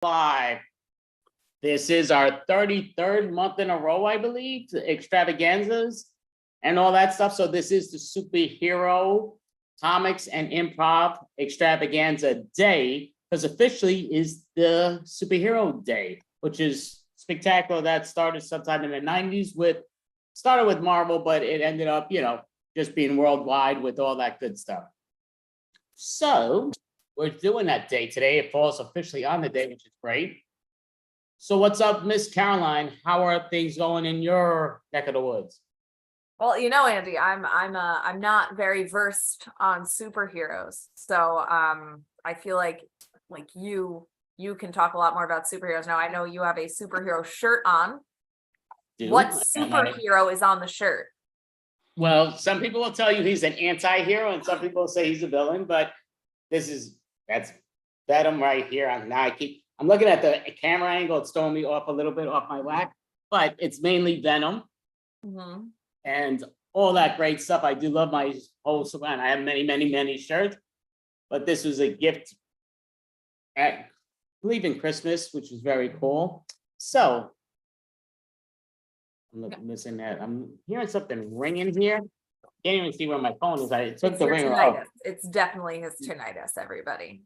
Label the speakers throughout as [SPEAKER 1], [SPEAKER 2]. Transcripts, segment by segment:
[SPEAKER 1] Live. This is our 33rd month in a row, I believe, extravaganzas and all that stuff. So this is the superhero comics and improv extravaganza day, because officially is the superhero day, which is spectacular. That started sometime in the 90s started with Marvel, but it ended up, just being worldwide with all that good stuff. So we're doing that day today. It falls officially on the day, which is great. So what's up, Miss Caroline? How are things going in your neck of the woods?
[SPEAKER 2] Well, Andy, I'm not very versed on superheroes, so I feel like you can talk a lot more about superheroes now. I know you have a superhero shirt on. What superhero is on the shirt?
[SPEAKER 1] Well, some people will tell you he's an anti-hero, and some people say he's a villain. But that's Venom right here. I'm looking at the camera angle. It's throwing me off a little bit off my whack, but it's mainly Venom. Mm-hmm. And all that great stuff. I do love my whole salon. I have many, many, many shirts, but this was a gift at, I believe, in Christmas, which was very cool. So I'm missing that. I'm hearing something ringing here. Can't even see where my phone is. I took the ringer off.
[SPEAKER 2] It's definitely his tinnitus, everybody.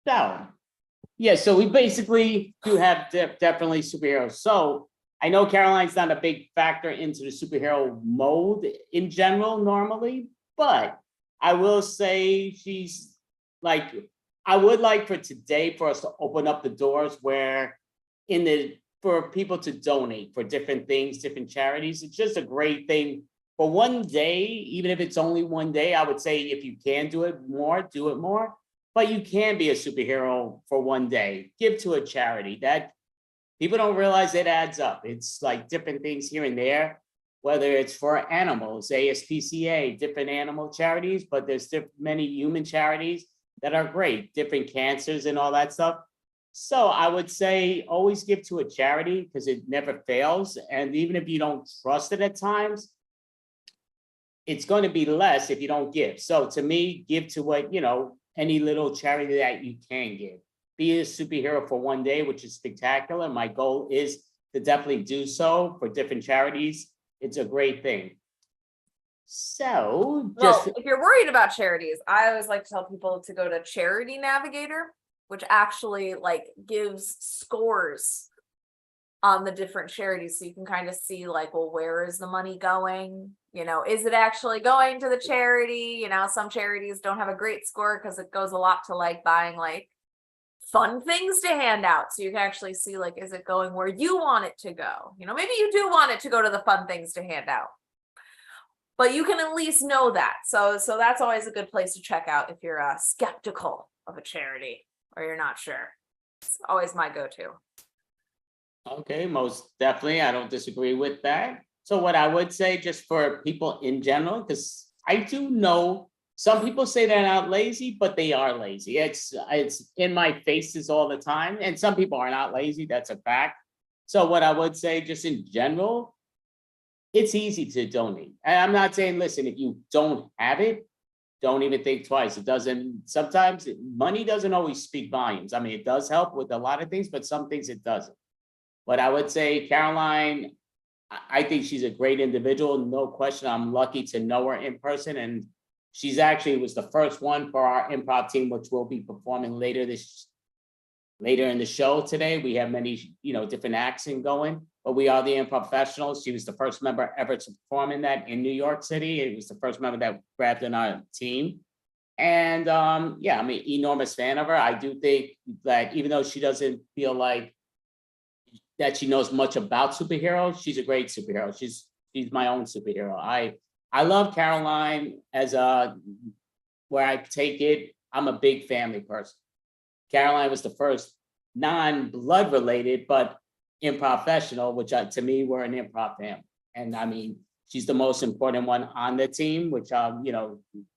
[SPEAKER 1] So yeah, so we basically do have definitely superheroes. So I know Caroline's not a big factor into the superhero mode in general normally, but I will say she's I would like for today for us to open up the doors where for people to donate for different things, different charities. It's just a great thing for one day, even if it's only one day. I would say if you can do it more, but you can be a superhero for one day. Give to a charity. That people don't realize it adds up. It's like different things here and there, whether it's for animals, ASPCA, different animal charities, but there's many human charities that are great, different cancers and all that stuff. So I would say always give to a charity because it never fails. And even if you don't trust it at times, it's going to be less if you don't give. So to me, give to what, any little charity that you can give. Be a superhero for one day, which is spectacular. My goal is to definitely do so for different charities. It's a great thing. So
[SPEAKER 2] if you're worried about charities, I always like to tell people to go to Charity Navigator, which actually gives scores on the different charities. So you can kind of see where is the money going? Is it actually going to the charity? Some charities don't have a great score because it goes a lot to buying fun things to hand out. So you can actually see is it going where you want it to go? Maybe you do want it to go to the fun things to hand out, but you can at least know that. So that's always a good place to check out if you're skeptical of a charity or you're not sure. It's always my go-to.
[SPEAKER 1] Okay, most definitely. I don't disagree with that. So what I would say, just for people in general, because I do know some people say they're not lazy, but they are lazy. It's in my faces all the time. And some people are not lazy. That's a fact. So what I would say, just in general, it's easy to donate. And I'm not saying, listen, if you don't have it, don't even think twice. Sometimes money doesn't always speak volumes. I mean, it does help with a lot of things, but some things it doesn't. But I would say, Caroline, I think she's a great individual. No question. I'm lucky to know her in person. And she's actually was the first one for our improv team, which will be performing later in the show today. We have many, different acts going, but we are the improv professionals. She was the first member ever to perform in that in New York City. It was the first member that grabbed in our team. And I'm an enormous fan of her. I do think that even though she doesn't feel like that she knows much about superheroes, she's a great superhero. She's my own superhero. I love Caroline where I take it, I'm a big family person. Caroline was the first non-blood related, but improv professional, which to me, we're an improv family. And I mean, she's the most important one on the team, which,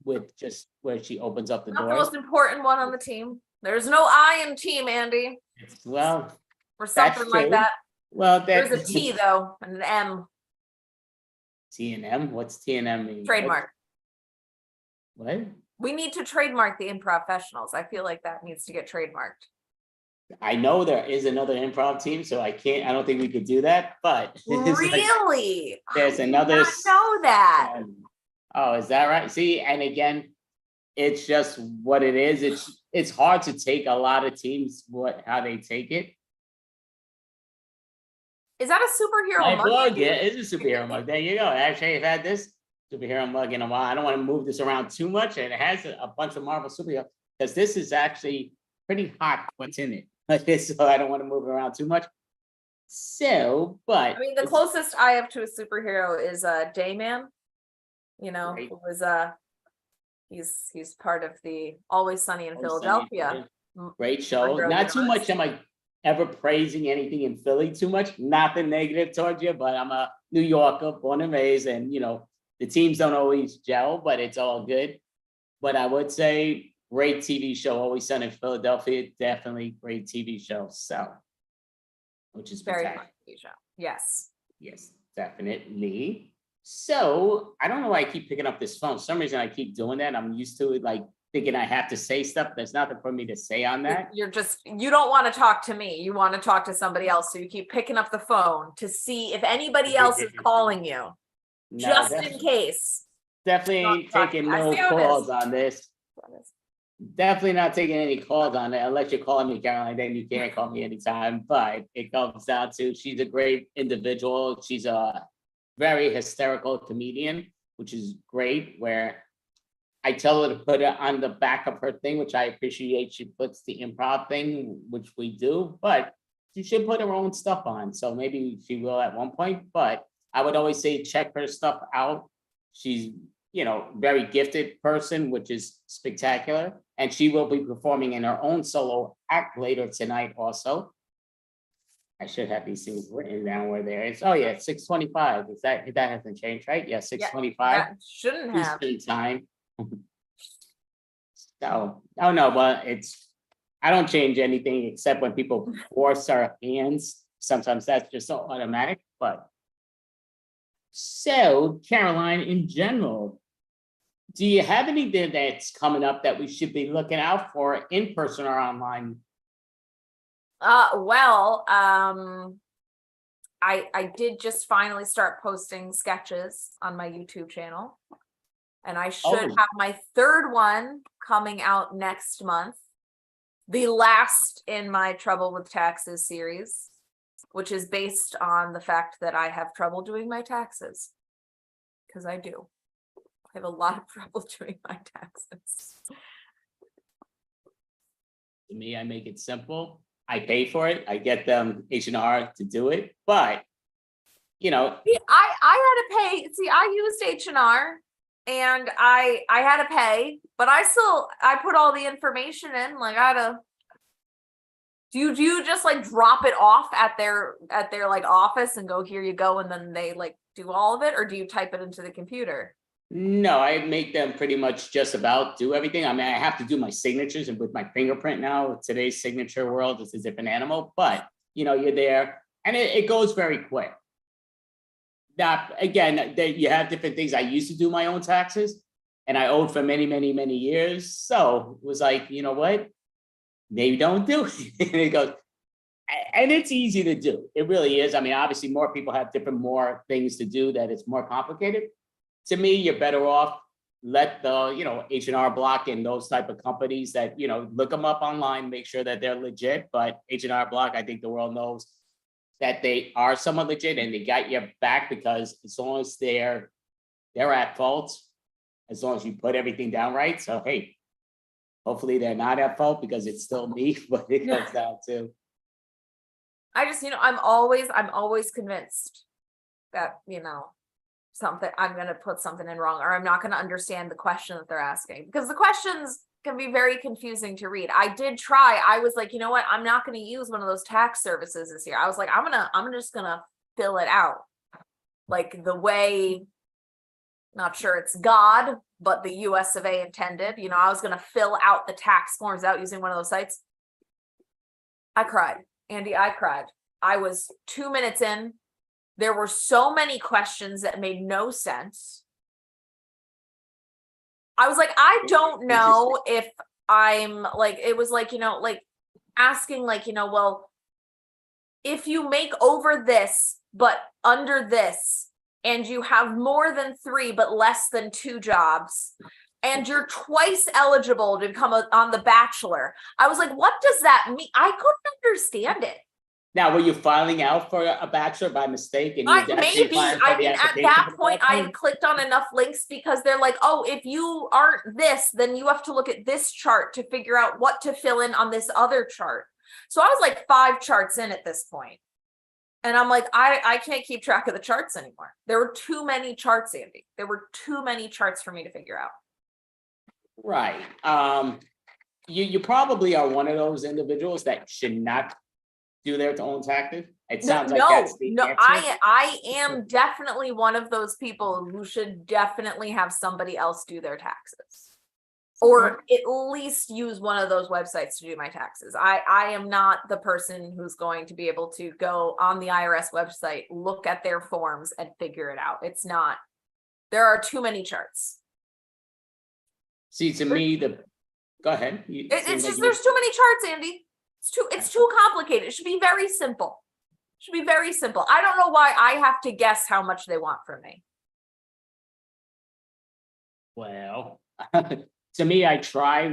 [SPEAKER 1] with just where she opens up the doors.
[SPEAKER 2] The most important one on the team. There's no I in team, Andy.
[SPEAKER 1] Well,
[SPEAKER 2] or something like that.
[SPEAKER 1] Well,
[SPEAKER 2] there's a T though, and an M.
[SPEAKER 1] T and M? What's T and M mean?
[SPEAKER 2] Trademark.
[SPEAKER 1] What?
[SPEAKER 2] We need to trademark the improv professionals. I feel like that needs to get trademarked.
[SPEAKER 1] I know there is another improv team, so I don't think we could do that, but it's like,
[SPEAKER 2] Really?
[SPEAKER 1] there's
[SPEAKER 2] I did
[SPEAKER 1] another.
[SPEAKER 2] not know that.
[SPEAKER 1] Oh, is that right? See, and again, it's just what it is. It's hard to take a lot of teams, how they take it.
[SPEAKER 2] Is that a superhero
[SPEAKER 1] My
[SPEAKER 2] mug?
[SPEAKER 1] mug, yeah, it's a superhero mug. There you go. Actually, I've had this superhero mug in a while. I don't want to move this around too much, and it has a bunch of Marvel superheroes because this is actually pretty hot. What's in it? So I don't want to move it around too much. So, but
[SPEAKER 2] I mean, the closest I have to a superhero is Dayman. You know,
[SPEAKER 1] Right.
[SPEAKER 2] who was he's part of the Always Sunny in
[SPEAKER 1] Always Sunny in
[SPEAKER 2] Philadelphia.
[SPEAKER 1] great show.
[SPEAKER 2] Monroe
[SPEAKER 1] Not too
[SPEAKER 2] Universe.
[SPEAKER 1] much am I ever praising anything in Philly too much. Nothing negative towards you, but I'm a New Yorker, born and raised, and the teams don't always gel, but it's all good. But I would say great TV show, Always Sunny in Philadelphia. Definitely great TV show. So, which is
[SPEAKER 2] Very
[SPEAKER 1] fantastic.
[SPEAKER 2] fun TV show. Yes.
[SPEAKER 1] Yes, definitely. So I don't know why I keep picking up this phone. For some reason I keep doing that. I'm used to it, like thinking I have to say stuff. There's nothing for me to say on that.
[SPEAKER 2] You don't want to talk to me. You want to talk to somebody else. So you keep picking up the phone to see if anybody else is calling you.
[SPEAKER 1] No,
[SPEAKER 2] Just in case.
[SPEAKER 1] Definitely ain't taking no calls on this. Definitely not taking any calls on it unless you're calling me, Caroline. Then you can't call me anytime. But it comes down to she's a great individual. She's a very hysterical comedian, which is great. Where I tell her to put it on the back of her thing, which I appreciate. She puts the improv thing, which we do, but she should put her own stuff on. So maybe she will at one point. But I would always say check her stuff out. She's very gifted person, which is spectacular. And she will be performing in her own solo act later tonight also. I should have these things written down where there is. Oh yeah, 6:25. Is that hasn't changed, right? Yeah, 6:25.
[SPEAKER 2] That shouldn't have.
[SPEAKER 1] Eastern time. So, oh no, but I don't change anything except when people force our hands. Sometimes that's just so automatic, but. So, Caroline, in general, do you have anything that's coming up that we should be looking out for in person or online?
[SPEAKER 2] Well, I did just finally start posting sketches on my YouTube channel. And I should have my third one coming out next month. The last in my Trouble with Taxes series, which is based on the fact that I have trouble doing my taxes. Because I do. I have a lot of trouble doing my taxes.
[SPEAKER 1] To me, I make it simple. I pay for it. I get them H&R to do it. But,
[SPEAKER 2] See, I had to pay. See, I used H&R and I had to pay, but I put all the information in. Like I had to. Do you just like drop it off at their like office and go, here you go, and then they like do all of it, or do you type it into the computer?
[SPEAKER 1] no, I make them pretty much just about do everything. I mean, I have to do my signatures and with my fingerprint now. Today's signature world is a different animal, but you're there and it goes very quick. Now, again, you have different things. I used to do my own taxes and I owed for many, many, many years. So it was like, you know what? Maybe don't do it. And it goes, and it's easy to do. It really is. I mean, obviously more people have more things to do that it's more complicated. To me, you're better off let the, H&R Block and those type of companies that, look them up online, make sure that they're legit. But H&R Block, I think the world knows that they are somewhat legit and they got your back, because as long as they're at fault, as long as you put everything down right. So, hey, hopefully they're not at fault because it's still me, but it comes down to.
[SPEAKER 2] I just, I'm always convinced that, something, I'm going to put something in wrong, or I'm not going to understand the question that they're asking, because the questions can be very confusing to read. I did try. I was like, you know what? I'm not going to use one of those tax services this year. I was like, I'm just going to fill it out like the way, not sure it's God, but the US of A intended. I was going to fill out the tax forms out using one of those sites. I cried. Andy, I cried. I was 2 minutes in. There were so many questions that made no sense. I was like, I don't know if I'm like, it was like, like asking like, well, if you make over this, but under this, and you have more than 3, but less than 2 jobs, and you're twice eligible to become on The Bachelor. I was like, what does that mean? I couldn't understand it.
[SPEAKER 1] Now, were you filing out for a bachelor by mistake? And you were actually
[SPEAKER 2] Maybe,
[SPEAKER 1] applying for
[SPEAKER 2] I
[SPEAKER 1] the
[SPEAKER 2] mean, at
[SPEAKER 1] application
[SPEAKER 2] that
[SPEAKER 1] for the
[SPEAKER 2] point, I
[SPEAKER 1] bachelor?
[SPEAKER 2] had clicked on enough links because they're like, oh, if you aren't this, then you have to look at this chart to figure out what to fill in on this other chart. So I was like 5 charts in at this point. And I'm like, I can't keep track of the charts anymore. There were too many charts, Andy. There were too many charts for me to figure out.
[SPEAKER 1] Right. You probably are one of those individuals that should not do their own taxes. It sounds like that's the answer.
[SPEAKER 2] I am definitely one of those people who should definitely have somebody else do their taxes. Or at least use one of those websites to do my taxes. I am not the person who's going to be able to go on the IRS website, look at their forms and figure it out. It's not. There are too many charts.
[SPEAKER 1] See, to me, go ahead.
[SPEAKER 2] It's just there's too many charts, Andy. It's too complicated. It should be very simple. It should be very simple. I don't know why I have to guess how much they want from me.
[SPEAKER 1] Well, to me, I'll try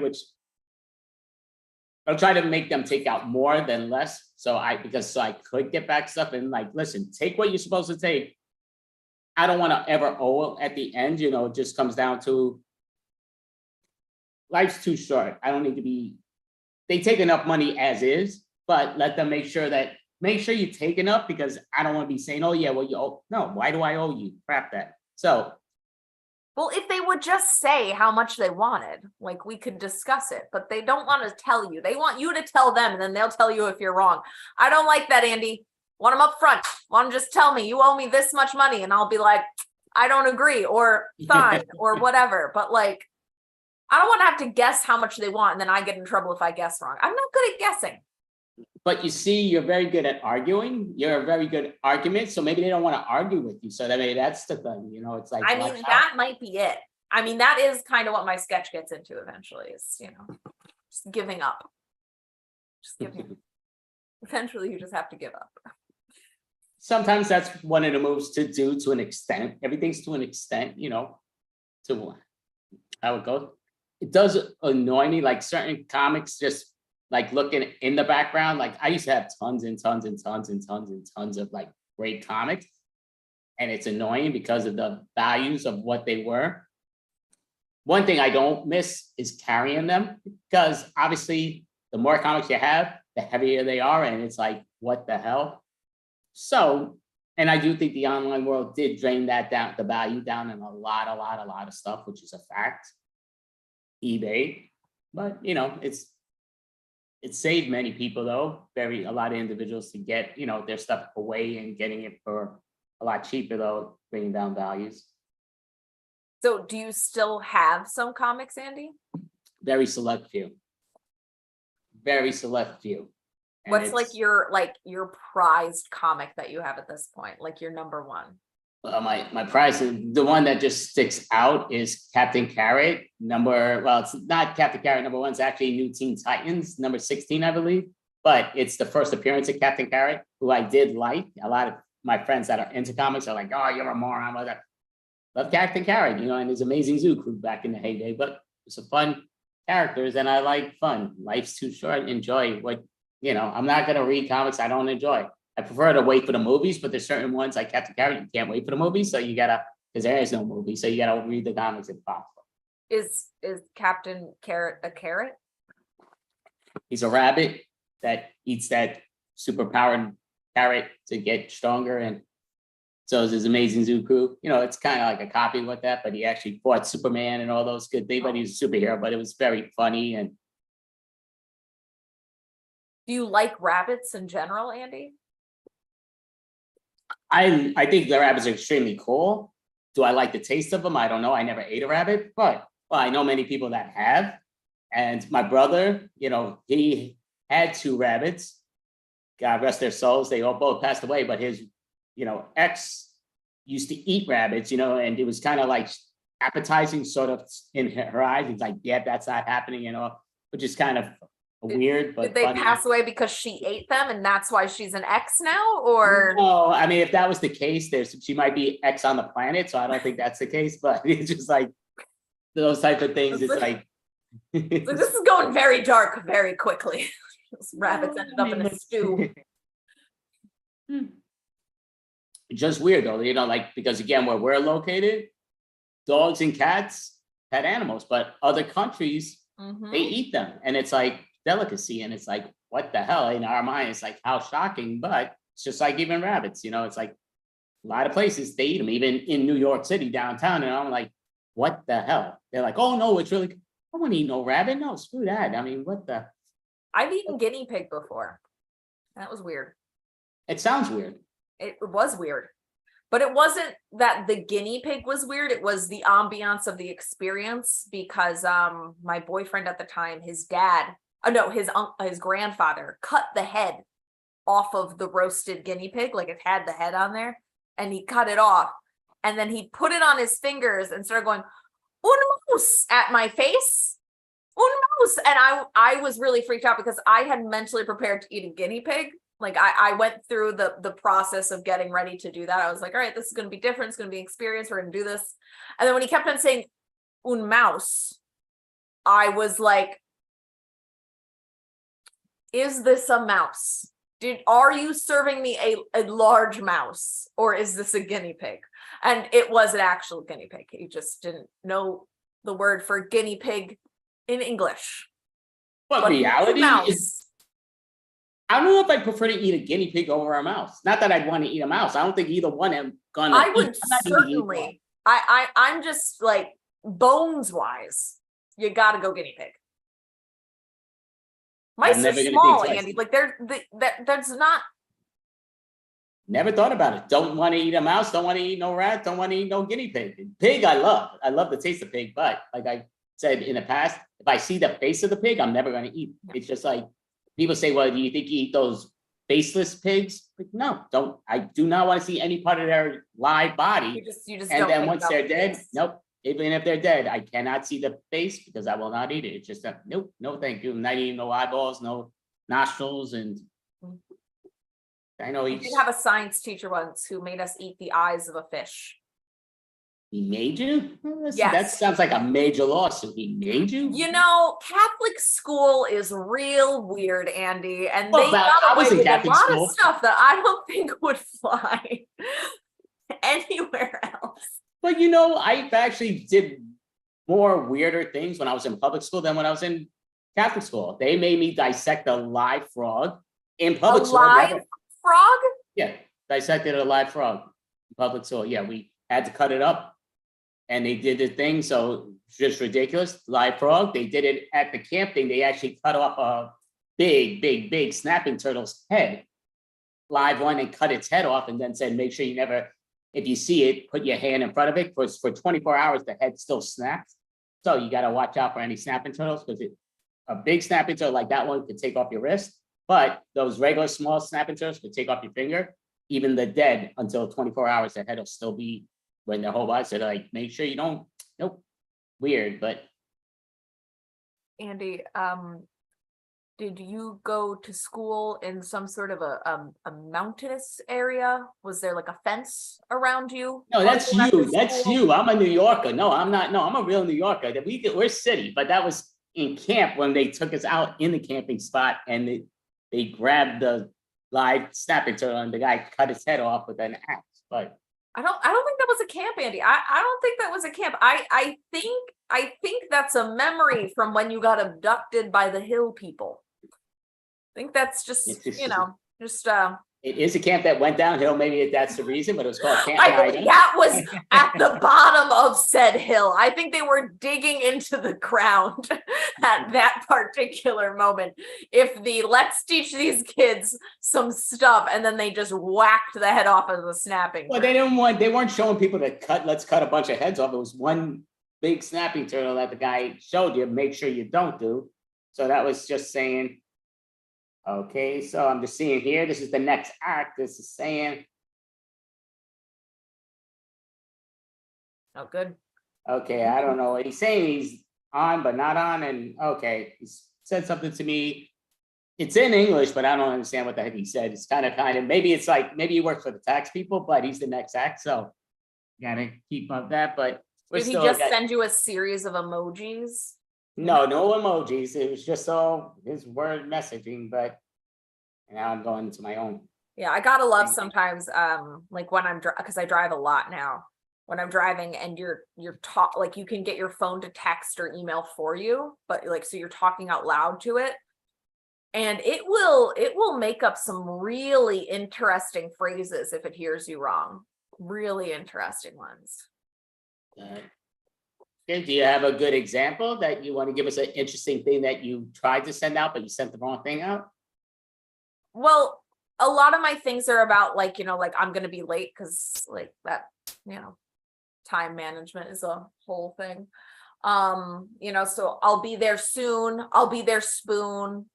[SPEAKER 1] to make them take out more than less. So I could get back stuff and like, listen, take what you're supposed to take. I don't want to ever owe at the end, it just comes down to life's too short. I don't need to be, they take enough money as is, but let them make sure you take enough, because I don't want to be saying, oh yeah, well, you owe. No, why do I owe you? Crap that. So.
[SPEAKER 2] Well, if they would just say how much they wanted, like we could discuss it, but they don't want to tell you. They want you to tell them and then they'll tell you if you're wrong. I don't like that, Andy. Want them up front. Want them just tell me you owe me this much money and I'll be like, I don't agree, or fine, or whatever. But like, I don't want to have to guess how much they want and then I get in trouble if I guess wrong. I'm not good at guessing.
[SPEAKER 1] But you see, you're very good at arguing. You're a very good argument. So maybe they don't want to argue with you. So that's the thing, it's like.
[SPEAKER 2] I mean, that might be it. I mean, that is kind of what my sketch gets into eventually is, just giving up. Just giving. Eventually, you just have to give up.
[SPEAKER 1] Sometimes that's one of the moves to do to an extent. Everything's to an extent, to how it goes. It does annoy me, like certain comics just like looking in the background. Like I used to have tons and tons and tons and tons and tons of like great comics. And it's annoying because of the values of what they were. One thing I don't miss is carrying them, because obviously the more comics you have, the heavier they are. And it's like, what the hell? So, and I do think the online world did drain that down, the value down in a lot of stuff, which is a fact. eBay, but it saved many people though, a lot of individuals to get, their stuff away and getting it for a lot cheaper though, bringing down values.
[SPEAKER 2] So do you still have some comics, Andy?
[SPEAKER 1] Very select few. Very select few. And
[SPEAKER 2] what's like your prized comic that you have at this point, like your number one?
[SPEAKER 1] My prize, the one that just sticks out is Captain Carrot. It's not Captain Carrot number one, it's actually New Teen Titans, number 16, I believe. But it's the first appearance of Captain Carrot, who I did like. A lot of my friends that are into comics are like, oh, you're a moron. Love Captain Carrot, and his Amazing Zoo crew back in the heyday. But it's a fun characters, and I like fun. Life's too short. Enjoy what, I'm not going to read comics I don't enjoy. I prefer to wait for the movies, but there's certain ones like Captain Carrot, you can't wait for the movies. So because there is no movie. So you gotta read the comics if possible.
[SPEAKER 2] Is Captain Carrot a carrot?
[SPEAKER 1] He's a rabbit that eats that superpowered carrot to get stronger. And so is his Amazing Zoo crew. It's kind of like a copy with that, but he actually fought Superman and all those good things, but he's a superhero, but it was very funny. And
[SPEAKER 2] do you like rabbits in general, Andy?
[SPEAKER 1] I think the rabbits are extremely cool. Do I like the taste of them? I don't know. I never ate a rabbit, but I know many people that have. And my brother, he had 2 rabbits. God rest their souls. They all both passed away, but his, ex used to eat rabbits, and it was kind of like appetizing sort of in her eyes. He's like, yeah, that's not happening, which is kind of weird
[SPEAKER 2] Did
[SPEAKER 1] but
[SPEAKER 2] they
[SPEAKER 1] funny.
[SPEAKER 2] pass away because she ate them and that's why she's an ex now? Or
[SPEAKER 1] No, I mean, if that was the case, she might be X on the planet, so I don't think that's the case, but it's just like those type of things. It's like
[SPEAKER 2] so this is going very dark very quickly. Those rabbits ended up in a stew.
[SPEAKER 1] Just weird though, you know, like, because again, where we're located, dogs and cats, pet animals, but other countries, they eat them, and it's like delicacy, and it's like, what the hell? In our mind, it's like, how shocking, but it's just like even rabbits, you know, it's like a lot of places they eat them, even in New York City downtown, and I'm like, what the hell? They're like, oh no, it's really, I wouldn't eat no rabbit, no, screw that. I mean, what the?
[SPEAKER 2] I've eaten guinea pig before. That was weird.
[SPEAKER 1] It sounds weird.
[SPEAKER 2] It was weird. But it wasn't that the guinea pig was weird. It was the ambiance of the experience, because my boyfriend at the time, his dad, his grandfather cut the head off of the roasted guinea pig, like it had the head on there, and he cut it off, and then he put it on his fingers and started going "un mouse" at my face, "un mouse," and I was really freaked out because I had mentally prepared to eat a guinea pig. Like I went through the process of getting ready to do that. I was like, all right, this is going to be different. It's going to be an experience. We're going to do this. And then when he kept on saying "un mouse," I was like, is this a mouse? Are you serving me a large mouse, or is this a guinea pig? And it was an actual guinea pig. He just didn't know the word for guinea pig in English.
[SPEAKER 1] But reality is, I don't know if I prefer to eat a guinea pig over a mouse. Not that I'd want to eat a mouse. I don't think either one am gonna.
[SPEAKER 2] I would certainly. I'm just like, bones wise, you got to go guinea pig. Mice are small, Andy. Like that's not.
[SPEAKER 1] Never thought about it. Don't want to eat a mouse. Don't want to eat no rat. Don't want to eat no guinea pig. Pig, I love. I love the taste of pig. But like I said in the past, if I see the face of the pig, I'm never going to eat. It's just like, people say, well, do you think you eat those faceless pigs? Like, no, don't. I do not want to see any part of their live body.
[SPEAKER 2] You just
[SPEAKER 1] and
[SPEAKER 2] don't
[SPEAKER 1] then once they're dead, nope. Even if they're dead, I cannot see the face because I will not eat it. It's just a nope, no thank you. I'm not eating no eyeballs, no nostrils, and I know
[SPEAKER 2] we did have a science teacher once who made us eat the eyes of a fish.
[SPEAKER 1] He made you?
[SPEAKER 2] Yes.
[SPEAKER 1] That sounds like a major lawsuit. He made you?
[SPEAKER 2] You know, Catholic school is real weird, Andy, and they got away with a lot of stuff that I don't think would fly anywhere else.
[SPEAKER 1] But you know, I actually did more weirder things when I was in public school than when I was in Catholic school. They made me dissect a live frog in public school.
[SPEAKER 2] A live frog?
[SPEAKER 1] Yeah, dissected a live frog in public school. Yeah, we had to cut it up. And they did the thing, so just ridiculous. Live frog. They did it at the camping. They actually cut off a big snapping turtle's head, live one, and cut its head off, and then said, make sure you never, if you see it, put your hand in front of it. For 24 hours, the head still snaps. So you got to watch out for any snapping turtles, because a big snapping turtle like that one could take off your wrist, but those regular small snapping turtles could take off your finger. Even the dead, until 24 hours, their head will still be when their whole body. So like, make sure you don't, nope, weird. But
[SPEAKER 2] Andy, did you go to school in some sort of a mountainous area? Was there like a fence around you?
[SPEAKER 1] No, that's you. That's you. I'm a New Yorker. No, I'm not. No, I'm a real New Yorker. We're city, but that was in camp when they took us out in the camping spot, and they grabbed the live snapping turtle and the guy cut his head off with an axe. But
[SPEAKER 2] I don't think that was a camp, Andy. I don't think that was a camp. I think that's a memory from when you got abducted by the hill people. I think that's just it
[SPEAKER 1] is a camp that went downhill. Maybe that's the reason, but it was called Camp
[SPEAKER 2] Nida. That was at the bottom of said hill. I think they were digging into the ground at that particular moment. If let's teach these kids some stuff, and then they just whacked the head off of the snapping.
[SPEAKER 1] Well, they weren't showing people let's cut a bunch of heads off. It was one big snapping turtle that the guy showed you. Make sure you don't do. So that was just saying. Okay, so I'm just seeing here, this is the next act. This is saying.
[SPEAKER 2] Oh, good.
[SPEAKER 1] Okay, I don't know what he's saying. He's on, but not on. And okay, he said something to me. it's in English, but I don't understand what the heck he said. It's kind of, maybe it's like, maybe he works for the tax people, but he's the next act, so gotta keep up that, but we're
[SPEAKER 2] Did he
[SPEAKER 1] still.
[SPEAKER 2] just send you a series of emojis?
[SPEAKER 1] No emojis. It was just all his word messaging, but now I'm going into my own.
[SPEAKER 2] Yeah, I gotta love
[SPEAKER 1] Thank you.
[SPEAKER 2] sometimes, like when I'm because I drive a lot now. When I'm driving and you're like you can get your phone to text or email for you, but like so you're talking out loud to it. And it will make up some really interesting phrases if it hears you wrong. Really interesting ones.
[SPEAKER 1] Okay, do you have a good example that you want to give us, an interesting thing that you tried to send out, but you sent the wrong thing out?
[SPEAKER 2] Well, a lot of my things are about like, like I'm gonna be late because like that, time management is a whole thing. So I'll be there soon. I'll be there spoon.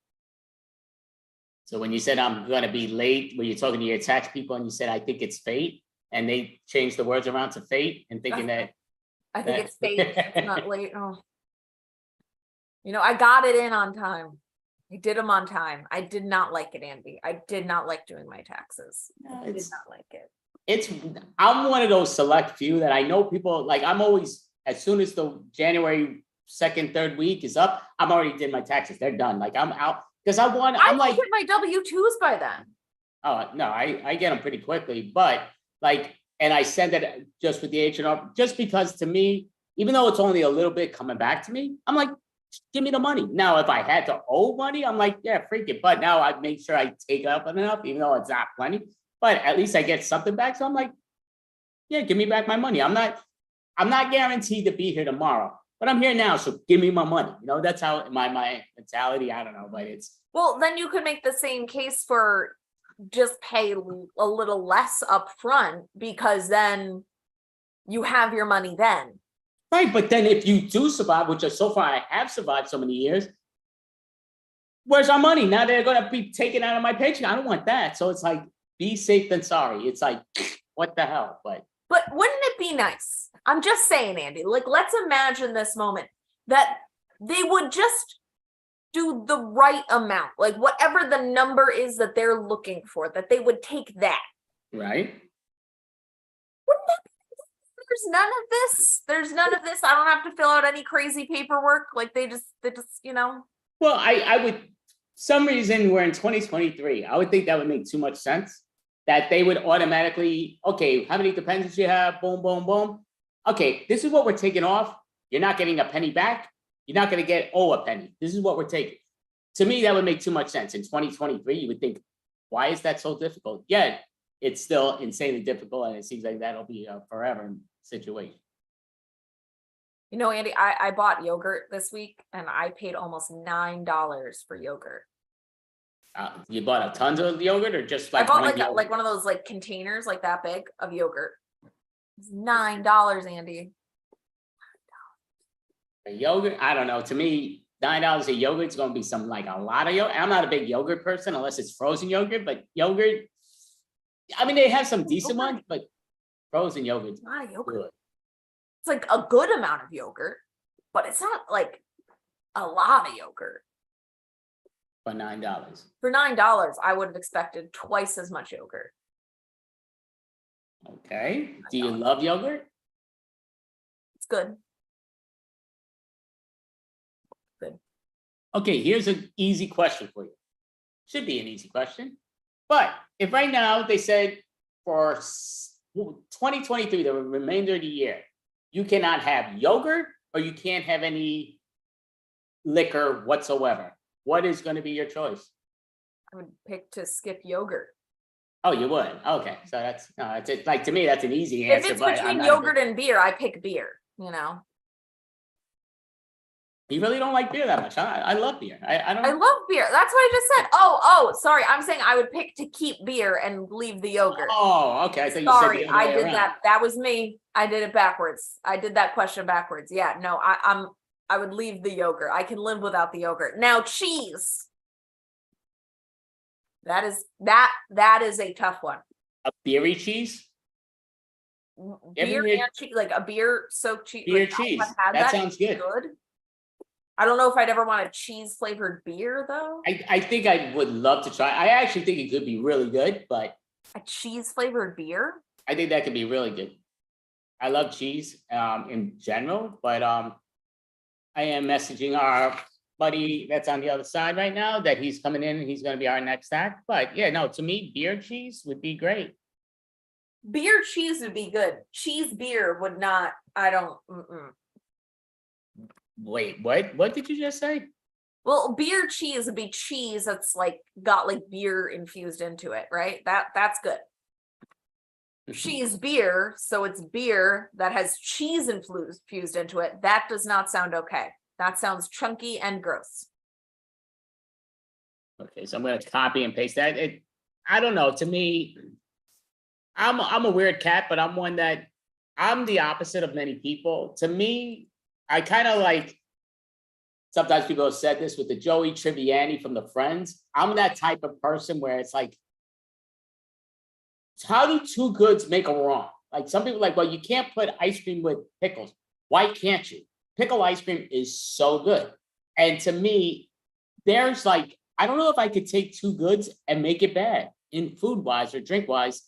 [SPEAKER 1] So when you said I'm gonna be late, were you talking to your tax people and you said, I think it's fate, and they changed the words around to fate and thinking that.
[SPEAKER 2] I think it's fate. It's not late. Oh. I got it in on time. I did them on time. I did not like it, Andy. I did not like doing my taxes. I did not like it.
[SPEAKER 1] I'm one of those select few that I know people, like I'm always, as soon as the January 2nd, 3rd week is up, I'm already did my taxes. They're done. Like I'm out because I'm like,
[SPEAKER 2] get my W-2s by then.
[SPEAKER 1] Oh, no, I get them pretty quickly, but like, and I send it just with the H&R, just because to me, even though it's only a little bit coming back to me, I'm like, give me the money. Now, if I had to owe money, I'm like, yeah, freak it. But now I make sure I take up enough, even though it's not plenty, but at least I get something back. So I'm like, yeah, give me back my money. I'm not guaranteed to be here tomorrow, but I'm here now. So give me my money. That's how my mentality, I don't know, but it's.
[SPEAKER 2] Well, then you could make the same case for just pay a little less up front because then you have your money then.
[SPEAKER 1] Right, but then if you do survive, which so far I have survived so many years, where's our money? Now they're going to be taken out of my paycheck. I don't want that. So it's like, be safe than sorry. It's like, what the hell? But
[SPEAKER 2] wouldn't it be nice? I'm just saying, Andy, like, let's imagine this moment that they would just do the right amount, like whatever the number is that they're looking for, that they would take that.
[SPEAKER 1] Right.
[SPEAKER 2] Wouldn't that be? There's none of this. I don't have to fill out any crazy paperwork. Like they just,
[SPEAKER 1] Well, I would, some reason we're in 2023. I would think that would make too much sense that they would automatically, okay, how many dependents you have? Boom, boom, boom. Okay, this is what we're taking off. You're not getting a penny back. You're not going to get a penny. This is what we're taking. To me, that would make too much sense. In 2023, you would think, why is that so difficult? Yet it's still insanely difficult, and it seems like that'll be a forever situation.
[SPEAKER 2] Andy, I bought yogurt this week, and I paid almost $9 for yogurt.
[SPEAKER 1] You bought a tons of yogurt, or just like
[SPEAKER 2] I bought like one of those like containers like that big of yogurt. It's $9, Andy.
[SPEAKER 1] A yogurt, I don't know. To me, $9 a yogurt is going to be something like a lot of yogurt. I'm not a big yogurt person unless it's frozen yogurt, but yogurt, I mean, they have some decent ones, but frozen yogurt.
[SPEAKER 2] It's not yogurt. Good. It's like a good amount of yogurt, but it's not like a lot of yogurt.
[SPEAKER 1] For $9.
[SPEAKER 2] For $9, I would have expected twice as much yogurt.
[SPEAKER 1] Okay. Do you love yogurt?
[SPEAKER 2] It's good.
[SPEAKER 1] Okay, here's an easy question for you. Should be an easy question. But if right now they said for 2023, the remainder of the year, you cannot have yogurt or you can't have any liquor whatsoever, what is going to be your choice?
[SPEAKER 2] I would pick to skip yogurt.
[SPEAKER 1] Oh, you would? Okay. So that's, it's like, to me, that's an easy answer.
[SPEAKER 2] If it's between yogurt and beer, I pick beer,
[SPEAKER 1] You really don't like beer that much, huh? I love beer. I don't.
[SPEAKER 2] I love beer. That's what I just said. Oh, sorry. I'm saying I would pick to keep beer and leave the yogurt.
[SPEAKER 1] Oh, okay. I thought
[SPEAKER 2] sorry,
[SPEAKER 1] you said
[SPEAKER 2] I did that. That was me. I did it backwards. I did that question backwards. Yeah, no, I would leave the yogurt. I can live without the yogurt. Now cheese. That is a tough one.
[SPEAKER 1] A beery cheese?
[SPEAKER 2] Beer and cheese, like a beer soaked cheese.
[SPEAKER 1] Beer
[SPEAKER 2] like,
[SPEAKER 1] cheese. That sounds good.
[SPEAKER 2] I don't know if I'd ever want a cheese flavored beer though.
[SPEAKER 1] I think I would love to try. I actually think it could be really good, but
[SPEAKER 2] A cheese flavored beer?
[SPEAKER 1] I think that could be really good. I love cheese in general, but I am messaging our buddy that's on the other side right now that he's coming in and he's going to be our next act. But yeah, no, to me, beer cheese would be great.
[SPEAKER 2] Beer cheese would be good. Cheese beer would not. I don't.
[SPEAKER 1] Wait, what? What did you just say?
[SPEAKER 2] Well, beer cheese would be cheese that's like got like beer infused into it, right? That's good. Cheese beer, so it's beer that has cheese infused into it. That does not sound okay. That sounds chunky and gross.
[SPEAKER 1] Okay, so I'm going to copy and paste that. I don't know. To me, I'm a weird cat, but I'm one that I'm the opposite of many people. To me, I kind of like, sometimes people have said this with the Joey Tribbiani from the Friends. I'm that type of person where it's like, how do two goods make a wrong? Like some people are like, well, you can't put ice cream with pickles. Why can't you? Pickle ice cream is so good. And to me, there's like, I don't know if I could take two goods and make it bad in food wise or drink wise.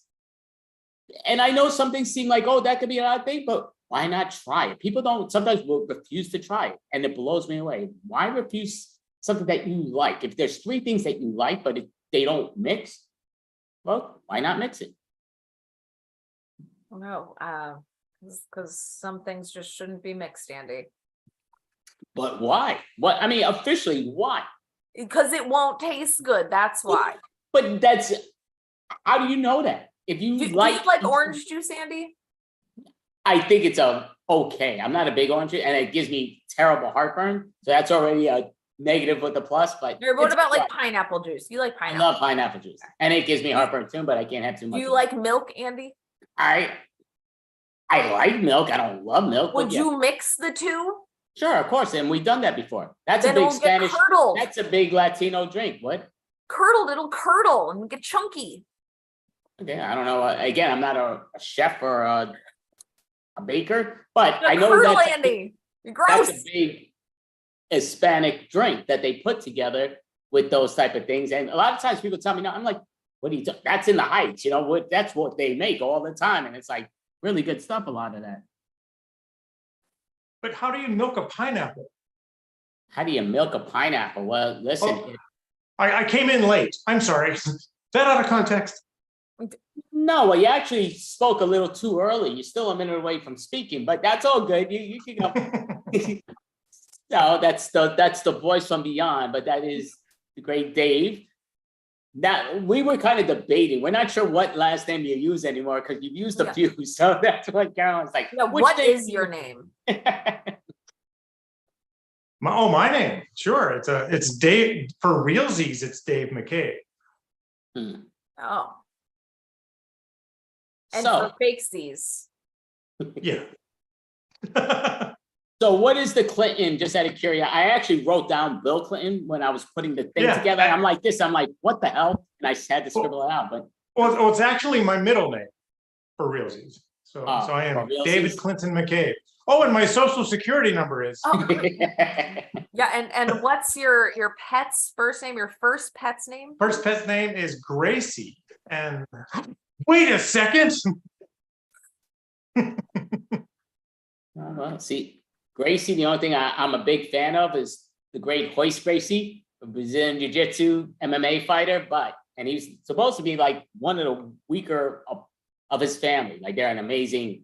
[SPEAKER 1] And I know some things seem like, oh, that could be an odd thing, but why not try it? People don't sometimes will refuse to try it. And it blows me away. Why refuse something that you like? If there's three things that you like, but they don't mix, well, why not mix it?
[SPEAKER 2] No, because some things just shouldn't be mixed, Andy.
[SPEAKER 1] But why? What I mean, officially, why?
[SPEAKER 2] Because it won't taste good. That's why.
[SPEAKER 1] But that's how do you know that? If you
[SPEAKER 2] Do you
[SPEAKER 1] like
[SPEAKER 2] like orange juice, Andy?
[SPEAKER 1] I think it's okay. I'm not a big orange, and it gives me terrible heartburn. So that's already a negative with the plus. But
[SPEAKER 2] What about like pineapple juice? You like
[SPEAKER 1] I
[SPEAKER 2] pineapple?
[SPEAKER 1] love pineapple juice, and it gives me heartburn too. But I can't have too much.
[SPEAKER 2] Do you like milk, Andy?
[SPEAKER 1] I like milk. I don't love milk.
[SPEAKER 2] Would you mix the two?
[SPEAKER 1] Sure, of course, and we've done that before. That's
[SPEAKER 2] Then
[SPEAKER 1] a big
[SPEAKER 2] it'll get
[SPEAKER 1] Spanish.
[SPEAKER 2] curdled.
[SPEAKER 1] That's a big Latino drink. What?
[SPEAKER 2] Curdled, it'll curdle and get chunky.
[SPEAKER 1] Okay, I don't know. Again, I'm not a chef or a baker, but
[SPEAKER 2] The
[SPEAKER 1] I know
[SPEAKER 2] curdle,
[SPEAKER 1] that's
[SPEAKER 2] Andy. You're gross.
[SPEAKER 1] a big Hispanic drink that they put together with those type of things. And a lot of times people tell me, no, I'm like, what are you talking? That's in the Heights, you know, what that's what they make all the time. And it's like really good stuff, a lot of that.
[SPEAKER 3] But how do you milk a pineapple?
[SPEAKER 1] How do you milk a pineapple? Well, listen,
[SPEAKER 3] Oh. I came in late. I'm sorry. Is that out of context?
[SPEAKER 1] no, well, you actually spoke a little too early. You're still a minute away from speaking, but that's all good. You can go. No, that's the voice from beyond, but that is the great Dave. Now, we were kind of debating. We're not sure what last name you use anymore because you've used a few. So that's what Caroline's like.
[SPEAKER 2] Yeah, what is your name?
[SPEAKER 3] My name. Sure. It's Dave for realsies. It's Dave McCabe.
[SPEAKER 2] Oh. And
[SPEAKER 1] So,
[SPEAKER 2] for fakesies.
[SPEAKER 3] Yeah.
[SPEAKER 1] so what is the Clinton? Just out of curiosity, I actually wrote down Bill Clinton when I was putting the thing
[SPEAKER 3] Yeah.
[SPEAKER 1] together. I'm like this. I'm like, what the hell? And I had to scribble it out. But
[SPEAKER 3] Well, it's actually my middle name for realsies. So
[SPEAKER 1] Oh,
[SPEAKER 3] I am
[SPEAKER 1] for realsies?
[SPEAKER 3] David Clinton McCabe. Oh, and my social security number is.
[SPEAKER 2] Oh, yeah, and what's your pet's first name? Your first pet's name?
[SPEAKER 3] First pet's name is Gracie. And wait a second.
[SPEAKER 1] well, see, Gracie. The only thing I'm a big fan of is the great Hoist Gracie, a Brazilian Jiu-Jitsu MMA fighter. And he's supposed to be like one of the weaker of his family. Like they're an amazing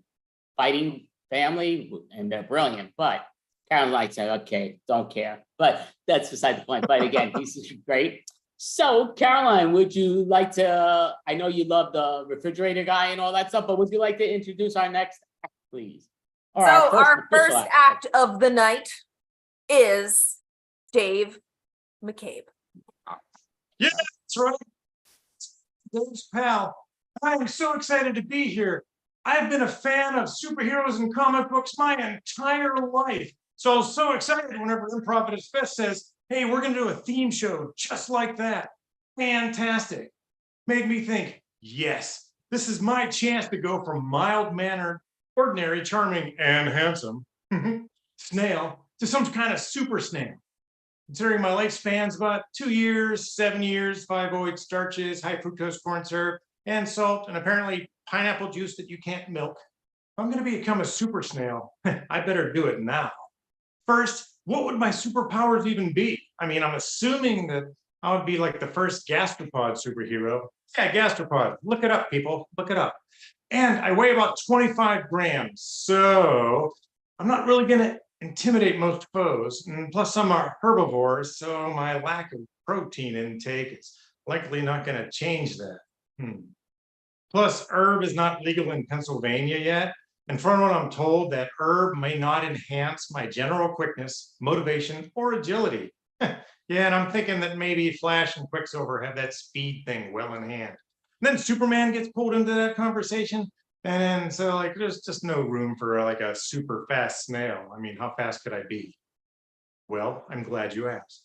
[SPEAKER 1] fighting family and they're brilliant. But Caroline said, okay, don't care. But that's beside the point. But again, he's great. So Caroline, would you like to, I know you love the refrigerator guy and all that stuff, but would you like to introduce our next act, please? Or
[SPEAKER 2] So our
[SPEAKER 1] official
[SPEAKER 2] first act of the night is Dave McCabe.
[SPEAKER 3] Yeah, that's right. Dave's pal. I am so excited to be here. I've been a fan of superheroes and comic books my entire life. So I was so excited whenever Improv at his Fest says, hey, we're going to do a theme show just like that. Fantastic. Made me think, yes, this is my chance to go from mild-mannered, ordinary, charming, and handsome snail to some kind of super snail. Considering my lifespan's about 2 years, 7 years, 5 OH starches, high fructose corn syrup, and salt, and apparently pineapple juice that you can't milk. If I'm going to become a super snail, I better do it now. First, what would my superpowers even be? I mean, I'm assuming that I would be like the first gastropod superhero. Yeah, gastropod. Look it up, people. Look it up. And I weigh about 25 grams. So I'm not really going to intimidate most foes. And plus, some are herbivores. So my lack of protein intake is likely not going to change that. Plus, herb is not legal in Pennsylvania yet. And from what I'm told, that herb may not enhance my general quickness, motivation, or agility. Yeah, and I'm thinking that maybe Flash and Quicksilver have that speed thing well in hand. And then Superman gets pulled into that conversation. And then so like there's just no room for like a super fast snail. I mean, how fast could I be? Well, I'm glad you asked.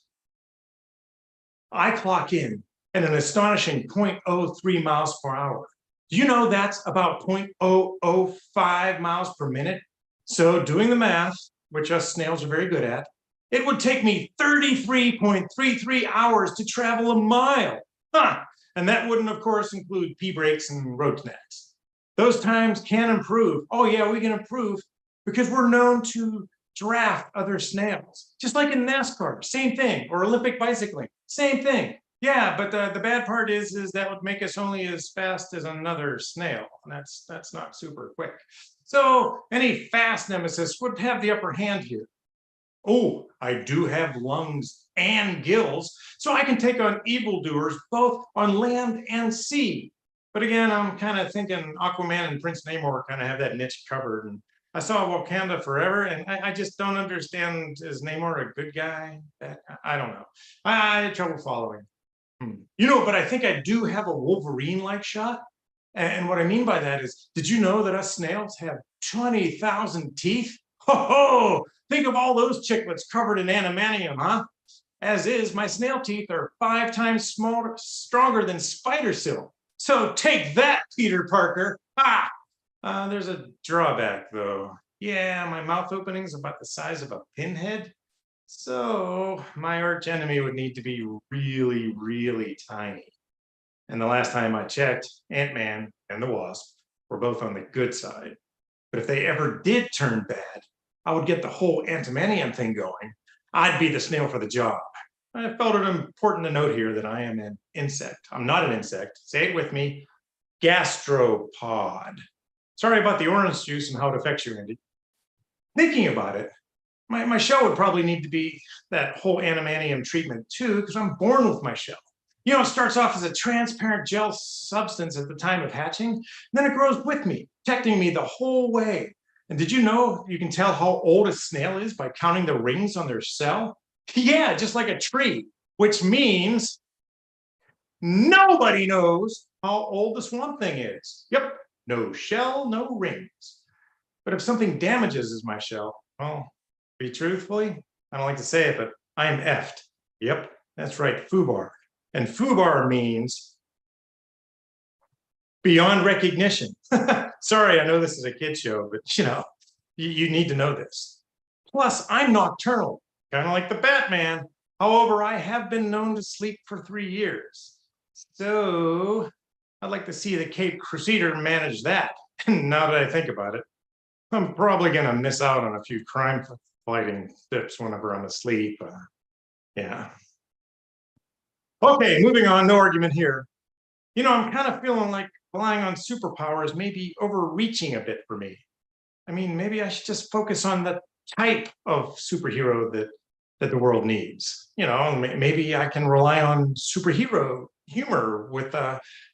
[SPEAKER 3] I clock in at an astonishing 0.03 miles per hour. Do you know that's about 0.005 miles per minute? So doing the math, which us snails are very good at, it would take me 33.33 hours to travel a mile. And that wouldn't, of course, include pee breaks and road snacks. Those times can improve. Oh yeah, we can improve because we're known to draft other snails. Just like in NASCAR, same thing, or Olympic bicycling, same thing. Yeah, but the bad part is that would make us only as fast as another snail. And that's not super quick. So any fast nemesis would have the upper hand here. Oh, I do have lungs and gills, so I can take on evildoers both on land and sea. But again, I'm kind of thinking Aquaman and Prince Namor kind of have that niche covered. And I saw Wakanda Forever, and I just don't understand, is Namor a good guy? I don't know. I had trouble following. You know, but I think I do have a Wolverine-like shot. And what I mean by that is, did you know that us snails have 20,000 teeth? Ho! Think of all those chiclets covered in adamantium, huh? As is, my snail teeth are 5 times stronger than spider silk. So take that, Peter Parker. There's a drawback, though. Yeah, my mouth opening is about the size of a pinhead. So my arch enemy would need to be really, really tiny. And the last time I checked, Ant-Man and the Wasp were both on the good side. But if they ever did turn bad, I would get the whole adamantium thing going. I'd be the snail for the job. I felt it important to note here that I am an insect. I'm not an insect. Say it with me. Gastropod. Sorry about the orange juice and how it affects you, Andy. Thinking about it, my shell would probably need to be that whole adamantium treatment too, because I'm born with my shell. You know, it starts off as a transparent gel substance at the time of hatching, then it grows with me, protecting me the whole way. And did you know you can tell how old a snail is by counting the rings on their shell? Yeah, just like a tree, which means nobody knows how old the swamp thing is. Yep, no shell, no rings. But if something damages my shell, well, be truthfully, I don't like to say it, but I am effed. Yep, that's right, FUBAR. And FUBAR means beyond recognition. Sorry, I know this is a kid show, but you know, you need to know this. Plus, I'm nocturnal, kind of like the Batman. However, I have been known to sleep for 3 years. So I'd like to see the Cape Crusader manage that. Now that I think about it, I'm probably going to miss out on a few crime fighting tips whenever I'm asleep. Yeah. Okay, moving on, no argument here. You know, I'm kind of feeling like relying on superpowers may be overreaching a bit for me. I mean, maybe I should just focus on the type of superhero that the world needs. You know, maybe I can rely on superhero humor with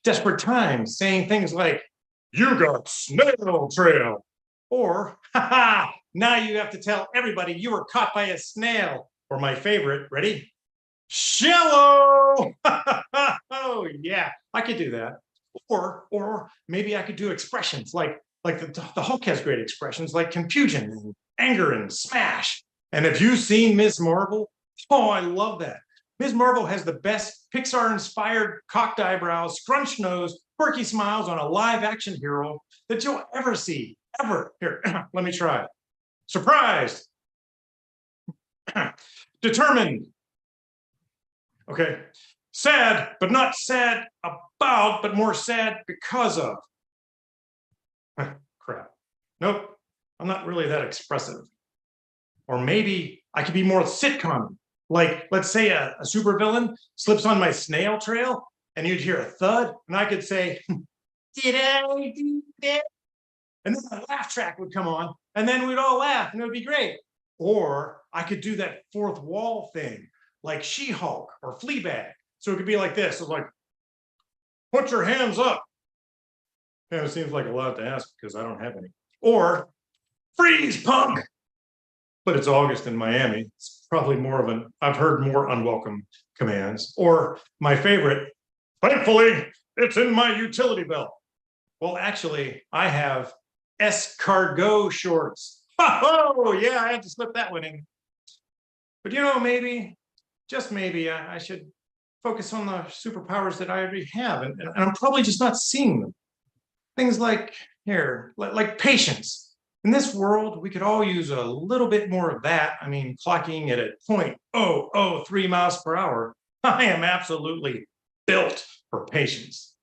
[SPEAKER 3] desperate times, saying things like, "You got snail trail," or "Ha, now you have to tell everybody you were caught by a snail," or my favorite, ready? "Shallow!" Oh yeah, I could do that. Or maybe I could do expressions like the Hulk has great expressions like confusion and anger and smash. And have you seen Ms. Marvel? Oh, I love that. Ms. Marvel has the best Pixar-inspired cocked eyebrows, scrunched nose, quirky smiles on a live-action hero that you'll ever see, ever. Here, let me try. Surprised. Determined. Okay. Sad, but not sad about, but more sad because of. Crap. Nope. I'm not really that expressive. Or maybe I could be more sitcom. Like, let's say a supervillain slips on my snail trail and you'd hear a thud, and I could say, did I do that? And then a laugh track would come on, and then we'd all laugh, and it would be great. Or I could do that fourth wall thing, like She-Hulk or Fleabag. So it could be like this. It's like, put your hands up. Yeah, it seems like a lot to ask because I don't have any. Or freeze, punk. But it's August in Miami. It's probably more of an, I've heard more unwelcome commands. Or my favorite, thankfully, it's in my utility belt. Well, actually, I have escargot shorts. Oh, yeah, I had to slip that one in. But maybe, just maybe, I should focus on the superpowers that I already have. And I'm probably just not seeing them. Things like, like patience. In this world, we could all use a little bit more of that. I mean, clocking it at 0.003 miles per hour. I am absolutely built for patience.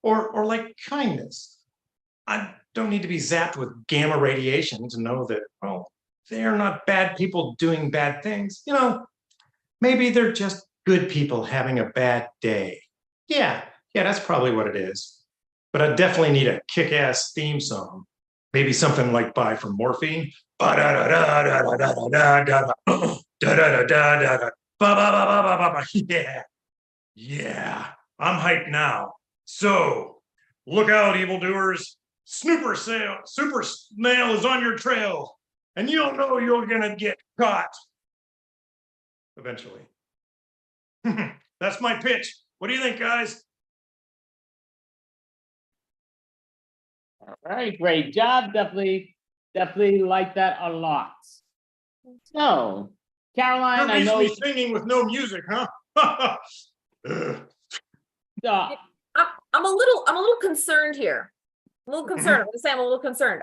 [SPEAKER 3] Or like kindness. I don't need to be zapped with gamma radiation to know that, well, they're not bad people doing bad things. Maybe they're just good people having a bad day. Yeah, that's probably what it is. But I definitely need a kick-ass theme song. Maybe something like Buy from Morphine. Yeah, I'm hyped now. So, look out, evildoers. Super snail is on your trail, and you'll know you're gonna get caught. Eventually. That's my pitch. What do you think, guys?
[SPEAKER 1] All right, great job. Definitely like that a lot. So, Caroline, I know
[SPEAKER 3] me singing with no music, huh?
[SPEAKER 2] I'm a little concerned here. I'm a little concerned. I'm gonna say I'm a little concerned.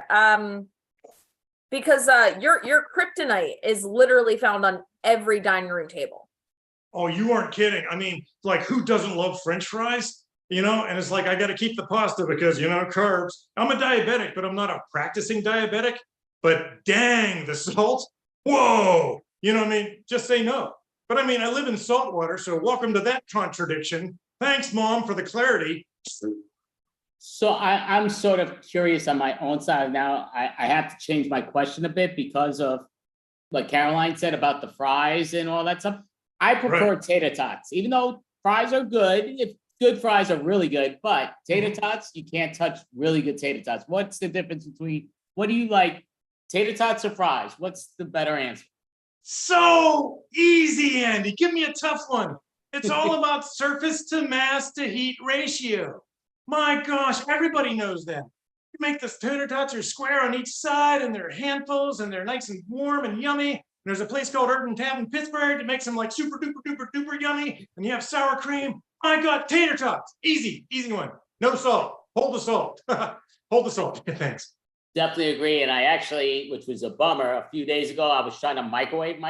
[SPEAKER 2] Because your kryptonite is literally found on every dining room table.
[SPEAKER 3] Oh, you aren't kidding. I mean, like, who doesn't love French fries? And it's like, I got to keep the pasta because, carbs. I'm a diabetic, but I'm not a practicing diabetic. But dang, the salt. Whoa. What I mean? Just say no. But I mean, I live in saltwater, so welcome to that contradiction. Thanks, Mom, for the clarity.
[SPEAKER 1] So I'm sort of curious on my own side now. I have to change my question a bit because of what Caroline said about the fries and all that stuff. I prefer tater tots, even though fries are good. If good fries are really good, but tater tots, you can't touch really good tater tots. What's the difference between, what do you like, tater tots or fries? What's the better answer?
[SPEAKER 3] So easy, Andy. Give me a tough one. It's all about surface to mass to heat ratio. My gosh, everybody knows that. You make the tater tots are square on each side, and they're handfuls, and they're nice and warm and yummy. And there's a place called Urban Tap in Pittsburgh that makes them like super duper duper duper yummy. And you have sour cream. My God, tater tots. Easy one. No salt. Hold the salt. Hold the salt. Thanks.
[SPEAKER 1] Definitely agree. And I actually, which was a bummer, a few days ago, I was trying to microwave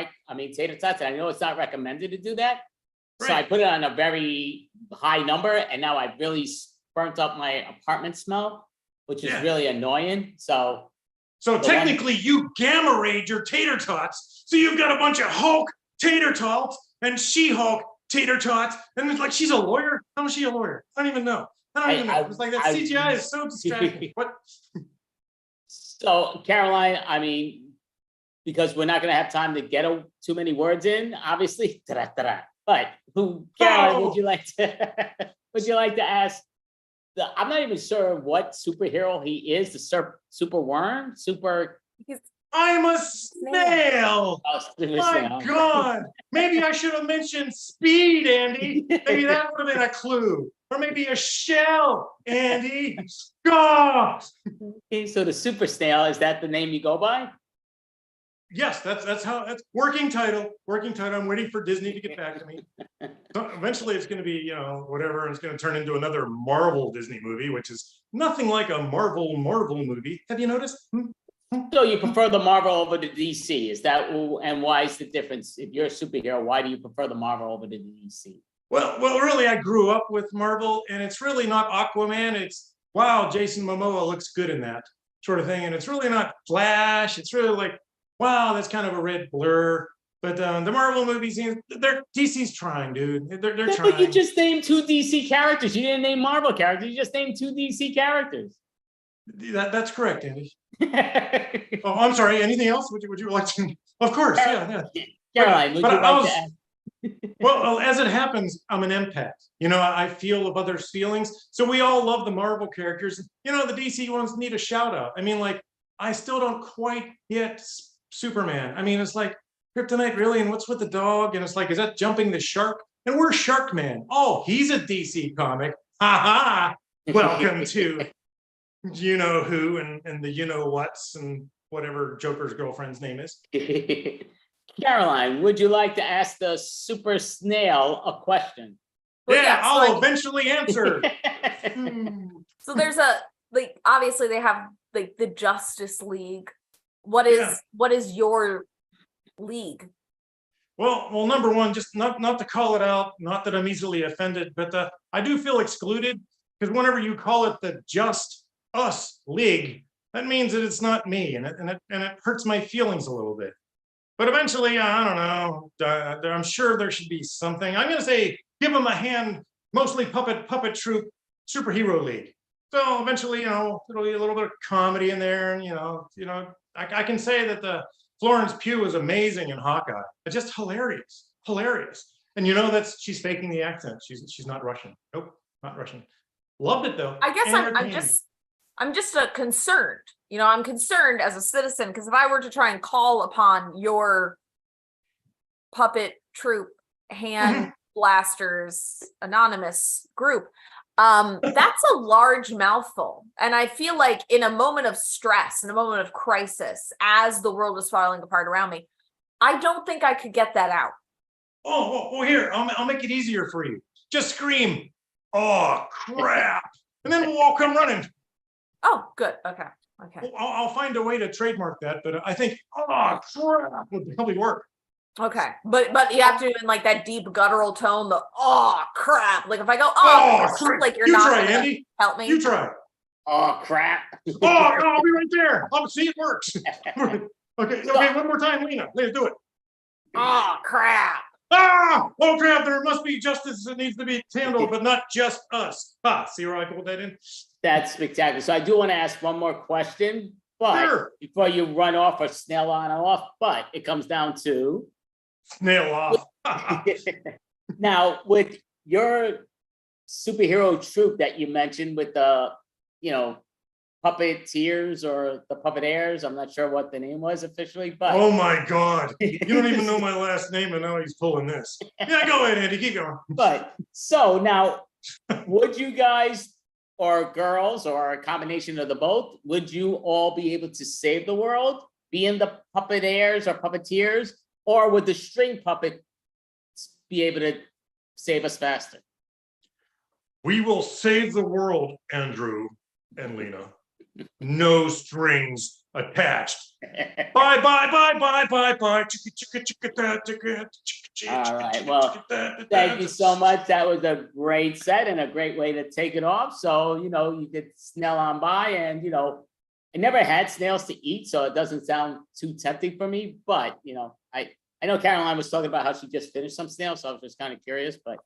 [SPEAKER 1] tater tots. And I know it's not recommended to do that. So I put it on a very high number, and now I've really burnt up my apartment smell, which is really annoying. So
[SPEAKER 3] technically you gamma rayed your tater tots. So you've got a bunch of Hulk tater tots and She-Hulk tater tots. And it's like, she's a lawyer? How is she a lawyer? I don't even know. It's like that CGI is so distracting. What?
[SPEAKER 1] So Caroline, I mean, because we're not going to have time to get too many words in, obviously. But Caroline, would you like to ask? I'm not even sure what superhero he is. The super worm,
[SPEAKER 3] I'm a snail.
[SPEAKER 1] Oh,
[SPEAKER 3] My God. Maybe I should have mentioned speed, Andy. Maybe that would have been a clue. Or maybe a shell, Andy. God.
[SPEAKER 1] Okay, so the super snail, is that the name you go by?
[SPEAKER 3] Yes, that's working title. I'm waiting for Disney to get back to me. So eventually it's going to be, whatever, and it's going to turn into another Marvel Disney movie, which is nothing like a Marvel movie. Have you noticed?
[SPEAKER 1] So you prefer the Marvel over the DC? Is that, and why is the difference? If you're a superhero, why do you prefer the Marvel over the DC?
[SPEAKER 3] Well, really, I grew up with Marvel, and it's really not Aquaman. It's wow, Jason Momoa looks good in that sort of thing, and it's really not Flash. It's really like wow, that's kind of a red blur. But the Marvel movies, DC's trying, dude. They're
[SPEAKER 1] Yeah,
[SPEAKER 3] trying.
[SPEAKER 1] but you just named 2 DC characters. You didn't name Marvel characters. You just named 2 DC characters.
[SPEAKER 3] That's correct, Andy. Oh, I'm sorry. Anything else? Would you like to? Of course, yeah.
[SPEAKER 1] Caroline, would
[SPEAKER 3] but
[SPEAKER 1] you
[SPEAKER 3] I
[SPEAKER 1] like
[SPEAKER 3] was,
[SPEAKER 1] to ask?
[SPEAKER 3] Well, as it happens, I'm an empath. I feel of others' feelings. So we all love the Marvel characters. The DC ones need a shout out. I mean, like, I still don't quite get Superman. I mean, it's like Kryptonite, really? And what's with the dog? And it's like, is that jumping the shark? And where's Sharkman? Oh, he's a DC comic. Ha ha. Welcome to you know who and the you know what's and whatever Joker's girlfriend's name is.
[SPEAKER 1] Caroline, would you like to ask the super snail a question?
[SPEAKER 2] Well,
[SPEAKER 3] Yeah,
[SPEAKER 2] yeah, so
[SPEAKER 3] I'll eventually answer.
[SPEAKER 2] So there's obviously they have like the Justice League. What is your league?
[SPEAKER 3] Well, number one, just not to call it out, not that I'm easily offended, but I do feel excluded because whenever you call it the Just Us League, that means that it's not me, and it hurts my feelings a little bit. But eventually, I don't know. I'm sure there should be something. I'm going to say, give them a hand. Mostly puppet troupe superhero league. So eventually, it'll be a little bit of comedy in there, and I can say that the Florence Pugh is amazing in Hawkeye. It's just hilarious. And she's faking the accent. She's not Russian. Nope, not Russian. Loved it though.
[SPEAKER 2] I guess I'm just concerned. I'm concerned as a citizen because if I were to try and call upon your puppet troupe hand blasters anonymous group, that's a large mouthful. And I feel like in a moment of stress, in a moment of crisis, as the world is falling apart around me, I don't think I could get that out.
[SPEAKER 3] Oh, here, I'll make it easier for you. Just scream, "Oh crap!" and then we'll all come running.
[SPEAKER 2] Oh, good. Okay.
[SPEAKER 3] Well, I'll find a way to trademark that, but I think "oh crap" would probably work.
[SPEAKER 2] Okay, but you have to in like that deep guttural tone. The "oh crap!" Like if I go "oh,"
[SPEAKER 3] crap.
[SPEAKER 2] like you're
[SPEAKER 3] You
[SPEAKER 2] not
[SPEAKER 3] try,
[SPEAKER 2] gonna
[SPEAKER 3] Andy.
[SPEAKER 2] help me.
[SPEAKER 3] You try.
[SPEAKER 1] Oh, crap.
[SPEAKER 3] Oh, I'll be right there. Oh, see, it works. Okay, one more time, Lena. Let's do it.
[SPEAKER 2] Oh crap!
[SPEAKER 3] Oh crap! There must be justice that needs to be handled, but not just us. See where I pulled that in?
[SPEAKER 1] That's spectacular. So I do want to ask one more question, but
[SPEAKER 3] Sure.
[SPEAKER 1] before you run off or snail on or off, but it comes down to
[SPEAKER 3] Snail off.
[SPEAKER 1] now with your superhero troupe that you mentioned with the, puppeteers or the puppeteers. I'm not sure what the name was officially, but
[SPEAKER 3] Oh my God. You don't even know my last name and now he's pulling this. Yeah, go ahead, Andy. Keep going.
[SPEAKER 1] But so now, would you guys or girls or a combination of the both, would you all be able to save the world, being the puppeteers or puppeteers, or would the string puppet be able to save us faster?
[SPEAKER 3] We will save the world, Andrew and Lena. No strings attached. Bye, bye, bye, bye, bye, bye.
[SPEAKER 1] All right. Well, thank you so much. That was a great set and a great way to take it off. So, you could snail on by and, I never had snails to eat, so it doesn't sound too tempting for me. But, I know Caroline was talking about how she just finished some snails, so I was just kind of curious, but.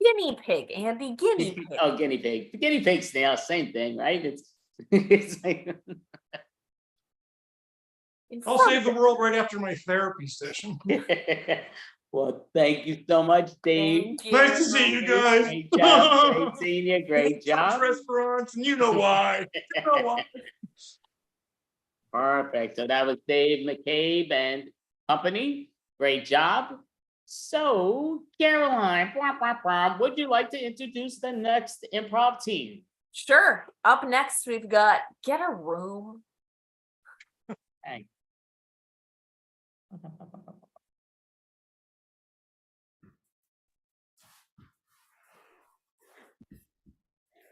[SPEAKER 2] Guinea pig, Andy, guinea pig.
[SPEAKER 1] Oh, guinea pig. The guinea pig snail, same thing, right? It's like.
[SPEAKER 3] I'll save the world right after my therapy session.
[SPEAKER 1] Well, thank you so much, Dave.
[SPEAKER 2] Thank you.
[SPEAKER 3] Nice to see you guys.
[SPEAKER 1] Great job. Great seeing you. Great job.
[SPEAKER 3] Restaurants, and you know why.
[SPEAKER 1] Perfect. So that was Dave McCabe and company. Great job. So, Caroline, would you like to introduce the next improv team?
[SPEAKER 2] Sure. Up next, we've got Get a Room.
[SPEAKER 1] Thanks.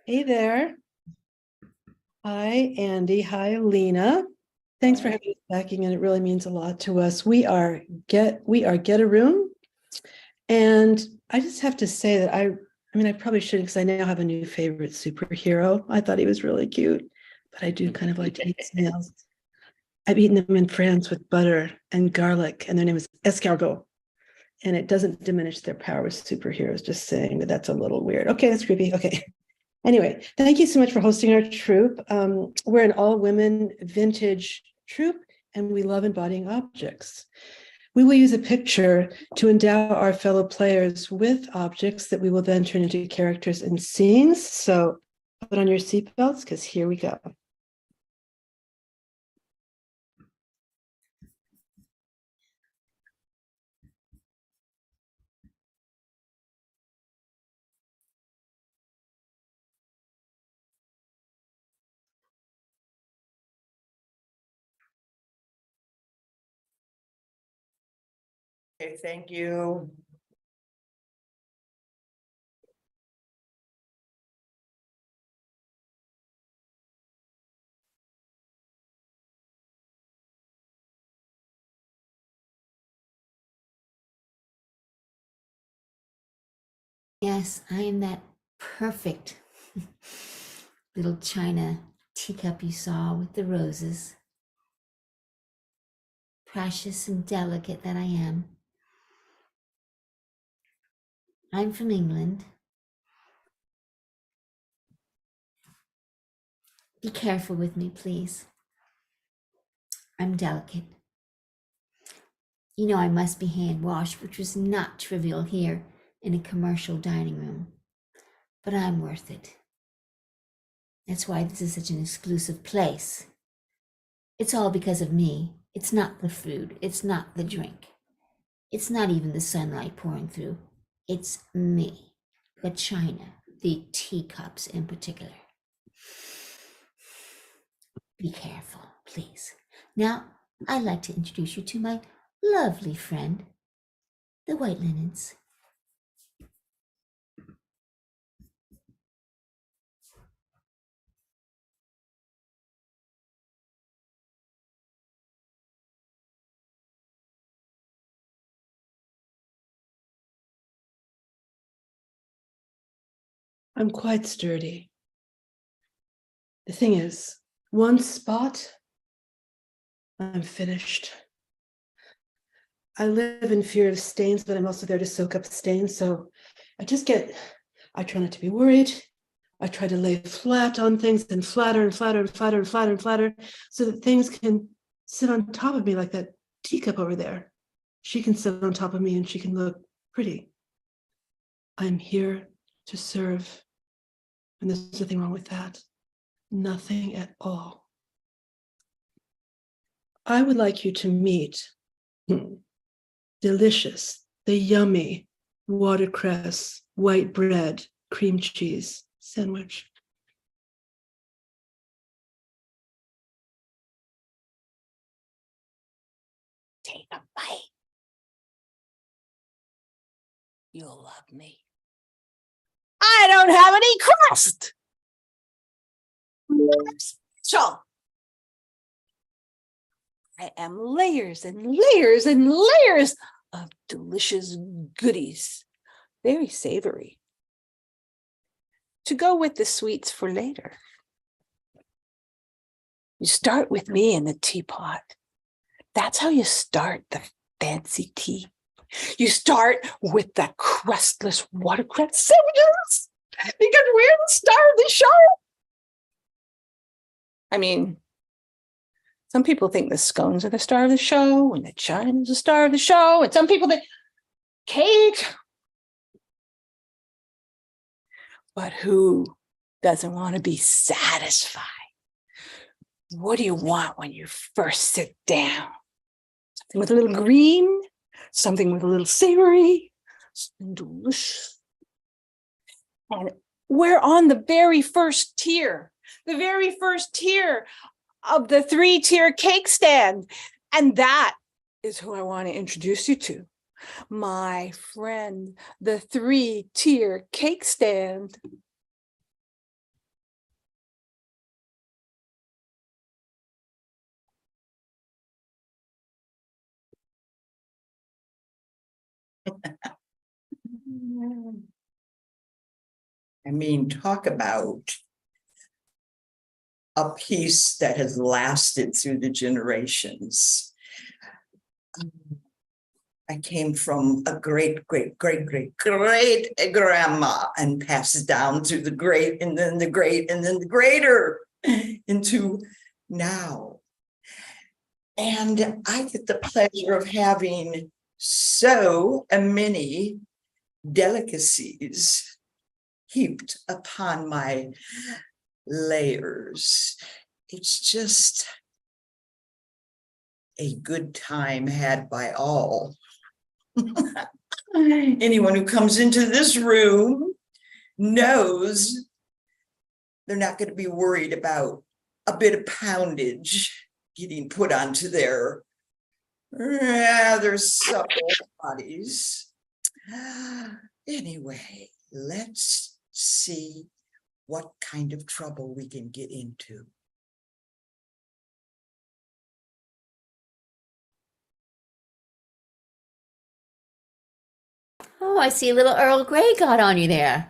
[SPEAKER 4] Hey there. Hi, Andy. Hi, Lena. Thanks for having us back again. It really means a lot to us. We are Get a Room. And I just have to say that I mean, I probably shouldn't, because I now have a new favorite superhero. I thought he was really cute, but I do kind of like to eat snails. I've eaten them in France with butter and garlic, and their name is escargot. And it doesn't diminish their power as superheroes, just saying that that's a little weird. Okay, that's creepy. Okay. Anyway, thank you so much for hosting our troupe. We're an all-women vintage troupe, and we love embodying objects. We will use a picture to endow our fellow players with objects that we will then turn into characters and scenes. So put on your seatbelts, because here we go.
[SPEAKER 5] Okay, thank you.
[SPEAKER 6] Yes, I am that perfect little china teacup you saw with the roses. Precious and delicate that I am. I'm from England. Be careful with me, please. I'm delicate. You know I must be hand washed, which was not trivial here in a commercial dining room. But I'm worth it. That's why this is such an exclusive place. It's all because of me. It's not the food. It's not the drink. It's not even the sunlight pouring through. It's me, the china, the teacups in particular. Be careful, please. Now, I'd like to introduce you to my lovely friend, the White Linens.
[SPEAKER 4] I'm quite sturdy. The thing is, one spot, I'm finished. I live in fear of stains, but I'm also there to soak up stains. So I try not to be worried. I try to lay flat on things and flatter and flatter and flatter and flatter and flatter so that things can sit on top of me like that teacup over there. She can sit on top of me and she can look pretty. I'm here to serve. And there's nothing wrong with that. Nothing at all. I would like you to meet delicious, the yummy watercress, white bread, cream cheese sandwich.
[SPEAKER 5] Take a bite. You'll love me. I don't have any crust. I'm special. I am layers and layers and layers of delicious goodies, very savory, to go with the sweets for later. You start with me in the teapot. That's how you start the fancy tea. You start with the crustless watercress sandwiches because we're the star of the show. I mean, some people think the scones are the star of the show and the china is the star of the show. And some people think cake. But who doesn't want to be satisfied? What do you want when you first sit down? Something with a little green, something with a little savory, something delicious. And we're on the very first tier of the 3-tier cake stand. And that is who I want to introduce you to. My friend, the 3-tier cake stand.
[SPEAKER 7] I mean, talk about a piece that has lasted through the generations. I came from a great grandma and passed down to the great and then the great and then the greater into now. And I get the pleasure of having so many delicacies heaped upon my layers. It's just a good time had by all. Anyone who comes into this room knows they're not going to be worried about a bit of poundage getting put onto their rather supple bodies. Anyway, let's see what kind of trouble we can get into.
[SPEAKER 6] Oh, I see a little Earl Grey got on you there.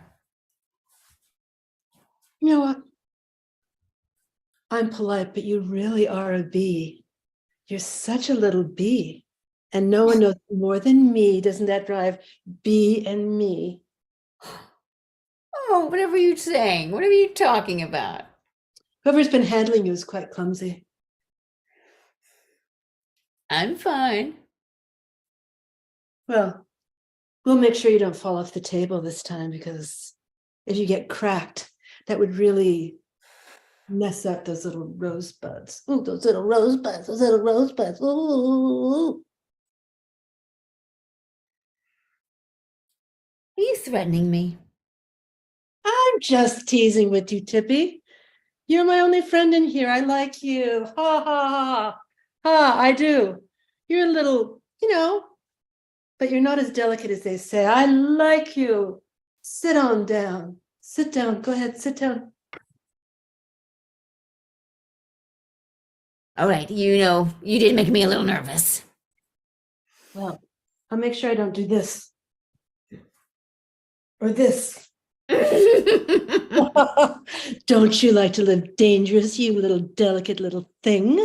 [SPEAKER 4] You know what? I'm polite, but you really are a bee. You're such a little bee. And no one knows more than me. Doesn't that drive bee and me?
[SPEAKER 6] Oh, whatever you're saying. What are you talking about?
[SPEAKER 4] Whoever's been handling you is quite clumsy.
[SPEAKER 6] I'm fine.
[SPEAKER 4] Well, we'll make sure you don't fall off the table this time, because if you get cracked, that would really mess up those little rosebuds. Oh, those little rosebuds, those little rosebuds. Ooh.
[SPEAKER 6] Are you threatening me?
[SPEAKER 4] I'm just teasing with you, Tippy. You're my only friend in here. I like you. Ha ha ha. Ha, I do. You're a little, but you're not as delicate as they say. I like you. Sit on down. Sit down. Go ahead, sit down.
[SPEAKER 6] All right, you did make me a little nervous.
[SPEAKER 4] Well, I'll make sure I don't do this. Or this. Don't you like to live dangerous, you little delicate little thing?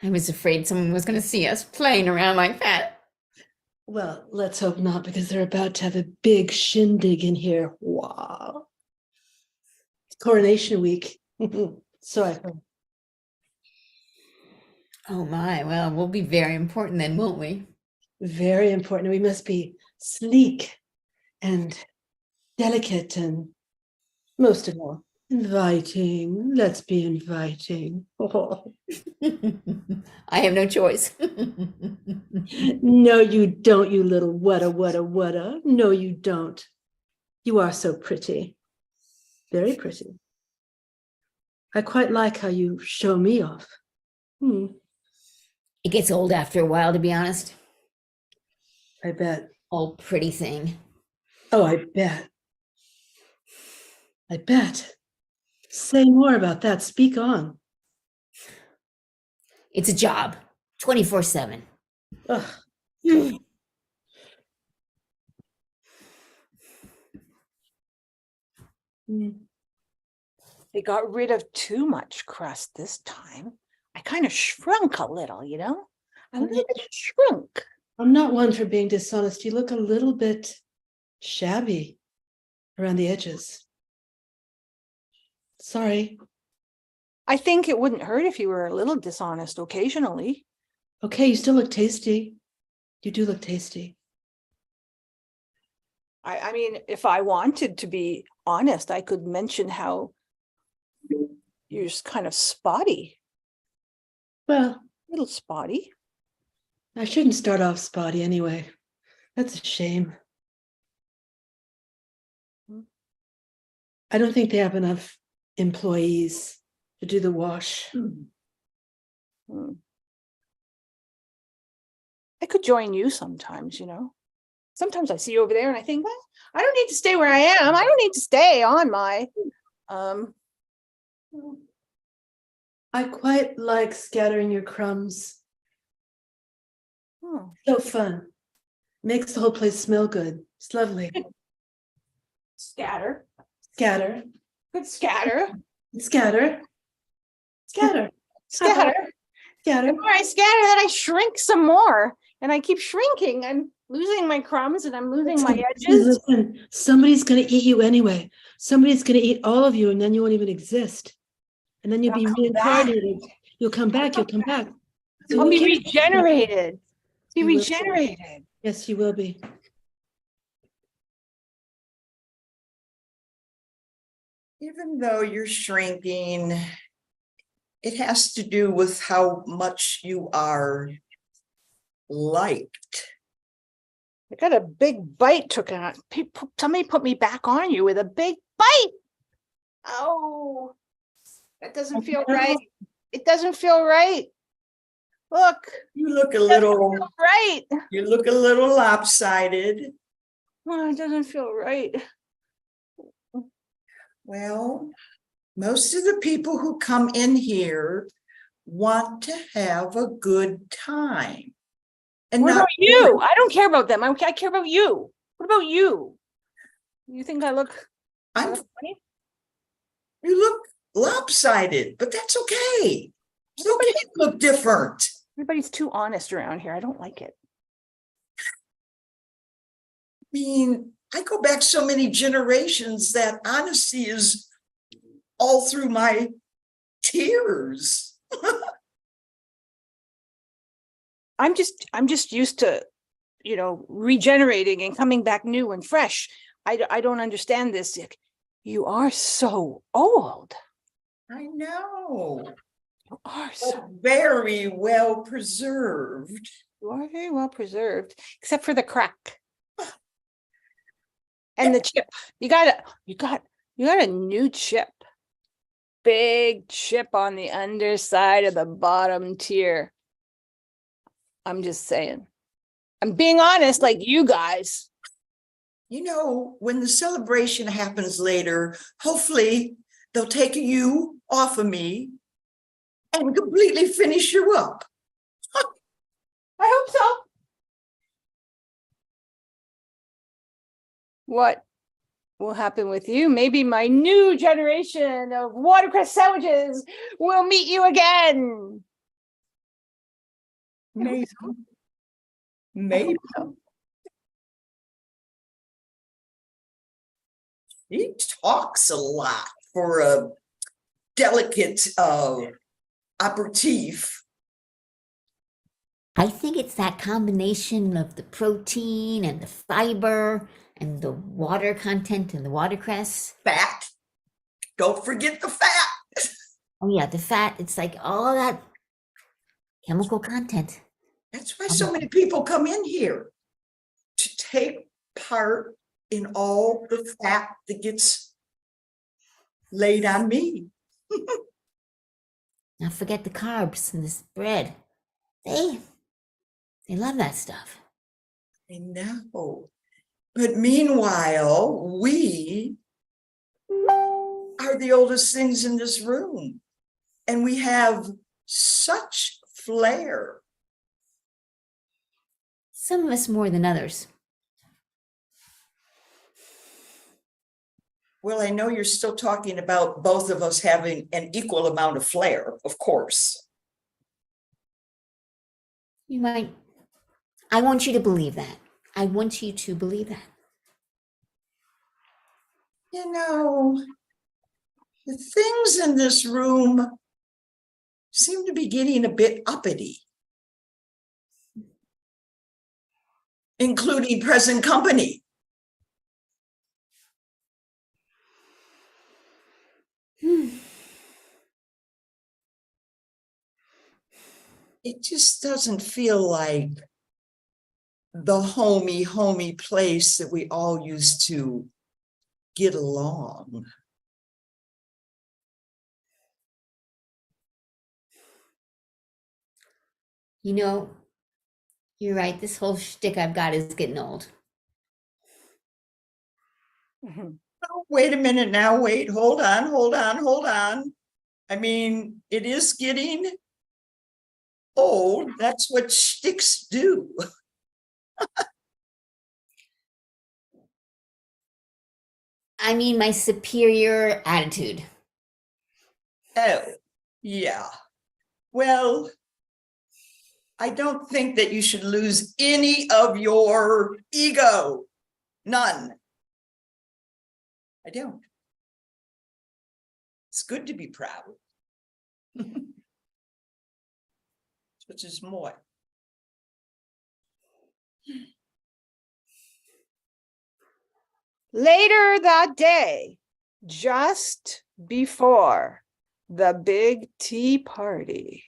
[SPEAKER 6] I was afraid someone was going to see us playing around like that.
[SPEAKER 4] Well, let's hope not, because they're about to have a big shindig in here. Wow. Coronation week. So I heard.
[SPEAKER 6] Oh my, well, we'll be very important then, won't we?
[SPEAKER 4] Very important. We must be sleek and delicate and, most of all, inviting. Let's be inviting. Oh.
[SPEAKER 6] I have no choice.
[SPEAKER 4] No, you don't, you little wutta. No, you don't. You are so pretty. Very pretty. I quite like how you show me off.
[SPEAKER 6] It gets old after a while, to be honest.
[SPEAKER 4] I bet.
[SPEAKER 6] Oh, pretty thing.
[SPEAKER 4] Oh, I bet. I bet. Say more about that. Speak on.
[SPEAKER 6] It's a job, 24/7.
[SPEAKER 4] Ugh.
[SPEAKER 5] They got rid of too much crust this time. I kind of shrunk a little, A little bit shrunk.
[SPEAKER 4] I'm not one for being dishonest. You look a little bit shabby around the edges. Sorry.
[SPEAKER 5] I think it wouldn't hurt if you were a little dishonest occasionally.
[SPEAKER 4] Okay, you still look tasty. You do look tasty.
[SPEAKER 5] I mean, if I wanted to be honest, I could mention how you're just kind of spotty.
[SPEAKER 4] Well,
[SPEAKER 5] A little spotty.
[SPEAKER 4] I shouldn't start off spotty anyway. That's a shame. I don't think they have enough employees to do the wash.
[SPEAKER 5] I could join you sometimes, Sometimes I see you over there and I think, well, I don't need to stay where I am. I don't need to stay on my
[SPEAKER 4] I quite like scattering your crumbs.
[SPEAKER 5] Oh,
[SPEAKER 4] So fun. Makes the whole place smell good. It's lovely.
[SPEAKER 5] scatter.
[SPEAKER 4] Scatter,
[SPEAKER 5] Good scatter.
[SPEAKER 4] scatter, scatter,
[SPEAKER 5] Scatter.
[SPEAKER 4] scatter.
[SPEAKER 5] The more I scatter, then I shrink some more. And I keep shrinking. I'm losing my crumbs and I'm losing my edges.
[SPEAKER 4] Listen, somebody's gonna eat you anyway. Somebody's gonna eat all of you, and then you won't even exist. And then you'll be
[SPEAKER 5] I'll come back.
[SPEAKER 4] reincarnated. You'll come back. You'll come back. So
[SPEAKER 5] I'll
[SPEAKER 4] who
[SPEAKER 5] be
[SPEAKER 4] cares?
[SPEAKER 5] regenerated. Be
[SPEAKER 4] You will be.
[SPEAKER 5] regenerated.
[SPEAKER 4] Yes, you will be.
[SPEAKER 7] Even though you're shrinking, it has to do with how much you are liked.
[SPEAKER 5] I got a big bite took out. Somebody put me back on you with a big bite. Oh, that doesn't feel right. It doesn't feel right. Look,
[SPEAKER 7] You look a
[SPEAKER 5] it doesn't
[SPEAKER 7] little,
[SPEAKER 5] feel right.
[SPEAKER 7] you look a little lopsided.
[SPEAKER 5] Oh, it doesn't feel right.
[SPEAKER 7] Well, most of the people who come in here want to have a good time. And
[SPEAKER 5] What
[SPEAKER 7] not
[SPEAKER 5] about you? I don't care about them. I care about you. What about you? You think I look
[SPEAKER 7] I'm,
[SPEAKER 5] funny?
[SPEAKER 7] you look lopsided, but that's okay. It's okay to look different.
[SPEAKER 5] Everybody's too honest around here. I don't like it.
[SPEAKER 7] I mean, I go back so many generations that honesty is all through my tears.
[SPEAKER 5] I'm just used to, regenerating and coming back new and fresh. I don't understand this. You are so old.
[SPEAKER 7] I know.
[SPEAKER 5] You are
[SPEAKER 7] But
[SPEAKER 5] so
[SPEAKER 7] very well preserved.
[SPEAKER 5] You are very well preserved, except for the crack. And the chip. You got a new chip. Big chip on the underside of the bottom tier. I'm just saying. I'm being honest, like you guys.
[SPEAKER 7] You know, when the celebration happens later, hopefully they'll take you off of me and completely finish you up.
[SPEAKER 5] I hope so. What will happen with you? Maybe my new generation of watercress sandwiches will meet you again.
[SPEAKER 7] Maybe. Maybe. He talks a lot for a delicate aperitif.
[SPEAKER 6] I think it's that combination of the protein and the fiber and the water content and the watercress.
[SPEAKER 7] Fat. Don't forget the fat.
[SPEAKER 6] Oh yeah, the fat, it's like all that chemical content.
[SPEAKER 7] That's why so many people come in here to take part in all the fat that gets laid on me.
[SPEAKER 6] Not forget the carbs and this bread. They love that stuff.
[SPEAKER 7] I know. But meanwhile, we are the oldest things in this room. And we have such flair.
[SPEAKER 6] Some of us more than others.
[SPEAKER 7] Well, I know you're still talking about both of us having an equal amount of flair, of course.
[SPEAKER 6] You might. I want you to believe that. I want you to believe that.
[SPEAKER 7] You know, the things in this room seem to be getting a bit uppity, including present company. It just doesn't feel like the homey place that we all used to get along.
[SPEAKER 6] You know, you're right. This whole shtick I've got is getting old.
[SPEAKER 7] Oh, wait a minute now, wait, hold on. I mean, it is getting old. That's what shticks do.
[SPEAKER 6] I mean, my superior attitude.
[SPEAKER 7] Oh, yeah. Well, I don't think that you should lose any of your ego. None. I don't. It's good to be proud. Which is more.
[SPEAKER 5] Later that day, just before the big tea party.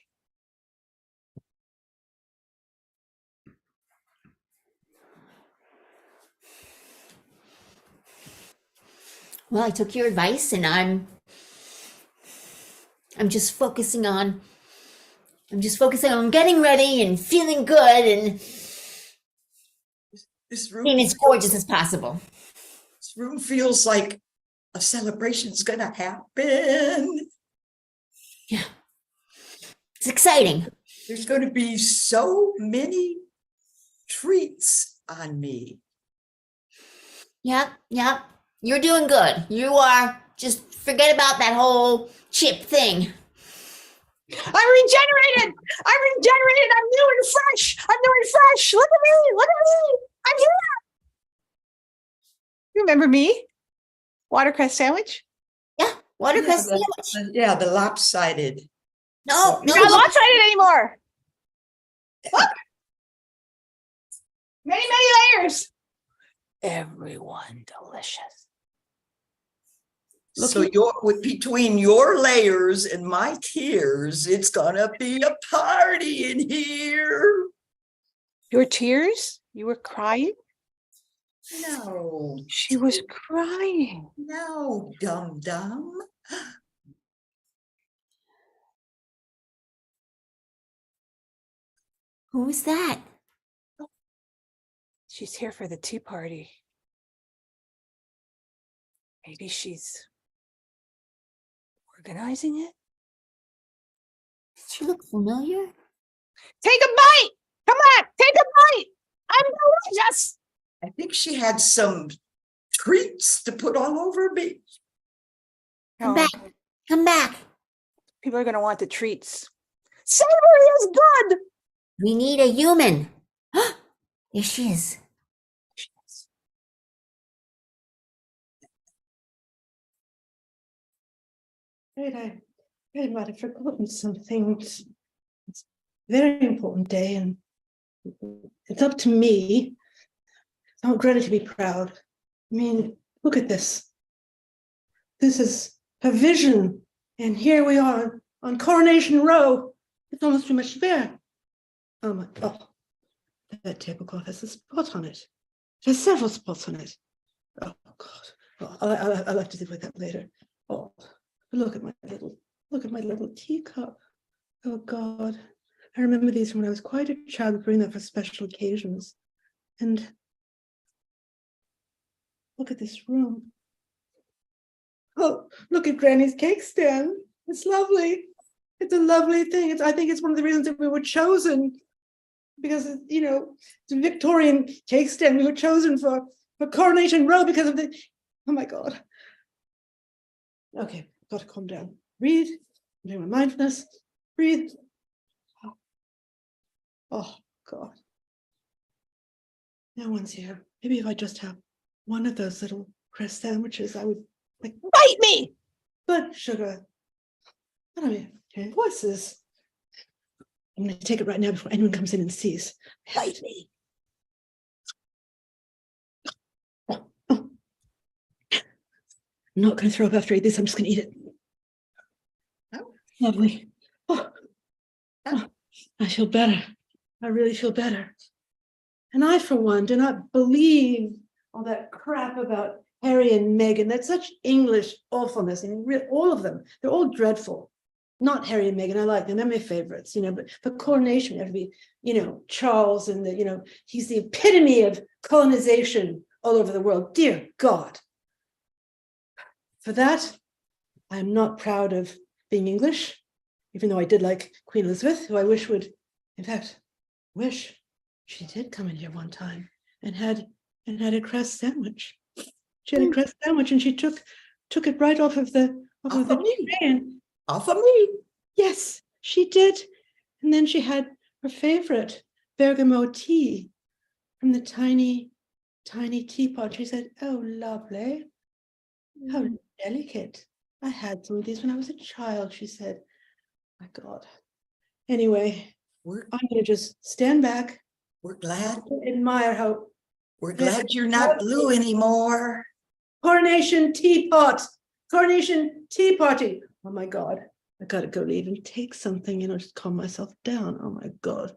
[SPEAKER 6] Well, I took your advice and I'm just focusing on getting ready and feeling good and
[SPEAKER 7] This room,
[SPEAKER 6] being as gorgeous as possible.
[SPEAKER 7] this room feels like a celebration's gonna happen.
[SPEAKER 6] Yeah. It's exciting.
[SPEAKER 7] There's gonna be so many treats on me.
[SPEAKER 6] Yep. You're doing good. You are. Just forget about that whole chip thing.
[SPEAKER 5] I'm regenerated. I'm new and fresh. Look at me. I'm here. You remember me? Watercress sandwich?
[SPEAKER 6] Yeah. Watercress
[SPEAKER 7] Yeah,
[SPEAKER 6] sandwich.
[SPEAKER 7] Yeah, the lopsided.
[SPEAKER 6] No.
[SPEAKER 5] You're not lopsided anymore. Look. Many layers. Everyone delicious.
[SPEAKER 7] So between your layers and my tears, it's gonna be a party in here.
[SPEAKER 5] Your tears? You were crying?
[SPEAKER 7] No,
[SPEAKER 5] She was crying.
[SPEAKER 7] no, dum-dum.
[SPEAKER 6] Who is that?
[SPEAKER 5] She's here for the tea party. Maybe she's organizing it.
[SPEAKER 6] Does she look familiar?
[SPEAKER 5] Take a bite. Come on, take a bite. I'm delicious.
[SPEAKER 7] I think she had some treats to put all over me.
[SPEAKER 6] Come back. Come back.
[SPEAKER 5] People are going to want the treats. Savory is good.
[SPEAKER 6] We need a human. There she is.
[SPEAKER 4] I might have forgotten some things. It's a very important day, and it's up to me. I want Greta to be proud. I mean, look at this. This is her vision, and here we are on Coronation Row. It's almost too much fair. Oh, that tablecloth has a spot on it. There's several spots on it. Oh God. Well, I'll have to deal with that later. Oh, look at my little teacup. Oh God. I remember these from when I was quite a child, bringing them for special occasions. And look at this room. Oh, look at Granny's cake stand. It's lovely. It's a lovely thing. I think it's one of the reasons that we were chosen, because it's a Victorian cake stand. We were chosen for Coronation Row because of the. Oh my God. Okay, got to calm down. Breathe. I'm doing my mindfulness. Breathe. Oh God. No one's here. Maybe if I just have one of those little crust sandwiches, I would like
[SPEAKER 5] Bite me.
[SPEAKER 4] but sugar. I don't know. Okay, what's this? I'm going to take it right now before anyone comes in and sees.
[SPEAKER 5] Bite me.
[SPEAKER 4] I'm not going to throw up after I eat this. I'm just going to eat it.
[SPEAKER 7] Oh.
[SPEAKER 4] Lovely. Oh, I feel better. I really feel better. And I, for one, do not believe all that crap about Harry and Meghan. That's such English awfulness. And all of them, they're all dreadful. Not Harry and Meghan. I like them. They're my favorites, but for coronation, it have to be, Charles and he's the epitome of colonization all over the world. Dear God. For that, I'm not proud of being English, even though I did like Queen Elizabeth, who I wish would, in fact, wish she did come in here one time and had a crust sandwich. She had a crust sandwich and she took it right off of the
[SPEAKER 7] Off of me.
[SPEAKER 4] tray. And
[SPEAKER 7] Off of me.
[SPEAKER 4] yes, she did. And then she had her favorite bergamot tea from the tiny teapot. She said, "Oh, lovely. How delicate. I had some of these when I was a child," she said. My God. Anyway,
[SPEAKER 7] We're,
[SPEAKER 4] I'm going to just stand back,
[SPEAKER 7] we're glad.
[SPEAKER 4] admire how
[SPEAKER 7] We're glad you're not blue anymore.
[SPEAKER 4] coronation teapot. Coronation teapotty. Oh my God. I gotta go leave and take something, just calm myself down. Oh my God.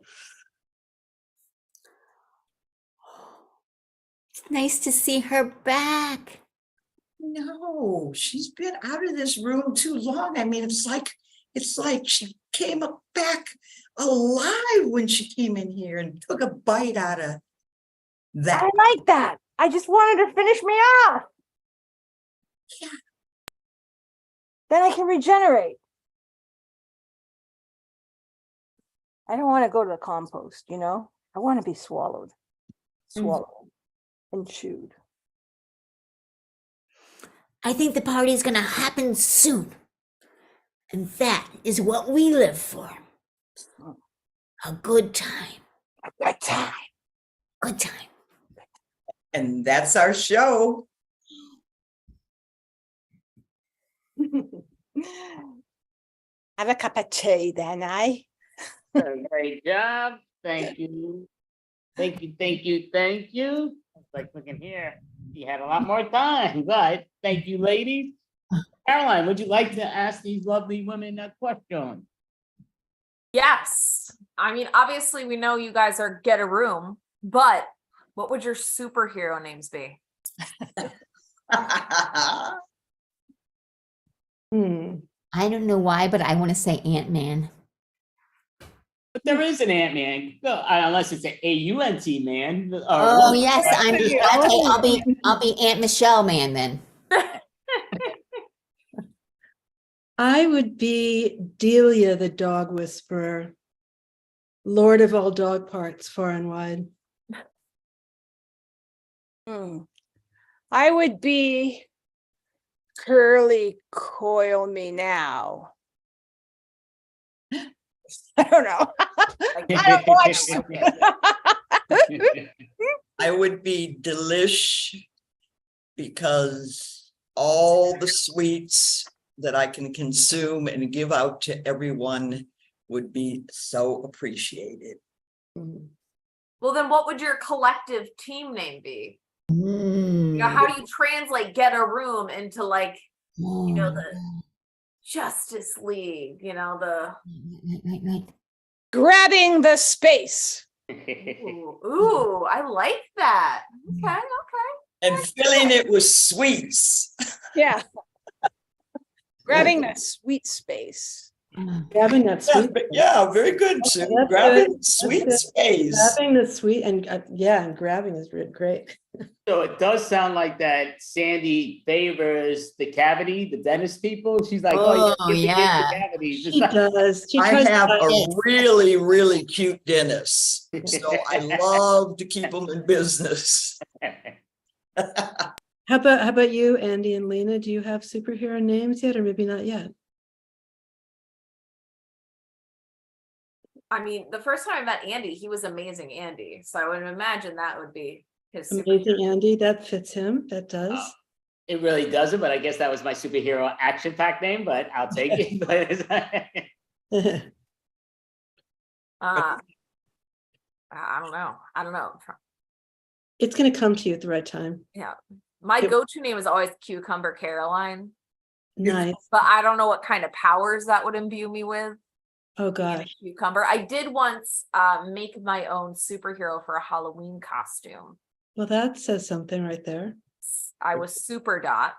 [SPEAKER 6] It's nice to see her back.
[SPEAKER 7] No, she's been out of this room too long. I mean, it's like she came back alive when she came in here and took a bite out of that.
[SPEAKER 5] I like that. I just wanted her to finish me off.
[SPEAKER 7] Yeah.
[SPEAKER 5] Then I can regenerate. I don't want to go to the compost, I want to be swallowed and chewed.
[SPEAKER 6] I think the party is going to happen soon. And that is what we live for. A good time.
[SPEAKER 5] A good time.
[SPEAKER 6] Good time.
[SPEAKER 7] And that's our show.
[SPEAKER 5] Have a cup of tea then, eh?
[SPEAKER 1] Great job. Thank you. Thank you. It's like looking here. You had a lot more time, but thank you, ladies. Caroline, would you like to ask these lovely women a question?
[SPEAKER 2] Yes. I mean, obviously we know you guys are get a room, but what would your superhero names be?
[SPEAKER 6] I don't know why, but I want to say Ant-Man.
[SPEAKER 1] But there is an Ant-Man, unless it's an AUNT man.
[SPEAKER 6] Oh yes, I'll be Aunt Michelle Man then.
[SPEAKER 4] I would be Delia, the dog whisperer, lord of all dog parts, far and wide.
[SPEAKER 5] I would be Curly Coil Me Now. I don't know. I don't watch.
[SPEAKER 7] I would be Delish because all the sweets that I can consume and give out to everyone would be so appreciated.
[SPEAKER 2] Well, then what would your collective team name be? How do you translate get a room into the Justice League,
[SPEAKER 6] Right.
[SPEAKER 5] Grabbing the space.
[SPEAKER 2] ooh, I like that. Okay.
[SPEAKER 7] And filling it with sweets.
[SPEAKER 5] Yeah. Grabbing that sweet space.
[SPEAKER 4] Grabbing that
[SPEAKER 7] Yeah,
[SPEAKER 4] sweet.
[SPEAKER 7] yeah, very good, Sue.
[SPEAKER 4] That's
[SPEAKER 7] Grabbing
[SPEAKER 4] good.
[SPEAKER 7] sweet
[SPEAKER 4] That's
[SPEAKER 7] space.
[SPEAKER 4] Grabbing the sweet and grabbing is great.
[SPEAKER 1] So it does sound like that Sandy favors the cavity, the dentist people. She's like,
[SPEAKER 6] Oh,
[SPEAKER 1] you have
[SPEAKER 6] yeah.
[SPEAKER 1] to get the cavities. It's
[SPEAKER 4] She
[SPEAKER 1] like-
[SPEAKER 4] does. She
[SPEAKER 7] I
[SPEAKER 4] tries to
[SPEAKER 7] have a
[SPEAKER 6] Yes.
[SPEAKER 7] really, really cute dentist, so I love to keep them in business.
[SPEAKER 4] How about you, Andy and Lena? Do you have superhero names yet, or maybe not yet?
[SPEAKER 2] I mean, the first time I met Andy, he was Amazing Andy. So I would imagine that would be his
[SPEAKER 4] Amazing Andy, that fits him. That does.
[SPEAKER 1] It really doesn't, but I guess that was my superhero action pack name, but I'll take it.
[SPEAKER 2] I don't know.
[SPEAKER 4] It's going to come to you at the right time.
[SPEAKER 2] Yeah. My
[SPEAKER 4] Yep.
[SPEAKER 2] go-to name is always Cucumber Caroline,
[SPEAKER 4] Nice.
[SPEAKER 2] but I don't know what kind of powers that would imbue me with.
[SPEAKER 4] Oh
[SPEAKER 2] being a
[SPEAKER 4] gosh.
[SPEAKER 2] Cucumber. I did once make my own superhero for a Halloween costume.
[SPEAKER 4] Well, that says something right there.
[SPEAKER 2] I was Super Dot.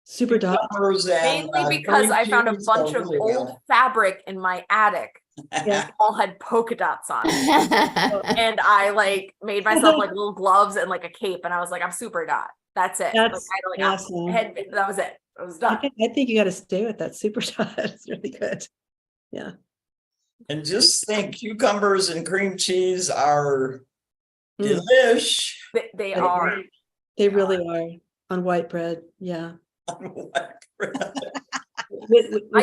[SPEAKER 4] Super dot.
[SPEAKER 2] Mainly because I found a bunch of old fabric in my attic.
[SPEAKER 4] Yeah.
[SPEAKER 2] All had polka dots on it. And I made myself little gloves and a cape, and I was like, I'm Super Dot. That's it. Like,
[SPEAKER 4] That's
[SPEAKER 2] I don't like,
[SPEAKER 4] awesome.
[SPEAKER 2] that was it. It was
[SPEAKER 4] I
[SPEAKER 2] done.
[SPEAKER 4] think you got to stay with that super shot. It's really good. Yeah.
[SPEAKER 7] And just think cucumbers and cream cheese are
[SPEAKER 4] Mm.
[SPEAKER 7] delish.
[SPEAKER 2] They
[SPEAKER 4] But
[SPEAKER 2] are.
[SPEAKER 4] They really are on white bread. Yeah.
[SPEAKER 2] I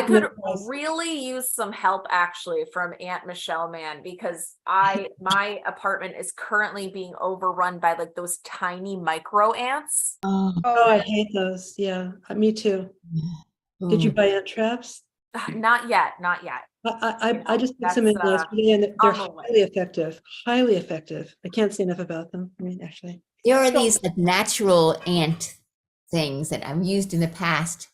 [SPEAKER 2] could
[SPEAKER 4] no crust.
[SPEAKER 2] really use some help actually from Aunt Michelle, man, because my apartment is currently being overrun by like those tiny micro ants.
[SPEAKER 4] Oh, I hate those. Yeah. Me too. Did you buy ant traps?
[SPEAKER 2] Not yet, not yet.
[SPEAKER 4] I just put some in
[SPEAKER 2] That's,
[SPEAKER 4] yesterday and they're
[SPEAKER 2] on the way.
[SPEAKER 4] highly effective. Highly effective. I can't say enough about them. I mean, actually.
[SPEAKER 6] There are these like natural ant things that I've used in the past.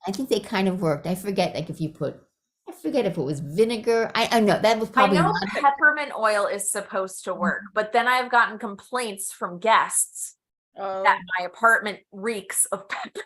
[SPEAKER 6] I think they kind of worked. I forget, like if it was vinegar. I know that was
[SPEAKER 2] I
[SPEAKER 6] probably
[SPEAKER 2] know
[SPEAKER 6] not.
[SPEAKER 2] peppermint oil is supposed to work, but then I've gotten complaints from guests that my apartment reeks of peppermint.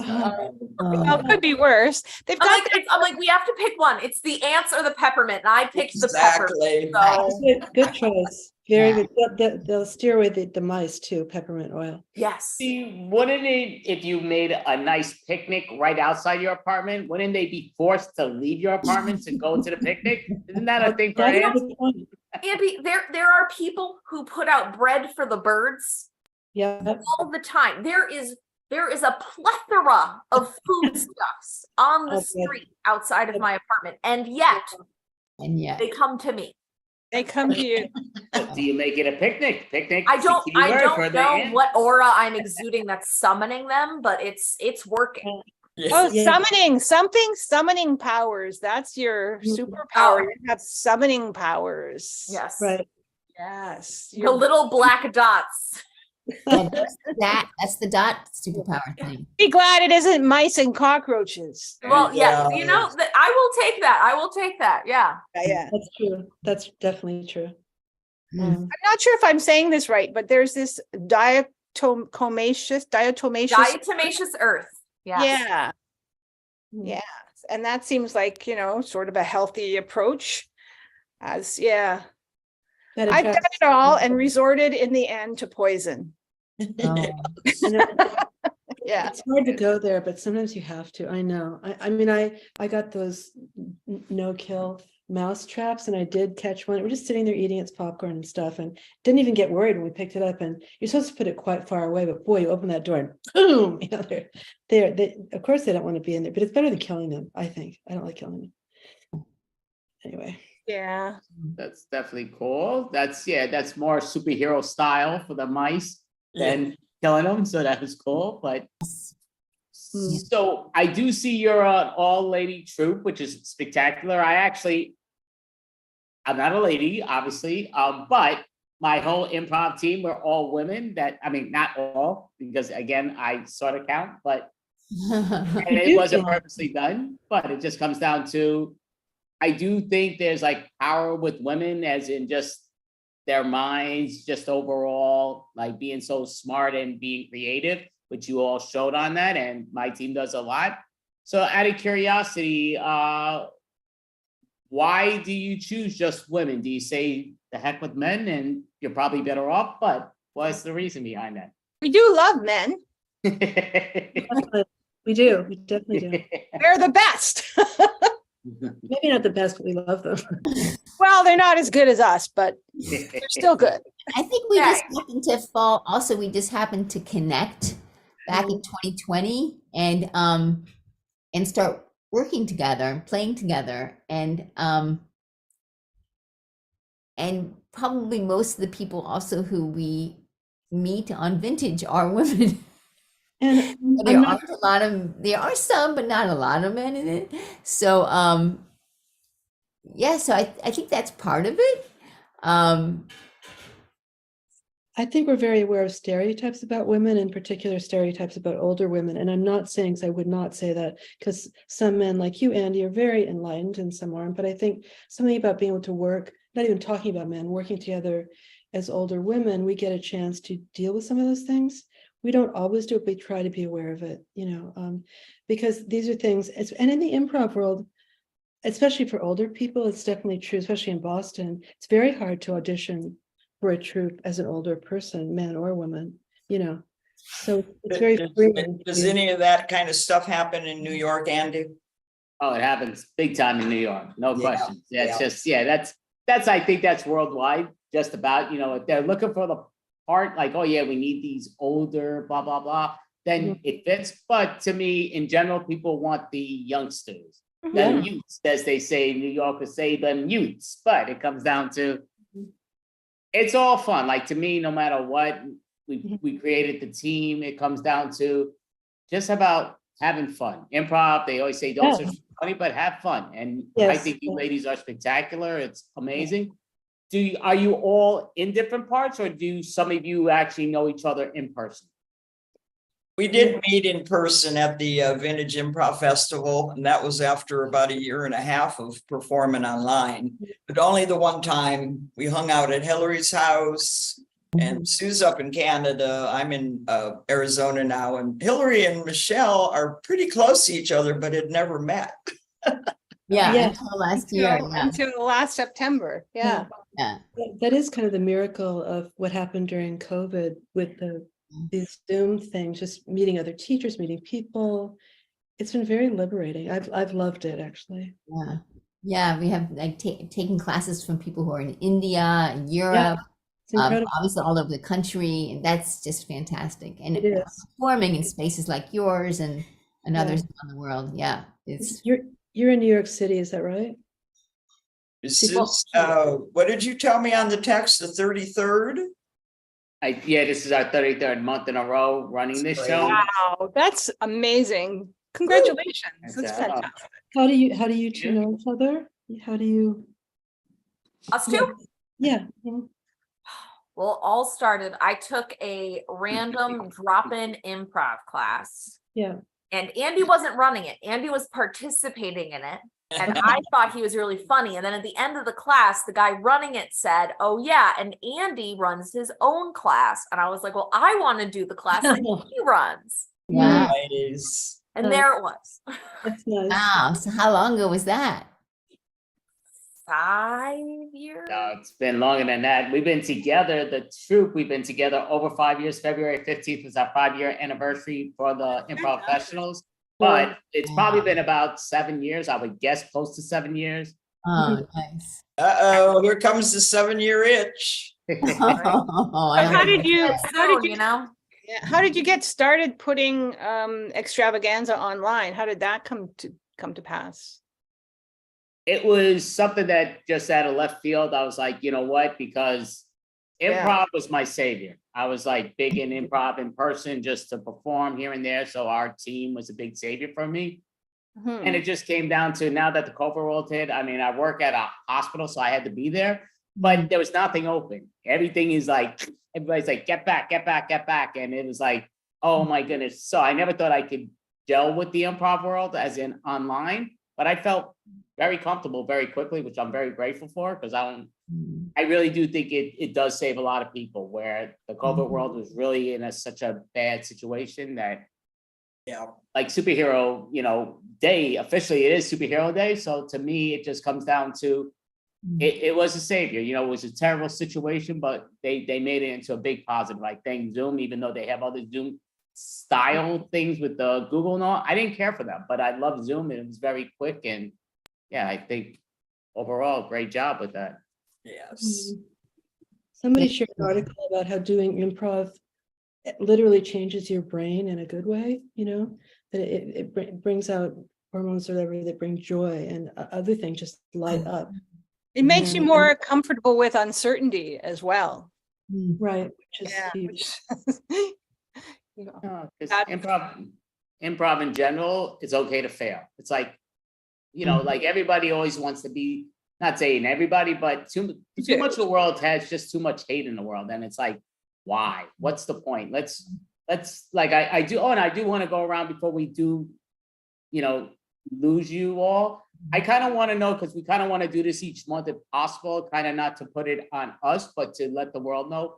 [SPEAKER 5] Well, it could be worse. They've got
[SPEAKER 2] I'm like, we have to pick one. It's the ants or the peppermint, and I picked the peppermint.
[SPEAKER 7] Exactly.
[SPEAKER 2] So
[SPEAKER 4] Good choice. Very good. They'll steer away the mice too, peppermint oil.
[SPEAKER 2] yes.
[SPEAKER 1] See, wouldn't it, if you made a nice picnic right outside your apartment, wouldn't they be forced to leave your apartment to go to the picnic? Isn't that a thing for
[SPEAKER 4] That's a
[SPEAKER 1] ants?
[SPEAKER 4] good point.
[SPEAKER 2] Andy, there are people who put out bread for the birds
[SPEAKER 4] Yeah.
[SPEAKER 2] all the time. There is a plethora of foodstuffs on the
[SPEAKER 4] Okay.
[SPEAKER 2] street outside of my apartment, and yet they come to me.
[SPEAKER 5] they come to you.
[SPEAKER 1] Do you make it a picnic? Picnic.
[SPEAKER 2] I
[SPEAKER 1] is a
[SPEAKER 2] don't
[SPEAKER 1] keyword for the
[SPEAKER 2] know
[SPEAKER 1] ant.
[SPEAKER 2] what aura I'm exuding that's summoning them, but it's working.
[SPEAKER 5] Oh,
[SPEAKER 4] Yeah.
[SPEAKER 5] summoning powers. That's your
[SPEAKER 4] Mhm.
[SPEAKER 5] superpower. You have summoning powers.
[SPEAKER 2] Yes.
[SPEAKER 4] Right.
[SPEAKER 5] Yes.
[SPEAKER 2] The little black dots.
[SPEAKER 6] That's the dot superpower thing.
[SPEAKER 5] Be glad it isn't mice and cockroaches.
[SPEAKER 2] Well, yeah,
[SPEAKER 7] Yeah.
[SPEAKER 2] you know, I will take that. I will take that. Yeah.
[SPEAKER 5] Yeah.
[SPEAKER 4] That's true. That's definitely true.
[SPEAKER 6] Mm.
[SPEAKER 5] I'm not sure if I'm saying this right, but there's this diatomaceous.
[SPEAKER 2] Diatomaceous earth. Yes.
[SPEAKER 5] Yeah.
[SPEAKER 4] Mm.
[SPEAKER 5] Yeah. And that seems like, sort of a healthy approach. I've
[SPEAKER 4] That
[SPEAKER 5] done
[SPEAKER 4] attracts-
[SPEAKER 5] it all and resorted in the end to poison.
[SPEAKER 6] Oh.
[SPEAKER 4] I know.
[SPEAKER 5] Yeah.
[SPEAKER 4] It's hard to go there, but sometimes you have to. I know. I mean, I got those no-kill mouse traps, and I did catch one. We're just sitting there eating its popcorn and stuff, and didn't even get worried when we picked it up. And you're supposed to put it quite far away, but boy, you open that door and boom! They of course they don't want to be in there, but it's better than killing them. I think. I don't like killing them. Anyway.
[SPEAKER 5] Yeah.
[SPEAKER 1] That's definitely cool. That's more superhero style for the mice than killing them. So that was cool. But so I do see you're an all-lady troupe, which is spectacular. I'm not a lady, obviously, but my whole improv team, we're all women. Not all, because again, I sort of count, but and it wasn't purposely done. But it just comes down to, I do think there's like power with women, as in just their minds, just overall, like being so smart and being creative, which you all showed on that, and my team does a lot. So out of curiosity, why do you choose just women? Do you say the heck with men and you're probably better off? But what's the reason behind that?
[SPEAKER 5] We do love men.
[SPEAKER 4] We do. We definitely do.
[SPEAKER 5] They're the best.
[SPEAKER 4] Maybe not the best, but we love them.
[SPEAKER 5] Well, they're not as good as us, but they're still good.
[SPEAKER 6] I think we just happened to fall. Also, we just happened to connect back in 2020 and start working together, playing together, and probably most of the people also who we meet on Vintage are women.
[SPEAKER 4] And
[SPEAKER 6] There are some, but not a lot of men in it. So so I think that's part of it.
[SPEAKER 4] I think we're very aware of stereotypes about women, in particular stereotypes about older women. And I'm not saying, because I would not say that, because some men like you, Andy, are very enlightened and some aren't. But I think something about being able to work, not even talking about men, working together as older women, we get a chance to deal with some of those things. We don't always do it, but we try to be aware of it, because these are things, and in the improv world, especially for older people, it's definitely true, especially in Boston. It's very hard to audition for a troupe as an older person, man or woman, So it's very freeing.
[SPEAKER 7] Does
[SPEAKER 4] to-
[SPEAKER 7] any of that kind of stuff happen in New York, Andy?
[SPEAKER 1] Oh, it happens big time in New York, no
[SPEAKER 7] Yeah,
[SPEAKER 1] question. That's
[SPEAKER 7] yeah.
[SPEAKER 1] just, yeah, that's, I think that's worldwide, just about, if they're looking for the part, like, oh yeah, we need these older, blah, blah, blah, then it fits. But to me, in general, people want the youngsters, the youths, as they say, New Yorkers say them youths, but it comes down to, it's all fun. Like, to me, no matter what, we created the team, it comes down to just about having fun. Improv, they always say, don't
[SPEAKER 4] Yeah.
[SPEAKER 1] search for funny, but have fun. And I
[SPEAKER 4] Yes,
[SPEAKER 1] think you
[SPEAKER 4] yeah.
[SPEAKER 1] ladies are spectacular. It's amazing. Are you all in different parts, or do some of you actually know each other in person?
[SPEAKER 7] We did meet in person at the Vintage Improv Festival, and that was after about a year and a half of performing online. But only the one time we hung out at Hillary's house, and Sue's up in Canada. I'm in Arizona now, and Hillary and Michelle are pretty close to each other, but had never met.
[SPEAKER 6] Yeah,
[SPEAKER 4] Yeah.
[SPEAKER 6] until last year. Yeah.
[SPEAKER 5] Until last September, yeah.
[SPEAKER 6] Yeah.
[SPEAKER 4] That is kind of the miracle of what happened during COVID with these Zoom things, just meeting other teachers, meeting people. It's been very liberating. I've loved it, actually.
[SPEAKER 6] Yeah. Yeah, we have like taking classes from people who are in India and Europe,
[SPEAKER 4] It's incredible.
[SPEAKER 6] obviously all over the country, and that's just fantastic. And
[SPEAKER 4] It is.
[SPEAKER 6] performing in spaces like yours and others around the world. Yeah, it's
[SPEAKER 4] You're in New York City, is that right?
[SPEAKER 7] This is, what did you tell me on the text, the 33rd?
[SPEAKER 1] This is our 33rd month in a row running this
[SPEAKER 7] Great.
[SPEAKER 1] show.
[SPEAKER 5] Wow, that's amazing. Congratulations.
[SPEAKER 1] That's
[SPEAKER 5] That's
[SPEAKER 1] it.
[SPEAKER 5] fantastic.
[SPEAKER 4] How do you two know each other? How do you?
[SPEAKER 2] Us too?
[SPEAKER 4] Yeah.
[SPEAKER 2] Well, all started, I took a random drop-in improv class.
[SPEAKER 4] Yeah.
[SPEAKER 2] And Andy wasn't running it. Andy was participating in it. And I thought he was really funny. And then at the end of the class, the guy running it said, oh yeah, and Andy runs his own class. And I was like, well, I want to do the class that he runs.
[SPEAKER 6] wow.
[SPEAKER 7] Nice.
[SPEAKER 2] And there it was.
[SPEAKER 4] That's nice.
[SPEAKER 6] Wow. So how long ago was that?
[SPEAKER 2] 5 years.
[SPEAKER 1] No, it's been longer than that. We've been together, the troupe, we've been together over 5 years. February 15th is our 5-year anniversary for the improv professionals. But it's probably been about 7 years, I would guess, close to 7 years.
[SPEAKER 6] Oh, nice.
[SPEAKER 7] Uh-oh, here comes the 7-year itch.
[SPEAKER 6] Oh, I
[SPEAKER 5] How
[SPEAKER 6] like
[SPEAKER 5] did
[SPEAKER 6] that.
[SPEAKER 5] you,
[SPEAKER 2] How did you
[SPEAKER 5] get started putting Extravaganza online? How did that come to pass?
[SPEAKER 1] It was something that just out of left field, I was like, you know what? Because improv was my savior. I was like big in improv in person just to perform here and there. So our team was a big savior for me. And it just came down to, now that the COVID world hit, I mean, I work at a hospital, so I had to be there, but there was nothing open. Everything is like, everybody's like, get back, get back, get back. And it was like, oh my goodness. So I never thought I could gel with the improv world as in online, but I felt very comfortable very quickly, which I'm very grateful for, because I really do think it does save a lot of people, where the COVID world was really in such a bad situation that, like superhero, day, officially it is superhero day. So to me, it just comes down to, it was a savior, it was a terrible situation, but they made it into a big positive. Like, thank Zoom, even though they have other Zoom style things with the Google and all, I didn't care for them, but I love Zoom, and it was very quick. And I think overall, great job with that.
[SPEAKER 7] Yes.
[SPEAKER 4] Somebody shared an article about how doing improv literally changes your brain in a good way, that it brings out hormones or whatever that bring joy, and other things just light up.
[SPEAKER 5] It makes you more comfortable with uncertainty as well.
[SPEAKER 4] Right, which is huge.
[SPEAKER 1] Improv in general, it's okay to fail. It's like, like everybody always wants to be, not saying everybody, but too much of the world has just too much hate in the world. And it's like, why? What's the point? Let's like, I do want to go around before we do, lose you all. I kind of want to know, because we kind of want to do this each month if possible, kind of not to put it on us, but to let the world know.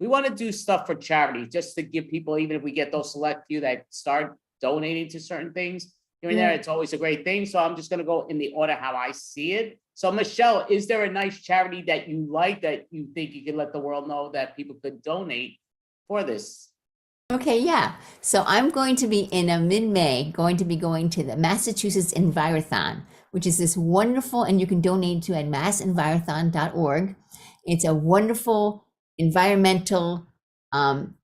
[SPEAKER 1] We want to do stuff for charity, just to give people, even if we get those select few that start donating to certain things here and there, it's always a great thing. So I'm just going to go in the order how I see it. So Michelle, is there a nice charity that you like, that you think you can let the world know that people could donate for this?
[SPEAKER 6] Okay, yeah. So I'm going to be in a mid-May, going to be going to the Massachusetts Envirothon, which is this wonderful, and you can donate to at massenvirothon.org. It's a wonderful environmental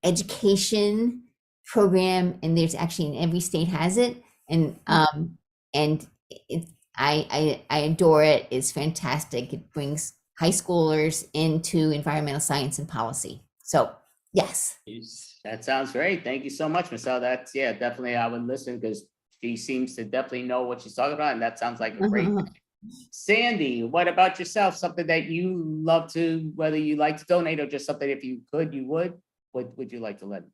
[SPEAKER 6] education program, and there's actually in every state has it, and it, I adore it. It's fantastic. It brings high schoolers into environmental science and policy. So yes.
[SPEAKER 1] That sounds great. Thank you so much, Michelle. That's, yeah, definitely I would listen because she seems to definitely know what she's talking about, and that sounds like a great thing. Sandy, what about yourself? Something that you love to, whether you like to donate or just something if you could, you would, what would you like to let?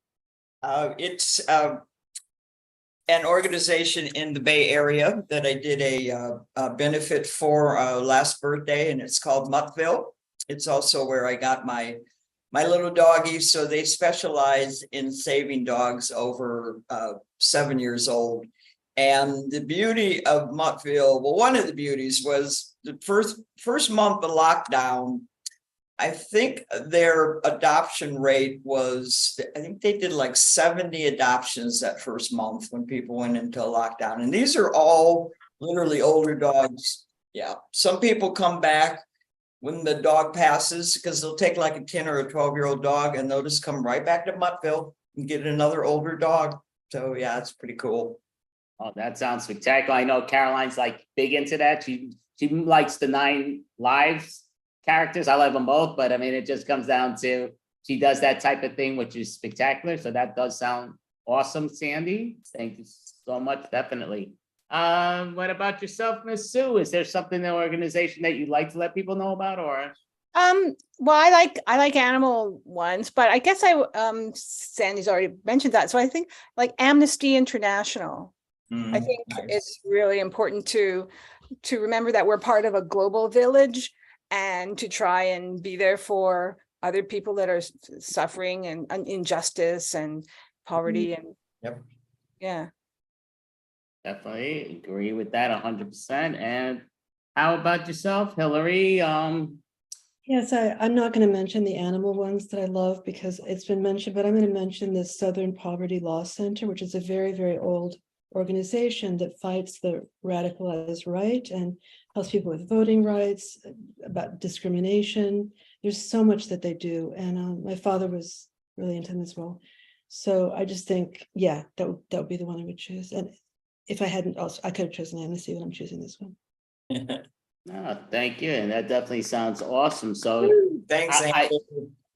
[SPEAKER 7] It's an organization in the Bay Area that I did a benefit for last birthday, and it's called Muttville. It's also where I got my little doggies. So they specialize in saving dogs over 7 years old. And the beauty of Muttville, well, one of the beauties was the first month of lockdown. I think their adoption rate was, I think they did like 70 adoptions that first month when people went into lockdown. And these are all literally older dogs. Yeah. Some people come back when the dog passes because they'll take like a 10 or a 12-year-old dog and they'll just come right back to Muttville and get another older dog. So yeah, it's pretty cool.
[SPEAKER 1] Oh, that sounds spectacular. I know Caroline's like big into that. She likes the 9 Lives characters. I love them both, but I mean, it just comes down to she does that type of thing, which is spectacular. So that does sound awesome, Sandy. Thank you so much. Definitely. What about yourself, Miss Sue? Is there something in the organization that you'd like to let people know about, or?
[SPEAKER 5] Well, I like animal ones, but I guess Sandy's already mentioned that. So I think like Amnesty International. I think it's really important to remember that we're part of a global village and to try and be there for other people that are suffering and injustice and poverty and yeah.
[SPEAKER 1] Definitely agree with that 100%. And how about yourself, Hillary?
[SPEAKER 4] Yes, I'm not going to mention the animal ones that I love because it's been mentioned, but I'm going to mention the Southern Poverty Law Center, which is a very, very old organization that fights the radicalized right and helps people with voting rights, about discrimination. There's so much that they do. And my father was really into them as well. So I just think, yeah, that would be the one I would choose. And if I hadn't also, I could have chosen Amnesty, but I'm choosing this one.
[SPEAKER 1] No, thank you. And that definitely sounds awesome. So
[SPEAKER 7] Thanks.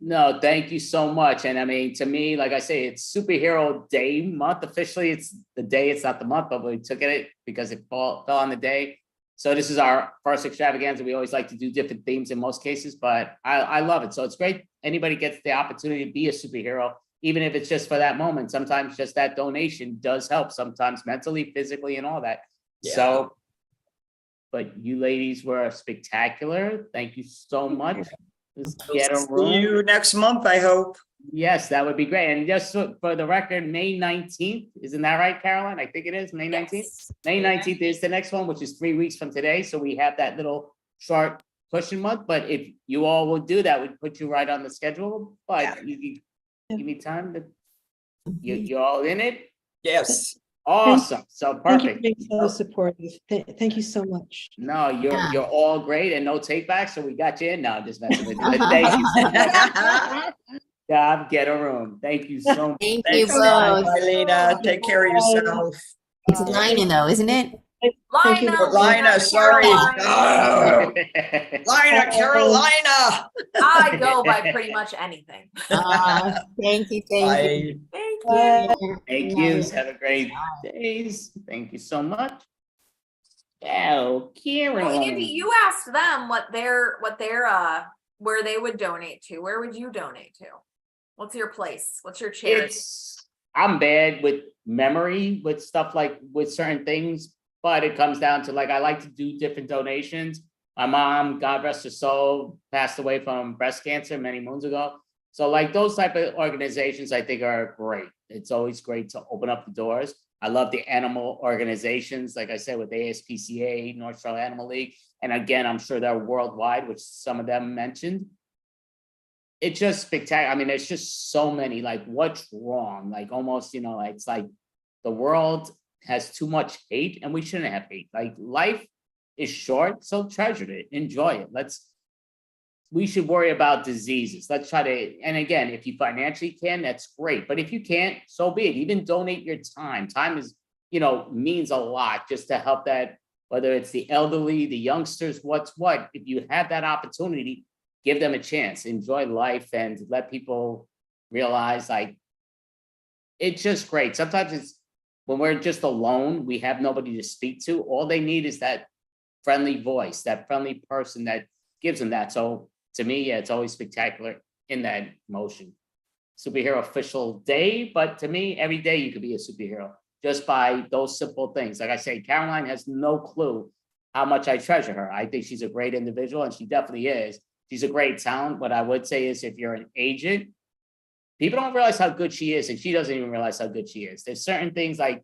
[SPEAKER 1] no, thank you so much. And I mean, to me, like I say, it's Superhero Day month. Officially, it's the day, it's not the month, but we took it because it fell on the day. So this is our first extravaganza. We always like to do different themes in most cases, but I love it. So it's great. Anybody gets the opportunity to be a superhero, even if it's just for that moment. Sometimes just that donation does help, sometimes mentally, physically, and all that. Yeah. So, but you ladies were spectacular. Thank you so much. Let's get a room.
[SPEAKER 7] See you next month, I hope.
[SPEAKER 1] Yes, that would be great. And just for the record, May 19th, isn't that right, Caroline? I think it is May 19th. Yes. May 19th is the next one, which is 3 weeks from today. So we have that little short cushion month. But if you all will do that, we'd put you right on the schedule. But you need time to, you're all in it?
[SPEAKER 7] Yes.
[SPEAKER 1] Awesome. So perfect.
[SPEAKER 4] Thank you for being so supportive. Thank you so much.
[SPEAKER 1] No, you're all great and no take back. So we got you in now. Just messing with you. Thank you. God, get a room. Thank you so much.
[SPEAKER 6] Thank you both.
[SPEAKER 7] Bye, Lena. Take care of yourself.
[SPEAKER 6] It's Lina though, isn't it?
[SPEAKER 7] Lina, sorry. Oh. Lina, Carolina.
[SPEAKER 2] I go by pretty much anything.
[SPEAKER 6] Thank you.
[SPEAKER 7] Bye.
[SPEAKER 2] Thank you.
[SPEAKER 1] Thank you. Have a great days. Thank you so much. Oh, Karen.
[SPEAKER 2] Well, Andy, you asked them what their where they would donate to. Where would you donate to? What's your place? What's your charity?
[SPEAKER 1] I'm bad with memory with stuff like with certain things, but it comes down to like I like to do different donations. My mom, God rest her soul, passed away from breast cancer many moons ago. So like those type of organizations I think are great. It's always great to open up the doors. I love the animal organizations, like I said, with ASPCA, North Shore Animal League. And again, I'm sure they're worldwide, which some of them mentioned. it's just spectacular. I mean, there's just so many, like, what's wrong? Like, almost, you know, it's like the world has too much hate and we shouldn't have hate. Like, life is short, so treasure it, enjoy it. We should worry about diseases. Let's try to, and again, if you financially can, that's great. But if you can't, so be it. Even donate your time. Time is, you know, means a lot just to help that, whether it's the elderly, the youngsters, what's what. If you have that opportunity, give them a chance, enjoy life, and let people realize, like, it's just great. Sometimes it's when we're just alone, we have nobody to speak to. All they need is that friendly voice, that friendly person that gives them that. So to me, yeah, it's always spectacular in that motion. Superhero official day, but to me, every day you could be a superhero just by those simple things. Like I say, Caroline has no clue how much I treasure her. I think she's a great individual, and she definitely is. She's a great talent. What I would say is, if you're an agent, people don't realize how good she is, and she doesn't even realize how good she is. There's certain things, like,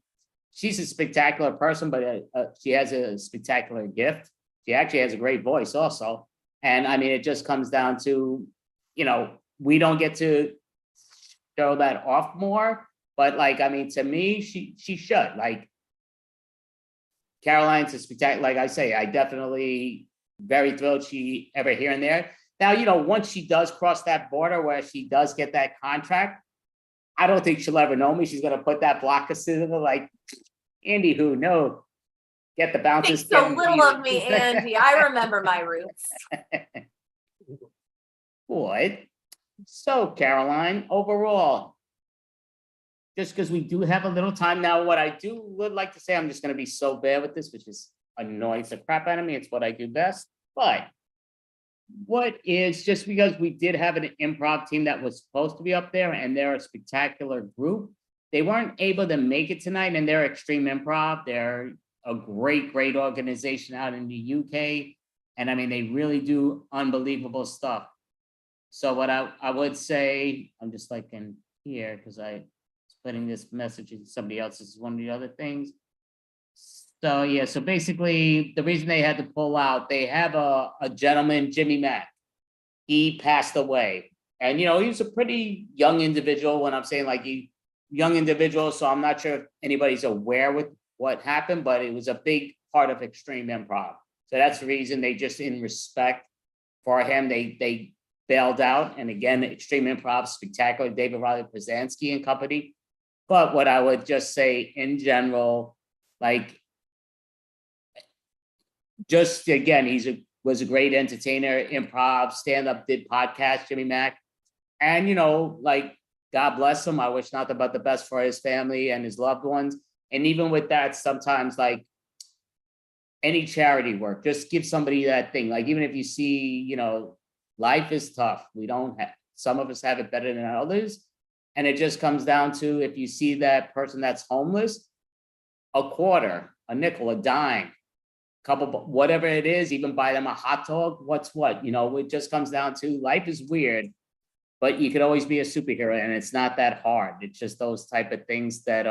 [SPEAKER 1] she's a spectacular person, but she has a spectacular gift. She actually has a great voice also. And I mean, it just comes down to, you know, we don't get to show that off more, but, like, I mean, to me, she should. Like, Caroline's a spectacular, like I say, I definitely very thrilled she ever here and there. Now, you know, once she does cross that border where she does get that contract, I don't think she'll ever know me. She's gonna put that block of cinema, like, Andy, who no, get the bounces.
[SPEAKER 2] Think so little of me, Andy. I remember my roots.
[SPEAKER 1] What? So, Caroline, overall, just because we do have a little time now, what I would like to say, I'm just going to be so bad with this, which is annoys the crap out of me. It's what I do best. But what is, just because we did have an improv team that was supposed to be up there, and they're a spectacular group, they weren't able to make it tonight, and they're Extreme Improv. They're a great organization out in the UK. And I mean, they really do unbelievable stuff. So what I would say, I'm just like in here, because I was putting this message in somebody else's, one of the other things. So yeah, so basically the reason they had to pull out, they have a gentleman, Jimmy Mack. He passed away. And, you know, he was a pretty young individual. When I'm saying, like, young individual, so I'm not sure if anybody's aware with what happened, but it was a big part of Extreme Improv. So that's the reason they just, in respect for him, they bailed out. And again, Extreme Improv, spectacular, David Riley Pruzansky and company. But what I would just say in general, like, just again, was a great entertainer, improv, stand-up, did podcast, Jimmy Mack. And, you know, like, God bless him. I wish nothing but the best for his family and his loved ones. And even with that, sometimes, like, any charity work, just give somebody that thing. Like, even if you see, you know, life is tough. We don't have, some of us have it better than others. And it just comes down to, if you see that person that's homeless, a quarter, a nickel, a dime, couple, whatever it is, even buy them a hot dog. What's what, you know, it just comes down to, life is weird, but you could always be a superhero, and it's not that hard. It's just those type of things that,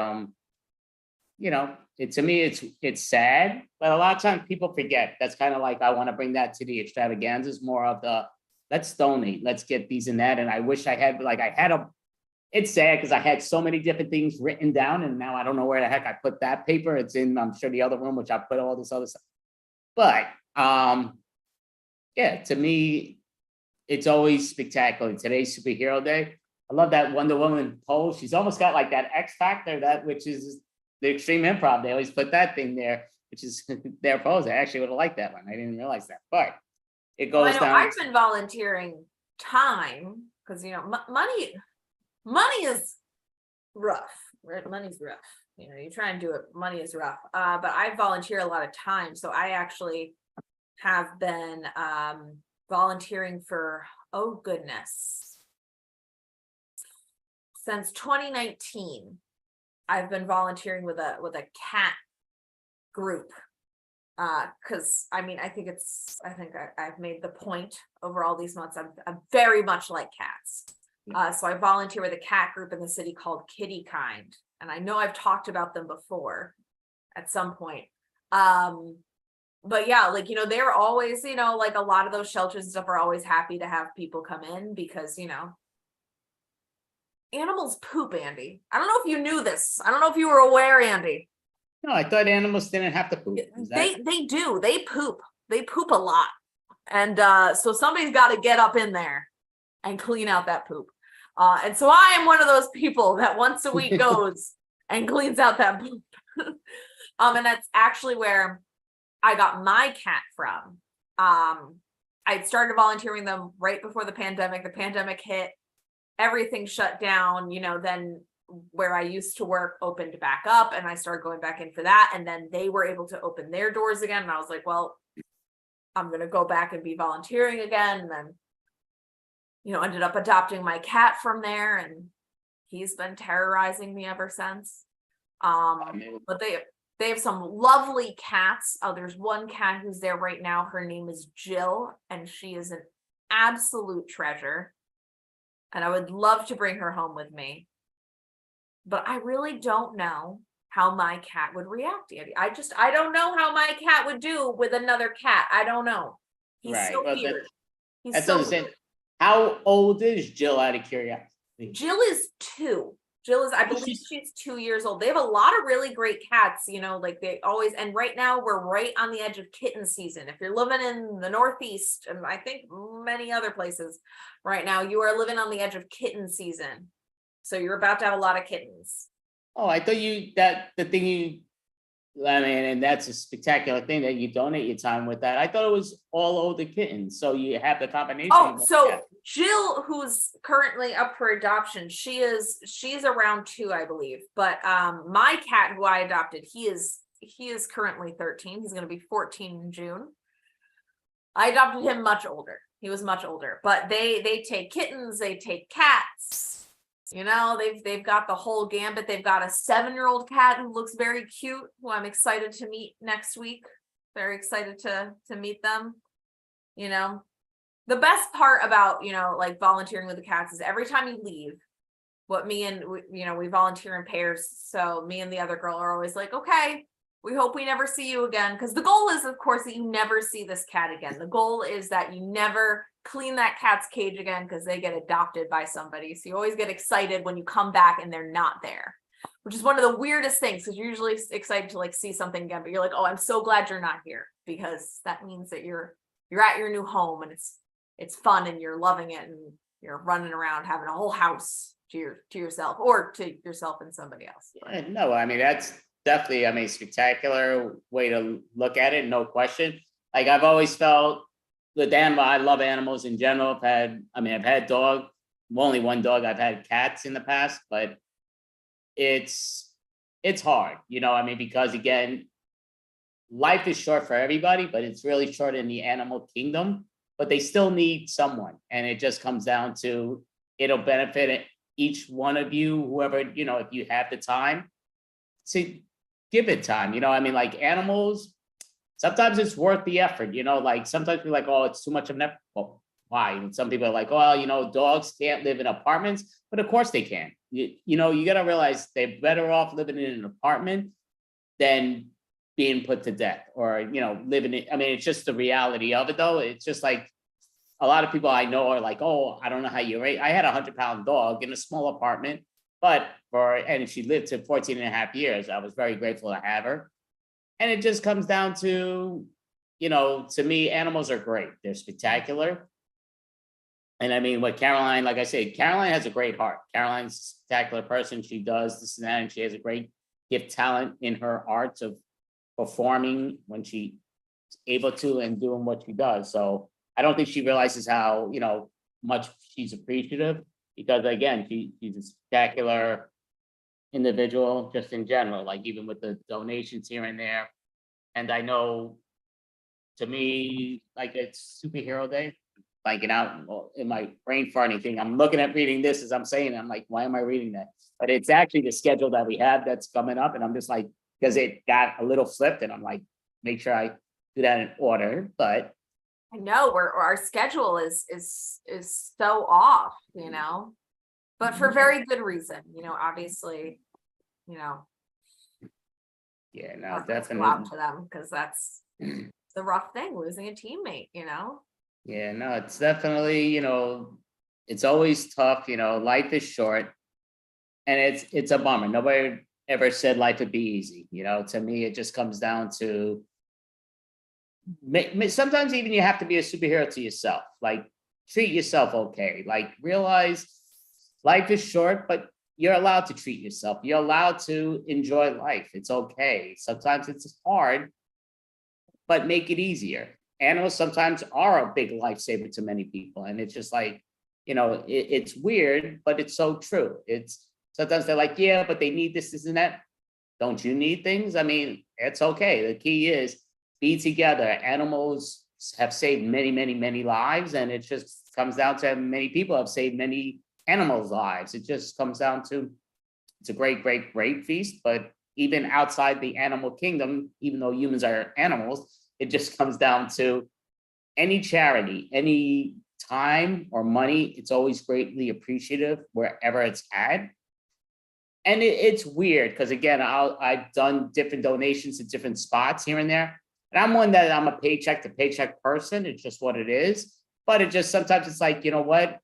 [SPEAKER 1] you know, to me, it's sad, but a lot of times people forget. That's kind of like, I want to bring that to the extravaganzas, more of the, let's donate, let's get these and that. And I wish I had, like, it's sad because I had so many different things written down, and now I don't know where the heck I put that paper. It's in, I'm sure, the other room, which I put all this other stuff. But yeah, to me, it's always spectacular. Today's Superhero Day. I love that Wonder Woman pose. She's almost got like that X factor, that which is the Extreme Improv. They always put that thing there, which is their pose. I actually would have liked that one. I didn't realize that, but it goes
[SPEAKER 2] Well, I know
[SPEAKER 1] down.
[SPEAKER 2] I've been volunteering time because, you know, money is rough. Right? Money's rough. You know, you try and do it, money is rough. But I volunteer a lot of time. So I actually have been volunteering for, oh goodness, since 2019. I've been volunteering with a cat group. Because I mean, I think I've made the point over all these months. I'm very much like cats. So I volunteer with a cat group in the city called Kitty Kind. And I know I've talked about them before at some point. but yeah, like, you know, they're always, you know, like a lot of those shelters and stuff are always happy to have people come in because, you know, animals poop, Andy. I don't know if you knew this. I don't know if you were aware, Andy.
[SPEAKER 1] No, I thought animals didn't have to poop. Is that-
[SPEAKER 2] They do. They poop. They poop a lot. And so somebody's got to get up in there and clean out that poop. And so I am one of those people that once a week goes and cleans out that poop. And that's actually where I got my cat from. I started volunteering them right before the pandemic. The pandemic hit, everything shut down, you know, then where I used to work opened back up and I started going back in for that. And then they were able to open their doors again. And I was like, well, I'm going to go back and be volunteering again. And then, you know, ended up adopting my cat from there and he's been terrorizing me ever since. But they have some lovely cats. Oh, there's one cat who's there right now. Her name is Jill, and she is an absolute treasure. And I would love to bring her home with me. But I really don't know how my cat would react, Andy. I don't know how my cat would do with another cat. I don't know. He's
[SPEAKER 1] Right,
[SPEAKER 2] so
[SPEAKER 1] well,
[SPEAKER 2] weird. He's
[SPEAKER 1] That's
[SPEAKER 2] so
[SPEAKER 1] understand.
[SPEAKER 2] weird.
[SPEAKER 1] How old is Jill, out of curiosity?
[SPEAKER 2] Jill is 2. Jill is, I
[SPEAKER 1] Oh,
[SPEAKER 2] believe she's 2 years old. They have a lot of really great cats, you know, like they always, and right now we're right on the edge of kitten season. If you're living in the Northeast, and I think many other places right now, you are living on the edge of kitten season. So you're about to have a lot of kittens.
[SPEAKER 1] Oh, I thought and that's a spectacular thing that you donate your time with that. I thought it was all older kittens, so you have the combination.
[SPEAKER 2] Oh,
[SPEAKER 1] of
[SPEAKER 2] so
[SPEAKER 1] that.
[SPEAKER 2] Jill, who's currently up for adoption, she's around 2, I believe. But my cat who I adopted, he is currently 13. He's going to be 14 in June. I adopted him much older. He was much older, but they take kittens, they take cats. You know, they've got the whole gambit. They've got a 7-year-old cat who looks very cute, who I'm excited to meet next week. Very excited to meet them. You know, the best part about, you know, like volunteering with the cats is every time you leave, we volunteer in pairs. So me and the other girl are always like, okay, we hope we never see you again. Because the goal is, of course, that you never see this cat again. The goal is that you never clean that cat's cage again because they get adopted by somebody. So you always get excited when you come back and they're not there, which is one of the weirdest things because you're usually excited to like see something again, but you're like, oh, I'm so glad you're not here because that means that you're at your new home and it's fun and you're loving it and you're running around having a whole house to yourself or to yourself and somebody else.
[SPEAKER 1] Yeah, no, I mean, that's definitely, I mean, spectacular way to look at it, no question. Like I've always felt with animal, I love animals in general. I've had dog, only one dog. I've had cats in the past, but it's hard, you know, I mean, because again, life is short for everybody, but it's really short in the animal kingdom, but they still need someone. And it just comes down to, it'll benefit each one of you, whoever, you know, if you have the time to give it time, you know, I mean, like animals, sometimes it's worth the effort, you know, like sometimes we're like, oh, it's too much of an effort. Well, why? And some people are like, well, you know, dogs can't live in apartments, but of course they can. You know, you got to realize they're better off living in an apartment than being put to death or, you know, living in, I mean, it's just the reality of it though. It's just like a lot of people I know are like, oh, I don't know how you rate. I had a 100-pound dog in a small apartment, and she lived to 14 and a half years. I was very grateful to have her. And it just comes down to, you know, to me, animals are great. They're spectacular. And I mean, what Caroline, like I said, Caroline has a great heart. Caroline's a spectacular person. She does this and that, and she has a great gift talent in her arts of performing when she's able to and doing what she does. So I don't think she realizes how, you know, much she's appreciative because again, she's a spectacular individual just in general, like even with the donations here and there. And I know to me, like it's superhero day, like out in my brain for anything. I'm looking at reading this as I'm saying, I'm like, why am I reading that? But it's actually the schedule that we have that's coming up. And I'm just like, because it got a little flipped and I'm like, make sure I do that in order. But
[SPEAKER 2] I know our schedule is so off, you know, but for very good reason, you know, obviously, you know.
[SPEAKER 1] yeah, no,
[SPEAKER 2] Go out
[SPEAKER 1] definitely.
[SPEAKER 2] to them because that's the rough thing, losing a teammate, you know?
[SPEAKER 1] Yeah, no, it's definitely, it's always tough, life is short. And it's a bummer. Nobody ever said life would be easy. To me, it just comes down to sometimes even you have to be a superhero to yourself. Like treat yourself okay. Like realize life is short, but you're allowed to treat yourself. You're allowed to enjoy life. It's okay. Sometimes it's hard, but make it easier. Animals sometimes are a big lifesaver to many people. And it's just like, it's weird, but it's so true. It's sometimes they're like, yeah, but they need this and that. Don't you need things? I mean, it's okay. The key is be together. Animals have saved many, many, many lives. And it just comes down to many people have saved many animals' lives. It just comes down to, it's a great, great, great feast. But even outside the animal kingdom, even though humans are animals, it just comes down to any charity, any time or money. It's always greatly appreciative wherever it's at. And it's weird because again, I've done different donations at different spots here and there. And I'm a paycheck to paycheck person. It's just what it is. But it just sometimes it's like, you know what?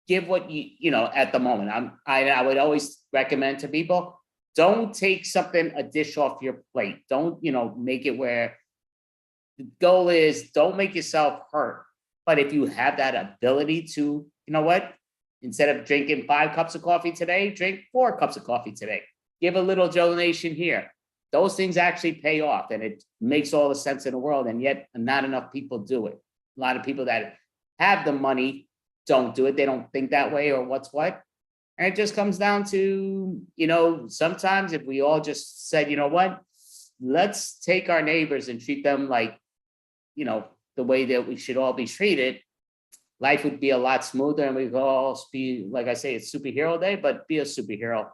[SPEAKER 1] Give what at the moment. I would always recommend to people, don't take a dish off your plate. Don't, make it where the goal is don't make yourself hurt. But if you have that ability to, instead of drinking 5 cups of coffee today, drink 4 cups of coffee today. Give a little donation here. Those things actually pay off and it makes all the sense in the world. And yet not enough people do it. A lot of people that have the money don't do it. They don't think that way or what's what. And it just comes down to, sometimes if we all just said, let's take our neighbors and treat them like, the way that we should all be treated, life would be a lot smoother and we could all be, like I say, it's superhero day, but be a superhero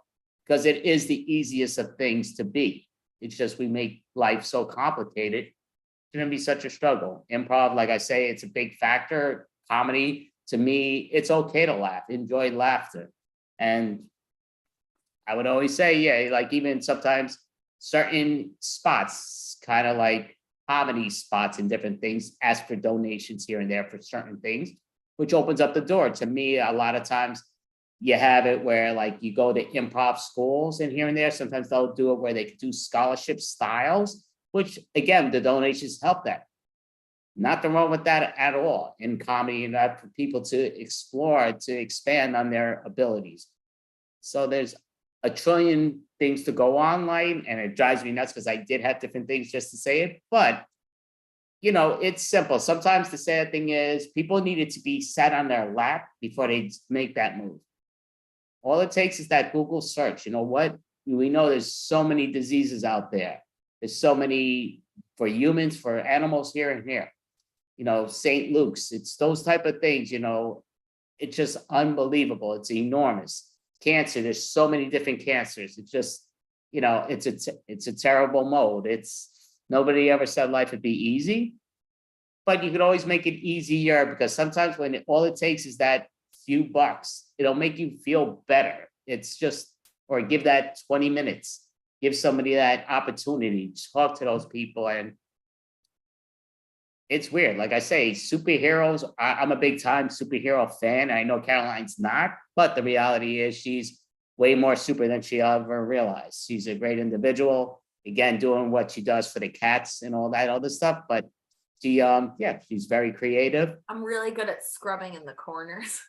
[SPEAKER 1] because it is the easiest of things to be. It's just we make life so complicated. It's going to be such a struggle. Improv, like I say, it's a big factor. Comedy, to me, it's okay to laugh, enjoy laughter. And I would always say, yeah, like even sometimes certain spots, kind of like comedy spots and different things, ask for donations here and there for certain things, which opens up the door. To me, a lot of times you have it where like you go to improv schools and here and there, sometimes they'll do it where they could do scholarship styles, which again, the donations help that. Nothing wrong with that at all in comedy and for people to explore, to expand on their abilities. So there's a trillion things to go online and it drives me nuts because I did have different things just to say it, but it's simple. Sometimes the sad thing is people needed to be sat on their lap before they make that move. All it takes is that Google search. You know what? We know there's so many diseases out there. There's so many for humans, for animals here and here. St. Luke's, it's those type of things, it's just unbelievable. It's enormous. Cancer, there's so many different cancers. It's just, it's a terrible mode. Nobody ever said life would be easy, but you could always make it easier because sometimes when all it takes is that few bucks, it'll make you feel better. It's just, or give that 20 minutes, give somebody that opportunity, talk to those people. And it's weird. Like I say, superheroes, I'm a big time superhero fan. I know Caroline's not, but the reality is she's way more super than she ever realized. She's a great individual, again, doing what she does for the cats and all that other stuff. But she, she's very creative.
[SPEAKER 2] I'm really good at scrubbing in the corners.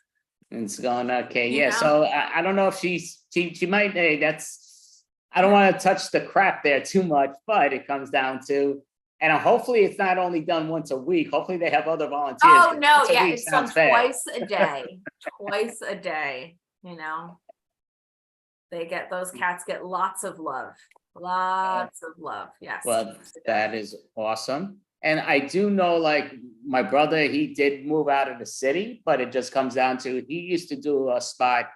[SPEAKER 1] And it's going, okay,
[SPEAKER 2] You
[SPEAKER 1] yeah.
[SPEAKER 2] know?
[SPEAKER 1] So I don't know if she might, hey, I don't want to touch the crap there too much, but it comes down to, and hopefully it's not only done once a week. Hopefully they have other volunteers.
[SPEAKER 2] Oh no,
[SPEAKER 1] Once a
[SPEAKER 2] yeah,
[SPEAKER 1] week
[SPEAKER 2] it's done
[SPEAKER 1] sounds bad.
[SPEAKER 2] twice a day. Twice a day, those cats get lots of love. Lots of love, yes.
[SPEAKER 1] Well, that is awesome. And I do know, like, my brother, he did move out of the city, but it just comes down to, he used to do a spot.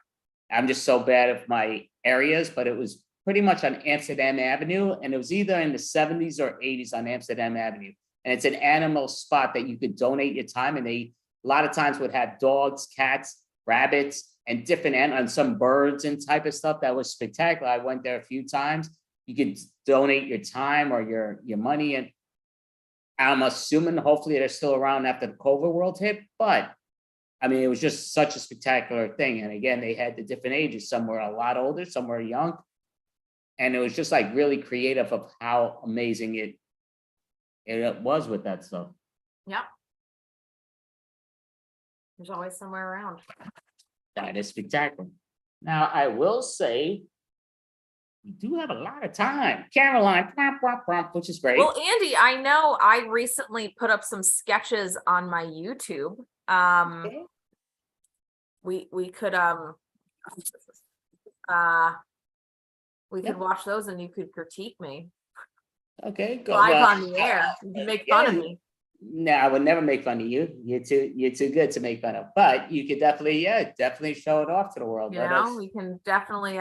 [SPEAKER 1] I'm just so bad at my areas, but it was pretty much on Amsterdam Avenue. And it was either in the 70s or 80s on Amsterdam Avenue. And it's an animal spot that you could donate your time. And they, a lot of times would have dogs, cats, rabbits, and different animals, and some birds and type of stuff that was spectacular. I went there a few times. You could donate your time or your money. And I'm assuming hopefully they're still around after the COVID world hit, but I mean, it was just such a spectacular thing. And again, they had the different ages. Some were a lot older, some were young. And it was just like really creative of how amazing it was with that stuff.
[SPEAKER 2] Yep. There's always somewhere around.
[SPEAKER 1] That is spectacular. Now, I will say, we do have a lot of time. Caroline, which is great.
[SPEAKER 2] Well, Andy, I know I recently put up some sketches on my YouTube.
[SPEAKER 1] Okay.
[SPEAKER 2] We could we could watch those and you could critique me
[SPEAKER 1] Okay, go.
[SPEAKER 2] live
[SPEAKER 1] Well,
[SPEAKER 2] on the air. You can make fun of
[SPEAKER 1] yeah.
[SPEAKER 2] me.
[SPEAKER 1] No, I would never make fun of you. You're too good to make fun of. But you could definitely, definitely show it off to the world.
[SPEAKER 2] You
[SPEAKER 1] Let
[SPEAKER 2] know,
[SPEAKER 1] us-
[SPEAKER 2] we can definitely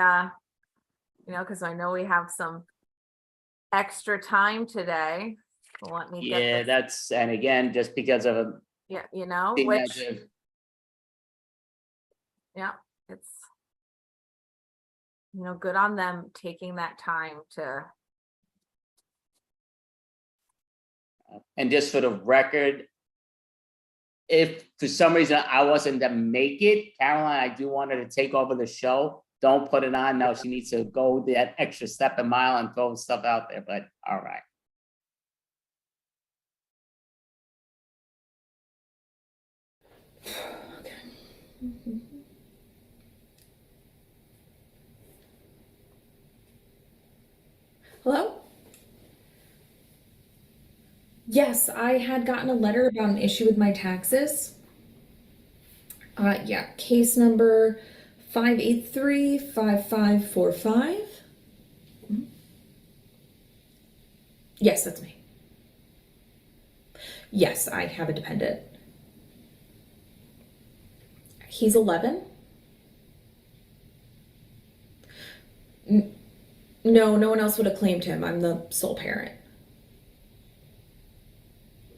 [SPEAKER 2] because I know we have some extra time today. So let me get
[SPEAKER 1] Yeah,
[SPEAKER 2] this.
[SPEAKER 1] that's, and again, just because of a
[SPEAKER 2] Yeah, you know,
[SPEAKER 1] thing
[SPEAKER 2] which
[SPEAKER 1] that
[SPEAKER 2] it's good on them taking that time to.
[SPEAKER 1] and just for the record, if for some reason I wasn't to make it, Caroline, I do want her to take over the show. Don't put it on now. She needs to go that extra step and mile and throw stuff out there, but all right.
[SPEAKER 8] Hello? Yes, I had gotten a letter about an issue with my taxes. Yeah, case number 583-5545. Yes, that's me. Yes, I have a dependent. He's 11. No, no one else would have claimed him. I'm the sole parent.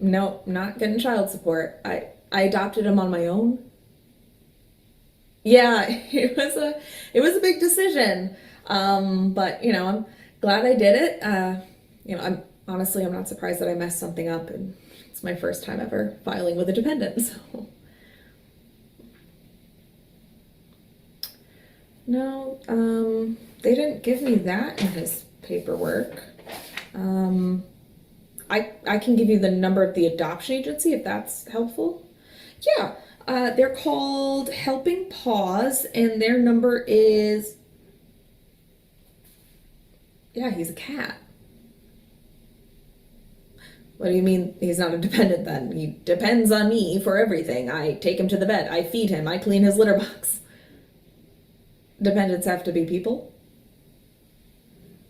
[SPEAKER 8] No, not getting child support. I adopted him on my own. Yeah, it was a big decision. But I'm glad I did it. I'm not surprised that I messed something up, and it's my first time ever filing with a dependent. So no, they didn't give me that in his paperwork. I can give you the number of the adoption agency if that's helpful. Yeah, they're called Helping Paws, and their number is. Yeah, he's a cat. What do you mean he's not a dependent then? He depends on me for everything. I take him to the vet, I feed him, I clean his litter box. Dependents have to be people.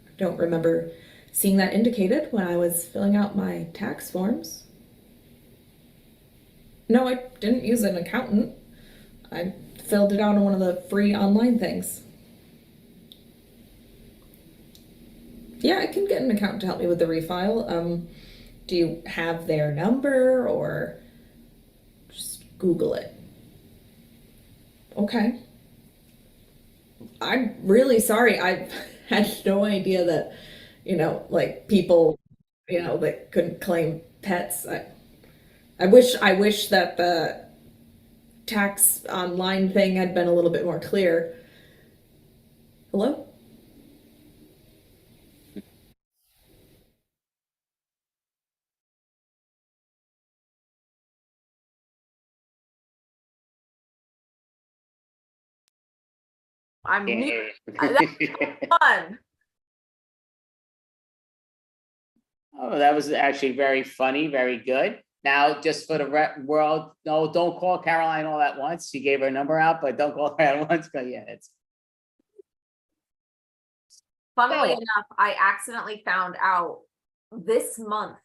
[SPEAKER 8] I don't remember seeing that indicated when I was filling out my tax forms. No, I didn't use an accountant. I filled it out on one of the free online things. Yeah, I can get an accountant to help me with the refile. Do you have their number or just Google it? Okay. I'm really sorry. I had no idea that, people, that couldn't claim pets. I wish that the tax online thing had been a little bit more clear. Hello?
[SPEAKER 2] I'm
[SPEAKER 1] Yeah.
[SPEAKER 2] fun.
[SPEAKER 1] Oh, that was actually very funny, very good. Now, just for the world, no, don't call Caroline all at once. She gave her number out, but don't call her at once. But yeah, it's
[SPEAKER 2] Funnily
[SPEAKER 1] Oh.
[SPEAKER 2] enough, I accidentally found out this month.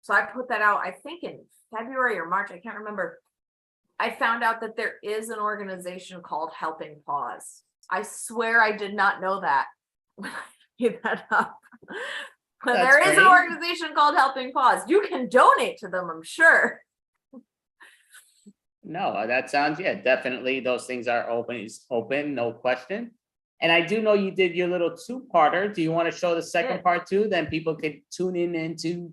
[SPEAKER 2] So I put that out, I think in February or March, I can't remember. I found out that there is an organization called Helping Paws. I swear I did not know that when I gave that up. But
[SPEAKER 1] That's
[SPEAKER 2] there is an
[SPEAKER 1] great.
[SPEAKER 2] organization called Helping Paws. You can donate to them, I'm sure.
[SPEAKER 1] No, that sounds, yeah, definitely. Those things are open, is open, no question. And I do know you did your little two-parter. Do you want to show the second
[SPEAKER 2] Yeah.
[SPEAKER 1] part too? Then people could tune in into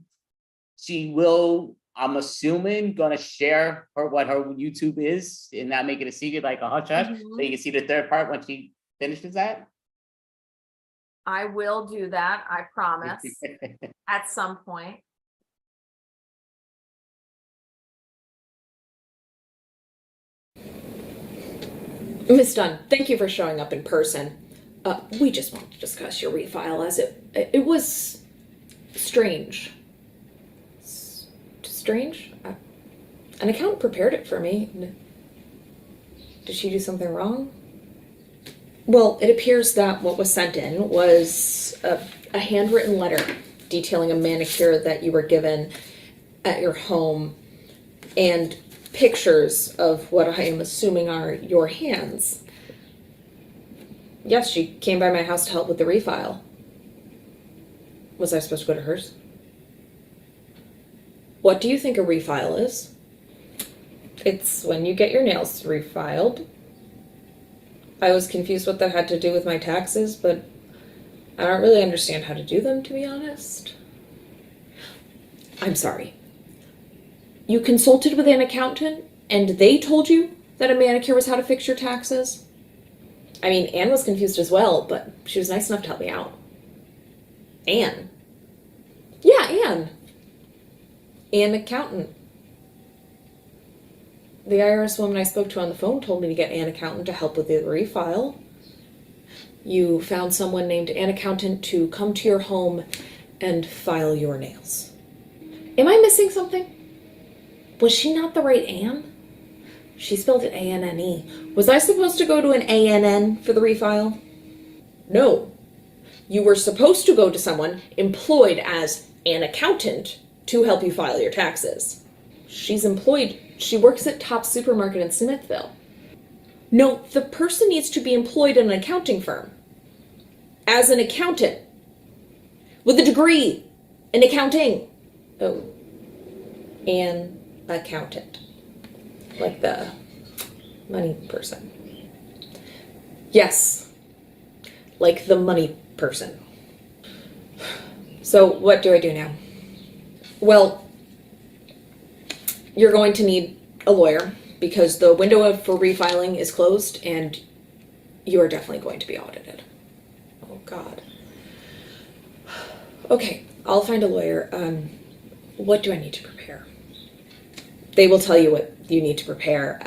[SPEAKER 1] she will, I'm assuming, gonna share what her YouTube is and not make it a secret like a hush hush. So you can see the third part when she finishes that.
[SPEAKER 2] I will do that, I promise, at some point.
[SPEAKER 8] Miss Dunn, thank you for showing up in person. We just want to discuss your refile as it was strange. Strange? An accountant prepared it for me. Did she do something wrong? Well, it appears that what was sent in was a handwritten letter detailing a manicure that you were given at your home and pictures of what I am assuming are your hands. Yes, she came by my house to help with the refile. Was I supposed to go to hers? What do you think a refile is? It's when you get your nails refiled. I was confused what that had to do with my taxes, but I don't really understand how to do them, to be honest. I'm sorry. You consulted with an accountant and they told you that a manicure was how to fix your taxes? I mean, Anne was confused as well, but she was nice enough to help me out. Anne? Yeah, Anne. Anne accountant. The IRS woman I spoke to on the phone told me to get Anne accountant to help with the refile. You found someone named Anne accountant to come to your home and file your nails. Am I missing something? Was she not the right Anne? She spelled it A-N-N-E. Was I supposed to go to an A-N-N for the refile? No. You were supposed to go to someone employed as an accountant to help you file your taxes. She's employed. She works at Top Supermarket in Smithville. No, the person needs to be employed in an accounting firm. As an accountant. With a degree in accounting. Oh. An accountant. Like the money person. Yes. Like the money person. So what do I do now? Well, you're going to need a lawyer because the window for refiling is closed and you are definitely going to be audited. Oh God. Okay, I'll find a lawyer. What do I need to prepare? They will tell you what you need to prepare.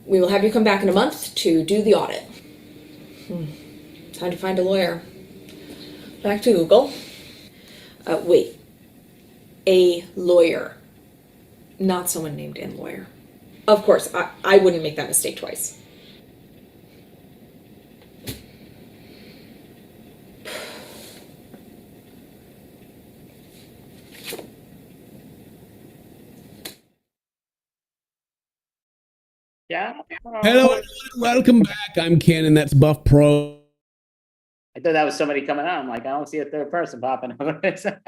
[SPEAKER 8] We will have you come back in a month to do the audit. Time to find a lawyer. Back to Google. Wait. A lawyer. Not someone named Ann Lawyer. Of course, I wouldn't make that mistake twice.
[SPEAKER 1] Yeah.
[SPEAKER 9] Hello, everyone. Welcome back. I'm Ken, and that's Buff Pro.
[SPEAKER 1] I thought that was somebody coming on. I'm like, I don't see a third person popping up.
[SPEAKER 2] There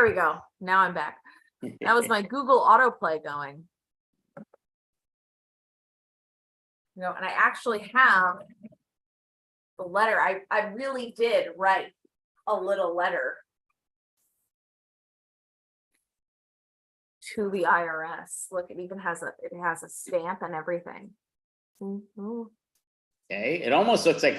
[SPEAKER 2] we go. Now I'm back. That was my Google autoplay going. You know, and I actually have the letter. I really did write a little letter to the IRS. Look, it even has a stamp and everything. Mhm.
[SPEAKER 1] Okay, it almost looks like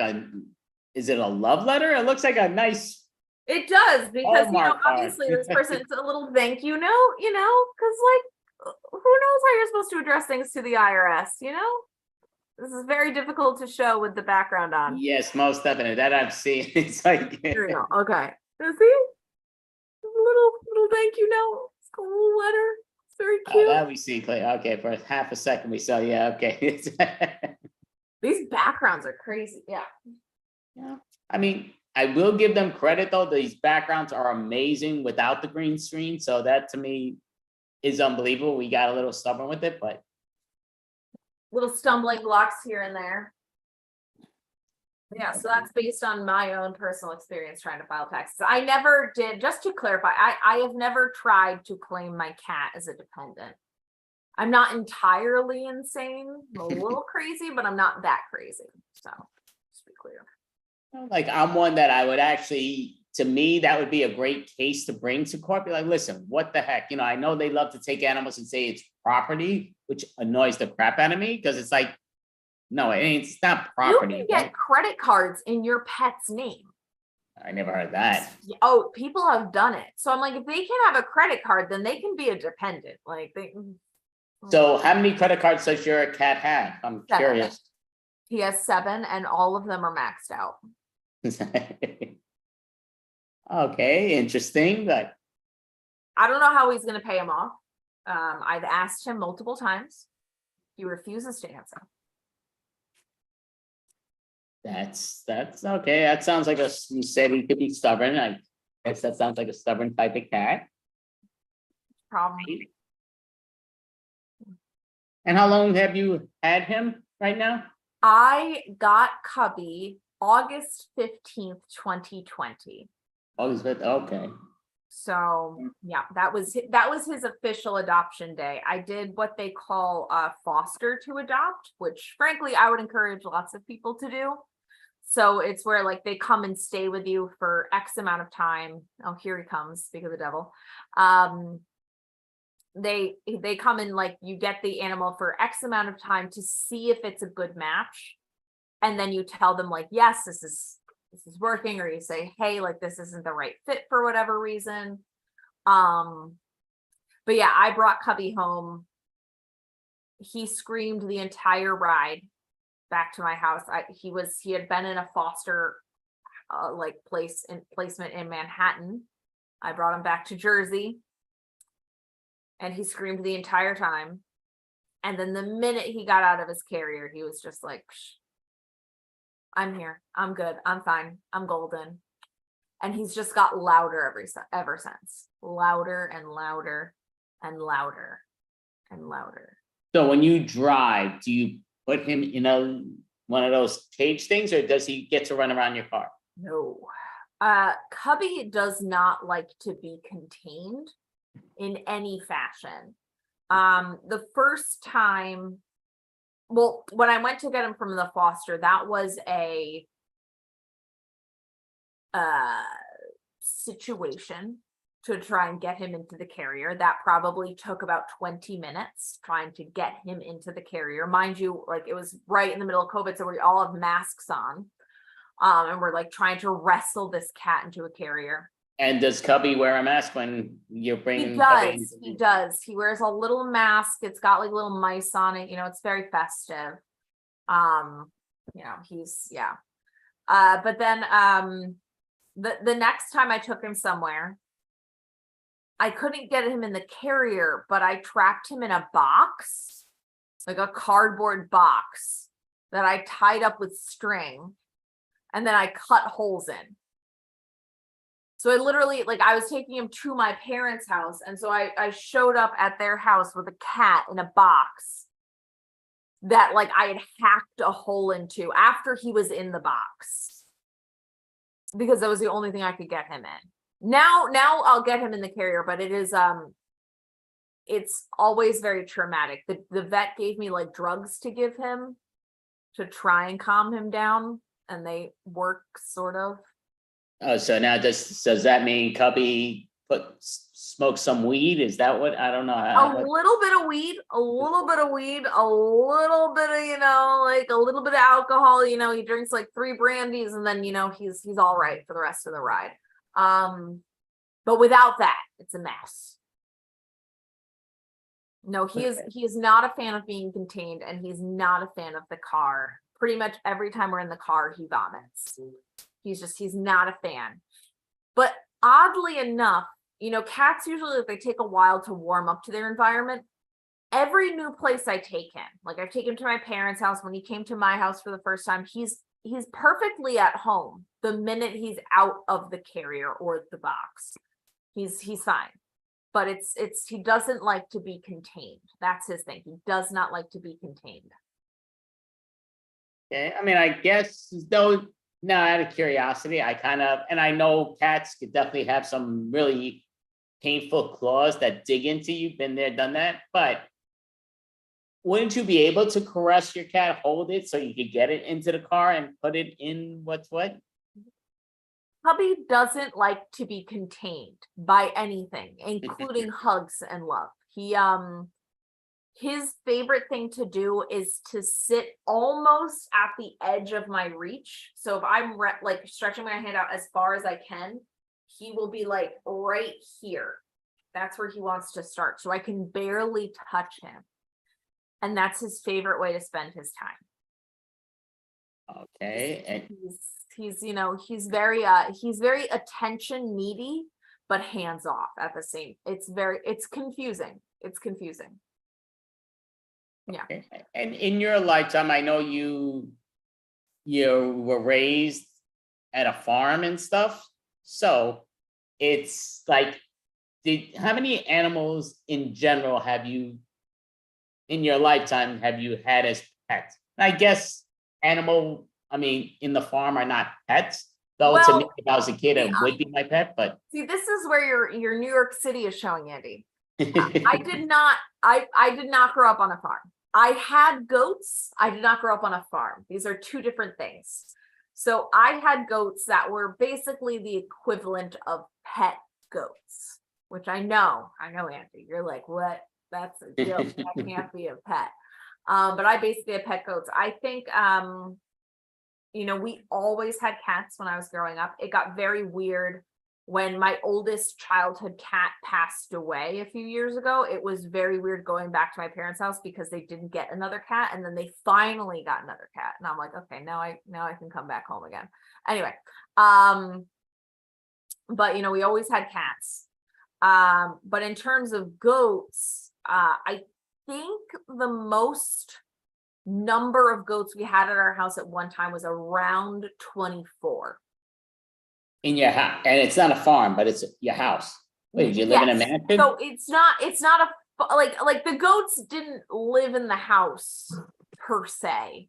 [SPEAKER 1] is it a love letter? It looks like a nice.
[SPEAKER 2] It does, because you know,
[SPEAKER 1] Hallmark card.
[SPEAKER 2] obviously this person, it's a little thank you note, you know, because like who knows how you're supposed to address things to the IRS, you know? This is very difficult to show with the background on.
[SPEAKER 1] Yes, most definitely. That I've seen. It's like.
[SPEAKER 2] Here we go. Okay. You see? Little thank you note. It's a little letter. It's very
[SPEAKER 1] Oh,
[SPEAKER 2] cute.
[SPEAKER 1] that we see clear. Okay, for half a second we saw. Yeah, okay.
[SPEAKER 2] These backgrounds are crazy. Yeah.
[SPEAKER 1] Yeah. I mean, I will give them credit though. These backgrounds are amazing without the green screen. So that to me is unbelievable. We got a little stubborn with it, but
[SPEAKER 2] Little stumbling blocks here and there. Yeah, so that's based on my own personal experience trying to file taxes. I never did, just to clarify, I have never tried to claim my cat as a dependent. I'm not entirely insane. I'm a little crazy, but I'm not that crazy. So just to be clear.
[SPEAKER 1] like I'm one that I would actually to me, that would be a great case to bring to court. Be like, listen, what the heck? I know they love to take animals and say it's property, which annoys the crap out of me because it's like, no, it's not
[SPEAKER 2] You
[SPEAKER 1] property.
[SPEAKER 2] can get
[SPEAKER 1] Right?
[SPEAKER 2] credit cards in your pet's name.
[SPEAKER 1] I never heard that.
[SPEAKER 2] Oh, people have done it. So I'm like, if they can have a credit card, then they can be a dependent. Like
[SPEAKER 1] So how many credit cards does your cat have? I'm
[SPEAKER 2] 7.
[SPEAKER 1] curious.
[SPEAKER 2] He has 7 and all of them are maxed out.
[SPEAKER 1] Okay, interesting. But
[SPEAKER 2] I don't know how he's going to pay him off. I've asked him multiple times. He refuses to answer.
[SPEAKER 1] that's okay. That sounds like you said he could be stubborn. I guess that sounds like a stubborn type of cat.
[SPEAKER 2] Problem.
[SPEAKER 1] And how long have you had him right now?
[SPEAKER 2] I got Cubby August 15th, 2020.
[SPEAKER 1] August 5th. Okay.
[SPEAKER 2] So yeah, that was his official adoption day. I did what they call foster to adopt, which frankly I would encourage lots of people to do. So it's where like they come and stay with you for X amount of time. Oh, here he comes, speak of the devil. They come and like you get the animal for X amount of time to see if it's a good match. And then you tell them like, yes, this is working, or you say, hey, like this isn't the right fit for whatever reason. But yeah, I brought Cubby home. He screamed the entire ride back to my house. He had been in a foster like placement in Manhattan. I brought him back to Jersey and he screamed the entire time. And then the minute he got out of his carrier, he was just like, psh, I'm here. I'm good. I'm fine. I'm golden. And he's just got louder ever since. Louder and louder and louder and louder.
[SPEAKER 1] So when you drive, do you put him in one of those cage things, or does he get to run around your car?
[SPEAKER 2] No. Cubby does not like to be contained in any fashion. The first time, well, when I went to get him from the foster, that was a situation to try and get him into the carrier. That probably took about 20 minutes trying to get him into the carrier. Mind you, like it was right in the middle of COVID, so we all have masks on. And we're like trying to wrestle this cat into a carrier.
[SPEAKER 1] And does Cubby wear a mask when you're bringing?
[SPEAKER 2] He does. He wears a little mask. It's got like little mice on it. It's very festive. But then the next time I took him somewhere, I couldn't get him in the carrier, but I trapped him in a box, like a cardboard box that I tied up with string, and then I cut holes in. So I literally, like, I was taking him to my parents' house. And so I showed up at their house with a cat in a box that like I had hacked a hole into after he was in the box, because that was the only thing I could get him in. Now I'll get him in the carrier, but it is, it's always very traumatic. The vet gave me like drugs to give him to try and calm him down, and they work sort of.
[SPEAKER 1] Oh, so now does that mean Cubby smokes some weed? Is that what? I don't know.
[SPEAKER 2] A little bit of weed, a little bit of, like a little bit of alcohol. He drinks like 3 brandies, and then he's all right for the rest of the ride. But without that, it's a mess. No, he is not a fan of being contained, and he's not a fan of the car. Pretty much every time we're in the car, he vomits. He's not a fan. But oddly enough, cats usually, they take a while to warm up to their environment. Every new place I take him, like I've taken him to my parents' house. When he came to my house for the first time, he's perfectly at home the minute he's out of the carrier or the box. He's fine. But he doesn't like to be contained. That's his thing. He does not like to be contained.
[SPEAKER 1] Okay, I mean, I guess though. Now, out of curiosity, and I know cats could definitely have some really painful claws that dig into you. Been there, done that. But wouldn't you be able to caress your cat, hold it so you could get it into the car and put it in what's what?
[SPEAKER 2] Hubby doesn't like to be contained by anything, including hugs and love. His favorite thing to do is to sit almost at the edge of my reach. So if I'm like stretching my hand out as far as I can, he will be like right here. That's where he wants to start. So I can barely touch him. And that's his favorite way to spend his time.
[SPEAKER 1] Okay. And
[SPEAKER 2] He's he's very attention needy, but hands off at the same. It's confusing. It's confusing. Yeah.
[SPEAKER 1] okay. And in your lifetime, I know you were raised at a farm and stuff. So it's like, how many animals in general have you in your lifetime have you had as pets? I guess in the farm are not pets. Though to me,
[SPEAKER 2] Well,
[SPEAKER 1] if I was a kid, it would be my pet, but
[SPEAKER 2] See, this is where your New York City is showing, Andy. I did not grow up on a farm. I had goats. I did not grow up on a farm. These are two different things. So I had goats that were basically the equivalent of pet goats, which I know, Andy, you're like, what? That's a joke. That can't be a pet. But I basically had pet goats. I think, we always had cats when I was growing up. It got very weird when my oldest childhood cat passed away a few years ago. It was very weird going back to my parents' house because they didn't get another cat, and then they finally got another cat, and I'm like, okay, now I can come back home again. Anyway, but we always had cats. But in terms of goats, I think the most number of goats we had at our house at one time was around 24.
[SPEAKER 1] in your house, and it's not a farm, but it's your house. Wait, did you live in a
[SPEAKER 2] Yes.
[SPEAKER 1] mansion?
[SPEAKER 2] So it's not like the goats didn't live in the house per se.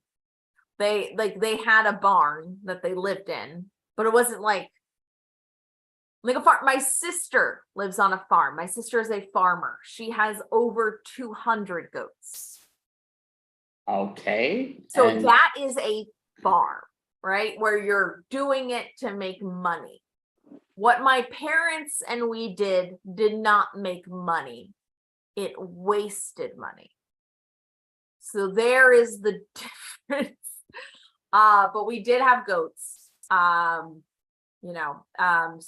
[SPEAKER 2] They had a barn that they lived in, but it wasn't like a farm. My sister lives on a farm. My sister is a farmer. She has over 200 goats.
[SPEAKER 1] Okay.
[SPEAKER 2] So
[SPEAKER 1] and-
[SPEAKER 2] that is a farm, right? Where you're doing it to make money. What my parents and we did not make money. It wasted money. So there is the difference. But we did have goats.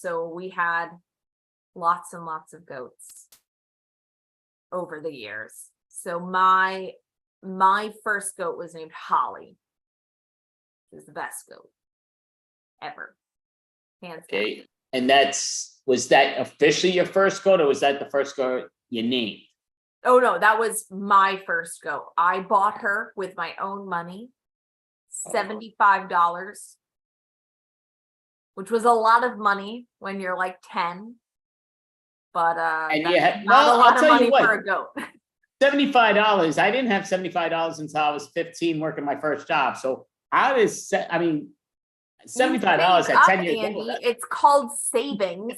[SPEAKER 2] So we had lots and lots of goats over the years. So my first goat was named Holly. She was the best goat ever. Hands down.
[SPEAKER 1] Okay. And was that officially your first goat, or was that the first goat you named?
[SPEAKER 2] Oh no, that was my first goat. I bought her with my own money, $75, which was a lot of money when you're like 10. But
[SPEAKER 1] And
[SPEAKER 2] that's
[SPEAKER 1] you had,
[SPEAKER 2] not a lot
[SPEAKER 1] I'll
[SPEAKER 2] of
[SPEAKER 1] tell
[SPEAKER 2] money
[SPEAKER 1] you what,
[SPEAKER 2] for a goat.
[SPEAKER 1] $75. I didn't have $75 until I was 15 working my first job. So how does $75 at 10 years
[SPEAKER 2] Andy,
[SPEAKER 1] old?
[SPEAKER 2] it's called savings.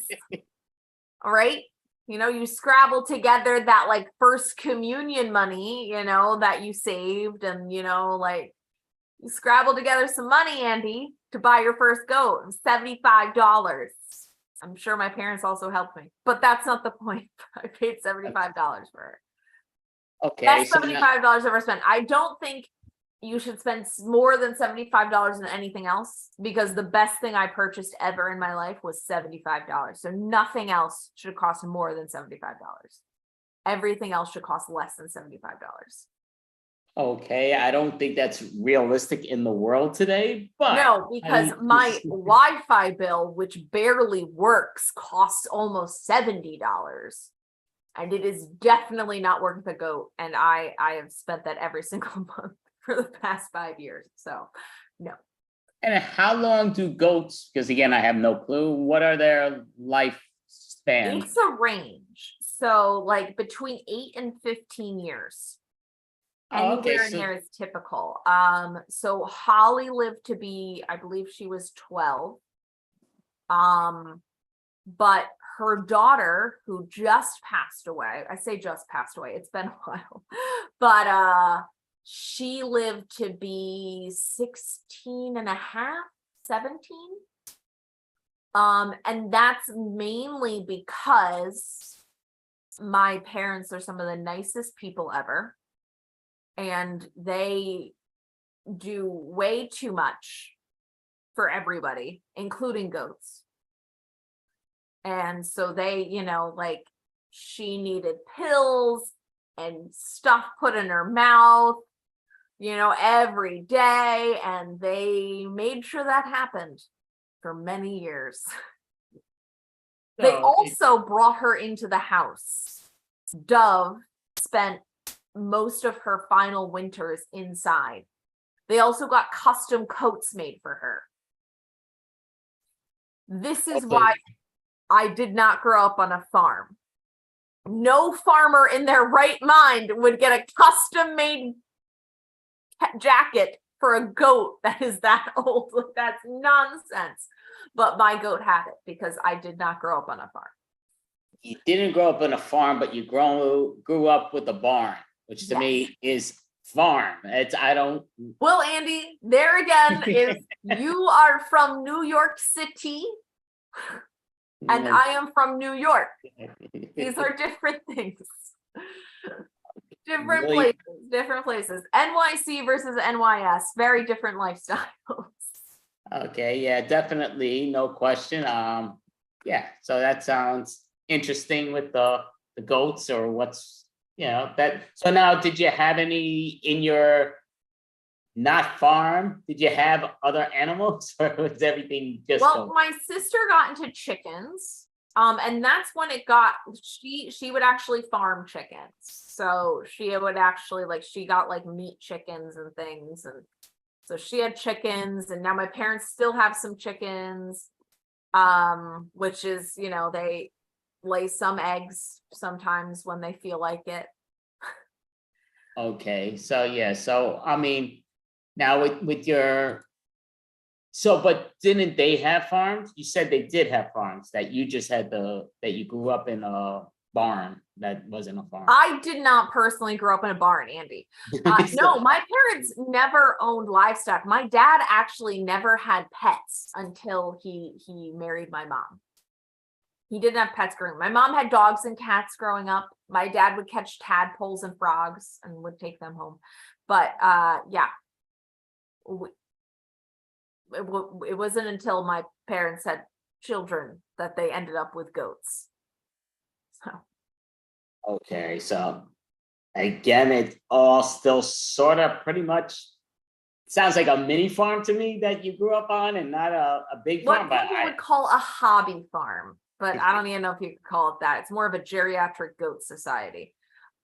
[SPEAKER 2] All right. You scrabble together that like first communion money, that you saved, and you scrabble together some money, Andy, to buy your first goat. $75. I'm sure my parents also helped me, but that's not the point. I paid $75 for her.
[SPEAKER 1] Okay.
[SPEAKER 2] That's
[SPEAKER 1] so
[SPEAKER 2] $75 I've ever spent. I don't think you should spend more than $75 on anything else, because the best thing I purchased ever in my life was $75. So nothing else should cost more than $75. Everything else should cost less than $75.
[SPEAKER 1] Okay. I don't think that's realistic in the world today, but
[SPEAKER 2] No, because my Wi-Fi bill, which barely works, costs almost $70. And it is definitely not worth the goat. And I have spent that every single month for the past 5 years. So no.
[SPEAKER 1] And how long do goats, because again, I have no clue, what are their lifespans?
[SPEAKER 2] It's a range. So like between 8 and 15 years.
[SPEAKER 1] Oh, okay,
[SPEAKER 2] Anywhere in
[SPEAKER 1] so-
[SPEAKER 2] there is typical. So Holly lived to be, I believe she was 12. But her daughter, who just passed away, I say just passed away, it's been a while, but she lived to be 16 and a half, 17. And that's mainly because my parents are some of the nicest people ever. And they do way too much for everybody, including goats. And so they, like she needed pills and stuff put in her mouth, every day. And they made sure that happened for many years. They also brought her into the house. Dove spent most of her final winters inside. They also got custom coats made for her. This is why I did not grow up on a farm. No farmer in their right mind would get a custom made jacket for a goat that is that old. That's nonsense. But my goat had it because I did not grow up on a farm.
[SPEAKER 1] You didn't grow up on a farm, but you grew up with a barn, which to me is farm.
[SPEAKER 2] Well, Andy, there again is you are from New York City and I am from New York. These are different things. Different places. NYC versus NYS, very different lifestyles.
[SPEAKER 1] Okay, yeah, definitely, no question. Yeah, so that sounds interesting with the goats or what's, that. So now, did you have any in your not farm? Did you have other animals or was everything just
[SPEAKER 2] Well,
[SPEAKER 1] goats?
[SPEAKER 2] my sister got into chickens. And that's when it got, she would actually farm chickens. So she would actually she got meat chickens and things. And so she had chickens, and now my parents still have some chickens. Which is, they lay some eggs sometimes when they feel like it.
[SPEAKER 1] Okay, so yeah, so I mean, now with your, but didn't they have farms? You said they did have farms, that you just had that you grew up in a barn that wasn't a farm.
[SPEAKER 2] I did not personally grow up in a barn, Andy. No, my parents never owned livestock. My dad actually never had pets until he married my mom. He didn't have pets growing up. My mom had dogs and cats growing up. My dad would catch tadpoles and frogs and would take them home. But yeah, it wasn't until my parents had children that they ended up with goats. So.
[SPEAKER 1] Okay, so again, it all still sort of pretty much sounds like a mini farm to me that you grew up on, and not a big farm.
[SPEAKER 2] What people would call a hobby farm, but I don't even know if you could call it that. It's more of a geriatric goat society.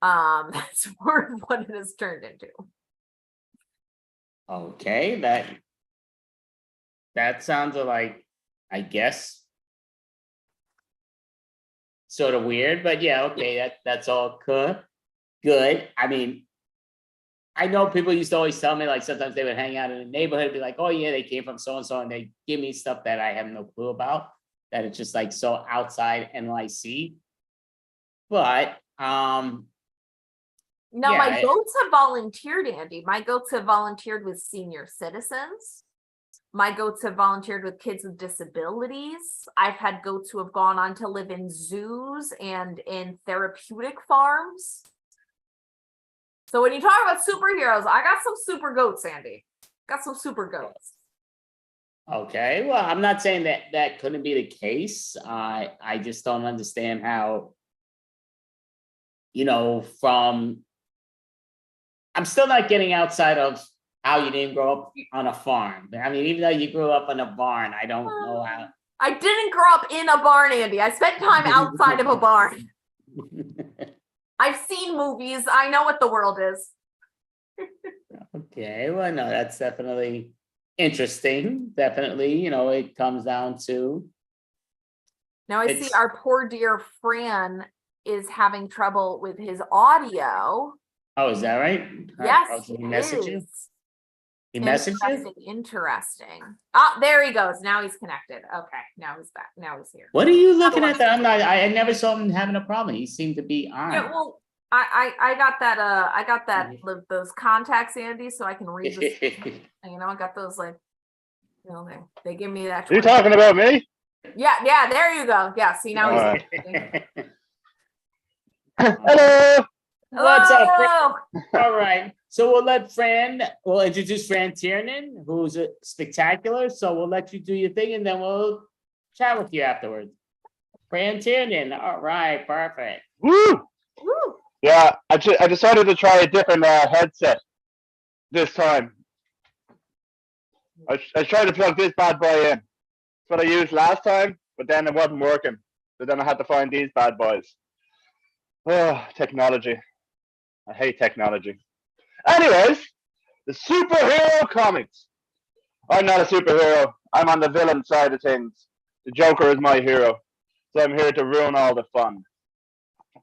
[SPEAKER 2] That's more of what it has turned into.
[SPEAKER 1] Okay, that sounds like, I guess, sort of weird, but yeah, okay, that's all good. I mean, I know people used to always tell me, sometimes they would hang out in the neighborhood and be like, oh yeah, they came from so-and-so, and they give me stuff that I have no clue about, that it's just so outside NYC. But
[SPEAKER 2] now
[SPEAKER 1] yeah,
[SPEAKER 2] my goats have volunteered, Andy. My goats have volunteered with senior citizens. My goats have volunteered with kids with disabilities. I've had goats who have gone on to live in zoos and in therapeutic farms. So when you talk about superheroes, I got some super goats, Andy. Got some super goats.
[SPEAKER 1] Okay, well, I'm not saying that couldn't be the case. I just don't understand how, I'm still not getting outside of how you didn't grow up on a farm. I mean, even though you grew up in a barn, I don't know how.
[SPEAKER 2] I didn't grow up in a barn, Andy. I spent time outside of a barn. I've seen movies. I know what the world is.
[SPEAKER 1] Okay, well, no, that's definitely interesting. Definitely, it comes down to.
[SPEAKER 2] Now I see our poor dear Fran is having trouble with his audio.
[SPEAKER 1] Oh, is that right?
[SPEAKER 2] Yes,
[SPEAKER 1] Did he message you? He messaged you?
[SPEAKER 2] Interesting. Ah, there he goes. Now he's connected. Okay, now he's back. Now he's here.
[SPEAKER 1] What are you looking at? That I never saw him having a problem. He seemed to be on.
[SPEAKER 2] Yeah, well, I got that those contacts, Andy, so I can read this. I got those they give me that.
[SPEAKER 10] Are you talking about me?
[SPEAKER 2] Yeah, there you go. Yeah, see now he's
[SPEAKER 10] Alright.
[SPEAKER 1] Hello. What's up, Fran?
[SPEAKER 2] Hello.
[SPEAKER 1] All right. So we'll introduce Fran Tiernan, who's spectacular. So we'll let you do your thing and then we'll chat with you afterwards. Fran Tiernan. All right, perfect.
[SPEAKER 10] Woo!
[SPEAKER 2] Woo.
[SPEAKER 10] Yeah, I decided to try a different headset this time. I tried to plug this bad boy in. That's what I used last time, but then it wasn't working. So then I had to find these bad boys. Oh, technology. I hate technology. Anyways, the superhero comics. I'm not a superhero. I'm on the villain side of things. The Joker is my hero. So I'm here to ruin all the fun.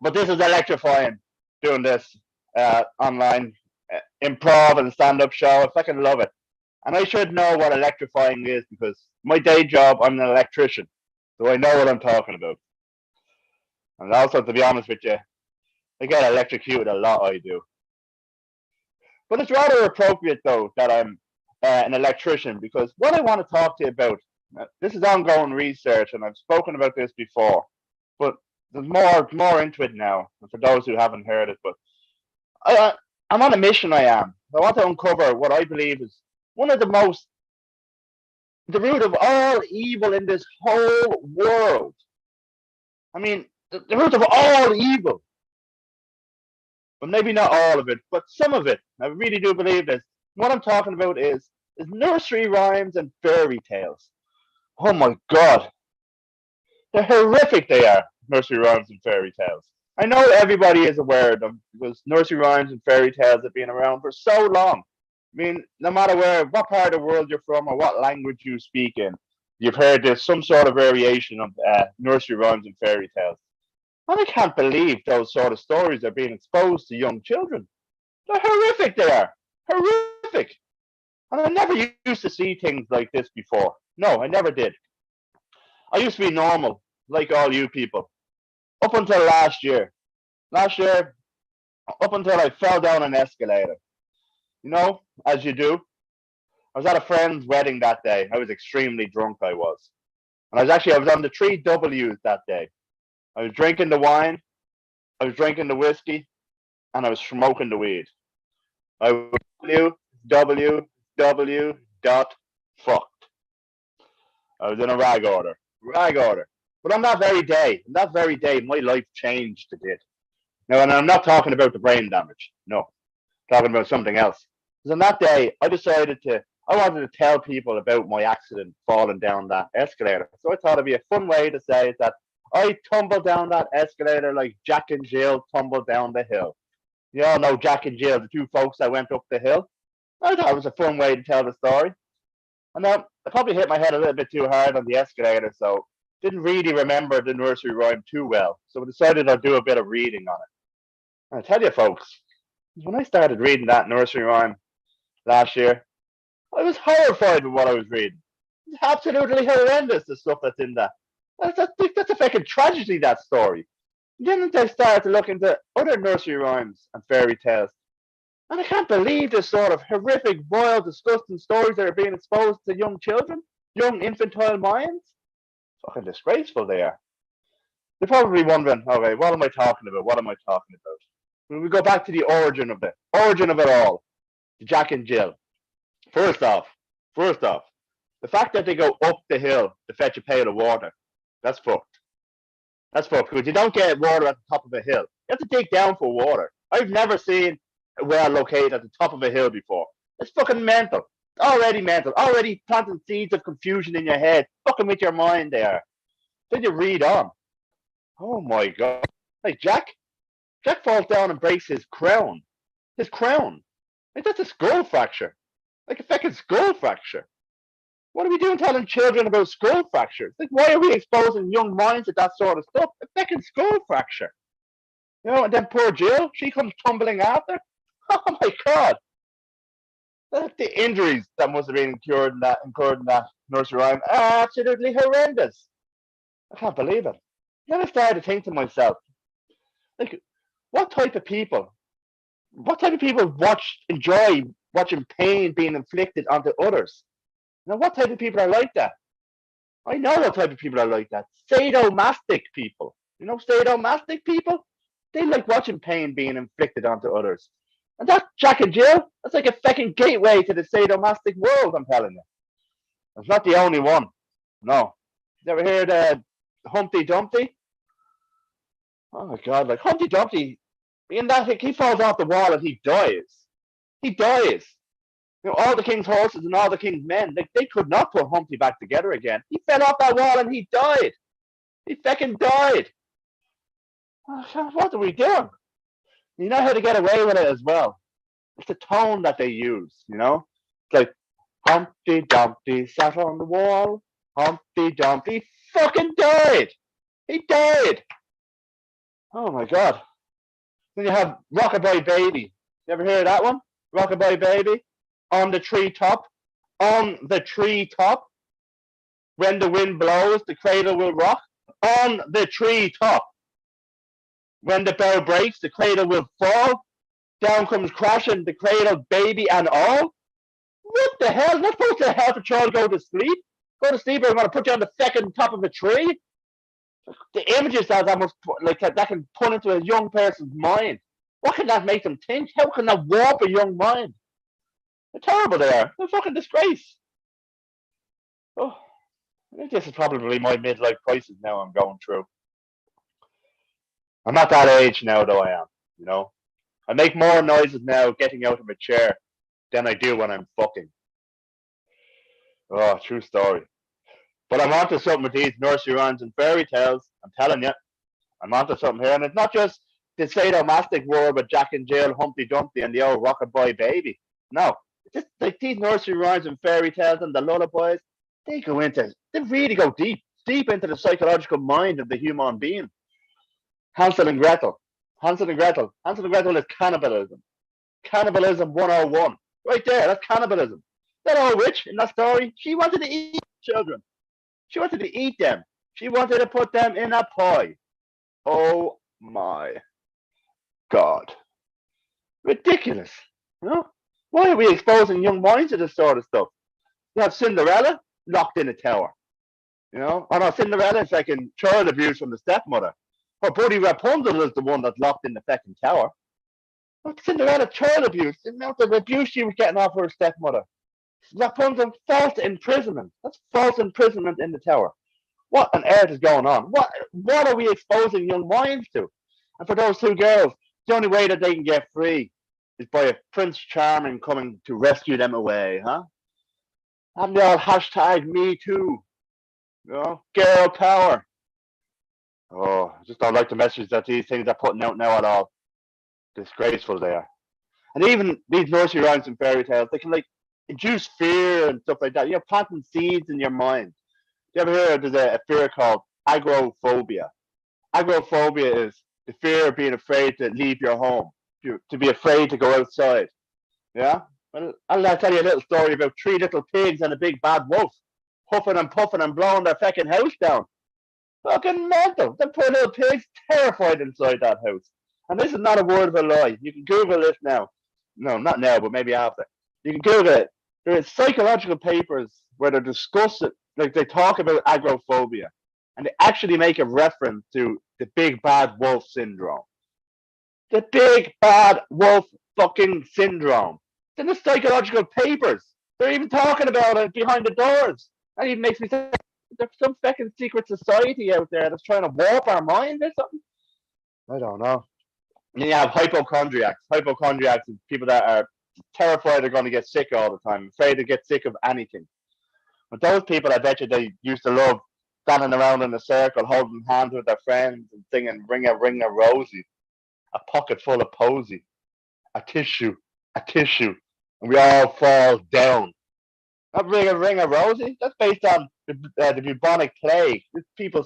[SPEAKER 10] But this is electrifying, doing this online improv and stand-up show. I fucking love it. And I should know what electrifying is because my day job, I'm an electrician. So I know what I'm talking about. And also, to be honest with you, I get electrocuted a lot, I do. But it's rather appropriate, though, that I'm an electrician because what I want to talk to you about, this is ongoing research, and I've spoken about this before, but there's more into it now, and for those who haven't heard it. But I'm on a mission, I am. I want to uncover what I believe is one of the root of all evil in this whole world. I mean, the root of all evil. But maybe not all of it, but some of it. I really do believe this. What I'm talking about is nursery rhymes and fairy tales. Oh my God. They're horrific, they are, nursery rhymes and fairy tales. I know everybody is aware of them because nursery rhymes and fairy tales have been around for so long. I mean, no matter what part of the world you're from or what language you speak in, you've heard there's some sort of variation of nursery rhymes and fairy tales. And I can't believe those sort of stories are being exposed to young children. They're horrific, they are. Horrific. And I never used to see things like this before. No, I never did. I used to be normal, like all you people. Up until last year. Last year, up until I fell down an escalator. You know, as you do. I was at a friend's wedding that day. I was extremely drunk, I was. And I was on the 3 W's that day. I was drinking the wine, I was drinking the whiskey, and I was smoking the weed. I was www. fucked. I was in a rag order. But on that very day, my life changed a bit. Now, and I'm not talking about the brain damage. No, I'm talking about something else. Because on that day, I wanted to tell people about my accident falling down that escalator. So I thought it'd be a fun way to say that I tumbled down that escalator like Jack and Jill tumbled down the hill. You all know Jack and Jill, the 2 folks that went up the hill. I thought it was a fun way to tell the story. And I probably hit my head a little bit too hard on the escalator, so didn't really remember the nursery rhyme too well. So I decided I'd do a bit of reading on it. And I tell you, folks, when I started reading that nursery rhyme last year, I was horrified with what I was reading. It's absolutely horrendous, the stuff that's in that. That's a fucking tragedy, that story. And then I started to look into other nursery rhymes and fairy tales. And I can't believe this sort of horrific, vile, disgusting stories that are being exposed to young children, young infantile minds. Fucking disgraceful they are. They're probably wondering, okay, what am I talking about? When we go back to the origin of it all, Jack and Jill. First off, the fact that they go up the hill to fetch a pail of water, that's fucked. That's fucked, because you don't get water at the top of a hill. You have to dig down for water. I've never seen a well located at the top of a hill before. It's fucking mental. Already mental. Already planting seeds of confusion in your head. Fucking with your mind there. Then you read on. Oh my God. Like Jack falls down and breaks his crown. Like that's a skull fracture. Like a fucking skull fracture. What are we doing telling children about skull fractures? Like, why are we exposing young minds to that sort of stuff? A fucking skull fracture. You know, and then poor Jill, she comes tumbling after. Oh my God. The injuries that must have been incurred in that nursery rhyme are absolutely horrendous. I can't believe it. Then I started to think to myself, like, what type of people enjoy watching pain being inflicted onto others? Now, what type of people are like that? I know what type of people are like that. Sadomastic people. You know, sadomastic people? They like watching pain being inflicted onto others. And that Jack and Jill, that's like a fucking gateway to the sadomastic world, I'm telling you. It's not the only one. No. You ever heard Humpty Dumpty? Oh my god, like Humpty Dumpty, in that he falls off the wall and he dies. He dies. You know, all the king's horses and all the king's men, they could not put Humpty back together again. He fell off that wall and he died. He fucking died. Oh, what are we doing? You know how to get away with it as well. It's the tone that they use, you know? It's like, Humpty Dumpty sat on the wall. Humpty Dumpty fucking died. He died. Oh my god. Then you have Rockabye Baby. You ever hear of that one? Rockabye Baby? On the treetop. On the treetop. When the wind blows, the cradle will rock. On the treetop. When the bough breaks, the cradle will fall. Down comes crashing the cradle, baby and all. What the hell? Not supposed to help a child go to sleep? Go to sleep, or I'm going to put you on the second top of a tree? The images that must like that can put into a young person's mind. What can that make them think? How can that warp a young mind? They're terrible. They are. They're a fucking disgrace. Oh, I think this is probably my midlife crisis now I'm going through. I'm not that age now, though I am. You know, I make more noises now getting out of a chair than I do when I'm fucking. Oh, true story. But I'm onto something with these nursery rhymes and fairy tales. I'm telling you, I'm onto something here. And it's not just the sadomastic world with Jack and Jill, Humpty Dumpty, and the old Rockabye Baby. No, it's just like these nursery rhymes and fairy tales and the lullabies. They really go deep into the psychological mind of the human being. Hansel and Gretel. Hansel and Gretel. Hansel and Gretel is cannibalism. Cannibalism 101. Right there, that's cannibalism. That old witch in that story, she wanted to eat children. She wanted to eat them. She wanted to put them in a pie. Oh my God. Ridiculous. You know? Why are we exposing young minds to this sort of stuff? You have Cinderella locked in a tower. You know? Oh no, Cinderella is like in child abuse from the stepmother. Her buddy Rapunzel is the one that's locked in the second tower. But Cinderella, child abuse, the amount of abuse she was getting off her stepmother. Rapunzel, false imprisonment. That's false imprisonment in the tower. What on earth is going on? What are we exposing young minds to? And for those two girls, the only way that they can get free is by a Prince Charming coming to rescue them away, huh? Haven't they all hashtag me too? You know, girl power. Oh, I just don't like the message that these things are putting out now at all. Disgraceful they are. And even these nursery rhymes and fairy tales, they can like induce fear and stuff like that. You know, planting seeds in your mind. You ever hear there's a fear called agoraphobia? Agoraphobia is the fear of being afraid to leave your home, to be afraid to go outside. Yeah? Well, I'll tell you a little story about 3 little pigs and a big bad wolf, huffing and puffing and blowing their fucking house down. Fucking mental. The poor little pigs terrified inside that house. And this is not a word of a lie. You can Google this now. No, not now, but maybe after. You can Google it. There are psychological papers where they discuss it, like they talk about agoraphobia, and they actually make a reference to the big bad wolf syndrome. The big bad wolf fucking syndrome. It's in the psychological papers. They're even talking about it behind the doors. That even makes me say there's some fucking secret society out there that's trying to warp our mind or something. I don't know. And then you have hypochondriacs. Hypochondriacs is people that are terrified they're going to get sick all the time, afraid to get sick of anything. But those people, I bet you, they used to love standing around in a circle, holding hands with their friends and singing "Ring a Ring a Rosie," a pocket full of posy, a tissue, and we all fall down. Not Ring a Rosie. That's based on the bubonic plague.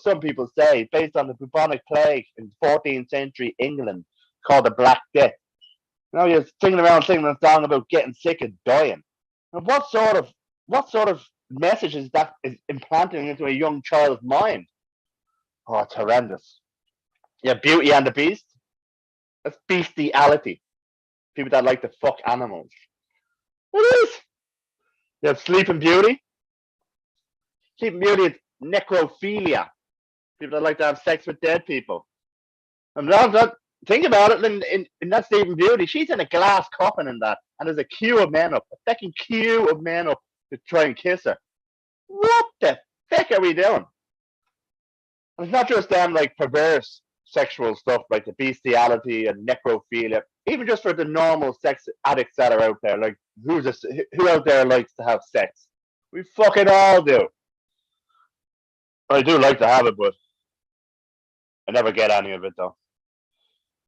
[SPEAKER 10] Some people say, based on the bubonic plague in 14th century England, called the Black Death. Now you're singing around singing a song about getting sick and dying. Now, what sort of message is that is implanting into a young child's mind? Oh, it's horrendous. Yeah, Beauty and the Beast. That's bestiality. People that like to fuck animals. What is? You have Sleeping Beauty. Sleeping Beauty is necrophilia. People that like to have sex with dead people. I'm not think about it. In that Sleeping Beauty, she's in a glass coffin in that, and there's a queue of men up, a fucking queue of men up to try and kiss her. What the fuck are we doing? And it's not just them like perverse sexual stuff like the bestiality and necrophilia. Even just for the normal sex addicts that are out there, like who out there likes to have sex? We fucking all do. I do like to have it, but I never get any of it though.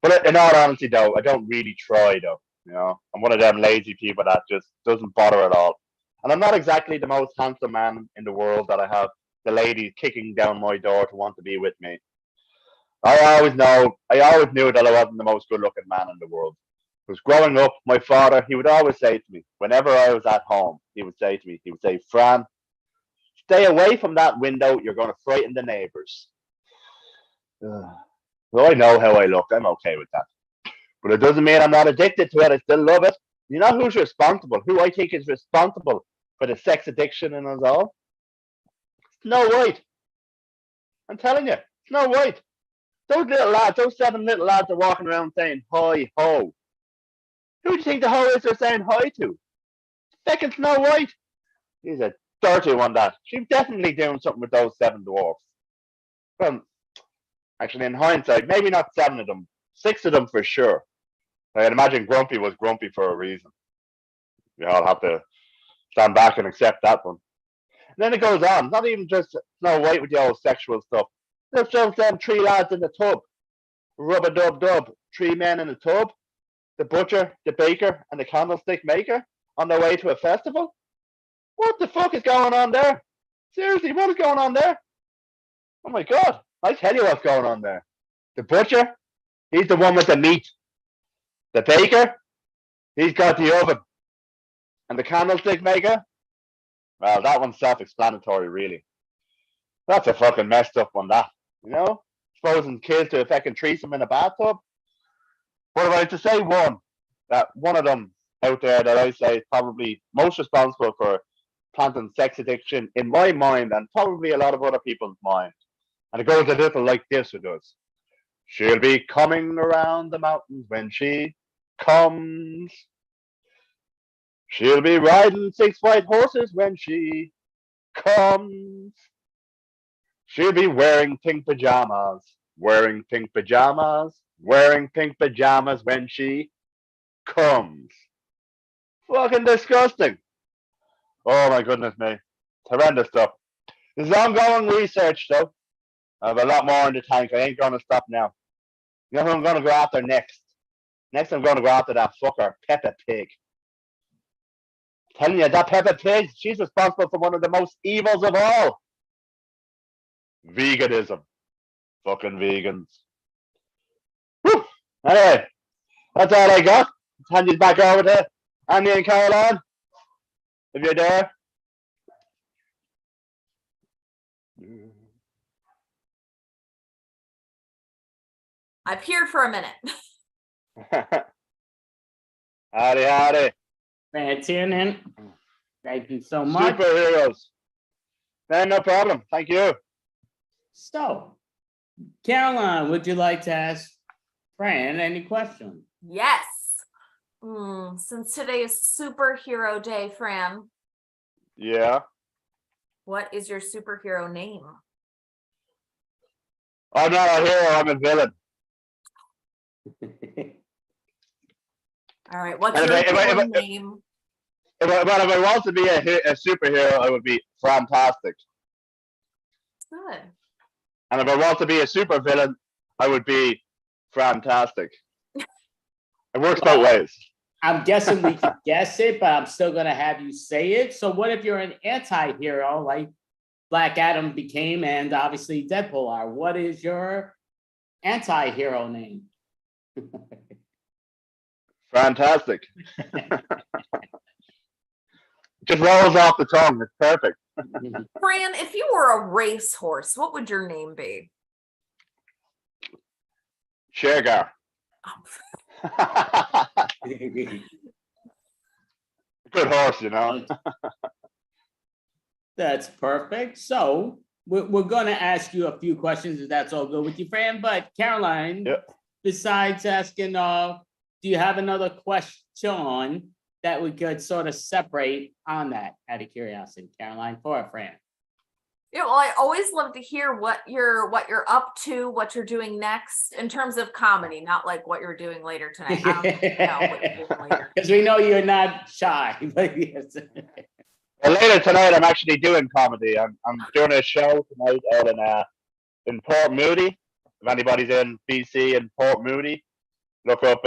[SPEAKER 10] But in all honesty, though, I don't really try though. You know, I'm one of them lazy people that just doesn't bother at all. And I'm not exactly the most handsome man in the world that I have the ladies kicking down my door to want to be with me. I always knew that I wasn't the most good-looking man in the world. Because growing up, my father, he would always say to me, whenever I was at home, he would say, Fran, stay away from that window. You're going to frighten the neighbors. Well, I know how I look. I'm okay with that. But it doesn't mean I'm not addicted to it. I still love it. You know who's responsible? Who I think is responsible for the sex addiction in us all? Snow White. I'm telling you, Snow White. Those little lads, those 7 little lads are walking around saying, hi, ho. Who do you think the ho is they're saying hi to? Second Snow White. He's a dirty one, that. She's definitely doing something with those 7 dwarfs. Well, actually, in hindsight, maybe not 7 of them. 6 of them for sure. I'd imagine Grumpy was grumpy for a reason. We all have to stand back and accept that one. And then it goes on. Not even just Snow White with the old sexual stuff. There's just them 3 lads in the tub. Rub-a-dub-dub. 3 men in the tub. The butcher, the baker, and the candlestick maker on their way to a festival. What the fuck is going on there? Seriously, what is going on there? Oh my God. I tell you what's going on there. The butcher, he's the one with the meat. The baker, he's got the oven. And the candlestick maker, well, that one's self-explanatory, really. That's a fucking messed up one, that. You know? Exposing kids to a fucking threesome in a bathtub. But if I had to say one of them out there that I say is probably most responsible for planting sex addiction in my mind and probably a lot of other people's minds. And it goes a little like this, it does. She'll be coming around the mountains when she comes. She'll be riding 6 white horses when she comes. She'll be wearing pink pajamas, wearing pink pajamas, wearing pink pajamas when she comes. Fucking disgusting. Oh my goodness me. Horrendous stuff. This is ongoing research though. I have a lot more in the tank. I ain't gonna stop now. You know who I'm gonna go after next? Next I'm gonna go after that fucker, Peppa Pig. I'm telling you, that Peppa Pig, she's responsible for one of the most evils of all. Veganism. Fucking vegans. Whew. Anyway, that's all I got. Let's hand you back over to Andy and Caroline. If you're there.
[SPEAKER 2] I appeared for a minute.
[SPEAKER 10] Howdy.
[SPEAKER 1] Fantastic. Thank you so much.
[SPEAKER 10] Superheroes. No problem. Thank you.
[SPEAKER 1] So, Caroline, would you like to ask Fran any questions?
[SPEAKER 2] Yes. Since today is Superhero Day, Fran,
[SPEAKER 10] Yeah.
[SPEAKER 2] what is your superhero name?
[SPEAKER 10] I'm not a hero. I'm a villain.
[SPEAKER 2] All right. What's
[SPEAKER 10] And
[SPEAKER 2] your
[SPEAKER 10] if I-
[SPEAKER 2] villain name?
[SPEAKER 10] If I was to be a superhero, I would be fantastic.
[SPEAKER 2] Good.
[SPEAKER 10] And if I was to be a supervillain, I would be fantastic. It works both ways.
[SPEAKER 1] I'm guessing we can guess it, but I'm still going to have you say it. So what if you're an anti-hero like Black Adam became and obviously Deadpool are? What is your anti-hero name?
[SPEAKER 10] Fantastic. Just rolls off the tongue. It's perfect.
[SPEAKER 2] Fran, if you were a racehorse, what would your name be?
[SPEAKER 10] Shergar. Good horse, you know.
[SPEAKER 1] That's perfect. So we're gonna ask you a few questions if that's all good with you, Fran. But Caroline,
[SPEAKER 10] Yep.
[SPEAKER 1] besides asking, do you have another question that we could sort of separate on that out of curiosity, Caroline, for Fran?
[SPEAKER 2] Yeah, well, I always love to hear what you're up to, what you're doing next in terms of comedy, not like what you're doing later tonight. I don't know what you're doing later.
[SPEAKER 1] Because we know you're not shy. But yes.
[SPEAKER 10] Well, later tonight, I'm actually doing comedy. I'm doing a show tonight out in Port Moody. If anybody's in BC and Port Moody, look up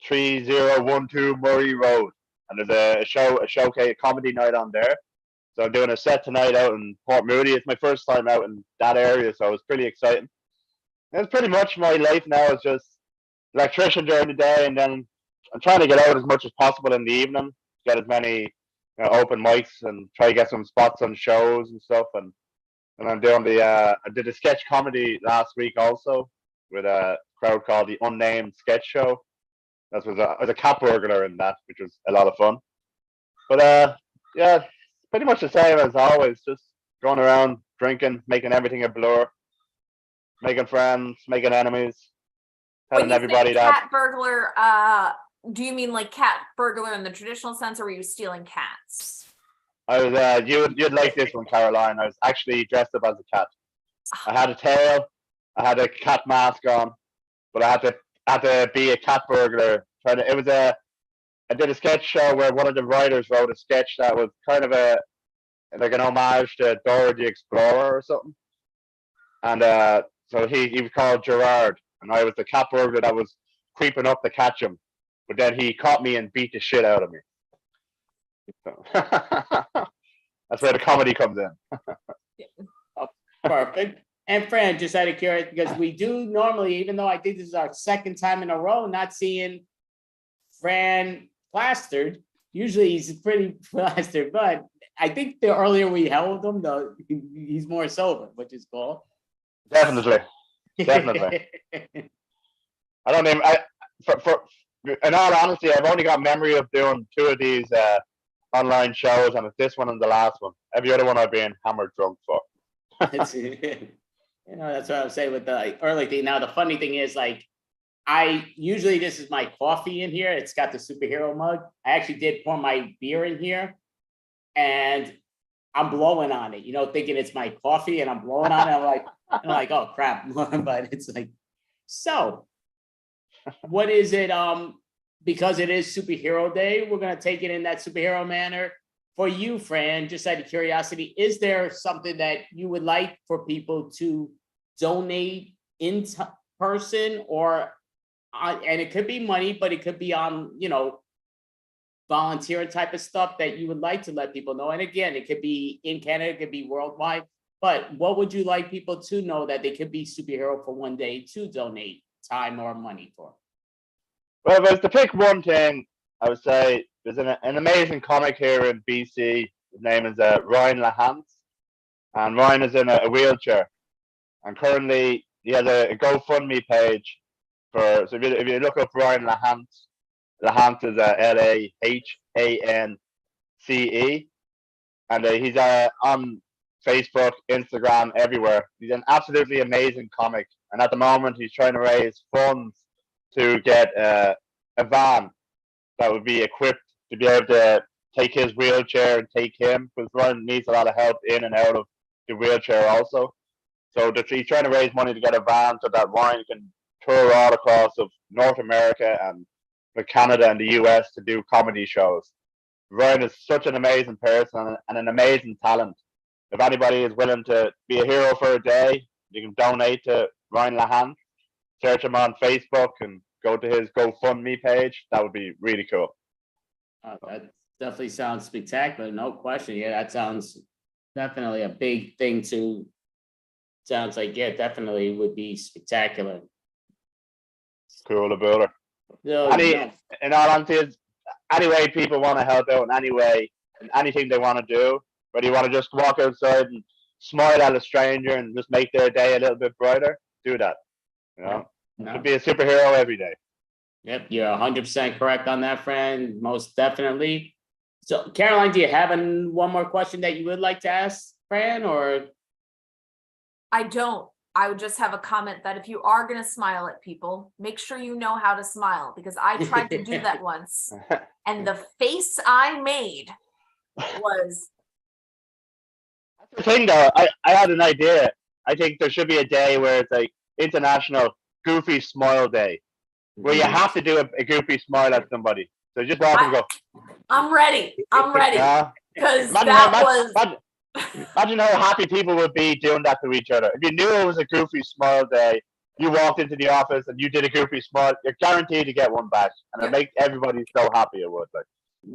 [SPEAKER 10] 3012 Murray Road, and there's a showcase comedy night on there. So I'm doing a set tonight out in Port Moody. It's my first time out in that area, so it's pretty exciting. And it's pretty much my life now is just electrician during the day, and then I'm trying to get out as much as possible in the evening, get as many open mics, and try to get some spots on shows and stuff. And I'm doing I did a sketch comedy last week also with a crowd called the Unnamed Sketch Show. That was a cat burglar in that, which was a lot of fun. But yeah, pretty much the same as always, just going around drinking, making everything a blur, making friends, making enemies, telling everybody that.
[SPEAKER 2] Cat burglar, do you mean like cat burglar in the traditional sense, or were you stealing cats?
[SPEAKER 10] I was you'd like this one, Caroline. I was actually dressed up as a cat. I had a tail, I had a cat mask on, but I had to be a cat burglar. I did a sketch show where one of the writers wrote a sketch that was kind of like an homage to Dora the Explorer or something. And so he was called Gerard, and I was the cat burglar that was creeping up to catch him. But then he caught me and beat the shit out of me. So, that's where the comedy comes in.
[SPEAKER 1] Perfect. And Fran, just out of curiosity, because we do normally, even though I think this is our second time in a row, not seeing Fran plastered. Usually he's pretty plastered, but I think the earlier we held him, he's more sober, which is cool.
[SPEAKER 10] Definitely. I don't even. In all honesty, I've only got memory of doing 2 of these online shows, and it's this one and the last one. Every other one I've been hammered drunk for.
[SPEAKER 1] That's what I'm saying with the early thing. Now, the funny thing is, like, this is my coffee in here. It's got the superhero mug. I actually did pour my beer in here, and I'm blowing on it, thinking it's my coffee, and I'm blowing on it. I'm like, oh crap. But it's like, so what is it? Because it is superhero day, we're gonna take it in that superhero manner. For you, Fran, just out of curiosity, is there something that you would like for people to donate in person, or and it could be money, but it could be on, volunteering type of stuff that you would like to let people know? And again, it could be in Canada, it could be worldwide, but what would you like people to know that they could be superhero for one day to donate time or money for?
[SPEAKER 10] Well, if I was to pick one thing, I would say there's an amazing comic here in BC. His name is Ryan Lahant, and Ryan is in a wheelchair, and currently he has a GoFundMe page so if you look up Ryan Lahant, Lahant is LAHANCE, and he's on Facebook, Instagram, everywhere. He's an absolutely amazing comic, and at the moment he's trying to raise funds to get a van that would be equipped to be able to take his wheelchair and take him, because Ryan needs a lot of help in and out of the wheelchair also. So he's trying to raise money to get a van so that Ryan can tour all across of North America and Canada and the US to do comedy shows. Ryan is such an amazing person and an amazing talent. If anybody is willing to be a hero for a day, you can donate to Ryan Lahant. Search him on Facebook and go to his GoFundMe page. That would be really cool.
[SPEAKER 1] That definitely sounds spectacular, no question. Yeah, that sounds definitely a big thing sounds like, yeah, definitely would be spectacular.
[SPEAKER 10] Cool about it.
[SPEAKER 1] No,
[SPEAKER 10] in all honesty, any way people want to help out in any way, in anything they want to do, whether you want to just walk outside and smile at a stranger and just make their day a little bit brighter, do that.
[SPEAKER 1] No.
[SPEAKER 10] Should be a superhero every day.
[SPEAKER 1] Yep, you're 100% correct on that, friend. Most definitely. So, Caroline, do you have one more question that you would like to ask Fran, or
[SPEAKER 2] I don't. I would just have a comment that if you are going to smile at people, make sure you know how to smile, because I tried to do that once and the face I made was,
[SPEAKER 10] The thing though, I had an idea. I think there should be a day where it's like International Goofy Smile Day, where you have to do a goofy smile at somebody. So just walk and go,
[SPEAKER 2] I'm ready. I'm ready.
[SPEAKER 10] yeah.
[SPEAKER 2] Because
[SPEAKER 10] Imagine
[SPEAKER 2] that
[SPEAKER 10] how,
[SPEAKER 2] was,
[SPEAKER 10] imagine how happy people would be doing that to each other. If you knew it was a Goofy Smile Day, you walked into the office and you did a goofy smile, you're guaranteed to get one back. And it'll make everybody so happy it would.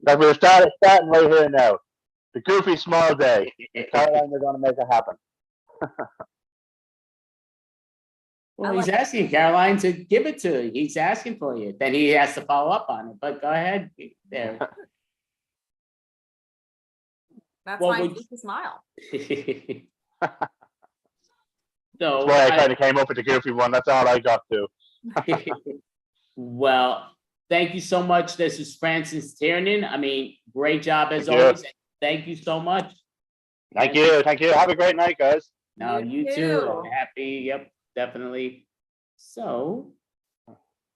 [SPEAKER 10] Like we're starting right here now. The Goofy Smile Day. Caroline, we're going to make it happen.
[SPEAKER 1] well, he's asking Caroline to give it to you. He's asking for you. Then he has to follow up on it. But go ahead. There.
[SPEAKER 2] that's
[SPEAKER 1] What
[SPEAKER 2] my
[SPEAKER 1] would-
[SPEAKER 2] goofy smile.
[SPEAKER 1] So
[SPEAKER 10] That's why I kind of came up with the goofy one. That's all I got to.
[SPEAKER 1] well, thank you so much. This is Francis Tiernan. I mean, great job as
[SPEAKER 10] Thank you.
[SPEAKER 1] always. Thank you so much.
[SPEAKER 10] Thank you. Thank you. Have a great night, guys.
[SPEAKER 1] No,
[SPEAKER 2] You
[SPEAKER 1] you too.
[SPEAKER 2] too.
[SPEAKER 1] Happy. Yep, definitely. So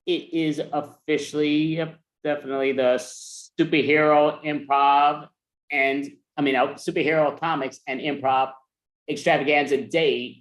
[SPEAKER 1] it is officially, yep, definitely the superhero improv and superhero comics and improv extravaganza day.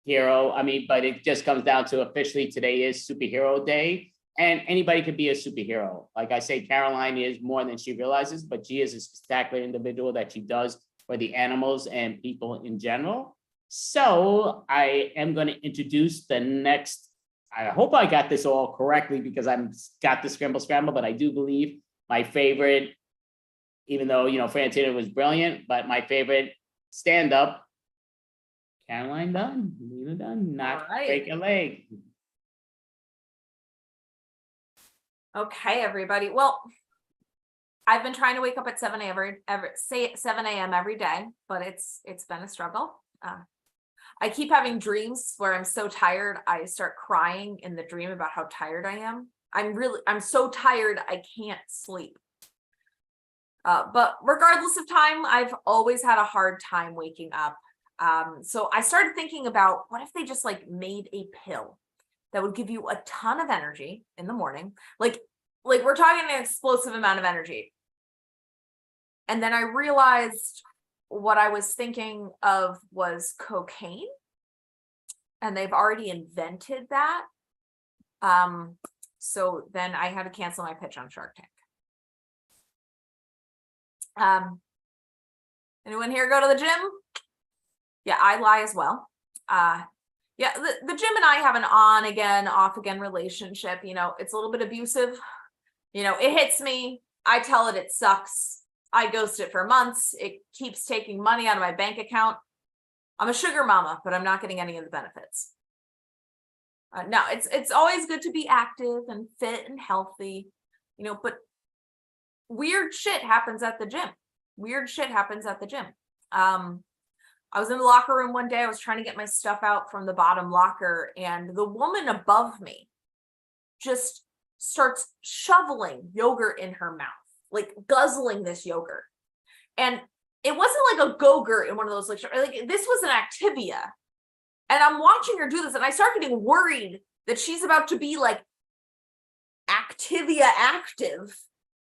[SPEAKER 1] Hero. I mean, but it just comes down to officially today is superhero day, and anybody could be a superhero. Like I say, Caroline is more than she realizes, but she is a spectacular individual that she does for the animals and people in general. So I am going to introduce the next. I hope I got this all correctly because I'm got the scramble, but I do believe my favorite, even though Fran Taylor was brilliant, but my favorite stand-up. Caroline Dunn, Lena Dunn, not
[SPEAKER 2] All right.
[SPEAKER 1] break a leg.
[SPEAKER 2] Okay, everybody. Well, I've been trying to wake up at 7 a.m. every day, but it's been a struggle. I keep having dreams where I'm so tired, I start crying in the dream about how tired I am. I'm so tired, I can't sleep. But regardless of time, I've always had a hard time waking up. So I started thinking about what if they just made a pill that would give you a ton of energy in the morning. Like we're talking an explosive amount of energy. And then I realized what I was thinking of was cocaine. And they've already invented that. So then I had to cancel my pitch on Shark Tank. Anyone here go to the gym? Yeah, I lie as well. Yeah, the gym and I have an on again, off again relationship. It's a little bit abusive. It hits me. I tell it sucks. I ghost it for months. It keeps taking money out of my bank account. I'm a sugar mama, but I'm not getting any of the benefits. No, it's always good to be active and fit and healthy, but weird shit happens at the gym. I was in the locker room one day. I was trying to get my stuff out from the bottom locker, and the woman above me just starts shoveling yogurt in her mouth, guzzling this yogurt. And it wasn't like a Go-Gurt in one of those, this was an Activia. And I'm watching her do this, and I start getting worried that she's about to be Activia active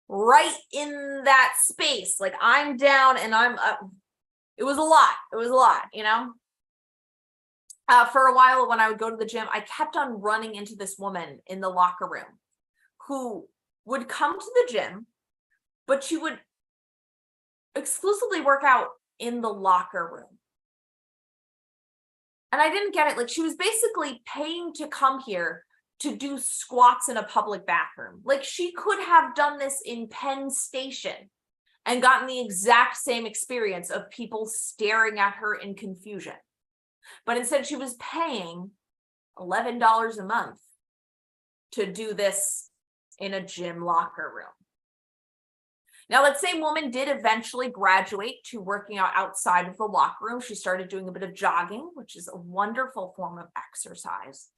[SPEAKER 2] right in that space. I'm down and I'm up. It was a lot. For a while when I would go to the gym, I kept on running into this woman in the locker room who would come to the gym, but she would exclusively work out in the locker room. And I didn't get it. She was basically paying to come here to do squats in a public bathroom. She could have done this in Penn Station and gotten the exact same experience of people staring at her in confusion. But instead, she was paying $11 a month to do this in a gym locker room. Now, that same woman did eventually graduate to working out outside of the locker room. She started doing a bit of jogging, which is a wonderful form of exercise.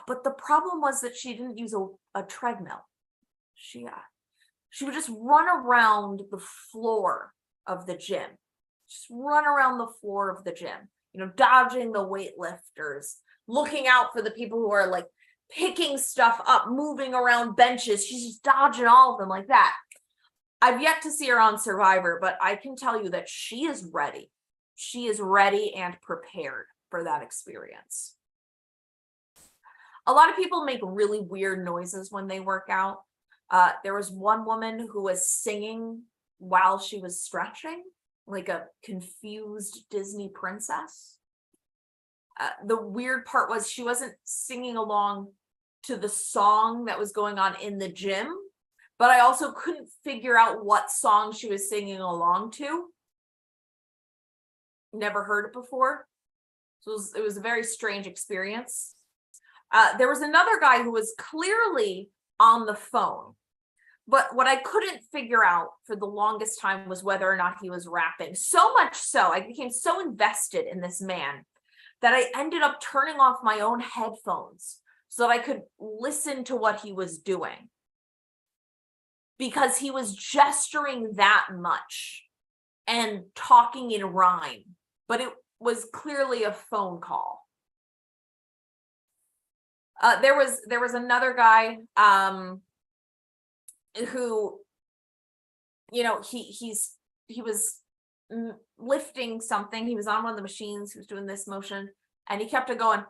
[SPEAKER 2] But the problem was that she didn't use a treadmill. She would just run around the floor of the gym. just run around the floor of the gym, you know, dodging the weightlifters, looking out for the people who are like picking stuff up, moving around benches. She's just dodging all of them like that. I've yet to see her on Survivor, but I can tell you that she is ready. She is ready and prepared for that experience. A lot of people make really weird noises when they work out. There was one woman who was singing while she was stretching, like a confused Disney princess. The weird part was she wasn't singing along to the song that was going on in the gym, but I also couldn't figure out what song she was singing along to. Never heard it before. So it was a very strange experience. There was another guy who was clearly on the phone, but what I couldn't figure out for the longest time was whether or not he was rapping. So much so, I became so invested in this man that I ended up turning off my own headphones so that I could listen to what he was doing, because he was gesturing that much and talking in rhyme, but it was clearly a phone call. There was another guy who, you know, he was lifting something. He was on one of the machines. He was doing this motion, and he kept it going.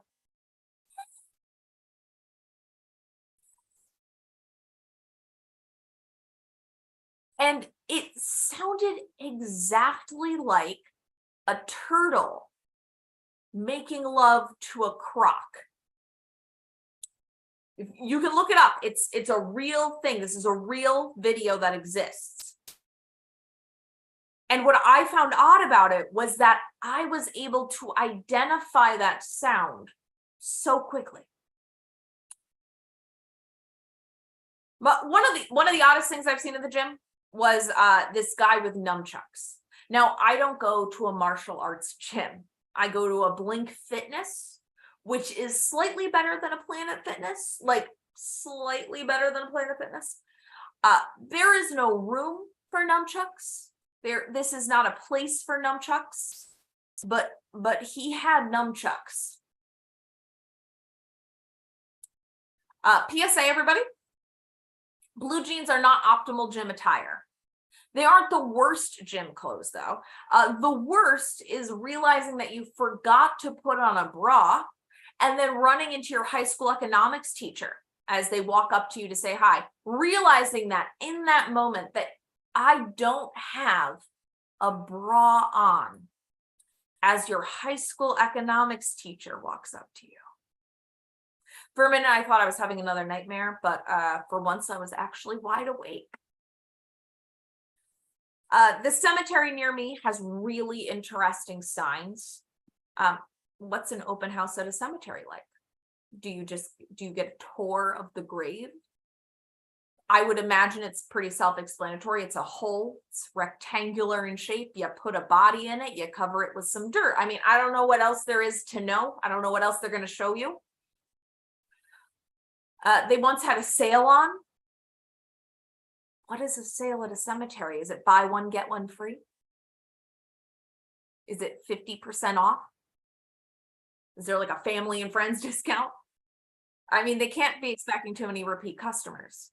[SPEAKER 2] And it sounded exactly like a turtle making love to a croc. You can look it up. It's a real thing. This is a real video that exists. And what I found odd about it was that I was able to identify that sound so quickly. But one of the oddest things I've seen in the gym was this guy with nunchucks. Now, I don't go to a martial arts gym. I go to a Blink Fitness, which is slightly better than a Planet Fitness, like slightly better than a Planet Fitness. There is no room for nunchucks. This is not a place for nunchucks, but he had nunchucks. PSA, everybody. Blue jeans are not optimal gym attire. They aren't the worst gym clothes, though. The worst is realizing that you forgot to put on a bra and then running into your high school economics teacher as they walk up to you to say hi, realizing that in that moment that I don't have a bra on as your high school economics teacher walks up to you. For a minute, I thought I was having another nightmare, but for once I was actually wide awake. The cemetery near me has really interesting signs. What's an open house at a cemetery like? Do you get a tour of the grave? I would imagine it's pretty self-explanatory. It's a hole, it's rectangular in shape. You put a body in it, you cover it with some dirt. I mean, I don't know what else there is to know. I don't know what else they're going to show you. They once had a sale on. What is a sale at a cemetery? Is it buy one, get one free? Is it 50% off? Is there like a family and friends discount? I mean, they can't be expecting too many repeat customers.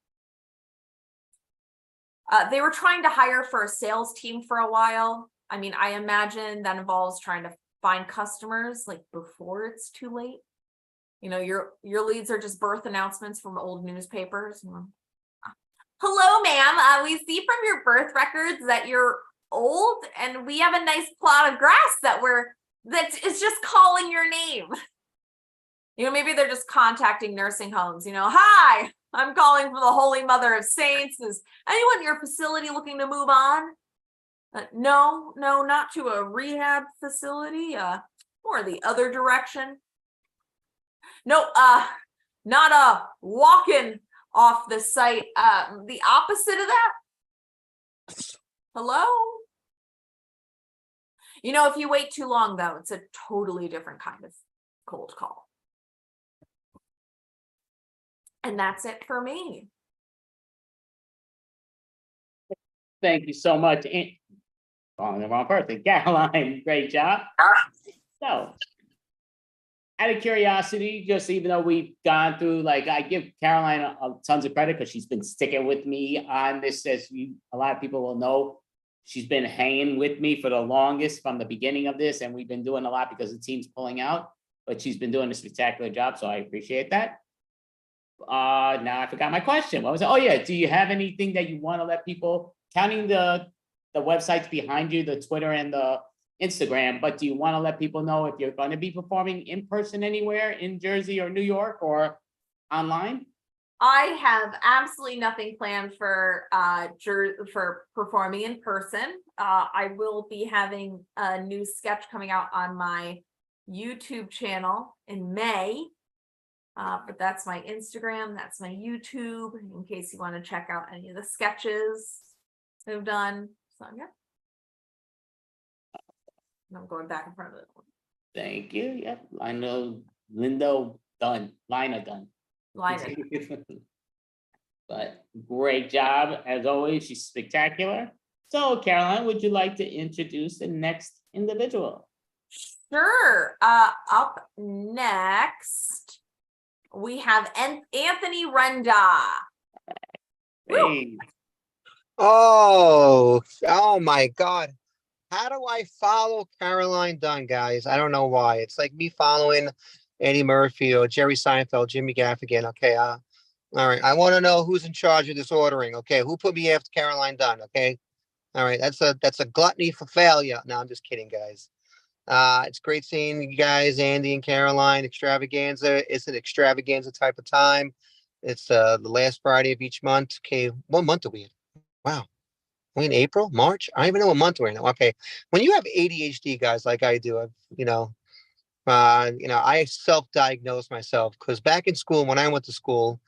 [SPEAKER 2] They were trying to hire for a sales team for a while. I mean, I imagine that involves trying to find customers like before it's too late. You know, your leads are just birth announcements from old newspapers. Hello, ma'am. We see from your birth records that you're old, and we have a nice plot of grass it's just calling your name. You know, maybe they're just contacting nursing homes. You know, hi, I'm calling from the Holy Mother of Saints. Is anyone in your facility looking to move on? No, not to a rehab facility. Or the other direction. No, not walking off the site. The opposite of that. Hello? You know, if you wait too long, though, it's a totally different kind of cold call. And that's it for me.
[SPEAKER 1] Thank you so much. Calling the wrong person. Caroline, great job. So, out of curiosity, just even though we've gone through, like, I give Caroline tons of credit because she's been sticking with me on this, as a lot of people will know. She's been hanging with me for the longest from the beginning of this, and we've been doing a lot because the team's pulling out, but she's been doing a spectacular job, so I appreciate that. Now I forgot my question. What was it? Oh yeah, do you have anything that you want to let people, counting the websites behind you, the Twitter and the Instagram, but do you want to let people know if you're going to be performing in person anywhere in Jersey or New York or online?
[SPEAKER 2] I have absolutely nothing planned for performing in person. I will be having a new sketch coming out on my YouTube channel in May. But that's my Instagram, that's my YouTube, in case you want to check out any of the sketches I've done. So yeah. And I'm going back in front of it.
[SPEAKER 1] Thank you. Yep. I know Linda done. Lina done.
[SPEAKER 2] Liner.
[SPEAKER 1] But great job as always. She's spectacular. So Caroline, would you like to introduce the next individual?
[SPEAKER 2] Sure. Up next, we have Anthony Renda.
[SPEAKER 1] Hey.
[SPEAKER 11] Oh my God. How do I follow Caroline Dunn, guys? I don't know why. It's like me following Eddie Murphy or Jerry Seinfeld, Jimmy Gaffigan. Okay, all right. I want to know who's in charge of this ordering. Okay, who put me after Caroline Dunn? Okay, all right. That's a gluttony for failure. No, I'm just kidding, guys. It's great seeing you guys, Andy and Caroline. Extravaganza. It's an extravaganza type of time. It's the last Friday of each month. Okay, what month are we in? Wow. We in April, March? I don't even know what month we're in. Okay. When you have ADHD, guys, like I do, I self-diagnosed myself because back in school, when I went to school,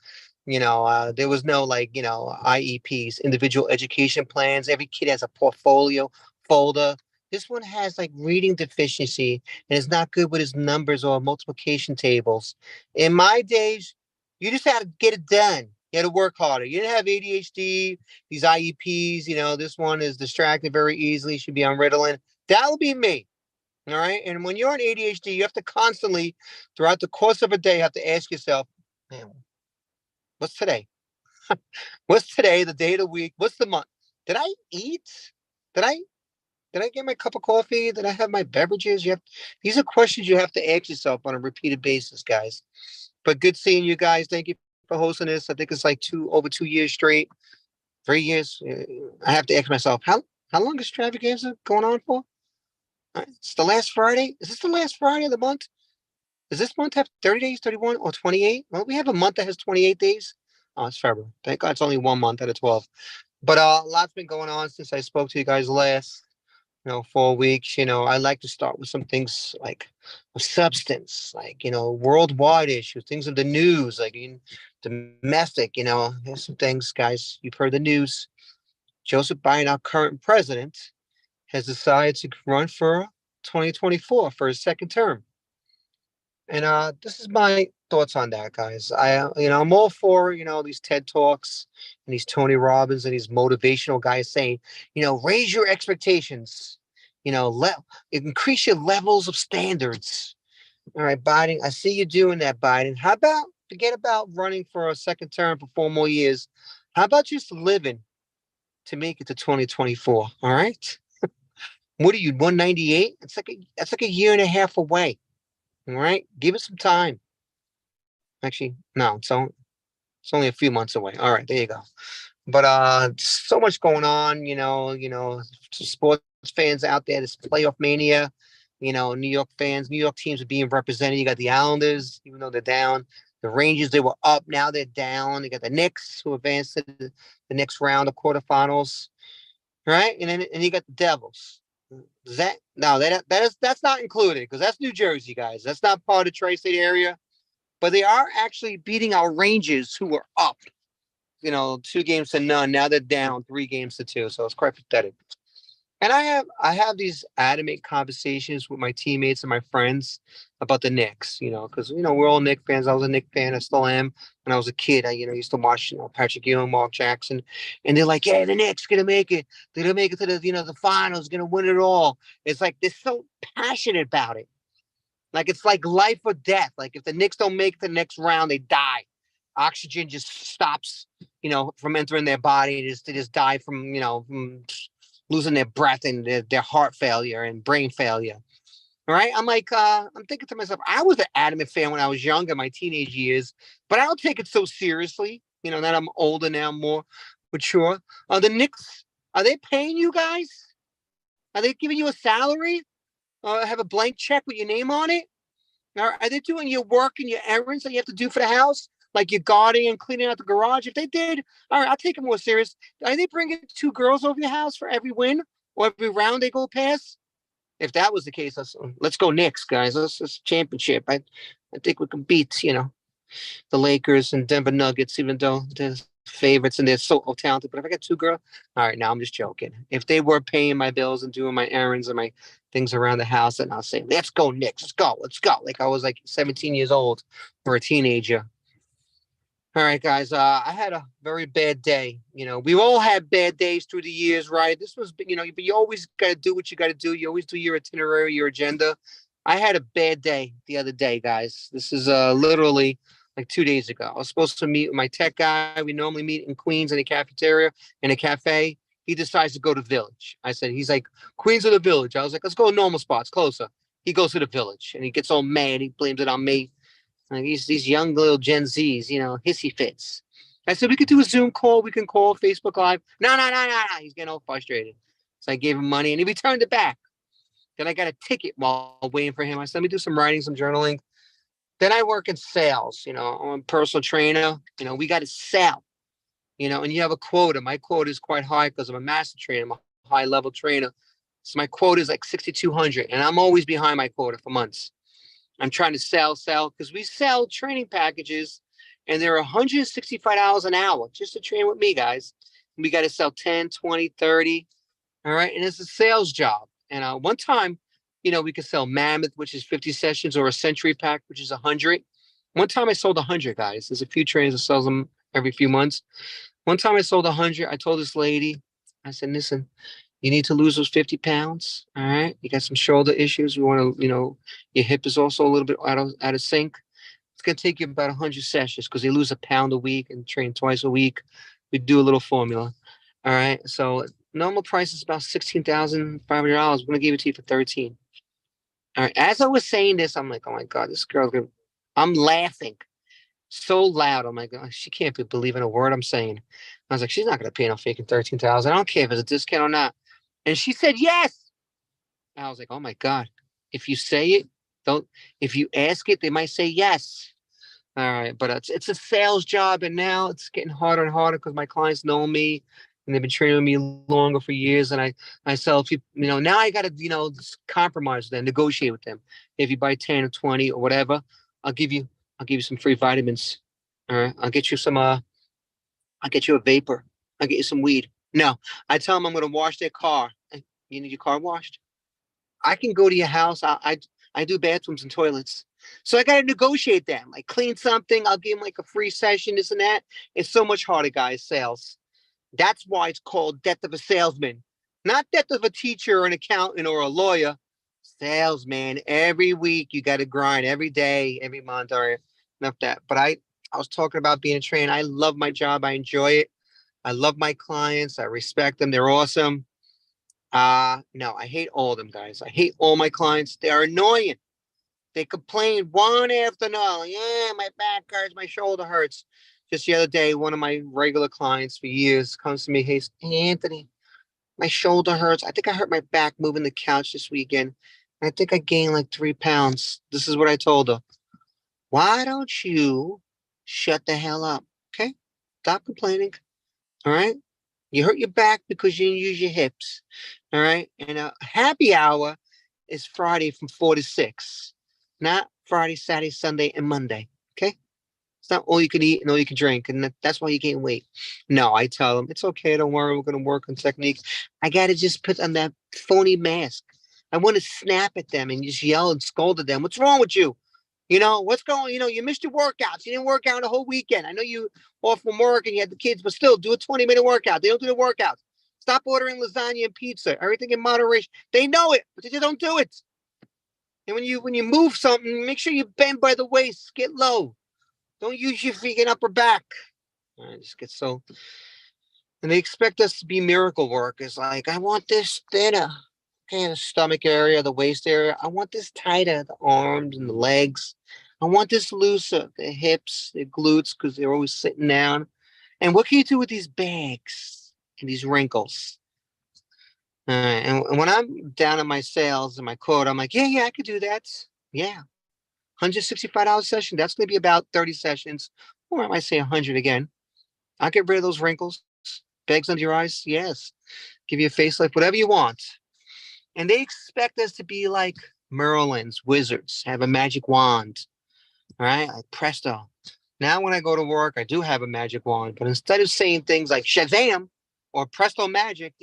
[SPEAKER 11] there was no IEPs, individual education plans. Every kid has a portfolio folder. This one has like reading deficiency and is not good with his numbers or multiplication tables. In my days, you just had to get it done. You had to work harder. You didn't have ADHD, these IEPs, this one is distracted very easily, should be on Ritalin. That'll be me. All right. And when you're on ADHD, you have to constantly, throughout the course of a day, have to ask yourself, man, what's today? What's today, the day of the week? What's the month? Did I eat? Did I get my cup of coffee? Did I have my beverages? These are questions you have to ask yourself on a repeated basis, guys. But good seeing you guys. Thank you for hosting this. I think it's like over 2 years straight, 3 years. I have to ask myself, how long is Extravaganza going on for? It's the last Friday. Is this the last Friday of the month? Does this month have 30 days, 31 or 28? Well, we have a month that has 28 days. Oh, it's February. Thank God it's only 1 month out of 12. But a lot's been going on since I spoke to you guys last, 4 weeks. I like to start with some things like substance, like, worldwide issues, things of the news, like domestic, there's some things, guys. You've heard the news. Joseph Biden, our current president, has decided to run for 2024 for his second term. And this is my thoughts on that, guys. I'm all for, these TED Talks and these Tony Robbins and these motivational guys saying, raise your expectations, increase your levels of standards. All right, Biden, I see you doing that, Biden. How about forget about running for a second term for 4 more years? How about just living to make it to 2024? All right. What are you, 198? That's like a year and a half away. All right, give it some time. Actually, no, it's only a few months away. All right, there you go. But so much going on, sports fans out there, this playoff mania, New York fans, New York teams are being represented. You got the Islanders, even though they're down. The Rangers, they were up, now they're down. You got the Knicks who advanced to the next round of quarterfinals, right? And you got the Devils. That's not included because that's New Jersey, guys. That's not part of the tri-state area, but they are actually beating our Rangers, who were up, 2 games to none. Now they're down 3 games to 2, so it's quite pathetic. And I have these adamant conversations with my teammates and my friends about the Knicks, because we're all Knicks fans. I was a Knicks fan, I still am. When I was a kid, I used to watch Patrick Ewing, Mark Jackson, and they're like, "Yeah, the Knicks gonna make it. They're gonna make it to the finals, gonna win it all." It's like they're so passionate about it. Like it's like life or death. Like if the Knicks don't make the next round, they die. Oxygen just stops, from entering their body. They just die from losing their breath and their heart failure and brain failure. All right. I'm like, I'm thinking to myself, I was an adamant fan when I was younger, my teenage years, but I don't take it so seriously, that I'm older now, more mature. The Knicks, are they paying you guys? Are they giving you a salary? Have a blank check with your name on it? Are they doing your work and your errands that you have to do for the house? Like your guarding and cleaning out the garage? If they did, all right, I'll take it more serious. Are they bringing 2 girls over your house for every win or every round they go past? If that was the case, let's go Knicks, guys. Let's championship. I think we can beat, the Lakers and Denver Nuggets, even though they're favorites and they're so talented. But if I got 2 girls, all right, now I'm just joking. If they were paying my bills and doing my errands and my things around the house, then I'll say, let's go Knicks. Let's go. Like I was like 17 years old or a teenager. All right, guys. I had a very bad day. We all had bad days through the years, right? This was, but you always got to do what you got to do. You always do your itinerary, your agenda. I had a bad day the other day, guys. This is literally like 2 days ago. I was supposed to meet with my tech guy. We normally meet in Queens in a cafeteria, in a cafe. He decides to go to Village. He's like, Queens or the Village? I was like, let's go normal spots, closer. He goes to the Village and he gets all mad. He blames it on me. Like these young little Gen Zs, hissy fits. I said, we could do a Zoom call. We can call Facebook Live. No. He's getting all frustrated. So I gave him money and he returned it back. Then I got a ticket while waiting for him. I said, let me do some writing, some journaling. Then I work in sales, I'm a personal trainer. We got to sell, and you have a quota. My quota is quite high because I'm a master trainer. I'm a high level trainer. So my quota is like 6,200 and I'm always behind my quota for months. I'm trying to sell because we sell training packages and they're $165 an hour just to train with me, guys. We got to sell 10, 20, 30. All right. And it's a sales job. And one time, we could sell Mammoth, which is 50 sessions, or a Century Pack, which is 100. One time I sold 100, guys. There's a few trainers that sells them every few months. One time I sold 100. I told this lady, I said, listen, you need to lose those 50 pounds. All right. You got some shoulder issues. We want to, your hip is also a little bit out of sync. It's going to take you about 100 sessions because they lose a pound a week and train twice a week. We do a little formula. All right. So normal price is about $16,500. We're going to give it to you for 13. All right. As I was saying this, I'm like, oh my God, this girl, I'm laughing so loud. I'm like, oh, she can't be believing a word I'm saying. I was like, she's not going to pay no faking 13,000. I don't care if it's a discount or not. And she said, yes. And I was like, oh my God, if you say it, if you ask it, they might say yes. All right. But it's a sales job. And now it's getting harder and harder because my clients know me and they've been training with me longer for years. And I sell people, now I got to, compromise with them, negotiate with them. If you buy 10 or 20 or whatever, I'll give you some free vitamins. All right. I'll get you a vapor. I'll get you some weed. No, I tell them I'm going to wash their car. You need your car washed? I can go to your house. I do bathrooms and toilets. So I got to negotiate them. Like clean something. I'll give them like a free session, this and that. It's so much harder, guys, sales. That's why it's called death of a salesman. Not death of a teacher or an accountant or a lawyer. Salesman. Every week you got to grind. Every day, every month. All right. Enough that. But I was talking about being a trainer. I love my job. I enjoy it. I love my clients. I respect them. They're awesome. No, I hate all of them, guys. I hate all my clients. They're annoying. They complain one after another. Yeah, my back hurts, my shoulder hurts. Just the other day, one of my regular clients for years comes to me, hey, Anthony, my shoulder hurts. I think I hurt my back moving the couch this weekend. I think I gained like 3 pounds. This is what I told her. Why don't you shut the hell up? Okay? Stop complaining. All right? You hurt your back because you didn't use your hips. All right. And happy hour is Friday from 4 to 6, not Friday, Saturday, Sunday, and Monday. Okay. It's not all you can eat and all you can drink, and that's why you gain weight. No, I tell them it's okay. Don't worry. We're gonna work on technique. I gotta just put on that phony mask. I want to snap at them and just yell and scold at them. What's wrong with you? What's going? You missed your workouts. You didn't work out the whole weekend. I know you off from work and you had the kids, but still do a 20-minute workout. They don't do the workouts. Stop ordering lasagna and pizza. Everything in moderation. They know it, but they just don't do it. And when you move something, make sure you bend by the waist. Get low. Don't use your freaking upper back. I just get so. And they expect us to be miracle workers. Like, I want this thinner. Okay, the stomach area, the waist area. I want this tighter, the arms and the legs. I want this looser, the hips, the glutes, because they're always sitting down. And what can you do with these bags and these wrinkles? And when I'm down in my sales and my quote, I'm like, yeah, I could do that. Yeah. $165 session. That's going to be about 30 sessions. Or I might say 100 again. I'll get rid of those wrinkles. Bags under your eyes. Yes. Give you a facelift, whatever you want. And they expect us to be like Merlins, wizards, have a magic wand. All right. Like presto. Now, when I go to work, I do have a magic wand. But instead of saying things like Shazam or presto magic,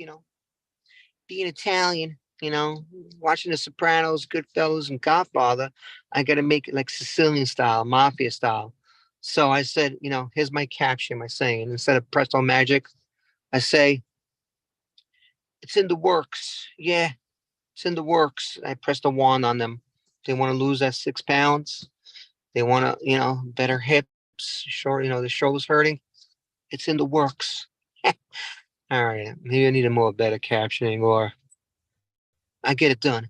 [SPEAKER 11] being Italian, watching The Sopranos, Goodfellas, and Godfather, I got to make it like Sicilian style, mafia style. So I said, here's my caption, my saying. Instead of presto magic, I say, it's in the works. Yeah, it's in the works. I press the wand on them. They want to lose that 6 pounds. They want to, better hips, short, the shoulders hurting. It's in the works. All right, maybe I need a more better captioning, or I get it done.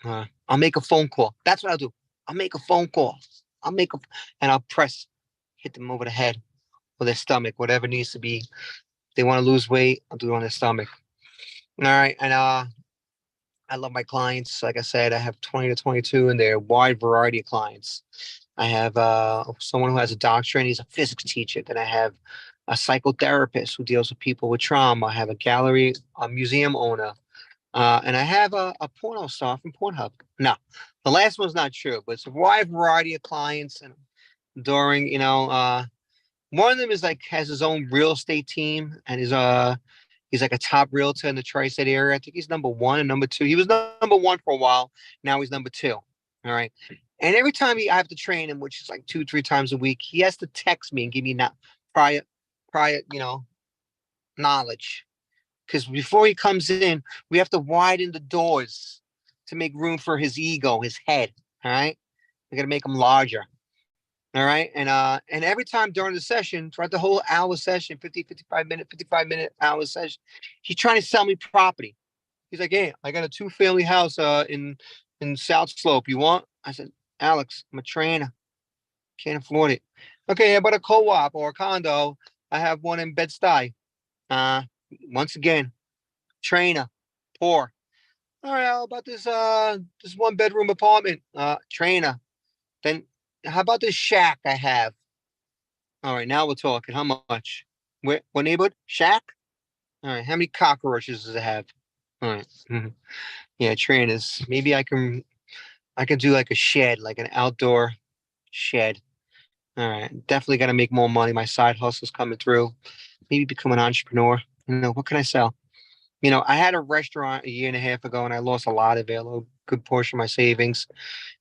[SPEAKER 11] I'll make a phone call. That's what I'll do. I'll make a phone call. And I'll hit them over the head or their stomach, whatever needs to be. If they want to lose weight, I'll do it on their stomach. All right, and I love my clients. Like I said, I have 20 to 22, and they're a wide variety of clients. I have someone who has a doctorate, and he's a physics teacher. Then I have a psychotherapist who deals with people with trauma. I have a museum owner. And I have a porno star from Pornhub. No, the last one's not true, but it's a wide variety of clients. And during, one of them has his own real estate team, and he's like a top realtor in the tri-state area. I think he's number 1 and number 2. He was number 1 for a while. Now he's number 2. All right. And every time I have to train him, which is like 2-3 times a week, he has to text me and give me prior, knowledge. Because before he comes in, we have to widen the doors to make room for his ego, his head. All right. We got to make him larger. All right. And every time during the session, throughout the whole hour session, 55 minute hour session, he's trying to sell me property. He's like, hey, I got a 2-family house in South Slope. You want? I said, Alex, I'm a trainer. Can't afford it. Okay, how about a co-op or a condo? I have one in Bed-Stuy. Once again, trainer, poor. All right, how about this 1-bedroom apartment? Trainer. Then how about this shack I have? All right, now we're talking. How much? What neighborhood? Shack? All right, how many cockroaches does it have? All right. Yeah, trainers. Maybe I can do like a shed, like an outdoor shed. All right, definitely got to make more money. My side hustle's coming through. Maybe become an entrepreneur. What can I sell? I had a restaurant a year and a half ago, and I lost a lot of it, a good portion of my savings.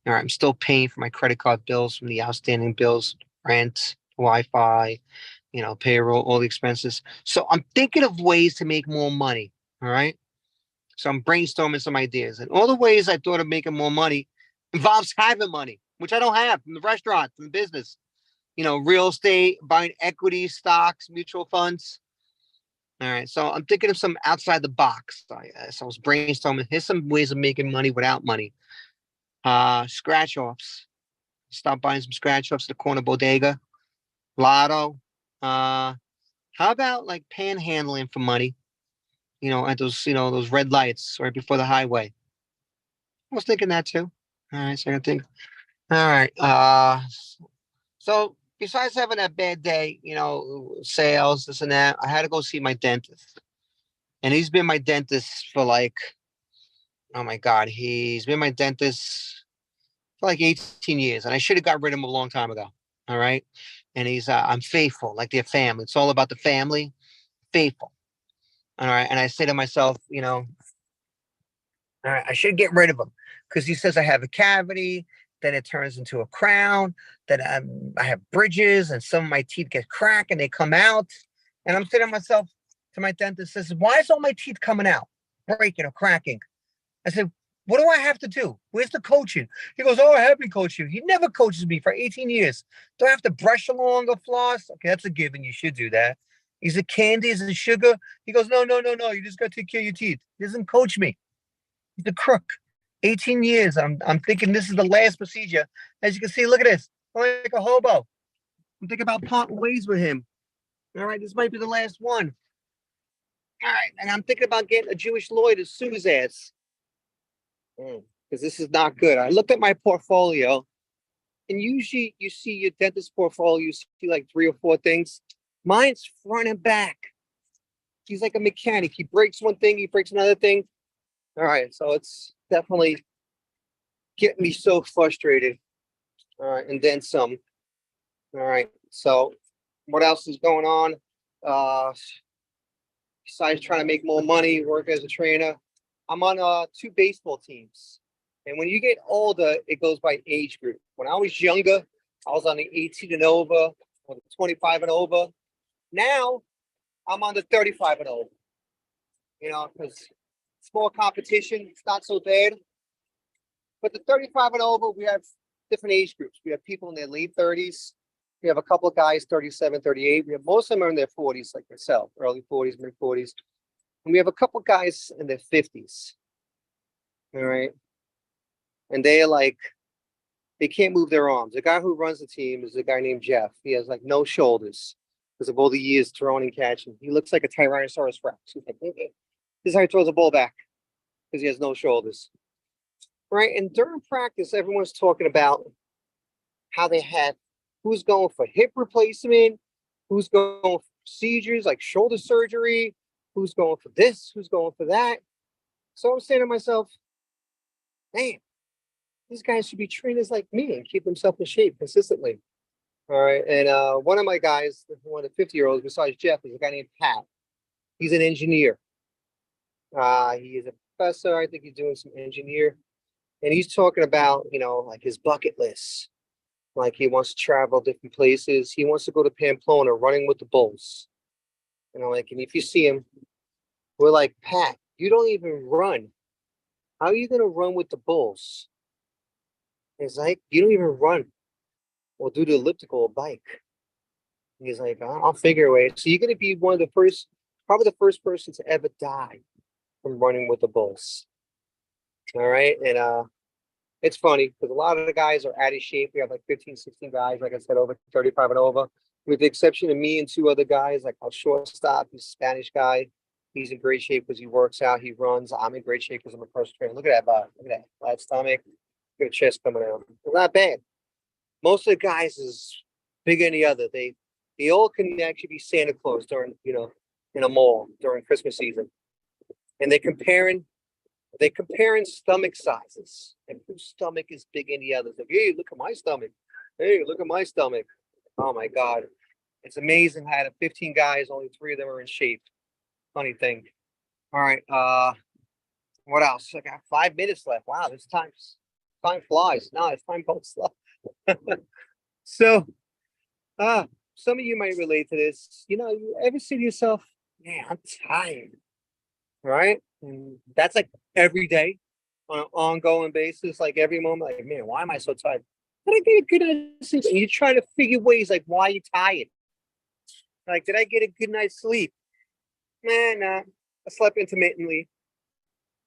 [SPEAKER 11] All right, I'm still paying for my credit card bills from the outstanding bills, rent, Wi-Fi, payroll, all the expenses. So I'm thinking of ways to make more money. All right. So I'm brainstorming some ideas, and all the ways I thought of making more money involves having money, which I don't have from the restaurant, from the business. Real estate, buying equity, stocks, mutual funds. All right. So I'm thinking of some outside the box. So I was brainstorming. Here's some ways of making money without money. Scratch offs. Stop buying some scratch offs at the corner bodega. Lotto. How about like panhandling for money? At those red lights right before the highway. I was thinking that too. All right. So I think. All right. So besides having that bad day, sales, this and that, I had to go see my dentist. And he's been my dentist for oh my God, he's been my dentist for 18 years. And I should have got rid of him a long time ago. All right. And he's, I'm faithful, like their family. It's all about the family, faithful. All right. And I say to myself, you know, all right, I should get rid of him because he says I have a cavity, then it turns into a crown, that I have bridges and some of my teeth get cracked and they come out. And I'm saying to myself, to my dentist, says, why is all my teeth coming out, breaking or cracking? I said, what do I have to do? Where's the coaching? He goes, oh, I have been coaching you. He never coaches me for 18 years. Do I have to brush along or floss? Okay, that's a given. You should do that. Is it candy? Is it sugar? He goes, no, no, no, no. You just got to take care of your teeth. He doesn't coach me. He's a crook. 18 years. I'm thinking this is the last procedure. As you can see, look at this. I'm like a hobo. I'm thinking about parting ways with him. All right, this might be the last one. All right, and I'm thinking about getting a Jewish lawyer to sue his ass. Because this is not good. I looked at my portfolio, and usually you see your dentist portfolio, you see like 3 or 4 things. Mine's front and back. He's like a mechanic. He breaks one thing, he breaks another thing. All right, so it's definitely getting me so frustrated. All right, and then some. All right, so what else is going on? Besides trying to make more money, work as a trainer, I'm on 2 baseball teams. And when you get older, it goes by age group. When I was younger, I was on the 18 and over, or the 25 and over. Now, I'm on the 35 and over. You know, because it's more competition. It's not so bad. But the 35 and over, we have different age groups. We have people in their late 30s. We have a couple of guys, 37, 38. We have most of them are in their 40s, like myself, early 40s, mid 40s. And we have a couple of guys in their 50s. All right. And they're like, they can't move their arms. The guy who runs the team is a guy named Jeff. He has like no shoulders because of all the years throwing and catching. He looks like a Tyrannosaurus Rex. He's like, okay. This is how he throws the ball back because he has no shoulders. Right. And during practice, everyone's talking about how they had who's going for hip replacement, who's going for procedures like shoulder surgery, who's going for this, who's going for that. So I'm saying to myself, damn, these guys should be trainers like me and keep themselves in shape consistently. All right. And one of my guys, one of the 50-year-olds besides Jeff, is a guy named Pat. He's an engineer. He is a professor. I think he's doing some engineer. And he's talking about, you know, like his bucket list. Like he wants to travel different places. He wants to go to Pamplona running with the bulls. You know, like, and if you see him, we're like, Pat, you don't even run. How are you going to run with the bulls? He's like, you don't even run. We'll do the elliptical bike. He's like, I'll figure a way. So you're going to be one of the first, probably the first person to ever die from running with the bulls. All right. And it's funny because a lot of the guys are out of shape. We have like 15, 16 guys, like I said, over 35 and over, with the exception of me and 2 other guys, like our shortstop, he's a Spanish guy. He's in great shape because he works out, he runs. I'm in great shape because I'm a personal trainer. Look at that body. Look at that flat stomach. Look at the chest coming out. It's not bad. Most of the guys is bigger than the other. They all can actually be Santa Claus during, you know, in a mall during Christmas season. And they're comparing stomach sizes and whose stomach is bigger than the others. Like, hey, look at my stomach. Hey, look at my stomach. Oh my God. It's amazing. I had 15 guys, only 3 of them are in shape. Funny thing. All right. What else? I got 5 minutes left. Wow, this time flies. No, it's time goes slow. So some of you might relate to this. You know, you ever say to yourself, man, I'm tired. Right? And that's like every day on an ongoing basis, like every moment, like, man, why am I so tired? Did I get a good night's sleep? And you try to figure ways like, why are you tired? Like, did I get a good night's sleep? Nah, I slept intermittently.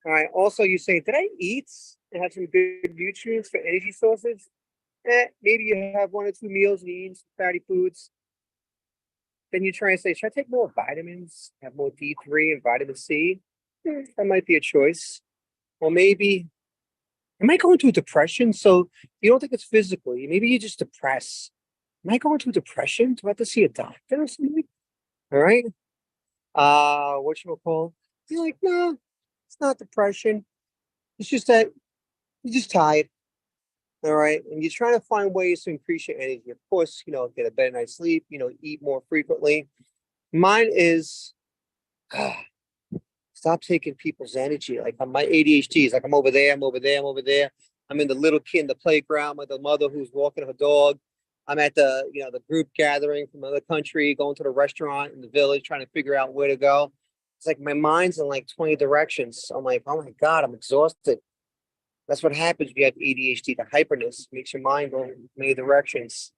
[SPEAKER 11] All right. Also, you say, did I eat and have some good nutrients for energy sources? Maybe you have 1 or 2 meals and you eat some fatty foods. Then you try and say, should I take more vitamins, have more D3 and vitamin C? That might be a choice. Or maybe, am I going through depression? So you don't think it's physical. Maybe you're just depressed. Am I going through depression? Do I have to see a doctor or something? All right. Whatchamacallit? You're like, no, it's not depression. It's just that you're just tired. All right. And you're trying to find ways to increase your energy. Of course, get a better night's sleep, eat more frequently. Mine is stop taking people's energy. Like my ADHD is like, I'm over there, I'm over there, I'm over there. I'm in the little kid in the playground with the mother who's walking her dog. I'm at the, the group gathering from another country, going to the restaurant in the village, trying to figure out where to go. It's like my mind's in like 20 directions. I'm like, oh my God, I'm exhausted. That's what happens when you have ADHD. The hyperness makes your mind go in many directions.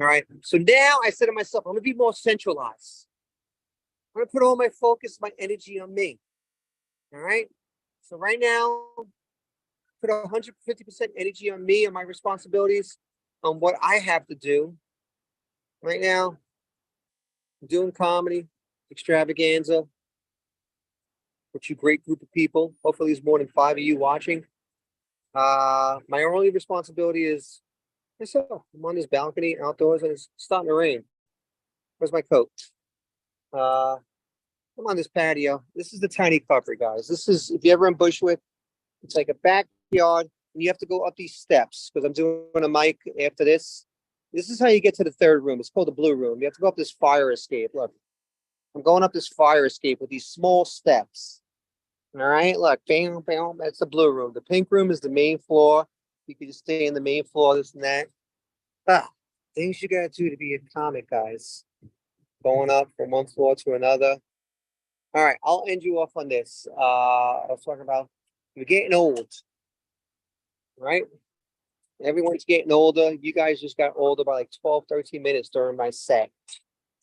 [SPEAKER 11] All right. So now I said to myself, I'm going to be more centralized. I'm going to put all my focus, my energy on me. All right. So right now, put 150% energy on me and my responsibilities, on what I have to do. Right now, I'm doing comedy, Extravaganza, with you great group of people. Hopefully there's more than 5 of you watching. My only responsibility is myself. I'm on this balcony outdoors and it's starting to rain. Where's my coat? I'm on this patio. This is the tiny cupboard, guys. This is, if you ever in Bushwick, it's like a backyard and you have to go up these steps because I'm doing a mic after this. This is how you get to the third room. It's called the blue room. You have to go up this fire escape. Look, I'm going up this fire escape with these small steps. All right, look, bam, bam, that's the blue room. The pink room is the main floor. You can just stay in the main floor, this and that. Things you gotta do to be a comic, guys. Going up from one floor to another. All right, I'll end you off on this. I was talking about we're getting old, right? Everyone's getting older. You guys just got older by like 12, 13 minutes during my set.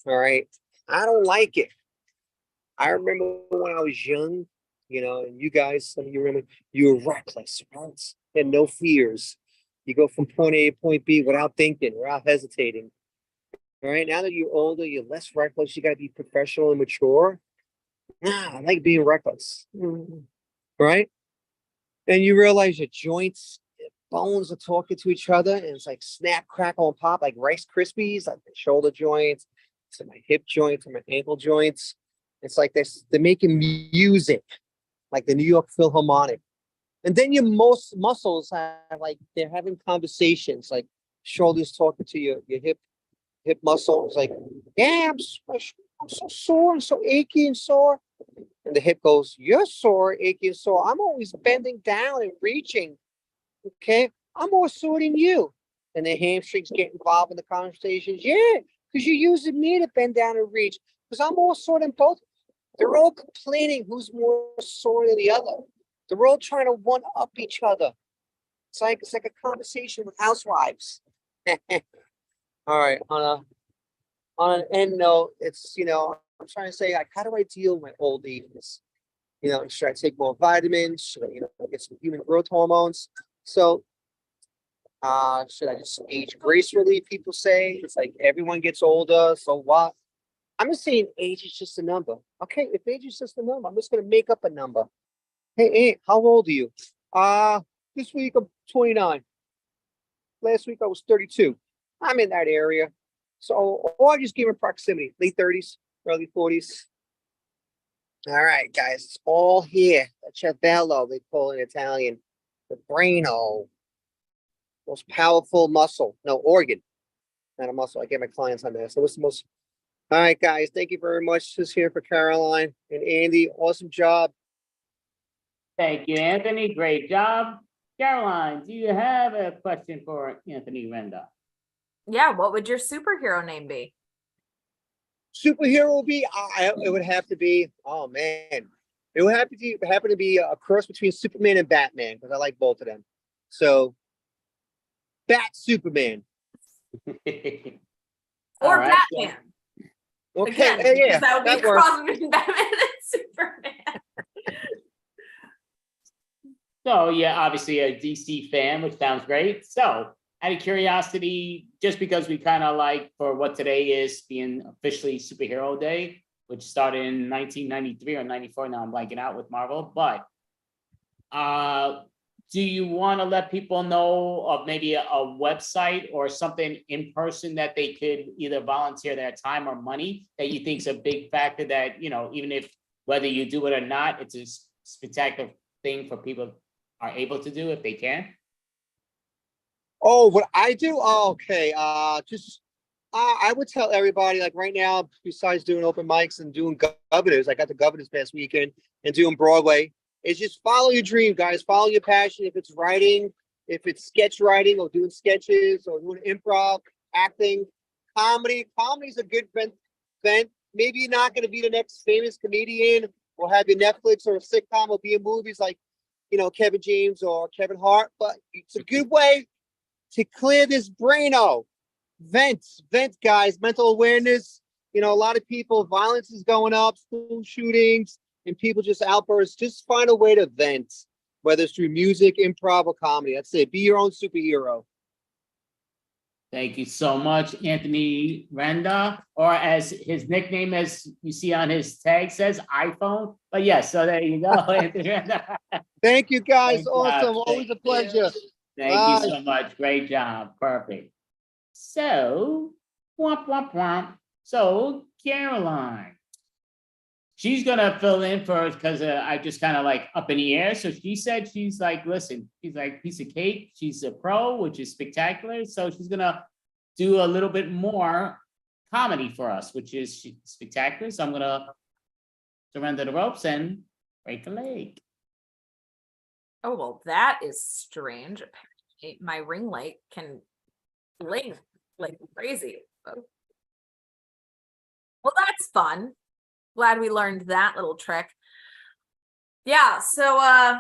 [SPEAKER 11] All right, I don't like it. I remember when I was young, and you guys, some of you remember, you were reckless, right? And no fears. You go from point A to point B without thinking, without hesitating. All right, now that you're older, you're less reckless. You got to be professional and mature. I like being reckless, right? And you realize your joints, your bones are talking to each other, and it's like snap, crackle, and pop, like Rice Krispies, like my shoulder joints, to my hip joints, and my ankle joints. It's like they're making music, like the New York Philharmonic. And then your most muscles have like they're having conversations, like shoulders talking to your hip muscle. It's like, yeah, I'm so sore, I'm so achy and sore. And the hip goes, you're sore, achy and sore. I'm always bending down and reaching. Okay, I'm more sore than you. And the hamstrings get involved in the conversations. Yeah, because you're using me to bend down and reach. Because I'm more sore than both. They're all complaining who's more sore than the other. They're all trying to one up each other. It's like a conversation with housewives. All right, on an end note, it's I'm trying to say, like, how do I deal with my old age? Should I take more vitamins? Should I get some human growth hormones? So should I just age gracefully? People say it's like everyone gets older, so what? I'm just saying age is just a number. Okay, if age is just a number, I'm just gonna make up a number. Hey, how old are you? This week I'm 29. Last week I was 32. I'm in that area. So, or I just give him proximity, late 30s, early 40s. All right, guys, it's all here. The cervello, they call it in Italian. The braino. Most powerful muscle. No, organ. Not a muscle. I get my clients on there. So what's the most? All right, guys, thank you very much. Just here for Caroline and Andy. Awesome job.
[SPEAKER 1] Thank you, Anthony. Great job. Caroline, do you have a question for Anthony Renda?
[SPEAKER 2] Yeah, what would your superhero name be?
[SPEAKER 11] Superhero would be, it would have to be, oh man. It would happen to be a cross between Superman and Batman, because I like both of them. So, Bat Superman.
[SPEAKER 2] Or
[SPEAKER 1] right,
[SPEAKER 2] Batman.
[SPEAKER 11] Okay,
[SPEAKER 2] Again,
[SPEAKER 11] yeah,
[SPEAKER 2] that would be
[SPEAKER 11] that works.
[SPEAKER 2] cross between Batman and Superman.
[SPEAKER 1] So yeah, obviously a DC fan, which sounds great. So out of curiosity, just because we kind of like for what today is being officially Superhero Day, which started in 1993 or 94, now I'm blanking out with Marvel, but do you want to let people know of maybe a website or something in person that they could either volunteer their time or money that you think is a big factor that, even if whether you do it or not, it's a spectacular thing for people are able to do if they can?
[SPEAKER 11] Oh, what I do? Oh, okay. I would tell everybody, like right now, besides doing open mics and doing governors, I got the governors past weekend and doing Broadway, is just follow your dream, guys. Follow your passion. If it's writing, if it's sketch writing or doing sketches or doing improv, acting, comedy. Comedy's a good vent. Maybe you're not going to be the next famous comedian or have your Netflix or a sitcom or be in movies like, Kevin James or Kevin Hart, but it's a good way to clear this braino. Vent, guys, mental awareness. A lot of people, violence is going up, school shootings, and people just outbursts. Just find a way to vent, whether it's through music, improv, or comedy. That's it. Be your own superhero.
[SPEAKER 1] Thank you so much, Anthony Renda, or as his nickname, as you see on his tag, says iPhone. But yes, so there you go, Anthony Renda.
[SPEAKER 11] Thank you, guys.
[SPEAKER 1] Great
[SPEAKER 11] Awesome.
[SPEAKER 1] job.
[SPEAKER 11] Always a pleasure.
[SPEAKER 1] Thank
[SPEAKER 11] Bye.
[SPEAKER 1] you so much. Great job. Perfect. So, womp, womp, womp. So, Caroline, she's gonna fill in for us because I just kind of like up in the air. So she said she's like, listen, she's like piece of cake. She's a pro, which is spectacular. So she's gonna do a little bit more comedy for us, which is spectacular. So I'm gonna surrender the ropes and break a leg.
[SPEAKER 2] Oh, well, that is strange. Apparently, my ring light can blink like crazy. Well, that's fun. Glad we learned that little trick. Yeah, so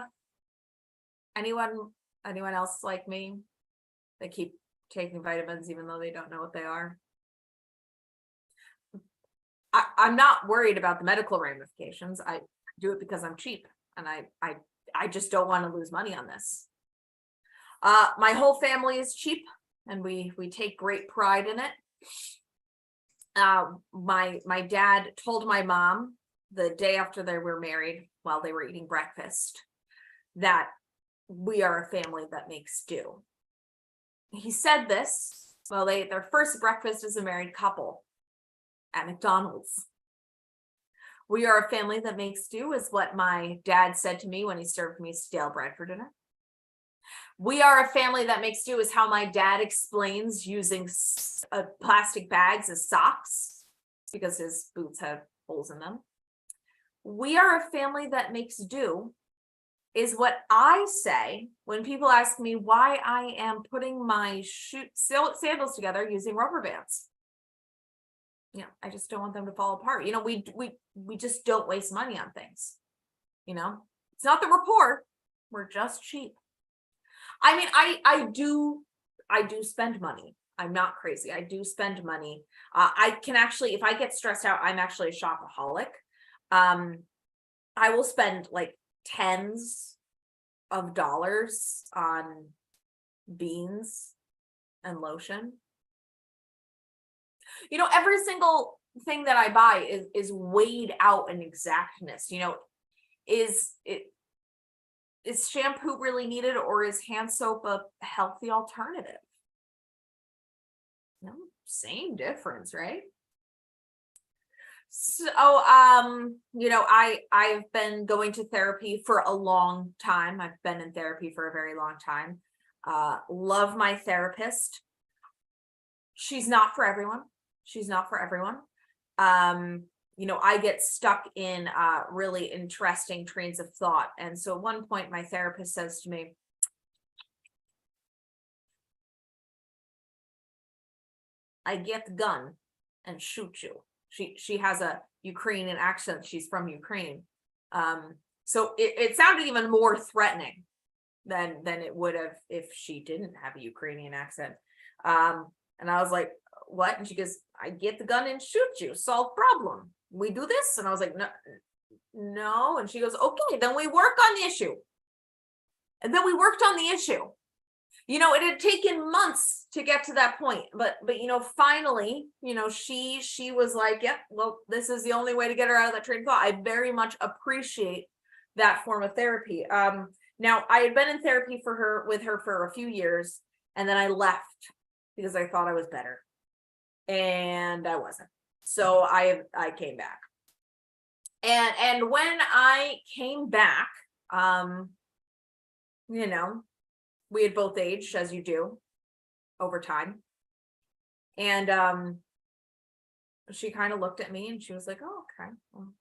[SPEAKER 2] anyone else like me? They keep taking vitamins even though they don't know what they are. I'm not worried about the medical ramifications. I do it because I'm cheap and I just don't want to lose money on this. My whole family is cheap and we take great pride in it. My dad told my mom the day after they were married while they were eating breakfast that we are a family that makes do. He said this while they ate their first breakfast as a married couple at McDonald's. We are a family that makes do is what my dad said to me when he served me stale bread for dinner. We are a family that makes do is how my dad explains using plastic bags as socks because his boots have holes in them. We are a family that makes do is what I say when people ask me why I am putting my sandals together using rubber bands. I just don't want them to fall apart. We just don't waste money on things. It's not that we're poor, we're just cheap. I mean, I do spend money. I'm not crazy. I do spend money. I can actually, if I get stressed out, I'm actually a shopaholic. I will spend like tens of dollars on beans and lotion. Every single thing that I buy is weighed out in exactness. Is shampoo really needed or is hand soap a healthy alternative? No, same difference, right? So, I've been going to therapy for a long time. I've been in therapy for a very long time. Love my therapist. She's not for everyone. I get stuck in really interesting trains of thought. And so at one point, my therapist says to me, I get the gun and shoot you. She has a Ukrainian accent. She's from Ukraine. So it sounded even more threatening than it would have if she didn't have a Ukrainian accent. And I was like, what? And she goes, I get the gun and shoot you. Solve problem. We do this? And I was like, no. And she goes, okay, then we work on the issue. And then we worked on the issue. It had taken months to get to that point, but finally, she was like, yep, well, this is the only way to get her out of that train of thought. I very much appreciate that form of therapy. Now I had been in therapy with her for a few years, and then I left because I thought I was better, and I wasn't. So I came back, and when I came back, we had both aged, as you do. over time. And she kind of looked at me and she was like, oh, okay. Well.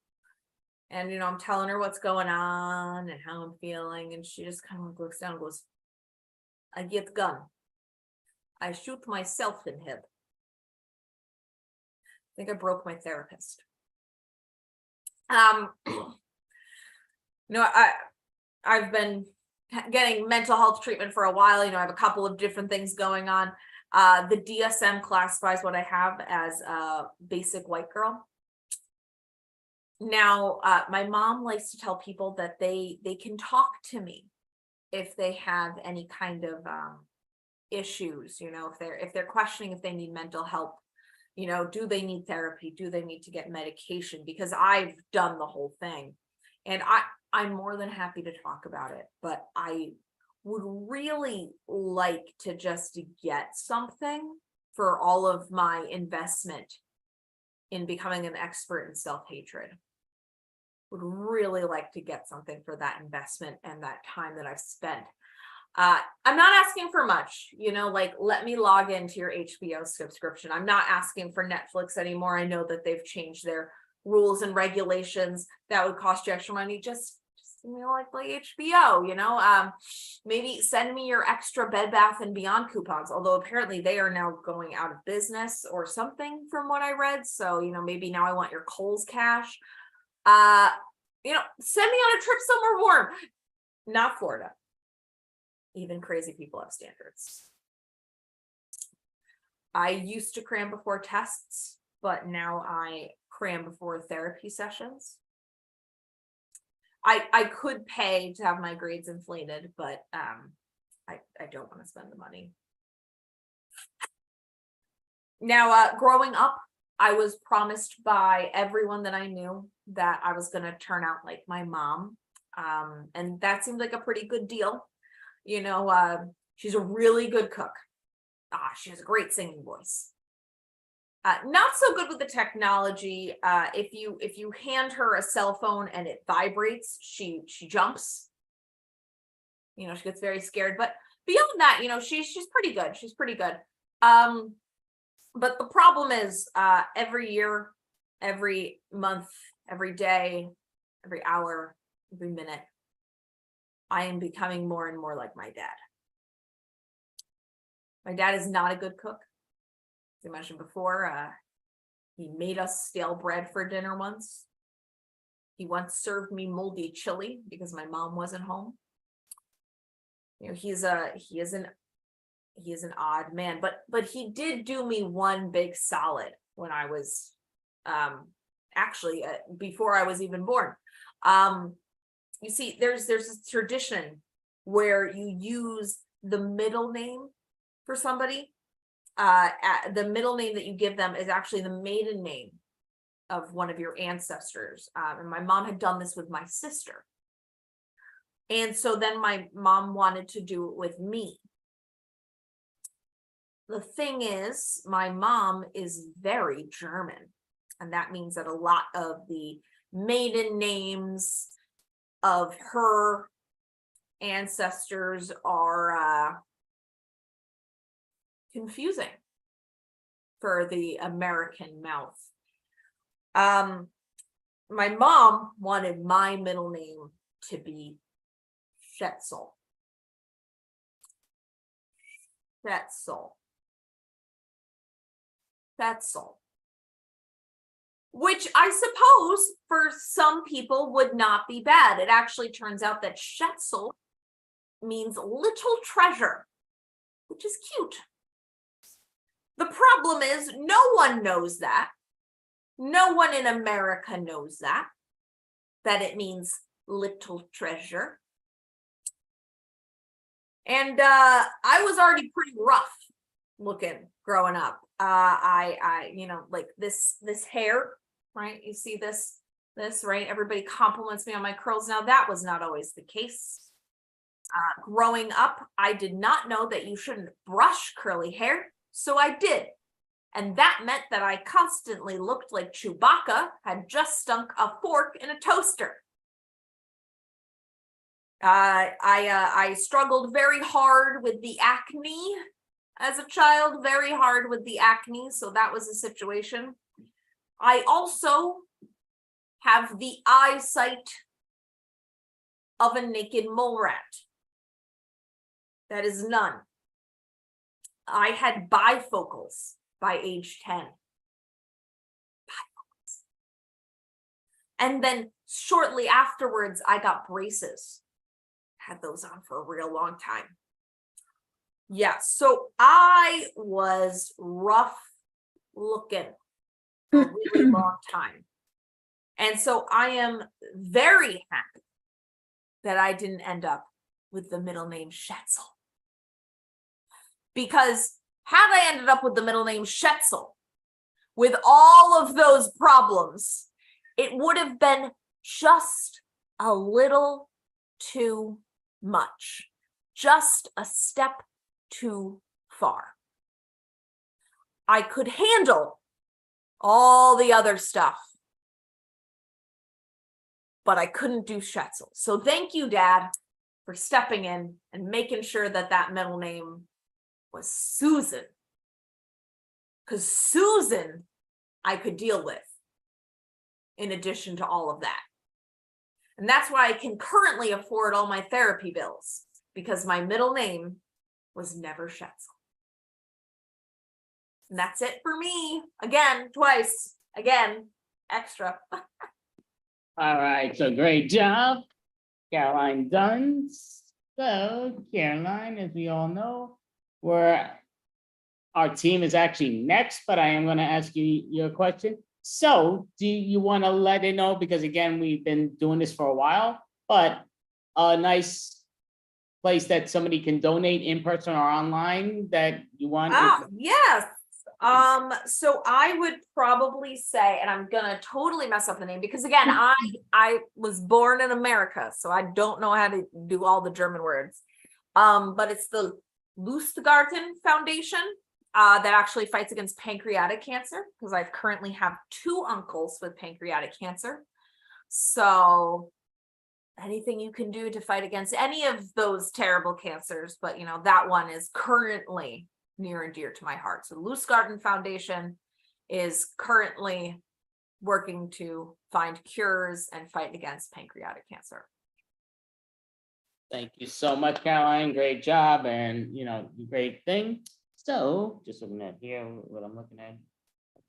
[SPEAKER 2] And, you know, I'm telling her what's going on and how I'm feeling. And she just kind of looks down and goes, I get gun. I shoot myself in head. I think I broke my therapist. No, I've been getting mental health treatment for a while. You know, I have a couple of different things going on. The DSM classifies what I have as a basic white girl. Now, my mom likes to tell people that they can talk to me if they have any kind of issues, you know, if they're questioning if they need mental help, you know, do they need therapy? Do they need to get medication? Because I've done the whole thing. And I'm more than happy to talk about it, but I would really like to just get something for all of my investment in becoming an expert in self-hatred. Would really like to get something for that investment and that time that I've spent. I'm not asking for much, you know, like, let me log into your HBO subscription. I'm not asking for Netflix anymore. I know that they've changed their rules and regulations that would cost you extra money. Just you know, like HBO, you know, maybe send me your extra Bed Bath and Beyond coupons, although apparently they are now going out of business or something from what I read. So, you know, maybe now I want your Kohl's cash. You know, send me on a trip somewhere warm, not Florida. Even crazy people have standards. I used to cram before tests, but now I cram before therapy sessions. I could pay to have my grades inflated, but I don't want to spend the money. Now, growing up, I was promised by everyone that I knew that I was going to turn out like my mom. And that seemed like a pretty good deal. You know, she's a really good cook. She has a great singing voice. Not so good with the technology. If you hand her a cell phone and it vibrates, she jumps. You know, she gets very scared. But beyond that, you know, she's pretty good. She's pretty good. But the problem is, every year, every month, every day, every hour, every minute, I am becoming more and more like my dad. My dad is not a good cook. As I mentioned before, he made us stale bread for dinner once. He once served me moldy chili because my mom wasn't home. You know, he is an odd man, but he did do me one big solid when I was actually before I was even born. You see, there's this tradition where you use the middle name for somebody. The middle name that you give them is actually the maiden name of one of your ancestors. And my mom had done this with my sister. And so then my mom wanted to do it with me. The thing is, my mom is very German. And that means that a lot of the maiden names of her ancestors are confusing for the American mouth. My mom wanted my middle name to be Schetzel. Which I suppose for some people would not be bad. It actually turns out that Schetzel means little treasure, which is cute. The problem is no one knows that. No one in America knows that it means little treasure. And I was already pretty rough looking growing up. I you know, like this hair, right? You see this, right? Everybody compliments me on my curls. Now that was not always the case. Growing up, I did not know that you shouldn't brush curly hair. So I did. And that meant that I constantly looked like Chewbacca had just stunk a fork in a toaster. I struggled very hard with the acne as a child, very hard with the acne, so that was a situation. I also have the eyesight of a naked mole rat. That is none. I had bifocals by age 10. Bifocals. And then shortly afterwards, I got braces. Had those on for a real long time. Yeah, so I was rough looking for a really long time. And so I am very happy that I didn't end up with the middle name Schetzel. Because had I ended up with the middle name Schetzel, with all of those problems, it would have been just a little too much. Just a step too far. I could handle all the other stuff, but I couldn't do Schetzel. So thank you, Dad, for stepping in and making sure that that middle name was Susan. Because Susan, I could deal with, in addition to all of that. And that's why I can currently afford all my therapy bills, because my middle name was never Schetzel. And that's it for me. Again, twice. Again, extra.
[SPEAKER 1] All right, so great job, Caroline Dunn. So Caroline, as we all know, our team is actually next, but I am going to ask you your question. So do you want to let it know, because again, we've been doing this for a while, but a nice place that somebody can donate in person or online that you want?
[SPEAKER 2] Yes. So I would probably say, and I'm gonna totally mess up the name because again, I was born in America, so I don't know how to do all the German words. But it's the Lustgarten Foundation that actually fights against pancreatic cancer, because I currently have 2 uncles with pancreatic cancer. So anything you can do to fight against any of those terrible cancers, but you know, that one is currently near and dear to my heart. So the Lustgarten Foundation is currently working to find cures and fight against pancreatic cancer.
[SPEAKER 1] Thank you so much, Caroline. Great job, and you know, great thing. So just looking at here, what I'm looking at.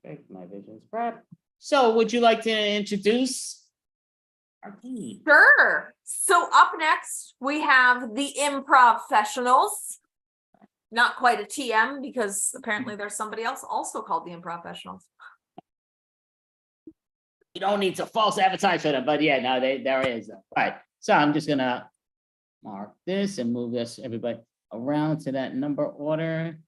[SPEAKER 1] Okay, my vision's prep. So would you like to introduce our team?
[SPEAKER 2] Sure. So up next, we have the Improv Professionals. Not quite a TM, because apparently there's somebody else also called the Improv Professionals.
[SPEAKER 1] You don't need to false advertise for them, but yeah, no, there is. All right, so I'm just gonna mark this and move this, everybody, around to that number order.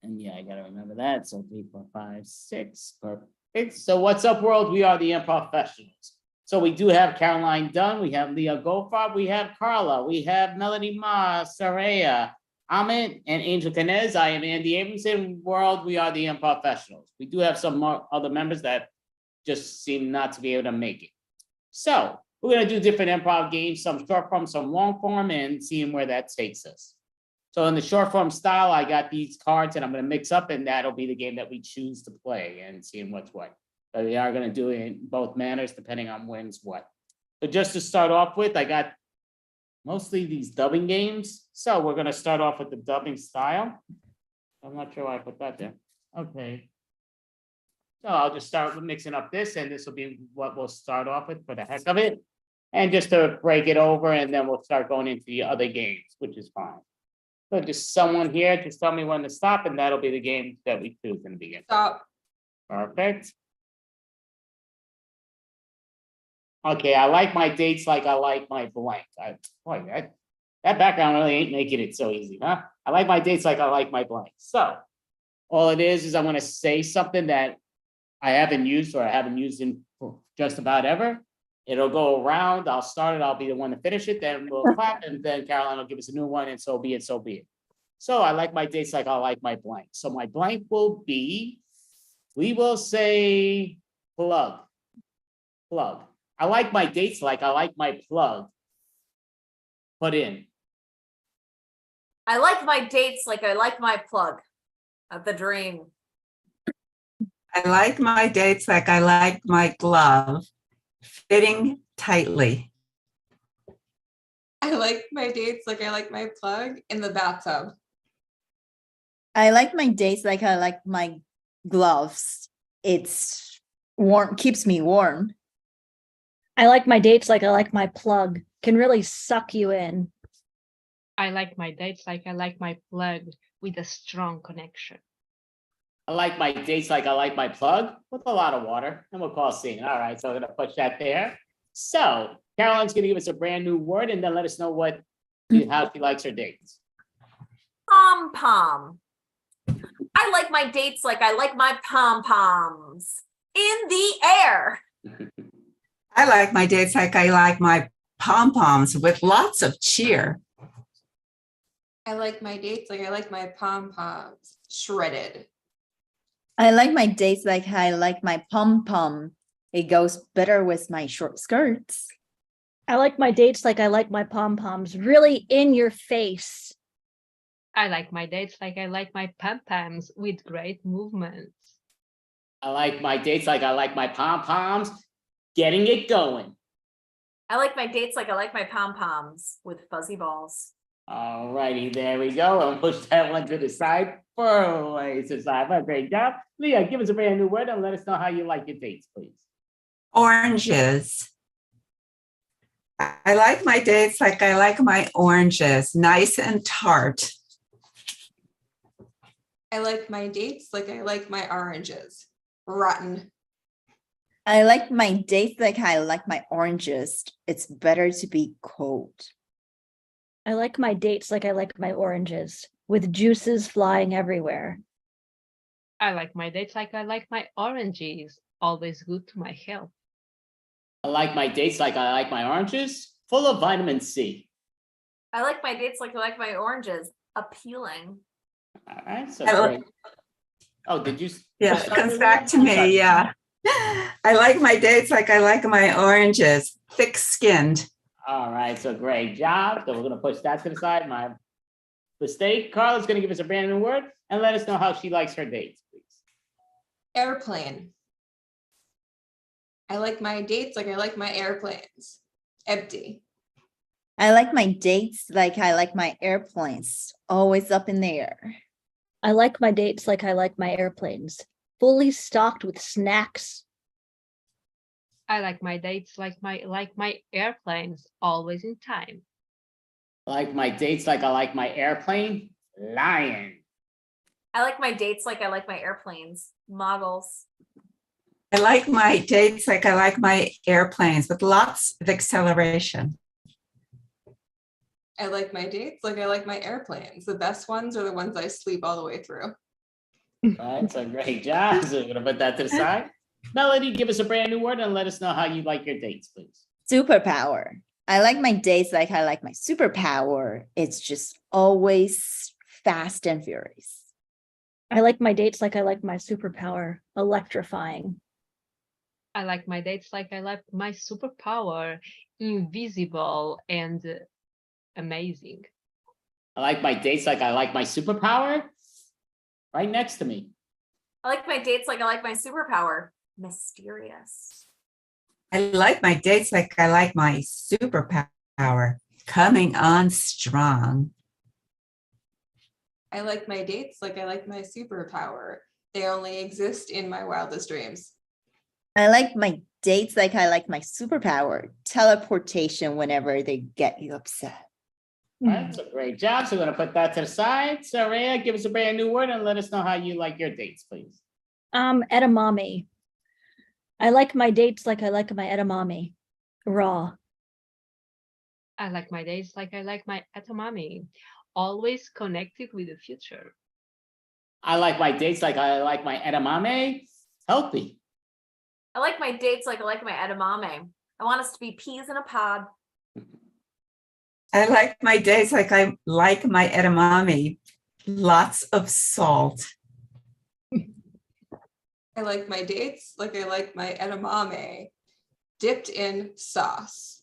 [SPEAKER 1] And yeah, I gotta remember that. So 3, 4, 5, 6, perfect. So what's up, world? We are the Improv Professionals. So we do have Caroline Dunn, we have Leah Goldfarb, we have Carla, we have Melanie Ma, Saraya, Amit, and Angel Canez. I am Andy Abramson. World, we are the Improv Professionals. We do have some more other members that just seem not to be able to make it. So we're going to do different improv games, some short form, some long form, and seeing where that takes us. So in the short form style, I got these cards and I'm going to mix up, and that'll be the game that we choose to play and seeing what's what. But we are going to do it in both manners depending on when's what. So just to start off with, I got mostly these dubbing games. So we're going to start off with the dubbing style. I'm not sure why I put that there. Okay. So I'll just start with mixing up this, and this will be what we'll start off with for the heck of it. And just to break it over, and then we'll start going into the other games, which is fine. So just someone here, just tell me when to stop, and that'll be the game that we choose in the beginning.
[SPEAKER 2] Stop.
[SPEAKER 1] Perfect. Okay, I like my dates like I like my blank. Boy, that background really ain't making it so easy, huh? I like my dates like I like my blank. So all it is I'm going to say something that I haven't used or I haven't used in just about ever. It'll go around. I'll start it. I'll be the one to finish it. Then we'll clap, and then Caroline will give us a new one, and so be it. So be it. So I like my dates like I like my blank. So my blank will be, we will say plug. Plug. I like my dates like I like my plug. Put in.
[SPEAKER 2] I like my dates like I like my plug. The dream.
[SPEAKER 12] I like my dates like I like my glove, fitting tightly.
[SPEAKER 13] I like my dates like I like my plug in the bathtub.
[SPEAKER 14] I like my dates like I like my gloves. It's warm, keeps me warm.
[SPEAKER 15] I like my dates like I like my plug. Can really suck you in.
[SPEAKER 16] I like my dates like I like my plug with a strong connection.
[SPEAKER 1] I like my dates like I like my plug with a lot of water, and we'll call scene. All right, so I'm gonna push that there. So Caroline's gonna give us a brand new word and then let us know how she likes her dates.
[SPEAKER 2] Pom pom. I like my dates like I like my pom poms in the air.
[SPEAKER 12] I like my dates like I like my pom-poms with lots of cheer.
[SPEAKER 13] I like my dates like I like my pom-poms shredded.
[SPEAKER 14] I like my dates like I like my pom-pom. It goes better with my short skirts.
[SPEAKER 15] I like my dates like I like my pom-poms really in your face.
[SPEAKER 16] I like my dates like I like my pom-poms with great movements.
[SPEAKER 1] I like my dates like I like my pom-poms getting it going.
[SPEAKER 2] I like my dates like I like my pom poms with fuzzy balls.
[SPEAKER 1] All righty, there we go. And push that one to the side. Great job. Leah, give us a brand new word and let us know how you like your dates, please.
[SPEAKER 12] Oranges. I like my dates like I like my oranges, nice and tart.
[SPEAKER 13] I like my dates like I like my oranges rotten.
[SPEAKER 14] I like my dates like I like my oranges. It's better to be cold.
[SPEAKER 15] I like my dates like I like my oranges, with juices flying everywhere.
[SPEAKER 16] I like my dates like I like my oranges, always good to my health.
[SPEAKER 1] I like my dates like I like my oranges, full of vitamin C.
[SPEAKER 2] I like my dates like I like my oranges, appealing.
[SPEAKER 1] All right, so
[SPEAKER 12] I
[SPEAKER 1] great. Oh, did you?
[SPEAKER 12] Yeah, it comes back to me, yeah. I like my dates like I like my oranges, thick-skinned.
[SPEAKER 1] All right, so great job. So we're gonna push that to the side. My mistake. Carla's gonna give us a brand new word and let us know how she likes her dates, please.
[SPEAKER 13] Airplane. I like my dates like I like my airplanes. Empty.
[SPEAKER 14] I like my dates like I like my airplanes, always up in the air.
[SPEAKER 15] I like my dates like I like my airplanes, fully stocked with snacks.
[SPEAKER 16] I like my dates like my airplanes, always in time.
[SPEAKER 1] I like my dates like I like my airplane, lying.
[SPEAKER 2] I like my dates like I like my airplanes, moggles.
[SPEAKER 12] I like my dates like I like my airplanes with lots of acceleration.
[SPEAKER 13] I like my dates like I like my airplanes. The best ones are the ones I sleep all the way through.
[SPEAKER 1] All right, so great job. So we're gonna put that to the side. Melody, give us a brand new word and let us know how you like your dates, please.
[SPEAKER 14] Superpower. I like my dates like I like my superpower. It's just always fast and furious.
[SPEAKER 15] I like my dates like I like my superpower, electrifying.
[SPEAKER 16] I like my dates like I like my superpower, invisible and amazing.
[SPEAKER 1] I like my dates like I like my superpower, right next to me.
[SPEAKER 2] I like my dates like I like my superpower, mysterious.
[SPEAKER 12] I like my dates like I like my superpower, coming on strong.
[SPEAKER 13] I like my dates like I like my superpower. They only exist in my wildest dreams.
[SPEAKER 14] I like my dates like I like my superpower, teleportation whenever they get you upset.
[SPEAKER 1] All right, so great job. So we're gonna put that to the side. So Rhea, give us a brand new word and let us know how you like your dates, please.
[SPEAKER 15] Edamame. I like my dates like I like my edamame, raw.
[SPEAKER 16] I like my dates like I like my edamame, always connected with the future.
[SPEAKER 1] I like my dates like I like my edamame, healthy.
[SPEAKER 2] I like my dates like I like my edamame. I want us to be peas in a pod.
[SPEAKER 12] I like my dates like I like my edamame, lots of salt.
[SPEAKER 13] I like my dates like I like my edamame, dipped in sauce.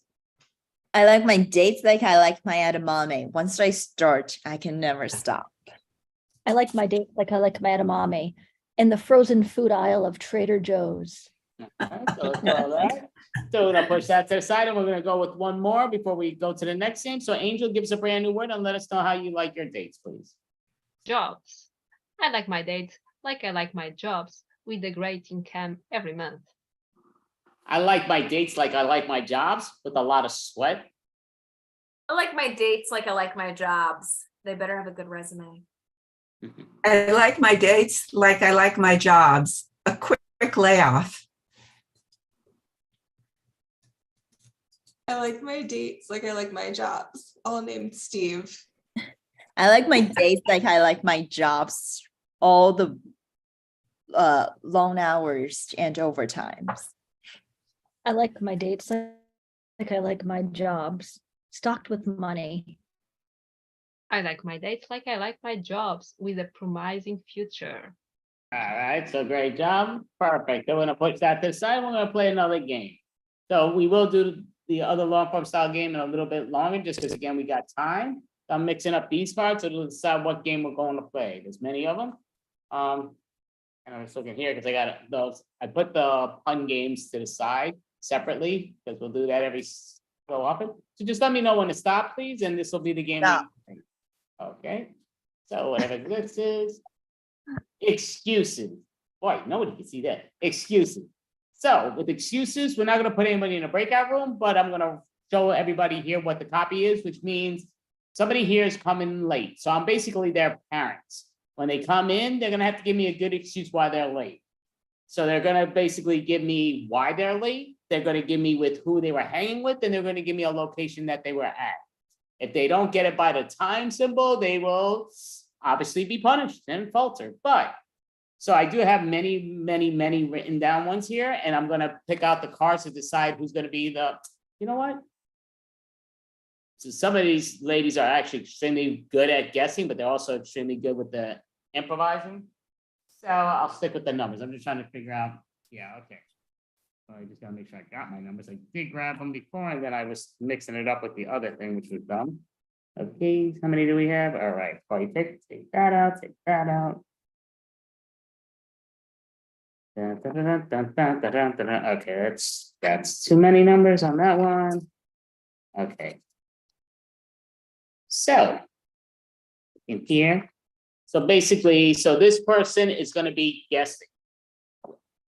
[SPEAKER 14] I like my dates like I like my edamame. Once I start, I can never stop.
[SPEAKER 15] I like my dates like I like my edamame in the frozen food aisle of Trader Joe's.
[SPEAKER 1] Alright, so let's call that. So we're gonna push that to the side and we're gonna go with one more before we go to the next game. So Angel gives a brand new word and let us know how you like your dates, please.
[SPEAKER 16] Jobs. I like my dates like I like my jobs, with a great income every month.
[SPEAKER 1] I like my dates like I like my jobs with a lot of sweat.
[SPEAKER 2] I like my dates like I like my jobs. They better have a good resume.
[SPEAKER 12] I like my dates like I like my jobs. A quick layoff.
[SPEAKER 13] I like my dates like I like my jobs, all named Steve.
[SPEAKER 14] I like my days like I like my jobs, all the long hours and overtimes.
[SPEAKER 15] I like my dates like I like my jobs, stocked with money.
[SPEAKER 16] I like my dates like I like my jobs, with a promising future.
[SPEAKER 1] All right, so great job. Perfect. Then we're gonna push that to the side. We're gonna play another game. So we will do the other long form style game in a little bit longer, just because again, we got time. I'm mixing up these parts so to decide what game we're going to play. There's many of them. And I'm just looking here because I got those. I put the pun games to the side separately because we'll do that every so often. So just let me know when to stop, please, and this will be the game.
[SPEAKER 14] Stop.
[SPEAKER 1] Okay. So whatever this is, excuses. Boy, nobody can see that. Excuses. So with excuses, we're not going to put anybody in a breakout room, but I'm going to show everybody here what the copy is, which means somebody here is coming late. So I'm basically their parents. When they come in, they're going to have to give me a good excuse why they're late. So they're going to basically give me why they're late. They're going to give me with who they were hanging with, and they're going to give me a location that they were at. If they don't get it by the time symbol, they will obviously be punished and falter. But so I do have many written down ones here, and I'm going to pick out the cards to decide who's going to be the, you know what? So some of these ladies are actually extremely good at guessing, but they're also extremely good with the improvising. So I'll stick with the numbers. I'm just trying to figure out, yeah, okay. So I just gotta make sure I got my numbers. I did grab them before, and then I was mixing it up with the other thing, which was dumb. Okay, how many do we have? All right, take that out, take that out. Dun, dun, dun, dun, dun, dun, dun, dun, dun. Okay, that's too many numbers on that one. Okay. So in here, so basically, so this person is going to be guessing.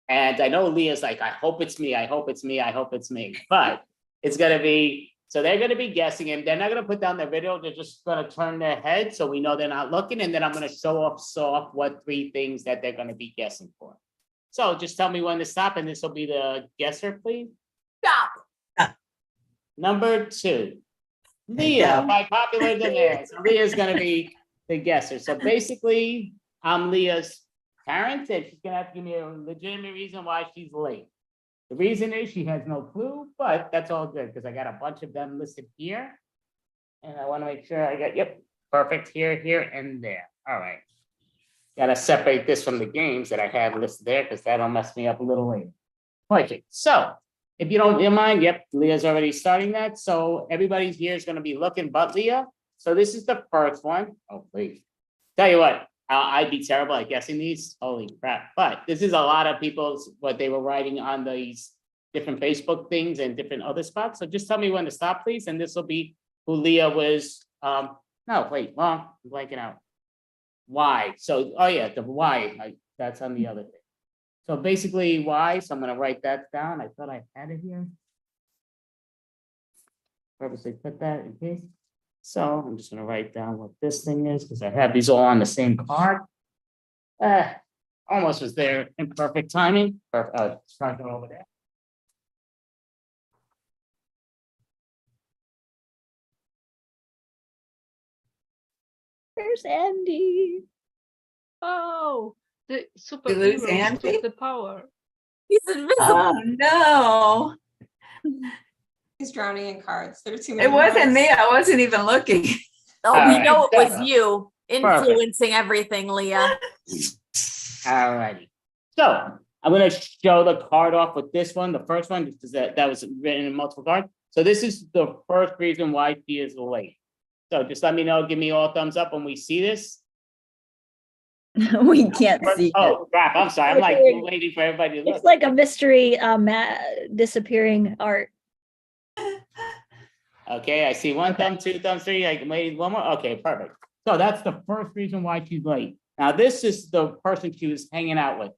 [SPEAKER 1] And I know Leah's like, I hope it's me, I hope it's me, I hope it's me. But it's going to be, so they're going to be guessing, and they're not going to put down their video. They're just going to turn their head so we know they're not looking. And then I'm going to show off what 3 things that they're going to be guessing for. So just tell me when to stop, and this will be the guesser, please.
[SPEAKER 2] Stop.
[SPEAKER 1] Number 2. Leah, by popular demand. So Leah's gonna be the guesser. So basically, I'm Leah's parent, and she's gonna have to give me a legitimate reason why she's late. The reason is she has no clue, but that's all good because I got a bunch of them listed here. And I want to make sure I got, yep, perfect here, here, and there. All right. Gotta separate this from the games that I have listed there because that'll mess me up a little later. Okay, so if you don't mind, yep, Leah's already starting that. So everybody here is going to be looking but Leah. So this is the first one. Oh, please. Tell you what, I'd be terrible at guessing these. Holy crap. But this is a lot of people's, what they were writing on these different Facebook things and different other spots. So just tell me when to stop, please. And this will be who Leah was. No, wait, wrong. I'm blanking out. Why? So, oh yeah, the why. That's on the other thing. So basically why, so I'm gonna write that down. I thought I had it here. Purposely put that in case. So I'm just gonna write down what this thing is because I have these all on the same card. Almost was there in perfect timing. Start over there.
[SPEAKER 15] Where's Andy?
[SPEAKER 16] Oh, the
[SPEAKER 12] You lose
[SPEAKER 16] superhero
[SPEAKER 12] Andy?
[SPEAKER 16] took the power.
[SPEAKER 2] He's invisible.
[SPEAKER 12] Oh no.
[SPEAKER 13] He's drowning in cards. There are too many.
[SPEAKER 12] It wasn't
[SPEAKER 13] cards.
[SPEAKER 12] me. I wasn't even looking.
[SPEAKER 2] Oh,
[SPEAKER 1] All
[SPEAKER 2] we
[SPEAKER 1] right,
[SPEAKER 2] know it was
[SPEAKER 1] so-
[SPEAKER 2] you influencing everything, Leah.
[SPEAKER 1] All righty. So I'm gonna show the card off with this one, the first one, because that was written in multiple cards. So this is the first reason why she is late. So just let me know, give me all thumbs up when we see this.
[SPEAKER 14] We can't see.
[SPEAKER 1] Oh, crap, I'm sorry. I'm like waiting for everybody to look.
[SPEAKER 15] It's like a mystery disappearing art.
[SPEAKER 1] Okay, I see one thumb, two thumbs, three. I can wait one more. Okay, perfect. So that's the first reason why she's late. Now, this is the person she was hanging out with.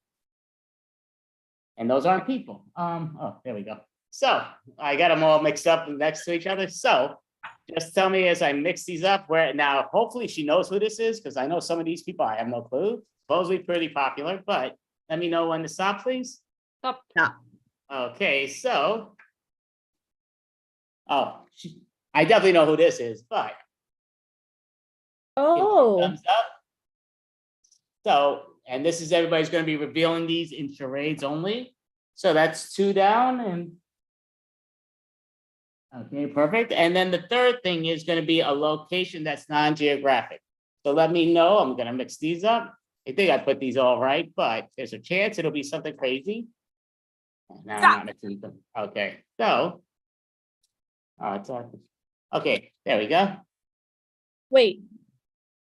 [SPEAKER 1] And those aren't people. Oh, there we go. So I got them all mixed up next to each other. So just tell me as I mix these up where now, hopefully she knows who this is, because I know some of these people, I have no clue. Supposedly pretty popular, but let me know when to stop, please.
[SPEAKER 16] Stop.
[SPEAKER 1] Okay, so. Oh, I definitely know who this is, but.
[SPEAKER 15] Oh.
[SPEAKER 1] Thumbs up. So, and this is everybody's going to be revealing these in charades only. So that's 2 down and. Okay, perfect. And then the third thing is going to be a location that's non-geographic. So let me know. I'm going to mix these up. I think I put these all right, but there's a chance it'll be something crazy. No, I'm not mixing them. Okay, so. It's okay, there we go.
[SPEAKER 15] Wait.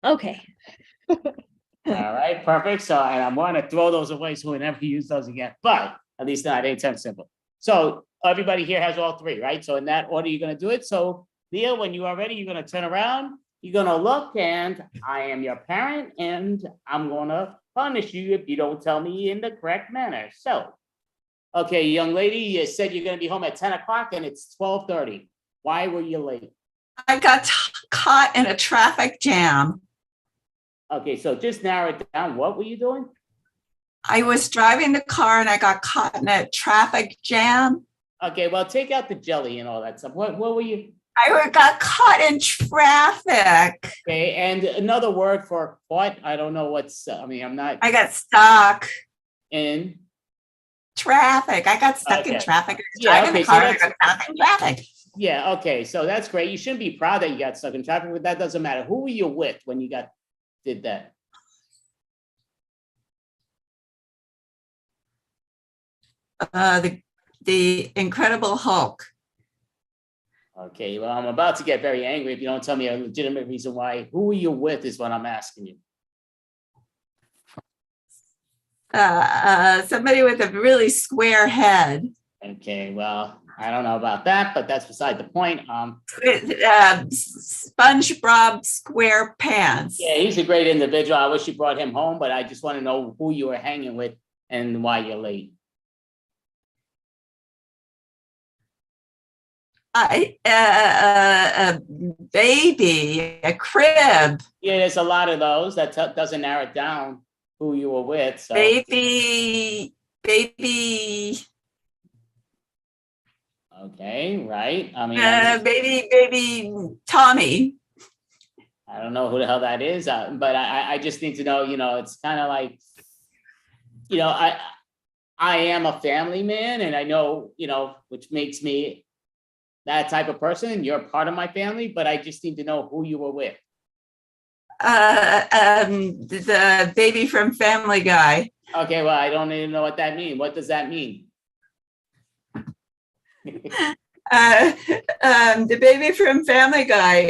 [SPEAKER 15] Okay.
[SPEAKER 1] All right, perfect. So, and I'm going to throw those away so we never use those again, but at least not anytime simple. So everybody here has all 3, right? So in that order, you're going to do it. So Leah, when you are ready, you're going to turn around. You're going to look, and I am your parent, and I'm going to punish you if you don't tell me in the correct manner. So, okay, young lady, you said you're going to be home at 10 o'clock, and it's 12:30. Why were you late?
[SPEAKER 12] I got caught in a traffic jam.
[SPEAKER 1] Okay, so just narrow it down. What were you doing?
[SPEAKER 12] I was driving the car and I got caught in a traffic jam.
[SPEAKER 1] Okay, well, take out the jelly and all that stuff. What were you?
[SPEAKER 12] I got caught in traffic.
[SPEAKER 1] Okay, and another word for what? I don't know what's, I mean, I'm not.
[SPEAKER 12] I got stuck
[SPEAKER 1] in
[SPEAKER 12] traffic. I got stuck in traffic. Driving the car and I got stuck in traffic.
[SPEAKER 1] Yeah, okay, so that's great. You shouldn't be proud that you got stuck in traffic, but that doesn't matter. Who were you with when you did that?
[SPEAKER 12] The Incredible Hulk.
[SPEAKER 1] Okay, well, I'm about to get very angry if you don't tell me a legitimate reason why. Who were you with is what I'm asking you.
[SPEAKER 12] Somebody with a really square head.
[SPEAKER 1] Okay, well, I don't know about that, but that's beside the point.
[SPEAKER 12] SpongeBob SquarePants.
[SPEAKER 1] Yeah, he's a great individual. I wish you brought him home, but I just want to know who you were hanging with and why you're late.
[SPEAKER 12] A baby, a crib.
[SPEAKER 1] Yeah, there's a lot of those. That doesn't narrow it down who you were with. So.
[SPEAKER 12] Baby.
[SPEAKER 1] Okay, right. I mean,
[SPEAKER 12] baby Tommy.
[SPEAKER 1] I don't know who the hell that is, but I just need to know. You know, it's kind of like, you know, I am a family man, and I know, you know, which makes me that type of person. You're part of my family, but I just need to know who you were with.
[SPEAKER 12] The baby from Family Guy.
[SPEAKER 1] Okay, well, I don't even know what that means. What does that mean?
[SPEAKER 12] The baby from Family Guy.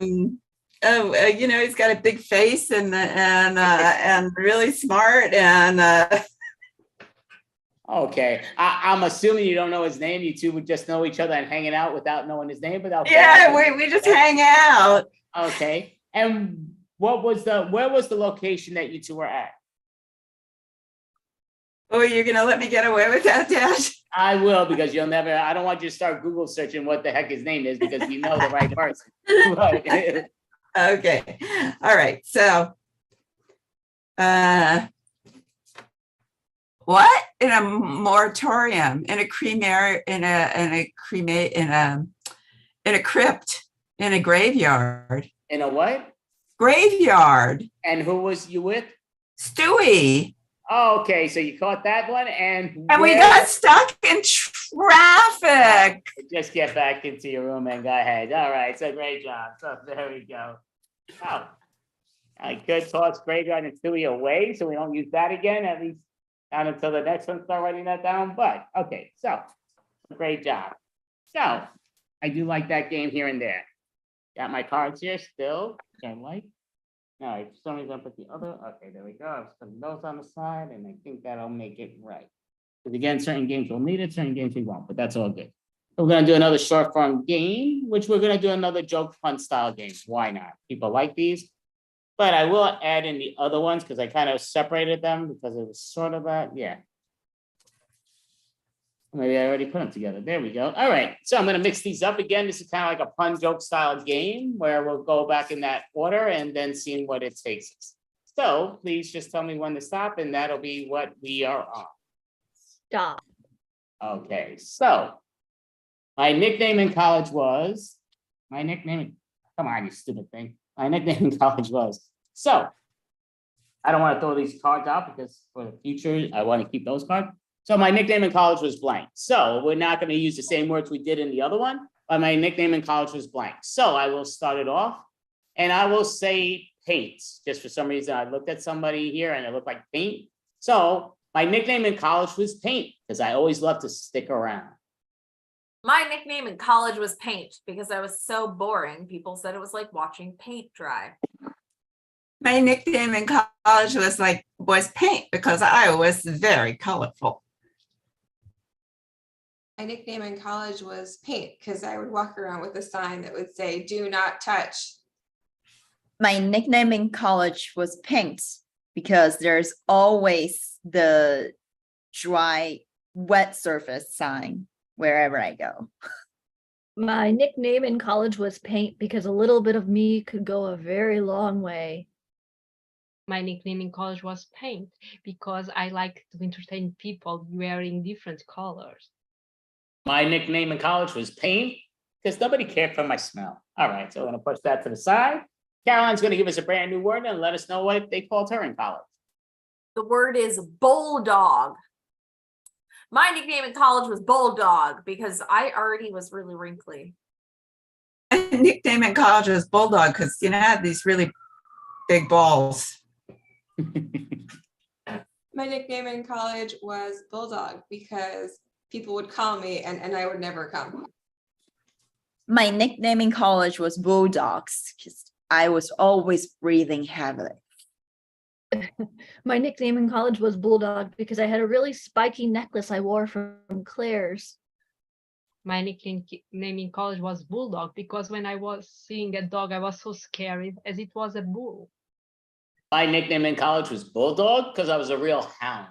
[SPEAKER 12] You know, he's got a big face and really smart and.
[SPEAKER 1] Okay, I'm assuming you don't know his name. You two would just know each other and hanging out without knowing his name. But okay.
[SPEAKER 12] Yeah, we just hang out.
[SPEAKER 1] Okay, and where was the location that you two were at?
[SPEAKER 12] Oh, you're gonna let me get away with that, Dad?
[SPEAKER 1] I will, because you'll never. I don't want you to start Google searching what the heck his name is, because you know the right person.
[SPEAKER 12] Okay, all right. So, what in a moratorium, in a crematory, in a crypt, in a graveyard.
[SPEAKER 1] In a what?
[SPEAKER 12] Graveyard.
[SPEAKER 1] And who was you with?
[SPEAKER 12] Stewie.
[SPEAKER 1] Oh, okay, so you caught that one, and
[SPEAKER 12] we got stuck in traffic.
[SPEAKER 1] Just get back into your room and go ahead. All right, so great job. So there we go. Oh, I could toss graveyard and Stewie away, so we don't use that again, at least not until the next one start writing that down. But okay, so great job. So I do like that game here and there. Got my cards here still. I like. All right, for some reason I put the other, okay, there we go. I was putting those on the side and I think that'll make it right. Because again, certain games will need it, certain games we won't, but that's all good. We're gonna do another short form game, which we're gonna do another joke fun style game. Why not? People like these. But I will add in the other ones because I kind of separated them because it was sort of that, yeah. Maybe I already put them together. There we go. All right, so I'm gonna mix these up again. This is kind of like a pun joke style game where we'll go back in that order and then seeing what it takes us. So please just tell me when to stop and that'll be what we are on.
[SPEAKER 15] Stop.
[SPEAKER 1] Okay, so my nickname in college was, come on, you stupid thing. My nickname in college was, so I don't want to throw these cards out because for the future, I want to keep those cards. So my nickname in college was blank. So we're not going to use the same words we did in the other one, but my nickname in college was blank. So I will start it off and I will say paint. Just for some reason, I looked at somebody here and it looked like paint. So my nickname in college was paint because I always loved to stick around.
[SPEAKER 2] My nickname in college was Paint because I was so boring. People said it was like watching paint dry.
[SPEAKER 12] My nickname in college was Paint because I was very colorful.
[SPEAKER 13] My nickname in college was Paint because I would walk around with a sign that would say, "Do not touch."
[SPEAKER 14] My nickname in college was Paint because there's always the dry, wet surface sign wherever I go.
[SPEAKER 15] My nickname in college was Paint because a little bit of me could go a very long way.
[SPEAKER 16] My nickname in college was Paint because I like to entertain people wearing different colors.
[SPEAKER 1] My nickname in college was Paint because nobody cared for my smell. All right, so I'm gonna push that to the side. Caroline's gonna give us a brand new word and let us know what they called her in college.
[SPEAKER 2] The word is bulldog. My nickname in college was Bulldog because I already was really wrinkly.
[SPEAKER 12] My nickname in college was Bulldog because I had these really big balls.
[SPEAKER 13] My nickname in college was Bulldog because people would call me and I would never come.
[SPEAKER 14] My nickname in college was Bulldogs because I was always breathing heavily.
[SPEAKER 15] My nickname in college was Bulldog because I had a really spiky necklace I wore from Claire's.
[SPEAKER 16] My nickname in college was Bulldog because when I was seeing a dog, I was so scared as it was a bull.
[SPEAKER 1] My nickname in college was Bulldog because I was a real hound.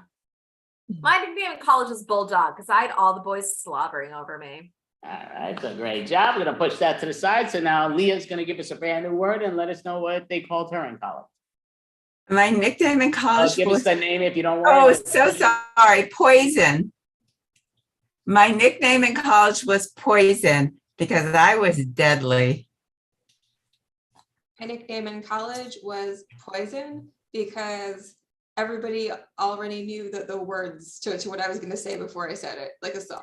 [SPEAKER 2] My nickname in college was Bulldog because I had all the boys slobbering over me.
[SPEAKER 1] All right, so great job. We're gonna push that to the side. So now Leah's gonna give us a brand new word and let us know what they called her in college.
[SPEAKER 12] My nickname in college
[SPEAKER 1] Give
[SPEAKER 12] was,
[SPEAKER 1] us the name if you don't
[SPEAKER 12] oh,
[SPEAKER 1] want.
[SPEAKER 12] so sorry, Poison. My nickname in college was Poison because I was deadly.
[SPEAKER 13] My nickname in college was Poison because everybody already knew the words to what I was going to say before I said it, like a song.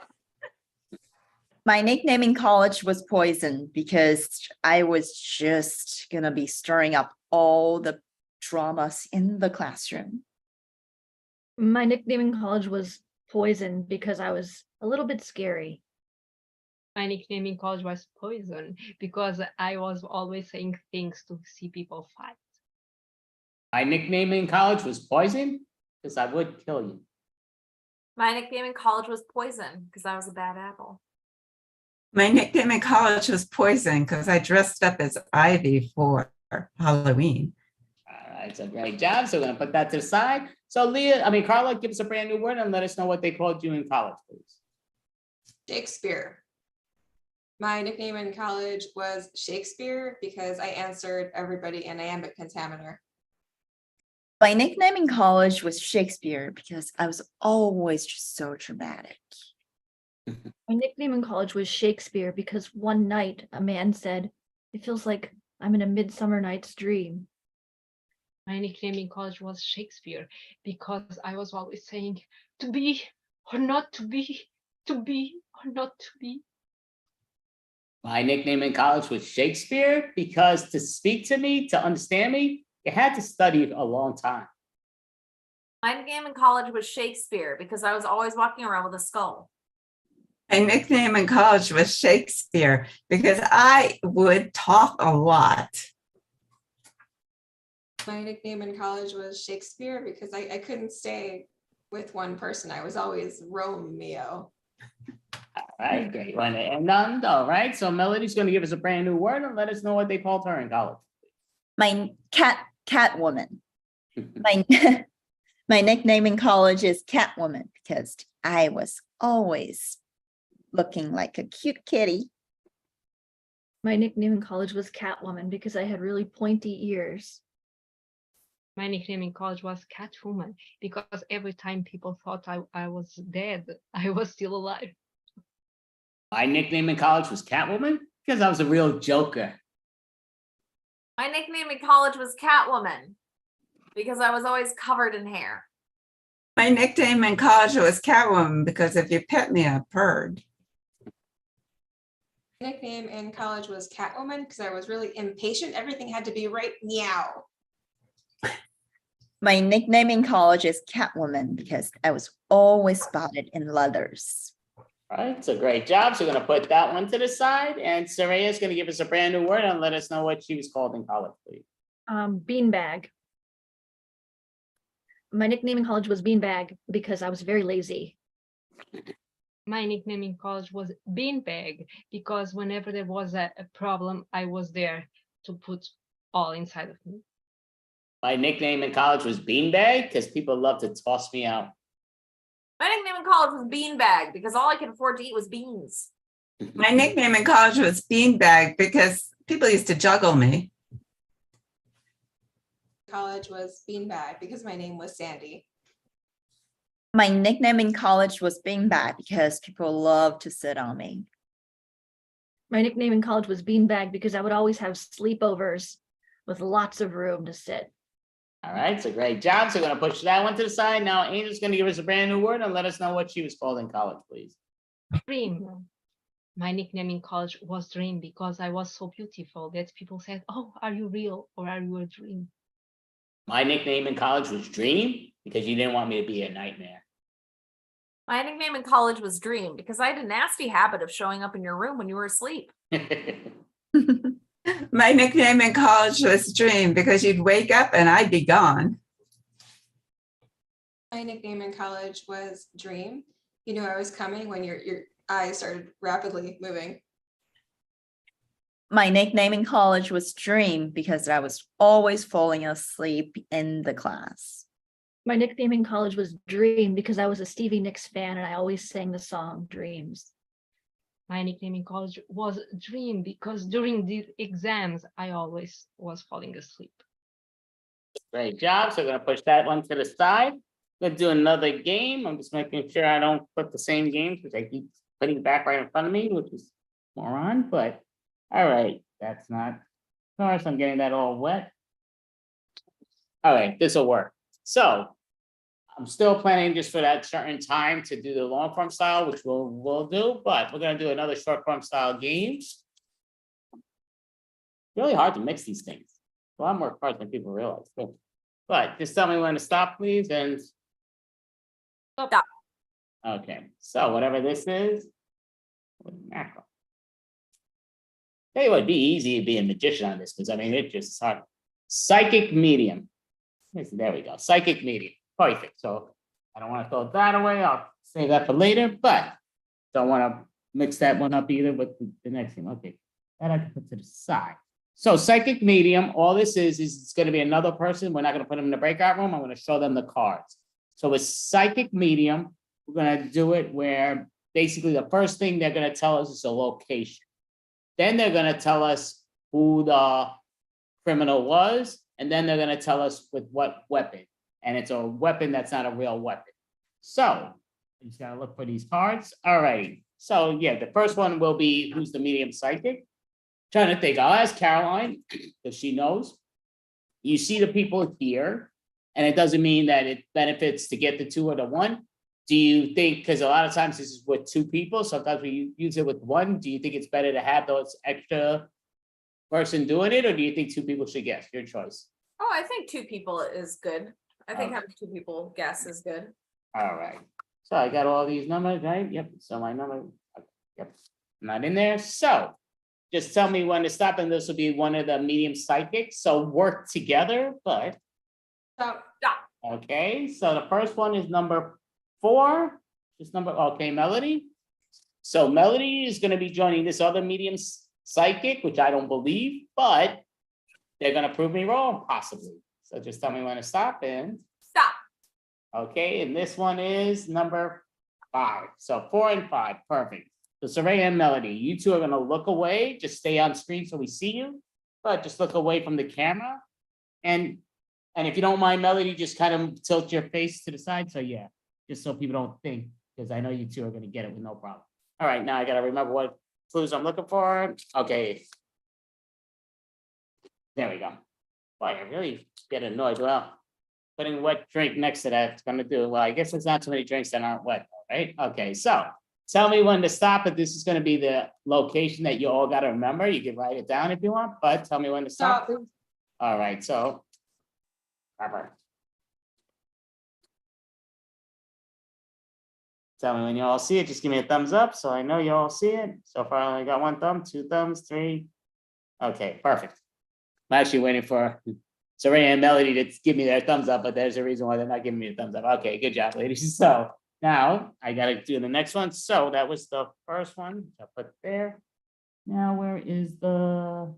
[SPEAKER 14] My nickname in college was Poison because I was just gonna be stirring up all the dramas in the classroom.
[SPEAKER 15] My nickname in college was Poison because I was a little bit scary.
[SPEAKER 16] My nickname in college was Poison because I was always saying things to see people fight.
[SPEAKER 1] My nickname in college was Poison because I would kill you.
[SPEAKER 2] My nickname in college was Poison because I was a bad apple.
[SPEAKER 12] My nickname in college was Poison because I dressed up as Ivy for Halloween.
[SPEAKER 1] All right, so great job. So we're gonna put that to the side. So Carla, give us a brand new word and let us know what they called you in college, please.
[SPEAKER 13] Shakespeare. My nickname in college was Shakespeare because I answered everybody in iambic pentameter.
[SPEAKER 14] My nickname in college was Shakespeare because I was always just so dramatic.
[SPEAKER 15] My nickname in college was Shakespeare because one night a man said, "It feels like I'm in a Midsummer Night's Dream."
[SPEAKER 16] My nickname in college was Shakespeare because I was always saying to be or not to be, to be or not to be.
[SPEAKER 1] My nickname in college was Shakespeare because to speak to me, to understand me, you had to study a long time.
[SPEAKER 2] My nickname in college was Shakespeare because I was always walking around with a skull.
[SPEAKER 12] My nickname in college was Shakespeare because I would talk a lot.
[SPEAKER 13] My nickname in college was Shakespeare because I couldn't stay with one person. I was always Romeo.
[SPEAKER 1] All right, great one. And none, all right. So Melody's going to give us a brand new word and let us know what they called her in college.
[SPEAKER 14] My Catwoman. My my nickname in college is Catwoman because I was always looking like a cute kitty.
[SPEAKER 15] My nickname in college was Catwoman because I had really pointy ears.
[SPEAKER 16] My nickname in college was Catwoman because every time people thought I was dead, I was still alive.
[SPEAKER 1] My nickname in college was Catwoman because I was a real joker.
[SPEAKER 2] My nickname in college was Catwoman because I was always covered in hair.
[SPEAKER 12] My nickname in college was Catwoman because if you pet me, I purred.
[SPEAKER 13] My nickname in college was Catwoman because I was really impatient. Everything had to be right meow.
[SPEAKER 14] My nickname in college is Catwoman because I was always spotted in leathers.
[SPEAKER 1] All right, so great job. So we're going to put that one to the side. And Saraya is going to give us a brand new word and let us know what she was called in college, please.
[SPEAKER 15] Beanbag. My nickname in college was Beanbag because I was very lazy.
[SPEAKER 16] My nickname in college was Beanbag because whenever there was a problem, I was there to put all inside of me.
[SPEAKER 1] My nickname in college was Beanbag because people love to toss me out.
[SPEAKER 2] My nickname in college was Beanbag because all I could afford to eat was beans.
[SPEAKER 12] My nickname in college was Beanbag because people used to juggle me.
[SPEAKER 13] College was Beanbag because my name was Sandy.
[SPEAKER 14] My nickname in college was Beanbag because people love to sit on me.
[SPEAKER 15] My nickname in college was Beanbag because I would always have sleepovers with lots of room to sit.
[SPEAKER 1] All right, so great job. So we're going to push that one to the side. Now Angel's going to give us a brand new word and let us know what she was called in college, please.
[SPEAKER 16] Dream. My nickname in college was Dream because I was so beautiful that people said, "Oh, are you real or are you a dream?"
[SPEAKER 1] My nickname in college was Dream because you didn't want me to be a nightmare.
[SPEAKER 2] My nickname in college was Dream because I had a nasty habit of showing up in your room when you were asleep.
[SPEAKER 12] My nickname in college was Dream because you'd wake up and I'd be gone.
[SPEAKER 13] My nickname in college was Dream. You knew I was coming when your eyes started rapidly moving.
[SPEAKER 14] My nickname in college was Dream because I was always falling asleep in the class.
[SPEAKER 15] My nickname in college was Dream because I was a Stevie Nicks fan and I always sang the song Dreams.
[SPEAKER 16] My nickname in college was Dream because during the exams, I always was falling asleep.
[SPEAKER 1] Great job. So we're going to push that one to the side. We're going to do another game. I'm just making sure I don't put the same games, which I keep putting back right in front of me, which is moron, but all right. That's not, of course, I'm getting that all wet. All right, this will work. So I'm still planning just for that certain time to do the long form style, which we'll do, but we're going to do another short form style game. Really hard to mix these things. A lot more cards than people realize. But just tell me when to stop, please, and
[SPEAKER 2] Stop.
[SPEAKER 1] okay, so whatever this is, macro. Tell you what, it'd be easy to be a magician on this because I mean it just hard. Psychic medium. There we go. Psychic medium. Perfect. So I don't want to throw that away. I'll save that for later, but don't want to mix that one up either with the next thing. Okay, that I can put to the side. So psychic medium, all this is it's going to be another person. We're not going to put them in the breakout room. I'm going to show them the cards. So with psychic medium, we're going to do it where basically the first thing they're going to tell us is a location. Then they're going to tell us who the criminal was, and then they're going to tell us with what weapon. And it's a weapon that's not a real weapon. So you just got to look for these cards. All right. So yeah, the first one will be who's the medium psychic. Trying to think, I'll ask Caroline because she knows. You see the people here, and it doesn't mean that it benefits to get the two or the one. Do you think, because a lot of times this is with two people, sometimes we use it with one. Do you think it's better to have those extra person doing it, or do you think two people should guess? Your choice.
[SPEAKER 2] Oh, I think two people is good. I think having two people guess is good.
[SPEAKER 1] All right. So I got all these numbers, right? Yep. So my number, yep, not in there. So just tell me when to stop, and this will be one of the medium psychics, so work together, but.
[SPEAKER 13] Stop.
[SPEAKER 1] Okay, so the first one is number 4, just okay, Melody. So Melody is gonna be joining this other medium psychic, which I don't believe, but they're gonna prove me wrong, possibly. So just tell me when to stop and.
[SPEAKER 2] Stop.
[SPEAKER 1] Okay, and this one is number 5. So 4 and 5, perfect. So Soraya and Melody, you two are gonna look away, just stay on screen so we see you, but just look away from the camera. And if you don't mind, Melody, just kind of tilt your face to the side. So yeah, just so people don't think, because I know you two are gonna get it with no problem. All right, now I gotta remember what clues I'm looking for. Okay. There we go. Boy, I really get annoyed. Well, putting wet drink next to that is gonna do, well, I guess there's not too many drinks that aren't wet, right? Okay, so tell me when to stop, but this is gonna be the location that you all gotta remember. You can write it down if you want, but tell me when to stop, please. All right, so. Proper. Tell me when you all see it, just give me a thumbs up, so I know you all see it. So far, I only got 1 thumb, 2 thumbs, 3. Okay, perfect. I'm actually waiting for Soraya and Melody to give me their thumbs up, but there's a reason why they're not giving me a thumbs up. Okay, good job, ladies. So now I gotta do the next one. So that was the first one, I'll put there. Now, where is the?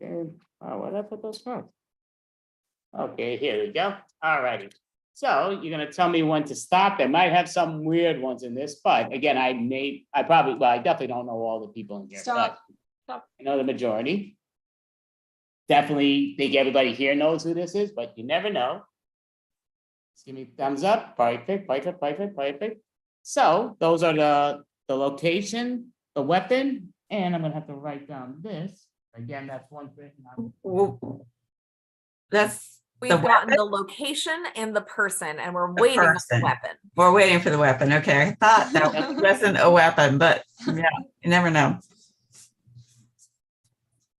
[SPEAKER 1] Okay, where did I put those cards? Okay, here we go. All righty. So you're gonna tell me when to stop. There might have some weird ones in this, but again, I definitely don't know all the people in here.
[SPEAKER 13] Stop.
[SPEAKER 1] But I know the majority. Definitely think everybody here knows who this is, but you never know. Just give me thumbs up. Perfect, perfect, perfect, perfect. So those are the location, the weapon, and I'm gonna have to write down this. Again, that's one thing.
[SPEAKER 2] We've gotten the location and the person, and we're waiting for the weapon.
[SPEAKER 12] We're waiting for the weapon. Okay, I thought that wasn't a weapon, but yeah, you never know.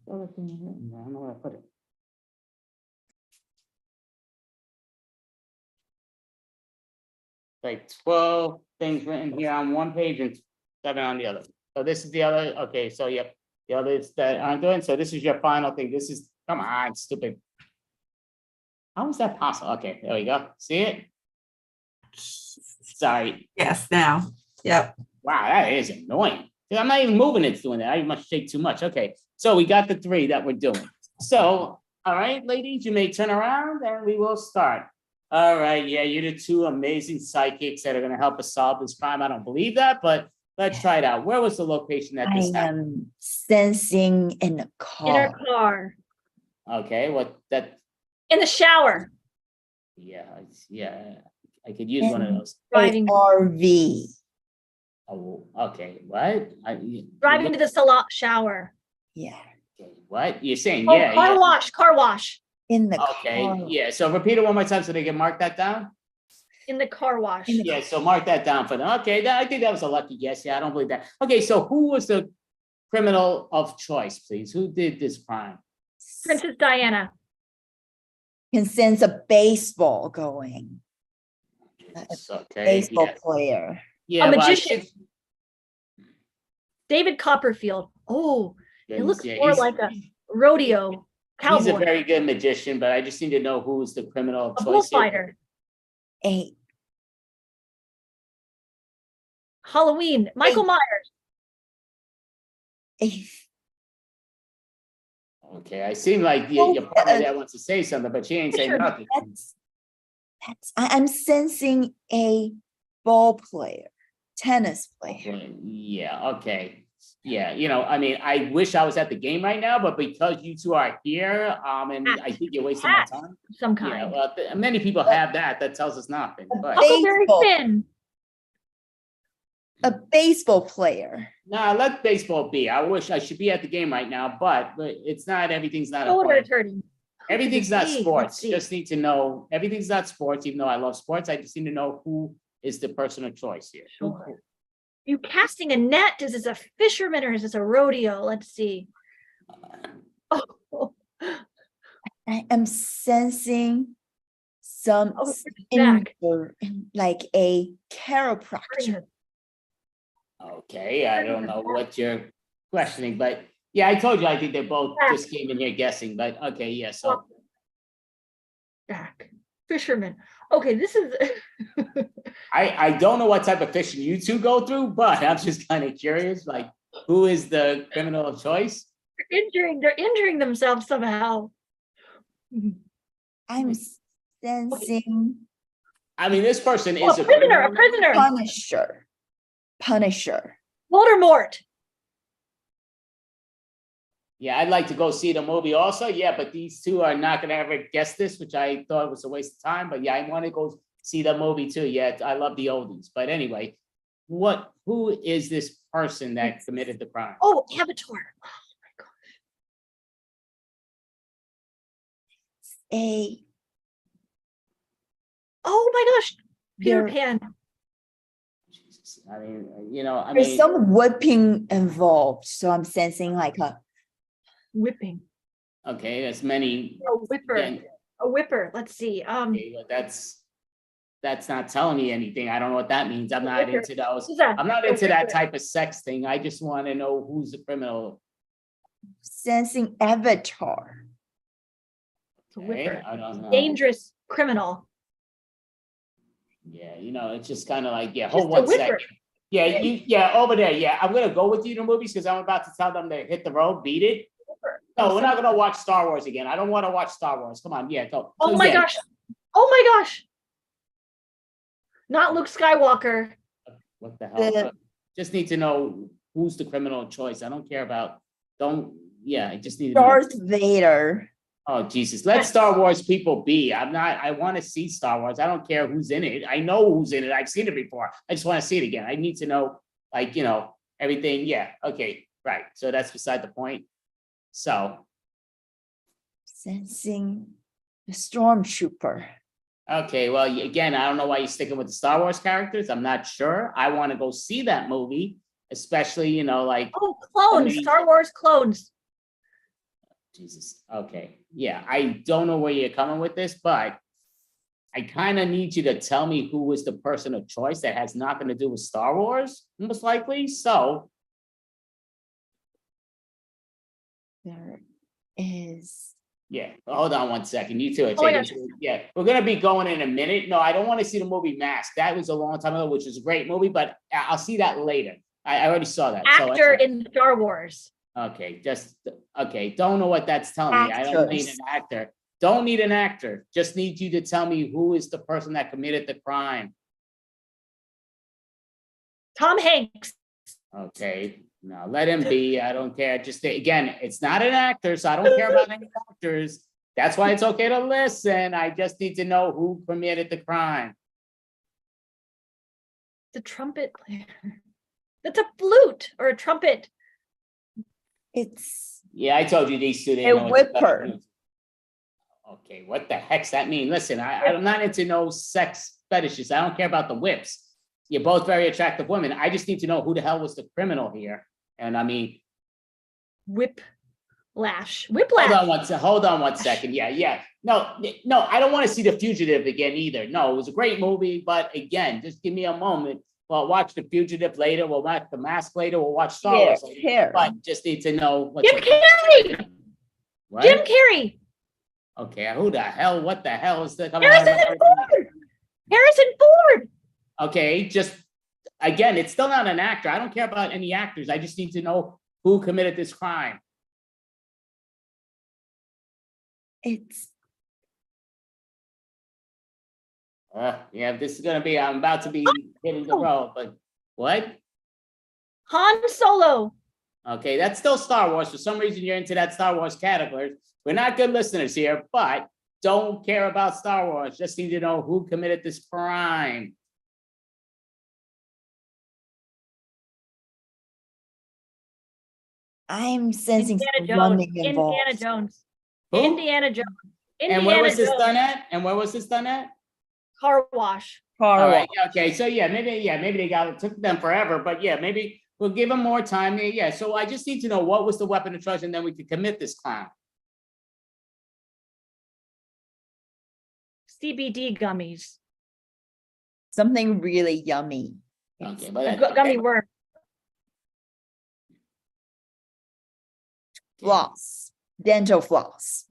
[SPEAKER 1] I don't know where I put it. Like 12 things written here on one page and 7 on the other. So this is the other, okay, so yep, the others that aren't doing, so this is your final thing. This is, come on, stupid. How is that possible? Okay, there we go. See it? Sorry.
[SPEAKER 12] Yes, now. Yep.
[SPEAKER 1] Wow, that is annoying. I'm not even moving, it's doing that. I must shake too much. Okay, so we got the 3 that we're doing. So, all right, ladies, you may turn around and we will start. All right, yeah, you're the 2 amazing psychics that are gonna help us solve this crime. I don't believe that, but let's try it out. Where was the location that this
[SPEAKER 14] I
[SPEAKER 1] happened?
[SPEAKER 14] am sensing in a
[SPEAKER 15] In her
[SPEAKER 14] car.
[SPEAKER 15] car.
[SPEAKER 1] Okay, what that?
[SPEAKER 15] In the shower.
[SPEAKER 1] Yeah, I could use one of those.
[SPEAKER 15] Driving.
[SPEAKER 14] RV.
[SPEAKER 1] Oh, okay, what?
[SPEAKER 15] Driving to the shower.
[SPEAKER 14] Yeah.
[SPEAKER 1] Okay, what? You're saying,
[SPEAKER 15] Oh,
[SPEAKER 1] yeah.
[SPEAKER 15] car
[SPEAKER 1] yeah.
[SPEAKER 15] wash. Car wash.
[SPEAKER 14] In the
[SPEAKER 1] Okay,
[SPEAKER 14] car.
[SPEAKER 1] yeah, so repeat it one more time so they can mark that down.
[SPEAKER 15] In the car wash.
[SPEAKER 1] Yeah, so mark that down for them. Okay, I think that was a lucky guess. Yeah, I don't believe that. Okay, so who was the criminal of choice, please? Who did this crime?
[SPEAKER 15] Princess Diana.
[SPEAKER 14] Can sense a baseball going.
[SPEAKER 1] It's okay.
[SPEAKER 14] Baseball
[SPEAKER 1] Yeah,
[SPEAKER 14] player.
[SPEAKER 1] yeah.
[SPEAKER 15] A
[SPEAKER 1] well, I
[SPEAKER 15] magician.
[SPEAKER 1] should-
[SPEAKER 15] David Copperfield. Oh, it looks
[SPEAKER 1] yeah,
[SPEAKER 15] more
[SPEAKER 1] he's-
[SPEAKER 15] like a rodeo
[SPEAKER 1] He's a
[SPEAKER 15] cowboy.
[SPEAKER 1] very good magician, but I just need to know who's the criminal of
[SPEAKER 15] A
[SPEAKER 1] choice here.
[SPEAKER 15] bullfighter.
[SPEAKER 14] A
[SPEAKER 15] Halloween. Michael Myers.
[SPEAKER 14] a
[SPEAKER 1] Okay, I seem like your partner there wants to say something, but she ain't saying nothing.
[SPEAKER 14] I'm sensing a ball player, tennis player.
[SPEAKER 1] Yeah, okay. Yeah, I mean, I wish I was at the game right now, but because you two are here, and I think you're wasting my time.
[SPEAKER 15] Some
[SPEAKER 1] Yeah,
[SPEAKER 15] kind.
[SPEAKER 1] well, many people have that. That tells us nothing. But
[SPEAKER 15] Huckleberry
[SPEAKER 14] Baseball.
[SPEAKER 15] Finn.
[SPEAKER 14] A baseball player.
[SPEAKER 1] nah, let baseball be. I wish I should be at the game right now, but it's not. Everything's not.
[SPEAKER 15] Shoulder
[SPEAKER 1] important.
[SPEAKER 15] hurting.
[SPEAKER 1] Everything's not
[SPEAKER 15] see?
[SPEAKER 1] sports.
[SPEAKER 15] Let's see.
[SPEAKER 1] Just need to know. Everything's not sports, even though I love sports. I just need to know who is the person of choice here.
[SPEAKER 15] Sure. You casting a net? Is this a fisherman or is this a rodeo? Let's see. Oh,
[SPEAKER 14] I am sensing some
[SPEAKER 15] Jack.
[SPEAKER 14] like a chiropractor.
[SPEAKER 1] Okay, I don't know what you're questioning, but yeah, I told you, I think they both just came in here guessing, but okay, yeah, so.
[SPEAKER 15] Back. Fisherman. Okay, this is
[SPEAKER 1] I don't know what type of fishing you two go through, but I'm just kind of curious, like, who is the criminal of choice?
[SPEAKER 15] they're injuring themselves somehow.
[SPEAKER 14] I'm sensing
[SPEAKER 1] I mean, this person
[SPEAKER 15] Oh,
[SPEAKER 1] is
[SPEAKER 15] a
[SPEAKER 1] a
[SPEAKER 15] prisoner, a
[SPEAKER 1] criminal.
[SPEAKER 15] prisoner.
[SPEAKER 14] Punisher. Punisher.
[SPEAKER 15] Voldemort.
[SPEAKER 1] Yeah, I'd like to go see the movie also. Yeah, but these two are not gonna ever guess this, which I thought was a waste of time. But yeah, I want to go see the movie too. Yeah, I love the oldies. But anyway, who is this person that committed the crime?
[SPEAKER 15] Oh, Avatar.
[SPEAKER 14] A
[SPEAKER 15] Oh my gosh. Peter
[SPEAKER 14] There-
[SPEAKER 15] Pan.
[SPEAKER 1] Jesus, I mean, you know, I
[SPEAKER 14] there's
[SPEAKER 1] mean,
[SPEAKER 14] some whipping involved, so I'm sensing like a
[SPEAKER 15] Whipping.
[SPEAKER 1] okay, there's many.
[SPEAKER 15] A whipper.
[SPEAKER 1] Again,
[SPEAKER 15] A whipper. Let's see.
[SPEAKER 1] okay, but that's not telling me anything. I don't know what that means. I'm not
[SPEAKER 15] whipper.
[SPEAKER 1] into those.
[SPEAKER 15] Who's that?
[SPEAKER 1] I'm not
[SPEAKER 15] A
[SPEAKER 1] into that
[SPEAKER 15] whipper.
[SPEAKER 1] type of sex thing. I just want to know who's the criminal.
[SPEAKER 14] sensing avatar.
[SPEAKER 15] It's a
[SPEAKER 1] Okay,
[SPEAKER 15] whipper.
[SPEAKER 1] I don't know.
[SPEAKER 15] Dangerous criminal.
[SPEAKER 1] Yeah, you know, it's just kind of like, yeah,
[SPEAKER 15] Just
[SPEAKER 1] hold
[SPEAKER 15] a
[SPEAKER 1] one
[SPEAKER 15] whipper.
[SPEAKER 1] second. Yeah, over there. Yeah, I'm gonna go with you to movies because I'm about to tell them to hit the road, beat it. No, we're not gonna watch Star Wars again. I don't want to watch Star Wars. Come on, yeah, go.
[SPEAKER 15] Oh
[SPEAKER 1] So,
[SPEAKER 15] my
[SPEAKER 1] yeah.
[SPEAKER 15] gosh. Oh my gosh. Not Luke Skywalker.
[SPEAKER 1] What the hell?
[SPEAKER 14] The-
[SPEAKER 1] Just need to know who's the criminal of choice. I don't care about. I just need to know.
[SPEAKER 14] Darth Vader.
[SPEAKER 1] Oh, Jesus. Let Star Wars people be. I want to see Star Wars. I don't care who's in it. I know who's in it. I've seen it before. I just want to see it again. I need to know, like, you know, everything. Yeah. Okay. Right. So that's beside the point. So,
[SPEAKER 14] Sensing the stormtrooper.
[SPEAKER 1] okay. Well, again, I don't know why you're sticking with the Star Wars characters. I'm not sure. I want to go see that movie, especially, you know, like,
[SPEAKER 15] Oh, clones.
[SPEAKER 1] many-
[SPEAKER 15] Star Wars clones.
[SPEAKER 1] Jesus. Okay. Yeah. I don't know where you're coming with this, but I kind of need you to tell me who was the person of choice that has nothing to do with Star Wars, most likely. So,
[SPEAKER 14] There is
[SPEAKER 1] yeah. Hold on one second. You two are
[SPEAKER 15] Oh my
[SPEAKER 1] taking. Yeah. We're going to be going in a minute. No, I don't want to see the movie Mask. That was a long time ago, which is a great movie, but I'll see that later. I already saw that. So
[SPEAKER 15] Actor
[SPEAKER 1] that's-
[SPEAKER 15] in Star Wars.
[SPEAKER 1] Okay, okay. Don't know what that's telling me. I don't need an
[SPEAKER 14] Actress.
[SPEAKER 1] actor. Don't need an actor. Just need you to tell me who is the person that committed the crime.
[SPEAKER 15] Tom Hanks.
[SPEAKER 1] Okay, now let him be. I don't care. Just again, it's not an actor, so I don't care about any actors. That's why it's okay to listen. I just need to know who committed the crime.
[SPEAKER 15] The trumpet player. That's a flute or a trumpet.
[SPEAKER 14] it's
[SPEAKER 1] Yeah, I told you these two. They
[SPEAKER 14] A
[SPEAKER 1] know what the
[SPEAKER 14] whipper.
[SPEAKER 1] means. Okay, what the heck's that mean? Listen, I'm not into no sex fetishes. I don't care about the whips. You're both very attractive women. I just need to know who the hell was the criminal here. And I mean,
[SPEAKER 15] Whiplash.
[SPEAKER 1] hold on one second. Yeah. No, I don't want to see The Fugitive again either. No, it was a great movie, but again, just give me a moment. We'll watch The Fugitive later. We'll watch The Mask later. We'll watch Star Wars later.
[SPEAKER 14] here.
[SPEAKER 1] But just need to know what.
[SPEAKER 15] Jim Carrey.
[SPEAKER 1] What?
[SPEAKER 15] Jim Carrey.
[SPEAKER 1] Okay, who the hell? What the hell is the?
[SPEAKER 15] Harrison Ford. Harrison Ford.
[SPEAKER 1] Okay, just again, it's still not an actor. I don't care about any actors. I just need to know who committed this crime.
[SPEAKER 14] It's
[SPEAKER 1] Yeah, this is gonna be. I'm about to be hitting the road, but what?
[SPEAKER 15] Han Solo.
[SPEAKER 1] Okay, that's still Star Wars. For some reason, you're into that Star Wars category. We're not good listeners here, but don't care about Star Wars. Just need to know who committed this crime.
[SPEAKER 14] I'm sensing
[SPEAKER 15] Indiana
[SPEAKER 14] some
[SPEAKER 15] Jones.
[SPEAKER 14] running involved.
[SPEAKER 15] Indiana Jones.
[SPEAKER 1] Who?
[SPEAKER 15] Indiana Jones.
[SPEAKER 1] And where was this
[SPEAKER 15] Jones.
[SPEAKER 1] done at? And where was this done at?
[SPEAKER 15] Car wash.
[SPEAKER 1] All right. Okay. So maybe it took them forever, but yeah, maybe we'll give them more time. Yeah. So I just need to know what was the weapon of choice, and then we could commit this crime.
[SPEAKER 15] CBD gummies.
[SPEAKER 14] Something really yummy.
[SPEAKER 1] Okay,
[SPEAKER 15] A
[SPEAKER 1] but
[SPEAKER 15] gummy worm.
[SPEAKER 14] Floss. Dental floss.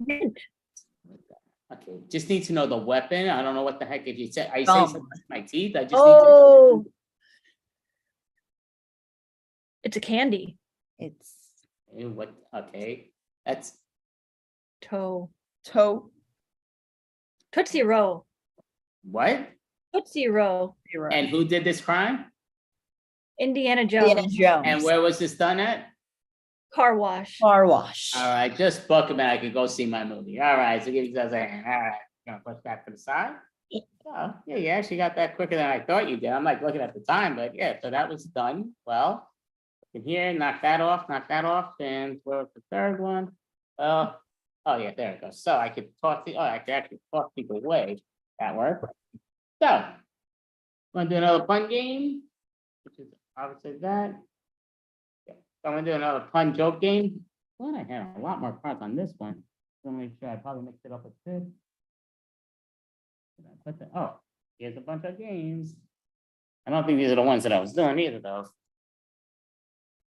[SPEAKER 1] Okay, just need to know the weapon. I don't know what the heck if you say, I say
[SPEAKER 14] Gum.
[SPEAKER 1] something with my teeth, I just need to.
[SPEAKER 15] Oh, it's a candy.
[SPEAKER 14] It's
[SPEAKER 1] What, okay, that's,
[SPEAKER 15] Toe.
[SPEAKER 14] toe.
[SPEAKER 15] Tootsie Roll.
[SPEAKER 1] what?
[SPEAKER 15] Tootsie Roll.
[SPEAKER 1] And who did this crime?
[SPEAKER 15] Indiana
[SPEAKER 14] Indiana
[SPEAKER 15] Jones.
[SPEAKER 14] Jones.
[SPEAKER 1] And where was this done at?
[SPEAKER 15] Car wash.
[SPEAKER 14] Car wash.
[SPEAKER 1] All right, just book him and I could go see my movie. All right, so give me a second. All right, gonna push that to the side. Oh, yeah, you actually got that quicker than I thought you did. I'm like looking at the time, but yeah, so that was done. Well, in here, knock that off, and where was the third one? Well, oh yeah, there it goes. So I could talk the, oh, I could actually talk people away. That worked. So, wanna do another pun game? Which is obviously that. Yeah. So I'm gonna do another pun joke game. Well, I had a lot more cards on this one. So make sure I probably mixed it up with this. Did I put the, oh, here's a bunch of games. I don't think these are the ones that I was doing either, though.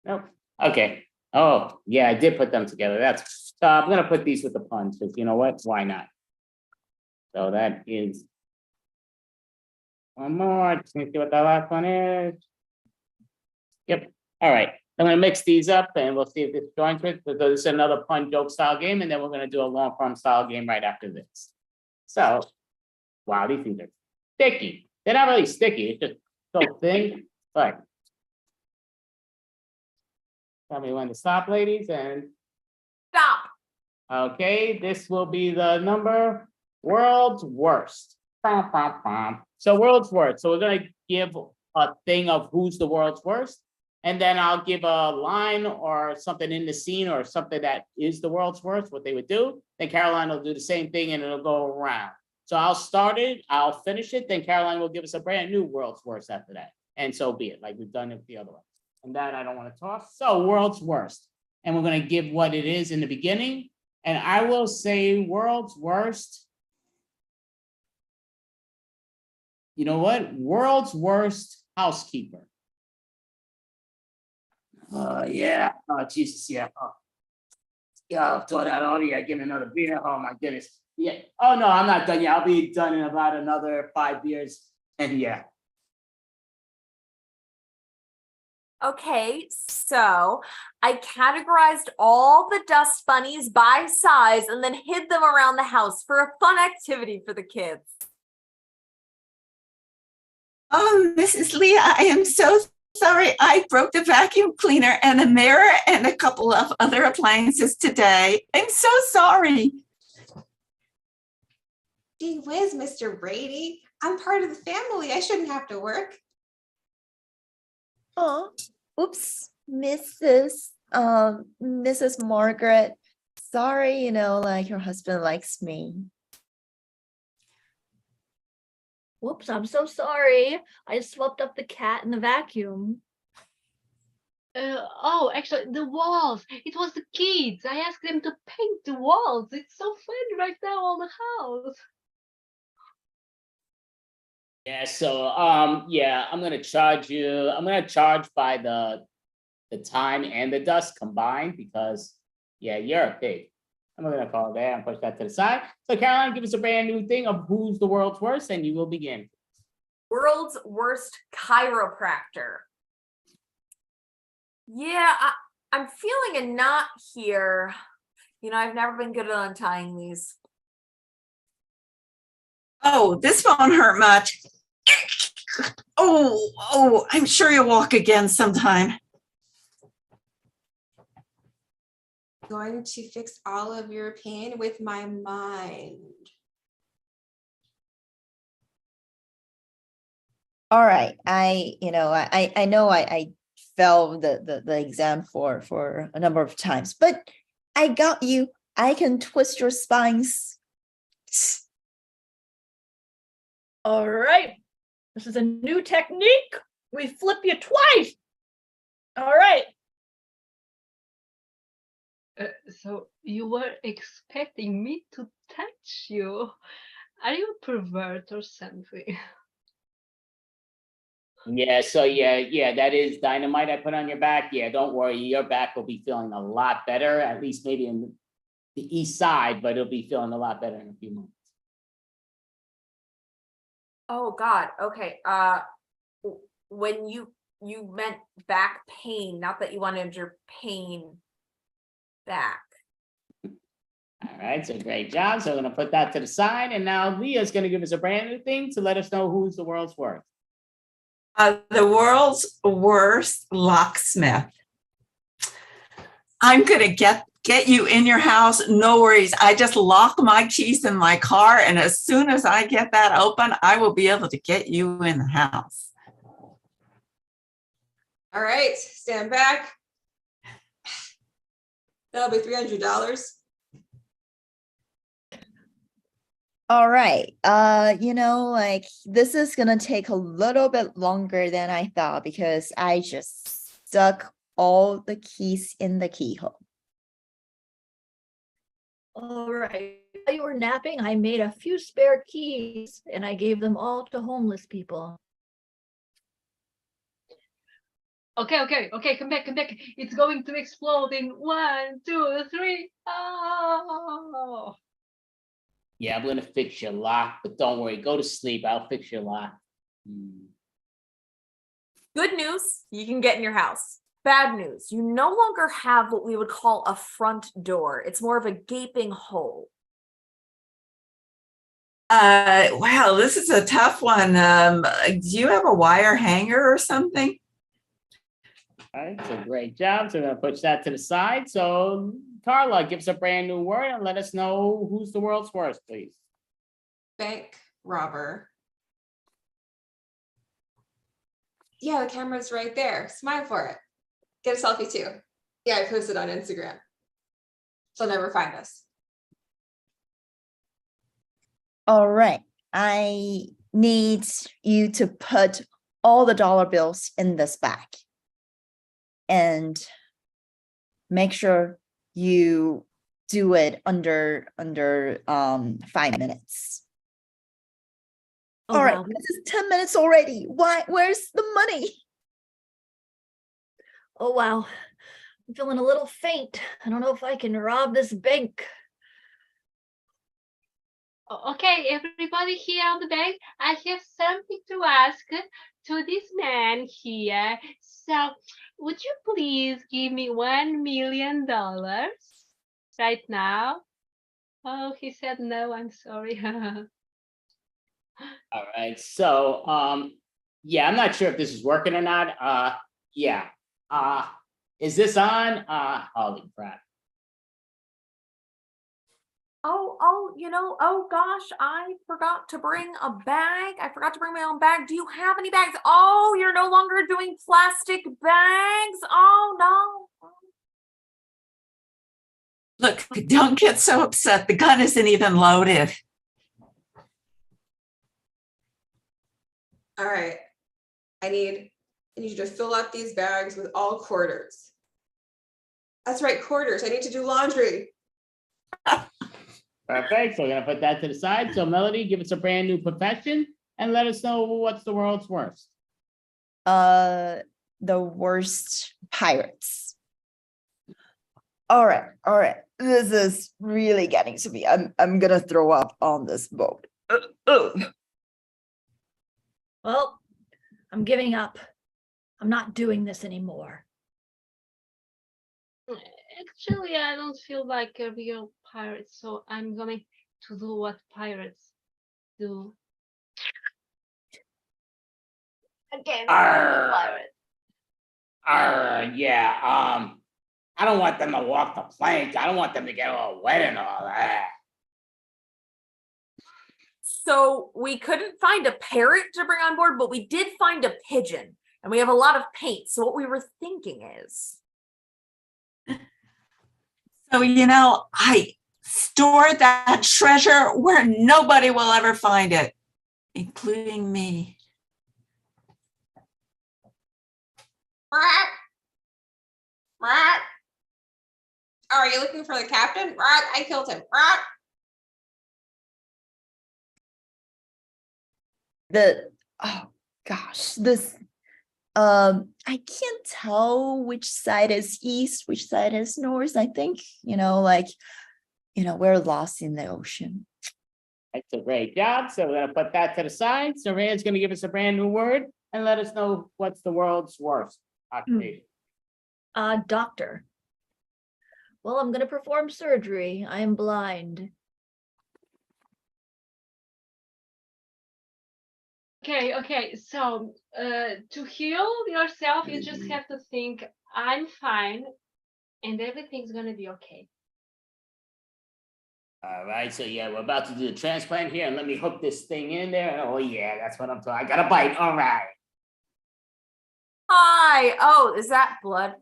[SPEAKER 1] Nope. Okay. Oh, yeah, I did put them together. That's, so I'm gonna put these with the puns, because you know what? Why not? So that is one more. Just need to see what the last one is. Yep. All right. I'm gonna mix these up and we'll see if this joins with, because this is another pun joke style game, and then we're gonna do a long form style game right after this. So, wow, these things are sticky. They're not really sticky, it's just so thin, but. Tell me when to stop, ladies, and
[SPEAKER 2] Stop.
[SPEAKER 1] okay, this will be the number world's worst. Bum, bum, bum. So world's worst. So we're gonna give a thing of who's the world's worst. And then I'll give a line or something in the scene or something that is the world's worst, what they would do. Then Caroline will do the same thing and it'll go around. So I'll start it, I'll finish it, then Caroline will give us a brand new world's worst after that. And so be it, like we've done it the other way. And that I don't want to toss. So world's worst. And we're gonna give what it is in the beginning. And I will say world's worst. You know what? World's worst housekeeper. Yeah. Oh, Jesus. Yeah. Oh. Yeah, I'll throw that on. Yeah, give me another beer. Oh, my goodness. Yeah. Oh, no, I'm not done yet. I'll be done in about another 5 beers. And yeah.
[SPEAKER 2] Okay, so I categorized all the dust bunnies by size and then hid them around the house for a fun activity for the kids.
[SPEAKER 12] Oh, Mrs. Leah, I am so sorry. I broke the vacuum cleaner and a mirror and a couple of other appliances today. I'm so sorry.
[SPEAKER 13] Gee whiz, Mr. Brady. I'm part of the family. I shouldn't have to work.
[SPEAKER 14] Oh, oops, Mrs. Margaret. Sorry, like your husband likes me.
[SPEAKER 15] Whoops, I'm so sorry. I swept up the cat in the vacuum.
[SPEAKER 16] Oh, actually, the walls. It was the kids. I asked them to paint the walls. It's so fun right now on the house.
[SPEAKER 1] Yeah, so yeah, I'm gonna charge you. I'm gonna charge by the time and the dust combined because yeah, you're a pig. I'm gonna call that and push that to the side. So Caroline, give us a brand new thing of who's the world's worst, and you will begin.
[SPEAKER 2] World's worst chiropractor. Yeah, I'm feeling a knot here. I've never been good at untying these.
[SPEAKER 12] Oh, this won't hurt much. Oh, I'm sure you'll walk again sometime.
[SPEAKER 13] Going to fix all of your pain with my mind.
[SPEAKER 14] All right. I know I failed the exam for a number of times, but I got you. I can twist your spines.
[SPEAKER 15] All right. This is a new technique. We flip you twice. All right.
[SPEAKER 16] So you were expecting me to touch you? Are you a pervert or something?
[SPEAKER 1] Yeah, so yeah, that is dynamite I put on your back. Yeah, don't worry, your back will be feeling a lot better, at least maybe in the east side, but it'll be feeling a lot better in a few months.
[SPEAKER 2] Oh God, okay, when you meant back pain, not that you wanted your pain back.
[SPEAKER 1] All right, so great job. So I'm gonna put that to the side, and now Leah's gonna give us a brand new thing to let us know who's the world's worst.
[SPEAKER 12] The world's worst locksmith. I'm gonna get you in your house. No worries. I just lock my keys in my car, and as soon as I get that open, I will be able to get you in the house.
[SPEAKER 13] All right, stand back. That'll be $300.
[SPEAKER 14] All right. Like this is gonna take a little bit longer than I thought because I just stuck all the keys in the keyhole.
[SPEAKER 15] All right. While you were napping, I made a few spare keys and I gave them all to homeless people.
[SPEAKER 16] Okay, come back. It's going to explode in 1, 2, 3. Oh.
[SPEAKER 1] Yeah, I'm gonna fix your lock, but don't worry, go to sleep. I'll fix your lock.
[SPEAKER 2] Good news, you can get in your house. Bad news, you no longer have what we would call a front door. It's more of a gaping hole.
[SPEAKER 12] Wow, this is a tough one. Do you have a wire hanger or something?
[SPEAKER 1] All right, so great job. So we're gonna push that to the side. So Carla, give us a brand new word and let us know who's the world's worst, please.
[SPEAKER 13] Bank robber. Yeah, the camera's right there. Smile for it. Get a selfie too. Yeah, I posted on Instagram. She'll never find us.
[SPEAKER 14] All right. I need you to put all the dollar bills in this bag and make sure you do it under 5 minutes.
[SPEAKER 15] Oh,
[SPEAKER 14] All right,
[SPEAKER 15] wow.
[SPEAKER 14] this is 10 minutes already. Where's the money?
[SPEAKER 15] Oh, wow. I'm feeling a little faint. I don't know if I can rob this bank.
[SPEAKER 16] Okay, everybody here on the bank, I have something to ask to this man here. So, would you please give me $1 million right now? Oh, he said no, I'm sorry.
[SPEAKER 1] All right, so yeah, I'm not sure if this is working or not. Yeah. Is this on? Holy crap.
[SPEAKER 2] Oh gosh, I forgot to bring a bag. I forgot to bring my own bag. Do you have any bags? Oh, you're no longer doing plastic bags. Oh no.
[SPEAKER 12] Look, don't get so upset. The gun isn't even loaded.
[SPEAKER 13] All right. I need you to fill up these bags with all quarters. That's right, quarters. I need to do laundry.
[SPEAKER 1] Perfect. So we're gonna put that to the side. So Melody, give us a brand new profession and let us know what's the world's worst.
[SPEAKER 14] The worst pirates. All right. This is really getting to me. I'm gonna throw up on this boat.
[SPEAKER 15] Well, I'm giving up. I'm not doing this anymore.
[SPEAKER 16] Actually, I don't feel like a real pirate, so I'm going to do what pirates do. Again, pirate.
[SPEAKER 1] Yeah. I don't want them to walk the plank. I don't want them to get all wet and all that.
[SPEAKER 2] So we couldn't find a parrot to bring on board, but we did find a pigeon, and we have a lot of paint. So what we were thinking is,
[SPEAKER 12] So, I stored that treasure where nobody will ever find it, including me.
[SPEAKER 13] Are you looking for the captain? I killed him.
[SPEAKER 14] Oh gosh, this I can't tell which side is east, which side is north. I think, like, we're lost in the ocean.
[SPEAKER 1] That's a great job. So we're gonna put that to the side. Soraya's gonna give us a brand new word and let us know what's the world's worst occupation.
[SPEAKER 15] Doctor. Well, I'm gonna perform surgery. I am blind.
[SPEAKER 16] Okay. So to heal yourself, you just have to think, I'm fine and everything's gonna be okay.
[SPEAKER 1] All right, so yeah, we're about to do the transplant here, and let me hook this thing in there. Oh yeah, that's what I'm talking. I got a bite. All right.
[SPEAKER 2] Hi. Oh, is that blood?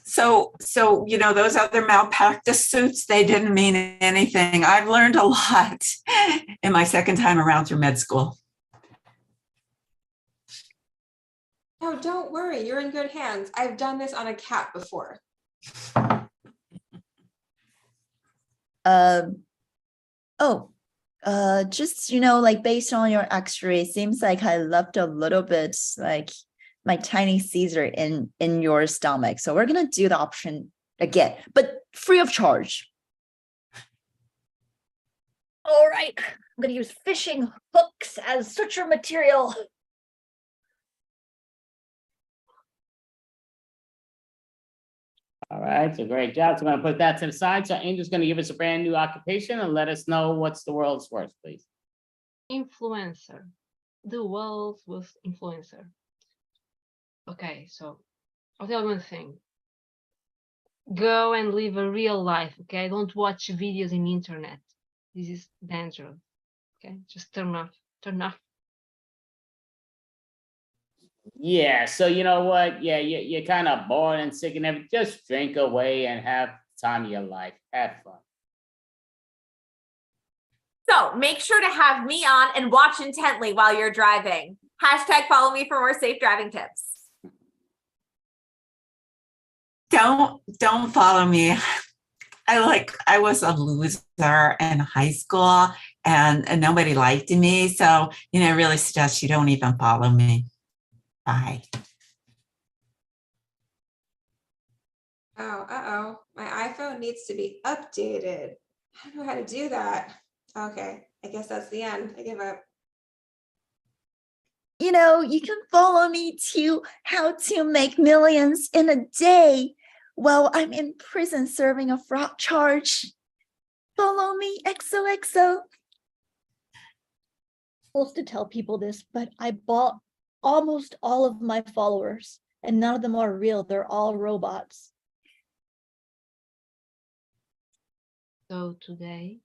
[SPEAKER 12] So, those other malpractice suits, they didn't mean anything. I've learned a lot in my second time around through med school.
[SPEAKER 13] Oh, don't worry, you're in good hands. I've done this on a cat before.
[SPEAKER 14] Just, like based on your x-ray, seems like I left a little bit like my tiny Caesar in your stomach. So we're gonna do the option again, but free of charge.
[SPEAKER 15] All right, I'm gonna use fishing hooks as suture material.
[SPEAKER 1] All right, so great job. So I'm gonna put that to the side. So Angel's gonna give us a brand new occupation and let us know what's the world's worst, please.
[SPEAKER 16] Influencer. The world's worst influencer. Okay, so I'll tell you one thing. Go and live a real life, okay? Don't watch videos in the internet. This is dangerous. Okay, just turn off.
[SPEAKER 1] Yeah, so you know what? Yeah, you're kind of bored and sick and everything. Just drink away and have the time of your life. Have fun.
[SPEAKER 2] So make sure to have me on and watch intently while you're driving. Hashtag follow me for more safe driving tips.
[SPEAKER 12] Don't follow me. I was a loser in high school and nobody liked me. So, I really suggest you don't even follow me. Bye.
[SPEAKER 13] Oh, my iPhone needs to be updated. I don't know how to do that. Okay, I guess that's the end. I give up.
[SPEAKER 14] You can follow me to how to make millions in a day while I'm in prison serving a fraud charge. Follow me, XOXO.
[SPEAKER 15] Supposed to tell people this, but I bought almost all of my followers, and none of them are real. They're all robots.
[SPEAKER 16] So today,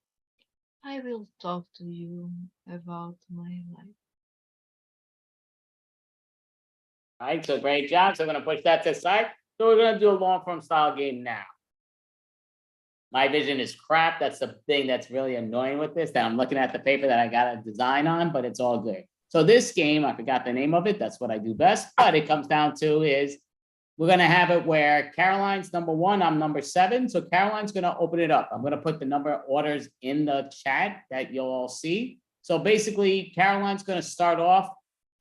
[SPEAKER 16] I will talk to you about my life.
[SPEAKER 1] All right, so great job. So I'm gonna push that to the side. So we're gonna do a long form style game now. My vision is crap. That's the thing that's really annoying with this, that I'm looking at the paper that I got a design on, but it's all good. So this game, I forgot the name of it. That's what I do best, but it comes down to is we're gonna have it where Caroline's number 1, I'm number 7. So Caroline's gonna open it up. I'm gonna put the number of orders in the chat that you'll all see. So basically, Caroline's gonna start off.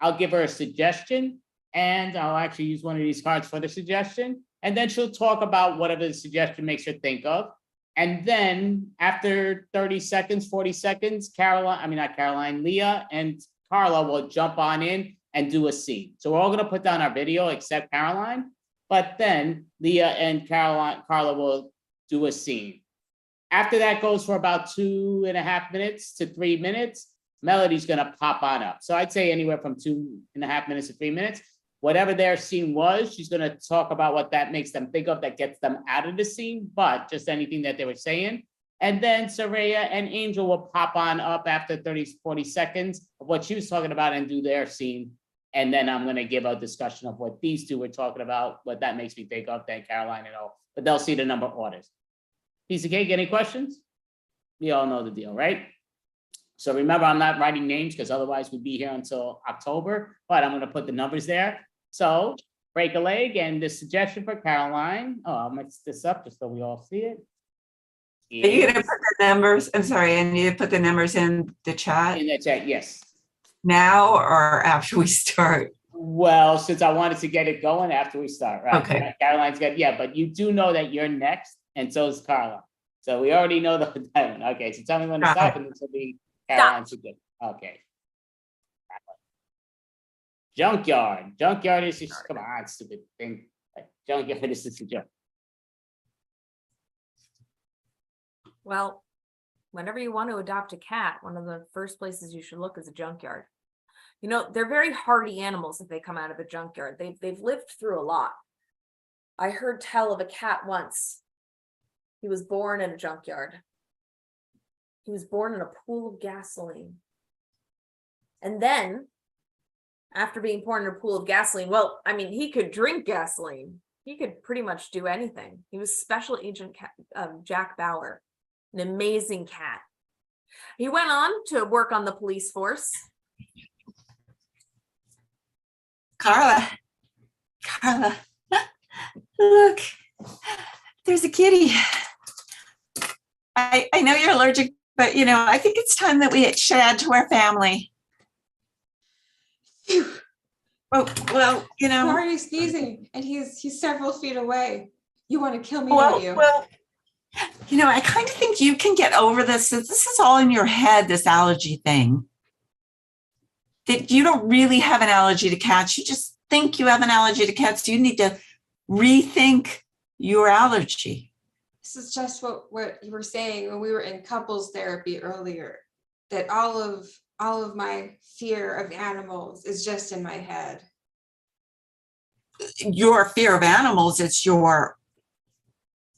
[SPEAKER 1] I'll give her a suggestion, and I'll actually use one of these cards for the suggestion. And then she'll talk about whatever the suggestion makes her think of. And then after 30 seconds, 40 seconds, Leah and Carla will jump on in and do a scene. So we're all gonna put down our video except Caroline, but then Leah and Carla will do a scene. After that goes for about 2.5 minutes to 3 minutes, Melody's gonna pop on up. So I'd say anywhere from 2.5 minutes to 3 minutes. Whatever their scene was, she's gonna talk about what that makes them think of that gets them out of the scene, but just anything that they were saying. And then Soraya and Angel will pop on up after 30, 40 seconds of what she was talking about and do their scene. And then I'm gonna give a discussion of what these two were talking about, what that makes me think of, then Caroline and all, but they'll see the number of orders. Piece of cake, any questions? We all know the deal, right? So remember, I'm not writing names because otherwise we'd be here until October, but I'm gonna put the numbers there. So break a leg, and the suggestion for Caroline, I'll mix this up just so we all see it.
[SPEAKER 12] Are you gonna put the numbers? I'm sorry, I need to put the numbers in the chat
[SPEAKER 1] In the chat, yes.
[SPEAKER 12] now or after we start?
[SPEAKER 1] Well, since I wanted to get it going after we start, right?
[SPEAKER 12] Okay.
[SPEAKER 1] Caroline's got, yeah, but you do know that you're next, and so is Carla. So we already know the time. Okay, so tell me when to
[SPEAKER 12] Got
[SPEAKER 1] stop,
[SPEAKER 12] it.
[SPEAKER 1] and this will be Caroline to good. Okay. Junkyard. Junkyard is just, come on, stupid thing. Like, junkyard is just a joke.
[SPEAKER 2] Well, whenever you want to adopt a cat, one of the first places you should look is a junkyard. You know, they're very hardy animals if they come out of a junkyard. They've lived through a lot. I heard tell of a cat once. He was born in a junkyard. He was born in a pool of gasoline. And then, after being born in a pool of gasoline, well, I mean, he could drink gasoline. He could pretty much do anything. He was Special Agent Jack Bauer, an amazing cat. He went on to work on the police force.
[SPEAKER 12] Carla, look, there's a kitty. I know you're allergic, but you know, I think it's time that we should add to our family. Phew. Oh, well, you know.
[SPEAKER 13] Why are you sneezing? And he's several feet away. You want to kill me,
[SPEAKER 12] Well,
[SPEAKER 13] don't you?
[SPEAKER 12] well, you know, I kind of think you can get over this. This is all in your head, this allergy thing. That you don't really have an allergy to cats. You just think you have an allergy to cats. You need to rethink your allergy.
[SPEAKER 13] This is just what you were saying when we were in couples therapy earlier, that all of my fear of animals is just in my head.
[SPEAKER 12] Your fear of animals, it's your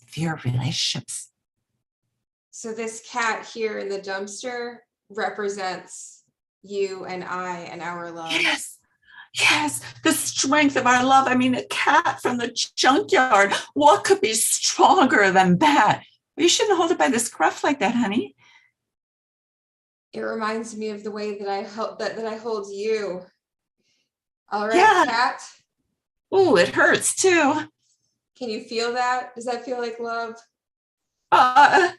[SPEAKER 12] fear of relationships.
[SPEAKER 13] So this cat here in the dumpster represents you and I and our love.
[SPEAKER 12] Yes, the strength of our love. I mean, a cat from the junkyard. What could be stronger than that? You shouldn't hold it by the scruff like that, honey.
[SPEAKER 13] It reminds me of the way that I hold you. All right,
[SPEAKER 12] Yeah.
[SPEAKER 13] cat.
[SPEAKER 12] Oh, it hurts too.
[SPEAKER 13] Can you feel that? Does that feel like love?
[SPEAKER 12] Oh,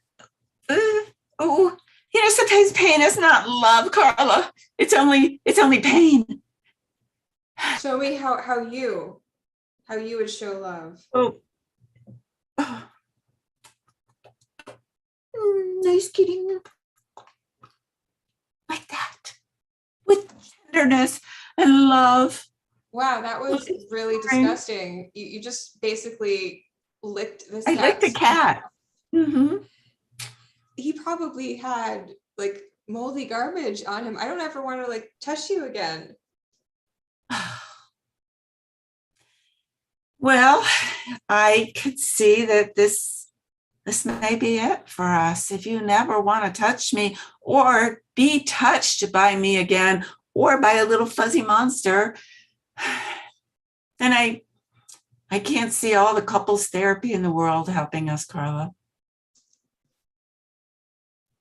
[SPEAKER 12] you know, sometimes pain is not love, Carla. It's only pain.
[SPEAKER 13] Show me how you would show love.
[SPEAKER 12] Oh. Nice kitty. Like that. With tenderness and love.
[SPEAKER 13] Wow, that was really disgusting. You just basically licked this cat.
[SPEAKER 12] I licked the cat. Mm-hmm.
[SPEAKER 13] He probably had like moldy garbage on him. I don't ever want to like touch you again.
[SPEAKER 12] Well, I could see that this may be it for us. If you never want to touch me or be touched by me again or by a little fuzzy monster, then I can't see all the couples therapy in the world helping us, Carla.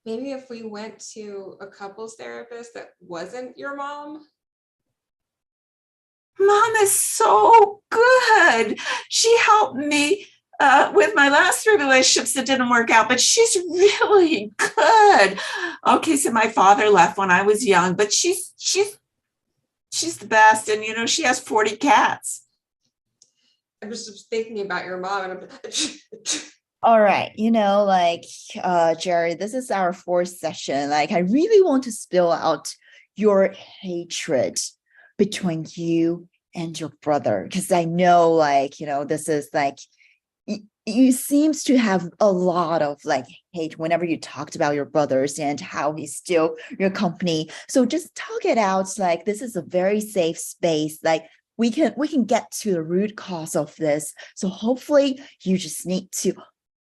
[SPEAKER 13] Maybe if we went to a couples therapist that wasn't your mom.
[SPEAKER 12] Mom is so good. She helped me with my last 3 relationships that didn't work out, but she's really good. Okay, so my father left when I was young, but she's the best. And, you know, she has 40 cats.
[SPEAKER 13] I'm just thinking about your mom and
[SPEAKER 14] All right, you know, like Jerry, this is our 4th session. Like, I really want to spill out your hatred between you and your brother, because I know, like, you know, this is like you seems to have a lot of like hate whenever you talked about your brothers and how he's still your company. So just talk it out. Like, this is a very safe space. Like, we can get to the root cause of this. So hopefully you just need to.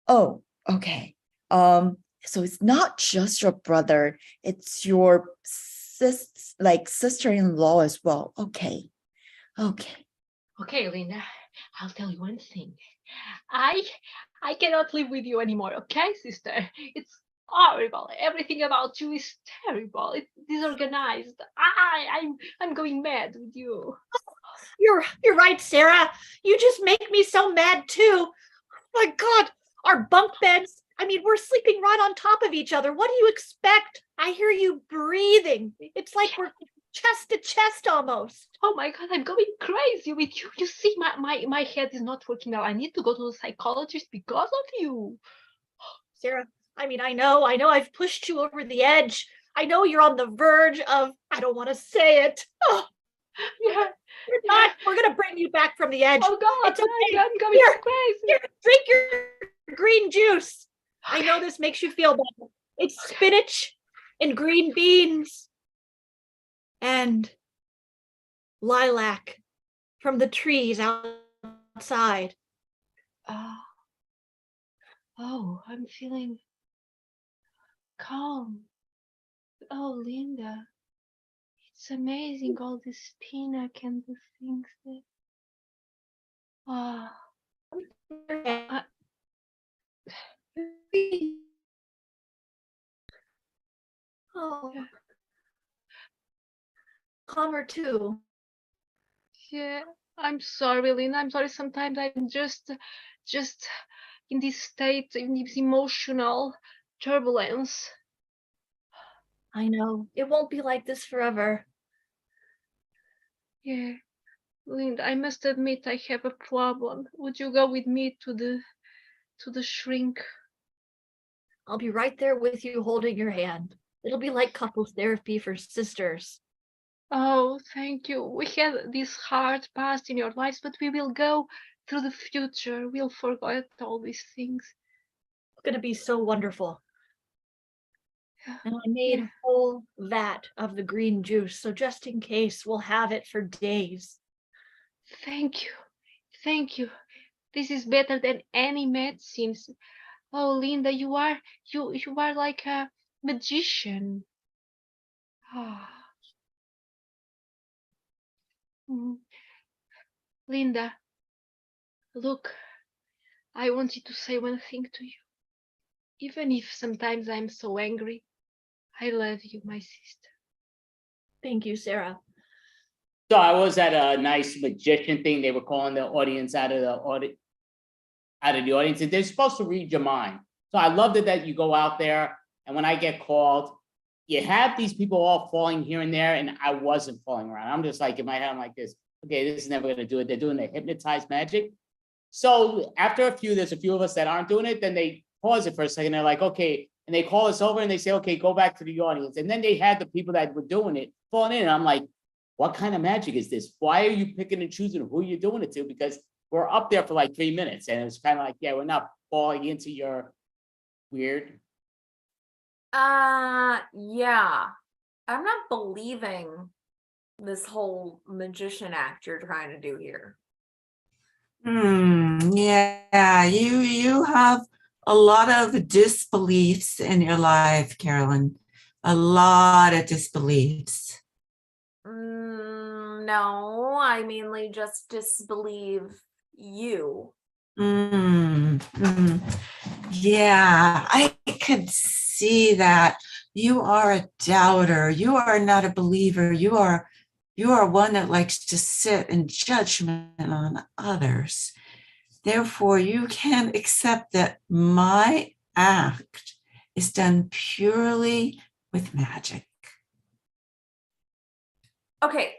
[SPEAKER 14] Oh, okay. So it's not just your brother, it's your sister-in-law as well. Okay.
[SPEAKER 16] Okay, Linda, I'll tell you one thing. I cannot live with you anymore, okay, sister? It's horrible. Everything about you is terrible. It's disorganized. I'm going mad with you.
[SPEAKER 15] You're right, Sarah. You just make me so mad too. Oh my God, our bunk beds, I mean, we're sleeping right on top of each other. What do you expect? I hear you breathing. It's like we're chest to chest almost.
[SPEAKER 16] Oh my God, I'm going crazy with you. You see, my head is not working now. I need to go to the psychologist because of you.
[SPEAKER 15] Sarah, I mean, I know I've pushed you over the edge. I know you're on the verge of, I don't want to say it. Oh,
[SPEAKER 16] Yeah.
[SPEAKER 15] you're not. We're going to bring you back from the edge.
[SPEAKER 16] Oh God,
[SPEAKER 15] It's okay.
[SPEAKER 16] I'm going crazy.
[SPEAKER 15] Here, drink your green juice. I know this makes you feel better. It's spinach and green beans and lilac from the trees outside.
[SPEAKER 16] Oh, I'm feeling calm. Oh, Linda, it's amazing all this spinach and the things that. Ah.
[SPEAKER 15] Oh, calmer too.
[SPEAKER 16] Yeah, I'm sorry, Linda. I'm sorry. Sometimes I'm just in this state, in this emotional turbulence.
[SPEAKER 15] I know. It won't be like this forever.
[SPEAKER 16] Yeah, Linda, I must admit I have a problem. Would you go with me to the shrink?
[SPEAKER 15] I'll be right there with you holding your hand. It'll be like couples therapy for sisters.
[SPEAKER 16] Oh, thank you. We had this hard past in your lives, but we will go through the future. We'll forget all these things.
[SPEAKER 15] It's going to be so wonderful. And I made a whole vat of the green juice, so just in case, we'll have it for days.
[SPEAKER 16] Thank you. Thank you. This is better than any medicines. Oh, Linda, you are like a magician. Ah. Linda, look, I wanted to say one thing to you. Even if sometimes I'm so angry, I love you, my sister.
[SPEAKER 15] Thank you, Sarah.
[SPEAKER 1] So I was at a nice magician thing. They were calling the audience out of the audience, and they're supposed to read your mind. So I loved it that you go out there, and when I get called, you have these people all falling here and there, and I wasn't falling around. I'm just like in my head, I'm like this. Okay, this is never gonna do it. They're doing the hypnotized magic. So after there's a few of us that aren't doing it, then they pause it for a second. They're like, okay, and they call us over and they say, okay, go back to the audience. And then they had the people that were doing it falling in. And I'm like, what kind of magic is this? Why are you picking and choosing who you're doing it to? Because we're up there for like 3 minutes. And it's kind of like, yeah, we're not falling into your weird.
[SPEAKER 2] Yeah. I'm not believing this whole magician act you're trying to do here.
[SPEAKER 12] Yeah, you have a lot of disbeliefs in your life, Carolyn. A lot of disbeliefs.
[SPEAKER 2] No, I mainly just disbelieve you.
[SPEAKER 12] Yeah, I could see that. You are a doubter. You are not a believer. You are one that likes to sit in judgment on others. Therefore, you can accept that my act is done purely with magic.
[SPEAKER 2] Okay.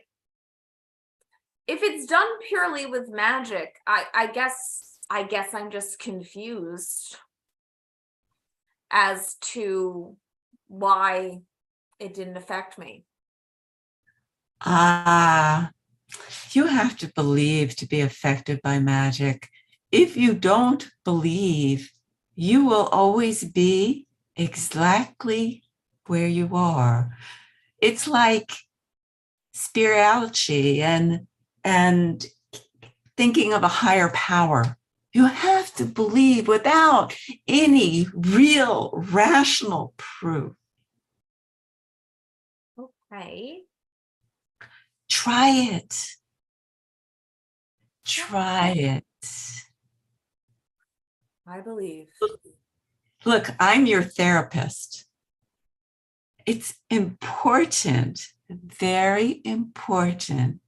[SPEAKER 2] If it's done purely with magic, I guess I'm just confused as to why it didn't affect me.
[SPEAKER 12] You have to believe to be affected by magic. If you don't believe, you will always be exactly where you are. It's like spirituality and thinking of a higher power. You have to believe without any real rational proof.
[SPEAKER 2] Okay.
[SPEAKER 12] Try it. Try it.
[SPEAKER 2] I believe.
[SPEAKER 12] Look, I'm your therapist. It's important, very important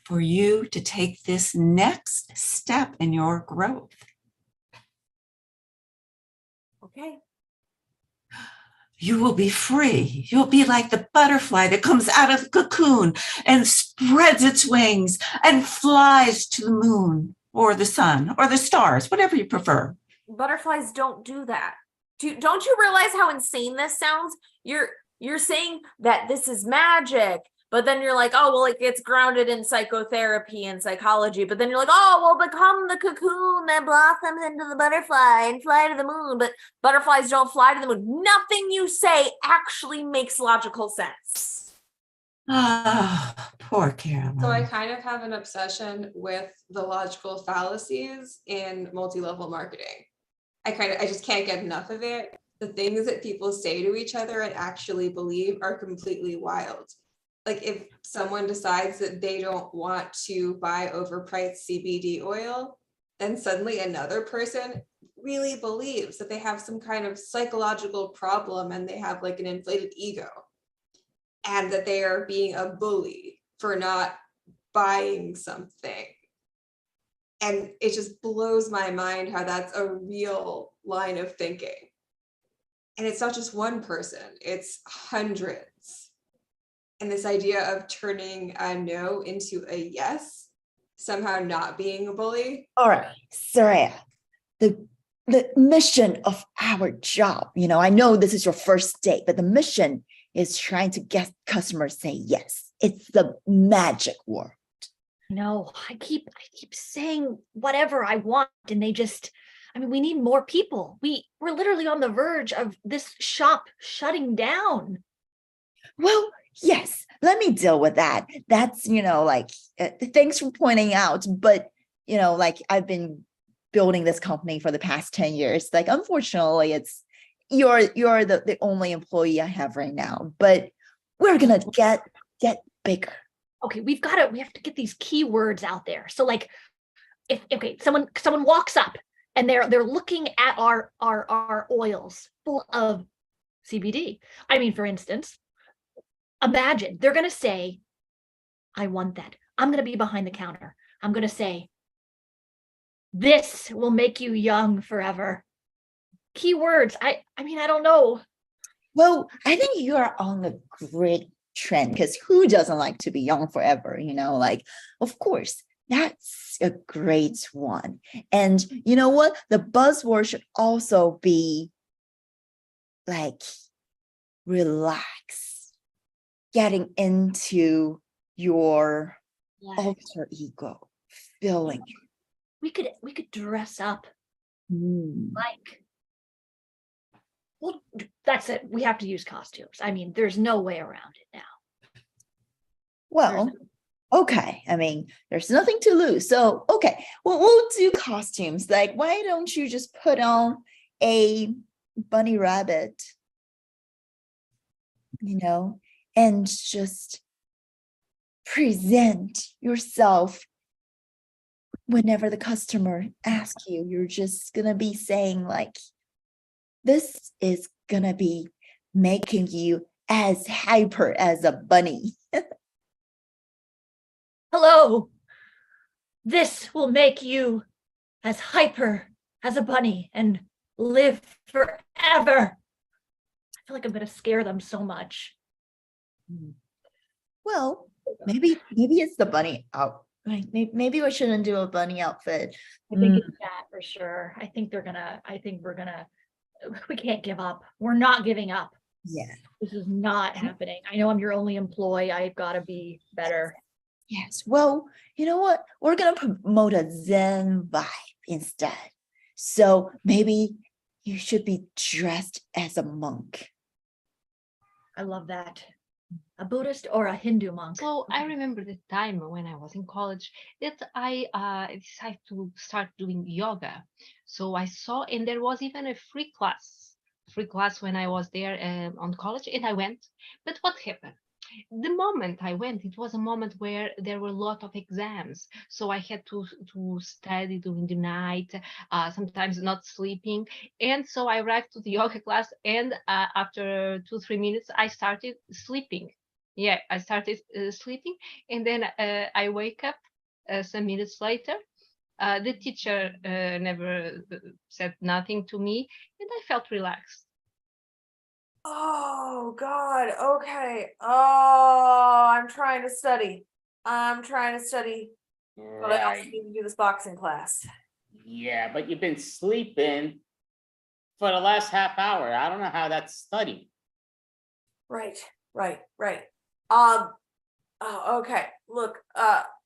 [SPEAKER 12] for you to take this next step in your growth.
[SPEAKER 2] Okay.
[SPEAKER 12] You will be free. You'll be like the butterfly that comes out of the cocoon and spreads its wings and flies to the moon or the sun or the stars, whatever you prefer.
[SPEAKER 2] Butterflies don't do that. Don't you realize how insane this sounds? You're saying that this is magic, but then you're like, oh, well, it gets grounded in psychotherapy and psychology. But then you're like, oh, well, become the cocoon that blossoms into the butterfly and fly to the moon. But butterflies don't fly to the moon. Nothing you say actually makes logical sense.
[SPEAKER 12] Ah, poor Caroline.
[SPEAKER 13] So I kind of have an obsession with the logical fallacies in multi-level marketing. I just can't get enough of it. The things that people say to each other and actually believe are completely wild. Like if someone decides that they don't want to buy overpriced CBD oil, then suddenly another person really believes that they have some kind of psychological problem and they have like an inflated ego and that they are being a bully for not buying something. And it just blows my mind how that's a real line of thinking. And it's not just one person, it's hundreds. And this idea of turning a no into a yes, somehow not being a bully.
[SPEAKER 14] All right, Saraya, the mission of our job, I know this is your first date, but the mission is trying to get customers say yes. It's the magic word.
[SPEAKER 15] No, I keep saying whatever I want, and they just, we need more people. We're literally on the verge of this shop shutting down.
[SPEAKER 14] Well, yes, let me deal with that. That's, thanks for pointing out, but, I've been building this company for the past 10 years. Like, unfortunately, you're the only employee I have right now, but we're going to get bigger.
[SPEAKER 15] Okay, we have to get these keywords out there. So like, if someone walks up and they're looking at our oils full of CBD. For instance, imagine they're gonna say, I want that. I'm gonna be behind the counter. I'm gonna say, this will make you young forever. Keywords. I don't know.
[SPEAKER 14] Well, I think you are on a great trend because who doesn't like to be young forever? Of course, that's a great one. And you know what? The buzzword should also be like relax, getting into your alter ego, feeling.
[SPEAKER 15] We could dress up like, well, that's it. We have to use costumes. There's no way around it now.
[SPEAKER 14] Well, okay. There's nothing to lose. So, okay. Well, we'll do costumes. Like, why don't you just put on a bunny rabbit, and just present yourself whenever the customer asks you. You're just going to be saying like, this is going to be making you as hyper as a bunny.
[SPEAKER 15] Hello. This will make you as hyper as a bunny and live forever. I feel like I'm going to scare them so much.
[SPEAKER 14] Well, maybe it's the bunny out. Like maybe we shouldn't do a bunny outfit.
[SPEAKER 15] I think it's that for sure. We can't give up. We're not giving up.
[SPEAKER 14] Yeah.
[SPEAKER 15] This is not happening. I know I'm your only employee. I've got to be better.
[SPEAKER 14] Yes. Well, you know what? We're going to promote a Zen vibe instead. So maybe you should be dressed as a monk.
[SPEAKER 15] I love that. A Buddhist or a Hindu monk.
[SPEAKER 16] So I remember the time when I was in college that I decided to start doing yoga. So I saw, and there was even a free class when I was there on college, and I went. But what happened? The moment I went, it was a moment where there were a lot of exams. So I had to study during the night, sometimes not sleeping. And so I arrived to the yoga class, and after 2-3 minutes, I started sleeping. Yeah, I started sleeping, and then I wake up some minutes later, The teacher never said nothing to me, and I felt relaxed.
[SPEAKER 2] Oh God. Okay. Oh, I'm trying to study. But I also
[SPEAKER 1] Right.
[SPEAKER 2] need to do this boxing class.
[SPEAKER 1] Yeah, but you've been sleeping for the last half hour. I don't know how that's studying.
[SPEAKER 2] Right. Oh, okay. Look,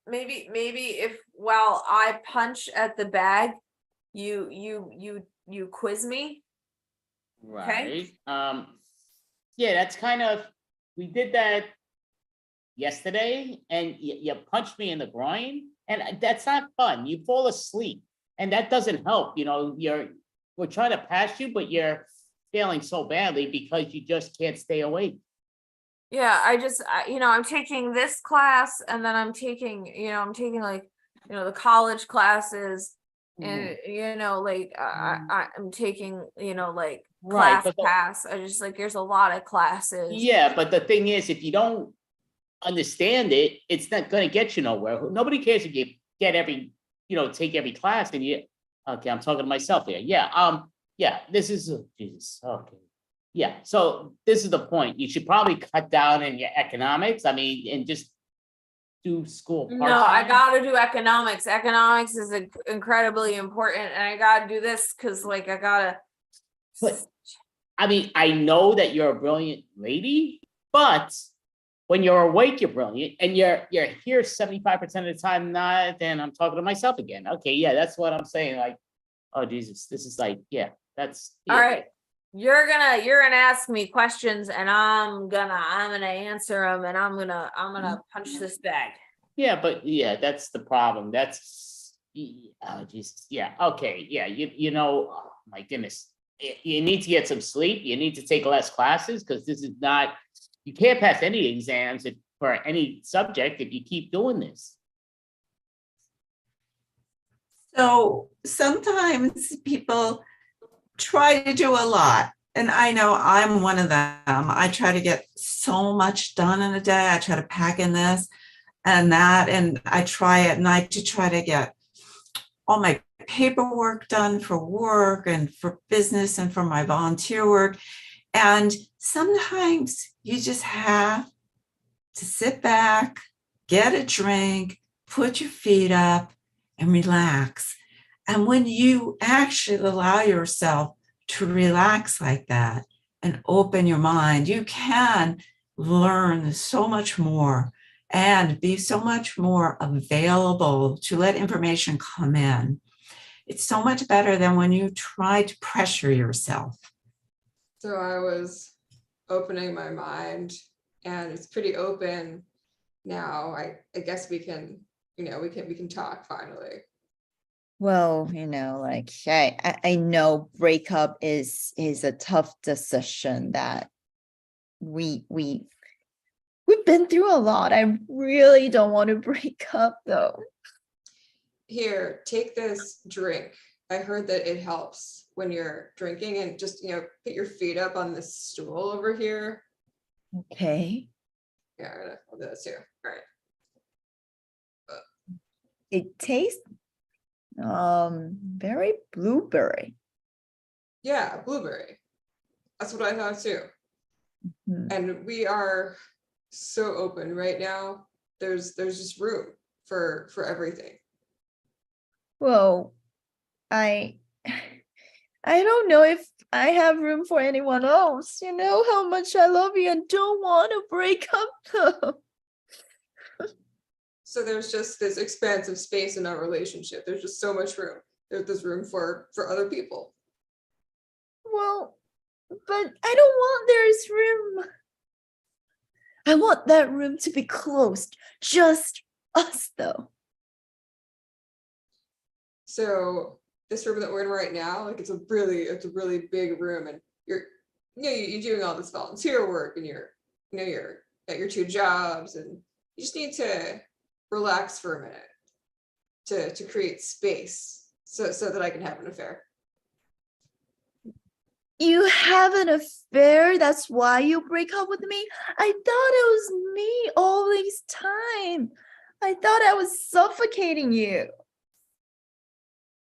[SPEAKER 2] maybe if while I punch at the bag, you quiz me.
[SPEAKER 1] Right. Yeah, that's kind of, we did that yesterday and you punched me in the groin and that's not fun. You fall asleep and that doesn't help. You know, we're trying to pass you, but you're failing so badly because you just can't stay awake.
[SPEAKER 2] Yeah, I'm taking this class and then I'm taking like, the college classes and, I'm taking, like
[SPEAKER 1] Right,
[SPEAKER 2] class pass. I just like, there's a lot of classes.
[SPEAKER 1] yeah, but the thing is, if you don't understand it, it's not gonna get you nowhere. Nobody cares if you get take every class and okay, I'm talking to myself here. Yeah, this is, Jesus, okay. Yeah, so this is the point. You should probably cut down in your economics. I mean, and just do school
[SPEAKER 2] No, I
[SPEAKER 1] part-time.
[SPEAKER 2] gotta do economics. Economics is incredibly important, and I gotta do this because, like, I gotta.
[SPEAKER 1] But I mean, I know that you're a brilliant lady, but when you're awake, you're brilliant, and you're here 75% of the time. Not, then I'm talking to myself again. Okay, yeah, that's what I'm saying. Like, oh Jesus, this is like, yeah, that's
[SPEAKER 2] All right, you're gonna ask me questions, and I'm gonna answer them, and I'm gonna punch this bag.
[SPEAKER 1] Yeah, but yeah, that's the problem. That's, oh Jesus, yeah, okay, yeah, oh my goodness. You need to get some sleep. You need to take less classes because this is not, you can't pass any exams for any subject if you keep doing this.
[SPEAKER 12] So sometimes people try to do a lot. And I know I'm one of them. I try to get so much done in a day. I try to pack in this and that. And I try at night to try to get all my paperwork done for work and for business and for my volunteer work. And sometimes you just have to sit back, get a drink, put your feet up, and relax. And when you actually allow yourself to relax like that and open your mind, you can learn so much more and be so much more available to let information come in. It's so much better than when you try to pressure yourself.
[SPEAKER 13] So I was opening my mind and it's pretty open now. I guess we can talk finally.
[SPEAKER 14] Well, like I know breakup is a tough decision that we've been through a lot. I really don't want to break up though.
[SPEAKER 13] Here, take this drink. I heard that it helps when you're drinking, and just put your feet up on this stool over here.
[SPEAKER 14] Okay.
[SPEAKER 13] Yeah, I'll do this too. All right.
[SPEAKER 14] It tastes very blueberry.
[SPEAKER 13] Yeah, blueberry. That's what I thought too.
[SPEAKER 14] Mhm.
[SPEAKER 13] And we are so open right now. There's just room for everything.
[SPEAKER 14] Well, I don't know if I have room for anyone else. You know how much I love you and don't want to break up though.
[SPEAKER 13] So there's just this expansive space in our relationship. There's just so much room. There's room for other people.
[SPEAKER 14] Well, but I don't want there's room. I want that room to be closed. Just us though.
[SPEAKER 13] So this room that we're in right now, like it's a really big room, and you're doing all this volunteer work, and you're at your two jobs, and you just need to relax for a minute to create space so that I can have an affair.
[SPEAKER 14] You have an affair? That's why you break up with me? I thought it was me all this time. I thought I was suffocating you.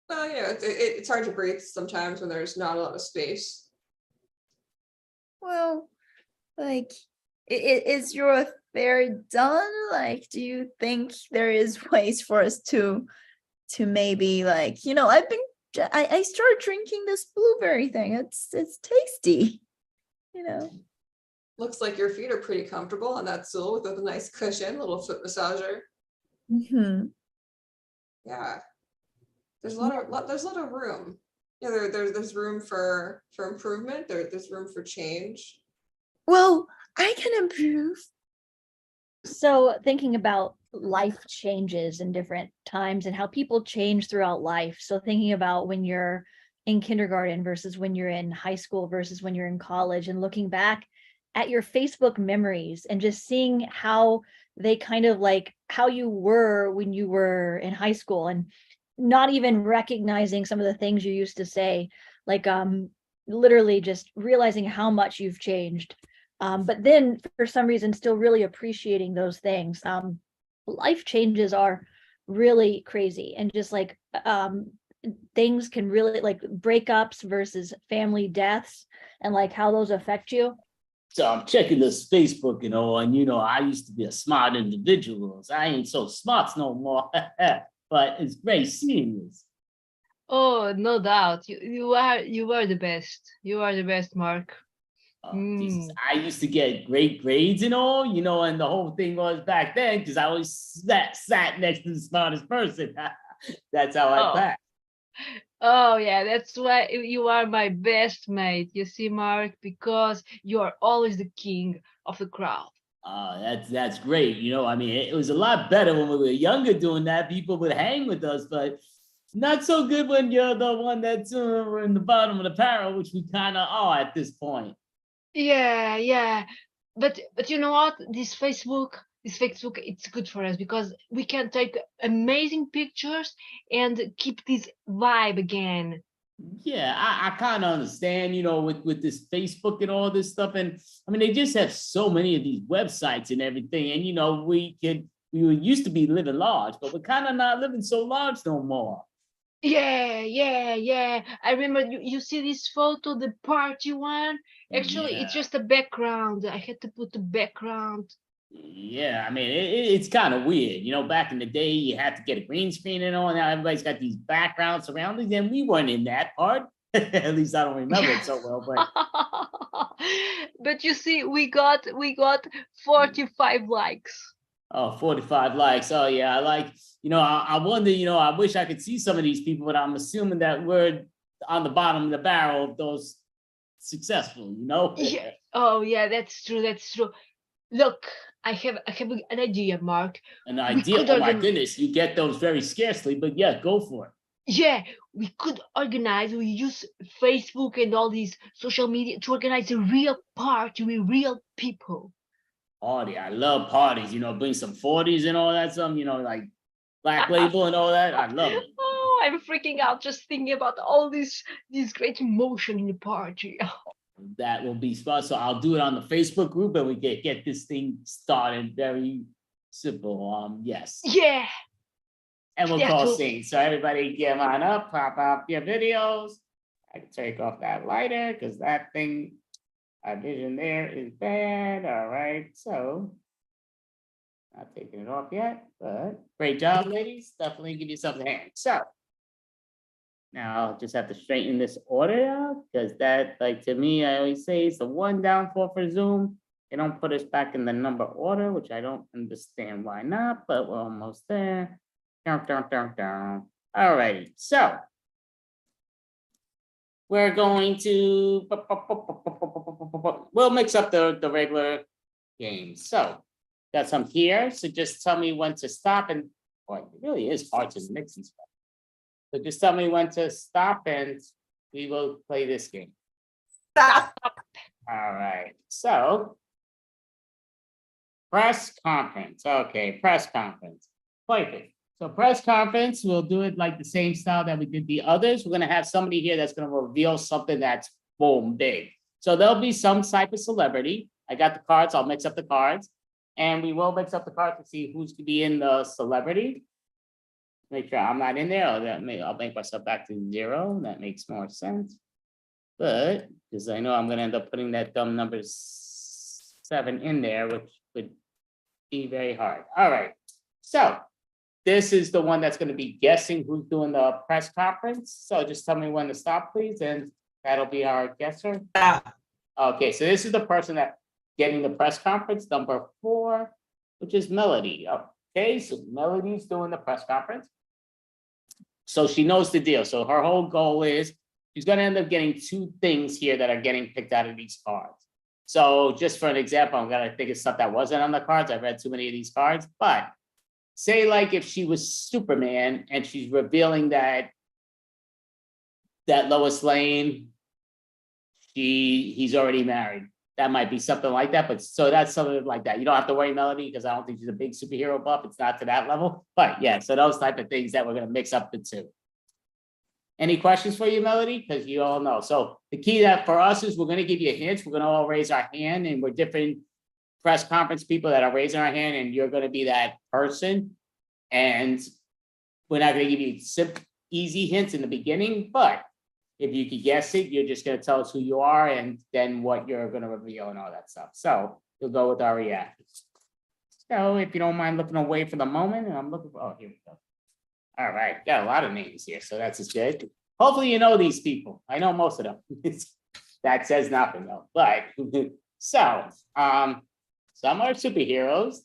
[SPEAKER 13] Well, it's hard to breathe sometimes when there's not a lot of space.
[SPEAKER 14] Well, like, is your affair done? Like, do you think there is ways for us to maybe, like, I started drinking this blueberry thing. It's tasty,
[SPEAKER 13] Looks like your feet are pretty comfortable on that stool with a nice cushion, little foot massager.
[SPEAKER 14] Mm-hmm.
[SPEAKER 13] Yeah, there's a lot of room. Yeah, there's room for improvement. There's room for change.
[SPEAKER 14] Well, I can improve.
[SPEAKER 15] So thinking about life changes in different times and how people change throughout life. So thinking about when you're in kindergarten versus when you're in high school versus when you're in college, and looking back at your Facebook memories and just seeing how they kind of like how you were when you were in high school, and not even recognizing some of the things you used to say, like literally just realizing how much you've changed. But then for some reason still really appreciating those things. Life changes are really crazy, and just like things can really, like breakups versus family deaths, and like how those affect you.
[SPEAKER 1] So I'm checking this Facebook and all, and I used to be a smart individual. I ain't so smart no more, but it's great seeing you.
[SPEAKER 16] Oh, no doubt. You are the best. You are the best, Mark.
[SPEAKER 1] Jesus, I used to get great grades and all, and the whole thing was back then because I always sat next to the smartest person. That's how I passed.
[SPEAKER 16] Oh yeah, that's why you are my best mate. You see, Mark, because you are always the king of the crowd.
[SPEAKER 1] That's great. It was a lot better when we were younger doing that. People would hang with us, but not so good when you're the one that's in the bottom of the barrel, which we kind of are at this point.
[SPEAKER 16] Yeah. But you know what? This Facebook, it's good for us because we can take amazing pictures and keep this vibe again.
[SPEAKER 1] Yeah, I kind of understand, with this Facebook and all this stuff. And they just have so many of these websites and everything. And, we used to be living large, but we're kind of not living so large no more.
[SPEAKER 16] Yeah. I remember you see this photo, the party one. Actually, it's just a background. I had to put the background.
[SPEAKER 1] Yeah, it's kind of weird. Back in the day, you had to get a green screen and all. Now everybody's got these background surroundings, and we weren't in that part. At least I don't remember it so well. But
[SPEAKER 16] but you see, we got 45 likes.
[SPEAKER 1] Oh, 45 likes. Oh yeah, I wonder. I wish I could see some of these people, but I'm assuming that we're on the bottom of the barrel of those successful.
[SPEAKER 16] Yeah. Oh yeah, that's true. Look, I have an idea, Mark.
[SPEAKER 1] An idea? Oh my goodness, you get those very scarcely, but yeah, go for it.
[SPEAKER 16] Yeah, we could organize, we use Facebook and all these social media to organize a real party with real people.
[SPEAKER 1] Party. I love parties, bring some 40s and all that stuff, like Black Label and all that. I love it.
[SPEAKER 16] Oh, I'm freaking out just thinking about all this great emotion in the party.
[SPEAKER 1] That will be fun. So I'll do it on the Facebook group and we get this thing started. Very simple. Yes.
[SPEAKER 16] Yeah.
[SPEAKER 1] And we'll call scene. So everybody get on up, pop up your videos. I can take off that lighter because that thing, our vision there is bad. All right. So not taking it off yet, but great job, ladies. Definitely give yourself a hand. So now I'll just have to straighten this order out because that, like, to me, I always say it's the one downfall for Zoom. They don't put us back in the number order, which I don't understand why not, but we're almost there. Down. All righty. So we're going to, we'll mix up the regular games. So got some here. So just tell me when to stop, and boy, it really is hard to mix and stuff. So just tell me when to stop and we will play this game.
[SPEAKER 2] Stop.
[SPEAKER 1] All right. So press conference. Okay, press conference. Perfect. So press conference, we'll do it like the same style that we did the others. We're going to have somebody here that's going to reveal something that's boom, big. So there'll be some type of celebrity. I got the cards. I'll mix up the cards. And we will mix up the cards to see who's going to be in the celebrity. Make sure I'm not in there, or I'll make myself back to 0. That makes more sense. But, because I know I'm gonna end up putting that dumb number 7 in there, which would be very hard. All right, so this is the one that's gonna be guessing who's doing the press conference. So just tell me when to stop, please, and that'll be our guesser. Okay, so this is the person that getting the press conference, number 4, which is Melody. Okay, so Melody's doing the press conference. So she knows the deal. So her whole goal is she's going to end up getting 2 things here that are getting picked out of these cards. So just for an example, I'm going to think of stuff that wasn't on the cards. I've read too many of these cards, but say like if she was Superman and she's revealing that Lois Lane, he's already married. That might be something like that, but so that's something like that. You don't have to worry, Melody, because I don't think she's a big superhero buff. It's not to that level, but yeah, so those type of things that we're going to mix up the 2. Any questions for you, Melody? Because you all know. So the key that for us is we're going to give you hints. We're going to all raise our hand, and we're different press conference people that are raising our hand, and you're going to be that person. And we're not going to give you easy hints in the beginning, but if you could guess it, you're just going to tell us who you are and then what you're going to reveal and all that stuff. So we'll go with our reactions. So if you don't mind looking away for the moment, and I'm looking for, oh, here we go. All right, got a lot of names here, so that's good. Hopefully you know these people. I know most of them. That says nothing though, but so some are superheroes,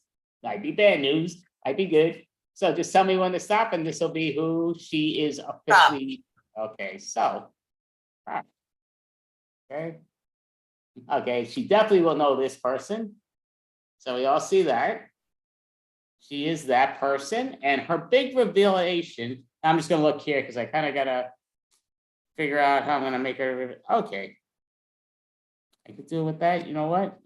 [SPEAKER 1] might be bad news, might be good. So just tell me when to stop, and this will be who she is officially. Okay, so. Okay, she definitely will know this person. So we all see that. She is that person, and her big revelation, I'm just gonna look here because I kind of gotta figure out how I'm gonna make her, okay. I could do it with that, you know what?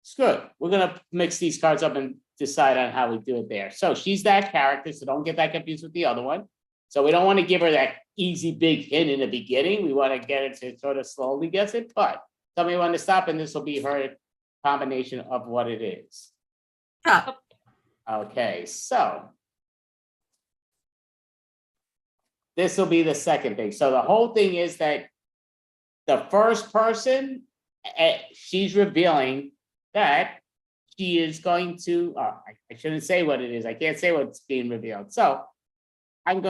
[SPEAKER 1] It's good. We're gonna mix these cards up and decide on how we do it there. So she's that character, so don't get that confused with the other one. So we don't want to give her that easy big hint in the beginning. We want to get her to sort of slowly guess it, but tell me when to stop, and this will be her combination of what it is. Okay, so this will be the second thing. So the whole thing is that the first person, she's revealing that she is going to, I shouldn't say what it is. I can't say what's being revealed. So I will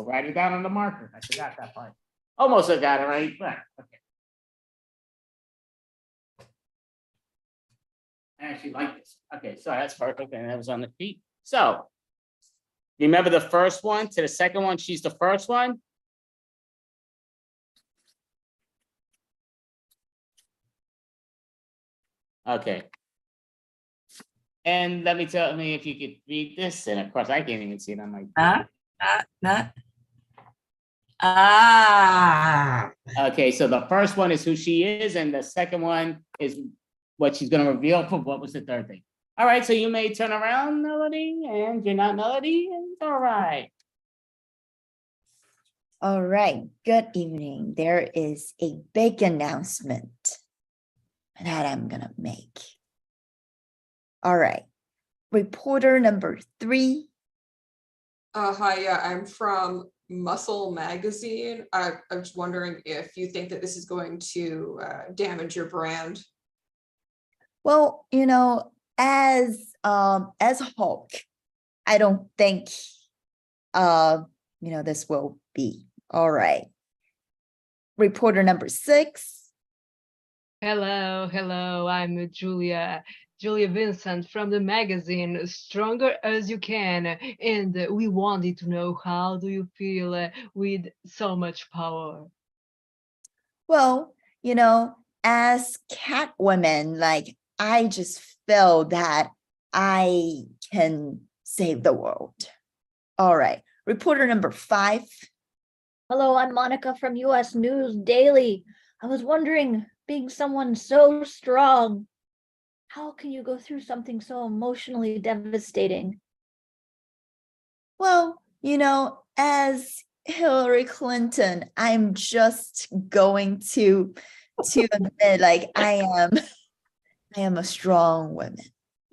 [SPEAKER 1] write it down on the marker. I forgot that part. Almost I got it right, but okay. I actually like this. Okay, so that's perfect, and that was on the feet. So remember the first one to the second one, she's the first one. Okay. And let me tell me if you could read this, and of course I can't even see it on my. Okay, so the first one is who she is, and the second one is what she's going to reveal. For what was the third thing? All right, so you may turn around, Melody, and you're not Melody, and it's all right.
[SPEAKER 14] All right, good evening. There is a big announcement that I'm gonna make. All right, reporter number 3.
[SPEAKER 13] Hi, yeah, I'm from Muscle Magazine. I'm just wondering if you think that this is going to damage your brand.
[SPEAKER 14] Well, you know, as Hulk, I don't think this will be. All right. Reporter number 6.
[SPEAKER 16] Hello, I'm Julia Vincent from the magazine Stronger as You Can, and we wanted to know, how do you feel with so much power?
[SPEAKER 14] Well, you know, as Catwoman, like, I just feel that I can save the world. All right, reporter number 5.
[SPEAKER 15] Hello, I'm Monica from US News Daily. I was wondering, being someone so strong, how can you go through something so emotionally devastating?
[SPEAKER 14] Well, you know, as Hillary Clinton, I'm just going to admit, like, I am a strong woman.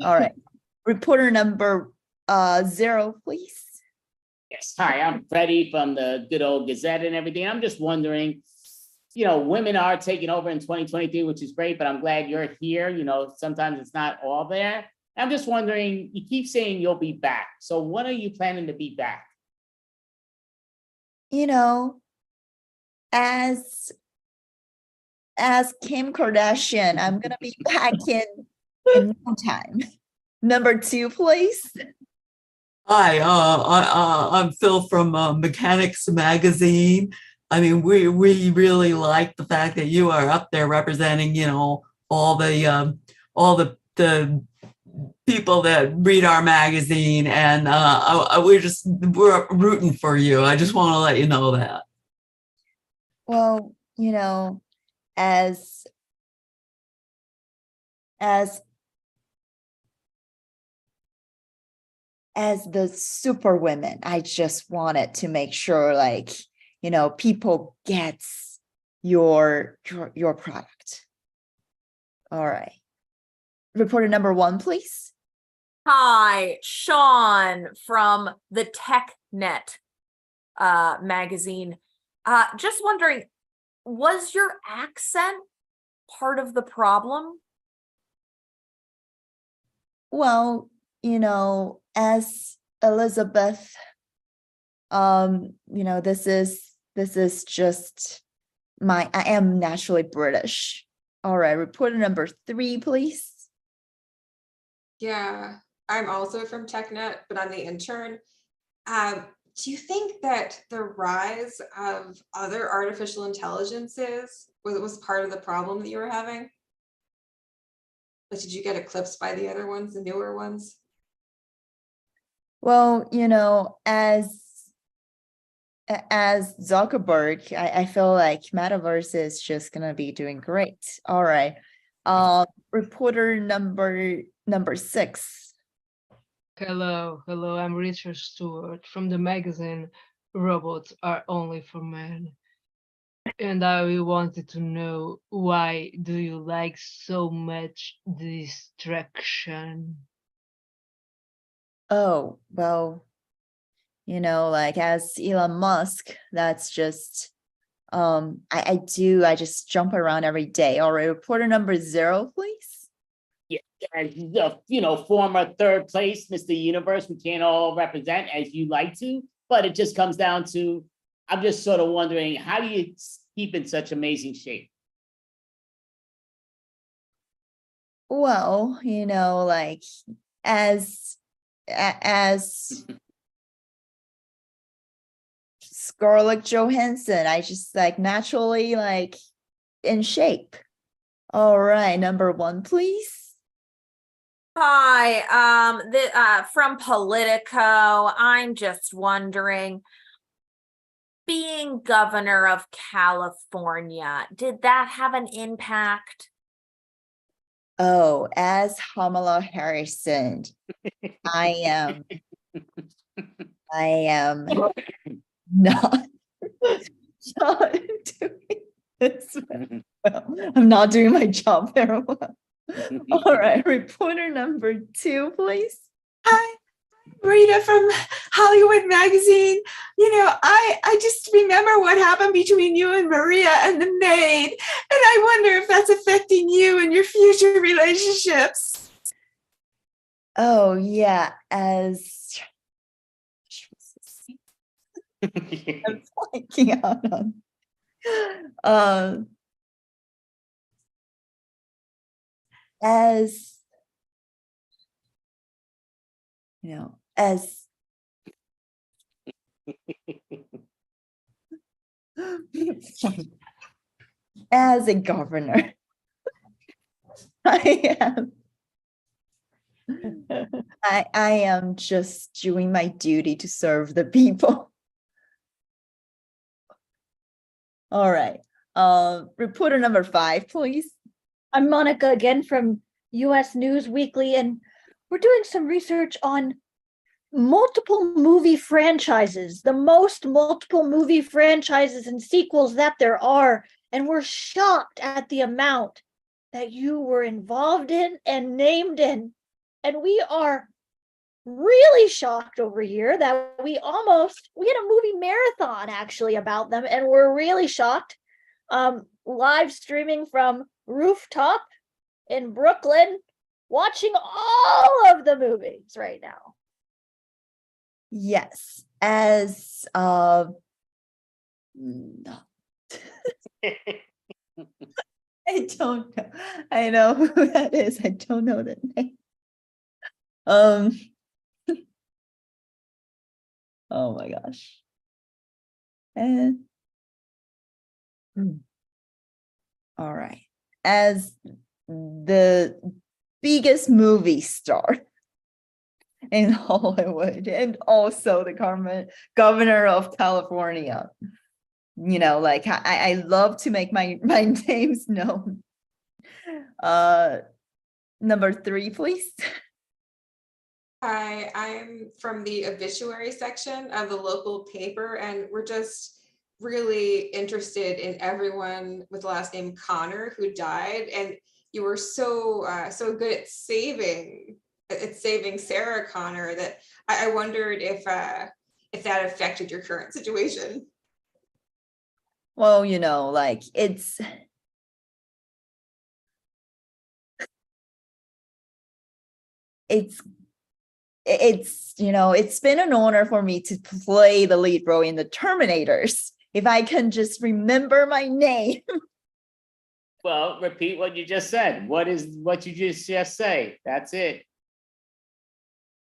[SPEAKER 14] All right. Reporter number 0, please.
[SPEAKER 1] Yes, hi, I'm Freddie from the good old Gazette and everything. I'm just wondering, women are taking over in 2023, which is great, but I'm glad you're here. Sometimes it's not all there. I'm just wondering, you keep saying you'll be back. So when are you planning to be back?
[SPEAKER 14] As Kim Kardashian, I'm gonna be back in no time. Number 2, please.
[SPEAKER 17] Hi, I'm Phil from Mechanics Magazine. I mean, we really like the fact that you are up there representing, all the people that read our magazine, and we're rooting for you. I just want to let you know that.
[SPEAKER 14] Well, as the superwomen, I just wanted to make sure, people gets your product. All right. Reporter number 1, please.
[SPEAKER 2] Hi, Sean from the TechNet magazine. Just wondering, was your accent part of the problem?
[SPEAKER 14] Well, as Elizabeth, this is just I am naturally British. All right, reporter number 3, please.
[SPEAKER 13] Yeah, I'm also from TechNet, but I'm the intern. Do you think that the rise of other artificial intelligences was part of the problem that you were having? Like, did you get eclipsed by the other ones, the newer ones?
[SPEAKER 14] Well, as Zuckerberg, I feel like Metaverse is just gonna be doing great. All right. Reporter number 6.
[SPEAKER 18] Hello, I'm Richard Stewart from the magazine Robots Are Only for Men. And I wanted to know, why do you like so much distraction?
[SPEAKER 14] Oh, well, as Elon Musk, that's just I just jump around every day. All right, reporter number 0, please.
[SPEAKER 1] Yeah, as the former 3rd place, Mr. Universe, we can't all represent as you like to, but it just comes down to, I'm just sort of wondering, how do you keep in such amazing shape?
[SPEAKER 14] Well, as Scarlett Johansson, I just naturally in shape. All right, number 1, please.
[SPEAKER 2] Hi, from Politico. I'm just wondering, being governor of California, did that have an impact?
[SPEAKER 14] Oh, as Kamala Harrison, I am not doing this well. I'm not doing my job very well. All right, reporter number 2, please.
[SPEAKER 12] Hi, Rita from Hollywood Magazine. I just remember what happened between you and Maria and the maid, and I wonder if that's affecting you and your future relationships.
[SPEAKER 14] Oh, yeah, as I'm blanking out on as as a governor, I am just doing my duty to serve the people. All right. Reporter number 5, please.
[SPEAKER 15] I'm Monica again from US News Weekly, and we're doing some research on multiple movie franchises, the most multiple movie franchises and sequels that there are, and we're shocked at the amount that you were involved in and named in. And we are really shocked over here that we had a movie marathon actually about them, and we're really shocked. Live streaming from rooftop in Brooklyn, watching all of the movies right now.
[SPEAKER 14] Yes, as no. I don't know. I know who that is. I don't know the name. Oh my gosh. And all right. As the biggest movie star in Hollywood and also the governor of California. You know, like I love to make my names known. Number 3, please.
[SPEAKER 13] Hi, I'm from the obituary section of the local paper, and we're just really interested in everyone with the last name Connor who died. And you were so good at saving Sarah Connor that I wondered if that affected your current situation.
[SPEAKER 14] Well, you know, like it's you know, it's been an honor for me to play the lead role in the Terminators. If I can just remember my name.
[SPEAKER 1] Well, repeat what you just said. What you just say? That's it.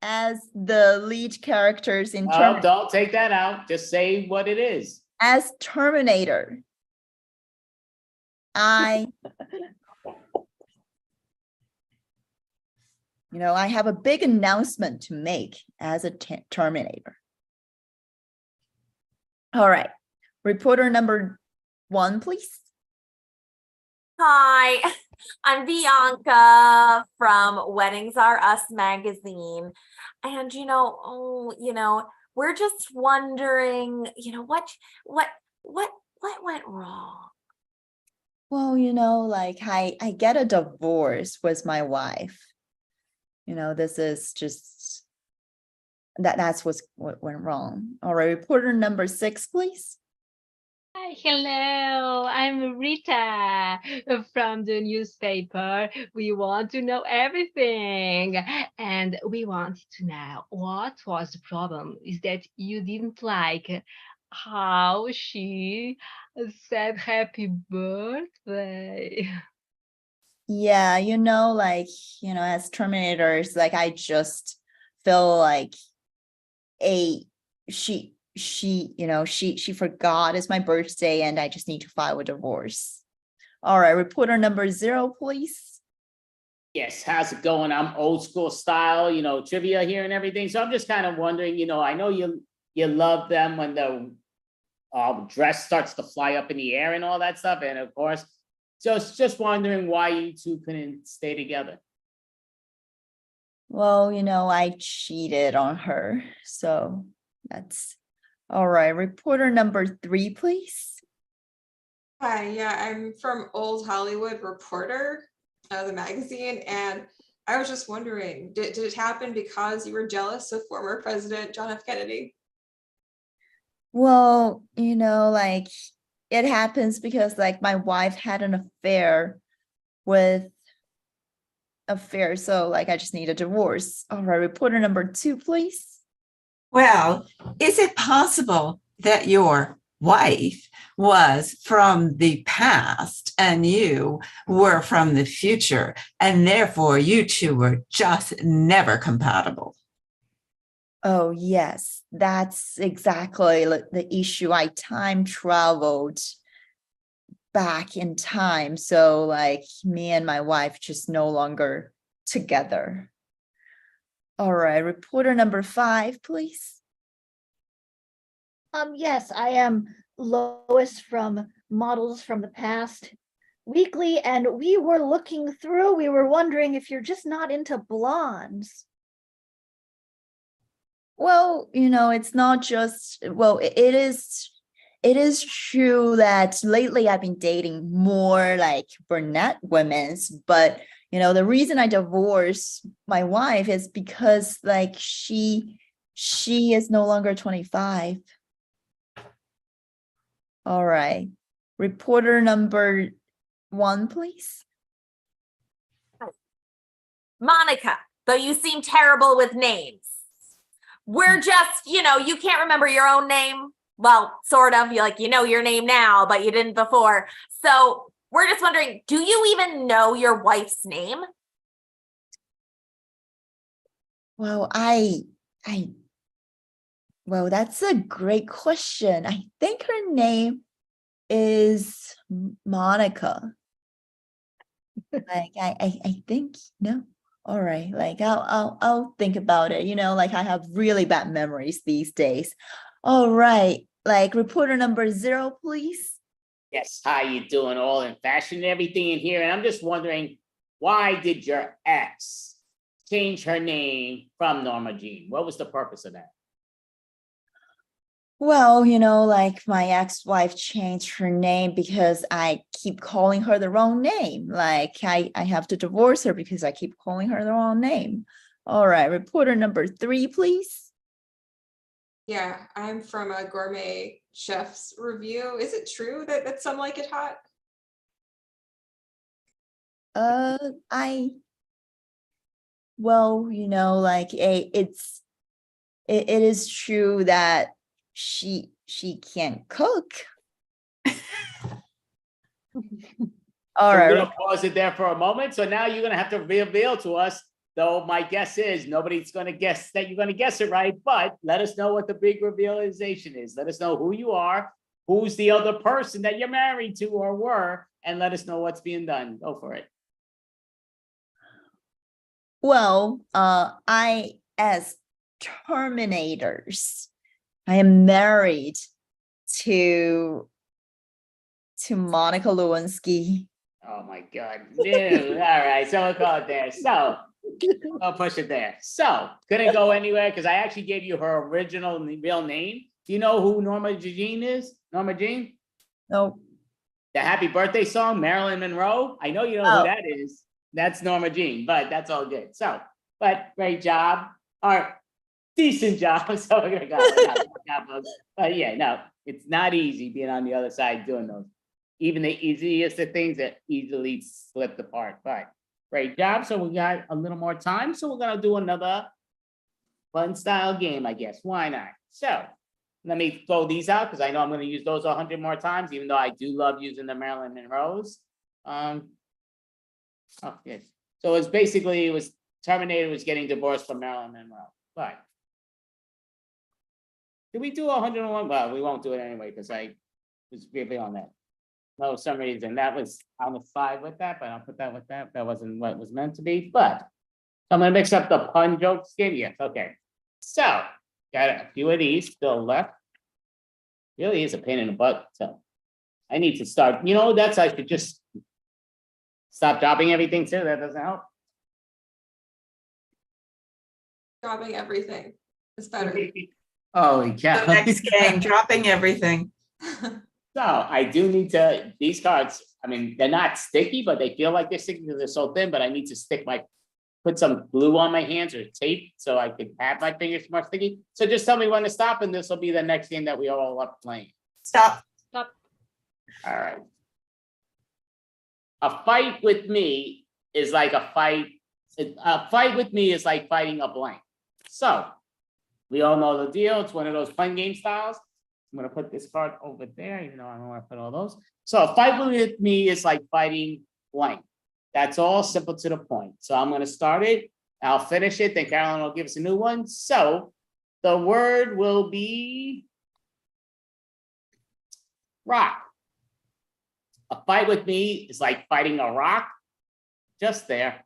[SPEAKER 14] As the lead characters in
[SPEAKER 1] Oh, don't take that out. Just say what it is.
[SPEAKER 14] As Terminator, I have a big announcement to make as a Terminator. All right, reporter number 1, please.
[SPEAKER 2] Hi, I'm Bianca from Weddings Are Us magazine. And we're just wondering, what went wrong?
[SPEAKER 14] Well, like I get a divorce with my wife. This is just that's what went wrong. All right, reporter number 6, please.
[SPEAKER 16] Hi, hello, I'm Rita from the newspaper. We want to know everything. And we wanted to know what was the problem is that you didn't like how she said happy birthday.
[SPEAKER 14] Yeah, as Terminators, like I just feel like she forgot it's my birthday and I just need to file a divorce. All right, reporter number 0, please.
[SPEAKER 1] Yes, how's it going? I'm old school style, trivia here and everything. So I'm just kind of wondering, I know you love them when the dress starts to fly up in the air and all that stuff. And of course, just wondering why you two couldn't stay together.
[SPEAKER 14] Well, I cheated on her. So that's all right. Reporter number 3, please.
[SPEAKER 13] Hi, yeah, I'm from Old Hollywood Reporter, the magazine, and I was just wondering, did it happen because you were jealous of former President John F. Kennedy?
[SPEAKER 14] Well, like it happens because like my wife had an affair, so like I just need a divorce. All right, reporter number 2, please.
[SPEAKER 12] Well, is it possible that your wife was from the past and you were from the future, and therefore you two were just never compatible?
[SPEAKER 14] Oh, yes, that's exactly the issue. I time traveled back in time. So like me and my wife just no longer together. All right, reporter number 5, please.
[SPEAKER 15] Yes, I am Lois from Models from the Past Weekly, and we were wondering if you're just not into blondes.
[SPEAKER 14] Well, it's not just, well, it is it is true that lately I've been dating more like brunette women's, but the reason I divorced my wife is because like she is no longer 25. All right. Reporter number 1, please.
[SPEAKER 2] Monica, though you seem terrible with names. We're just, you can't remember your own name. Well, sort of, you know your name now, but you didn't before. So we're just wondering, do you even know your wife's name?
[SPEAKER 14] Well, well, that's a great question. I think her name is Monica. Like I think no. All right. Like I'll think about it. Like I have really bad memories these days. All right. Like reporter number 0, please.
[SPEAKER 1] Yes, how you doing? All in fashion and everything in here. And I'm just wondering, why did your ex change her name from Norma Jean? What was the purpose of that?
[SPEAKER 14] Well, like my ex-wife changed her name because I keep calling her the wrong name. Like I have to divorce her because I keep calling her the wrong name. All right, reporter number 3, please.
[SPEAKER 13] Yeah, I'm from a gourmet chef's review. Is it true that some like it hot?
[SPEAKER 14] Well, like it is true that she can't cook. All
[SPEAKER 1] So
[SPEAKER 14] right.
[SPEAKER 1] we're gonna pause it there for a moment. So now you're gonna have to reveal to us, though my guess is nobody's gonna guess that you're gonna guess it right, but let us know what the big realization is. Let us know who you are, who's the other person that you're married to or were, and let us know what's being done. Go for it.
[SPEAKER 14] Well, as Terminators, I am married to Monica Lewinsky.
[SPEAKER 1] Oh my God. Dude. All right. So we'll call it there. So I'll push it there. So couldn't go anywhere because I actually gave you her original real name. Do you know who Norma Jean is? Norma Jean?
[SPEAKER 14] No.
[SPEAKER 1] The Happy Birthday song, Marilyn Monroe. I know you know who that is. That's Norma Jean, but that's all good. So, but great job. Or decent job. So we're gonna go. But yeah, no, it's not easy being on the other side doing those. Even the easiest of things that easily slipped apart. But great job. So we got a little more time. So we're gonna do another fun style game, I guess. Why not? So let me throw these out because I know I'm gonna use those 100 more times, even though I do love using the Marilyn Monroes. Oh, yes. So it's basically it was Terminator was getting divorced from Marilyn Monroe. But did we do 101? Well, we won't do it anyway because I was really on that. No, for some reason that was on the side with that, but I'll put that with that. That wasn't what it was meant to be. But I'm gonna mix up the pun jokes game. Yes, okay. So got a few of these still left. Really is a pain in the butt. So I need to start. That's I should just stop dropping everything too. That doesn't help.
[SPEAKER 13] Dropping everything is better.
[SPEAKER 1] Holy cow.
[SPEAKER 12] The next game, dropping everything.
[SPEAKER 1] So I do need to, these cards, I mean, they're not sticky, but they feel like they're sticky because they're so thin, but I need to put some glue on my hands or tape so I could have my fingers more sticky. So just tell me when to stop and this will be the next game that we are all up playing.
[SPEAKER 12] Stop.
[SPEAKER 15] Stop.
[SPEAKER 1] All right. A fight with me is like a fight with me is like fighting a blank. So we all know the deal. It's one of those fun game styles. I'm gonna put this card over there, even though I don't want to put all those. So a fight with me is like fighting blank. That's all, simple to the point. So I'm gonna start it. I'll finish it. Then Carolyn will give us a new one. So the word will be rock. A fight with me is like fighting a rock. Just there.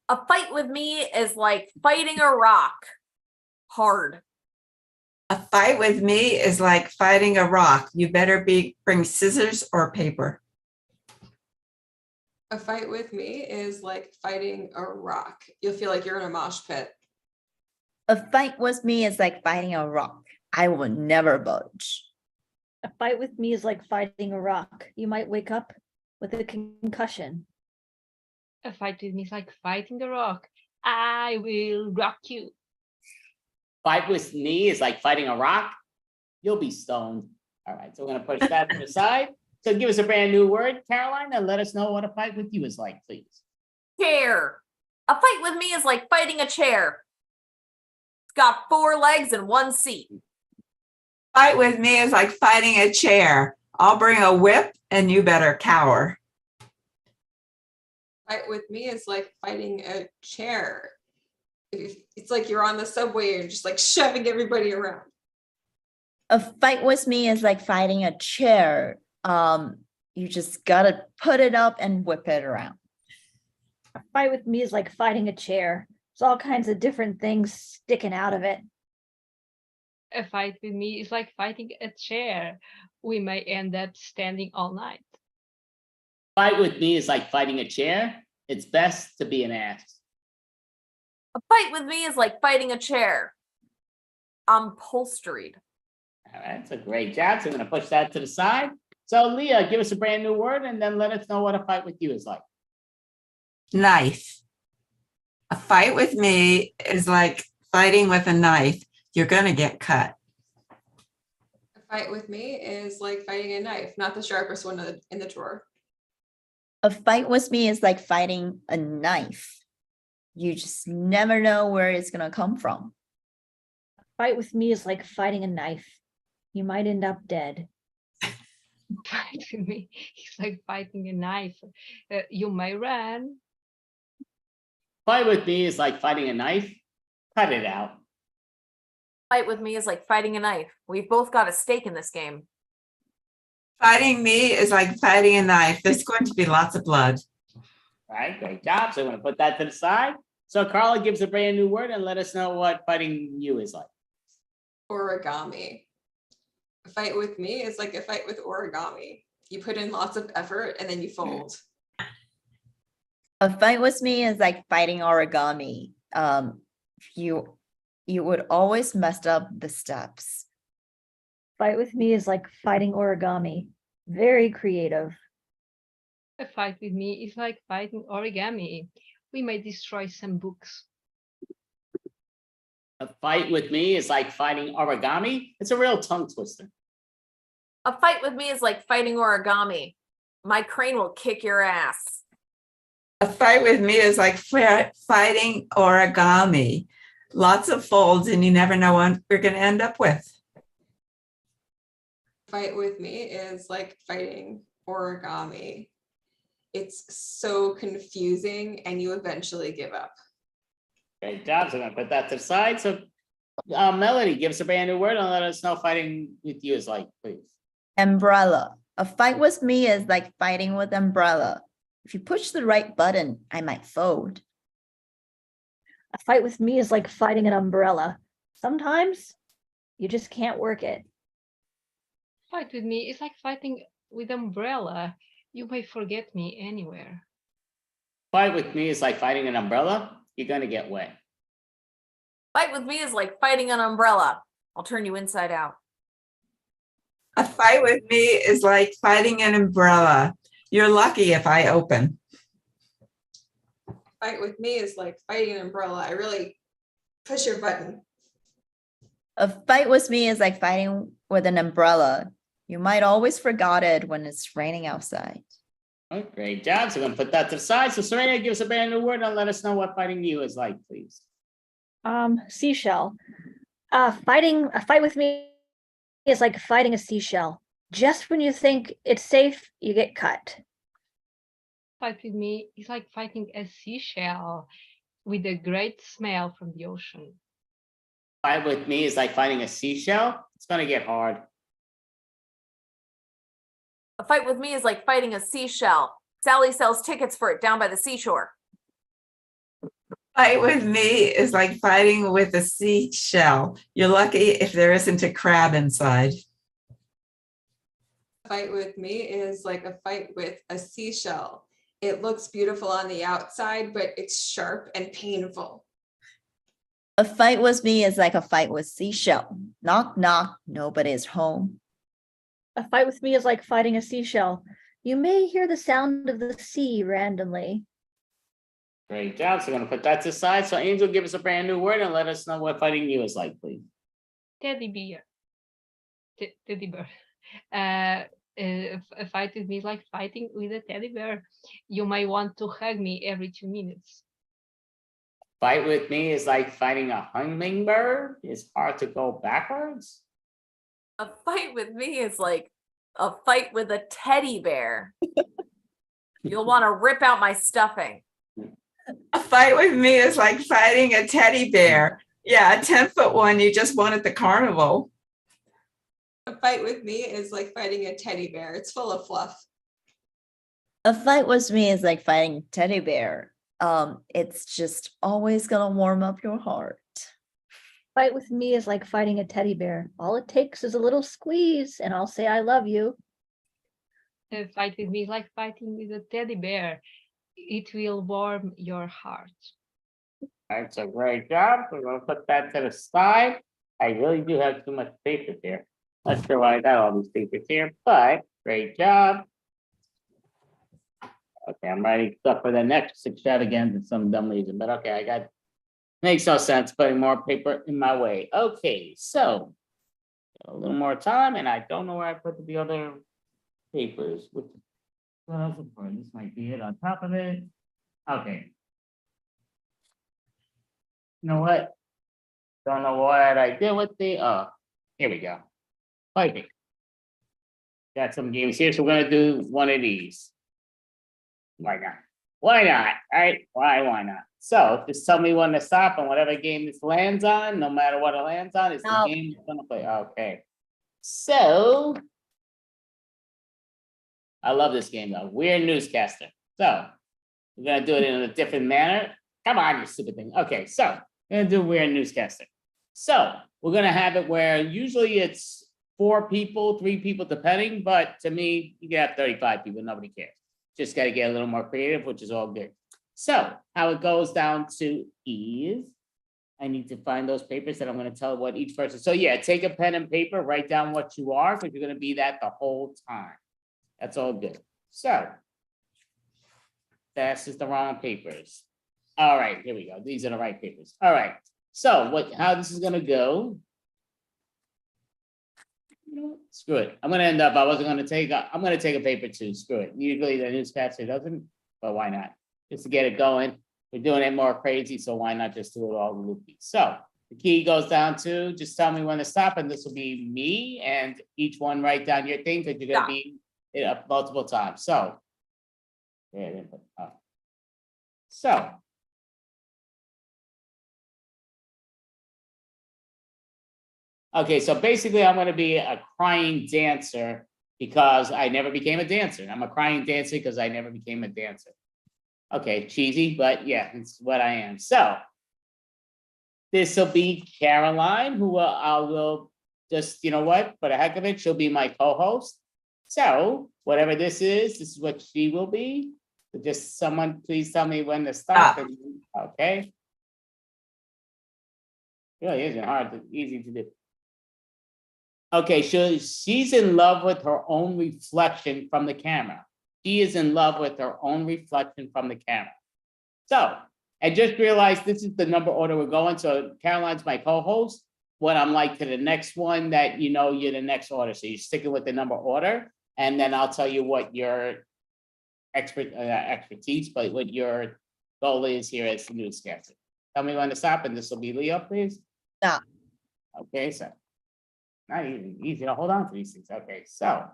[SPEAKER 2] A fight with me is like fighting a rock. Hard.
[SPEAKER 12] A fight with me is like fighting a rock. You better bring scissors or paper.
[SPEAKER 13] A fight with me is like fighting a rock. You'll feel like you're in a mosh pit.
[SPEAKER 14] A fight with me is like fighting a rock. I will never budge.
[SPEAKER 15] A fight with me is like fighting a rock. You might wake up with a concussion.
[SPEAKER 18] A fight with me is like fighting a rock. I will rock you.
[SPEAKER 1] Fight with me is like fighting a rock. You'll be stoned. All right, so we're gonna push that to the side. So give us a brand new word, Caroline, and let us know what a fight with you is like, please.
[SPEAKER 2] Chair. A fight with me is like fighting a chair. It's got 4 legs and 1 seat.
[SPEAKER 12] Fight with me is like fighting a chair. I'll bring a whip and you better cower.
[SPEAKER 13] Fight with me is like fighting a chair. It's like you're on the subway and just like shoving everybody around.
[SPEAKER 14] A fight with me is like fighting a chair. You just gotta put it up and whip it around.
[SPEAKER 15] A fight with me is like fighting a chair. There's all kinds of different things sticking out of it.
[SPEAKER 18] A fight with me is like fighting a chair. We may end up standing all night.
[SPEAKER 1] Fight with me is like fighting a chair. It's best to be an ass.
[SPEAKER 2] A fight with me is like fighting a chair. I'm upholsteried.
[SPEAKER 1] All right, so great job. So we're gonna push that to the side. So Leah, give us a brand new word and then let us know what a fight with you is like.
[SPEAKER 12] Knife. A fight with me is like fighting with a knife. You're gonna get cut.
[SPEAKER 13] A fight with me is like fighting a knife, not the sharpest one in the drawer.
[SPEAKER 14] A fight with me is like fighting a knife. You just never know where it's gonna come from.
[SPEAKER 15] A fight with me is like fighting a knife. You might end up dead.
[SPEAKER 18] Fight with me is like fighting a knife. You may run.
[SPEAKER 1] Fight with me is like fighting a knife. Cut it out.
[SPEAKER 2] Fight with me is like fighting a knife. We've both got a stake in this game.
[SPEAKER 12] Fighting me is like fighting a knife. There's going to be lots of blood.
[SPEAKER 1] All right, great job. So we're gonna put that to the side. So Carla gives a brand new word and let us know what fighting you is like.
[SPEAKER 13] Origami. A fight with me is like a fight with origami. You put in lots of effort and then you fold.
[SPEAKER 14] A fight with me is like fighting origami. You would always mess up the steps.
[SPEAKER 15] Fight with me is like fighting origami. Very creative.
[SPEAKER 18] A fight with me is like fighting origami. We may destroy some books.
[SPEAKER 1] A fight with me is like fighting origami. It's a real tongue twister.
[SPEAKER 2] A fight with me is like fighting origami. My crane will kick your ass.
[SPEAKER 12] A fight with me is like fighting origami. Lots of folds and you never know what we're going to end up with.
[SPEAKER 13] Fight with me is like fighting origami. It's so confusing and you eventually give up.
[SPEAKER 1] Great job. So I'm gonna put that to the side. So Melody, give us a brand new word and let us know fighting with you is like, please.
[SPEAKER 14] Umbrella. A fight with me is like fighting with umbrella. If you push the right button, I might fold.
[SPEAKER 15] A fight with me is like fighting an umbrella. Sometimes you just can't work it.
[SPEAKER 18] Fight with me is like fighting with umbrella. You may forget me anywhere.
[SPEAKER 1] Fight with me is like fighting an umbrella. You're gonna get wet.
[SPEAKER 2] Fight with me is like fighting an umbrella. I'll turn you inside out.
[SPEAKER 12] A fight with me is like fighting an umbrella. You're lucky if I open.
[SPEAKER 13] Fight with me is like fighting an umbrella. I really push your button.
[SPEAKER 14] A fight with me is like fighting with an umbrella. You might always forget it when it's raining outside.
[SPEAKER 1] Oh, great job. So we're gonna put that to the side. So Serena, give us a brand new word and let us know what fighting you is like, please.
[SPEAKER 15] Seashell. A fight with me is like fighting a seashell. Just when you think it's safe, you get cut.
[SPEAKER 18] Fight with me is like fighting a seashell with a great smell from the ocean.
[SPEAKER 1] Fight with me is like fighting a seashell. It's gonna get hard.
[SPEAKER 2] A fight with me is like fighting a seashell. Sally sells tickets for it down by the seashore.
[SPEAKER 12] Fight with me is like fighting with a seashell. You're lucky if there isn't a crab inside.
[SPEAKER 13] Fight with me is like a fight with a seashell. It looks beautiful on the outside, but it's sharp and painful.
[SPEAKER 14] A fight with me is like a fight with seashell. Knock, knock, nobody's home.
[SPEAKER 15] A fight with me is like fighting a seashell. You may hear the sound of the sea randomly.
[SPEAKER 1] Great job. So we're gonna put that to the side. So Angel, give us a brand new word and let us know what fighting you is like, please.
[SPEAKER 18] Teddy bear. Teddy bear. A fight with me is like fighting with a teddy bear. You might want to hug me every 2 minutes.
[SPEAKER 1] Fight with me is like fighting a hummingbird. It's hard to go backwards.
[SPEAKER 2] A fight with me is like a fight with a teddy bear. You'll want to rip out my stuffing.
[SPEAKER 12] A fight with me is like fighting a teddy bear. Yeah, a 10-foot one you just won at the carnival.
[SPEAKER 13] A fight with me is like fighting a teddy bear. It's full of fluff.
[SPEAKER 14] A fight with me is like fighting a teddy bear. It's just always gonna warm up your heart.
[SPEAKER 15] Fight with me is like fighting a teddy bear. All it takes is a little squeeze, and I'll say I love you.
[SPEAKER 18] A fight with me is like fighting with a teddy bear. It will warm your heart.
[SPEAKER 1] All right, so great job. We're gonna put that to the side. I really do have too much paper here. Not sure why I got all these papers here, but great job. Okay, I'm writing stuff for the next extravaganza for some dumb reason, but okay, I got, makes no sense putting more paper in my way. Okay, so a little more time, and I don't know where I put the other papers. What else is for? This might be it on top of it. Okay. You know what? Don't know what I did with the, here we go. Fighting. Got some games here, so we're gonna do one of these. Why not? Why not? All right, why not? So just tell me when to stop, and whatever game this lands on, no matter what it lands on, it's the game you're gonna play. Okay. So I love this game though. We're newscaster. So we're gonna do it in a different manner. Come on, you stupid thing. Okay, so we're gonna do We're Newscaster. So we're gonna have it where usually it's 4 people, 3 people, depending, but to me, you can have 35 people, nobody cares. Just gotta get a little more creative, which is all good. So how it goes down to is, I need to find those papers that I'm gonna tell what each person, so yeah, take a pen and paper, write down what you are, because you're gonna be that the whole time. That's all good. So that's just the wrong papers. All right, here we go. These are the right papers. All right. So how this is gonna go. Screw it. I'm gonna end up, I'm gonna take a paper too. Screw it. Usually the newscaster doesn't, but why not? Just to get it going. We're doing it more crazy, so why not just do it all loopy? So the key goes down to just tell me when to stop, and this will be me, and each one write down your thing because you're gonna be it up multiple times. So yeah, so okay, so basically I'm gonna be a crying dancer because I never became a dancer. I'm a crying dancer because I never became a dancer. Okay, cheesy, but yeah, it's what I am. So this will be Caroline, who I will just, you know what, for the heck of it, she'll be my co-host. So whatever this is what she will be. So just someone please tell me when to stop. Okay. Really isn't hard, easy to do. Okay, so she's in love with her own reflection from the camera. She is in love with her own reflection from the camera. So I just realized this is the number order we're going. So Caroline's my co-host. When I'm like to the next one that you know you're the next order. So you're sticking with the number order, and then I'll tell you what your expertise, but what your goal is here as the newscaster. Tell me when to stop, and this will be Leo, please.
[SPEAKER 14] Stop.
[SPEAKER 1] Okay, so not even easy to hold on to these things. Okay, so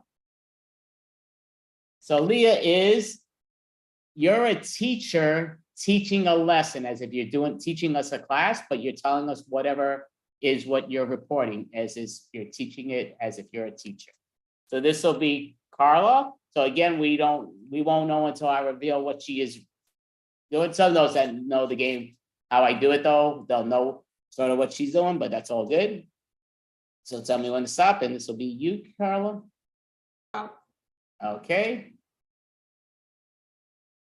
[SPEAKER 1] Leah is, you're a teacher teaching a lesson as if you're teaching us a class, but you're telling us whatever is what you're reporting as is you're teaching it as if you're a teacher. So this will be Carla. So again, we won't know until I reveal what she is doing. Some of those that know the game, how I do it though, they'll know sort of what she's doing, but that's all good. So tell me when to stop, and this will be you, Carla. Okay.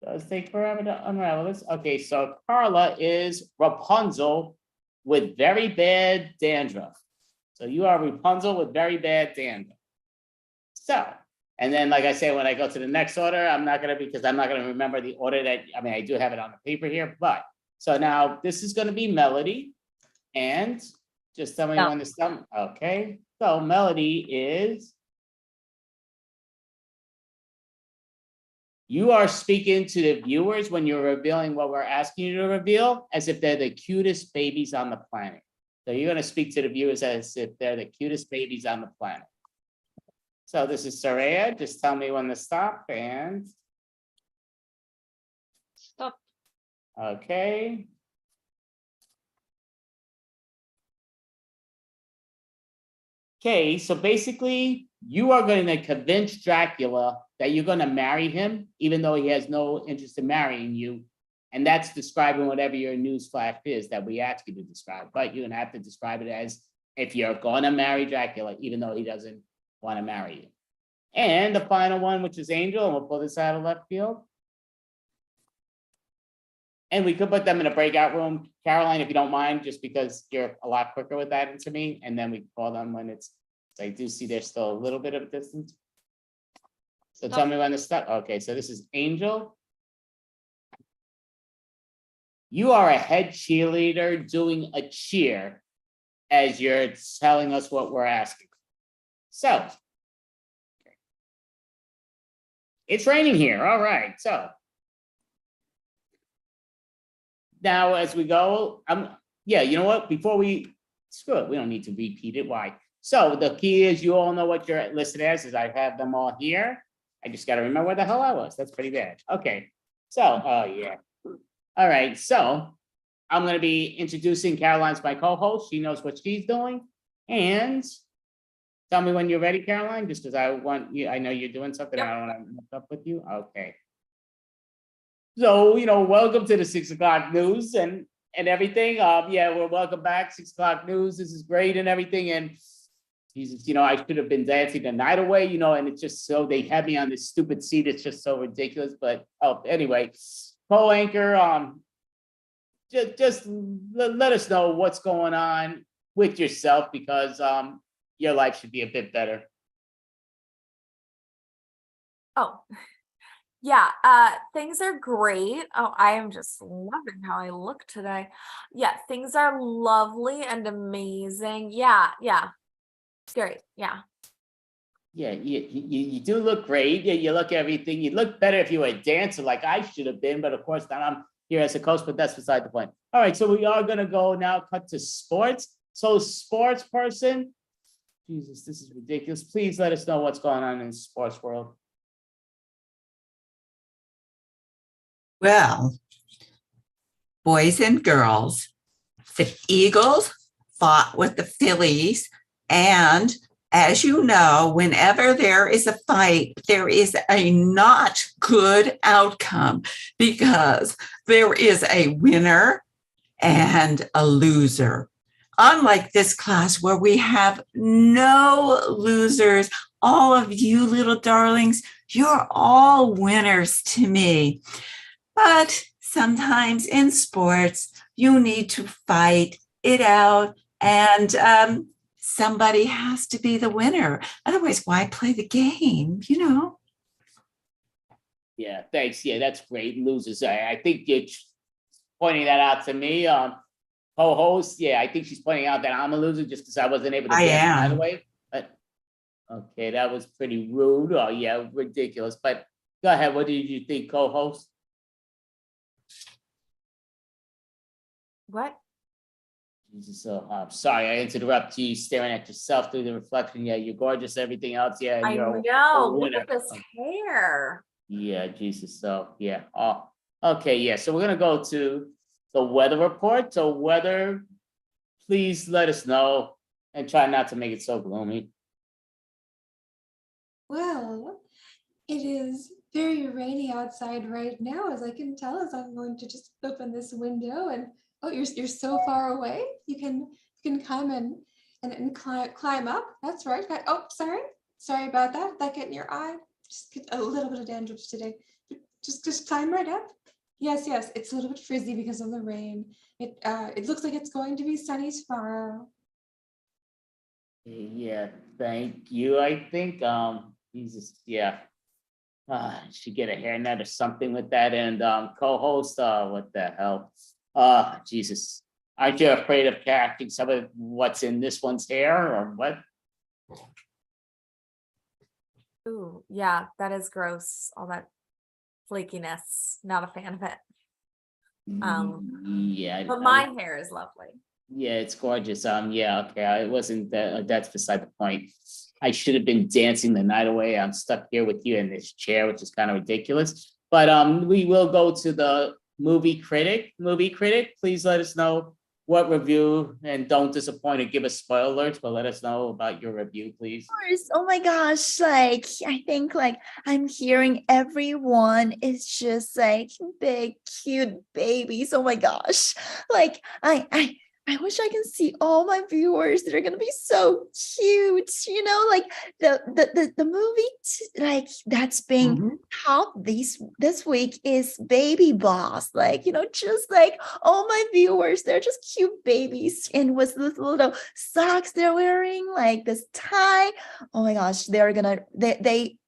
[SPEAKER 1] Does take forever to unravel this. Okay, so Carla is Rapunzel with very bad dandruff. So you are Rapunzel with very bad dandruff. So, and then, like I say, when I go to the next order, I'm not gonna, because I'm not gonna remember the order that, I mean, I do have it on the paper here, but, so now this is gonna be Melody. And just tell me
[SPEAKER 2] No.
[SPEAKER 1] when to stop. Okay, so Melody is. You are speaking to the viewers when you're revealing what we're asking you to reveal, as if they're the cutest babies on the planet. So you're gonna speak to the viewers as if they're the cutest babies on the planet. So this is Saraya, just tell me when to stop and.
[SPEAKER 16] Stop.
[SPEAKER 1] Okay. Okay, so basically, you are going to convince Dracula that you're going to marry him, even though he has no interest in marrying you. And that's describing whatever your news flash is that we ask you to describe. But you're going to have to describe it as if you're going to marry Dracula, even though he doesn't want to marry you. And the final one, which is Angel, and we'll pull this out of left field. And we could put them in a breakout room. Caroline, if you don't mind, just because you're a lot quicker with that into me, and then we call them when it's, I do see there's still a little bit of distance. So tell me when to start. Okay, so this is Angel. You are a head cheerleader doing a cheer as you're telling us what we're asking. So, it's raining here. All right, so. Now, as we go, yeah, you know what? Before we, screw it, we don't need to repeat it. Why? So the key is you all know what you're listed as, is I have them all here. I just got to remember where the hell I was. That's pretty bad. Okay. So, oh yeah. All right. So I'm going to be introducing Caroline's my co-host. She knows what she's doing. And tell me when you're ready, Caroline, just because I want you, I know you're doing something. I don't want to mess up with you. Okay. So, you know, welcome to the 6 o'clock news and everything. Yeah, well, welcome back, 6 o'clock news. This is great and everything. And Jesus, you know, I should have been dancing the night away, you know, and it's just so, they have me on this stupid seat. It's just so ridiculous. But anyway, co-anchor, just let us know what's going on with yourself, because your life should be a bit better.
[SPEAKER 2] Oh. Yeah, things are great. Oh, I am just loving how I look today. Yeah, things are lovely and amazing. Yeah. It's great. Yeah.
[SPEAKER 1] Yeah, you do look great. Yeah, you look everything. You look better if you were a dancer like I should have been, but of course now I'm here as a coach, but that's beside the point. All right, so we are gonna go now cut to sports. So sports person, Jesus, this is ridiculous. Please let us know what's going on in the sports world.
[SPEAKER 12] Well, boys and girls, the Eagles fought with the Phillies. And as you know, whenever there is a fight, there is a not good outcome, because there is a winner and a loser. Unlike this class where we have no losers, all of you little darlings, you're all winners to me. But sometimes in sports, you need to fight it out, and somebody has to be the winner. Otherwise, why play the game, you know?
[SPEAKER 1] Yeah, thanks. Yeah, that's great. Losers. I think you're pointing that out to me. Co-host, yeah, I think she's pointing out that I'm a loser just because I wasn't able to dance right away. But okay, that was pretty rude. Oh yeah, ridiculous. But go ahead. What did you think, co-host?
[SPEAKER 2] What?
[SPEAKER 1] Jesus, so I'm sorry I interrupt you staring at yourself through the reflection. Yeah, you're gorgeous, everything else. Yeah,
[SPEAKER 2] I
[SPEAKER 1] you're a
[SPEAKER 2] know. Look
[SPEAKER 1] winner.
[SPEAKER 2] at this hair.
[SPEAKER 1] Yeah, Jesus. So yeah. Oh, okay, yeah. So we're gonna go to the weather report. So weather, please let us know and try not to make it so gloomy.
[SPEAKER 13] Well, it is very rainy outside right now, as I can tell, as I'm going to just open this window. And oh, you're so far away. You can come and climb up. That's right. Oh, sorry about that. That get in your eye. Just get a little bit of dandruff today. Just climb right up. Yes, it's a little bit frizzy because of the rain. It looks like it's going to be sunny tomorrow.
[SPEAKER 1] Yeah, thank you. I think Jesus, yeah. Should get a hairnet or something with that. And co-host, what the hell? Jesus. Aren't you afraid of catching some of what's in this one's hair or what?
[SPEAKER 2] Ooh, yeah, that is gross. All that flakiness. Not a fan of it.
[SPEAKER 1] Yeah.
[SPEAKER 2] But my hair is lovely.
[SPEAKER 1] Yeah, it's gorgeous. Yeah, okay. It wasn't that. That's beside the point. I should have been dancing the night away. I'm stuck here with you in this chair, which is kind of ridiculous. But we will go to the movie critic. Movie critic, please let us know what review, and don't disappoint or give us spoilers, but let us know about your review, please.
[SPEAKER 14] Course. Oh my gosh, like I think like I'm hearing everyone is just like big cute babies. Oh my gosh. Like I wish I can see all my viewers. They're gonna be so cute, like the movie like that's being taught this week is Baby Boss. Like, just like all my viewers, they're just cute babies. And with this little socks they're wearing, like this tie. Oh my gosh, they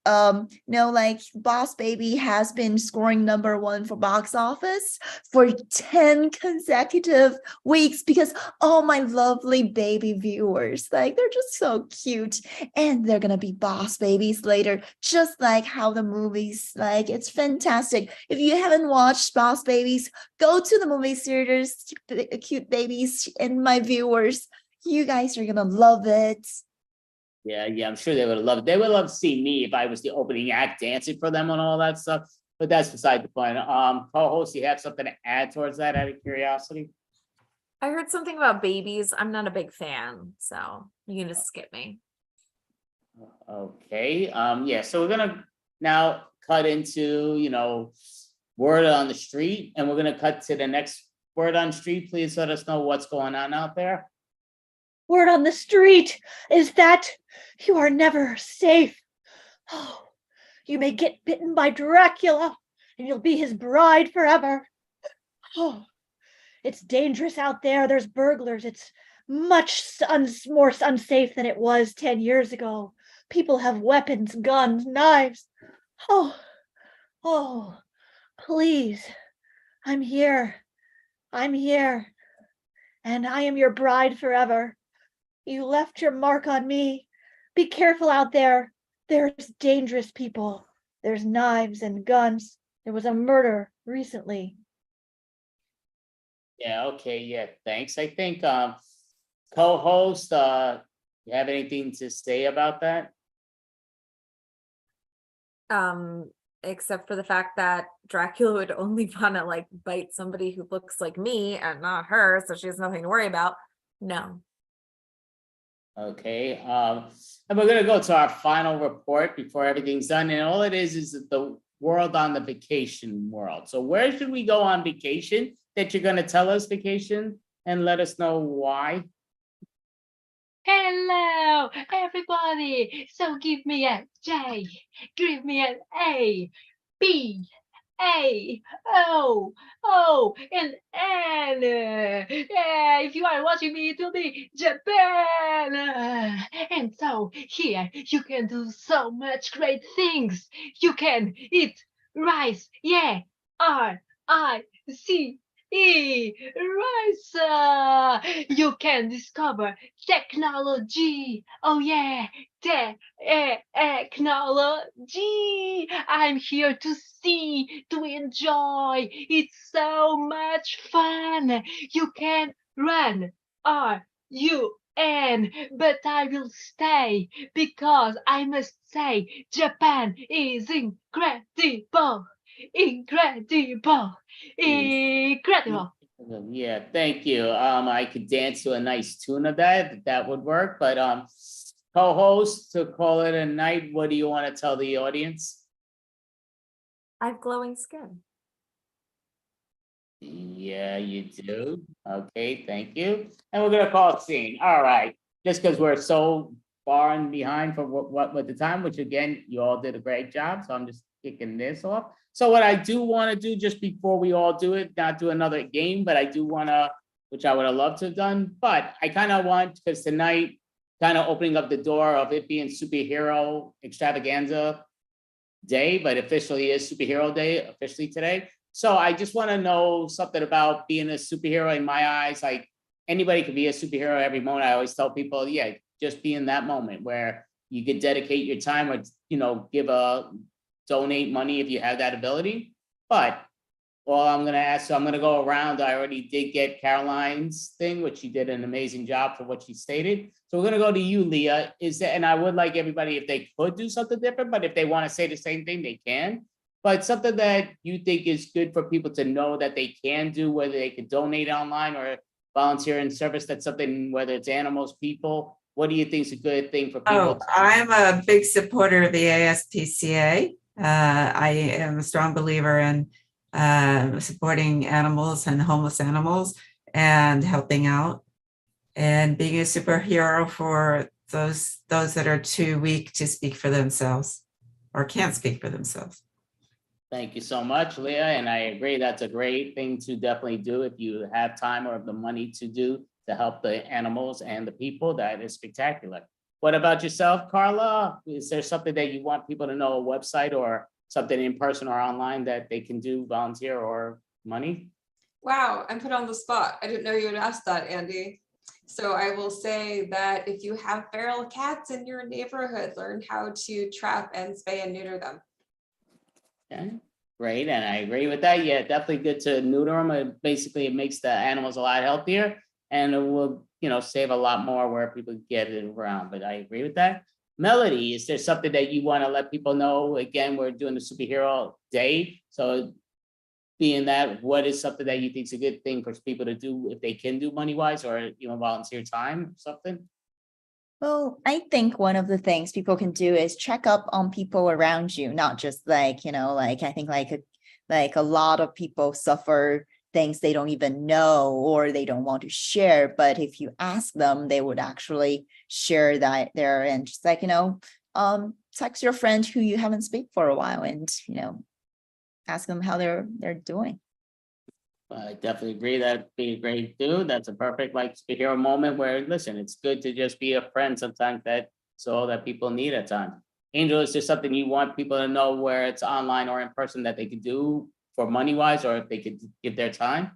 [SPEAKER 14] like Boss Baby has been scoring #1 for box office for 10 consecutive weeks because all my lovely baby viewers, like they're just so cute, and they're gonna be boss babies later, just like how the movies, like it's fantastic. If you haven't watched Boss Babies, go to the movie theaters. Cute babies and my viewers, you guys are gonna love it.
[SPEAKER 1] Yeah, I'm sure they would love it. They would love to see me if I was the opening act dancing for them and all that stuff. But that's beside the point. Co-host, you have something to add towards that out of curiosity?
[SPEAKER 2] I heard something about babies. I'm not a big fan, so you can just skip me.
[SPEAKER 1] Okay. Yeah, so we're gonna now cut into, word on the street, and we're gonna cut to the next word on street. Please let us know what's going on out there.
[SPEAKER 15] Word on the street is that you are never safe. Oh, you may get bitten by Dracula and you'll be his bride forever. Oh, it's dangerous out there. There's burglars. It's much more unsafe than it was 10 years ago. People have weapons, guns, knives. Oh, please. I'm here. And I am your bride forever. You left your mark on me. Be careful out there. There's dangerous people. There's knives and guns. There was a murder recently.
[SPEAKER 1] Yeah, okay, yeah, thanks. I think co-host, you have anything to say about that?
[SPEAKER 2] Except for the fact that Dracula would only want to like bite somebody who looks like me and not her, so she has nothing to worry about. No.
[SPEAKER 1] Okay, and we're gonna go to our final report before everything's done, and all it is the world on the vacation world. So where should we go on vacation that you're gonna tell us vacation and let us know why?
[SPEAKER 16] Hello, everybody. So give me a J, give me an A, B, A, O, and N. If you are watching me, it will be Japan. And so here you can do so much great things. You can eat rice, yeah, RICE. Rice. You can discover technology. Oh yeah, technology. I'm here to see, to enjoy. It's so much fun. You can run, but I will stay because I must say Japan is incredible. Incredible.
[SPEAKER 1] Yeah, thank you. I could dance to a nice tune of that, if that would work, but co-host, to call it a night, what do you want to tell the audience?
[SPEAKER 2] I have glowing skin.
[SPEAKER 1] Yeah, you do. Okay, thank you. And we're gonna call it scene. All right. Just because we're so far and behind for what with the time, which again, you all did a great job. So I'm just kicking this off. So what I do want to do just before we all do it, not do another game, but I do want to, which I would have loved to have done, but I kind of want, because tonight kind of opening up the door of it being superhero extravaganza day, but officially is superhero day officially today. So I just want to know something about being a superhero in my eyes. Like anybody could be a superhero every moment. I always tell people, yeah, just be in that moment where you could dedicate your time or, donate money if you have that ability. But all I'm going to ask, so I'm going to go around. I already did get Caroline's thing, which she did an amazing job for what she stated. So we're going to go to you, Leah. And I would like everybody, if they could do something different, but if they want to say the same thing, they can. But something that you think is good for people to know that they can do, whether they could donate online or volunteer in service, that's something, whether it's animals, people, what do you think is a good thing for people?
[SPEAKER 12] I'm a big supporter of the ASPCA. I am a strong believer in supporting animals and homeless animals and helping out and being a superhero for those that are too weak to speak for themselves or can't speak for themselves.
[SPEAKER 1] Thank you so much, Leah. And I agree, that's a great thing to definitely do if you have time or the money to do to help the animals and the people. That is spectacular. What about yourself, Carla? Is there something that you want people to know, a website or something in person or online that they can do, volunteer or money?
[SPEAKER 13] Wow, I'm put on the spot. I didn't know you would ask that, Andy. So I will say that if you have feral cats in your neighborhood, learn how to trap and spay and neuter them.
[SPEAKER 1] Okay, great. And I agree with that. Yeah, definitely good to neuter them. It makes the animals a lot healthier and it will, save a lot more where people get it around. But I agree with that. Melody, is there something that you want to let people know? Again, we're doing the superhero day. So being that, what is something that you think is a good thing for people to do if they can do money-wise or, volunteer time or something?
[SPEAKER 14] Well, I think one of the things people can do is check up on people around you, not just I think like a lot of people suffer things they don't even know or they don't want to share. But if you ask them, they would actually share that there and just text your friend who you haven't speak for a while and, ask them how they're doing.
[SPEAKER 1] I definitely agree that'd be a great do. That's a perfect superhero moment where, listen, it's good to just be a friend sometimes so that people need at times. Angel, is there something you want people to know where it's online or in person that they could do for money-wise or if they could give their time?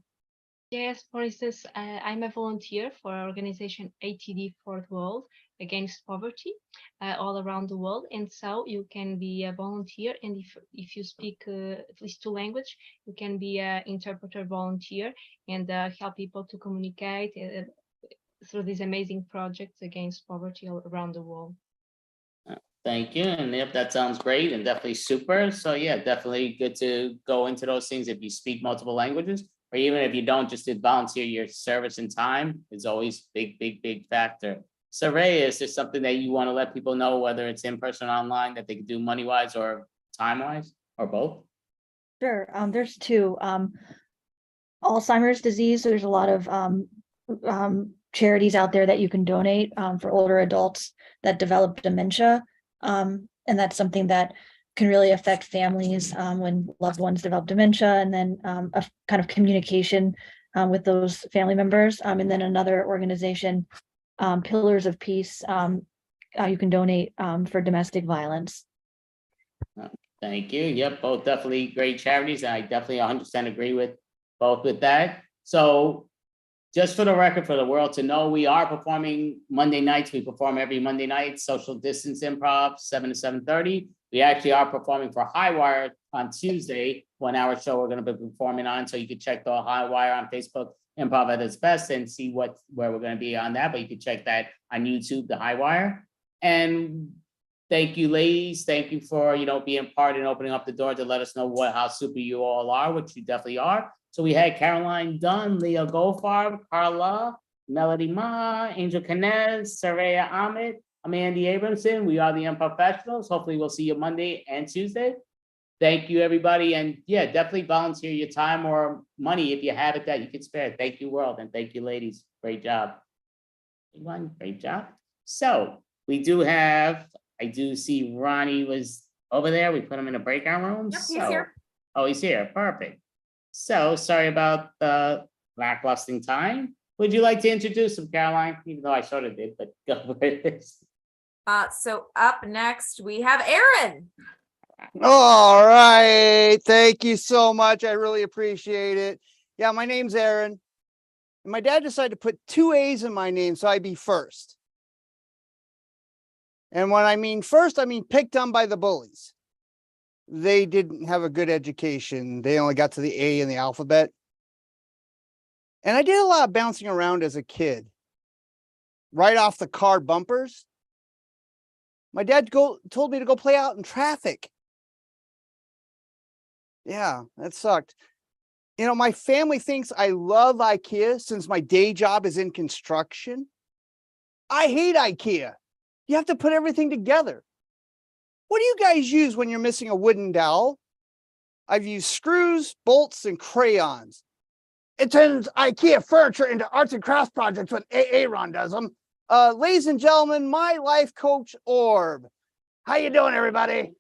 [SPEAKER 16] Yes, for instance, I'm a volunteer for organization ATD Fourth World Against Poverty all around the world. And so you can be a volunteer. And if you speak at least 2 languages, you can be an interpreter volunteer and help people to communicate through these amazing projects against poverty all around the world.
[SPEAKER 1] Thank you. And yep, that sounds great and definitely super. So yeah, definitely good to go into those things if you speak multiple languages. Or even if you don't, just to volunteer your service and time is always big factor. Saray, is there something that you want to let people know, whether it's in person or online, that they can do money-wise or time-wise or both?
[SPEAKER 15] Sure. There's 2. Alzheimer's disease. So there's a lot of charities out there that you can donate for older adults that develop dementia. And that's something that can really affect families when loved ones develop dementia, and then a kind of communication with those family members. And then another organization, Pillars of Peace, you can donate for domestic violence.
[SPEAKER 1] Thank you. Yep, both definitely great charities. And I definitely 100% agree with both with that. So just for the record, for the world to know, we are performing Monday nights. We perform every Monday night, social distance improv, 7 to 7:30. We actually are performing for Highwire on Tuesday, 1-hour show we're going to be performing on. So you can check the Highwire on Facebook, Improv at its best, and see where we're going to be on that. But you can check that on YouTube, the Highwire. And thank you, ladies. Thank you for, being part and opening up the door to let us know how super you all are, which you definitely are. So we had Caroline Dunn, Leah Goldfarb, Carla, Melody Ma, Angel Canez, Saraya Ahmed. I'm Andy Abramson. We are the Unprofessionals. Hopefully we'll see you Monday and Tuesday. Thank you, everybody. And yeah, definitely volunteer your time or money if you have it that you can spare. Thank you, world. And thank you, ladies. Great job. Everyone, great job. So we I do see Ronnie was over there. We put him in a breakout room.
[SPEAKER 2] Yep, he's here.
[SPEAKER 1] Oh, he's here. Perfect. So sorry about the lacklusting time. Would you like to introduce them, Caroline? Even though I sort of did, but go for it.
[SPEAKER 2] So up next, we have Aaron.
[SPEAKER 19] All right. Thank you so much. I really appreciate it. Yeah, my name's Aaron. And my dad decided to put 2 A's in my name, so I'd be first. And when I mean first, I mean picked on by the bullies. They didn't have a good education. They only got to the A in the alphabet. And I did a lot of bouncing around as a kid. Right off the car bumpers. My dad told me to go play out in traffic. Yeah, that sucked. You know, my family thinks I love IKEA since my day job is in construction. I hate IKEA. You have to put everything together. What do you guys use when you're missing a wooden dowel? I've used screws, bolts, and crayons. It turns IKEA furniture into arts and crafts projects when Aaron does them. Ladies and gentlemen, my life coach, Orb. How you doing, everybody?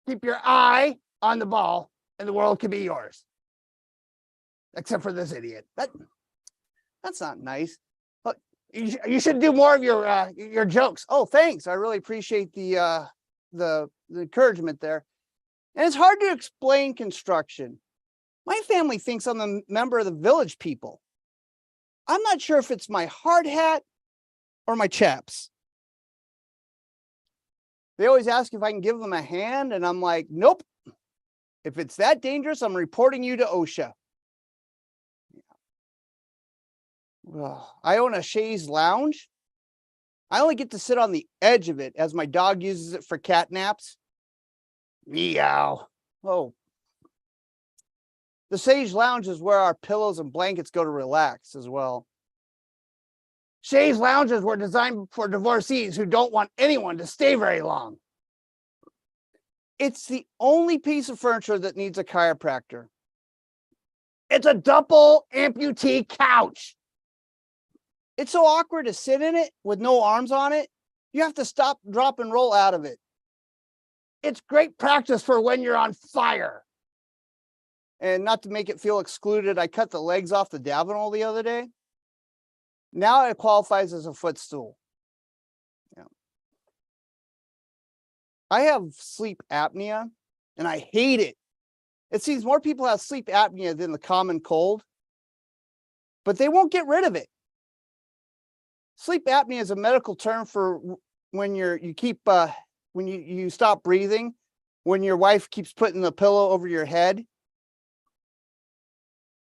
[SPEAKER 19] Keep your eye on the ball, and the world can be yours. Except for this idiot. That's not nice. You should do more of your jokes. Oh, thanks. I really appreciate the encouragement there. And it's hard to explain construction. My family thinks I'm a member of the village people. I'm not sure if it's my hard hat or my chaps. They always ask if I can give them a hand, and I'm like, nope. If it's that dangerous, I'm reporting you to OSHA. Well, I own a chaise lounge. I only get to sit on the edge of it as my dog uses it for cat naps. Meow. Oh. The Sage Lounge is where our pillows and blankets go to relax as well. Chaise lounges were designed for divorcees who don't want anyone to stay very long. It's the only piece of furniture that needs a chiropractor. It's a double amputee couch. It's so awkward to sit in it with no arms on it. You have to stop, drop, and roll out of it. It's great practice for when you're on fire. And not to make it feel excluded, I cut the legs off the Davenport the other day. Now it qualifies as a footstool. Yeah. I have sleep apnea, and I hate it. It seems more people have sleep apnea than the common cold, but they won't get rid of it. Sleep apnea is a medical term for when you stop breathing, when your wife keeps putting the pillow over your head.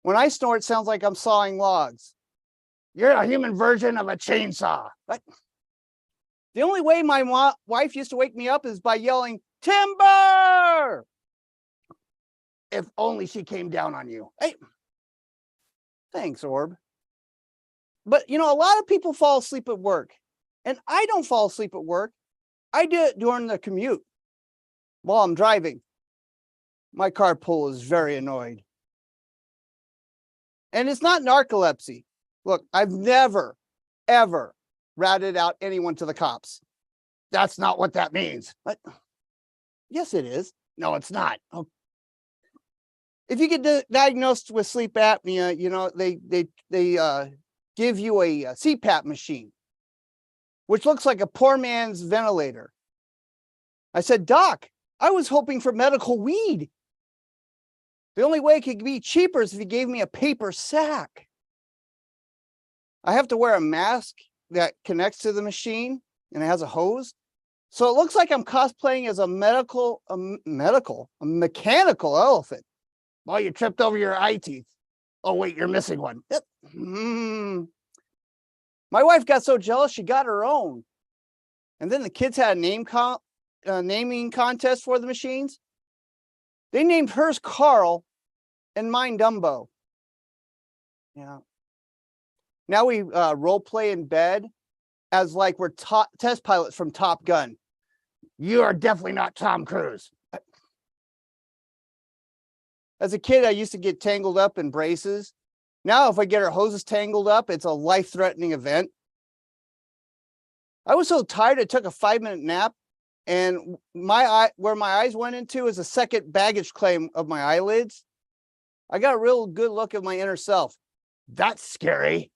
[SPEAKER 19] When I snore, it sounds like I'm sawing logs. You're a human version of a chainsaw. But the only way my wife used to wake me up is by yelling, "Timber!" If only she came down on you. Hey, thanks, Orb. But, you know, a lot of people fall asleep at work. And I don't fall asleep at work. I do it during the commute while I'm driving. My carpool is very annoyed. And it's not narcolepsy. Look, I've never, ever ratted out anyone to the cops. That's not what that means. But yes, it is. No, it's not. Oh. If you get diagnosed with sleep apnea, you know, they give you a CPAP machine, which looks like a poor man's ventilator. I said, Doc, I was hoping for medical weed. The only way it could be cheaper is if he gave me a paper sack. I have to wear a mask that connects to the machine and it has a hose. So it looks like I'm cosplaying as a mechanical elephant. Well, you tripped over your eye teeth. Oh, wait, you're missing one. Yep. My wife got so jealous, she got her own. And then the kids had a naming contest for the machines. They named hers Carl and mine Dumbo. Yeah. Now we role play in bed as like we're test pilots from Top Gun. You are definitely not Tom Cruise. As a kid, I used to get tangled up in braces. Now, if I get her hoses tangled up, it's a life-threatening event. I was so tired, I took a 5-minute nap, and where my eyes went into is a second baggage claim of my eyelids. I got a real good look at my inner self. That's scary.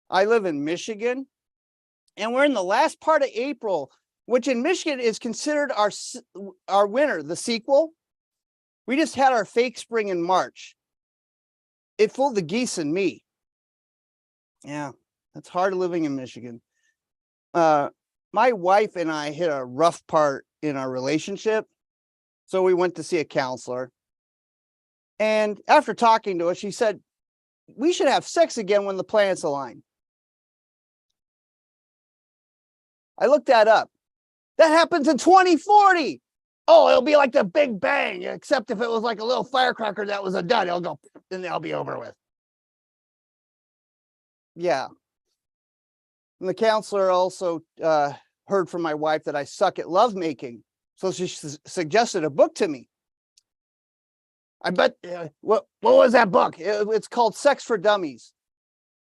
[SPEAKER 19] I live in Michigan, and we're in the last part of April, which in Michigan is considered our winter, the sequel. We just had our fake spring in March. It fooled the geese and me. Yeah, that's hard living in Michigan. My wife and I hit a rough part in our relationship, so we went to see a counselor. And after talking to us, she said, we should have sex again when the planets align. I looked that up. That happens in 2040. Oh, it'll be like the Big Bang, except if it was like a little firecracker that was a dud, it'll go, and it'll be over with. Yeah. And the counselor also heard from my wife that I suck at lovemaking. So she suggested a book to me. I bet, what was that book? It's called Sex for Dummies.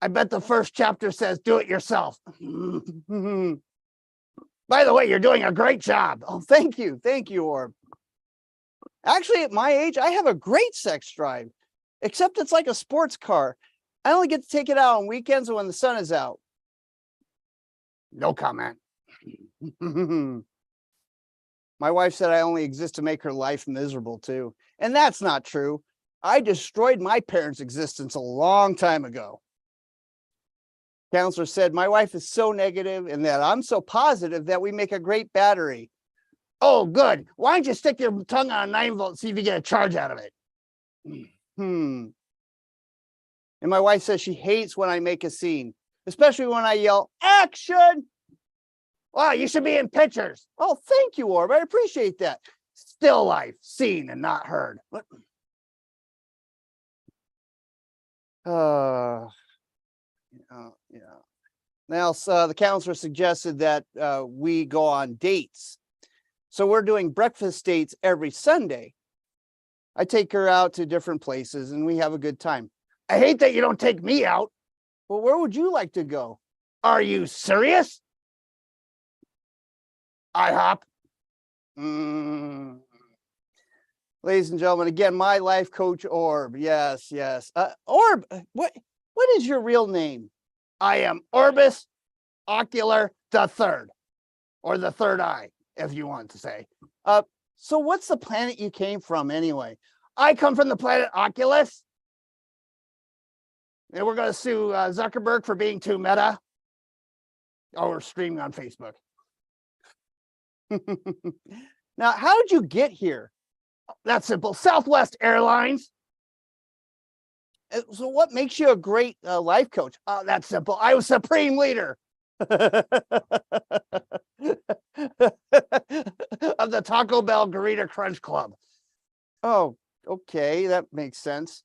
[SPEAKER 19] I bet the first chapter says, do it yourself. By the way, you're doing a great job. Oh, thank you. Thank you, Orb. Actually, at my age, I have a great sex drive, except it's like a sports car. I only get to take it out on weekends or when the sun is out. No comment. My wife said I only exist to make her life miserable too. And that's not true. I destroyed my parents' existence a long time ago. Counselor said, my wife is so negative and that I'm so positive that we make a great battery. Oh, good. Why don't you stick your tongue on a 9-volt and see if you get a charge out of it? And my wife says she hates when I make a scene, especially when I yell, action. Wow, you should be in pictures. Oh, thank you, Orb. I appreciate that. Still life, seen and not heard. What? Yeah. Now, the counselor suggested that we go on dates. So we're doing breakfast dates every Sunday. I take her out to different places and we have a good time. I hate that you don't take me out. Well, where would you like to go? Are you serious? IHOP. Ladies and gentlemen, again, my life coach, Orb. Yes. Orb, what is your real name? I am Orbis Ocular the Third, or the third eye, if you want to say. So what's the planet you came from anyway? I come from the planet Oculus. And we're going to sue Zuckerberg for being too meta. Oh, we're streaming on Facebook. Now, how did you get here? That's simple. Southwest Airlines. So what makes you a great life coach? That's simple. I was supreme leader of the Taco Bell Burrito Crunch Club. Oh, okay. That makes sense.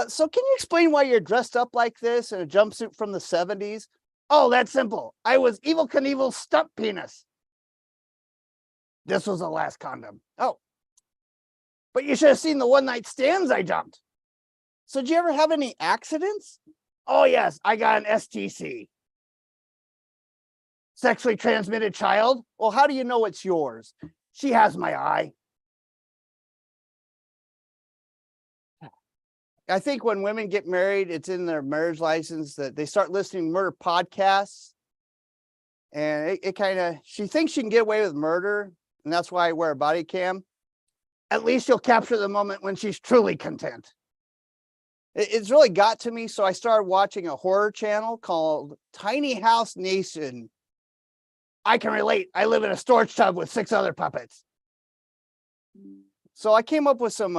[SPEAKER 19] So can you explain why you're dressed up like this in a jumpsuit from the 70s? Oh, that's simple. I was Evel Knievel's stunt penis. This was the last condom. Oh, but you should have seen the one-night stands I jumped. So did you ever have any accidents? Oh, yes, I got an STC. Sexually transmitted child? Well, how do you know it's yours? She has my eye. I think when women get married, it's in their marriage license that they start listening to murder podcasts. And it kind of, she thinks she can get away with murder. And that's why I wear a body cam. At least you'll capture the moment when she's truly content. It's really got to me. So I started watching a horror channel called Tiny House Nation. I can relate. I live in a storage tub with 6 other puppets. So I came up with some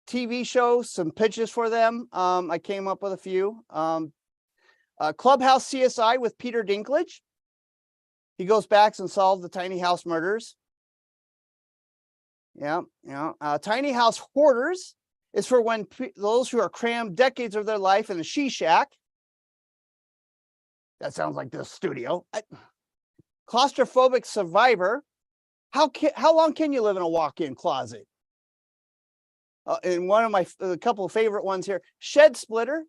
[SPEAKER 19] TV shows, some pitches for them. I came up with a few. Clubhouse CSI with Peter Dinklage. He goes back and solves the tiny house murders. Yeah. Tiny House Hoarders is for when those who are crammed decades of their life in a she shack. That sounds like the studio. Claustrophobic Survivor. How long can you live in a walk-in closet? And one of my a couple of favorite ones here, Shed Splitter,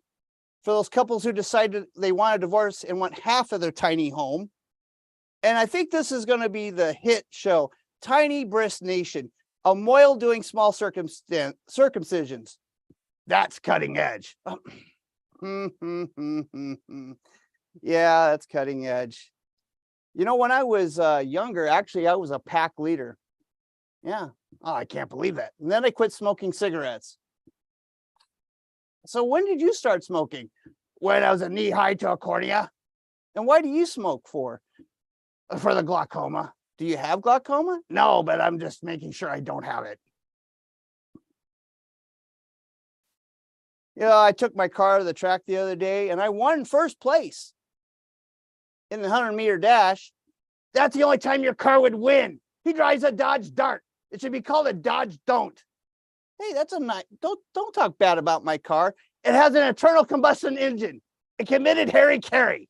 [SPEAKER 19] for those couples who decided they want a divorce and want half of their tiny home. And I think this is going to be the hit show, Tiny Breast Nation, a moil doing small circumcisions. That's cutting edge. Yeah, that's cutting edge. You know, when I was younger, actually, I was a pack leader. Yeah. Oh, I can't believe that. And then I quit smoking cigarettes. So when did you start smoking? When I was a knee high to a cornea. And why do you smoke for? For the glaucoma. Do you have glaucoma? No, but I'm just making sure I don't have it. You know, I took my car to the track the other day and I won first place in the 100-meter dash. That's the only time your car would win. He drives a Dodge Dart. It should be called a Dodge Don't. Hey, that's a nice, don't talk bad about my car. It has an internal combustion engine. It committed Harry Carey.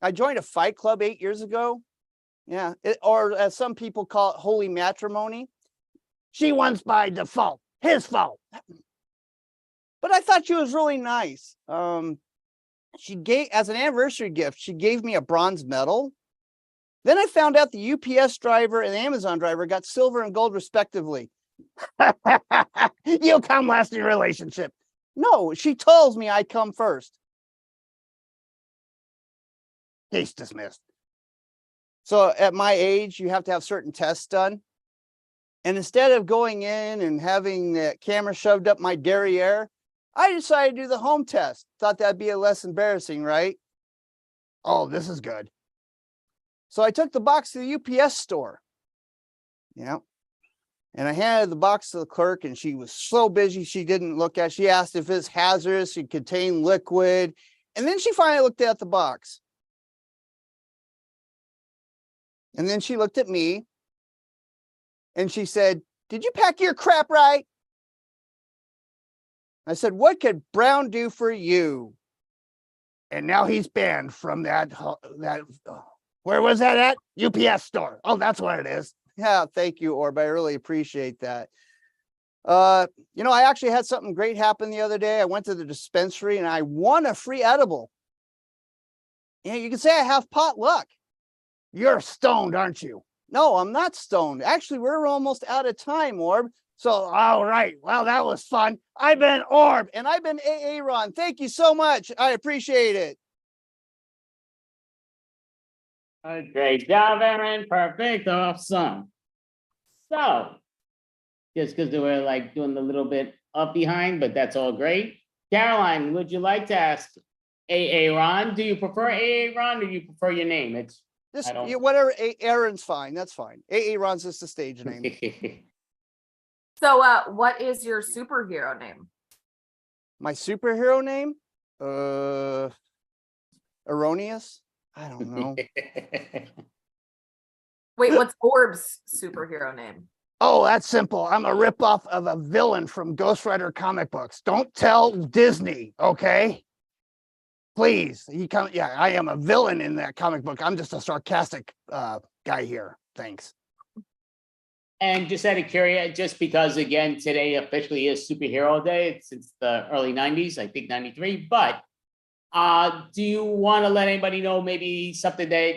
[SPEAKER 19] I joined a fight club 8 years ago. Yeah, or as some people call it, holy matrimony. She wins by default, his fault. But I thought she was really nice. She gave, as an anniversary gift, she gave me a bronze medal. Then I found out the UPS driver and the Amazon driver got silver and gold respectively. You come last in your relationship. No, she tells me I come first. Case dismissed. So at my age, you have to have certain tests done. And instead of going in and having the camera shoved up my derriere, I decided to do the home test. Thought that'd be less embarrassing, right? Oh, this is good. So I took the box to the UPS store. Yeah. And I handed the box to the clerk and she was so busy she didn't look at it. She asked if it's hazardous, it contained liquid. And then she finally looked at the box. And then she looked at me and she said, "Did you pack your crap right?" I said, "What could Brown do for you?" And now he's banned from that, where was that at? UPS store. Oh, that's what it is. Yeah, thank you, Orb. I really appreciate that. You know, I actually had something great happen the other day. I went to the dispensary and I won a free edible. Yeah, you can say I have pot luck. You're stoned, aren't you? No, I'm not stoned. Actually, we're almost out of time, Orb. So, all right. Well, that was fun. I've been Orb and I've been AA Ron. Thank you so much. I appreciate it.
[SPEAKER 1] Great job, Aaron. Perfect. Awesome. So, just because they were like doing a little bit up behind, but that's all great. Caroline, would you like to ask AA Ron? Do you prefer AA Ron or do you prefer your name? It's
[SPEAKER 19] Just whatever. Aaron's fine. That's fine. AA Ron's just a stage name.
[SPEAKER 2] So, what is your superhero name?
[SPEAKER 19] My superhero name? Erroneous? I don't know.
[SPEAKER 2] Wait, what's Orb's superhero name?
[SPEAKER 19] Oh, that's simple. I'm a ripoff of a villain from Ghost Rider comic books. Don't tell Disney, okay? Please. Yeah, I am a villain in that comic book. I'm just a sarcastic guy here. Thanks.
[SPEAKER 1] And just out of curiosity, just because again, today officially is Superhero Day since the early 90s, I think 93, but do you want to let anybody know maybe something that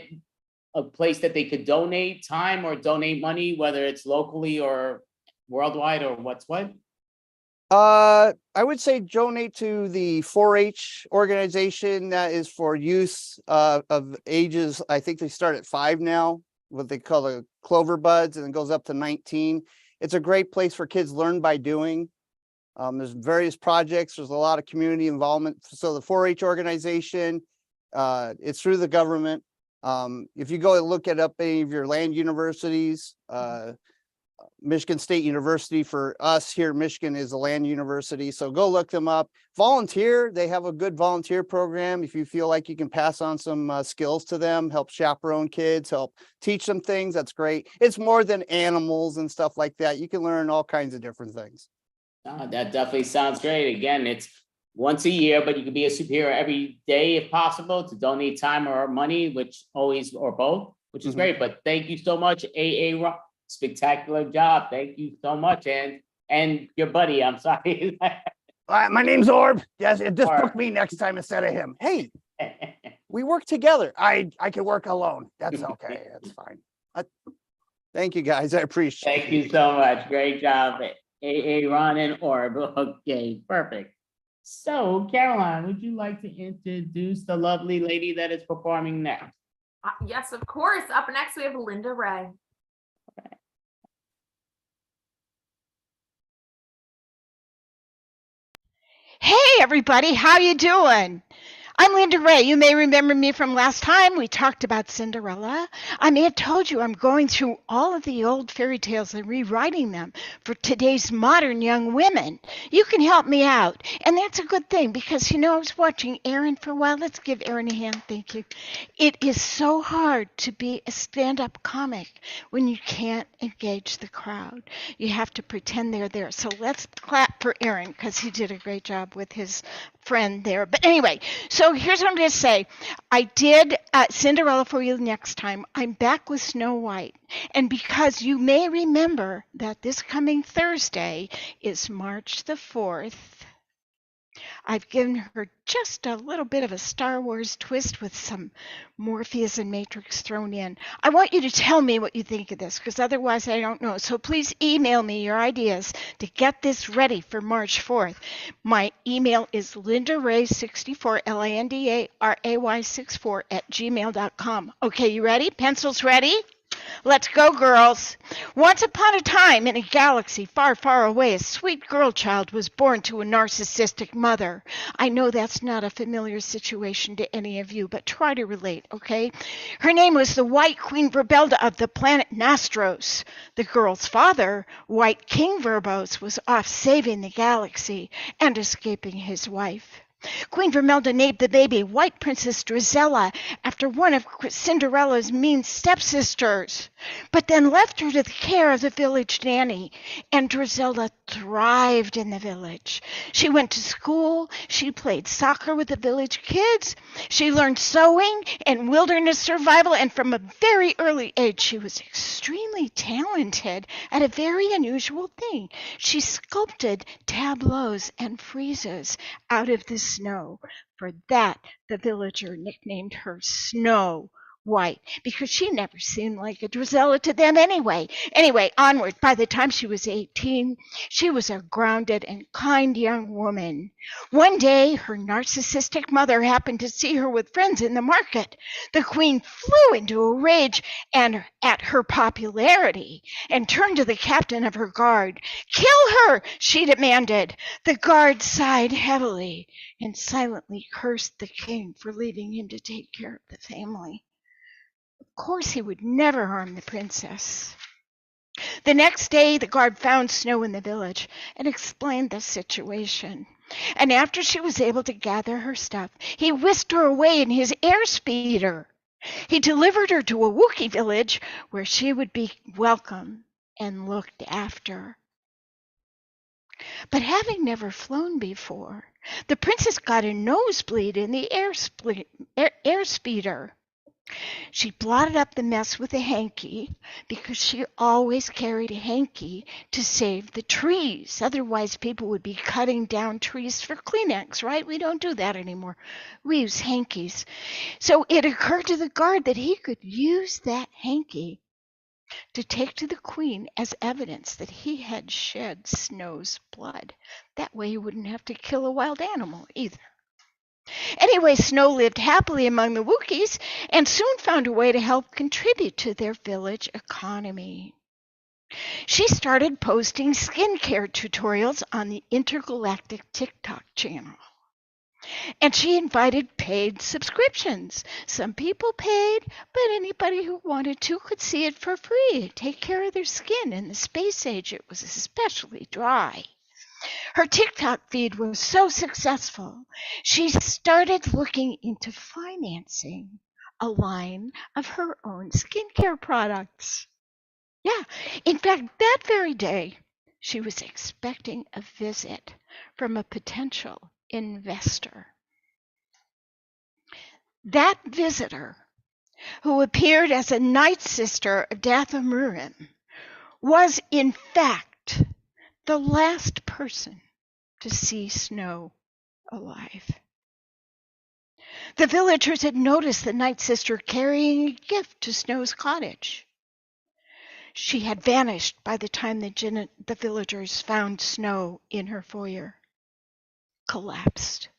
[SPEAKER 1] a place that they could donate time or donate money, whether it's locally or worldwide or what's what?
[SPEAKER 19] I would say donate to the 4-H organization that is for youth of ages. I think they start at 5 now, what they call the Clover Buds, and it goes up to 19. It's a great place for kids learn by doing. There's various projects. There's a lot of community involvement. So the 4-H organization, it's through the government. If you go and look at up any of your land universities, Michigan State University for us here in Michigan is a land university. So go look them up. Volunteer. They have a good volunteer program. If you feel like you can pass on some skills to them, help chaperone kids, help teach them things, that's great. It's more than animals and stuff like that. You can learn all kinds of different things.
[SPEAKER 1] That definitely sounds great. Again, it's once a year, but you can be a superhero every day if possible to donate time or money, which always, or both, which is great. But thank you so much, AA Ron. Spectacular job. Thank you so much. And your buddy, I'm sorry.
[SPEAKER 19] My name's Orb. Yes, just book me next time instead of him. Hey, we work together. I can work alone. That's okay. That's fine. Thank you guys. I appreciate it.
[SPEAKER 1] Thank you so much. Great job. Ron and Orb. Okay, perfect. So, Caroline, would you like to introduce the lovely lady that is performing next?
[SPEAKER 2] Yes, of course. Up next, we have Linda Ray.
[SPEAKER 20] Hey everybody, how you doing? I'm Linda Ray. You may remember me from last time we talked about Cinderella. I may have told you I'm going through all of the old fairy tales and rewriting them for today's modern young women. You can help me out, and that's a good thing because, I was watching Erin for a while. Let's give Erin a hand. Thank you. It is so hard to be a stand-up comic when you can't engage the crowd. You have to pretend they're there. So let's clap for Erin because he did a great job with his friend there. But anyway, so here's what I'm going to say. I did Cinderella for you next time. I'm back with Snow White. And because you may remember that this coming Thursday is March the 4th, I've given her just a little bit of a Star Wars twist with some Morpheus and Matrix thrown in. I want you to tell me what you think of this, because otherwise I don't know. So please email me your ideas to get this ready for March 4th. My email is lindaray64, LINDARAY64 @gmail.com. Okay, you ready? Pencils ready? Let's go, girls. Once upon a time in a galaxy far, far away, a sweet girl child was born to a narcissistic mother. I know that's not a familiar situation to any of you, but try to relate, okay? Her name was the White Queen Verbelda of the planet Nostros. The girl's father, White King Verbos, was off saving the galaxy and escaping his wife. Queen Vermelda named the baby White Princess Drizella after one of Cinderella's mean stepsisters, but then left her to the care of the village nanny, and Drizella thrived in the village. She went to school, she played soccer with the village kids, she learned sewing and wilderness survival, and from a very early age she was extremely talented at a very unusual thing. She sculpted tableaus and friezes out of the snow. For that, the villager nicknamed her Snow White, because she never seemed like a Drizella to them anyway. Anyway, onward. By the time she was 18, she was a grounded and kind young woman. One day, her narcissistic mother happened to see her with friends in the market. The queen flew into a rage and at her popularity and turned to the captain of her guard. "Kill her!" she demanded. The guard sighed heavily and silently cursed the king for leaving him to take care of the family. Of course, he would never harm the princess. The next day, the guard found Snow in the village and explained the situation. And after she was able to gather her stuff, he whisked her away in his airspeeder. He delivered her to a Wookiee village where she would be welcome and looked after. But having never flown before, the princess got a nosebleed in the airspeeder. She blotted up the mess with a hanky because she always carried a hanky to save the trees. Otherwise, people would be cutting down trees for Kleenex, right? We don't do that anymore. We use hankies. So it occurred to the guard that he could use that hanky to take to the queen as evidence that he had shed Snow's blood. That way he wouldn't have to kill a wild animal either. Anyway, Snow lived happily among the Wookiees and soon found a way to help contribute to their village economy. She started posting skincare tutorials on the Intergalactic TikTok channel. And she invited paid subscriptions. Some people paid, but anybody who wanted to could see it for free, take care of their skin. In the space age, it was especially dry. Her TikTok feed was so successful, she started looking into financing a line of her own skincare products. Yeah, in fact, that very day, she was expecting a visit from a potential investor. That visitor, who appeared as a night sister of Dathomirian, was in fact the last person to see Snow alive. The villagers had noticed the night sister carrying a gift to Snow's cottage. She had vanished by the time the villagers found Snow in her foyer. Collapsed.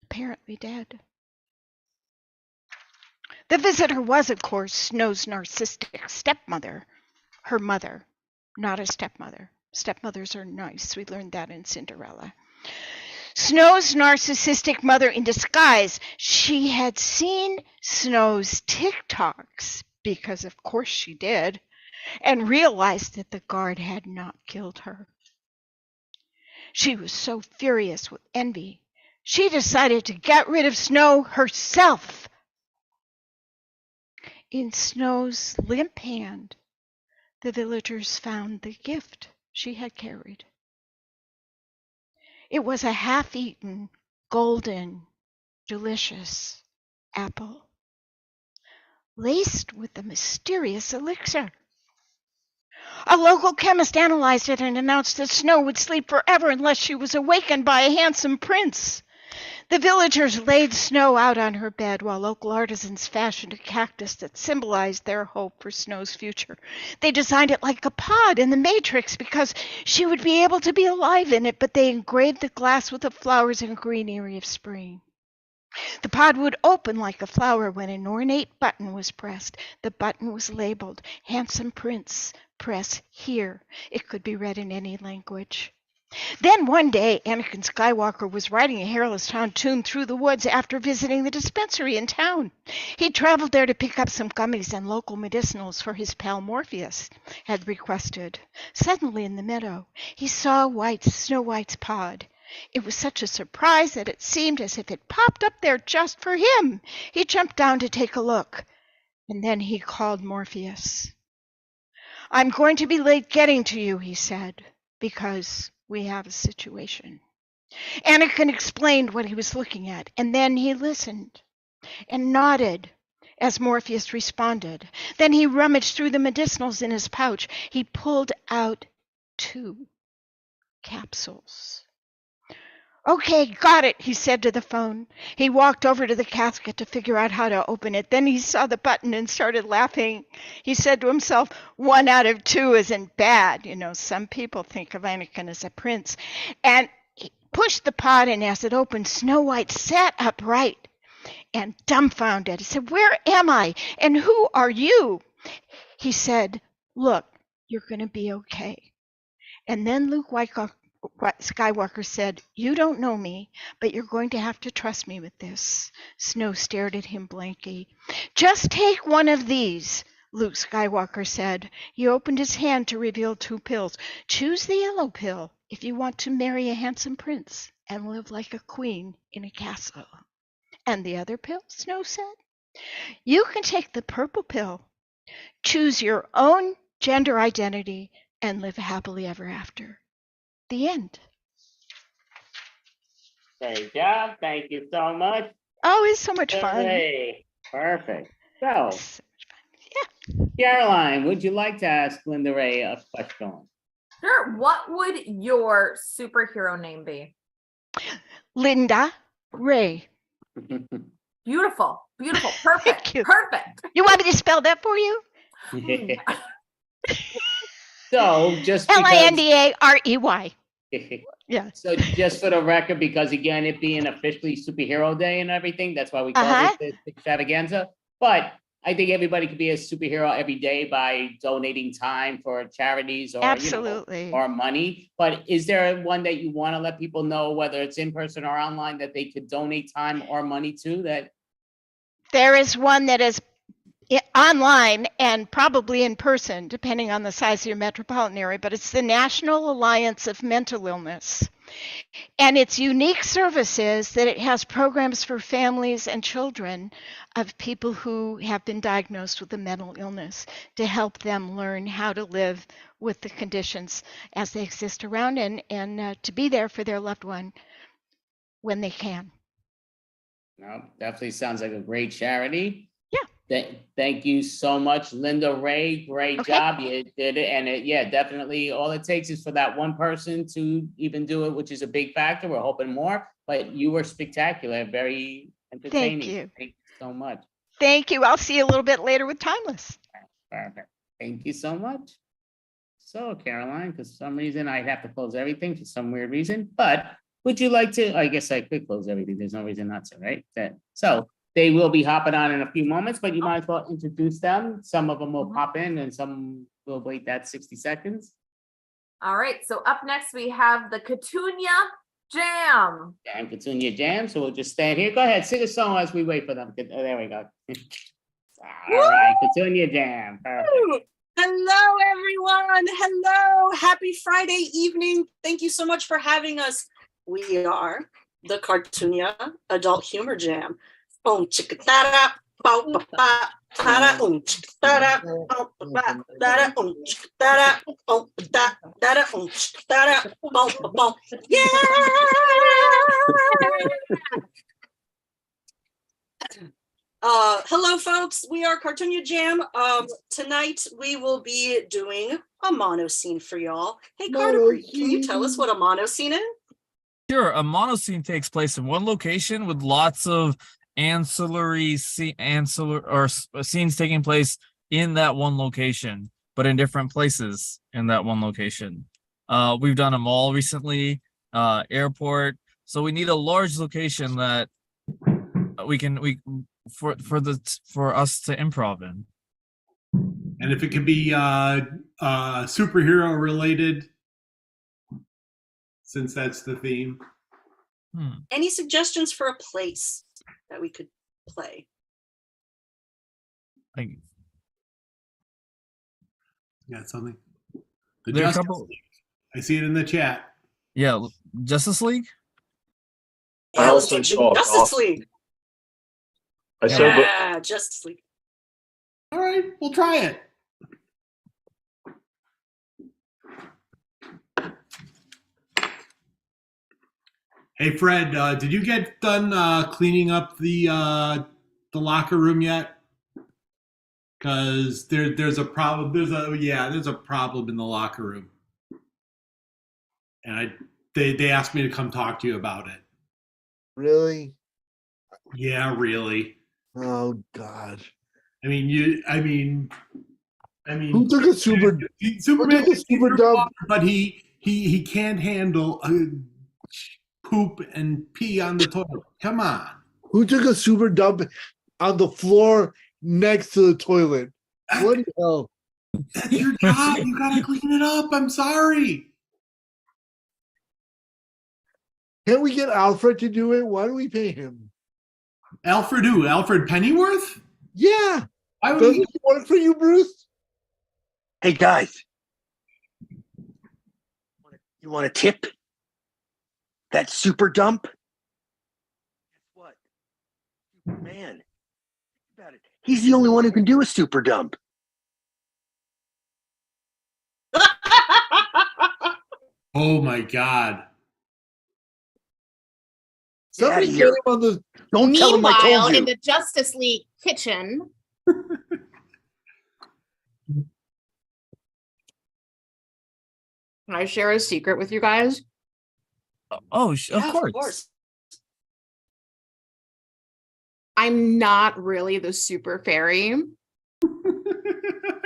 [SPEAKER 20] Apparently dead. The visitor was, of course, Snow's narcissistic stepmother. Her mother, not a stepmother. Stepmothers are nice. We learned that in Cinderella. Snow's narcissistic mother in disguise. She had seen Snow's TikToks, because of course she did, and realized that the guard had not killed her. She was so furious with envy, she decided to get rid of Snow herself. In Snow's limp hand, the villagers found the gift she had carried. It was a half-eaten, golden, delicious apple, laced with a mysterious elixir. A local chemist analyzed it and announced that Snow would sleep forever unless she was awakened by a handsome prince. The villagers laid Snow out on her bed while local artisans fashioned a cactus that symbolized their hope for Snow's future. They designed it like a pod in the Matrix because she would be able to be alive in it, but they engraved the glass with the flowers and greenery of spring. The pod would open like a flower when an ornate button was pressed. The button was labeled, "Handsome Prince, press here." It could be read in any language. Then one day, Anakin Skywalker was riding a hairless pontoon through the woods after visiting the dispensary in town. He traveled there to pick up some gummies and local medicinals for his pal Morpheus had requested. Suddenly in the meadow, he saw Snow White's pod. It was such a surprise that it seemed as if it popped up there just for him. He jumped down to take a look, and then he called Morpheus. "I'm going to be late getting to you," he said, "because we have a situation." Anakin explained what he was looking at, and then he listened and nodded as Morpheus responded. Then he rummaged through the medicinals in his pouch. He pulled out 2 capsules. "Okay, got it," he said to the phone. He walked over to the casket to figure out how to open it. Then he saw the button and started laughing. He said to himself, 1 out of 2 isn't bad. You know, some people think of Anakin as a prince. And he pushed the pod, and as it opened, Snow White sat upright and dumbfounded. He said, "Where am I? And who are you?" He said, "Look, you're going to be okay." And then Luke Skywalker said, "You don't know me, but you're going to have to trust me with this." Snow stared at him blankly. "Just take one of these," Luke Skywalker said. He opened his hand to reveal 2 pills. "Choose the yellow pill if you want to marry a handsome prince and live like a queen in a castle." "And the other pill?" Snow said. "You can take the purple pill. Choose your own gender identity and live happily ever after." The end.
[SPEAKER 1] Great job. Thank you so much.
[SPEAKER 20] Oh, it's so much fun.
[SPEAKER 1] Hey, perfect. So, Caroline, would you like to ask Linda Ray a question?
[SPEAKER 2] Sure. What would your superhero name be?
[SPEAKER 20] Linda Ray.
[SPEAKER 2] Beautiful. Beautiful. Perfect. Perfect.
[SPEAKER 20] You want me to spell that for you?
[SPEAKER 1] So, just because...
[SPEAKER 20] Lindarey. Yeah.
[SPEAKER 1] So just for the record, because again, it being officially superhero day and everything, that's why we call it the Extravaganza. But I think everybody could be a superhero every day by donating time for charities or,
[SPEAKER 20] absolutely,
[SPEAKER 1] or money. But is there one that you want to let people know, whether it's in person or online, that they could donate time or money to? That
[SPEAKER 20] there is one that is online and probably in person, depending on the size of your metropolitan area, but it's the National Alliance of Mental Illness. And its unique service is that it has programs for families and children of people who have been diagnosed with a mental illness to help them learn how to live with the conditions as they exist around and to be there for their loved one when they can.
[SPEAKER 1] No, definitely sounds like a great charity.
[SPEAKER 20] Yeah.
[SPEAKER 1] Thank you so much, Linda Ray. Great job. You did it. And yeah, definitely all it takes is for that one person to even do it, which is a big factor. We're hoping more, but you were spectacular. Very entertaining.
[SPEAKER 20] Thank you.
[SPEAKER 1] Thank you so much.
[SPEAKER 20] Thank you. I'll see you a little bit later with Timeless.
[SPEAKER 1] Perfect. Thank you so much. So Caroline, because for some reason I have to close everything for some weird reason, but would you like to, I guess I could close everything. There's no reason not to, right? So they will be hopping on in a few moments, but you might as well introduce them. Some of them will pop in and some will wait that 60 seconds.
[SPEAKER 2] All right, so up next we have the Petunia Jam.
[SPEAKER 1] And Petunia Jam, so we'll just stand here. Go ahead, sing a song as we wait for them. Oh, there we go. All right, Petunia Jam. Perfect.
[SPEAKER 21] Hello, everyone. Hello. Happy Friday evening. Thank you so much for having us. We are the Cartoonia Adult Humor Jam. Chicka da ba ba ba da chicka da ba ba da chicka da da chicka da yeah. Hello, folks. We are Cartoonia Jam. Tonight we will be doing a mono scene for y'all. Hey, Carter, can you tell us what a mono scene is?
[SPEAKER 22] Sure. A mono scene takes place in one location with lots of ancillary scenes taking place in that one location, but in different places in that one location. We've done a mall recently, airport. So we need a large location that for us to improv in.
[SPEAKER 23] And if it could be superhero related, since that's the theme.
[SPEAKER 21] Any suggestions for a place that we could play?
[SPEAKER 23] Got something?
[SPEAKER 22] There are a couple.
[SPEAKER 23] I see it in the chat.
[SPEAKER 22] Yeah, Justice League.
[SPEAKER 21] Yeah, let's do Justice League.
[SPEAKER 23] Yeah,
[SPEAKER 21] Justice League.
[SPEAKER 23] All right, we'll try it. Hey Fred, did you get done cleaning up the locker room yet? Because there's a problem. There's a problem in the locker room, and they asked me to come talk to you about it.
[SPEAKER 19] Really?
[SPEAKER 23] Yeah, really.
[SPEAKER 19] Oh God.
[SPEAKER 23] I mean,
[SPEAKER 19] who took a
[SPEAKER 23] Superman
[SPEAKER 19] took a super dump?
[SPEAKER 23] But he can't handle poop and pee on the toilet. Come on.
[SPEAKER 19] Who took a super dump on the floor next to the toilet? What the hell?
[SPEAKER 23] That's your job. You gotta clean it up. I'm sorry.
[SPEAKER 19] Can't we get Alfred to do it? Why do we pay him?
[SPEAKER 23] Alfred who? Alfred Pennyworth?
[SPEAKER 19] Yeah.
[SPEAKER 23] Why would
[SPEAKER 19] Doesn't
[SPEAKER 23] he
[SPEAKER 19] he work for you, Bruce?
[SPEAKER 11] Hey guys, you want a tip? That super dump? Guess what? Superman. Think about it. He's the only one who can do a super dump.
[SPEAKER 23] Oh my God.
[SPEAKER 19] Somebody get him on the.
[SPEAKER 11] Don't tell him I told
[SPEAKER 21] Meanwhile,
[SPEAKER 11] you.
[SPEAKER 21] in the Justice League kitchen. Can I share a secret with you guys?
[SPEAKER 22] Oh,
[SPEAKER 21] Of course. I'm not really the super fairy.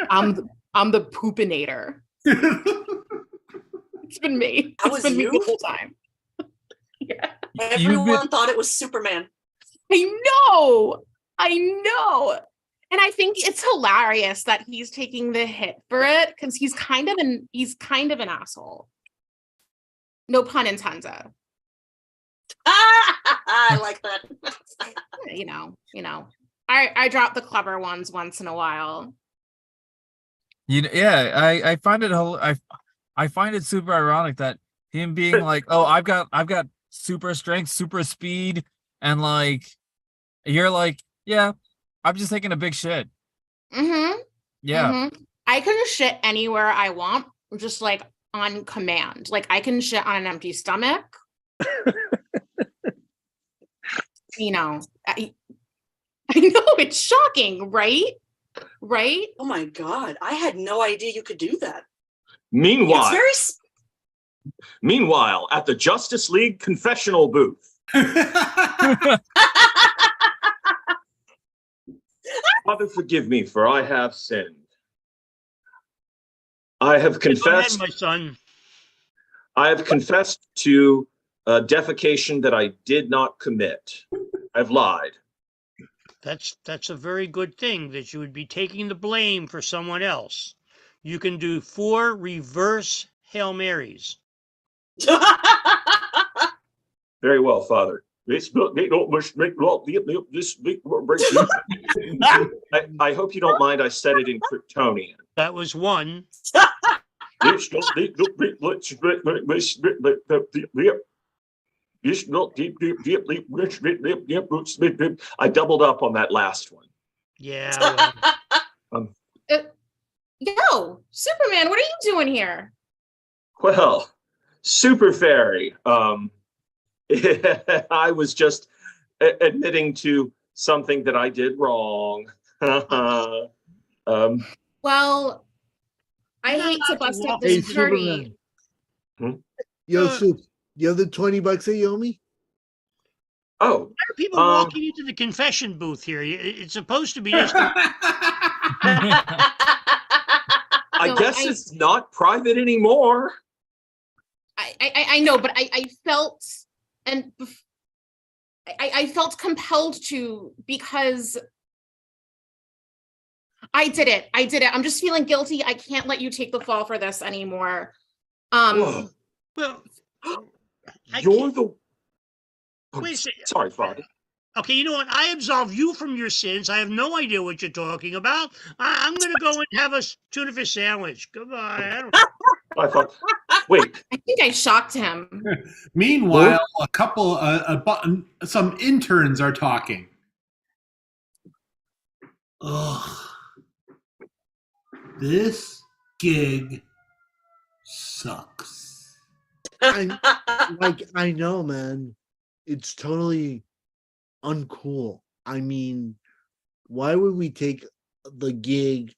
[SPEAKER 21] I'm the poopinator. It's been me. It's been me the whole time. Yeah. Everyone thought it was Superman. I know. And I think it's hilarious that he's taking the hit for it because he's kind of an asshole. No pun intended. I like that. you know. I drop the clever ones once in a while.
[SPEAKER 22] I find it I find it super ironic that him being like, oh, I've got super strength, super speed, and like you're like, yeah, I'm just taking a big shit.
[SPEAKER 21] Mm-hmm.
[SPEAKER 22] Yeah.
[SPEAKER 21] Mm-hmm. I can shit anywhere I want, just like on command. Like I can shit on an empty stomach. I know it's shocking, right? Right? Oh my God. I had no idea you could do that.
[SPEAKER 24] Meanwhile,
[SPEAKER 21] It's
[SPEAKER 24] meanwhile, at the Justice League confessional booth. Father, forgive me, for I have sinned. I have
[SPEAKER 3] Go ahead,
[SPEAKER 24] confessed.
[SPEAKER 3] my son.
[SPEAKER 24] I have confessed to defecation that I did not commit. I've lied.
[SPEAKER 3] That's a very good thing that you would be taking the blame for someone else. You can do 4 reverse Hail Marys.
[SPEAKER 24] Very well, Father. I hope you don't mind. I said it in Kryptonian.
[SPEAKER 3] That was one.
[SPEAKER 24] I doubled up on that last one.
[SPEAKER 3] Yeah. Well.
[SPEAKER 2] Yo, Superman, what are you doing here?
[SPEAKER 24] Well, Super Fairy. I was just admitting to something that I did wrong.
[SPEAKER 2] Well, I hate to bust up
[SPEAKER 4] Hey,
[SPEAKER 2] this party.
[SPEAKER 4] Superman. Yo, Soup, you have the $20 that you owe me?
[SPEAKER 24] Oh.
[SPEAKER 3] Why are people walking into the confession booth here? It's supposed to be just.
[SPEAKER 24] I guess it's not private anymore.
[SPEAKER 2] I know, but I felt and I felt compelled to because I did it. I'm just feeling guilty. I can't let you take the fall for this anymore.
[SPEAKER 24] Whoa.
[SPEAKER 3] Well,
[SPEAKER 24] You're the.
[SPEAKER 3] Wait a second.
[SPEAKER 24] Sorry, Father.
[SPEAKER 3] Okay, you know what? I absolve you from your sins. I have no idea what you're talking about. I'm going to go and have a tuna fish sandwich. Goodbye.
[SPEAKER 24] I thought. Wait.
[SPEAKER 2] I think I shocked him.
[SPEAKER 23] Meanwhile, some interns are talking. Ugh. This gig sucks.
[SPEAKER 4] I know, man. It's totally uncool. I mean, why would we take the gig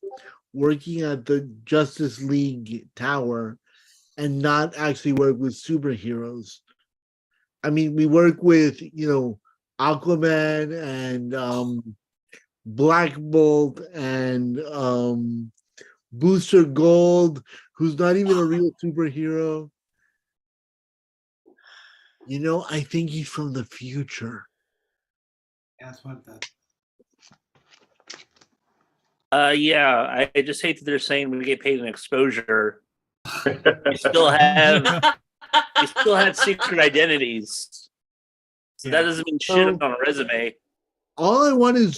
[SPEAKER 4] working at the Justice League Tower and not actually work with superheroes? I mean, we work with, Aquaman and Black Bolt and Booster Gold, who's not even a real superhero. I think he's from the future.
[SPEAKER 23] That's what that.
[SPEAKER 5] Yeah, I just hate that they're saying we get paid in exposure. You still have secret identities. So that doesn't mean shit on a resume.
[SPEAKER 4] The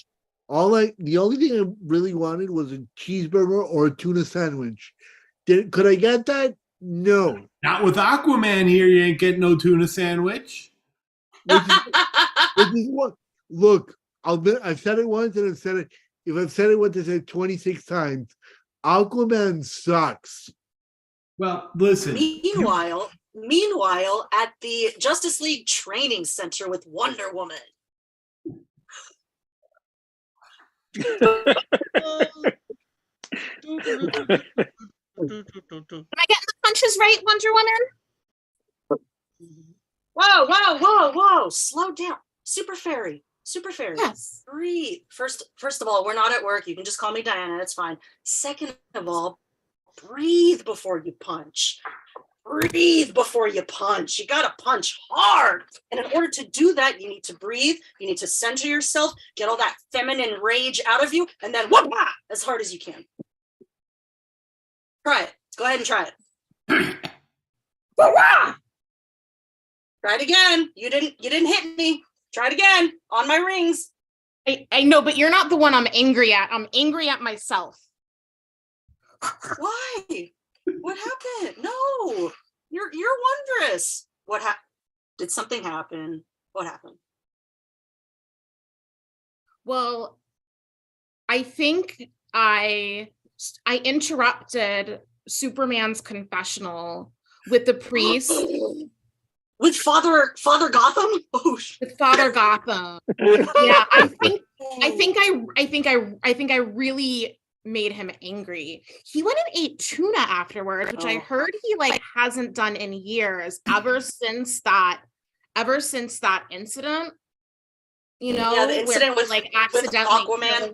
[SPEAKER 4] only thing I really wanted was a cheeseburger or a tuna sandwich. Could I get that? No.
[SPEAKER 23] Not with Aquaman here, you ain't getting no tuna sandwich.
[SPEAKER 4] Which is what? Look, I've said it once and I've said it. If I've said it once, I said 26 times. Aquaman sucks.
[SPEAKER 23] Well, listen.
[SPEAKER 21] Meanwhile, at the Justice League Training Center with Wonder Woman.
[SPEAKER 2] Am I getting the punches right, Wonder Woman?
[SPEAKER 21] Whoa. Slow down. Super Fairy.
[SPEAKER 2] Yes.
[SPEAKER 21] Breathe. First of all, we're not at work. You can just call me Diana. That's fine. Second of all, breathe before you punch. Breathe before you punch. You got to punch hard. And in order to do that, you need to breathe. You need to center yourself, get all that feminine rage out of you, and then whoop as hard as you can. Try it. Go ahead and try it. Try it again. You didn't hit me. Try it again. On my rings.
[SPEAKER 2] I know, but you're not the one I'm angry at. I'm angry at myself.
[SPEAKER 21] Why? What happened? No. You're wondrous. What happened? Did something happen? What happened?
[SPEAKER 2] Well, I think I interrupted Superman's confessional with the priest.
[SPEAKER 21] With Father Gotham? Oh,
[SPEAKER 2] with Father Gotham. Yeah, I think I really made him angry. He went and ate tuna afterwards, which I heard he hasn't done in years, ever since that incident.
[SPEAKER 21] Yeah, the incident
[SPEAKER 2] where,
[SPEAKER 21] with
[SPEAKER 2] accidentally
[SPEAKER 21] Aquaman.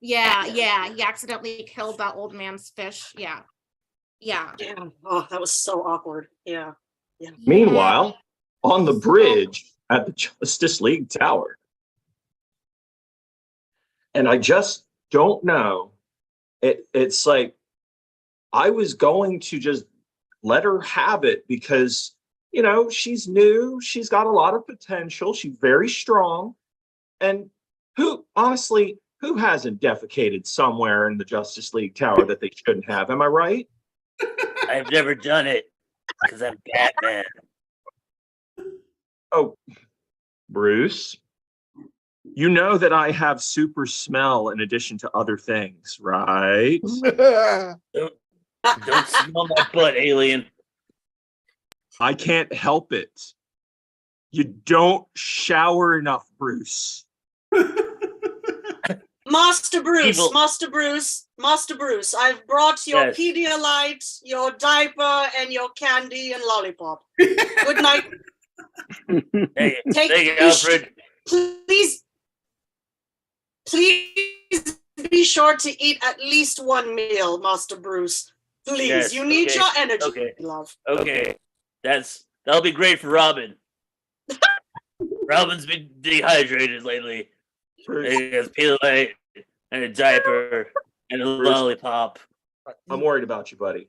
[SPEAKER 2] he accidentally killed that old man's fish. Yeah.
[SPEAKER 21] Yeah. Oh, that was so awkward. Yeah. Yeah.
[SPEAKER 24] Meanwhile, on the bridge at the Justice League Tower, and I just don't know. It's like I was going to just let her have it because, you know, she's new. She's got a lot of potential. She's very strong. And honestly, who hasn't defecated somewhere in the Justice League Tower that they shouldn't have? Am I right?
[SPEAKER 5] I've never done it because I'm Batman.
[SPEAKER 24] Oh, Bruce, you know that I have super smell in addition to other things, right?
[SPEAKER 5] Don't smell my butt, alien.
[SPEAKER 24] I can't help it. You don't shower enough, Bruce.
[SPEAKER 21] Master Bruce,
[SPEAKER 5] Evil.
[SPEAKER 21] Master Bruce, Master Bruce, I've brought your
[SPEAKER 5] Yes.
[SPEAKER 21] Pedialyte, your diaper, and your candy and lollipop. Good night.
[SPEAKER 5] Hey,
[SPEAKER 21] Take
[SPEAKER 5] thank you,
[SPEAKER 21] you sh-
[SPEAKER 5] Alfred.
[SPEAKER 21] Please be sure to eat at least one meal, Master Bruce. Please,
[SPEAKER 5] Yes,
[SPEAKER 21] you need
[SPEAKER 5] okay,
[SPEAKER 21] your energy,
[SPEAKER 5] okay.
[SPEAKER 21] love.
[SPEAKER 5] Okay, that'll be great for Robin. Robin's been dehydrated lately. He has Pedialyte and a diaper and a lollipop.
[SPEAKER 24] I'm worried about you, buddy.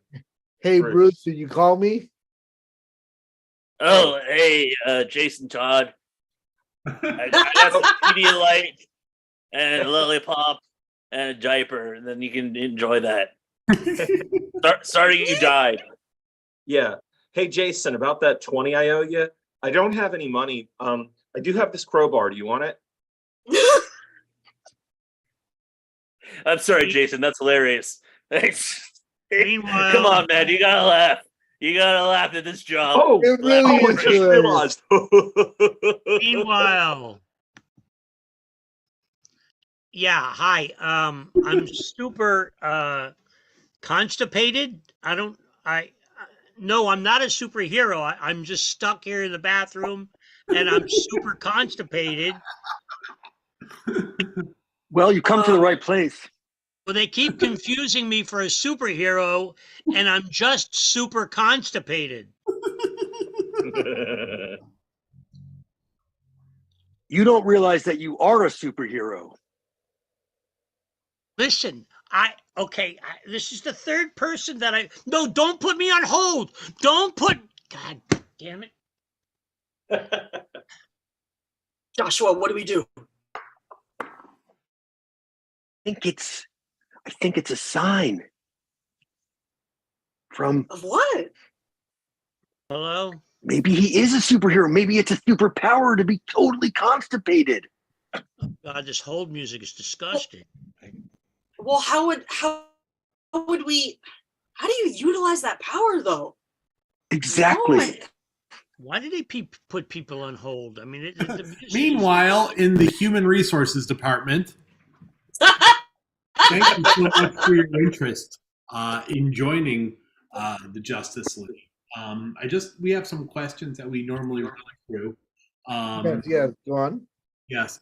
[SPEAKER 4] Hey, Bruce, did you call me?
[SPEAKER 5] Oh, hey, Jason Todd. I got some Pedialyte and a lollipop and a diaper, and then you can enjoy that. Sorry you died.
[SPEAKER 24] Yeah. Hey, Jason, about that 20 I owe you, I don't have any money. I do have this crowbar. Do you want it?
[SPEAKER 5] I'm sorry, Jason. That's hilarious.
[SPEAKER 3] Meanwhile,
[SPEAKER 5] Come on, man. You gotta laugh. You gotta laugh at this job.
[SPEAKER 24] Oh,
[SPEAKER 4] It really
[SPEAKER 24] I
[SPEAKER 4] is
[SPEAKER 24] just
[SPEAKER 4] hilarious.
[SPEAKER 24] realized.
[SPEAKER 3] meanwhile. Yeah, hi. I'm super constipated. No, I'm not a superhero. I'm just stuck here in the bathroom and I'm super constipated.
[SPEAKER 6] Well, you come to the right place.
[SPEAKER 3] Well, they keep confusing me for a superhero and I'm just super constipated.
[SPEAKER 6] You don't realize that you are a superhero.
[SPEAKER 3] Listen, this is the third person that no, don't put me on hold. God damn it.
[SPEAKER 21] Joshua, what do we do?
[SPEAKER 6] I think it's a sign from
[SPEAKER 21] Of what?
[SPEAKER 3] Hello?
[SPEAKER 6] maybe he is a superhero. Maybe it's a superpower to be totally constipated.
[SPEAKER 3] God, this hold music is disgusting.
[SPEAKER 21] Well, how do you utilize that power though?
[SPEAKER 6] Exactly.
[SPEAKER 3] Why do they put people on hold? I mean, the music
[SPEAKER 23] Meanwhile, in the Human Resources Department, thank you so much for your interest in joining the Justice League. We have some questions that we normally run through.
[SPEAKER 4] Yes, go on.
[SPEAKER 23] Yes.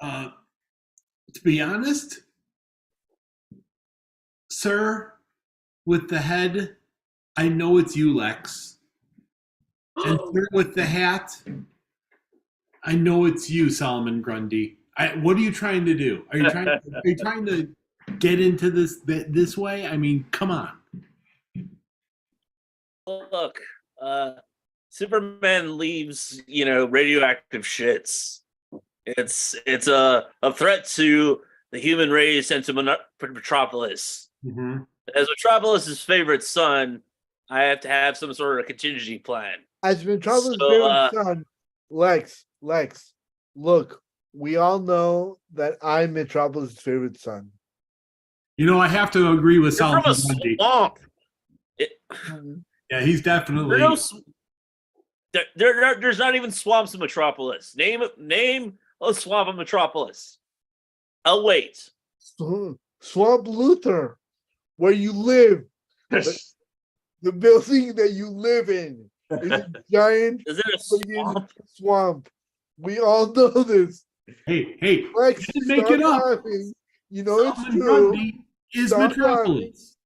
[SPEAKER 23] To be honest, sir, with the head, I know it's you, Lex. And sir, with the hat, I know it's you, Solomon Grundy. What are you trying to do? Are you trying to get into this way? I mean, come on.
[SPEAKER 5] Look, Superman leaves, radioactive shits. It's a threat to the human race and to Metropolis.
[SPEAKER 23] Mm-hmm.
[SPEAKER 5] As Metropolis's favorite son, I have to have some sort of contingency plan.
[SPEAKER 4] As Metropolis' favorite son, Lex, look, we all know that I'm Metropolis' favorite son.
[SPEAKER 23] I have to agree with
[SPEAKER 5] You're from
[SPEAKER 23] Solomon
[SPEAKER 5] a
[SPEAKER 23] Grundy.
[SPEAKER 5] swamp.
[SPEAKER 23] Yeah, he's definitely.
[SPEAKER 5] There's not even swamps in Metropolis. Name a swamp in Metropolis. I'll wait.
[SPEAKER 4] Swamp Luther, where you live. The building that you live in is a giant
[SPEAKER 5] Is it a swamp?
[SPEAKER 4] swamp. We all know this.
[SPEAKER 23] Hey,
[SPEAKER 4] Lex,
[SPEAKER 23] you didn't make
[SPEAKER 4] stop
[SPEAKER 23] it up.
[SPEAKER 4] laughing. You know it's
[SPEAKER 23] Solomon
[SPEAKER 4] true.
[SPEAKER 23] Grundy is
[SPEAKER 4] Stop
[SPEAKER 23] Metropolis.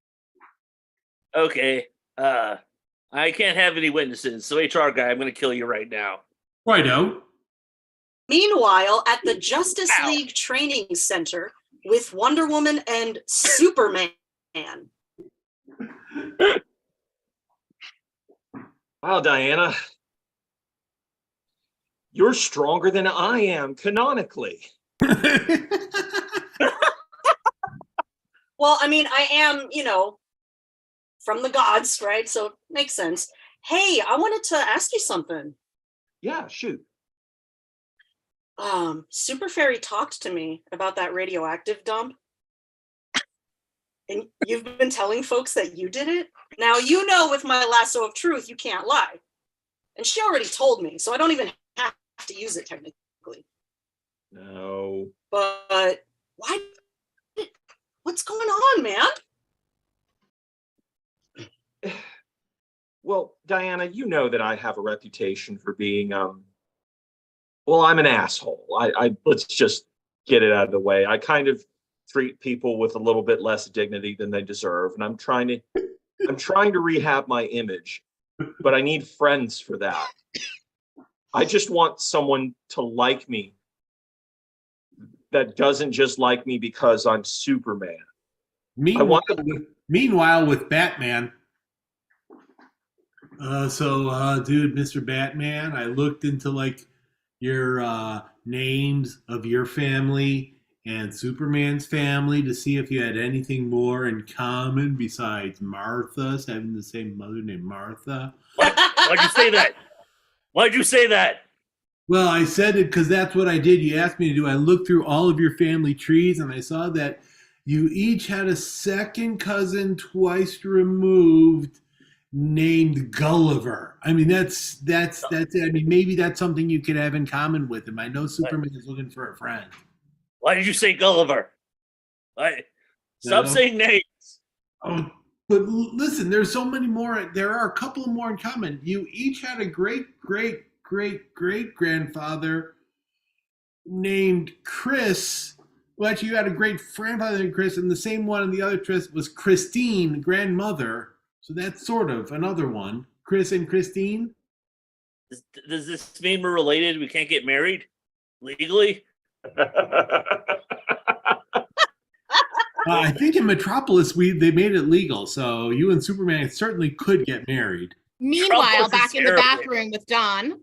[SPEAKER 5] Okay. I can't have any witnesses. So HR guy, I'm going to kill you right now.
[SPEAKER 23] Righto.
[SPEAKER 21] Meanwhile, at the Justice League Training Center with Wonder Woman and Superman.
[SPEAKER 24] Wow, Diana. You're stronger than I am canonically.
[SPEAKER 21] Well, I mean, I am, from the gods, right? So it makes sense. Hey, I wanted to ask you something.
[SPEAKER 24] Yeah, shoot.
[SPEAKER 21] Super Fairy talked to me about that radioactive dump. And you've been telling folks that you did it? Now, with my lasso of truth, you can't lie. And she already told me, so I don't even have to use it technically.
[SPEAKER 24] No.
[SPEAKER 21] But why? What's going on, man?
[SPEAKER 24] Well, Diana, you know that I have a reputation for being, well, I'm an asshole. I let's just get it out of the way. I kind of treat people with a little bit less dignity than they deserve, and I'm trying to rehab my image, but I need friends for that. I just want someone to like me that doesn't just like me because I'm Superman.
[SPEAKER 23] Meanwhile, with Batman. Dude, Mr. Batman, I looked into like your names of your family and Superman's family to see if you had anything more in common besides Martha's, having the same mother named Martha.
[SPEAKER 5] Why'd you say that? Why'd you say that?
[SPEAKER 23] Well, I said it because that's what I did. You asked me to do. I looked through all of your family trees and I saw that you each had a second cousin twice removed named Gulliver. I mean, that's it. I mean, maybe that's something you could have in common with him. I know Superman is looking for a friend.
[SPEAKER 5] Why did you say Gulliver? Stop saying names.
[SPEAKER 23] Oh, but listen, there's so many more. There are a couple more in common. You each had a great-great-great-great-grandfather named Chris. Well, actually, you had a great-grandfather named Chris, and the same one and the other Chris was Christine, grandmother. So that's sort of another one. Chris and Christine.
[SPEAKER 5] Does this mean we're related? We can't get married legally?
[SPEAKER 23] I think in Metropolis they made it legal, so you and Superman certainly could get married.
[SPEAKER 7] Meanwhile, back in the bathroom with Don.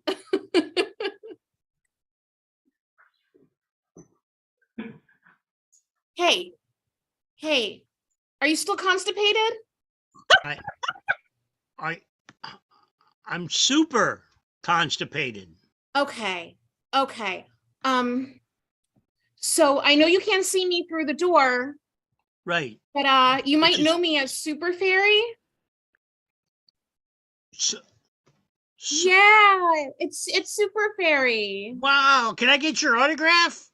[SPEAKER 7] Hey, are you still constipated?
[SPEAKER 3] I'm super constipated.
[SPEAKER 7] Okay. So I know you can't see me through the door.
[SPEAKER 3] Right.
[SPEAKER 7] But you might know me as Super Fairy. Yeah, it's Super Fairy.
[SPEAKER 3] Wow, can I get your autograph?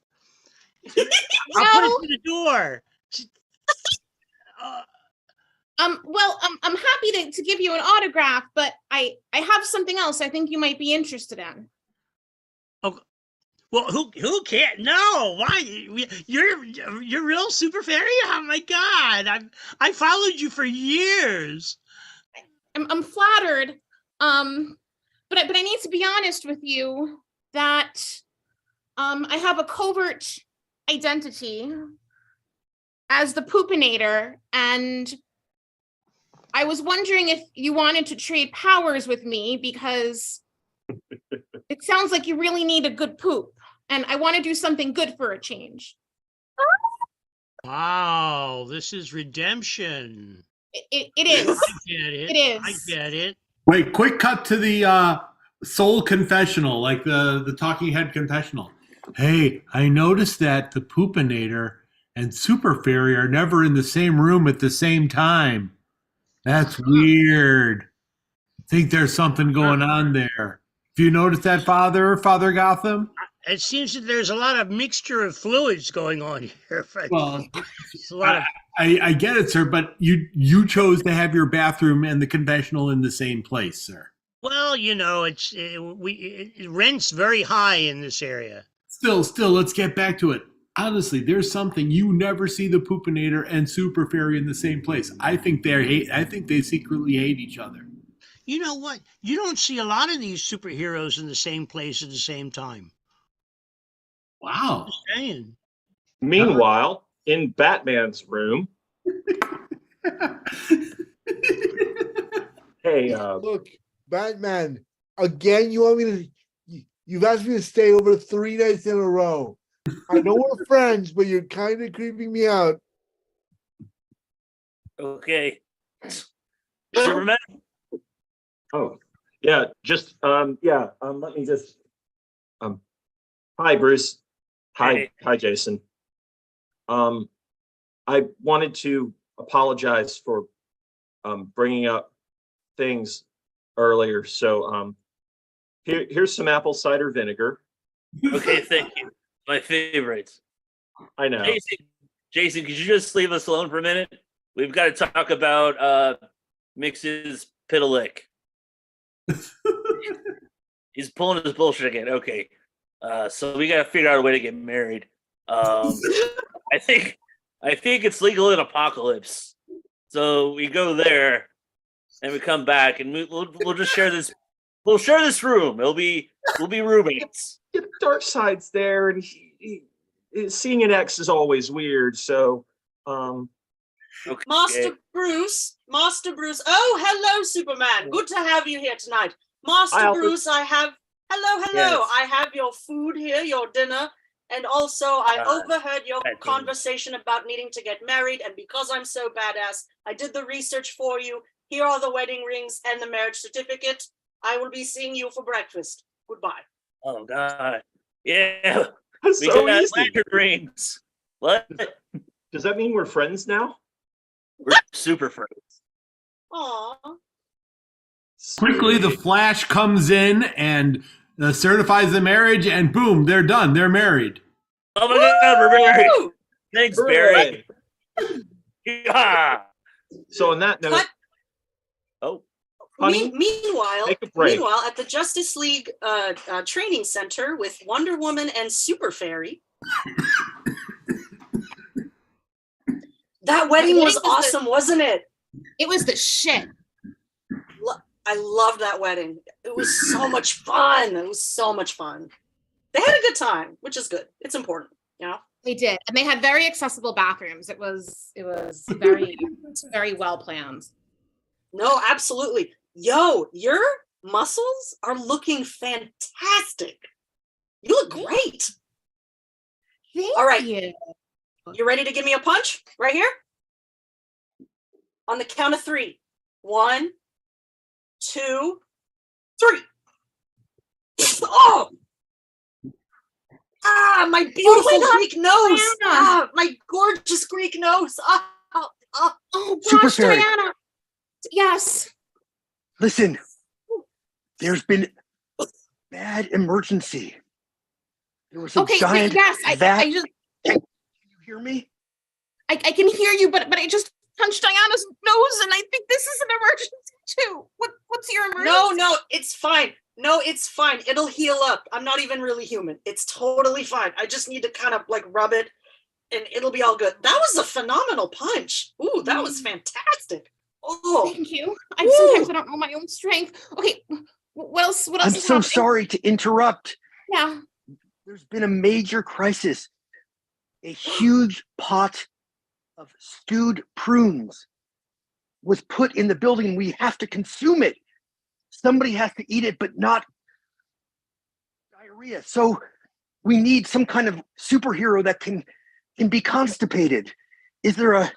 [SPEAKER 3] I'll put it through the door.
[SPEAKER 7] Well, I'm happy to give you an autograph, but I have something else I think you might be interested in.
[SPEAKER 3] Oh, well, who can't? No, why? You're real Super Fairy? Oh my God, I followed you for years.
[SPEAKER 7] I'm flattered, but I need to be honest with you that I have a covert identity as the Poopinator, and I was wondering if you wanted to trade powers with me because it sounds like you really need a good poop, and I want to do something good for a change.
[SPEAKER 3] Wow, this is redemption.
[SPEAKER 7] It is.
[SPEAKER 3] I get it.
[SPEAKER 7] It is.
[SPEAKER 3] I get it.
[SPEAKER 23] Wait, quick cut to the soul confessional, like the talking head confessional. Hey, I noticed that the Poopinator and Super Fairy are never in the same room at the same time. That's weird. I think there's something going on there. Have you noticed that, Father Gotham?
[SPEAKER 3] It seems that there's a lot of mixture of fluids going on here.
[SPEAKER 23] Well,
[SPEAKER 3] it's a lot of.
[SPEAKER 23] I get it, sir, but you chose to have your bathroom and the confessional in the same place, sir.
[SPEAKER 3] Well, you know, rent's very high in this area.
[SPEAKER 23] Still, let's get back to it. honestly, there's something you never see the Poopinator and Super Fairy in the same place. I think they secretly hate each other.
[SPEAKER 3] You know what? You don't see a lot of these superheroes in the same place at the same time.
[SPEAKER 23] Wow.
[SPEAKER 3] Just saying.
[SPEAKER 24] Meanwhile, in Batman's room, hey,
[SPEAKER 4] Look, Batman, again, you want me to, you've asked me to stay over 3 nights in a row. I know we're friends, but you're kind of creeping me out.
[SPEAKER 5] Okay. Superman.
[SPEAKER 24] oh, yeah, just, let me just, hi, Bruce. Hi, Jason. I wanted to apologize for bringing up things earlier. So here's some apple cider vinegar.
[SPEAKER 5] Okay, thank you. My favorite.
[SPEAKER 24] I know.
[SPEAKER 5] Jason, could you just leave us alone for a minute? We've got to talk about Mix's Pitalick. He's pulling his bullshit again. Okay. So we got to figure out a way to get married. I think it's legal in Apocalypse. So we go there and we come back and we'll just share this. We'll share this room. We'll be roommates.
[SPEAKER 24] Darkseid's there, and seeing an ex is always weird. So,
[SPEAKER 5] okay.
[SPEAKER 21] Master Bruce. Oh, hello, Superman. Good to have you here tonight. Master Bruce, I have. Hello.
[SPEAKER 5] Yes.
[SPEAKER 21] I have your food here, your dinner. And also, I overheard your conversation about needing to get married. And because I'm so badass, I did the research for you. Here are the wedding rings and the marriage certificate. I will be seeing you for breakfast. Goodbye.
[SPEAKER 5] Oh God. Yeah.
[SPEAKER 24] That's
[SPEAKER 5] we
[SPEAKER 24] so
[SPEAKER 5] got
[SPEAKER 24] easy.
[SPEAKER 5] lantern rings. What?
[SPEAKER 24] Does that mean we're friends now?
[SPEAKER 5] We're super friends.
[SPEAKER 21] Aw.
[SPEAKER 23] Quickly, the Flash comes in and certifies the marriage, and boom, they're done. They're married.
[SPEAKER 5] Oh my God, we're married. Thanks,
[SPEAKER 24] Hooray.
[SPEAKER 5] Barry. Yeah.
[SPEAKER 24] So on that note, honey,
[SPEAKER 21] Meanwhile,
[SPEAKER 24] take a break.
[SPEAKER 21] at the Justice League training center with Wonder Woman and Super Fairy, that wedding was awesome, wasn't it?
[SPEAKER 7] It was the shit.
[SPEAKER 21] I loved that wedding. It was so much fun. They had a good time, which is good. It's important, you know.
[SPEAKER 7] They did, and they had very accessible bathrooms. It was very very well planned.
[SPEAKER 21] No, absolutely. Yo, your muscles are looking fantastic. You look great. All right. You ready to give me a punch right here? On the count of 3. 1, 2, 3. Oh! Ah, my beautiful Greek nose. Ah, my gorgeous Greek nose.
[SPEAKER 7] Oh,
[SPEAKER 6] Super
[SPEAKER 7] gosh,
[SPEAKER 6] Fairy.
[SPEAKER 7] Diana. Yes.
[SPEAKER 6] Listen, there's been a bad emergency. There was a
[SPEAKER 7] Okay,
[SPEAKER 6] giant
[SPEAKER 7] yes,
[SPEAKER 6] vat.
[SPEAKER 7] I just.
[SPEAKER 6] Can you hear me?
[SPEAKER 7] I can hear you, but I just punched Diana's nose, and I think this is an emergency too. What's your emergency?
[SPEAKER 21] No, it's fine. No, it's fine. It'll heal up. I'm not even really human. It's totally fine. I just need to kind of like rub it and it'll be all good. That was a phenomenal punch. Ooh, that was fantastic. Oh,
[SPEAKER 7] Thank you. Sometimes I don't know my own strength. Okay, what else? What else?
[SPEAKER 6] I'm
[SPEAKER 7] is
[SPEAKER 6] so
[SPEAKER 7] happening?
[SPEAKER 6] sorry to interrupt.
[SPEAKER 7] Yeah.
[SPEAKER 6] There's been a major crisis. A huge pot of stewed prunes was put in the building. We have to consume it. Somebody has to eat it, but not diarrhea. So we need some kind of superhero that can be constipated. Is there a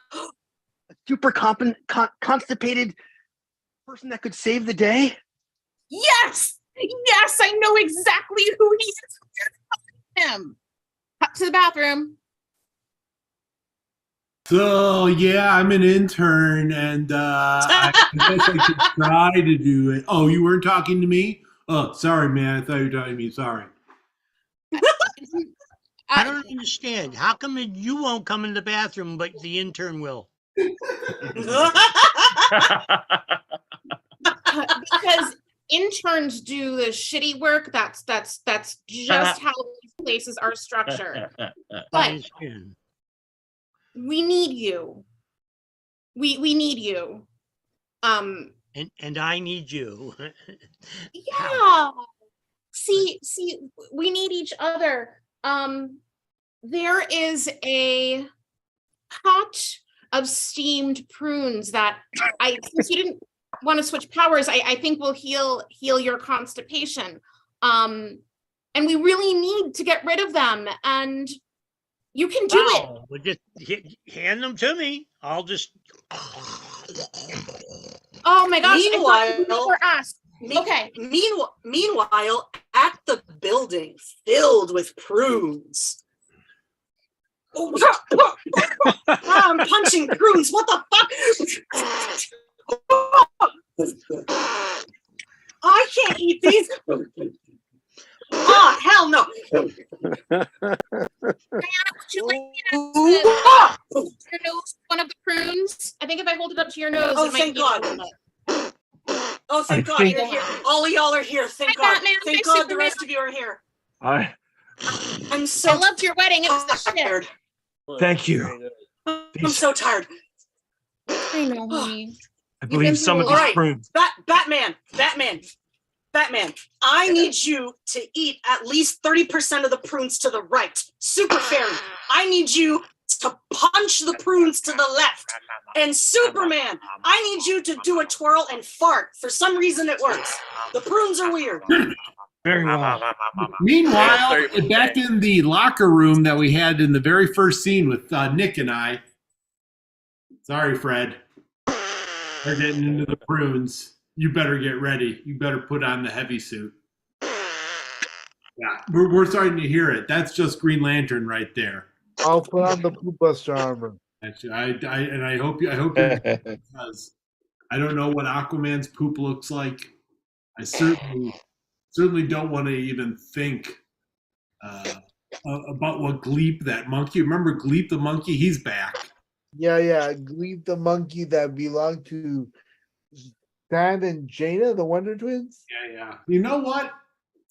[SPEAKER 6] super constipated person that could save the day?
[SPEAKER 7] Yes, I know exactly who he is. Him. Cut to the bathroom.
[SPEAKER 23] So yeah, I'm an intern, and I guess I could try to do it. Oh, you weren't talking to me? Oh, sorry, man. I thought you were talking to me. Sorry.
[SPEAKER 3] I don't understand. How come you won't come in the bathroom, but the intern will?
[SPEAKER 7] Because interns do the shitty work. That's just how places are structured. But
[SPEAKER 3] Fine skin.
[SPEAKER 7] we need you. We need you.
[SPEAKER 3] And I need you.
[SPEAKER 7] Yeah. See, we need each other. There is a pot of steamed prunes that since you didn't want to switch powers, I think will heal your constipation. And we really need to get rid of them, and you can do it.
[SPEAKER 3] Wow, well, just hand them to me. I'll just.
[SPEAKER 7] Oh my gosh! I
[SPEAKER 21] Meanwhile,
[SPEAKER 7] never asked. Okay.
[SPEAKER 21] Meanwhile, at the building filled with prunes. Oh, I'm punching prunes. What the fuck? I can't eat these. Oh, hell no.
[SPEAKER 7] Would you like me to your nose one of the prunes? I think if I hold it up to your nose,
[SPEAKER 21] Oh,
[SPEAKER 7] it might
[SPEAKER 21] thank
[SPEAKER 7] be
[SPEAKER 21] God. Oh, thank God you're here. All of y'all are here. Thank God.
[SPEAKER 7] Batman.
[SPEAKER 21] Thank
[SPEAKER 7] Hi,
[SPEAKER 21] God the rest of you are here.
[SPEAKER 24] I
[SPEAKER 21] I'm so
[SPEAKER 7] I loved your wedding. It was the shit.
[SPEAKER 21] tired.
[SPEAKER 24] thank you.
[SPEAKER 21] I'm so tired.
[SPEAKER 7] I know, honey.
[SPEAKER 24] I believe some of
[SPEAKER 21] All
[SPEAKER 24] these
[SPEAKER 21] right,
[SPEAKER 24] prunes.
[SPEAKER 21] Batman. I need you to eat at least 30% of the prunes to the right. Super Fairy, I need you to punch the prunes to the left. And Superman, I need you to do a twirl and fart. For some reason, it works. The prunes are weird.
[SPEAKER 24] Very well.
[SPEAKER 23] Meanwhile, back in the locker room that we had in the very first scene with Nick and I. Sorry, Fred. We're getting into the prunes. You better get ready. You better put on the heavy suit. Yeah, we're starting to hear it. That's just Green Lantern right there.
[SPEAKER 4] I'll put on the poop buster armor.
[SPEAKER 23] Actually, I hope you because I don't know what Aquaman's poop looks like. I certainly don't want to even think about what Gleep, that monkey. Remember Gleep the monkey? He's back.
[SPEAKER 4] Yeah. Gleep the monkey that belonged to Stan and Jaina, the Wonder Twins.
[SPEAKER 23] Yeah. You know what?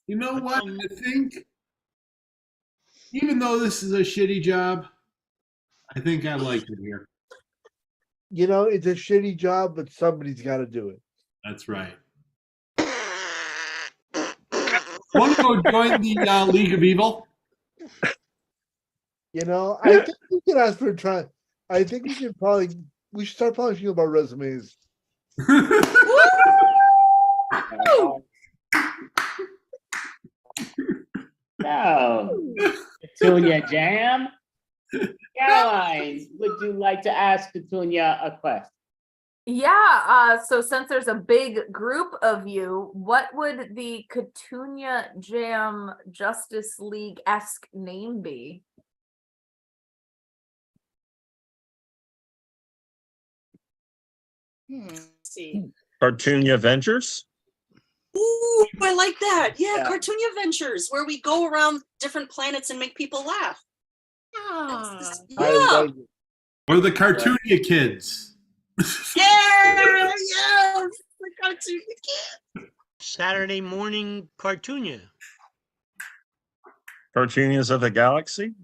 [SPEAKER 23] I think even though this is a shitty job, I think I like it here.
[SPEAKER 4] You know, it's a shitty job, but somebody's got to do it.
[SPEAKER 23] That's right. Want to go join the League of Evil?
[SPEAKER 4] You know, I think we can ask for a try. I think we should start polishing about resumes.
[SPEAKER 1] So, Petunia Jam. Caroline, would you like to ask Petunia a question?
[SPEAKER 2] Yeah, so since there's a big group of you, what would the Petunia Jam Justice League-esque name be?
[SPEAKER 21] Let's see.
[SPEAKER 24] Cartoonia Ventures?
[SPEAKER 21] Ooh, I like that. Yeah, Cartoonia Ventures, where we go around different planets and make people laugh. Yeah.
[SPEAKER 23] Or the Cartoonia Kids?
[SPEAKER 21] Yes, the Cartoonia Kids.
[SPEAKER 3] Saturday morning Cartoonia.
[SPEAKER 24] Cartoonias of the Galaxy?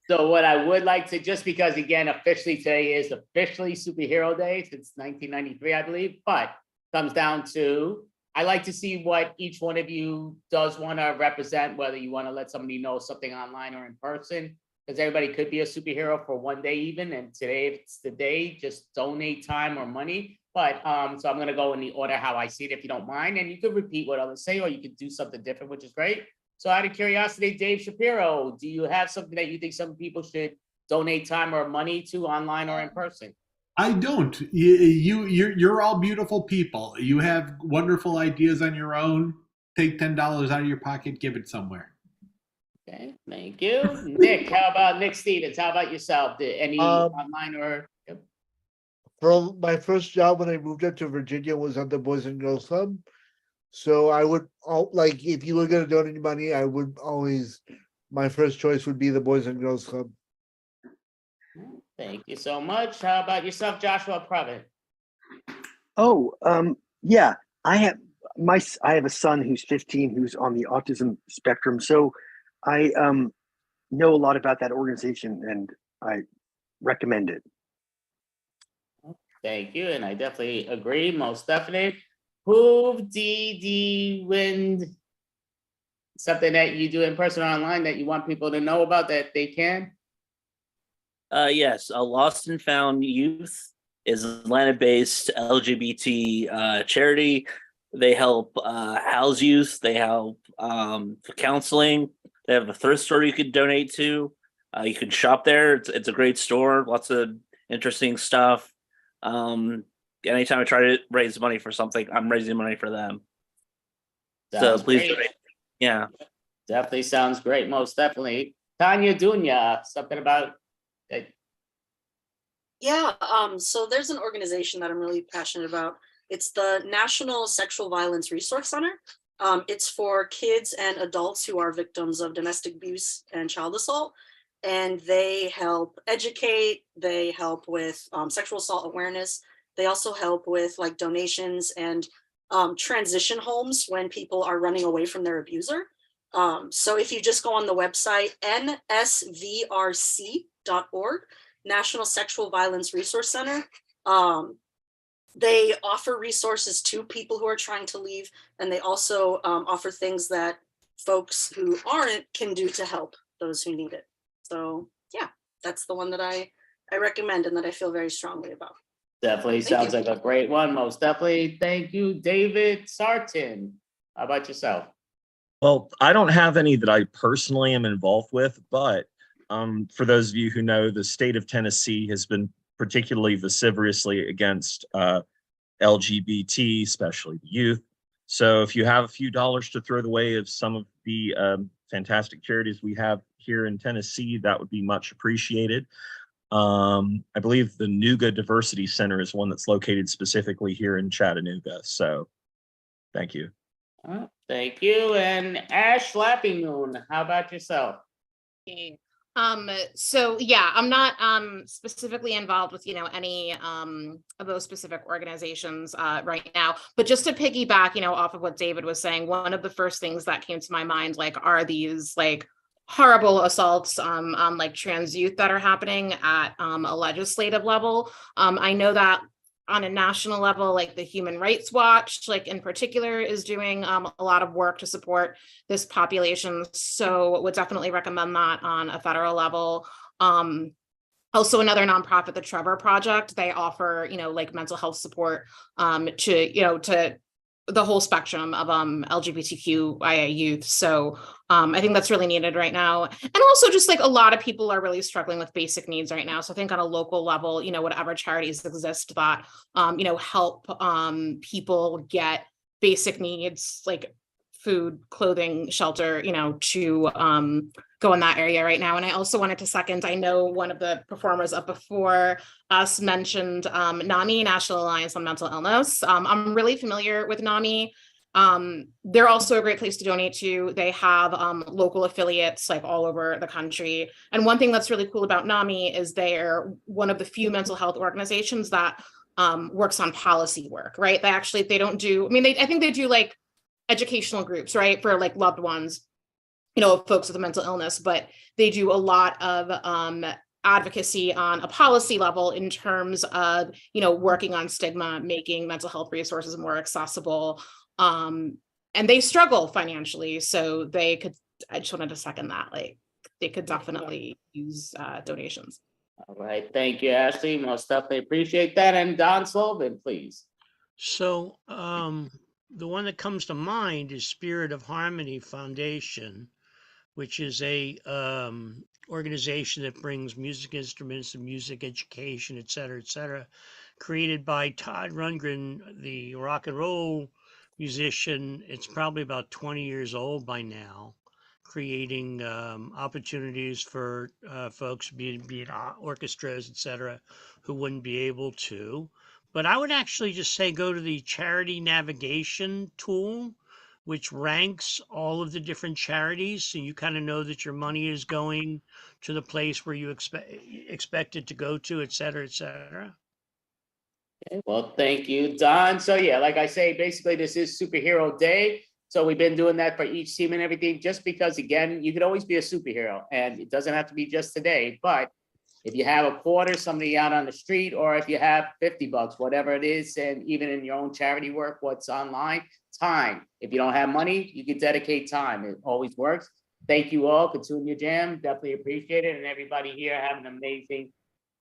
[SPEAKER 1] So what I would like to, just because again, officially today is officially Superhero Day since 1993, I believe, but comes down to, I like to see what each one of you does want to represent, whether you want to let somebody know something online or in person, because everybody could be a superhero for one day even, and today, if it's the day, just donate time or money. But so I'm going to go in the order how I see it, if you don't mind, and you could repeat what others say, or you could do something different, which is great. So out of curiosity, Dave Shapiro, do you have something that you think some people should donate time or money to online or in person?
[SPEAKER 23] I don't. You're all beautiful people. You have wonderful ideas on your own. Take $10 out of your pocket, give it somewhere.
[SPEAKER 1] Okay, thank you. Nick, how about Nick Stevens? How about yourself? Any online or? Yep.
[SPEAKER 4] For my first job when I moved up to Virginia was at the Boys and Girls Club. So I would, like, if you were going to donate money, I would always, my first choice would be the Boys and Girls Club.
[SPEAKER 1] Thank you so much. How about yourself, Joshua Previn?
[SPEAKER 6] Oh, yeah, I have I have a son who's 15 who's on the autism spectrum, so I know a lot about that organization and I recommend it.
[SPEAKER 1] Thank you, and I definitely agree, most definitely. Who did the wind? Something that you do in person or online that you want people to know about that they can?
[SPEAKER 5] Yes, a Lost and Found Youth is an Atlanta-based LGBT charity. They help house youth. They help for counseling. They have a thrift store you could donate to. You can shop there. It's a great store. Lots of interesting stuff. Anytime I try to raise money for something, I'm raising money for them.
[SPEAKER 1] Sounds
[SPEAKER 5] so please
[SPEAKER 1] great.
[SPEAKER 5] donate. Yeah.
[SPEAKER 1] Definitely sounds great, most definitely. Tanya Dunya, something about
[SPEAKER 21] Yeah, so there's an organization that I'm really passionate about. It's the National Sexual Violence Resource Center. It's for kids and adults who are victims of domestic abuse and child assault. And they help educate, they help with sexual assault awareness. They also help with like donations and transition homes when people are running away from their abuser. So if you just go on the website, nsvrc.org, National Sexual Violence Resource Center, they offer resources to people who are trying to leave, and they also offer things that folks who aren't can do to help those who need it. So yeah, that's the one that I recommend and that I feel very strongly about.
[SPEAKER 1] definitely
[SPEAKER 21] Thank
[SPEAKER 1] sounds
[SPEAKER 21] you.
[SPEAKER 1] like a great one, most definitely. Thank you, David Sartin. How about yourself?
[SPEAKER 24] Well, I don't have any that I personally am involved with, but for those of you who know, the state of Tennessee has been particularly vociferously against LGBT, especially the youth. So if you have a few dollars to throw the way of some of the fantastic charities we have here in Tennessee, that would be much appreciated. I believe the Nuga Diversity Center is one that's located specifically here in Chattanooga. So thank you.
[SPEAKER 1] Thank you. And Ash Lappingmoon, how about yourself?
[SPEAKER 7] Okay. So yeah, I'm not specifically involved with, any of those specific organizations right now, but just to piggyback, off of what David was saying, one of the first things that came to my mind, like, are these like horrible assaults on like trans youth that are happening at a legislative level. I know that on a national level, like the Human Rights Watch, like in particular, is doing a lot of work to support this population. So would definitely recommend that on a federal level. Also another nonprofit, the Trevor Project, they offer, like mental health support to the whole spectrum of LGBTQIA youth. So I think that's really needed right now. And also just like a lot of people are really struggling with basic needs right now. So I think on a local level, whatever charities exist that, help people get basic needs like food, clothing, shelter, to go in that area right now. And I also wanted to second, I know one of the performers up before us mentioned NAMI, National Alliance on Mental Illness. I'm really familiar with NAMI. They're also a great place to donate to. They have local affiliates like all over the country. And one thing that's really cool about NAMI is they're one of the few mental health organizations that works on policy work, right? They don't do, I think they do like educational groups, right? For like loved ones, folks with a mental illness, but they do a lot of advocacy on a policy level in terms of, working on stigma, making mental health resources more accessible. And they struggle financially. So I just wanted to second that, like they could definitely use donations.
[SPEAKER 1] All right. Thank you, Ashley. Most definitely appreciate that. And Don Sullivan, please.
[SPEAKER 3] So the one that comes to mind is Spirit of Harmony Foundation, which is a organization that brings music instruments and music education, et cetera, created by Todd Rundgren, the rock and roll musician. It's probably about 20 years old by now, creating opportunities for folks, be it orchestras, et cetera, who wouldn't be able to. But I would actually just say go to the charity navigation tool, which ranks all of the different charities. So you kind of know that your money is going to the place where you expect it to go to, et cetera, et cetera.
[SPEAKER 1] Okay, well, thank you, Don. So yeah, like I say, basically this is Superhero Day. So we've been doing that for each team and everything, just because again, you could always be a superhero and it doesn't have to be just today, but if you have a porter, somebody out on the street, or if you have 50 bucks, whatever it is, and even in your own charity work, what's online, time. If you don't have money, you can dedicate time. It always works. Thank you all. Continue your jam. Definitely appreciate it. And everybody here have an amazing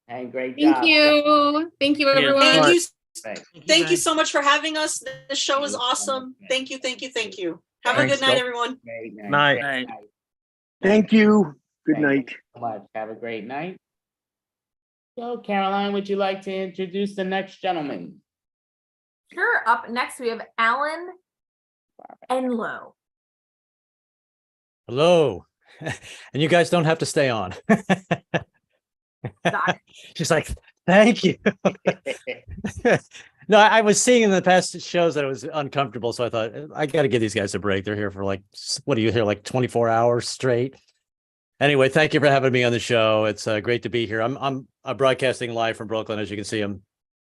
[SPEAKER 1] and great
[SPEAKER 7] Thank
[SPEAKER 1] job.
[SPEAKER 7] you. Thank you,
[SPEAKER 5] Yeah.
[SPEAKER 7] everyone.
[SPEAKER 21] Thank you.
[SPEAKER 1] Thanks.
[SPEAKER 21] Thank you so much for having us. The show is awesome. Thank you. Thank you. Thank you. Have a
[SPEAKER 5] Thanks,
[SPEAKER 21] good night,
[SPEAKER 5] Joe.
[SPEAKER 21] everyone.
[SPEAKER 1] Great night.
[SPEAKER 24] Night.
[SPEAKER 1] Great
[SPEAKER 5] Night.
[SPEAKER 6] Thank you. Good
[SPEAKER 1] Thank you
[SPEAKER 6] night.
[SPEAKER 1] so much. Have a great night. So Caroline, would you like to introduce the next gentleman?
[SPEAKER 2] Sure. Up next, we have Alan Enlow.
[SPEAKER 8] Hello. And you guys don't have to stay on. She's like, thank you. No, I was seeing in the past shows that it was uncomfortable. So I thought, I got to give these guys a break. They're here for like, what are you here, like 24 hours straight? Anyway, thank you for having me on the show. It's great to be here. I'm broadcasting live from Brooklyn. As you can see,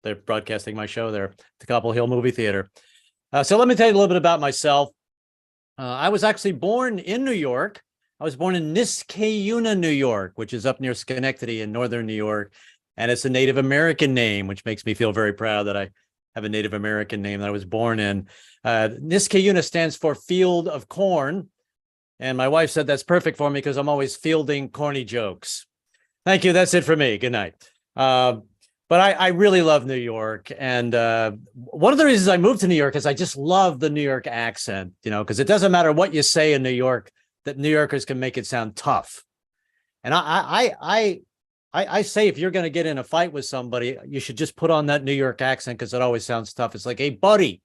[SPEAKER 8] they're broadcasting my show there at the Cobble Hill Movie Theater. So let me tell you a little bit about myself. I was actually born in New York. I was born in Niskayuna, New York, which is up near Schenectady in northern New York. And it's a Native American name, which makes me feel very proud that I have a Native American name that I was born in. Niskayuna stands for Field of Corn. And my wife said that's perfect for me because I'm always fielding corny jokes. Thank you. That's it for me. Good night. But I really love New York. And one of the reasons I moved to New York is I just love the New York accent, because it doesn't matter what you say in New York, that New Yorkers can make it sound tough. And I say, if you're going to get in a fight with somebody, you should just put on that New York accent because it always sounds tough. It's like, hey, buddy,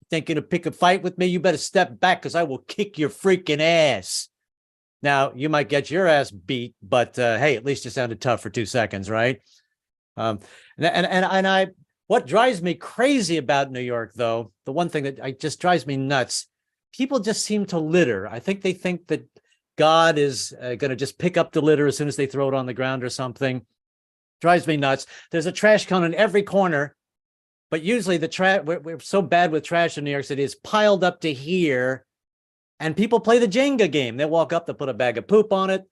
[SPEAKER 8] think you're going to pick a fight with me? You better step back because I will kick your freaking ass. Now, you might get your ass beat, but hey, at least you sounded tough for 2 seconds, right? What drives me crazy about New York, though, the one thing that just drives me nuts, people just seem to litter. I think they think that God is going to just pick up the litter as soon as they throw it on the ground or something. Drives me nuts. There's a trash can in every corner, but usually the trash, we're so bad with trash in New York City, it's piled up to here, and people play the Jenga game. They walk up, they put a bag of poop on it,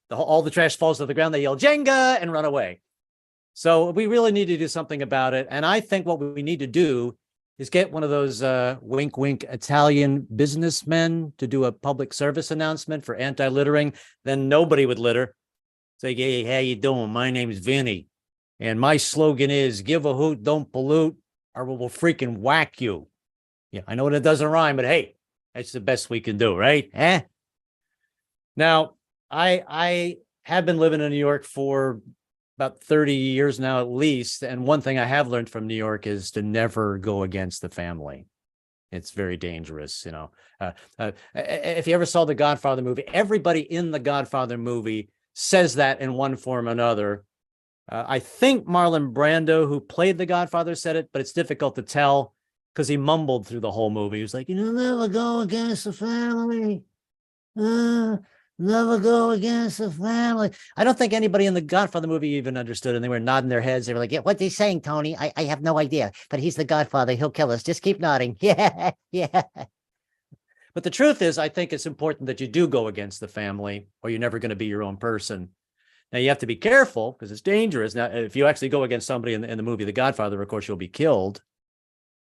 [SPEAKER 8] all the trash falls to the ground, they yell Jenga and run away. So we really need to do something about it. And I think what we need to do is get one of those wink, wink Italian businessmen to do a public service announcement for anti-littering. Then nobody would litter. Say, hey, how you doing? My name's Vinny. And my slogan is give a hoot, don't pollute, or we'll freaking whack you. Yeah, I know it doesn't rhyme, but hey, that's the best we can do, right? Now, I have been living in New York for about 30 years now, at least. And one thing I have learned from New York is to never go against the family. It's very dangerous. If you ever saw the Godfather movie, everybody in the Godfather movie says that in one form or another. I think Marlon Brando, who played the Godfather, said it, but it's difficult to tell because he mumbled through the whole movie. He was like, never go against the family. Never go against the family. I don't think anybody in the Godfather movie even understood, and they were nodding their heads. They were like, yeah, what are they saying, Tony? I have no idea, but he's the Godfather. He'll kill us. Just keep nodding. Yeah, yeah. But the truth is, I think it's important that you do go against the family, or you're never going to be your own person. Now, you have to be careful because it's dangerous. Now, if you actually go against somebody in the movie The Godfather, of course, you'll be killed.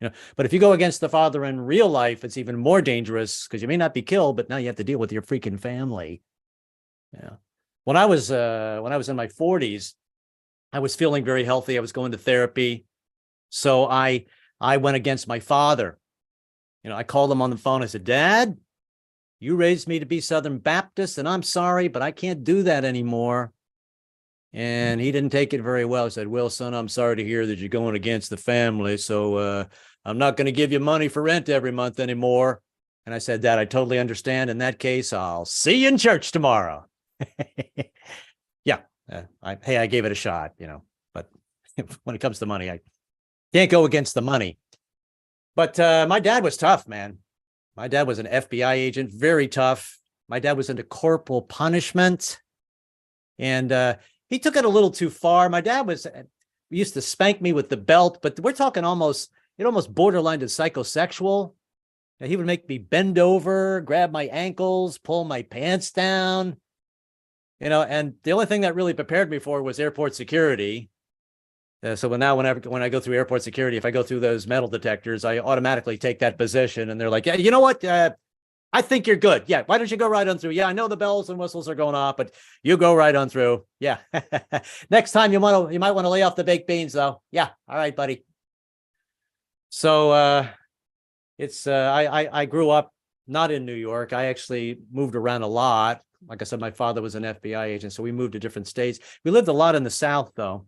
[SPEAKER 8] But if you go against the father in real life, it's even more dangerous because you may not be killed, but now you have to deal with your freaking family. Yeah. When I was in my 40s, I was feeling very healthy. I was going to therapy. So I went against my father. I called him on the phone. I said, Dad, you raised me to be Southern Baptist, and I'm sorry, but I can't do that anymore. And he didn't take it very well. He said, well, son, I'm sorry to hear that you're going against the family. So I'm not going to give you money for rent every month anymore. And I said, Dad, I totally understand. In that case, I'll see you in church tomorrow. Yeah. I gave it a shot, but when it comes to money, I can't go against the money. But my dad was tough, man. My dad was an FBI agent, very tough. My dad was into corporal punishment. And he took it a little too far. My dad was, used to spank me with the belt, but we're talking almost borderline to psychosexual. And he would make me bend over, grab my ankles, pull my pants down, and the only thing that really prepared me for was airport security. So when I go through airport security, if I go through those metal detectors, I automatically take that position, and they're like, yeah, you know what? I think you're good. Yeah. Why don't you go right on through? Yeah, I know the bells and whistles are going off, but you go right on through. Yeah. Next time you might want to lay off the baked beans though. Yeah. All right, buddy. So, I grew up not in New York. I actually moved around a lot. Like I said, my father was an FBI agent, so we moved to different states. We lived a lot in the South though.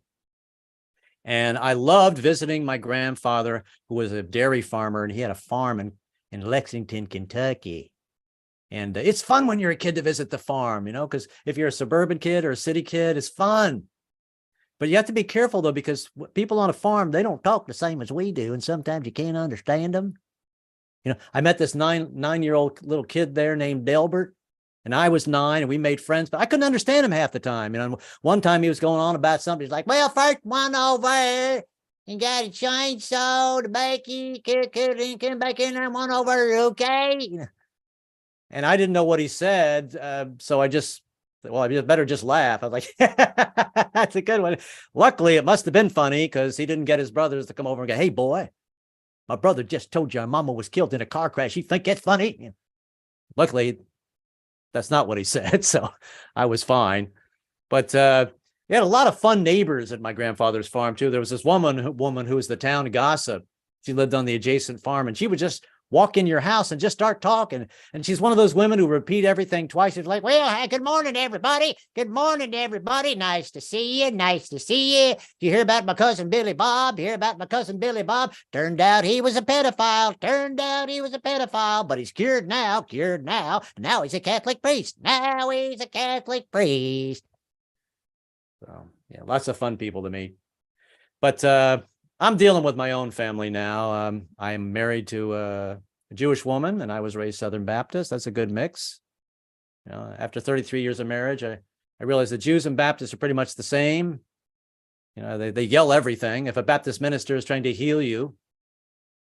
[SPEAKER 8] And I loved visiting my grandfather, who was a dairy farmer, and he had a farm in Lexington, Kentucky. And it's fun when you're a kid to visit the farm, because if you're a suburban kid or a city kid, it's fun. But you have to be careful, though, because people on a farm, they don't talk the same as we do. And sometimes you can't understand them. I met this nine-year-old little kid there named Delbert. And I was 9, and we made friends, but I couldn't understand him half the time. One time he was going on about something. He's like, well, first one over and got a chainsaw, the bakey, come back in there, one over, okay? And I didn't know what he said, so I better just laugh. I was like, that's a good one. Luckily, it must have been funny because he didn't get his brothers to come over and go, hey, boy, my brother just told you our mama was killed in a car crash. You think it's funny? Luckily, that's not what he said, so I was fine. But we had a lot of fun neighbors at my grandfather's farm, too. There was this woman who was the town gossip. She lived on the adjacent farm, and she would just walk in your house and just start talking. And she's one of those women who repeat everything twice. She's like, well, hey, good morning, everybody. Good morning, everybody. Nice to see you. Nice to see you. Did you hear about my cousin Billy Bob? Hear about my cousin Billy Bob? Turned out he was a pedophile. Turned out he was a pedophile, but he's cured now. Now he's a Catholic priest. Now he's a Catholic priest. So, yeah, lots of fun people to meet. But I'm dealing with my own family now. I am married to a Jewish woman, and I was raised Southern Baptist. That's a good mix. After 33 years of marriage, I realized that Jews and Baptists are pretty much the same. They yell everything. If a Baptist minister is trying to heal you,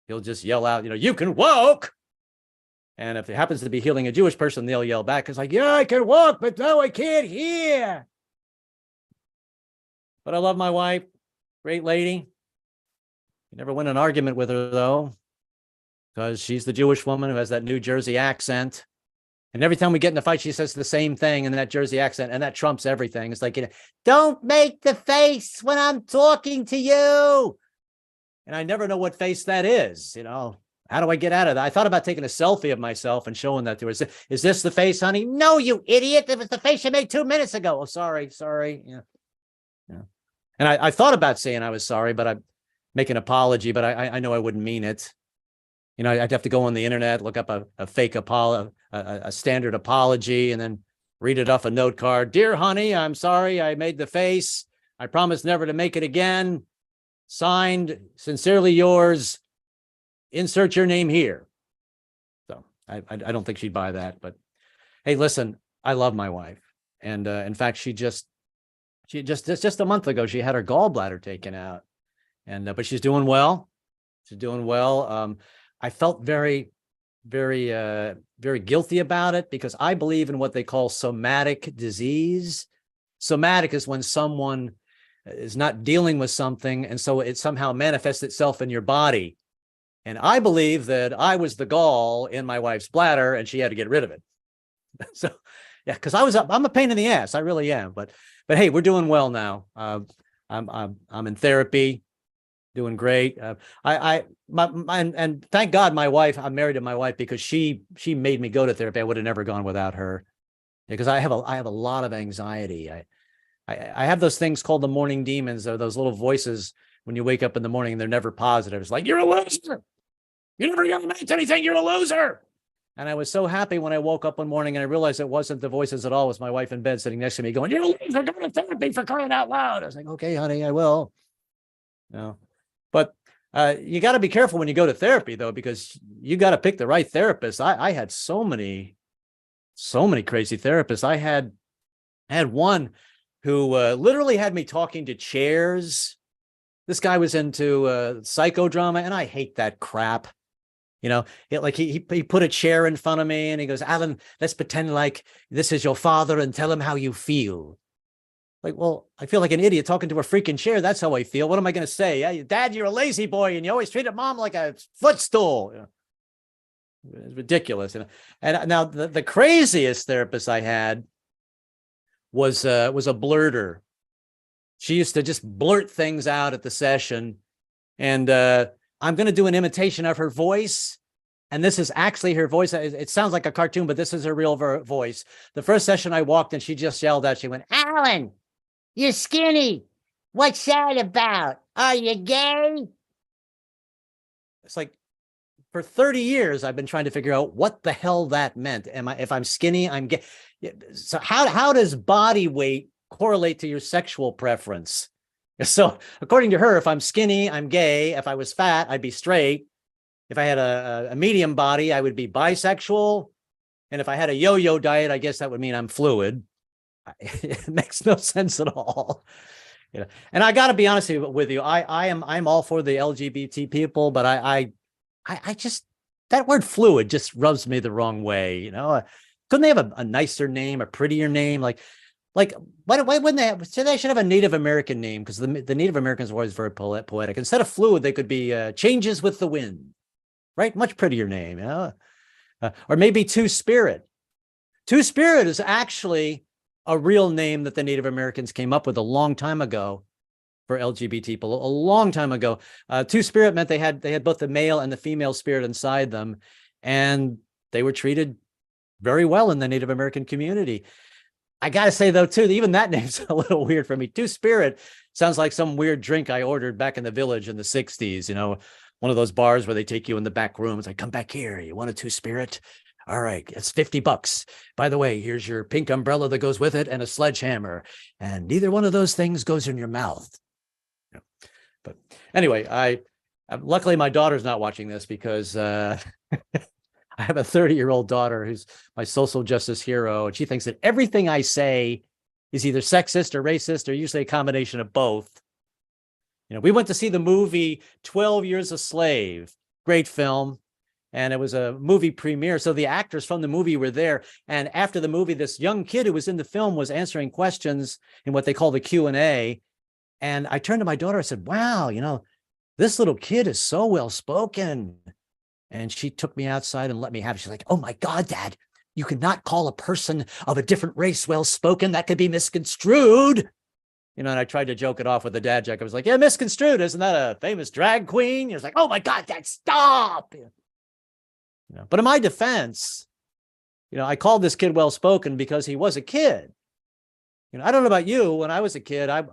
[SPEAKER 8] he'll just yell out, you can walk. And if it happens to be healing a Jewish person, they'll yell back. It's like, yeah, I can walk, but no, I can't hear. But I love my wife, great lady. Never win an argument with her, though, because she's the Jewish woman who has that New Jersey accent. And every time we get in a fight, she says the same thing in that Jersey accent, and that trumps everything. It's like, don't make the face when I'm talking to you. And I never know what face that is. How do I get out of that? I thought about taking a selfie of myself and showing that to her. Is this the face, honey? No, you idiot. It was the face you made 2 minutes ago. Oh, sorry. Yeah. And I thought about saying I was sorry, but I make an apology, but I know I wouldn't mean it. I'd have to go on the internet, look up a fake a standard apology, and then read it off a note card. Dear honey, I'm sorry I made the face. I promise never to make it again. Signed, sincerely yours. Insert your name here. So I don't think she'd buy that. But hey, listen, I love my wife, and in fact, she just a month ago she had her gallbladder taken out. But she's doing well. I felt very, very, very guilty about it because I believe in what they call somatic disease. Somatic is when someone is not dealing with something, and so it somehow manifests itself in your body. And I believe that I was the gall in my wife's bladder, and she had to get rid of it. So, yeah, because I'm a pain in the ass. I really am. But hey, we're doing well now. I'm in therapy. Doing great. And thank God I'm married to my wife because she made me go to therapy. I would have never gone without her because I have a lot of anxiety. I have those things called the morning demons, or those little voices when you wake up in the morning and they're never positive. It's like, you're a loser. You never gonna amount to anything. You're a loser. And I was so happy when I woke up one morning and I realized it wasn't the voices at all. It was my wife in bed sitting next to me going, you're a loser. Go to therapy, for crying out loud. I was like, okay, honey, I will. But you got to be careful when you go to therapy, though, because you got to pick the right therapist. I had so many crazy therapists. I had one who literally had me talking to chairs This guy was into psychodrama, and I hate that crap. You know, he put a chair in front of me and he goes, Alan, let's pretend like this is your father and tell him how you feel. Like, well, I feel like an idiot talking to a freaking chair. That's how I feel. What am I going to say? Yeah, Dad, you're a lazy boy and you always treated mom like a footstool. You know, it's ridiculous. You know? And now the craziest therapist I had was a blurter. She used to just blurt things out at the session. And I'm going to do an imitation of her voice. And this is actually her voice. It sounds like a cartoon, but this is her real voice. The first session I walked in, she just yelled out, she went, Alan, you're skinny. What's that about? Are you gay? It's like, for 30 years, I've been trying to figure out what the hell that meant. If I'm skinny, I'm gay. So how does body weight correlate to your sexual preference? So according to her, if I'm skinny, I'm gay. If I was fat, I'd be straight. If I had a medium body, I would be bisexual. And if I had a yo-yo diet, I guess that would mean I'm fluid. It makes no sense at all. You know, and I got to be honest with you. I'm all for the LGBT people, but I just, that word fluid just rubs me the wrong way. You know, couldn't they have a nicer name, a prettier name? Like why wouldn't they have, so they should have a Native American name, because the Native Americans were always very poetic. Instead of fluid, they could be changes with the wind, right? Much prettier name, you know? Or maybe Two-Spirit. Two-Spirit is actually a real name that the Native Americans came up with a long time ago for LGBT people, a long time ago. Two-Spirit meant they had both the male and the female spirit inside them, and they were treated very well in the Native American community. I got to say, though, too, even that name's a little weird for me. Two-Spirit sounds like some weird drink I ordered back in the village in the 60s, you know, one of those bars where they take you in the back room. It's like, come back here. You want a Two-Spirit? All right, it's $50. By the way, here's your pink umbrella that goes with it and a sledgehammer. And neither one of those things goes in your mouth. You know, but anyway, luckily my daughter's not watching this, because I have a 30-year-old daughter who's my social justice hero, and she thinks that everything I say is either sexist or racist, or usually a combination of both. You know, we went to see the movie 12 Years a Slave, great film, and it was a movie premiere. So the actors from the movie were there. And after the movie, this young kid who was in the film was answering questions in what they call the Q&A. And I turned to my daughter, I said, wow, you know, this little kid is so well-spoken. And she took me outside and let me have it. She's like, oh my God, Dad, you cannot call a person of a different race well-spoken. That could be misconstrued. You know, and I tried to joke it off with the dad joke. I was like, yeah, misconstrued. Isn't that a famous drag queen? He was like, oh my God, Dad, stop. You know, but in my defense, you know, I called this kid well-spoken because he was a kid. You know, I don't know about you. When I was a kid, I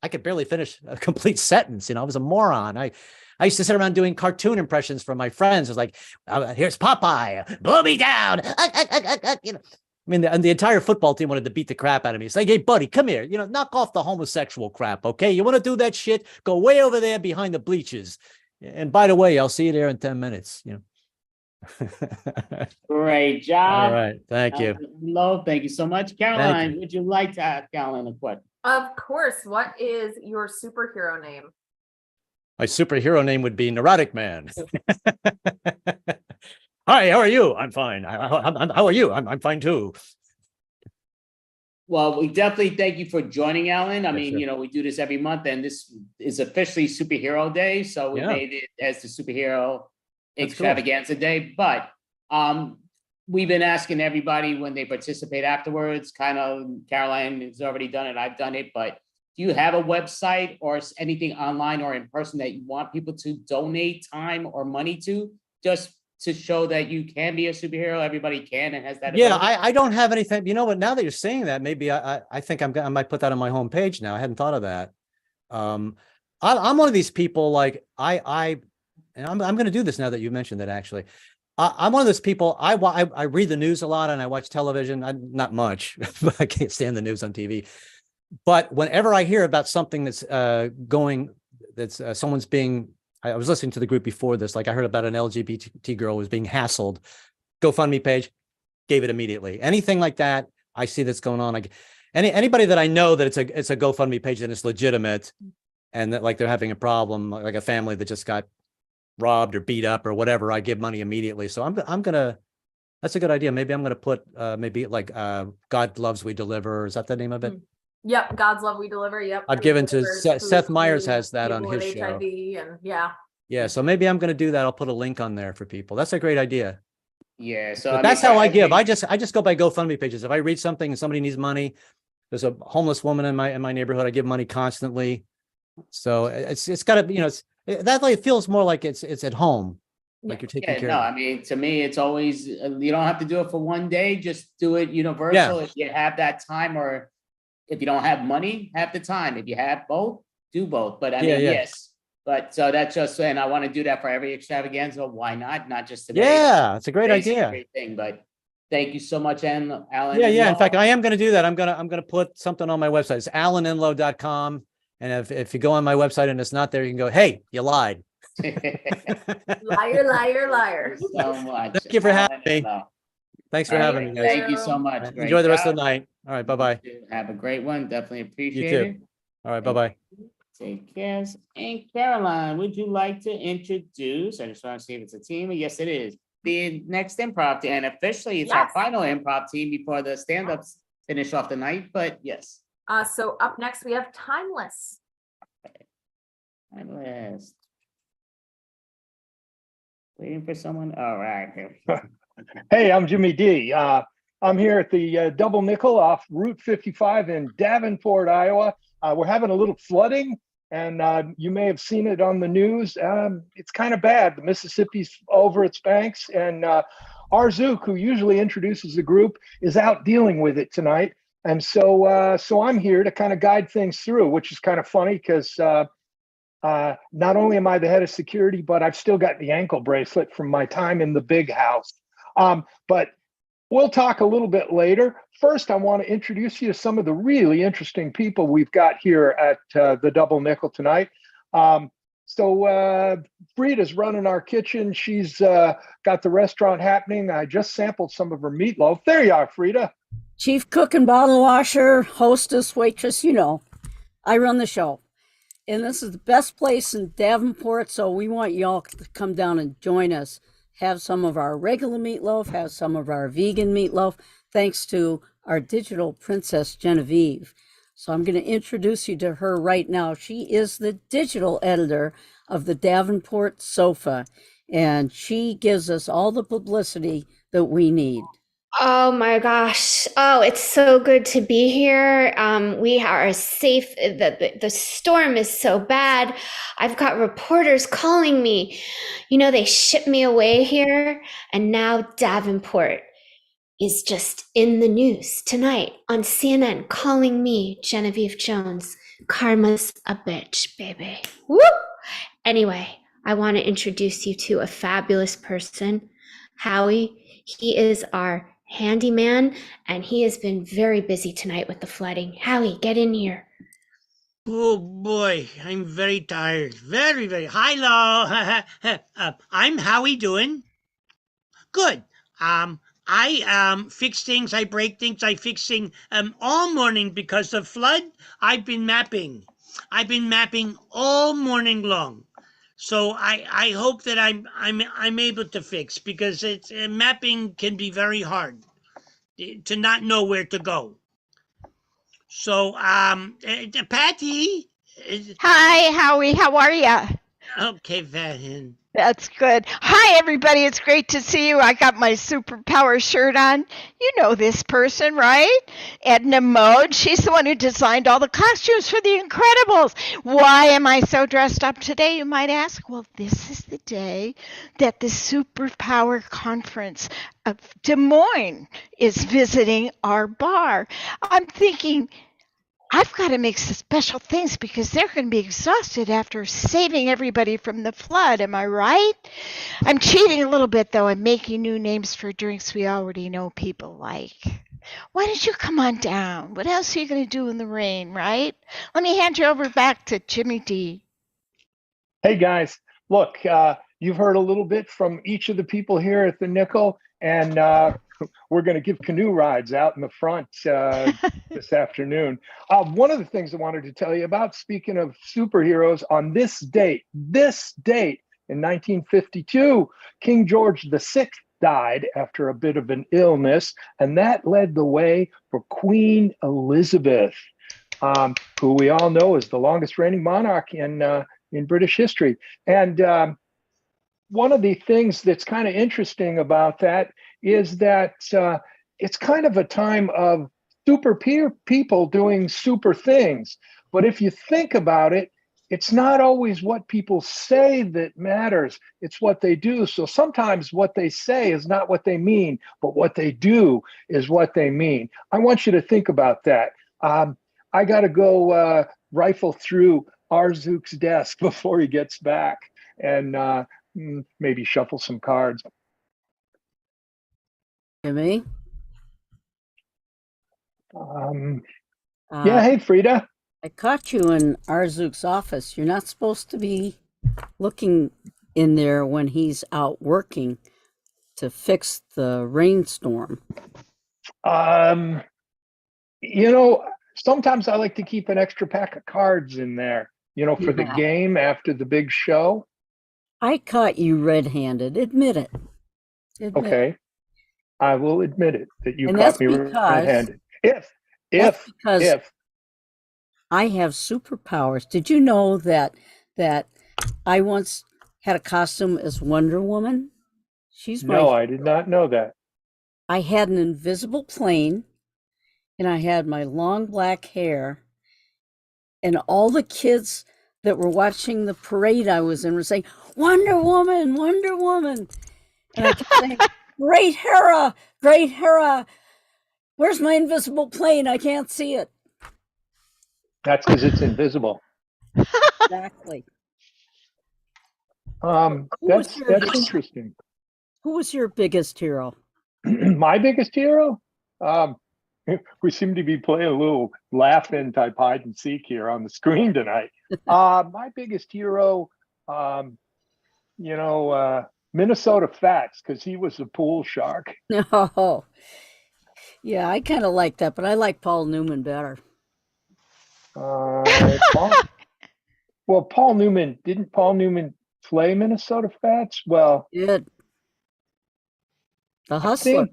[SPEAKER 8] could barely finish a complete sentence. You know, I was a moron. I used to sit around doing cartoon impressions from my friends. It was like, here's Popeye, blow me down. You know, I mean, the entire football team wanted to beat the crap out of me. It's like, hey, buddy, come here. You know, knock off the homosexual crap, okay? You want to do that shit? Go way over there behind the bleachers. And by the way, I'll see you there in 10 minutes. You know.
[SPEAKER 1] Great job.
[SPEAKER 8] All right, thank you.
[SPEAKER 1] Hello, thank you so much, Caroline. Would you like to ask Caroline a question?
[SPEAKER 2] Of course. What is your superhero name?
[SPEAKER 8] My superhero name would be Neurotic Man. Hi, how are you? I'm fine. How are you? I'm fine too.
[SPEAKER 1] Well, we definitely thank you for joining, Alan. I mean,
[SPEAKER 8] sure.
[SPEAKER 1] you know, we do this every month, and this is officially Superhero Day, so we made it as the Superhero Extravaganza Day. But we've been asking everybody when they participate afterwards. Kind of, Caroline has already done it. I've done it, but do you have a website or anything online or in person that you want people to donate time or money to, just to show that you can be a superhero? Everybody can and has that
[SPEAKER 8] Yeah,
[SPEAKER 1] ability?
[SPEAKER 8] I don't have anything. You know what? Now that you're saying that, maybe I think I might put that on my homepage now. I hadn't thought of that. I'm one of these people, like and I'm going to do this now that you mentioned that. Actually, I'm one of those people. I read the news a lot and I watch television. Not much, but I can't stand the news on TV. But whenever I hear about something that's someone's being, I was listening to the group before this, like I heard about an LGBT girl who was being hassled, GoFundMe page, gave it immediately. Anything like that, I see that's going on. Anybody that I know that it's a GoFundMe page and it's legitimate, and that like they're having a problem, like a family that just got robbed or beat up or whatever, I give money immediately. So I'm gonna, that's a good idea. Maybe I'm gonna put maybe like God Loves We Deliver. Is that the name of it?
[SPEAKER 2] Yep, God's Love We Deliver. Yep.
[SPEAKER 8] I've
[SPEAKER 2] We
[SPEAKER 8] given to
[SPEAKER 2] deliver food
[SPEAKER 8] Seth Meyers
[SPEAKER 2] to
[SPEAKER 8] has that on
[SPEAKER 2] people with
[SPEAKER 8] his show.
[SPEAKER 2] HIV and yeah.
[SPEAKER 8] Yeah, so maybe I'm gonna do that. I'll put a link on there for people. That's a great idea.
[SPEAKER 1] Yeah. So
[SPEAKER 8] But
[SPEAKER 1] I mean,
[SPEAKER 8] that's
[SPEAKER 1] for
[SPEAKER 8] how I give.
[SPEAKER 1] every-
[SPEAKER 8] I just go by GoFundMe pages. If I read something and somebody needs money, there's a homeless woman in my neighborhood. I give money constantly. So it's got to, you know, that way it feels more like it's at home, like you're taking care
[SPEAKER 1] no,
[SPEAKER 8] of.
[SPEAKER 1] I mean, to me, it's always, you don't have to do it for one day, just do it universal. If you have that time, or if you don't have money, have the time. If you have both, do both. But I mean, yes, but so that's just, and I want to do that for every extravaganza. Why not? Not just today.
[SPEAKER 8] Yeah, it's a great
[SPEAKER 1] Today's
[SPEAKER 8] idea.
[SPEAKER 1] great thing, but thank you so much, Alan.
[SPEAKER 8] Yeah. In fact, I am going to do that. I'm going to put something on my website. It's alaninlow.com. And if you go on my website and it's not there, you can go, hey, you lied.
[SPEAKER 2] Liar, liar, liar.
[SPEAKER 1] So much.
[SPEAKER 8] Thank you for having me. Thanks for
[SPEAKER 1] All
[SPEAKER 8] having
[SPEAKER 1] right,
[SPEAKER 8] me, guys.
[SPEAKER 1] Thank you so much.
[SPEAKER 8] Enjoy
[SPEAKER 1] Great
[SPEAKER 8] the rest of
[SPEAKER 1] job.
[SPEAKER 8] the night. All right. Bye-bye.
[SPEAKER 1] Have a great one. Definitely
[SPEAKER 8] You
[SPEAKER 1] appreciate
[SPEAKER 8] too.
[SPEAKER 1] it.
[SPEAKER 8] All right. Bye-bye.
[SPEAKER 1] Take care. And Caroline, would you like to introduce? I just want to see if it's a team. Yes, it is. The next improv team, and officially it's our
[SPEAKER 2] Yes.
[SPEAKER 1] final improv team before the stand-ups finish off the night. But yes,
[SPEAKER 2] So up next we have Timeless.
[SPEAKER 1] Timeless. Waiting for someone. All right.
[SPEAKER 9] Hey, I'm Jimmy D. I'm here at the Double Nickel off Route 55 in Davenport, Iowa. We're having a little flooding, and you may have seen it on the news. It's kind of bad. The Mississippi's over its banks, and Arzook, who usually introduces the group, is out dealing with it tonight. And so I'm here to kind of guide things through, which is kind of funny because not only am I the head of security, but I've still got the ankle bracelet from my time in the big house. But we'll talk a little bit later. First, I want to introduce you to some of the really interesting people we've got here at the Double Nickel tonight. So Frida's running our kitchen. She's got the restaurant happening. I just sampled some of her meatloaf. There you are, Frida.
[SPEAKER 10] Chief cook and bottle washer, hostess, waitress, you know, I run the show. And this is the best place in Davenport, so we want y'all to come down and join us. Have some of our regular meatloaf, have some of our vegan meatloaf, thanks to our digital princess, Genevieve. So I'm going to introduce you to her right now. She is the digital editor of the Davenport Sofa, and she gives us all the publicity that we need.
[SPEAKER 17] Oh my gosh. Oh, it's so good to be here. We are safe. The storm is so bad. I've got reporters calling me. You know, they shipped me away here, and now Davenport is just in the news tonight on CNN calling me Genevieve Jones. Karma's a bitch, baby. Woo! Anyway, I want to introduce you to a fabulous person, Howie. He is our handyman, and he has been very busy tonight with the flooding. Howie, get in here.
[SPEAKER 3] Oh boy, I'm very tired. Very, very. Hello. I'm Howie doing? Good. I fix things, I break things, I fix things all morning because of flood. I've been mapping all morning long. So I hope that I'm able to fix, because it's mapping can be very hard to not know where to go. So Patty.
[SPEAKER 20] Hi, Howie. How are ya?
[SPEAKER 3] Okay, Van.
[SPEAKER 20] That's good. Hi, everybody. It's great to see you. I got my superpower shirt on. You know this person, right? Edna Mode. She's the one who designed all the costumes for The Incredibles. Why am I so dressed up today, you might ask? Well, this is the day that the Superpower Conference of Des Moines is visiting our bar. I'm thinking, I've got to make some special things because they're going to be exhausted after saving everybody from the flood. Am I right? I'm cheating a little bit, though. I'm making new names for drinks we already know people like. Why don't you come on down? What else are you going to do in the rain, right? Let me hand you over back to Jimmy D.
[SPEAKER 9] Hey guys, look, you've heard a little bit from each of the people here at the Nickel, and we're going to give canoe rides out in the front this afternoon. One of the things I wanted to tell you about, speaking of superheroes, on this date in 1952, King George VI died after a bit of an illness, and that led the way for Queen Elizabeth, who we all know is the longest reigning monarch in British history. And one of the things that's kind of interesting about that is that it's kind of a time of super people doing super things. But if you think about it, it's not always what people say that matters. It's what they do. So sometimes what they say is not what they mean, but what they do is what they mean. I want you to think about that. I got to go rifle through Arzook's desk before he gets back and maybe shuffle some cards.
[SPEAKER 10] Jimmy?
[SPEAKER 9] Yeah, hey, Frida.
[SPEAKER 10] I caught you in Arzook's office. You're not supposed to be looking in there when he's out working to fix the rainstorm.
[SPEAKER 9] Sometimes I like to keep an extra pack of cards in there, for the game after the big show.
[SPEAKER 10] I caught you red-handed. Admit it.
[SPEAKER 9] Okay. I will admit it that you
[SPEAKER 10] And
[SPEAKER 9] caught
[SPEAKER 10] that's
[SPEAKER 9] me
[SPEAKER 10] because-
[SPEAKER 9] red-handed. If
[SPEAKER 10] I have superpowers. Did you know that I once had a costume as Wonder Woman?
[SPEAKER 9] No, I did not know that.
[SPEAKER 10] I had an invisible plane, and I had my long black hair, and all the kids that were watching the parade I was in were saying, "Wonder Woman, Wonder Woman." And I kept saying, Great Hera, where's my invisible plane? I can't see it.
[SPEAKER 9] That's because it's invisible.
[SPEAKER 10] Exactly.
[SPEAKER 9] That's interesting.
[SPEAKER 10] Who was your biggest hero?
[SPEAKER 9] My biggest hero? We seem to be playing a little laugh-in type hide and seek here on the screen tonight. My biggest hero, Minnesota Fats, because he was a pool shark.
[SPEAKER 10] Oh, yeah, I kind of like that, but I like Paul Newman better.
[SPEAKER 9] Paul Newman, didn't Paul Newman play Minnesota Fats? Well,
[SPEAKER 10] did. The Hustler.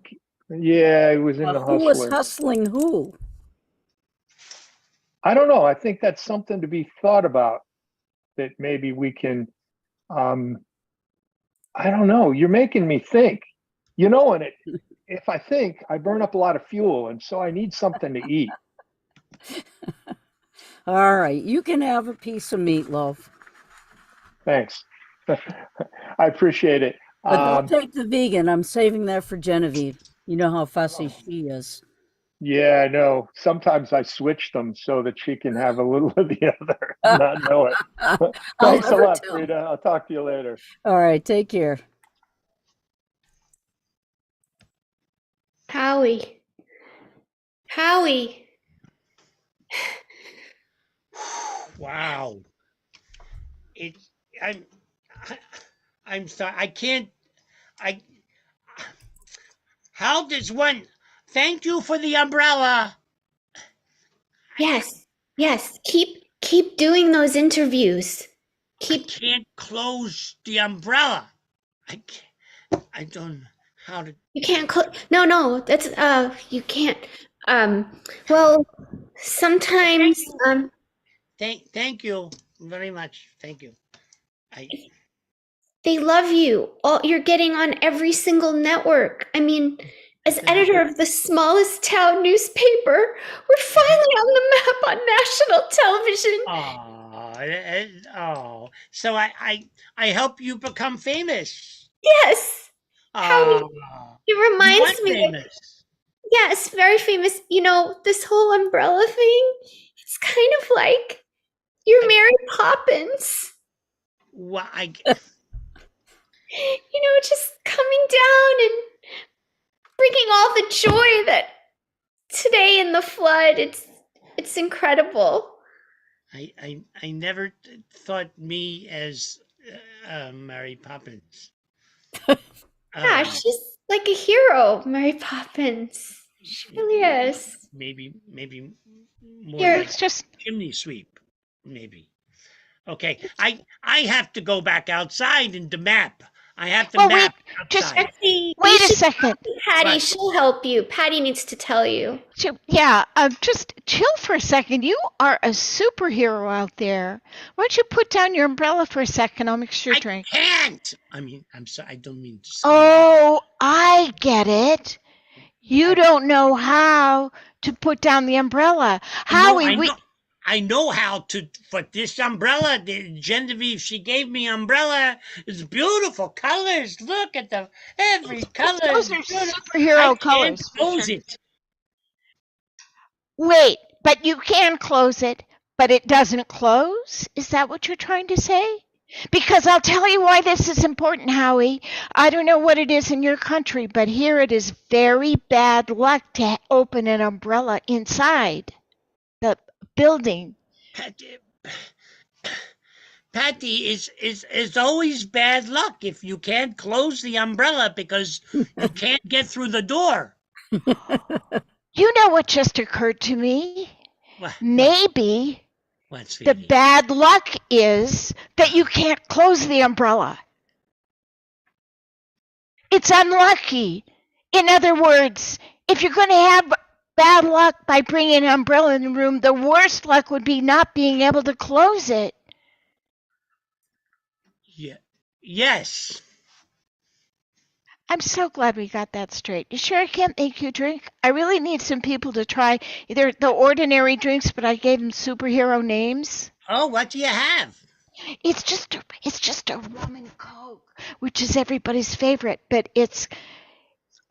[SPEAKER 9] Yeah, he was in The Hustler.
[SPEAKER 10] Who was hustling who?
[SPEAKER 9] I don't know. I think that's something to be thought about, that maybe we can, I don't know. You're making me think, and if I think, I burn up a lot of fuel, and so I need something to eat.
[SPEAKER 10] All right, you can have a piece of meatloaf.
[SPEAKER 9] Thanks. I appreciate it.
[SPEAKER 10] But don't take the vegan. I'm saving that for Genevieve. You know how fussy she is.
[SPEAKER 9] Yeah, I know. Sometimes I switch them so that she can have a little of the other, not know it. Thanks a lot, Frida. I'll talk to you later.
[SPEAKER 10] All right, take care.
[SPEAKER 17] Howie.
[SPEAKER 3] Wow. I'm sorry. I can't. How does one? Thank you for the umbrella.
[SPEAKER 17] Yes. Keep doing those interviews.
[SPEAKER 3] I can't close the umbrella. I don't know how to.
[SPEAKER 17] You can't close. No. That's you can't. Well, sometimes.
[SPEAKER 3] Thank you very much. Thank you.
[SPEAKER 17] They love you. You're getting on every single network. I mean, as editor of the smallest town newspaper, we're finally on the map on national television.
[SPEAKER 3] So I help you become famous.
[SPEAKER 17] Yes. It reminds me.
[SPEAKER 3] Famous.
[SPEAKER 17] Yes, very famous. This whole umbrella thing, it's kind of like you're Mary Poppins.
[SPEAKER 3] Why?
[SPEAKER 17] Just coming down and bringing all the joy that today in the flood. It's incredible.
[SPEAKER 3] I never thought me as Mary Poppins.
[SPEAKER 17] like a hero, Mary Poppins. She really is.
[SPEAKER 3] Maybe more
[SPEAKER 17] Here,
[SPEAKER 3] like
[SPEAKER 17] it's just
[SPEAKER 3] chimney sweep. Maybe. Okay. I have to go back outside and to map. I have to
[SPEAKER 17] Oh,
[SPEAKER 3] map
[SPEAKER 17] just
[SPEAKER 3] outside.
[SPEAKER 17] wait
[SPEAKER 20] a second.
[SPEAKER 17] Patty,
[SPEAKER 3] What?
[SPEAKER 17] she'll help you. Patty needs to tell you.
[SPEAKER 20] Yeah, just chill for a second. You are a superhero out there. Why don't you put down your umbrella for a second? I'll mix your drink.
[SPEAKER 3] Can't. I mean, I'm sorry. I don't mean to.
[SPEAKER 20] Oh, I get it. You don't know how to put down the umbrella. Howie,
[SPEAKER 3] I know how to, but this umbrella, the Genevieve, she gave me umbrella. It's beautiful colors. Look at them. Every color.
[SPEAKER 20] Those
[SPEAKER 3] is
[SPEAKER 20] are
[SPEAKER 3] beautiful.
[SPEAKER 20] superhero
[SPEAKER 3] I can't
[SPEAKER 20] colors, for
[SPEAKER 3] close
[SPEAKER 20] sure.
[SPEAKER 3] it.
[SPEAKER 20] Wait, but you can close it, but it doesn't close? Is that what you're trying to say? Because I'll tell you why this is important, Howie. I don't know what it is in your country, but here it is very bad luck to open an umbrella inside the building.
[SPEAKER 3] Patty, is always bad luck if you can't close the umbrella because you can't get through the door.
[SPEAKER 20] You know what just occurred to me? Maybe
[SPEAKER 3] What's
[SPEAKER 20] the bad luck is that you can't close the umbrella. It's unlucky. In other words, if you're going to have bad luck by bringing an umbrella in the room, the worst luck would be not being able to close it.
[SPEAKER 3] Yeah. Yes.
[SPEAKER 20] I'm so glad we got that straight. You sure I can't make you drink? I really need some people to try either the ordinary drinks, but I gave them superhero names.
[SPEAKER 3] Oh, what do you have?
[SPEAKER 20] It's just a rum and coke, which is everybody's favorite, but it's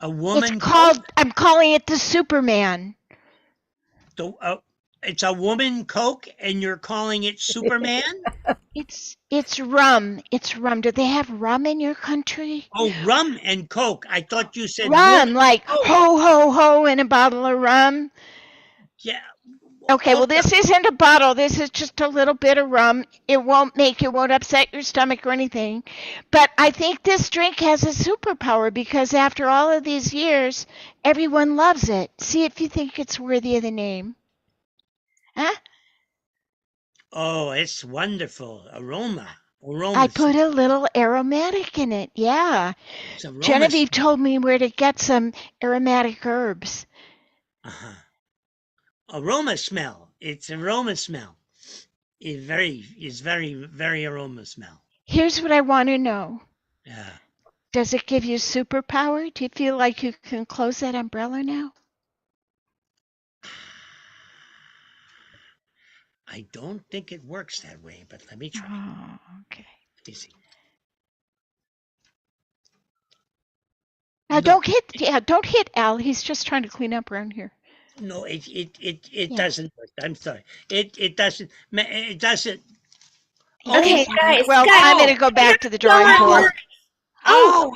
[SPEAKER 3] a woman.
[SPEAKER 20] It's called. I'm calling it the Superman.
[SPEAKER 3] It's a woman Coke, and you're calling it Superman?
[SPEAKER 20] It's rum. It's rum. Do they have rum in your country?
[SPEAKER 3] Oh, rum and Coke. I thought you said
[SPEAKER 20] rum,
[SPEAKER 3] woman
[SPEAKER 20] like
[SPEAKER 3] Coke.
[SPEAKER 20] ho ho ho, in a bottle of rum.
[SPEAKER 3] Yeah.
[SPEAKER 20] Okay, well, this isn't a bottle. This is just a little bit of rum. It won't upset your stomach or anything. But I think this drink has a superpower because after all of these years, everyone loves it. See if you think it's worthy of the name. Huh?
[SPEAKER 3] Oh, it's wonderful. Aroma.
[SPEAKER 20] I put a little aromatic in it. Yeah. Genevieve told me where to get some aromatic herbs.
[SPEAKER 3] Uh-huh. Aroma smell. It's aroma smell. It's very, very aroma smell.
[SPEAKER 20] Here's what I want to know.
[SPEAKER 3] Yeah.
[SPEAKER 20] Does it give you superpower? Do you feel like you can close that umbrella now?
[SPEAKER 3] I don't think it works that way, but let me try.
[SPEAKER 20] Oh, okay.
[SPEAKER 3] Let me see.
[SPEAKER 20] Don't hit Al. He's just trying to clean up around here.
[SPEAKER 3] No, it doesn't work. I'm sorry. It doesn't. It doesn't.
[SPEAKER 17] Okay, guys.
[SPEAKER 20] Well, I'm going to go back to the drawing board.
[SPEAKER 3] Oh,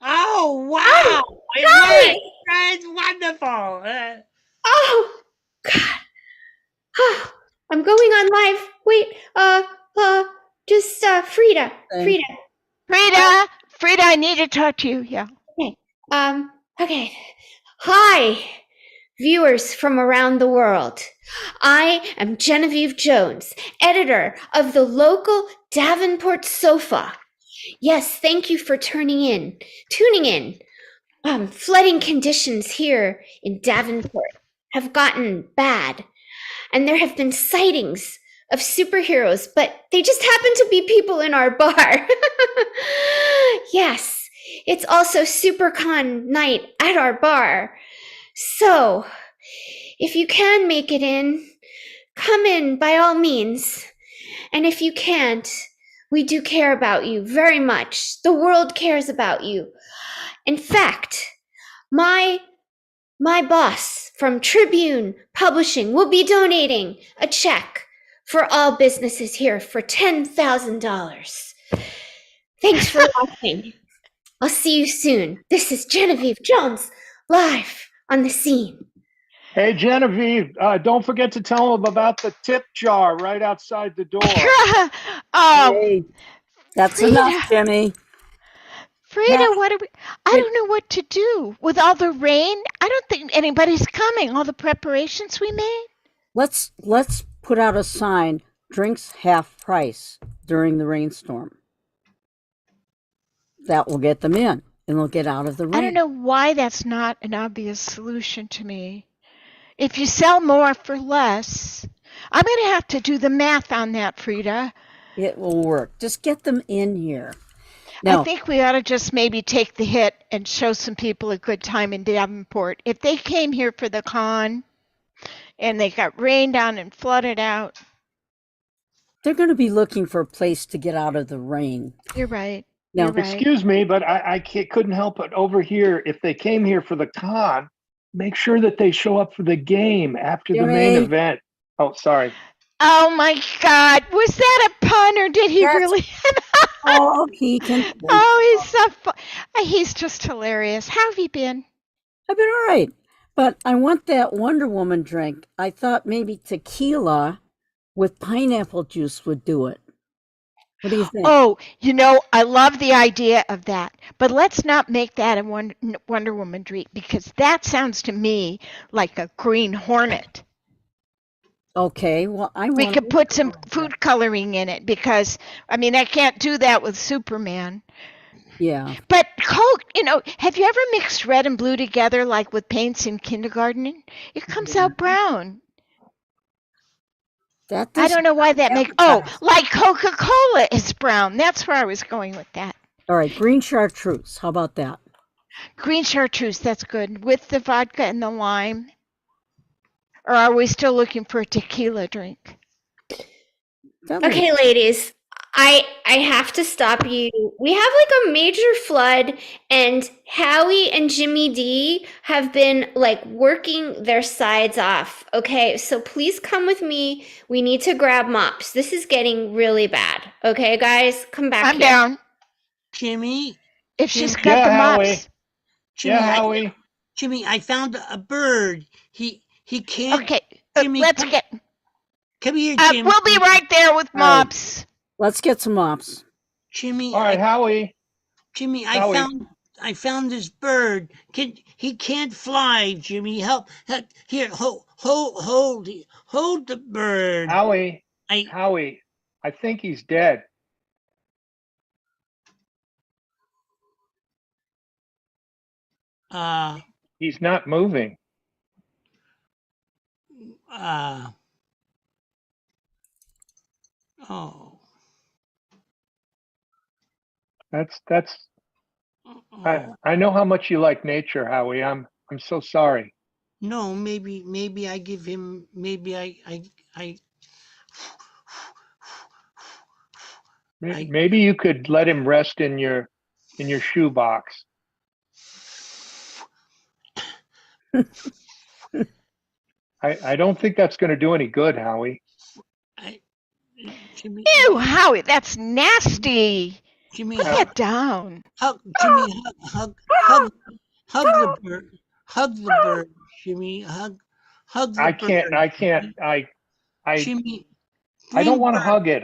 [SPEAKER 3] wow! It worked. It's wonderful.
[SPEAKER 17] Oh, God. I'm going on live. Wait, just Frida.
[SPEAKER 20] Frida, I need to talk to you. Yeah.
[SPEAKER 17] Okay. Okay. Hi, viewers from around the world. I am Genevieve Jones, editor of the local Davenport Sofa. Yes, thank you for tuning in. Flooding conditions here in Davenport have gotten bad, and there have been sightings of superheroes, but they just happen to be people in our bar. Yes, it's also SuperCon night at our bar. So, if you can make it in, come in by all means. And if you can't, we do care about you very much. The world cares about you. In fact, my boss from Tribune Publishing will be donating a check for all businesses here for $10,000. Thanks for watching. I'll see you soon. This is Genevieve Jones, live on the scene.
[SPEAKER 9] Hey, Genevieve, don't forget to tell them about the tip jar right outside the door.
[SPEAKER 10] Hey, that's enough, Jimmy.
[SPEAKER 20] Frida, what are we? I don't know what to do with all the rain. I don't think anybody's coming. All the preparations we made.
[SPEAKER 10] Let's put out a sign, drinks half price during the rainstorm. That will get them in and they'll get out of the rain.
[SPEAKER 20] I don't know why that's not an obvious solution to me. If you sell more for less, I'm going to have to do the math on that, Frida.
[SPEAKER 10] It will work. Just get them in here. Now,
[SPEAKER 20] I think we ought to just maybe take the hit and show some people a good time in Davenport. If they came here for the con and they got rained on and flooded out.
[SPEAKER 10] they're going to be looking for a place to get out of the rain.
[SPEAKER 20] You're right.
[SPEAKER 10] Now,
[SPEAKER 20] You're right.
[SPEAKER 9] Excuse me, but I couldn't help but overhear, if they came here for the con, make sure that they show up for the game after the main
[SPEAKER 10] Jimmy.
[SPEAKER 9] event. Oh, sorry.
[SPEAKER 20] Oh my God. Was that a pun or did he
[SPEAKER 10] Yes.
[SPEAKER 20] really?
[SPEAKER 10] Oh, he can.
[SPEAKER 20] Oh, he's so fun. He's just hilarious. How have you been?
[SPEAKER 10] I've been all right, but I want that Wonder Woman drink. I thought maybe tequila with pineapple juice would do it. What do you think?
[SPEAKER 20] Oh, I love the idea of that. But let's not make that a Wonder Woman drink because that sounds to me like a Green Hornet.
[SPEAKER 10] Okay, well,
[SPEAKER 20] We could put some food coloring in it because, I can't do that with Superman.
[SPEAKER 10] Yeah.
[SPEAKER 20] But Coke, have you ever mixed red and blue together like with paints in kindergarten? It comes out brown. I don't know why that makes. Oh, like Coca-Cola is brown. That's where I was going with that.
[SPEAKER 10] All right, green chartreuse. How about that?
[SPEAKER 20] Green chartreuse, that's good. With the vodka and the lime. Or are we still looking for a tequila drink?
[SPEAKER 17] Okay, ladies, I have to stop you. We have like a major flood, and Howie and Jimmy D have been like working their sides off. Okay, so please come with me. We need to grab mops. This is getting really bad. Okay, guys, come back.
[SPEAKER 20] I'm
[SPEAKER 17] here.
[SPEAKER 20] down.
[SPEAKER 3] Jimmy?
[SPEAKER 20] If she's got
[SPEAKER 9] Yeah,
[SPEAKER 20] the
[SPEAKER 9] Howie.
[SPEAKER 20] mops.
[SPEAKER 3] Jimmy,
[SPEAKER 9] Yeah, Howie.
[SPEAKER 3] Jimmy, I found a bird. He can't.
[SPEAKER 20] Okay,
[SPEAKER 3] Jimmy,
[SPEAKER 20] let's get.
[SPEAKER 3] Come here, Jimmy.
[SPEAKER 20] We'll be right there with
[SPEAKER 10] All right.
[SPEAKER 20] mops.
[SPEAKER 10] Let's get some mops.
[SPEAKER 3] Jimmy,
[SPEAKER 9] All right, Howie.
[SPEAKER 3] Jimmy,
[SPEAKER 9] Howie.
[SPEAKER 3] I found this bird. He can't fly, Jimmy. Help here, hold the bird.
[SPEAKER 9] Howie. Howie. I think he's dead. He's not moving.
[SPEAKER 3] Oh.
[SPEAKER 9] That's I know how much you like nature, Howie. I'm so sorry.
[SPEAKER 3] No, maybe I give him, maybe I
[SPEAKER 9] Maybe you could let him rest in your shoebox. I don't think that's going to do any good, Howie.
[SPEAKER 3] Jimmy.
[SPEAKER 20] Ew, Howie, that's nasty.
[SPEAKER 3] Jimmy,
[SPEAKER 20] Put that down.
[SPEAKER 3] Jimmy, hug the bird. Hug the bird, Jimmy. Hug the
[SPEAKER 9] I
[SPEAKER 3] bird.
[SPEAKER 9] can't.
[SPEAKER 3] Jimmy,
[SPEAKER 9] I don't
[SPEAKER 3] bring
[SPEAKER 9] want to
[SPEAKER 3] bird.
[SPEAKER 9] hug it.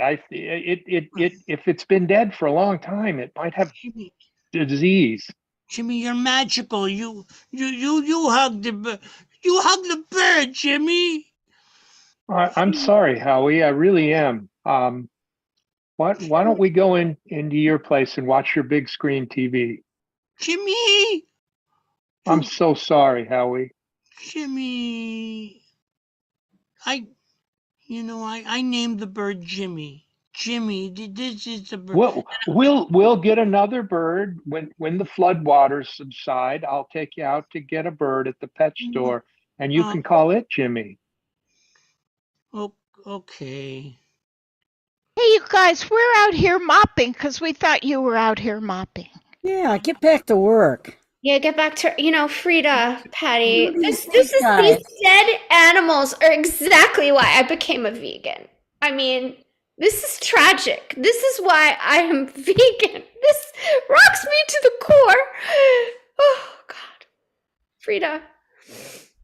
[SPEAKER 9] If it's been dead for a long time, it might have disease.
[SPEAKER 3] Jimmy, you're magical. You hug the bird. You hug the bird, Jimmy.
[SPEAKER 9] I'm sorry, Howie. I really am. Why don't we go into your place and watch your big screen TV?
[SPEAKER 3] Jimmy.
[SPEAKER 9] I'm so sorry, Howie.
[SPEAKER 3] Jimmy. I named the bird Jimmy. Jimmy, this is the bird.
[SPEAKER 9] We'll get another bird when the flood waters subside. I'll take you out to get a bird at the pet store, and you can call it Jimmy.
[SPEAKER 3] Oh, okay.
[SPEAKER 20] Hey, you guys, we're out here mopping because we thought you were out here mopping.
[SPEAKER 10] Yeah, get back to work.
[SPEAKER 17] Yeah, get back to Frida, Patty. These
[SPEAKER 10] guys.
[SPEAKER 17] dead animals are exactly why I became a vegan. This is tragic. This is why I am vegan. This rocks me to the core. Oh God, Frida.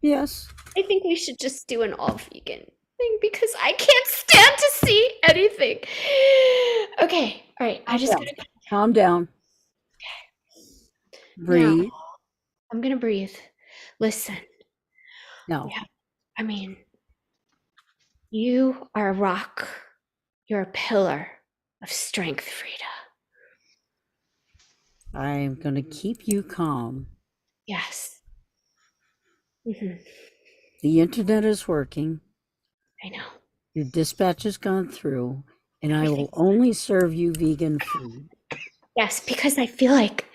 [SPEAKER 10] Yes.
[SPEAKER 17] I think we should just do an all vegan thing because I can't stand to see anything. Okay, all right. I just gotta
[SPEAKER 10] calm down. Breathe.
[SPEAKER 17] I'm gonna breathe. Listen.
[SPEAKER 10] No.
[SPEAKER 17] Yeah. I mean, you are a rock. You're a pillar of strength, Frida.
[SPEAKER 10] I'm going to keep you calm.
[SPEAKER 17] Yes. Mhm.
[SPEAKER 10] The internet is working.
[SPEAKER 17] I know.
[SPEAKER 10] Your dispatch has gone through, and I will
[SPEAKER 17] Everything's
[SPEAKER 10] only serve you vegan food.
[SPEAKER 17] Yes, because I feel like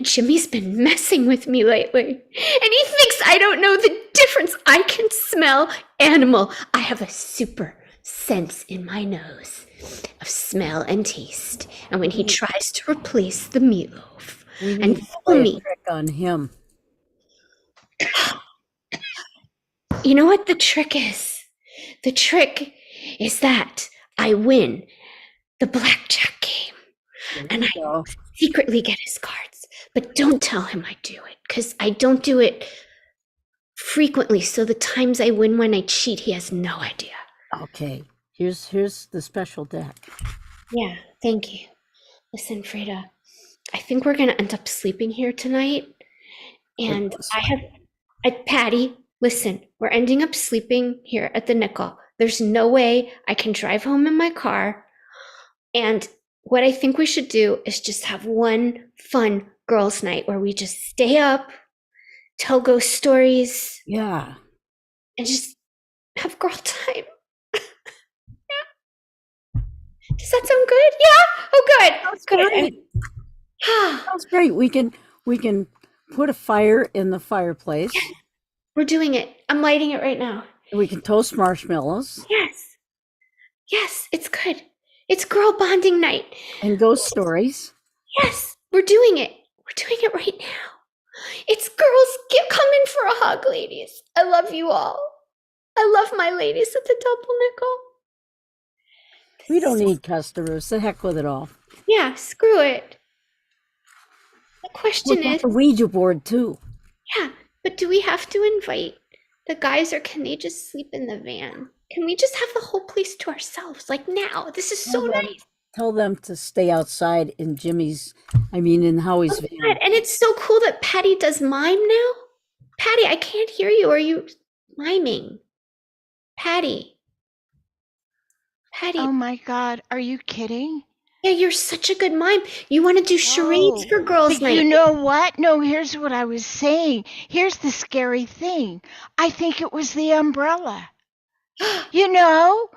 [SPEAKER 17] Jimmy's been messing with me lately. And he thinks I don't know the difference. I can smell animal. I have a super sense in my nose of smell and taste. And when he tries to replace the meatloaf
[SPEAKER 10] We need
[SPEAKER 17] and
[SPEAKER 10] to
[SPEAKER 17] fool
[SPEAKER 10] play a
[SPEAKER 17] me,
[SPEAKER 10] trick on him.
[SPEAKER 17] you know what the trick is? The trick is that I win the blackjack game.
[SPEAKER 10] There
[SPEAKER 17] And
[SPEAKER 10] you
[SPEAKER 17] I
[SPEAKER 10] go.
[SPEAKER 17] secretly get his cards. But don't tell him I do it, because I don't do it frequently. So the times I win when I cheat, he has no idea.
[SPEAKER 10] Okay. Here's the special deck.
[SPEAKER 17] Yeah, thank you. Listen, Frida, I think we're gonna end up sleeping here tonight. And Patty, listen, we're ending up sleeping here at the Nickel. There's no way I can drive home in my car. And what I think we should do is just have one fun girls' night where we just stay up, tell ghost stories.
[SPEAKER 10] Yeah.
[SPEAKER 17] And just have girl time. Yeah. Does that sound good? Yeah? Oh, good.
[SPEAKER 10] Sounds
[SPEAKER 17] Good.
[SPEAKER 10] great. Sounds great. We can put a fire in the fireplace.
[SPEAKER 17] We're doing it. I'm lighting it right now.
[SPEAKER 10] We can toast marshmallows
[SPEAKER 17] Yes. Yes, it's good. It's girl bonding night.
[SPEAKER 10] and ghost stories.
[SPEAKER 17] Yes, we're doing it. We're doing it right now. It's girls. Come in for a hug, ladies. I love you all. I love my ladies at the Double Nickel.
[SPEAKER 10] We don't need customers. The heck with it all.
[SPEAKER 17] Yeah, screw it. The question
[SPEAKER 10] We'll
[SPEAKER 17] is,
[SPEAKER 10] put the Ouija board too.
[SPEAKER 17] yeah, but do we have to invite the guys, or can they just sleep in the van? Can we just have the whole place to ourselves? Like now, this is so nice.
[SPEAKER 10] Tell them to stay outside in in Howie's van.
[SPEAKER 17] God, and it's so cool that Patty does mime now. Patty, I can't hear you. Are you miming? Patty. Patty.
[SPEAKER 20] Oh my God, are you kidding?
[SPEAKER 17] Yeah, you're such a good mime. You want to do charades for girls'
[SPEAKER 20] But
[SPEAKER 17] night.
[SPEAKER 20] you know what? No, here's what I was saying. Here's the scary thing. I think it was the umbrella. You know,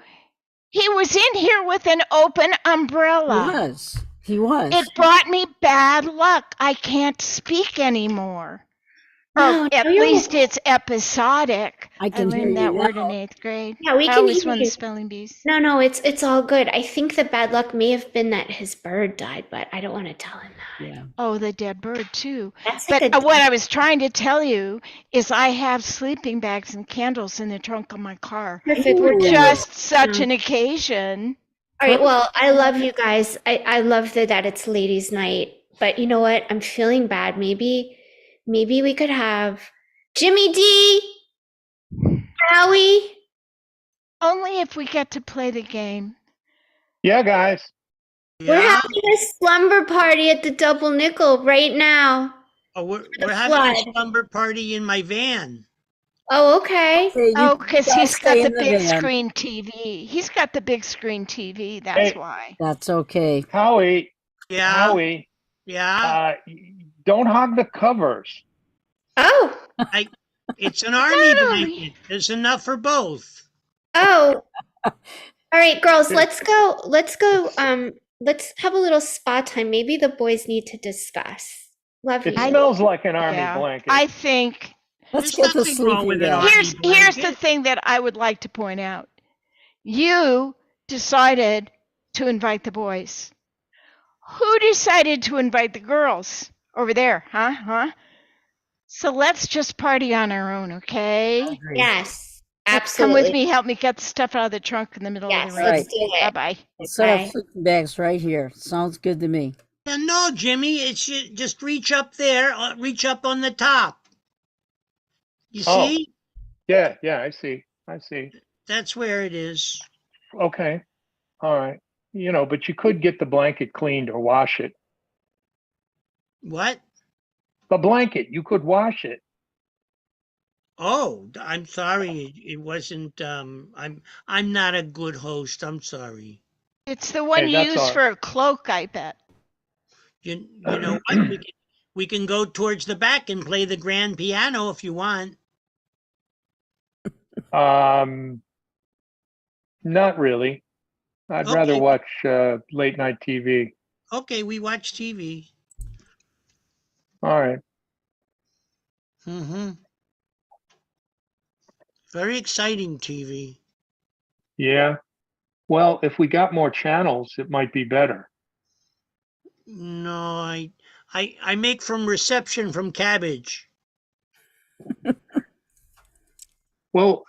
[SPEAKER 20] he was in here with an open umbrella.
[SPEAKER 10] He was.
[SPEAKER 20] It brought me bad luck. I can't speak anymore.
[SPEAKER 17] No,
[SPEAKER 20] Or at
[SPEAKER 17] no, you're-
[SPEAKER 20] least it's episodic.
[SPEAKER 10] I can hear
[SPEAKER 20] learned
[SPEAKER 10] you
[SPEAKER 20] that word
[SPEAKER 10] now.
[SPEAKER 20] in 8th grade.
[SPEAKER 17] Yeah, we
[SPEAKER 20] I
[SPEAKER 17] can
[SPEAKER 20] always
[SPEAKER 17] hear
[SPEAKER 20] won the
[SPEAKER 17] you.
[SPEAKER 20] spelling bees.
[SPEAKER 17] No, it's all good. I think the bad luck may have been that his bird died, but I don't want to tell him that.
[SPEAKER 10] Yeah.
[SPEAKER 20] Oh, the dead bird too.
[SPEAKER 17] That's
[SPEAKER 20] But
[SPEAKER 17] like a-
[SPEAKER 20] what I was trying to tell you is I have sleeping bags and candles in the trunk of my car
[SPEAKER 17] Perfect.
[SPEAKER 20] for
[SPEAKER 17] We're done.
[SPEAKER 20] just such an occasion.
[SPEAKER 17] All right, well, I love you guys. I love that it's ladies' night. But you know what? I'm feeling bad. Maybe we could have Jimmy D, Howie.
[SPEAKER 20] Only if we get to play the game.
[SPEAKER 9] Yeah, guys.
[SPEAKER 17] We're having a slumber party at the Double Nickel right now.
[SPEAKER 3] Oh, we're
[SPEAKER 17] The
[SPEAKER 3] having a
[SPEAKER 17] flood.
[SPEAKER 3] slumber party in my van.
[SPEAKER 17] Oh, okay.
[SPEAKER 20] Oh, because he's got
[SPEAKER 10] stay
[SPEAKER 20] the
[SPEAKER 10] in the
[SPEAKER 20] big
[SPEAKER 10] van.
[SPEAKER 20] screen TV. He's got the big screen TV. That's
[SPEAKER 9] Hey.
[SPEAKER 20] why.
[SPEAKER 10] That's okay.
[SPEAKER 9] Howie.
[SPEAKER 3] Yeah.
[SPEAKER 9] Howie.
[SPEAKER 3] Yeah.
[SPEAKER 9] Don't hog the covers.
[SPEAKER 17] Oh.
[SPEAKER 3] It's an army blanket. There's enough for both.
[SPEAKER 17] Oh. All right, girls, let's go. Let's have a little spa time. Maybe the boys need to discuss. Love you.
[SPEAKER 9] It smells like an army blanket.
[SPEAKER 20] I think
[SPEAKER 10] Let's
[SPEAKER 3] There's
[SPEAKER 10] get the
[SPEAKER 3] nothing wrong
[SPEAKER 10] sleeping
[SPEAKER 3] with an
[SPEAKER 10] bag.
[SPEAKER 3] army
[SPEAKER 20] here's the
[SPEAKER 3] blanket.
[SPEAKER 20] thing that I would like to point out. You decided to invite the boys. Who decided to invite the girls over there? Huh? So let's just party on our own, okay?
[SPEAKER 17] Yes,
[SPEAKER 20] Come
[SPEAKER 17] absolutely.
[SPEAKER 20] with me. Help me get the stuff out of the trunk in the middle
[SPEAKER 17] Yes,
[SPEAKER 20] of the road.
[SPEAKER 17] let's do it.
[SPEAKER 20] Bye-bye.
[SPEAKER 10] Set up sleeping bags right here. Sounds good to me.
[SPEAKER 3] No, Jimmy, it should just reach up there, reach up on the top. You
[SPEAKER 9] Oh.
[SPEAKER 3] see?
[SPEAKER 9] Yeah, I see.
[SPEAKER 3] That's where it is.
[SPEAKER 9] Okay. All right. But you could get the blanket cleaned or wash it.
[SPEAKER 3] What?
[SPEAKER 9] The blanket, you could wash it.
[SPEAKER 3] Oh, I'm sorry. It wasn't. I'm not a good host. I'm sorry.
[SPEAKER 20] It's the one
[SPEAKER 9] Hey,
[SPEAKER 20] you
[SPEAKER 9] that's
[SPEAKER 20] use
[SPEAKER 9] all.
[SPEAKER 20] for a cloak, I bet.
[SPEAKER 3] You know what? We can go towards the back and play the grand piano if you want.
[SPEAKER 9] Not really. I'd rather
[SPEAKER 3] Okay.
[SPEAKER 9] watch late night TV.
[SPEAKER 3] Okay, we watch TV.
[SPEAKER 9] All right.
[SPEAKER 3] Mm-hmm. Very exciting TV.
[SPEAKER 9] Yeah. Well, if we got more channels, it might be better.
[SPEAKER 3] No, I make from reception from cabbage.
[SPEAKER 9] Well,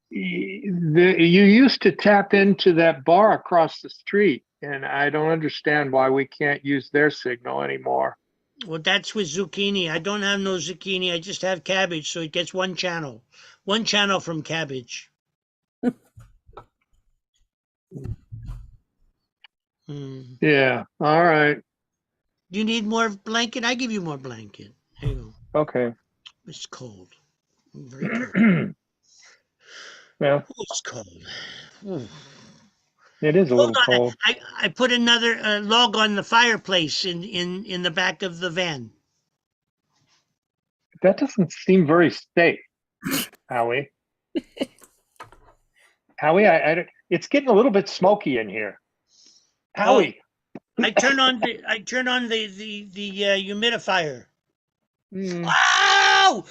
[SPEAKER 9] you used to tap into that bar across the street, and I don't understand why we can't use their signal anymore.
[SPEAKER 3] Well, that's with zucchini. I don't have no zucchini. I just have cabbage, so it gets one channel. One channel from cabbage.
[SPEAKER 9] Yeah. All right.
[SPEAKER 3] Do you need more blanket? I give you more blanket. Here you go.
[SPEAKER 9] Okay.
[SPEAKER 3] It's cold. Very cold.
[SPEAKER 9] Yeah.
[SPEAKER 3] Oh, it's cold. Ooh.
[SPEAKER 9] It is a
[SPEAKER 3] Hold
[SPEAKER 9] little
[SPEAKER 3] on.
[SPEAKER 9] cold.
[SPEAKER 3] I put another log on the fireplace in the back of the van.
[SPEAKER 9] That doesn't seem very safe, Howie. Howie, it's getting a little bit smoky in here. Howie.
[SPEAKER 3] I turn on the humidifier. Ow!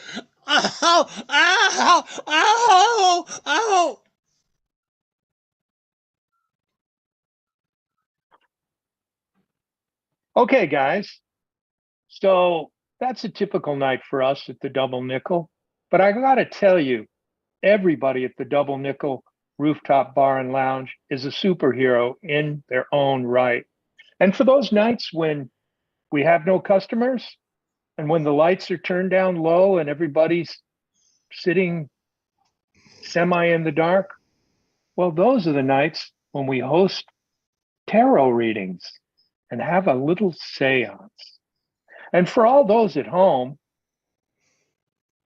[SPEAKER 3] Ow! Ow! Ow! Ow!
[SPEAKER 9] Okay, guys. So that's a typical night for us at the Double Nickel. But I got to tell you, everybody at the Double Nickel Rooftop Bar and Lounge is a superhero in their own right. And for those nights when we have no customers and when the lights are turned down low and everybody's sitting semi in the dark, well, those are the nights when we host tarot readings and have a little seance. And for all those at home,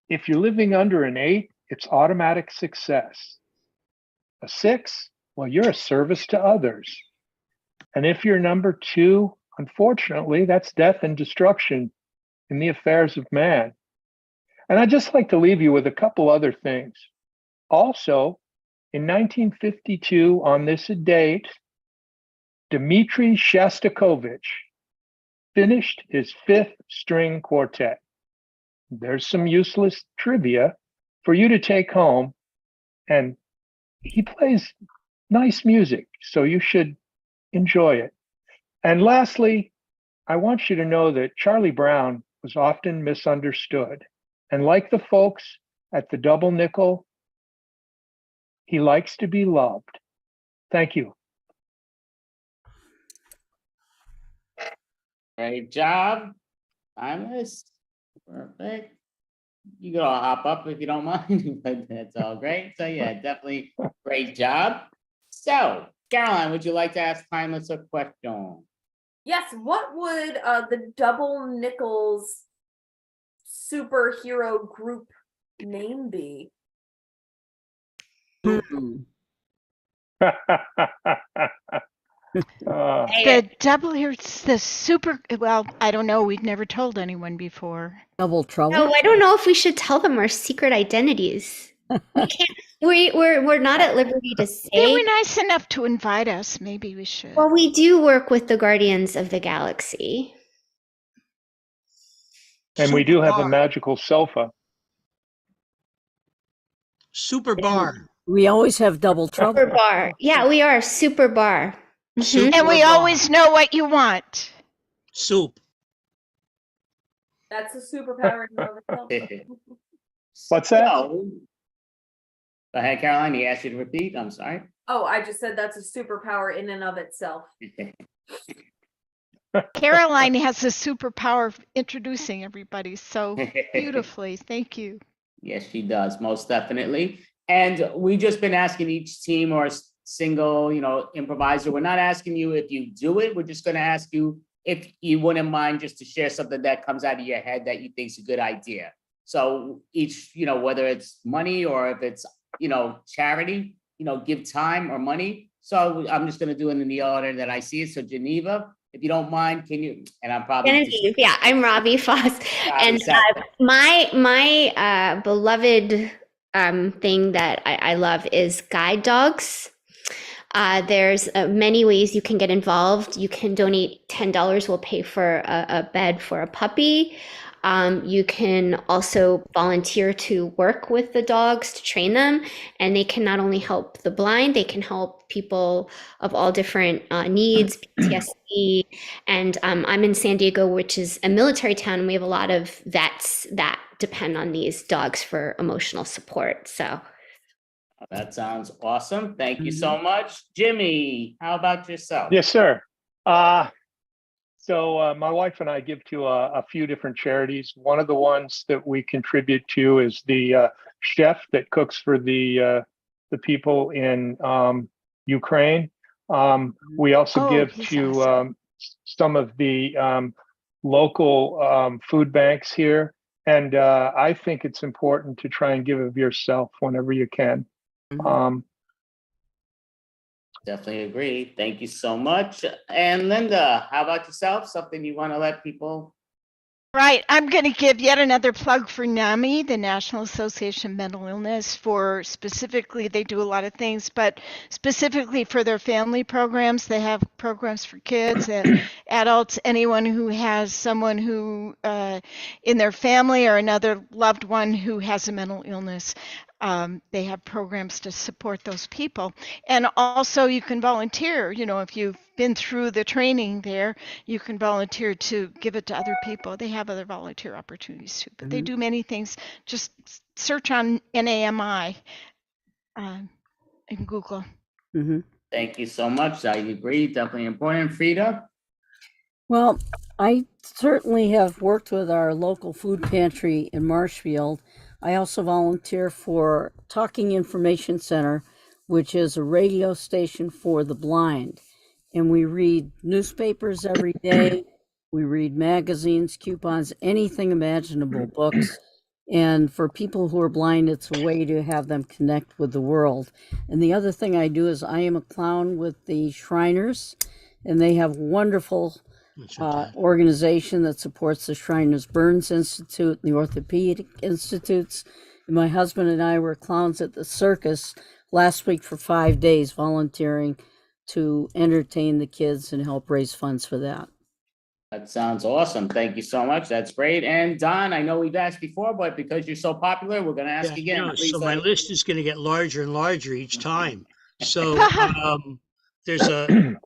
[SPEAKER 9] if you're living under an 8, it's automatic success. A 6, well, you're a service to others. And if you're number 2, unfortunately, that's death and destruction in the affairs of man. And I'd just like to leave you with a couple other things. Also, in 1952, on this date, Dmitri Shostakovich finished his 5th string quartet. There's some useless trivia for you to take home. And he plays nice music, so you should enjoy it. And lastly, I want you to know that Charlie Brown was often misunderstood. And like the folks at the Double Nickel, he likes to be loved. Thank you.
[SPEAKER 1] Great job. Timeless. Perfect. You can all hop up if you don't mind, but that's all great. So yeah, definitely great job. So, Caroline, would you like to ask Timeless a question?
[SPEAKER 2] Yes, what would the Double Nickels superhero group name be?
[SPEAKER 20] The double here's the super. Well, I don't know. We've never told anyone before.
[SPEAKER 10] Double trouble.
[SPEAKER 17] No, I don't know if we should tell them our secret identities. We can't. We're not at liberty to say.
[SPEAKER 20] They were nice enough to invite us. Maybe we should.
[SPEAKER 17] Well, we do work with the Guardians of the Galaxy.
[SPEAKER 9] And we do have a magical sofa.
[SPEAKER 3] Super bar.
[SPEAKER 10] We always have double trouble.
[SPEAKER 17] Super bar. Yeah, we are super bar. Mhm.
[SPEAKER 20] And we always know what you want.
[SPEAKER 3] Soup.
[SPEAKER 2] That's a superpower in and of itself.
[SPEAKER 9] What's that?
[SPEAKER 1] Go ahead, Caroline. He asked you to repeat. I'm sorry.
[SPEAKER 2] Oh, I just said that's a superpower in and of itself.
[SPEAKER 20] Caroline has a superpower of introducing everybody so beautifully. Thank you.
[SPEAKER 1] Yes, she does, most definitely. And we've just been asking each team or single, improviser. We're not asking you if you do it. We're just going to ask you if you wouldn't mind just to share something that comes out of your head that you think is a good idea. So each, whether it's money or if it's, charity, give time or money. So I'm just going to do it in the order that I see it. So Geneva, if you don't mind, can you, and I'm probably
[SPEAKER 17] Genevieve, yeah, I'm Robbie Foss, and
[SPEAKER 1] Robbie,
[SPEAKER 17] my beloved thing that I love is guide dogs. There's many ways you can get involved. You can donate $10 will pay for a bed for a puppy. You can also volunteer to work with the dogs to train them, and they can not only help the blind, they can help people of all different needs, PTSD. And I'm in San Diego, which is a military town, and we have a lot of vets that depend on these dogs for emotional support. So
[SPEAKER 1] that sounds awesome. Thank you so much. Jimmy, how about yourself?
[SPEAKER 9] Yes, sir. So my wife and I give to a few different charities. One of the ones that we contribute to is the chef that cooks for the people in Ukraine. We also give to some of the local food banks here. And I think it's important to try and give of yourself whenever you can.
[SPEAKER 1] Definitely agree. Thank you so much. And Linda, how about yourself? Something you want to let people?
[SPEAKER 20] Right. I'm going to give yet another plug for NAMI, the National Association of Mental Illness, for specifically, they do a lot of things, but specifically for their family programs. They have programs for kids and adults, anyone who has someone who in their family or another loved one who has a mental illness. They have programs to support those people. And also you can volunteer, if you've been through the training there, you can volunteer to give it to other people. They have other volunteer opportunities too, but they do many things. Just search on NAMI in Google.
[SPEAKER 1] Thank you so much. I agree. Definitely important. Frida?
[SPEAKER 10] Well, I certainly have worked with our local food pantry in Marshfield. I also volunteer for Talking Information Center, which is a radio station for the blind. And we read newspapers every day. We read magazines, coupons, anything imaginable, books. And for people who are blind, it's a way to have them connect with the world. And the other thing I do is I am a clown with the Shriners, and they have wonderful organization that supports the Shriners Burns Institute and the Orthopedic Institutes. And my husband and I were clowns at the circus last week for 5 days, volunteering to entertain the kids and help raise funds for that.
[SPEAKER 1] That sounds awesome. Thank you so much. That's great. And Don, I know we've asked before, but because you're so popular, we're going to ask again.
[SPEAKER 3] So my list is going to get larger and larger each time. So there's a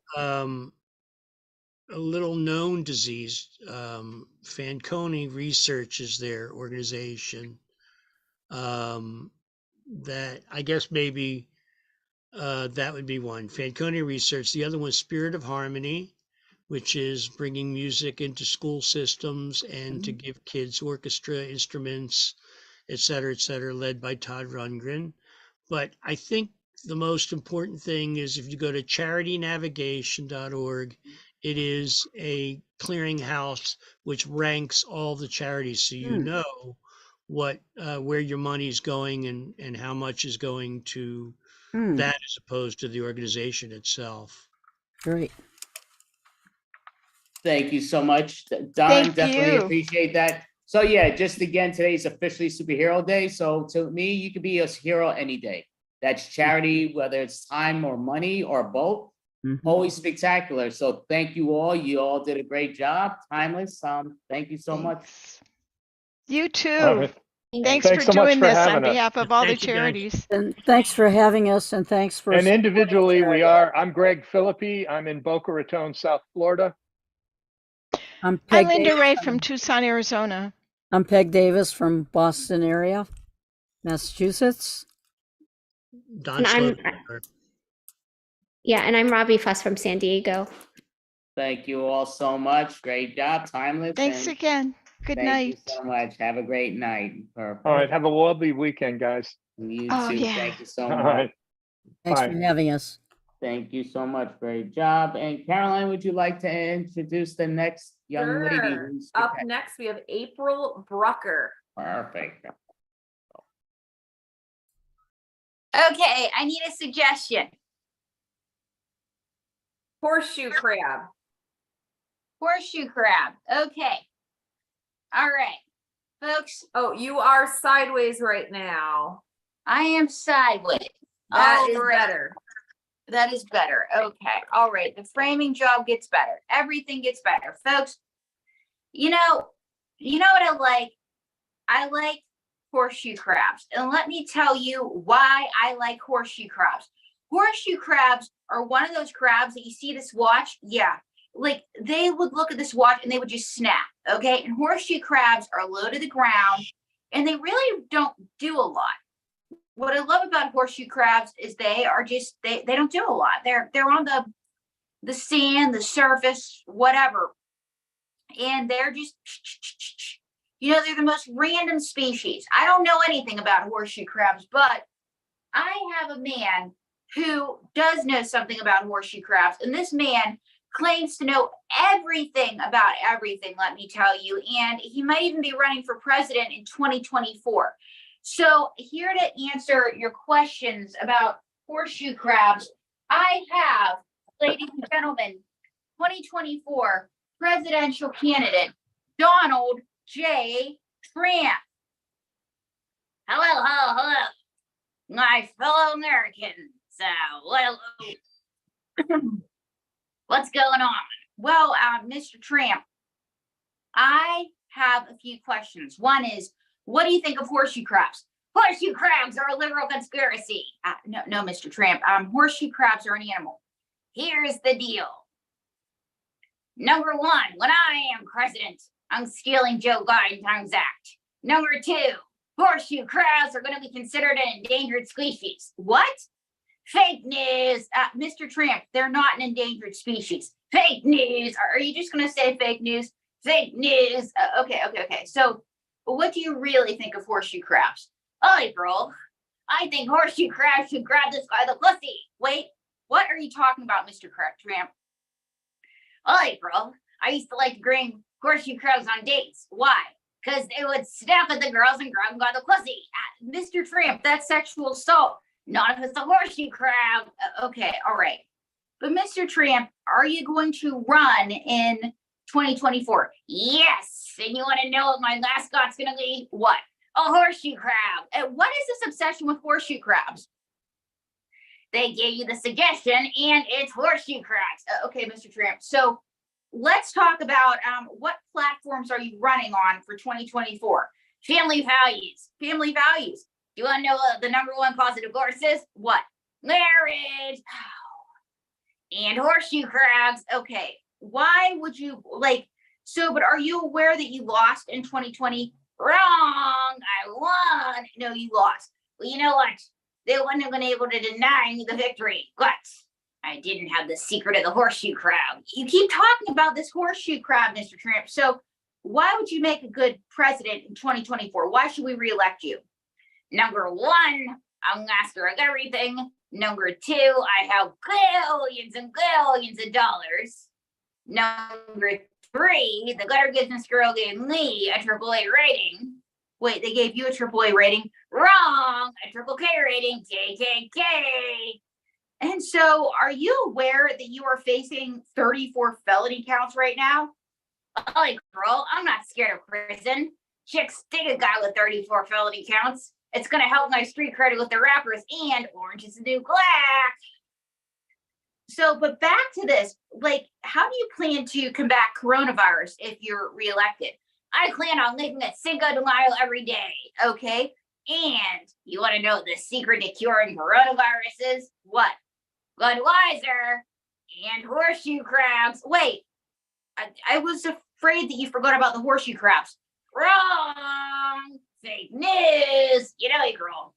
[SPEAKER 3] little known disease. Fanconi Research is their organization. That I guess maybe that would be one. Fanconi Research. The other one is Spirit of Harmony, which is bringing music into school systems and to give kids orchestra instruments, et cetera, led by Todd Rundgren. But I think the most important thing is if you go to charitynavigation.org, it is a clearinghouse which ranks all the charities, so you know what where your money is going and how much is going to that as opposed to the organization itself.
[SPEAKER 10] Great.
[SPEAKER 1] Thank you so much, Don.
[SPEAKER 20] Thank
[SPEAKER 1] Definitely
[SPEAKER 20] you.
[SPEAKER 1] appreciate that. So yeah, just again, today's officially Superhero Day. So to me, you could be a hero any day. That's charity, whether it's time or money or both. Always spectacular. So thank you all. You all did a great job. Timeless. Thank you so much.
[SPEAKER 20] You too. Thanks
[SPEAKER 9] Thanks
[SPEAKER 20] for
[SPEAKER 9] so much
[SPEAKER 20] doing
[SPEAKER 9] for
[SPEAKER 20] this on
[SPEAKER 9] having us.
[SPEAKER 20] behalf of all the
[SPEAKER 3] Thank you, guys.
[SPEAKER 20] charities.
[SPEAKER 10] And thanks for having us, and thanks for.
[SPEAKER 9] And individually, I'm Greg Philippi. I'm in Boca Raton, South Florida.
[SPEAKER 10] I'm
[SPEAKER 20] Hi, Linda Ray from Tucson, Arizona.
[SPEAKER 10] I'm Peg Davis from Boston area, Massachusetts.
[SPEAKER 17] And I'm Robbie Fuss from San Diego.
[SPEAKER 1] Thank you all so much. Great job. Timeless.
[SPEAKER 20] Thanks again. Good night.
[SPEAKER 1] Thank you so much. Have a great night. Perfect.
[SPEAKER 9] All right. Have a lovely weekend, guys.
[SPEAKER 1] You
[SPEAKER 20] Oh,
[SPEAKER 1] too.
[SPEAKER 20] yeah.
[SPEAKER 1] Thank you so
[SPEAKER 9] All
[SPEAKER 1] much.
[SPEAKER 9] right.
[SPEAKER 10] Thanks
[SPEAKER 9] Bye.
[SPEAKER 10] for having us.
[SPEAKER 1] Thank you so much. Great job. And Caroline, would you like to introduce the next young lady?
[SPEAKER 2] Sure.
[SPEAKER 1] who's
[SPEAKER 2] Up
[SPEAKER 1] prepared?
[SPEAKER 2] next, we have April Brucker.
[SPEAKER 1] Perfect.
[SPEAKER 12] Okay, I need a suggestion.
[SPEAKER 2] Horseshoe crab.
[SPEAKER 12] Horseshoe crab. Okay. All right, folks.
[SPEAKER 2] Oh, you are sideways right now.
[SPEAKER 12] I am sideways.
[SPEAKER 2] That
[SPEAKER 12] All
[SPEAKER 2] is
[SPEAKER 12] right.
[SPEAKER 2] better.
[SPEAKER 12] That is better. Okay. All right. The framing job gets better. Everything gets better, folks. You know what I like? I like horseshoe crabs. And let me tell you why I like horseshoe crabs. Horseshoe crabs are one of those crabs that you see this watch. Yeah. Like they would look at this watch and they would just snap. Okay. And horseshoe crabs are low to the ground and they really don't do a lot. What I love about horseshoe crabs is they are just they don't do a lot. They're on the sand, the surface, whatever. And they're just they're the most random species. I don't know anything about horseshoe crabs, but I have a man who does know something about horseshoe crabs. And this man claims to know everything about everything, let me tell you. And he might even be running for president in 2024. So here to answer your questions about horseshoe crabs, I have, ladies and gentlemen, 2024 presidential candidate, Donald J. Trump. Hello, my fellow Americans. What's going on? Well, Mr. Trump, I have a few questions. One is, what do you think of horseshoe crabs? Horseshoe crabs are a liberal conspiracy. No, Mr. Trump. Horseshoe crabs are an animal. Here's the deal. Number one, when I am president, I'm stealing Joe Biden's act. Number two, horseshoe crabs are going to be considered an endangered species. What? Fake news. Mr. Trump, they're not an endangered species. Fake news. Are you just going to say fake news? Fake news. Okay. So, what do you really think of horseshoe crabs? Oh, April, I think horseshoe crabs should grab this by the pussy. Wait, what are you talking about, Mr. Trump? Oh, April, I used to like to bring horseshoe crabs on dates. Why? Because they would snap at the girls and grab them by the pussy. Mr. Trump, that's sexual assault. Not if it's a horseshoe crab. Okay, all right. But Mr. Trump, are you going to run in 2024? Yes. And you want to know what my mascot's going to be? What? A horseshoe crab. And what is this obsession with horseshoe crabs? They gave you the suggestion and it's horseshoe crabs. Okay, Mr. Trump. So let's talk about what platforms are you running on for 2024? Family values. Family values. Do you want to know what the number one cause of divorce is? What? Marriage. And horseshoe crabs. Okay. Why would you but are you aware that you lost in 2020? Wrong. I won. No, you lost. Well, you know what? They wouldn't have been able to deny me the victory. But I didn't have the secret of the horseshoe crab. You keep talking about this horseshoe crab, Mr. Trump. So why would you make a good president in 2024? Why should we reelect you? Number one, I'm master of everything. Number two, I have billions and billions of dollars. Number three, the Gutter Business Girl gave me a AAA rating. Wait, they gave you a AAA rating? Wrong, a triple K rating, KKK. And so are you aware that you are facing 34 felony counts right now? Oh, girl, I'm not scared of prison. Chicks dig a guy with 34 felony counts. It's going to help my street credit with the rappers, and orange is the new black. So, but back to this, how do you plan to combat coronavirus if you're reelected? I plan on living at Cinco de Mayo every day, okay? And you want to know the secret to curing coronavirus is? What? Budweiser and horseshoe crabs. Wait, I was afraid that you forgot about the horseshoe crabs. Wrong. Fake news. You know, girl.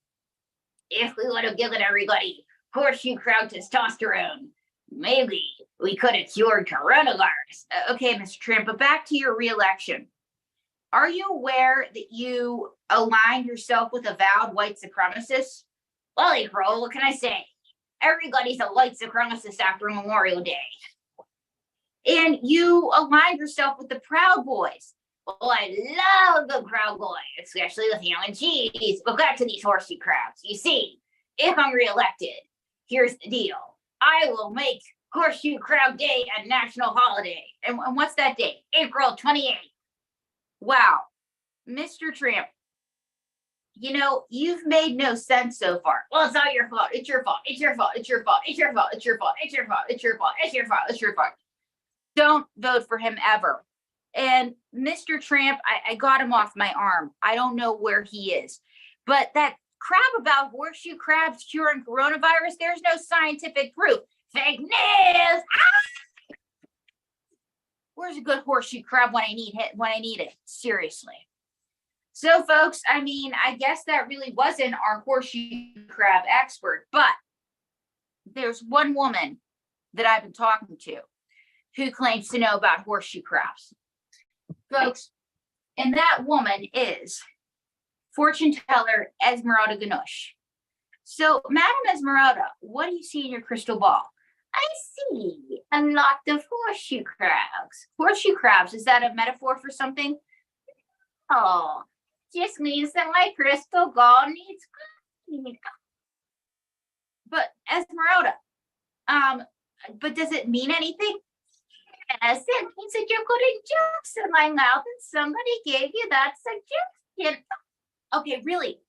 [SPEAKER 12] If we would have given everybody horseshoe crab testosterone, maybe we could have cured coronavirus. Okay, Mr. Trump, but back to your reelection. Are you aware that you aligned yourself with avowed white supremacists? Well, girl, what can I say? Everybody's a lights across this after Memorial Day. And you aligned yourself with the Proud Boys. Well, I love the Proud Boys, especially with ham and cheese. But back to these horseshoe crabs. You see, if I'm reelected, here's the deal. I will make Horseshoe Crab Day a national holiday. And what's that date? April 28th. Wow. Mr. Trump, you know, you've made no sense so far. Well, it's not your fault. It's your fault. It's your fault. It's your fault. It's your fault. It's your fault. It's your fault. It's your fault. It's your fault. It's your fault. Don't vote for him ever. And Mr. Trump, I got him off my arm. I don't know where he is. But that crap about horseshoe crabs curing coronavirus, there's no scientific proof. Fake news. Ah! Where's a good horseshoe crab when I need it? Seriously. So, folks, I mean, I guess that really wasn't our horseshoe crab expert, but there's one woman that I've been talking to who claims to know about horseshoe crabs. Folks, and that woman is fortune teller Esmeralda Ganush. So, Madam Esmeralda, what do you see in your crystal ball? I see a lot of horseshoe crabs. Horseshoe crabs, is that a metaphor for something? Oh, just means that my crystal ball needs cleaning. But Esmeralda, but does it mean anything? Yes, it means that you're putting jokes in my mouth and somebody gave you that suggestion. Okay, really,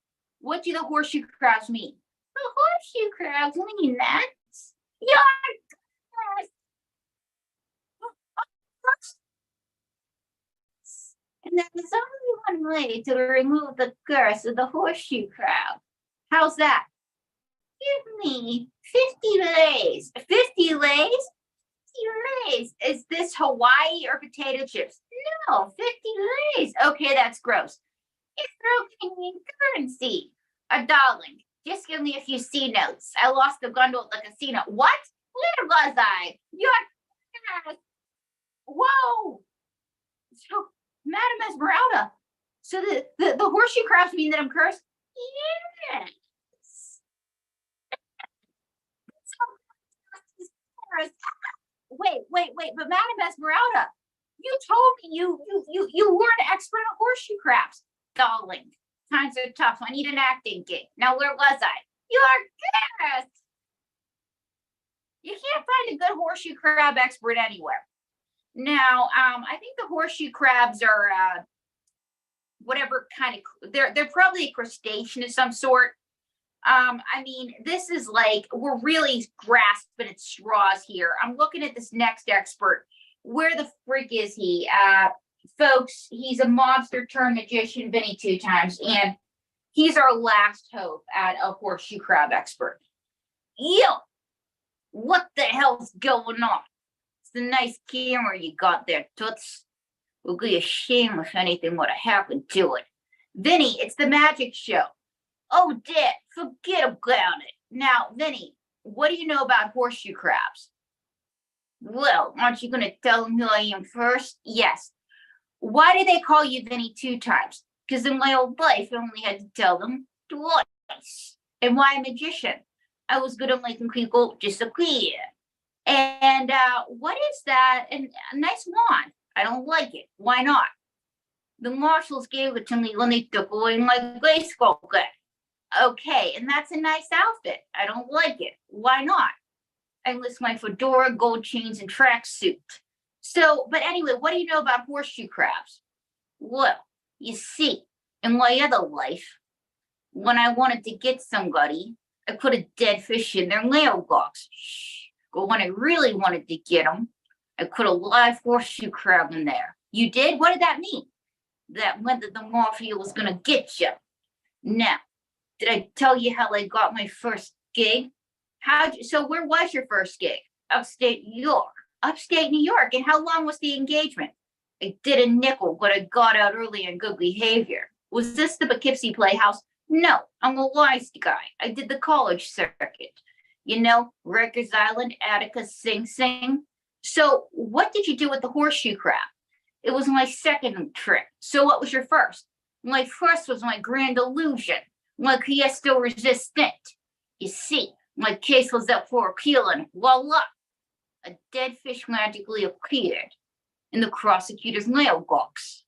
[SPEAKER 12] what do the horseshoe crabs mean? The horseshoe crabs mean that you're and there's only one way to remove the curse of the horseshoe crab. How's that? Give me 50 lays. 50 lays? 50 lays. Is this Hawaii or potato chips? No, 50 lays. Okay, that's gross. It's broken currency. A darling, just give me a few C notes. I lost the bundle at the casino. What? Where was I? You're... Whoa! So, Madam Esmeralda, so the horseshoe crabs mean that I'm cursed? Yes. Wait, but Madam Esmeralda, you told me you were an expert on horseshoe crabs. Darling, times are tough. I need an acting gig. Now, where was I? You're cursed. You can't find a good horseshoe crab expert anywhere. Now, I think the horseshoe crabs are whatever kind of, they're probably a crustacean of some sort. I mean, this is like, we're really grasping at straws here. I'm looking at this next expert. Where the freak is he? Folks, he's a monster turned magician, Vinny 2 times, and he's our last hope at a horseshoe crab expert. Yo, what the hell's going on? It's a nice camera you got there, Toots. We'll be a shame if anything would have happened to it. Vinny, it's the magic show. Oh, Dad, forget about it. Now, Vinny, what do you know about horseshoe crabs? Well, aren't you going to tell them who I am first? Yes. Why do they call you Vinny 2 times? Because in my old life, I only had to tell them twice. And why a magician? I was good at making people disappear. And what is that? And a nice wand. I don't like it. Why not? The marshals gave it to me when they took away my baseball bat. Okay, and that's a nice outfit. I don't like it. Why not? I list my fedora, gold chains, and tracksuit. So, but anyway, what do you know about horseshoe crabs? Well, you see, in my other life, when I wanted to get somebody, I put a dead fish in their mailbox. But when I really wanted to get them, I put a live horseshoe crab in there. You did? What did that mean? That meant that the mafia was going to get you. Now, did I tell you how I got my first gig? So where was your first gig? Upstate New York. Upstate New York. And how long was the engagement? I did a nickel, but I got out early on good behavior. Was this the Poughkeepsie Playhouse? No, I'm a wise guy. I did the college circuit. You know, Rikers Island, Attica, Sing Sing. So what did you do with the horseshoe crab? It was my second trick. So what was your first? My first was my grand illusion, my Cristo resistant. You see, My case was up for appeal, and voila, a dead fish magically appeared in the prosecutor's mailbox.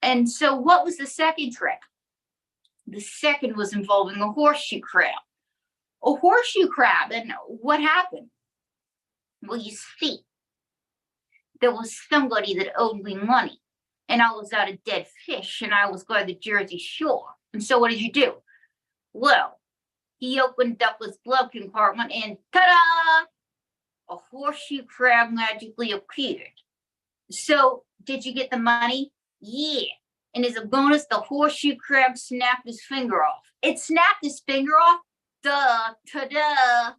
[SPEAKER 12] And so what was the second trick? The second was involving a horseshoe crab. A horseshoe crab, and what happened? Well, you see, there was somebody that owed me money, and I was out of dead fish, and I was going to the Jersey Shore. And so what did you do? Well, he opened up his glove compartment, and ta-da! A horseshoe crab magically appeared. So, did you get the money? Yeah. And as a bonus, the horseshoe crab snapped his finger off. It snapped his finger off? Duh, ta-da.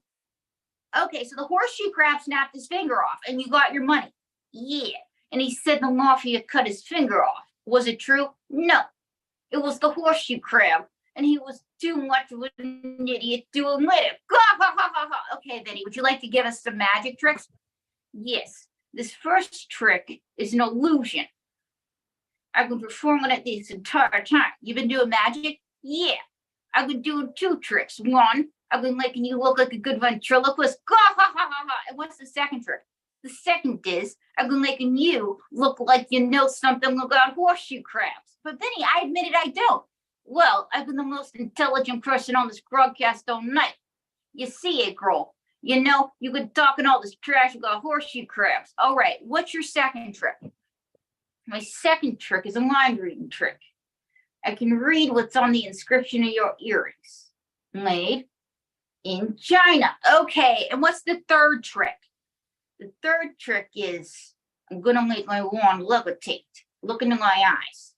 [SPEAKER 12] Okay, so the horseshoe crab snapped his finger off, and you got your money. Yeah. And he said the mafia cut his finger off. Was it true? No. It was the horseshoe crab, and he was too much of an idiot to admit it. Okay, Vinny, would you like to give us some magic tricks? Yes. This first trick is an illusion. I've been performing it this entire time. You've been doing magic? Yeah. I've been doing two tricks. One, I've been making you look like a good ventriloquist. And what's the second trick? The second is I've been making you look like you know something about horseshoe crabs. But Vinny, I admitted I don't. Well, I've been the most intelligent person on this broadcast all night. You see it, girl. You know, you've been talking all this trash about horseshoe crabs. All right, what's your second trick? My second trick is a mind reading trick. I can read what's on the inscription of your earrings. Made in China. Okay, and what's the third trick? The third trick is I'm gonna make my wand levitate. Look into my eyes.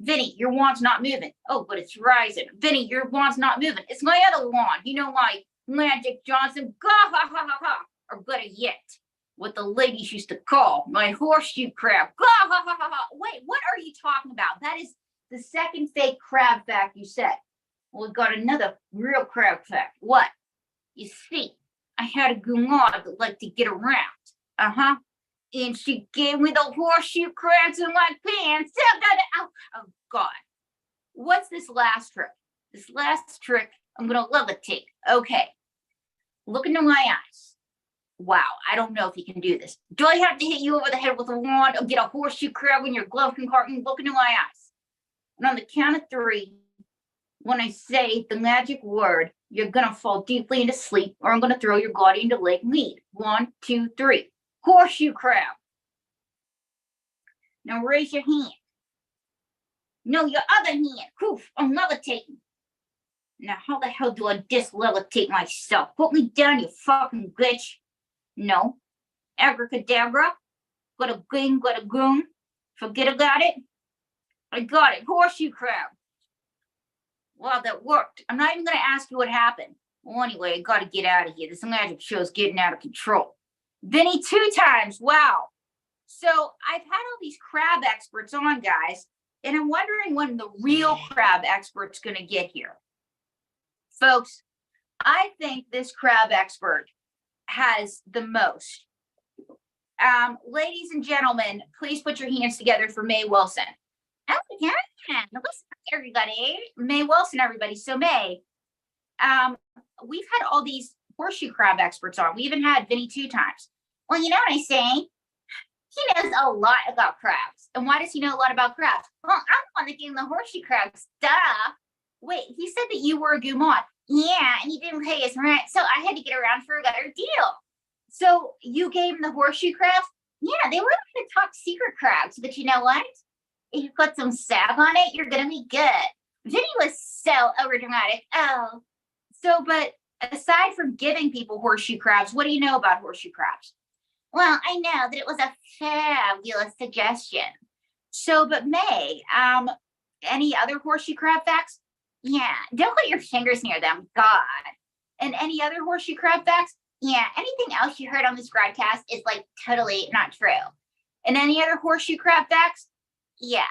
[SPEAKER 12] Vinny, your wand's not moving. Oh, but it's rising. Vinny, your wand's not moving. It's my other wand. You know, my Magic Johnson. Or better yet, what the ladies used to call my horseshoe crab. Wait, what are you talking about? That is the second fake crab fact you said. Well, we got another real crab fact. What? You see, I had a gourmand that liked to get around. And she gave me the horseshoe crabs in my pants. Oh, God. What's this last trick? This last trick, I'm going to levitate. Okay. Look into my eyes. Wow, I don't know if you can do this. Do I have to hit you over the head with a wand or get a horseshoe crab in your glove compartment? Look into my eyes. And on the count of three, when I say the magic word, you're going to fall deeply into sleep, or I'm going to throw your body into Lake Mead. 1, 2, 3. Horseshoe crab. Now raise your hand. No, your other hand. Poof, I'm levitating. Now how the hell do I dislevitate myself? Put me down, you fucking bitch. No. Abracadabra. Got a ging, got a goon. Forget about it. I got it. Horseshoe crab. Wow, that worked. I'm not even going to ask you what happened. Well, anyway, I got to get out of here. This magic show's getting out of control. Vinny 2 times. Wow. So I've had all these crab experts on, guys, and I'm wondering when the real crab expert's going to get here. Folks, I think this crab expert has the most. Ladies and gentlemen, please put your hands together for May Wilson. Oh, yeah. Listen, everybody. May Wilson, everybody. So May, we've had all these horseshoe crab experts on. We even had Vinny 2 times. Well, you know what I say? He knows a lot about crabs. And why does he know a lot about crabs? Well, I'm the one that gave him the horseshoe crabs. Duh. Wait, he said that you were a gourmand. Yeah, and he didn't pay his rent, so I had to get around for a better deal. So you gave him the horseshoe crabs? Yeah, they were like the top secret crabs, but you know what? If you put some salve on it, you're gonna be good. Vinny was so overdramatic. Oh. So, but aside from giving people horseshoe crabs, what do you know about horseshoe crabs? Well, I know that it was a fabulous suggestion. So, but May, any other horseshoe crab facts? Yeah, don't put your fingers near them, God. And any other horseshoe crab facts? Yeah, anything else you heard on this broadcast is like totally not true. And any other horseshoe crab facts? Yeah.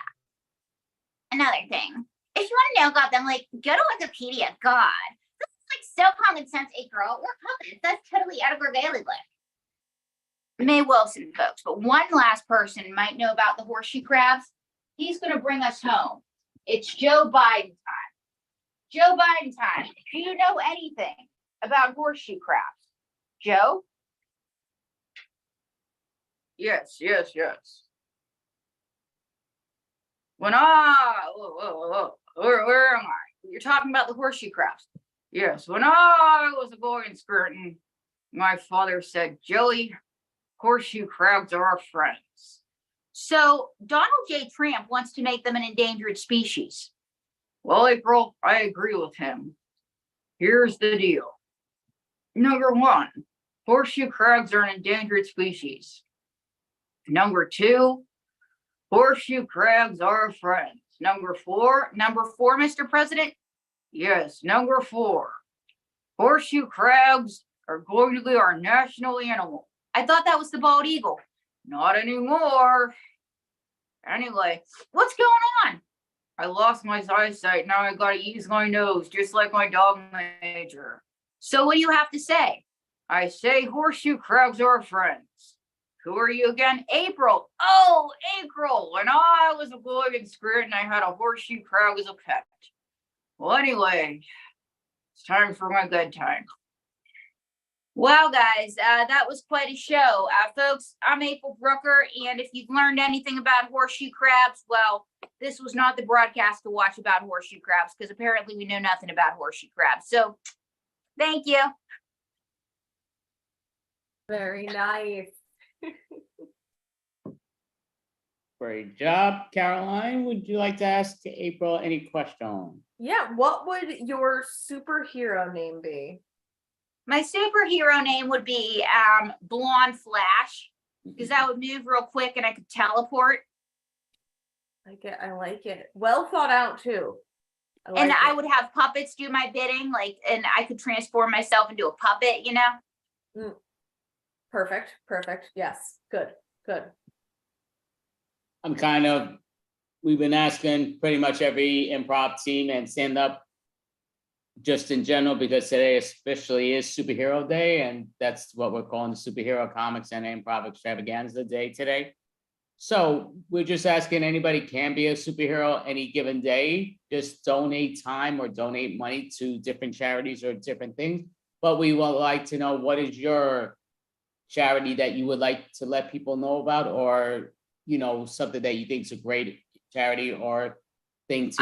[SPEAKER 12] Another thing, if you want to know about them, like, go to Wikipedia, God. This is like so common sense, girl. We're confident. That's totally out of our bailiwick. May Wilson, folks, but one last person might know about the horseshoe crabs. He's going to bring us home. It's Joe Biden time. Joe Biden time. Do you know anything about horseshoe crafts. Joe? Yes. When where am I? You're talking about the horseshoe crafts. Yes, when I was a boy in Scranton, my father said, Joey, horseshoe crabs are our friends. So Donald J. Trump wants to make them an endangered species. Well, April, I agree with him. Here's the deal. Number one, horseshoe crabs are an endangered species. Number two, horseshoe crabs are friends. Number four, Mr. President? Yes, number four. Horseshoe crabs are going to be our national animal. I thought that was the bald eagle. Not anymore. Anyway, what's going on? I lost my eyesight. Now I gotta use my nose, just like my dog Major. So what do you have to say? I say horseshoe crabs are friends. Who are you again? April. Oh, April. When I was a boy in Scranton, I had a horseshoe crab as a pet. Well, anyway, it's time for my bedtime. Well, guys, that was quite a show. Folks, I'm April Brooker, and if you've learned anything about horseshoe crabs, well, this was not the broadcast to watch about horseshoe crabs, because apparently we know nothing about horseshoe crabs. So, thank you.
[SPEAKER 2] Very nice.
[SPEAKER 1] Great job, Caroline. Would you like to ask April any question?
[SPEAKER 2] Yeah, what would your superhero name be?
[SPEAKER 12] My superhero name would be Blonde Flash, because I would move real quick and I could teleport.
[SPEAKER 2] I like it. Well thought out too.
[SPEAKER 12] I would have puppets do my bidding, and I could transform myself into a puppet, you know?
[SPEAKER 2] Perfect. Yes. Good.
[SPEAKER 1] We've been asking pretty much every improv team and stand up just in general, because today especially is Superhero Day, and that's what we're calling the Superhero Comics and Improv Extravaganza Day today. So we're just asking, anybody can be a superhero any given day, just donate time or donate money to different charities or different things. But we would like to know, what is your charity that you would like to let people know about, or, something that you think is a great charity or thing to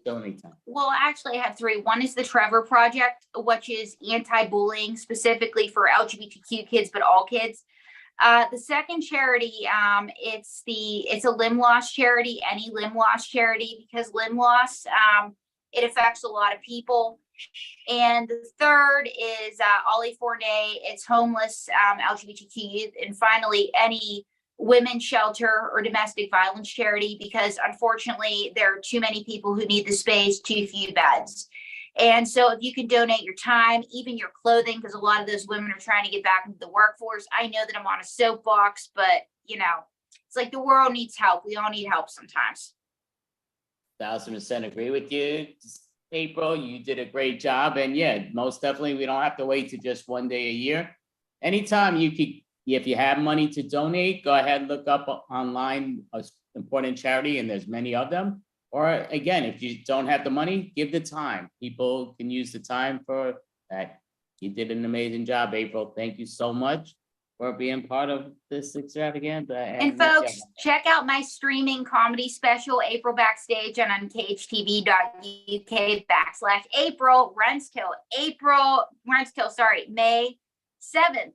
[SPEAKER 1] donate time?
[SPEAKER 12] Well, actually, I have three. One is the Trevor Project, which is anti-bullying specifically for LGBTQ kids, but all kids. The second charity, it's a limb loss charity, any limb loss charity, because limb loss, it affects a lot of people. And the third is Ollie Fournay, it's homeless LGBTQ youth. And finally, any women's shelter or domestic violence charity, because unfortunately there are too many people who need the space, too few beds. And so if you can donate your time, even your clothing, because a lot of those women are trying to get back into the workforce. I know that I'm on a soapbox, but it's like the world needs help. We all need help sometimes.
[SPEAKER 1] 1000% agree with you, April. You did a great job, and yeah, most definitely we don't have to wait to just one day a year. Anytime you could, if you have money to donate, go ahead and look up online an important charity, and there's many of them. Or again, if you don't have the money, give the time. People can use the time for that. You did an amazing job, April. Thank you so much for being part of this extravaganza.
[SPEAKER 12] And folks, check out my streaming comedy special, April Backstage, on uncagedtv.uk/April Renskill, May 7th.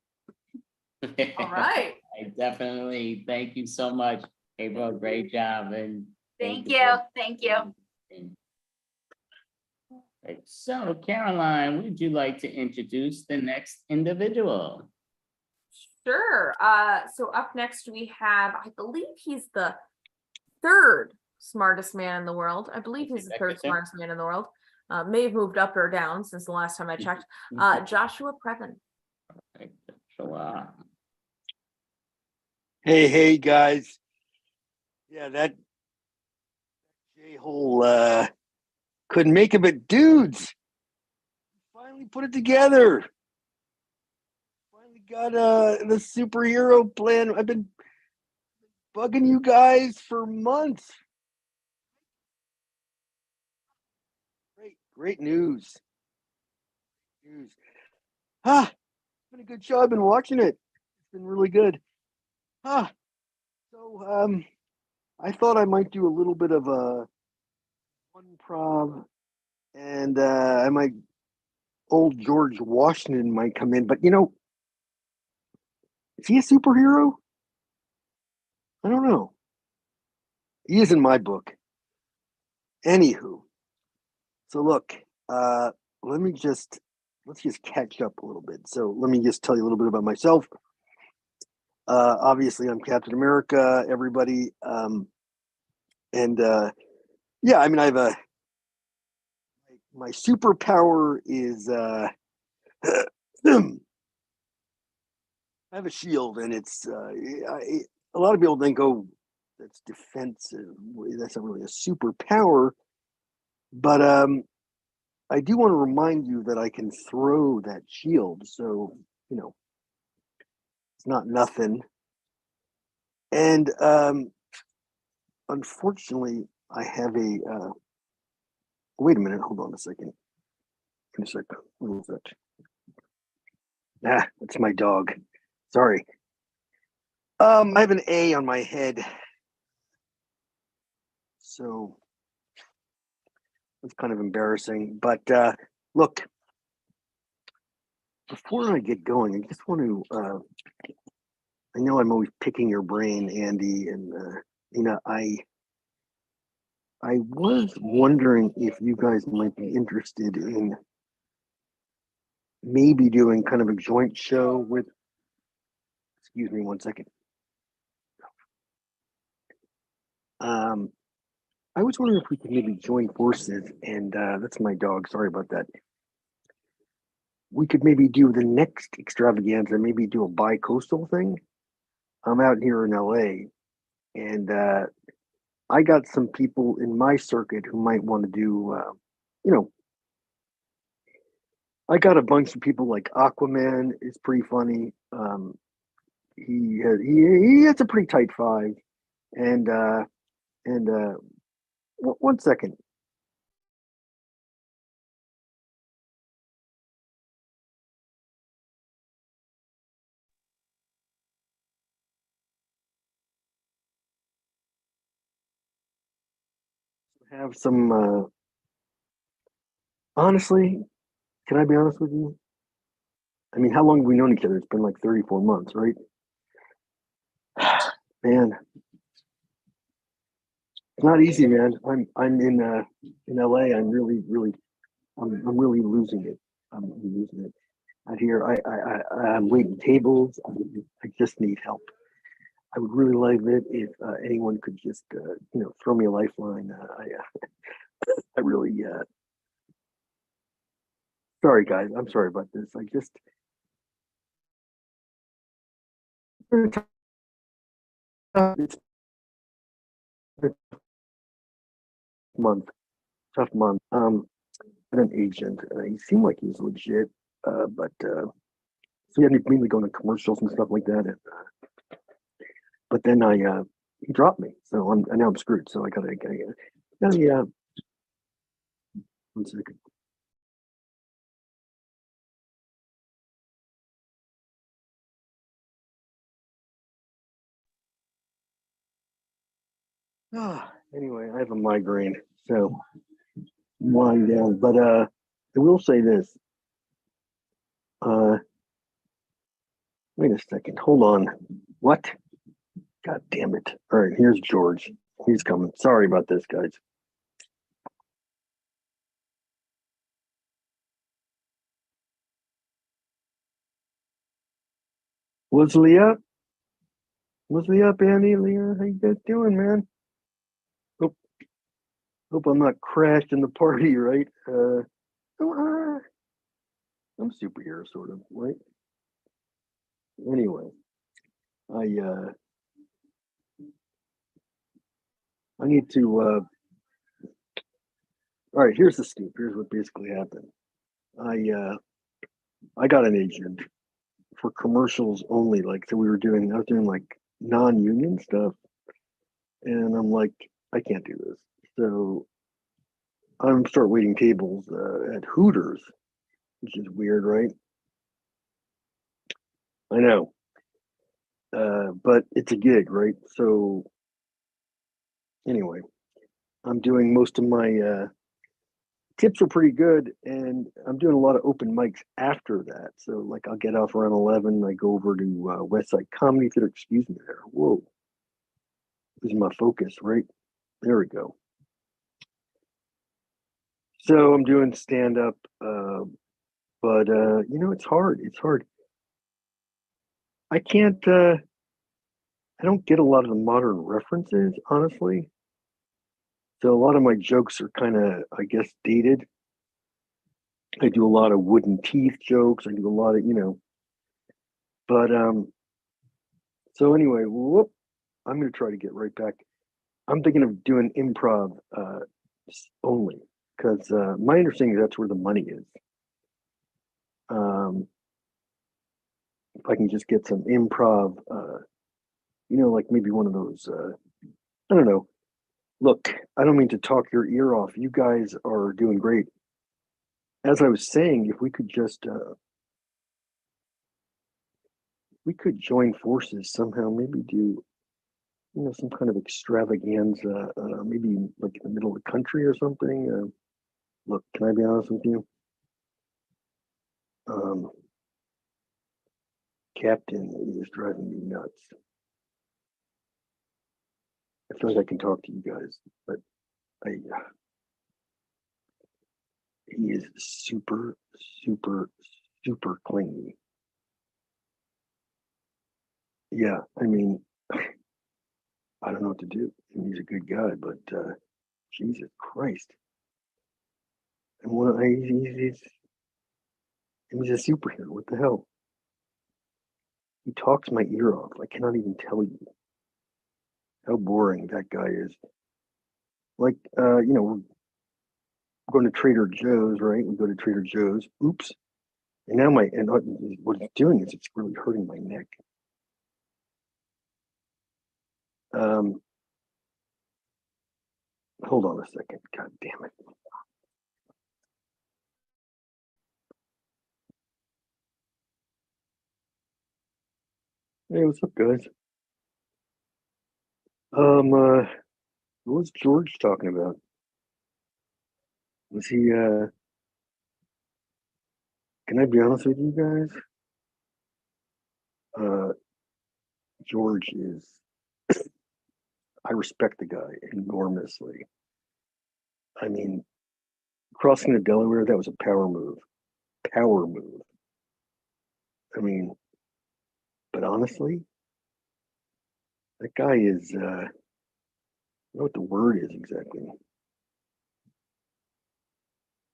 [SPEAKER 2] All right.
[SPEAKER 1] I definitely thank you so much, April. Great job. And
[SPEAKER 12] thank you.
[SPEAKER 1] Right. So, Caroline, would you like to introduce the next individual?
[SPEAKER 2] Sure. So up next we have, I believe he's the third smartest man in the world. I believe he's the third smartest man in the world. May have moved up or down since the last time I checked. Joshua Previn.
[SPEAKER 1] Right. So,
[SPEAKER 6] Hey guys. Yeah, that J-hole couldn't make it, but dudes, finally put it together. Finally got the superhero plan. I've been bugging you guys for months. Great news. It's been a good show. I've been watching it. It's been really good. So I thought I might do a little bit of a improv, and I might old George Washington might come in, but is he a superhero? I don't know. He is in my book. Anywho, so look, let's just catch up a little bit. So let me just tell you a little bit about myself. Obviously, I'm Captain America, everybody. And yeah, I mean, my superpower is I have a shield, and it's a lot of people think, oh, that's defensive. That's not really a superpower, but I do want to remind you that I can throw that shield, so it's not nothing. And unfortunately, I have a. Wait a minute. Hold on a second. Give me a sec. What was that? That's my dog. Sorry. I have an A on my head, so it's kind of embarrassing. But look, before I get going, I just want to. I know I'm always picking your brain, Andy, and I was wondering if you guys might be interested in maybe doing kind of a joint show with. Excuse me one second. I was wondering if we could maybe join forces, and that's my dog. Sorry about that. We could maybe do the next extravaganza, maybe do a bi-coastal thing. I'm out here in LA, and I got some people in my circuit who might want to do, I got a bunch of people like Aquaman is pretty funny. He has a pretty tight five, and one second. Have some honestly, can I be honest with you? I mean, how long have we known each other? It's been like 34 months, right? Man, it's not easy, man. I'm in LA. I'm really I'm really losing it. I'm losing it out here. I'm waiting tables. I just need help. I would really like it if anyone could just throw me a lifeline. I really sorry guys. I'm sorry about this. I just it's a tough month. An agent. He seemed like he was legit, but so he had me mainly going to commercials and stuff like that. And but then he dropped me, so now I'm screwed. So I gotta one second. Anyway, I have a migraine, so I'm lying down. But I will say this. Wait a second. Hold on. What? God damn it. All right, here's George. He's coming. Sorry about this, guys. What's Leah? What's Leah, Andy? Leah, how you guys doing, man? Hope I'm not crashing the party, right? I'm a superhero, sort of, right? Anyway, I need to. All right, here's the scoop. Here's what basically happened. I got an agent for commercials only. Like, so I was doing like non-union stuff, and I'm like, I can't do this. So I'm start waiting tables at Hooters, which is weird, right? I know. But it's a gig, right? So anyway, I'm doing most of my tips are pretty good, and I'm doing a lot of open mics after that. So like I'll get off around 11, I go over to West Side Comedy Theater. Excuse me there. Whoa. This is my focus, right? There we go. So I'm doing stand up, but it's hard. It's hard. I can't. I don't get a lot of the modern references, honestly. So a lot of my jokes are kind of, I guess, dated. I do a lot of wooden teeth jokes. I do a lot of, but so anyway, whoop, I'm gonna try to get right back. I'm thinking of doing improv only because my understanding is that's where the money is. If I can just get some improv, like maybe one of those, I don't know. Look, I don't mean to talk your ear off. You guys are doing great. As I was saying, if we could just, we could join forces somehow, maybe do, some kind of extravaganza, maybe like in the middle of the country or something. Look, can I be honest with you? Captain is driving me nuts. I feel like I can talk to you guys, but he is super, super, super clingy. Yeah, I mean, I don't know what to do. He's a good guy, but Jesus Christ. And he's a superhero. What the hell? He talks my ear off. I cannot even tell you how boring that guy is. Like, we're going to Trader Joe's, right? We go to Trader Joe's. Oops. And now what it's doing is it's really hurting my neck. Hold on a second. God damn it. Hey, what's up, guys? What was George talking about? Was he, can I be honest with you guys? George is, I respect the guy enormously. I mean, crossing the Delaware, that was a power move. Power move. I mean, but honestly, that guy is, I don't know what the word is exactly.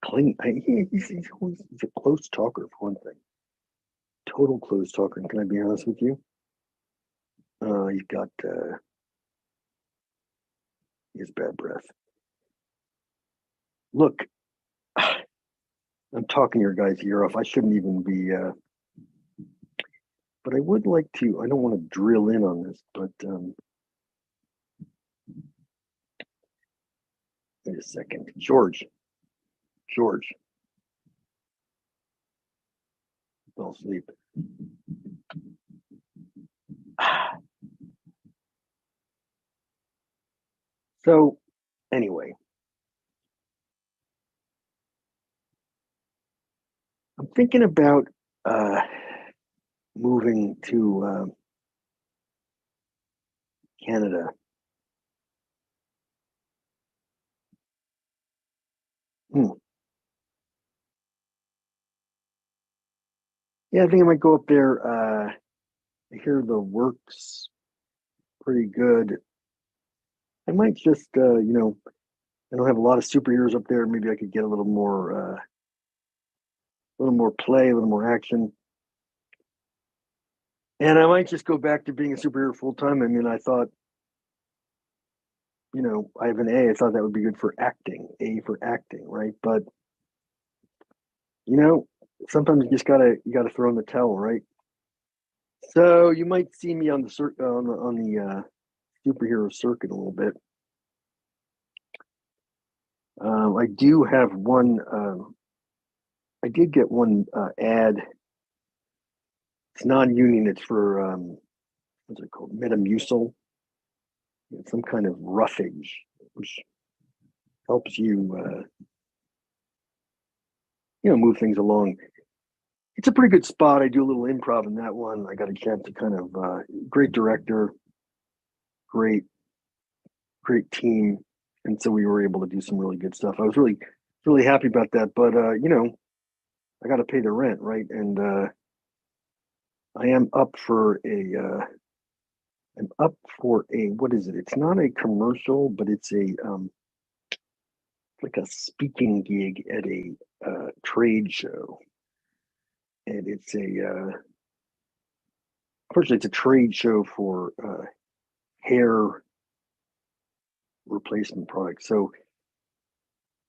[SPEAKER 6] Clean. He's a close talker, for one thing. Total close talker. And can I be honest with you? He's got, he has bad breath. Look, I'm talking your guy's ear off. I shouldn't even be, but I would like to, I don't want to drill in on this, but wait a second. George. Fell asleep. So anyway, I'm thinking about moving to Canada. Yeah, I think I might go up there. I hear the work's pretty good. I might just, I don't have a lot of superheroes up there. Maybe I could get a little more play, a little more action. And I might just go back to being a superhero full time. I mean, I thought, I have an A. I thought that would be good for acting, A for acting, right? But sometimes you gotta throw in the towel, right? So you might see me on the superhero circuit a little bit. I do have one. I did get one ad It's non-union. It's for what's it called? Metamucil. It's some kind of roughage, which helps you, move things along. It's a pretty good spot. I do a little improv in that one. I got a chance to kind of great director, great team, and so we were able to do some really good stuff. I was really happy about that. But I got to pay the rent, right? And I am up for a. I'm up for a, what is it? It's not a commercial, but it's a like a speaking gig at a trade show, and it's a unfortunately it's a trade show for hair replacement products. So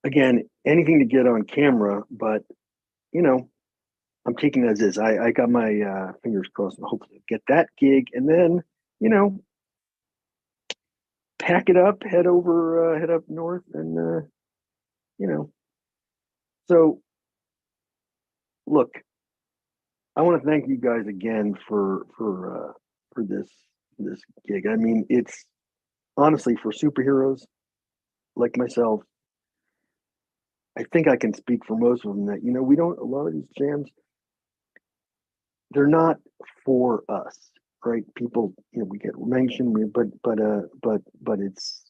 [SPEAKER 6] again, anything to get on camera, but I'm taking it as is. I got my fingers crossed and hopefully get that gig, and then pack it up, head up north, and So, look, I want to thank you guys again for this gig. I mean, it's honestly for superheroes like myself. I think I can speak for most of them that we don't, a lot of these jams, they're not for us, right? People, we get mentioned, but it's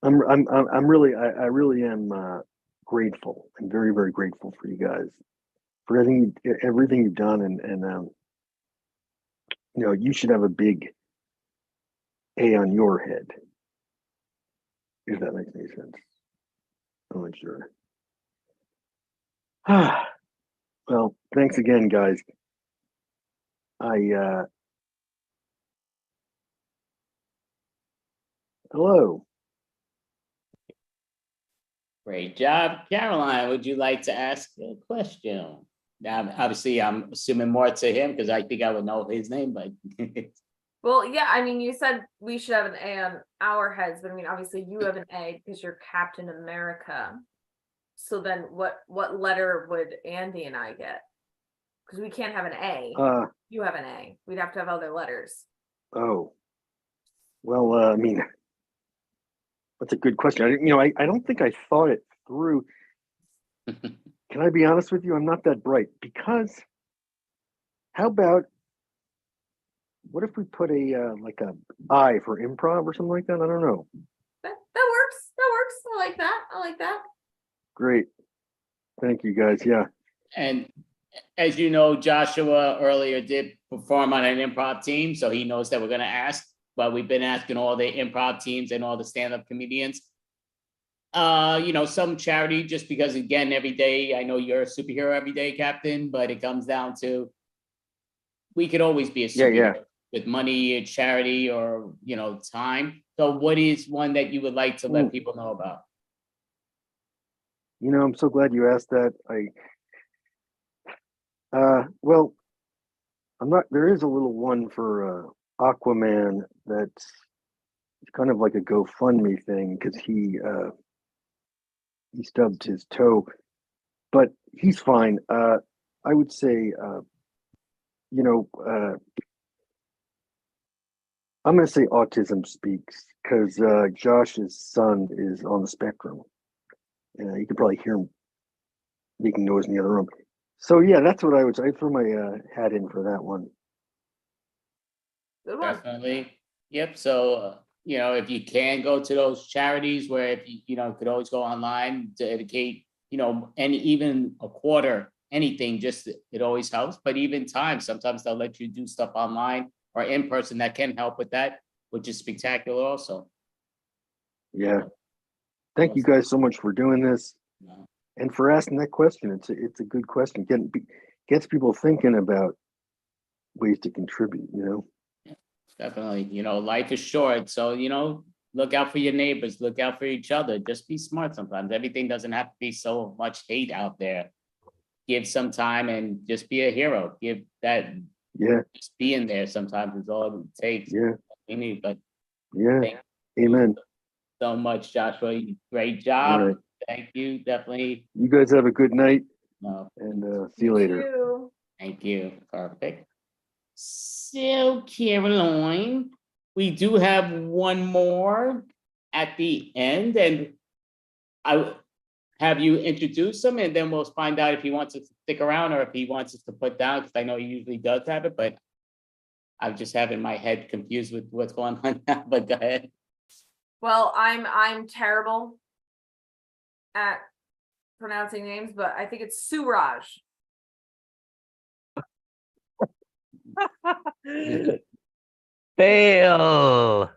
[SPEAKER 6] I really am grateful. I'm very, very grateful for you guys for everything you've done, and you should have a big A on your head, if that makes any sense. I'm not sure. Well, thanks again, guys. Hello.
[SPEAKER 1] Great job. Caroline, would you like to ask a question? Now, obviously, I'm assuming more to him because I think I would know his name, but
[SPEAKER 2] Well, yeah, I mean, you said we should have an A on our heads, but I mean, obviously you have an A because you're Captain America. So then what letter would Andy and I get? Because we can't have an A. You have an A. We'd have to have other letters.
[SPEAKER 6] Oh. Well, I mean, that's a good question. I don't think I thought it through. Can I be honest with you? I'm not that bright, because how about, what if we put a like a I for improv or something like that? I don't know.
[SPEAKER 2] That works. That works. I like that. I like that.
[SPEAKER 6] Great. Thank you, guys. Yeah.
[SPEAKER 1] and as you know, Joshua earlier did perform on an improv team, so he knows that we're going to ask. But we've been asking all the improv teams and all the stand-up comedians, some charity, just because, again, every day, I know you're a superhero every day, Captain, but it comes down to, we could always be a superhero with money, charity, or, time. So what is one that you would like to let people know about?
[SPEAKER 6] I'm so glad you asked that. Well, there is a little one for Aquaman that's kind of like a GoFundMe thing, because he stubbed his toe, but he's fine. I would say, I'm going to say Autism Speaks, because Josh's son is on the spectrum. You could probably hear him making noise in the other room. So yeah, that's what I throw my hat in for that one.
[SPEAKER 1] Definitely. Yep. So, if you can go to those charities where, if you could always go online, dedicate, and even a quarter, anything, just, it always helps. But even time, sometimes they'll let you do stuff online or in person that can help with that, which is spectacular also.
[SPEAKER 6] Yeah. Thank you guys so much for doing this and for asking that question. It's a good question. Gets people thinking about ways to contribute,
[SPEAKER 1] Definitely. Life is short. So, look out for your neighbors, look out for each other. Just be smart sometimes. Everything doesn't have to be so much hate out there. Give some time and just be a hero. Give that.
[SPEAKER 6] Yeah.
[SPEAKER 1] Just being there sometimes is all it takes.
[SPEAKER 6] Yeah.
[SPEAKER 1] We need, but
[SPEAKER 6] yeah. Amen.
[SPEAKER 1] So much, Joshua. Great job.
[SPEAKER 6] Right.
[SPEAKER 1] Thank you. Definitely.
[SPEAKER 6] You guys have a good night.
[SPEAKER 1] No.
[SPEAKER 6] And see you later.
[SPEAKER 1] Thank you. Perfect. So, Caroline, we do have one more at the end, and I have you introduce him, and then we'll find out if he wants us to stick around or if he wants us to put down, because I know he usually does have it, but I'm just having my head confused with what's going on now. But go ahead.
[SPEAKER 2] Well, I'm terrible at pronouncing names, but I think it's Suraj.
[SPEAKER 13] Fail.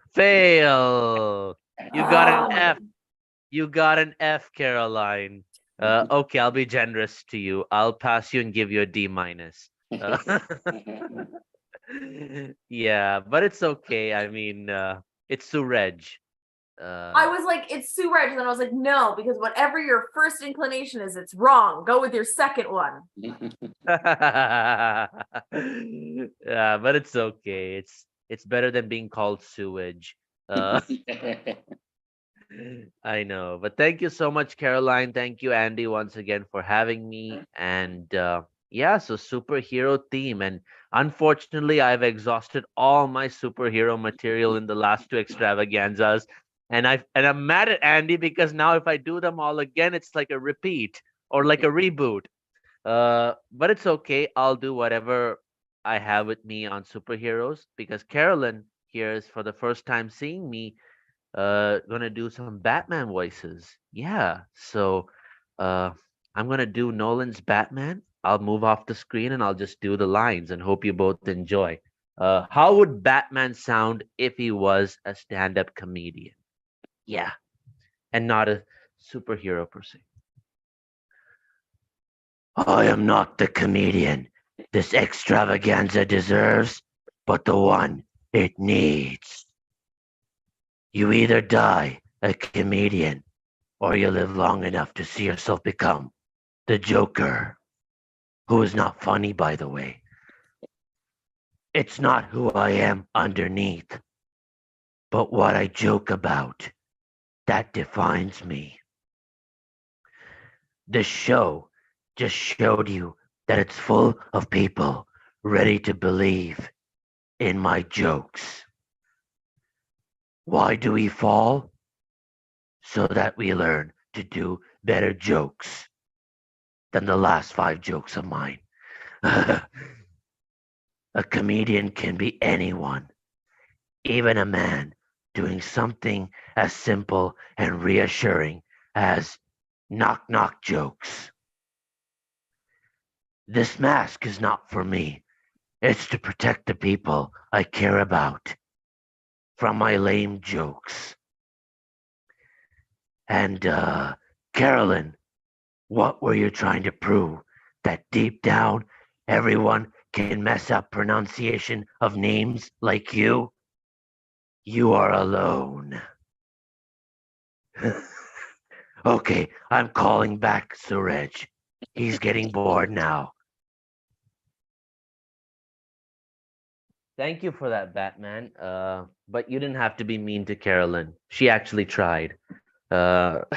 [SPEAKER 13] You got an
[SPEAKER 2] Oh.
[SPEAKER 13] F. You got an F, Caroline. Okay, I'll be generous to you. I'll pass you and give you a D minus. Yeah, but it's okay. I mean, it's Suraj.
[SPEAKER 2] I was like, it's Suraj, and then I was like, no, because whatever your first inclination is, it's wrong. Go with your second one.
[SPEAKER 13] Yeah, but it's okay. It's better than being called sewage. I know, but thank you so much, Caroline. Thank you, Andy, once again for having me. And yeah, so superhero theme. And unfortunately, I've exhausted all my superhero material in the last two extravaganzas. And I'm mad at Andy because now if I do them all again, it's like a repeat or like a reboot. But it's okay. I'll do whatever I have with me on superheroes because Carolyn here is for the first time seeing me gonna do some Batman voices. Yeah. So I'm gonna do Nolan's Batman. I'll move off the screen and I'll just do the lines and hope you both enjoy. How would Batman sound if he was a stand-up comedian? Yeah. And not a superhero per se. I am not the comedian this extravaganza deserves, but the one it needs. You either die a comedian or you live long enough to see yourself become the Joker, who is not funny, by the way. It's not who I am underneath, but what I joke about that defines me. This show just showed you that it's full of people ready to believe in my jokes. Why do we fall? So that we learn to do better jokes than the last 5 jokes of mine. A comedian can be anyone, even a man doing something as simple and reassuring as knock knock jokes. This mask is not for me. It's to protect the people I care about from my lame jokes. And Carolyn, what were you trying to prove? That deep down, everyone can mess up pronunciation of names like you? You are alone. Okay, I'm calling back Suraj. He's getting bored now. Thank you for that, Batman. But you didn't have to be mean to Carolyn. She actually tried. But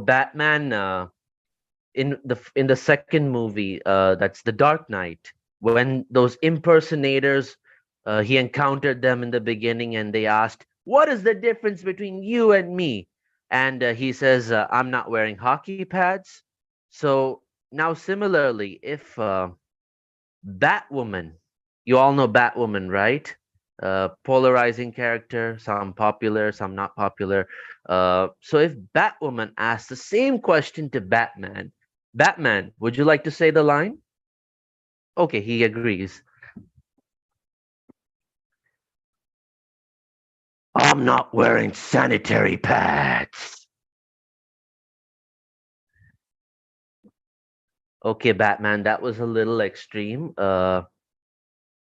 [SPEAKER 13] Batman in the second movie, that's The Dark Knight, when those impersonators he encountered them in the beginning and they asked, "What is the difference between you and me?" And he says, "I'm not wearing hockey pads." So now similarly, if Batwoman, you all know Batwoman, right? Polarizing character, some popular, some not popular. So if Batwoman asks the same question to Batman, Batman, would you like to say the line? Okay, he agrees. I'm not wearing sanitary pads. Okay, Batman, that was a little extreme.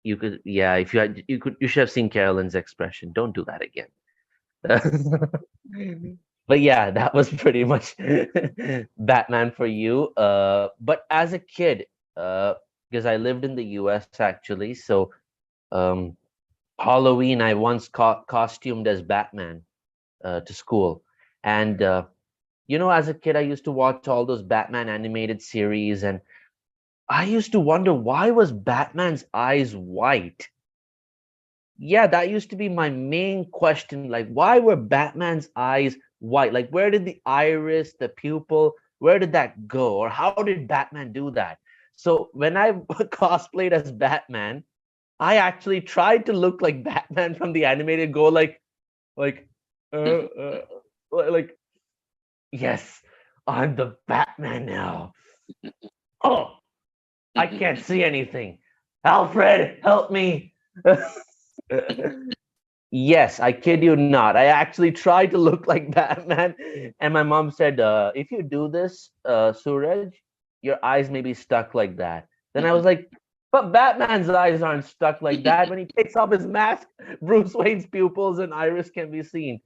[SPEAKER 13] You could, yeah, if you had, you should have seen Carolyn's expression. Don't do that again. But yeah, that was pretty much Batman for you. But as a kid, because I lived in the US actually, so Halloween, I once costumed as Batman to school. And You know, as a kid, I used to watch all those Batman animated series, and I used to wonder why was Batman's eyes white? Yeah, that used to be my main question. Like, why were Batman's eyes white? Like, where did the iris, the pupil, where did that go? Or how did Batman do that? So when I cosplayed as Batman, I actually tried to look like Batman from the animated, go like, like, yes, I'm the Batman now. Oh, I can't see anything. Alfred, help me. Yes, I kid you not. I actually tried to look like Batman, and my mom said, if you do this, Suraj, your eyes may be stuck like that. Then I was like, but Batman's eyes aren't stuck like that. When he takes off his mask, Bruce Wayne's pupils and iris can be seen.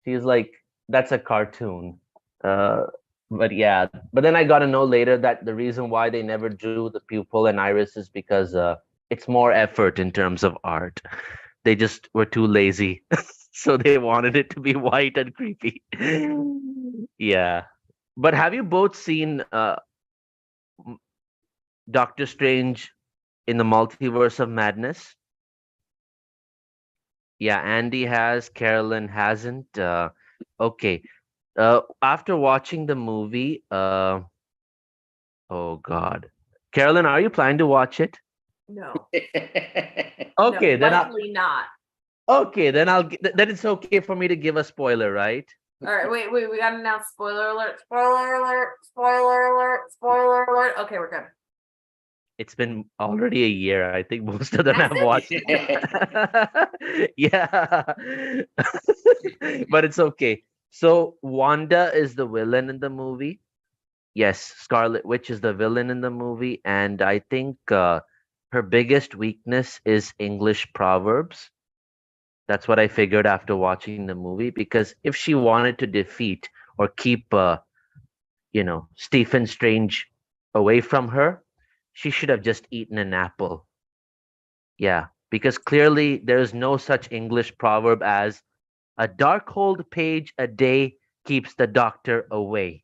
[SPEAKER 13] She's like, that's a cartoon. Uh, but yeah, but then I got to know later that the reason why they never drew the pupil and iris is because it's more effort in terms of art. They just were too lazy. So they wanted it to be white and creepy. Yeah. But have you both seen Doctor Strange in the Multiverse of Madness? Yeah, Andy has, Carolyn hasn't. Okay. After watching the movie, oh God. Carolyn, are you planning to watch it?
[SPEAKER 2] No.
[SPEAKER 13] Okay,
[SPEAKER 2] No,
[SPEAKER 13] then
[SPEAKER 2] likely not.
[SPEAKER 13] okay, then then it's okay for me to give a spoiler, right?
[SPEAKER 2] All right, wait, we gotta announce spoiler alert, spoiler alert, spoiler alert, spoiler alert. Okay, we're good.
[SPEAKER 13] It's been already a year. I think most of them
[SPEAKER 2] Has
[SPEAKER 13] have
[SPEAKER 2] it?
[SPEAKER 13] watched it. Yeah. But it's okay. So Wanda is the villain in the movie. Yes, Scarlet Witch is the villain in the movie, and I think her biggest weakness is English proverbs. That's what I figured after watching the movie, because if she wanted to defeat or keep Stephen Strange away from her, she should have just eaten an apple. Yeah, because clearly there is no such English proverb as a dark-hold page a day keeps the doctor away.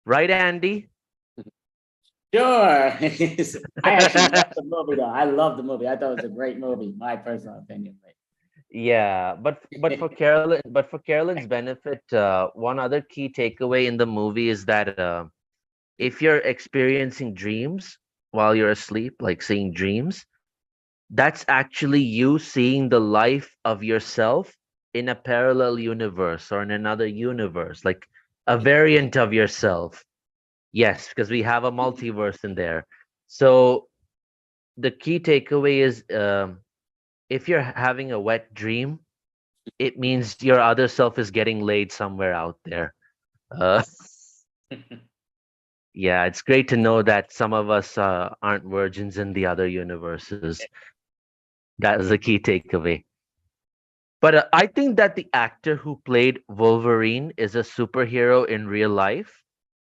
[SPEAKER 13] Right, Andy?
[SPEAKER 1] Sure. I actually love the movie though. I love the movie. I thought it was a great movie, my personal opinion.
[SPEAKER 13] Yeah, but for Carolyn's benefit, one other key takeaway in the movie is that if you're experiencing dreams while you're asleep, like seeing dreams, that's actually you seeing the life of yourself in a parallel universe or in another universe, like a variant of yourself. Yes, because we have a multiverse in there. So the key takeaway is if you're having a wet dream, it means your other self is getting laid somewhere out there. Uh, yeah, it's great to know that some of us aren't virgins in the other universes. That is the key takeaway. But I think that the actor who played Wolverine is a superhero in real life.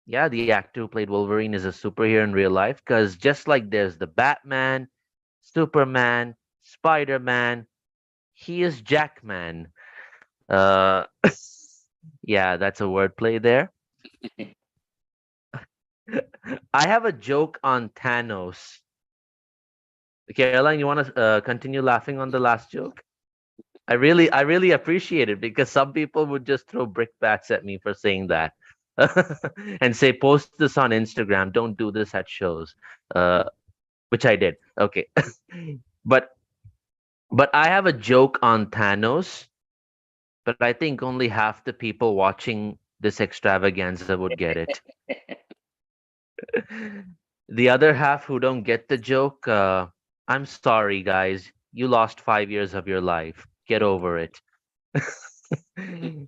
[SPEAKER 13] Yeah, the actor who played Wolverine is a superhero in real life, because just like there's the Batman, Superman, Spider-Man, he is Jackman. Uh, yeah, that's a wordplay there. I have a joke on Thanos. Caroline, you want to continue laughing on the last joke? I really appreciate it, because some people would just throw brickbats at me for saying that. And say, post this on Instagram, don't do this at shows. Which I did. Okay. but I have a joke on Thanos, but I think only half the people watching this extravaganza would get it. The other half who don't get the joke, I'm sorry, guys. You lost 5 years of your life. Get over it.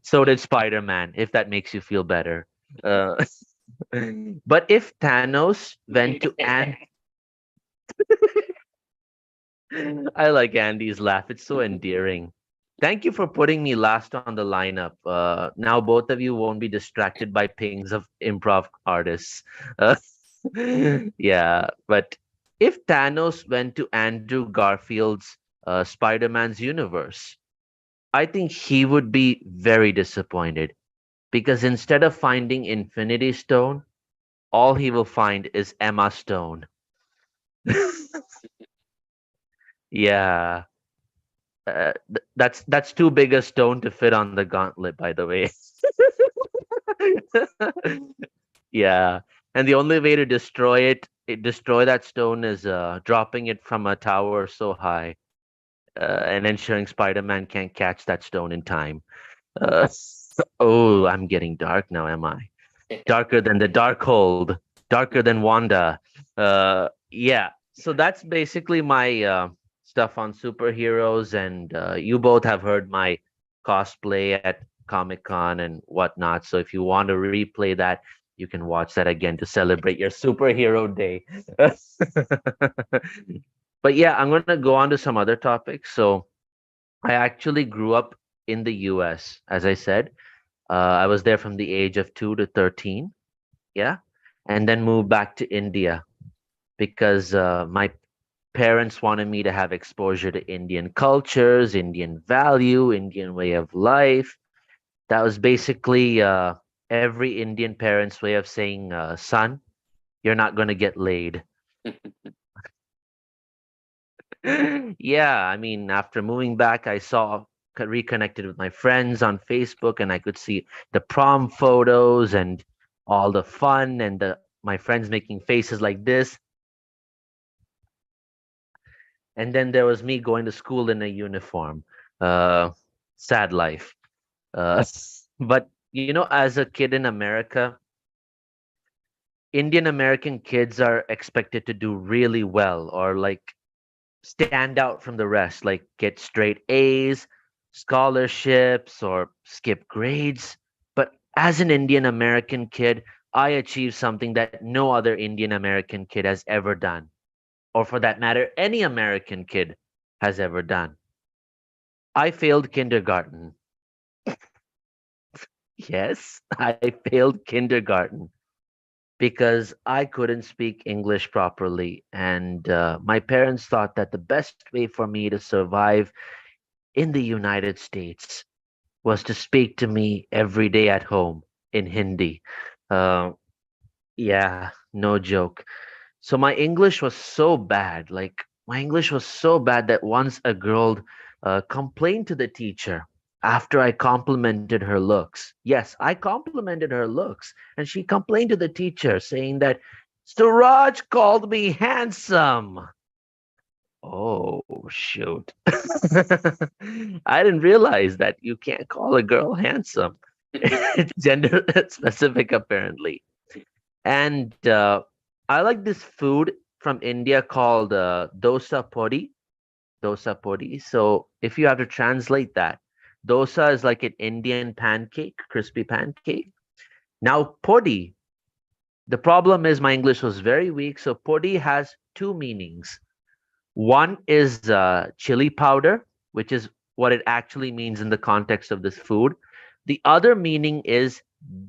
[SPEAKER 13] So did Spider-Man, if that makes you feel better. But if Thanos went to I like Andy's laugh. It's so endearing. Thank you for putting me last on the lineup. Now both of you won't be distracted by pings of improv artists. Yeah, but if Thanos went to Andrew Garfield's Spider-Man's universe, I think he would be very disappointed, because instead of finding Infinity Stone, all he will find is Emma Stone. Yeah. That's too big a stone to fit on the gauntlet, by the way. Yeah, and the only way to destroy that stone is dropping it from a tower so high, and ensuring Spider-Man can't catch that stone in time. Uh, oh, I'm getting dark now, am I? Darker than the Darkhold, darker than Wanda. Yeah, so that's basically my stuff on superheroes, and you both have heard my cosplay at Comic Con and whatnot. So if you want to replay that, you can watch that again to celebrate your superhero day. But yeah, I'm gonna go on to some other topics. So I actually grew up in the US, as I said. I was there from the age of 2 to 13. Yeah. And then moved back to India because my parents wanted me to have exposure to Indian cultures, Indian value, Indian way of life. That was basically every Indian parent's way of saying, son, you're not going to get laid. Yeah, I mean, after moving back, reconnected with my friends on Facebook, and I could see the prom photos and all the fun and my friends making faces like this. And then there was me going to school in a uniform. Sad life. But as a kid in America, Indian American kids are expected to do really well, or like stand out from the rest, like get straight A's, scholarships, or skip grades. But as an Indian American kid, I achieved something that no other Indian American kid has ever done, or for that matter, any American kid has ever done. I failed kindergarten. Yes, I failed kindergarten because I couldn't speak English properly. And my parents thought that the best way for me to survive in the United States was to speak to me every day at home in Hindi. Uh, yeah, no joke. So my English was so bad. Like, my English was so bad that once a girl complained to the teacher after I complimented her looks. Yes, I complimented her looks. And she complained to the teacher saying that Suraj called me handsome. Oh, shoot. I didn't realize that you can't call a girl handsome. It's gender specific, apparently. And I like this food from India called dosa podi. Dosa podi. So if you have to translate that, dosa is like an Indian pancake, crispy pancake. Now, podi, the problem is my English was very weak. So podi has two meanings. One is chili powder, which is what it actually means in the context of this food. The other meaning is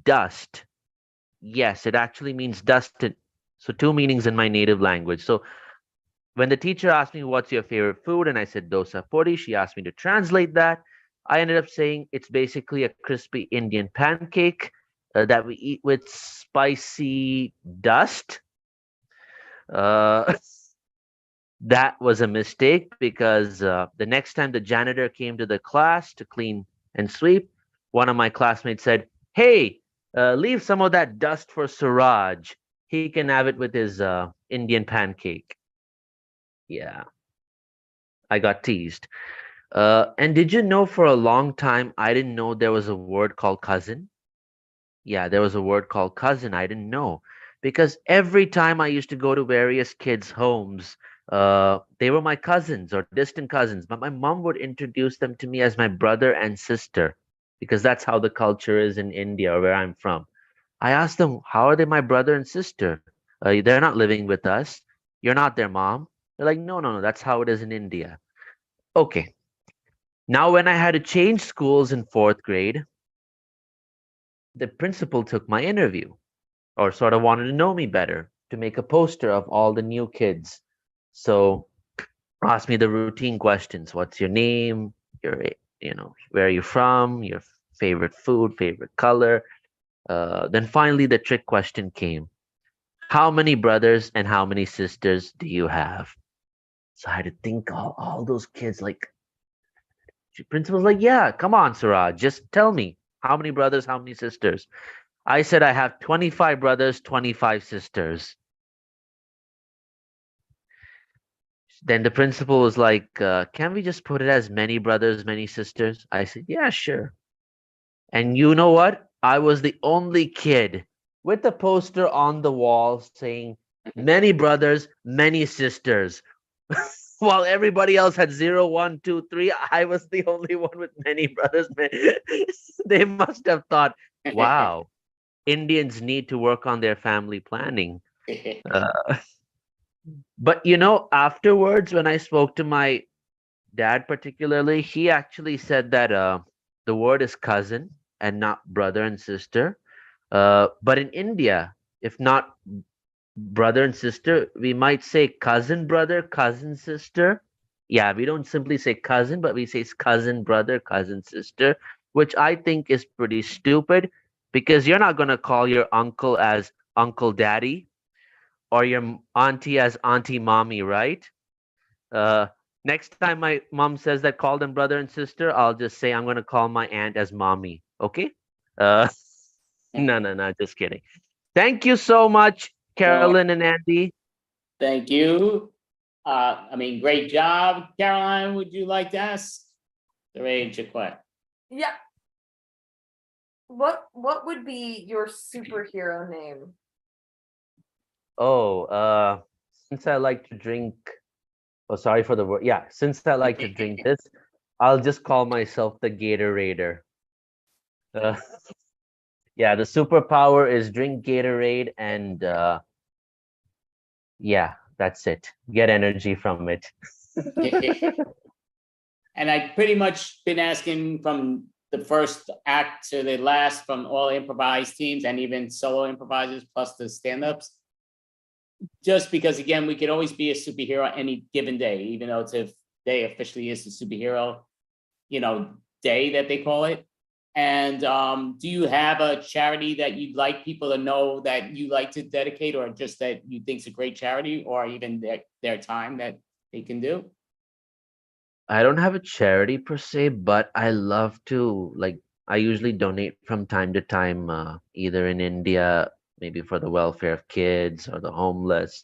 [SPEAKER 13] dust. Yes, it actually means dusted. So two meanings in my native language. So when the teacher asked me what's your favorite food, and I said dosa puri, she asked me to translate that. I ended up saying it's basically a crispy Indian pancake that we eat with spicy dust. That was a mistake because the next time the janitor came to the class to clean and sweep, one of my classmates said, "Hey, leave some of that dust for Suraj. He can have it with his Indian pancake." Yeah, I got teased. And did you know for a long time I didn't know there was a word called cousin? Yeah, there was a word called cousin. I didn't know because every time I used to go to various kids' homes, they were my cousins or distant cousins, but my mom would introduce them to me as my brother and sister because that's how the culture is in India or where I'm from. I asked them, how are they my brother and sister? They're not living with us. You're not their mom. They're like, no, no, no, that's how it is in India. Okay. Now, when I had to change schools in fourth grade, the principal took my interview or sort of wanted to know me better to make a poster of all the new kids. So asked me the routine questions. What's your name? Where are you from? Your favorite food, favorite color. Then finally, the trick question came. How many brothers and how many sisters do you have? So I had to think all those kids, like, principal's like, yeah, come on, Suraj, just tell me how many brothers, how many sisters. I said I have 25 brothers, 25 sisters. Then the principal was like, can we just put it as many brothers, many sisters? I said, yeah, sure. And you know what? I was the only kid with a poster on the wall saying, many brothers, many sisters. While everybody else had 0, 1, 2, 3, I was the only one with many brothers. They must have thought, wow, Indians need to work on their family planning. But afterwards, when I spoke to my dad particularly, he actually said that the word is cousin and not brother and sister. But in India, if not brother and sister, we might say cousin brother, cousin sister. Yeah, we don't simply say cousin, but we say cousin brother, cousin sister, which I think is pretty stupid because you're not going to call your uncle as uncle daddy or your auntie as auntie mommy, right? Next time my mom says that call them brother and sister, I'll just say I'm going to call my aunt as mommy. Okay? No, just kidding. Thank you so much, Carolyn and Andy.
[SPEAKER 1] Thank you. Great job. Caroline, would you like to ask Suraj a question?
[SPEAKER 2] Yeah. What would be your superhero name?
[SPEAKER 13] Oh, since I like to drink, sorry for the word. Yeah, since I like to drink this, I'll just call myself the Gatoraider. Yeah, the superpower is drink Gatorade and yeah, that's it. Get energy from it.
[SPEAKER 1] And I've pretty much been asking from the first act to the last from all improvised teams and even solo improvisers plus the stand-ups. Just because, again, we could always be a superhero any given day, even though today officially is the superhero, day that they call it. And do you have a charity that you'd like people to know that you like to dedicate, or just that you think is a great charity, or even their time that they can do?
[SPEAKER 13] I don't have a charity per se, but I love to, I usually donate from time to time, either in India, maybe for the welfare of kids or the homeless,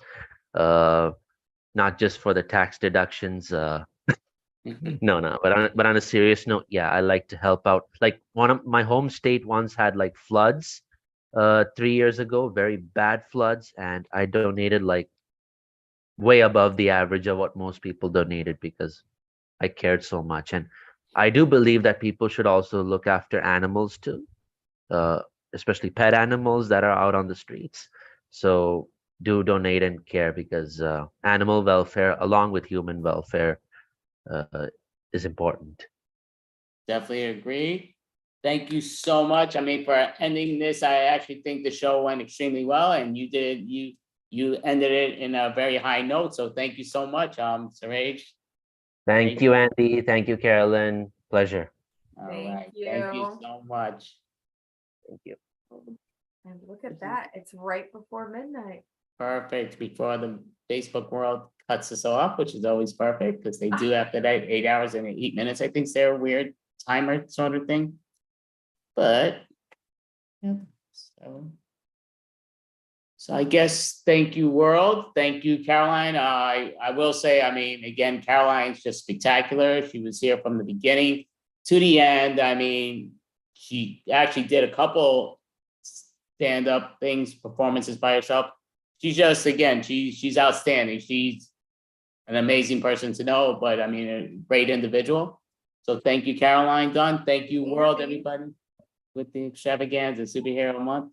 [SPEAKER 13] not just for the tax deductions. No, but on a serious note, yeah, I like to help out. Like one of my home state once had like floods 3 years ago, very bad floods, and I donated like way above the average of what most people donated because I cared so much. And I do believe that people should also look after animals too, especially pet animals that are out on the streets. So do donate and care because animal welfare, along with human welfare, is important.
[SPEAKER 1] Definitely agree. Thank you so much. For ending this, I actually think the show went extremely well, and you ended it in a very high note. So thank you so much, Suraj.
[SPEAKER 13] Thank you, Andy. Thank you, Carolyn. Pleasure.
[SPEAKER 1] All right. Thank you so much.
[SPEAKER 13] Thank you.
[SPEAKER 2] And look at that. It's right before midnight.
[SPEAKER 1] Perfect. Before the Facebook world cuts us off, which is always perfect because they do after that 8 hours and 8 minutes. I think it's their weird timer sort of thing. But yeah, so I guess thank you, world. Thank you, Caroline. I will say, again, Caroline's just spectacular. She was here from the beginning to the end. She actually did a couple stand-up performances by herself. She's just, again, she's outstanding. She's an amazing person to know, but a great individual. So thank you, Caroline Dunn. Thank you, world, everybody, with the Extravaganza Superhero Month.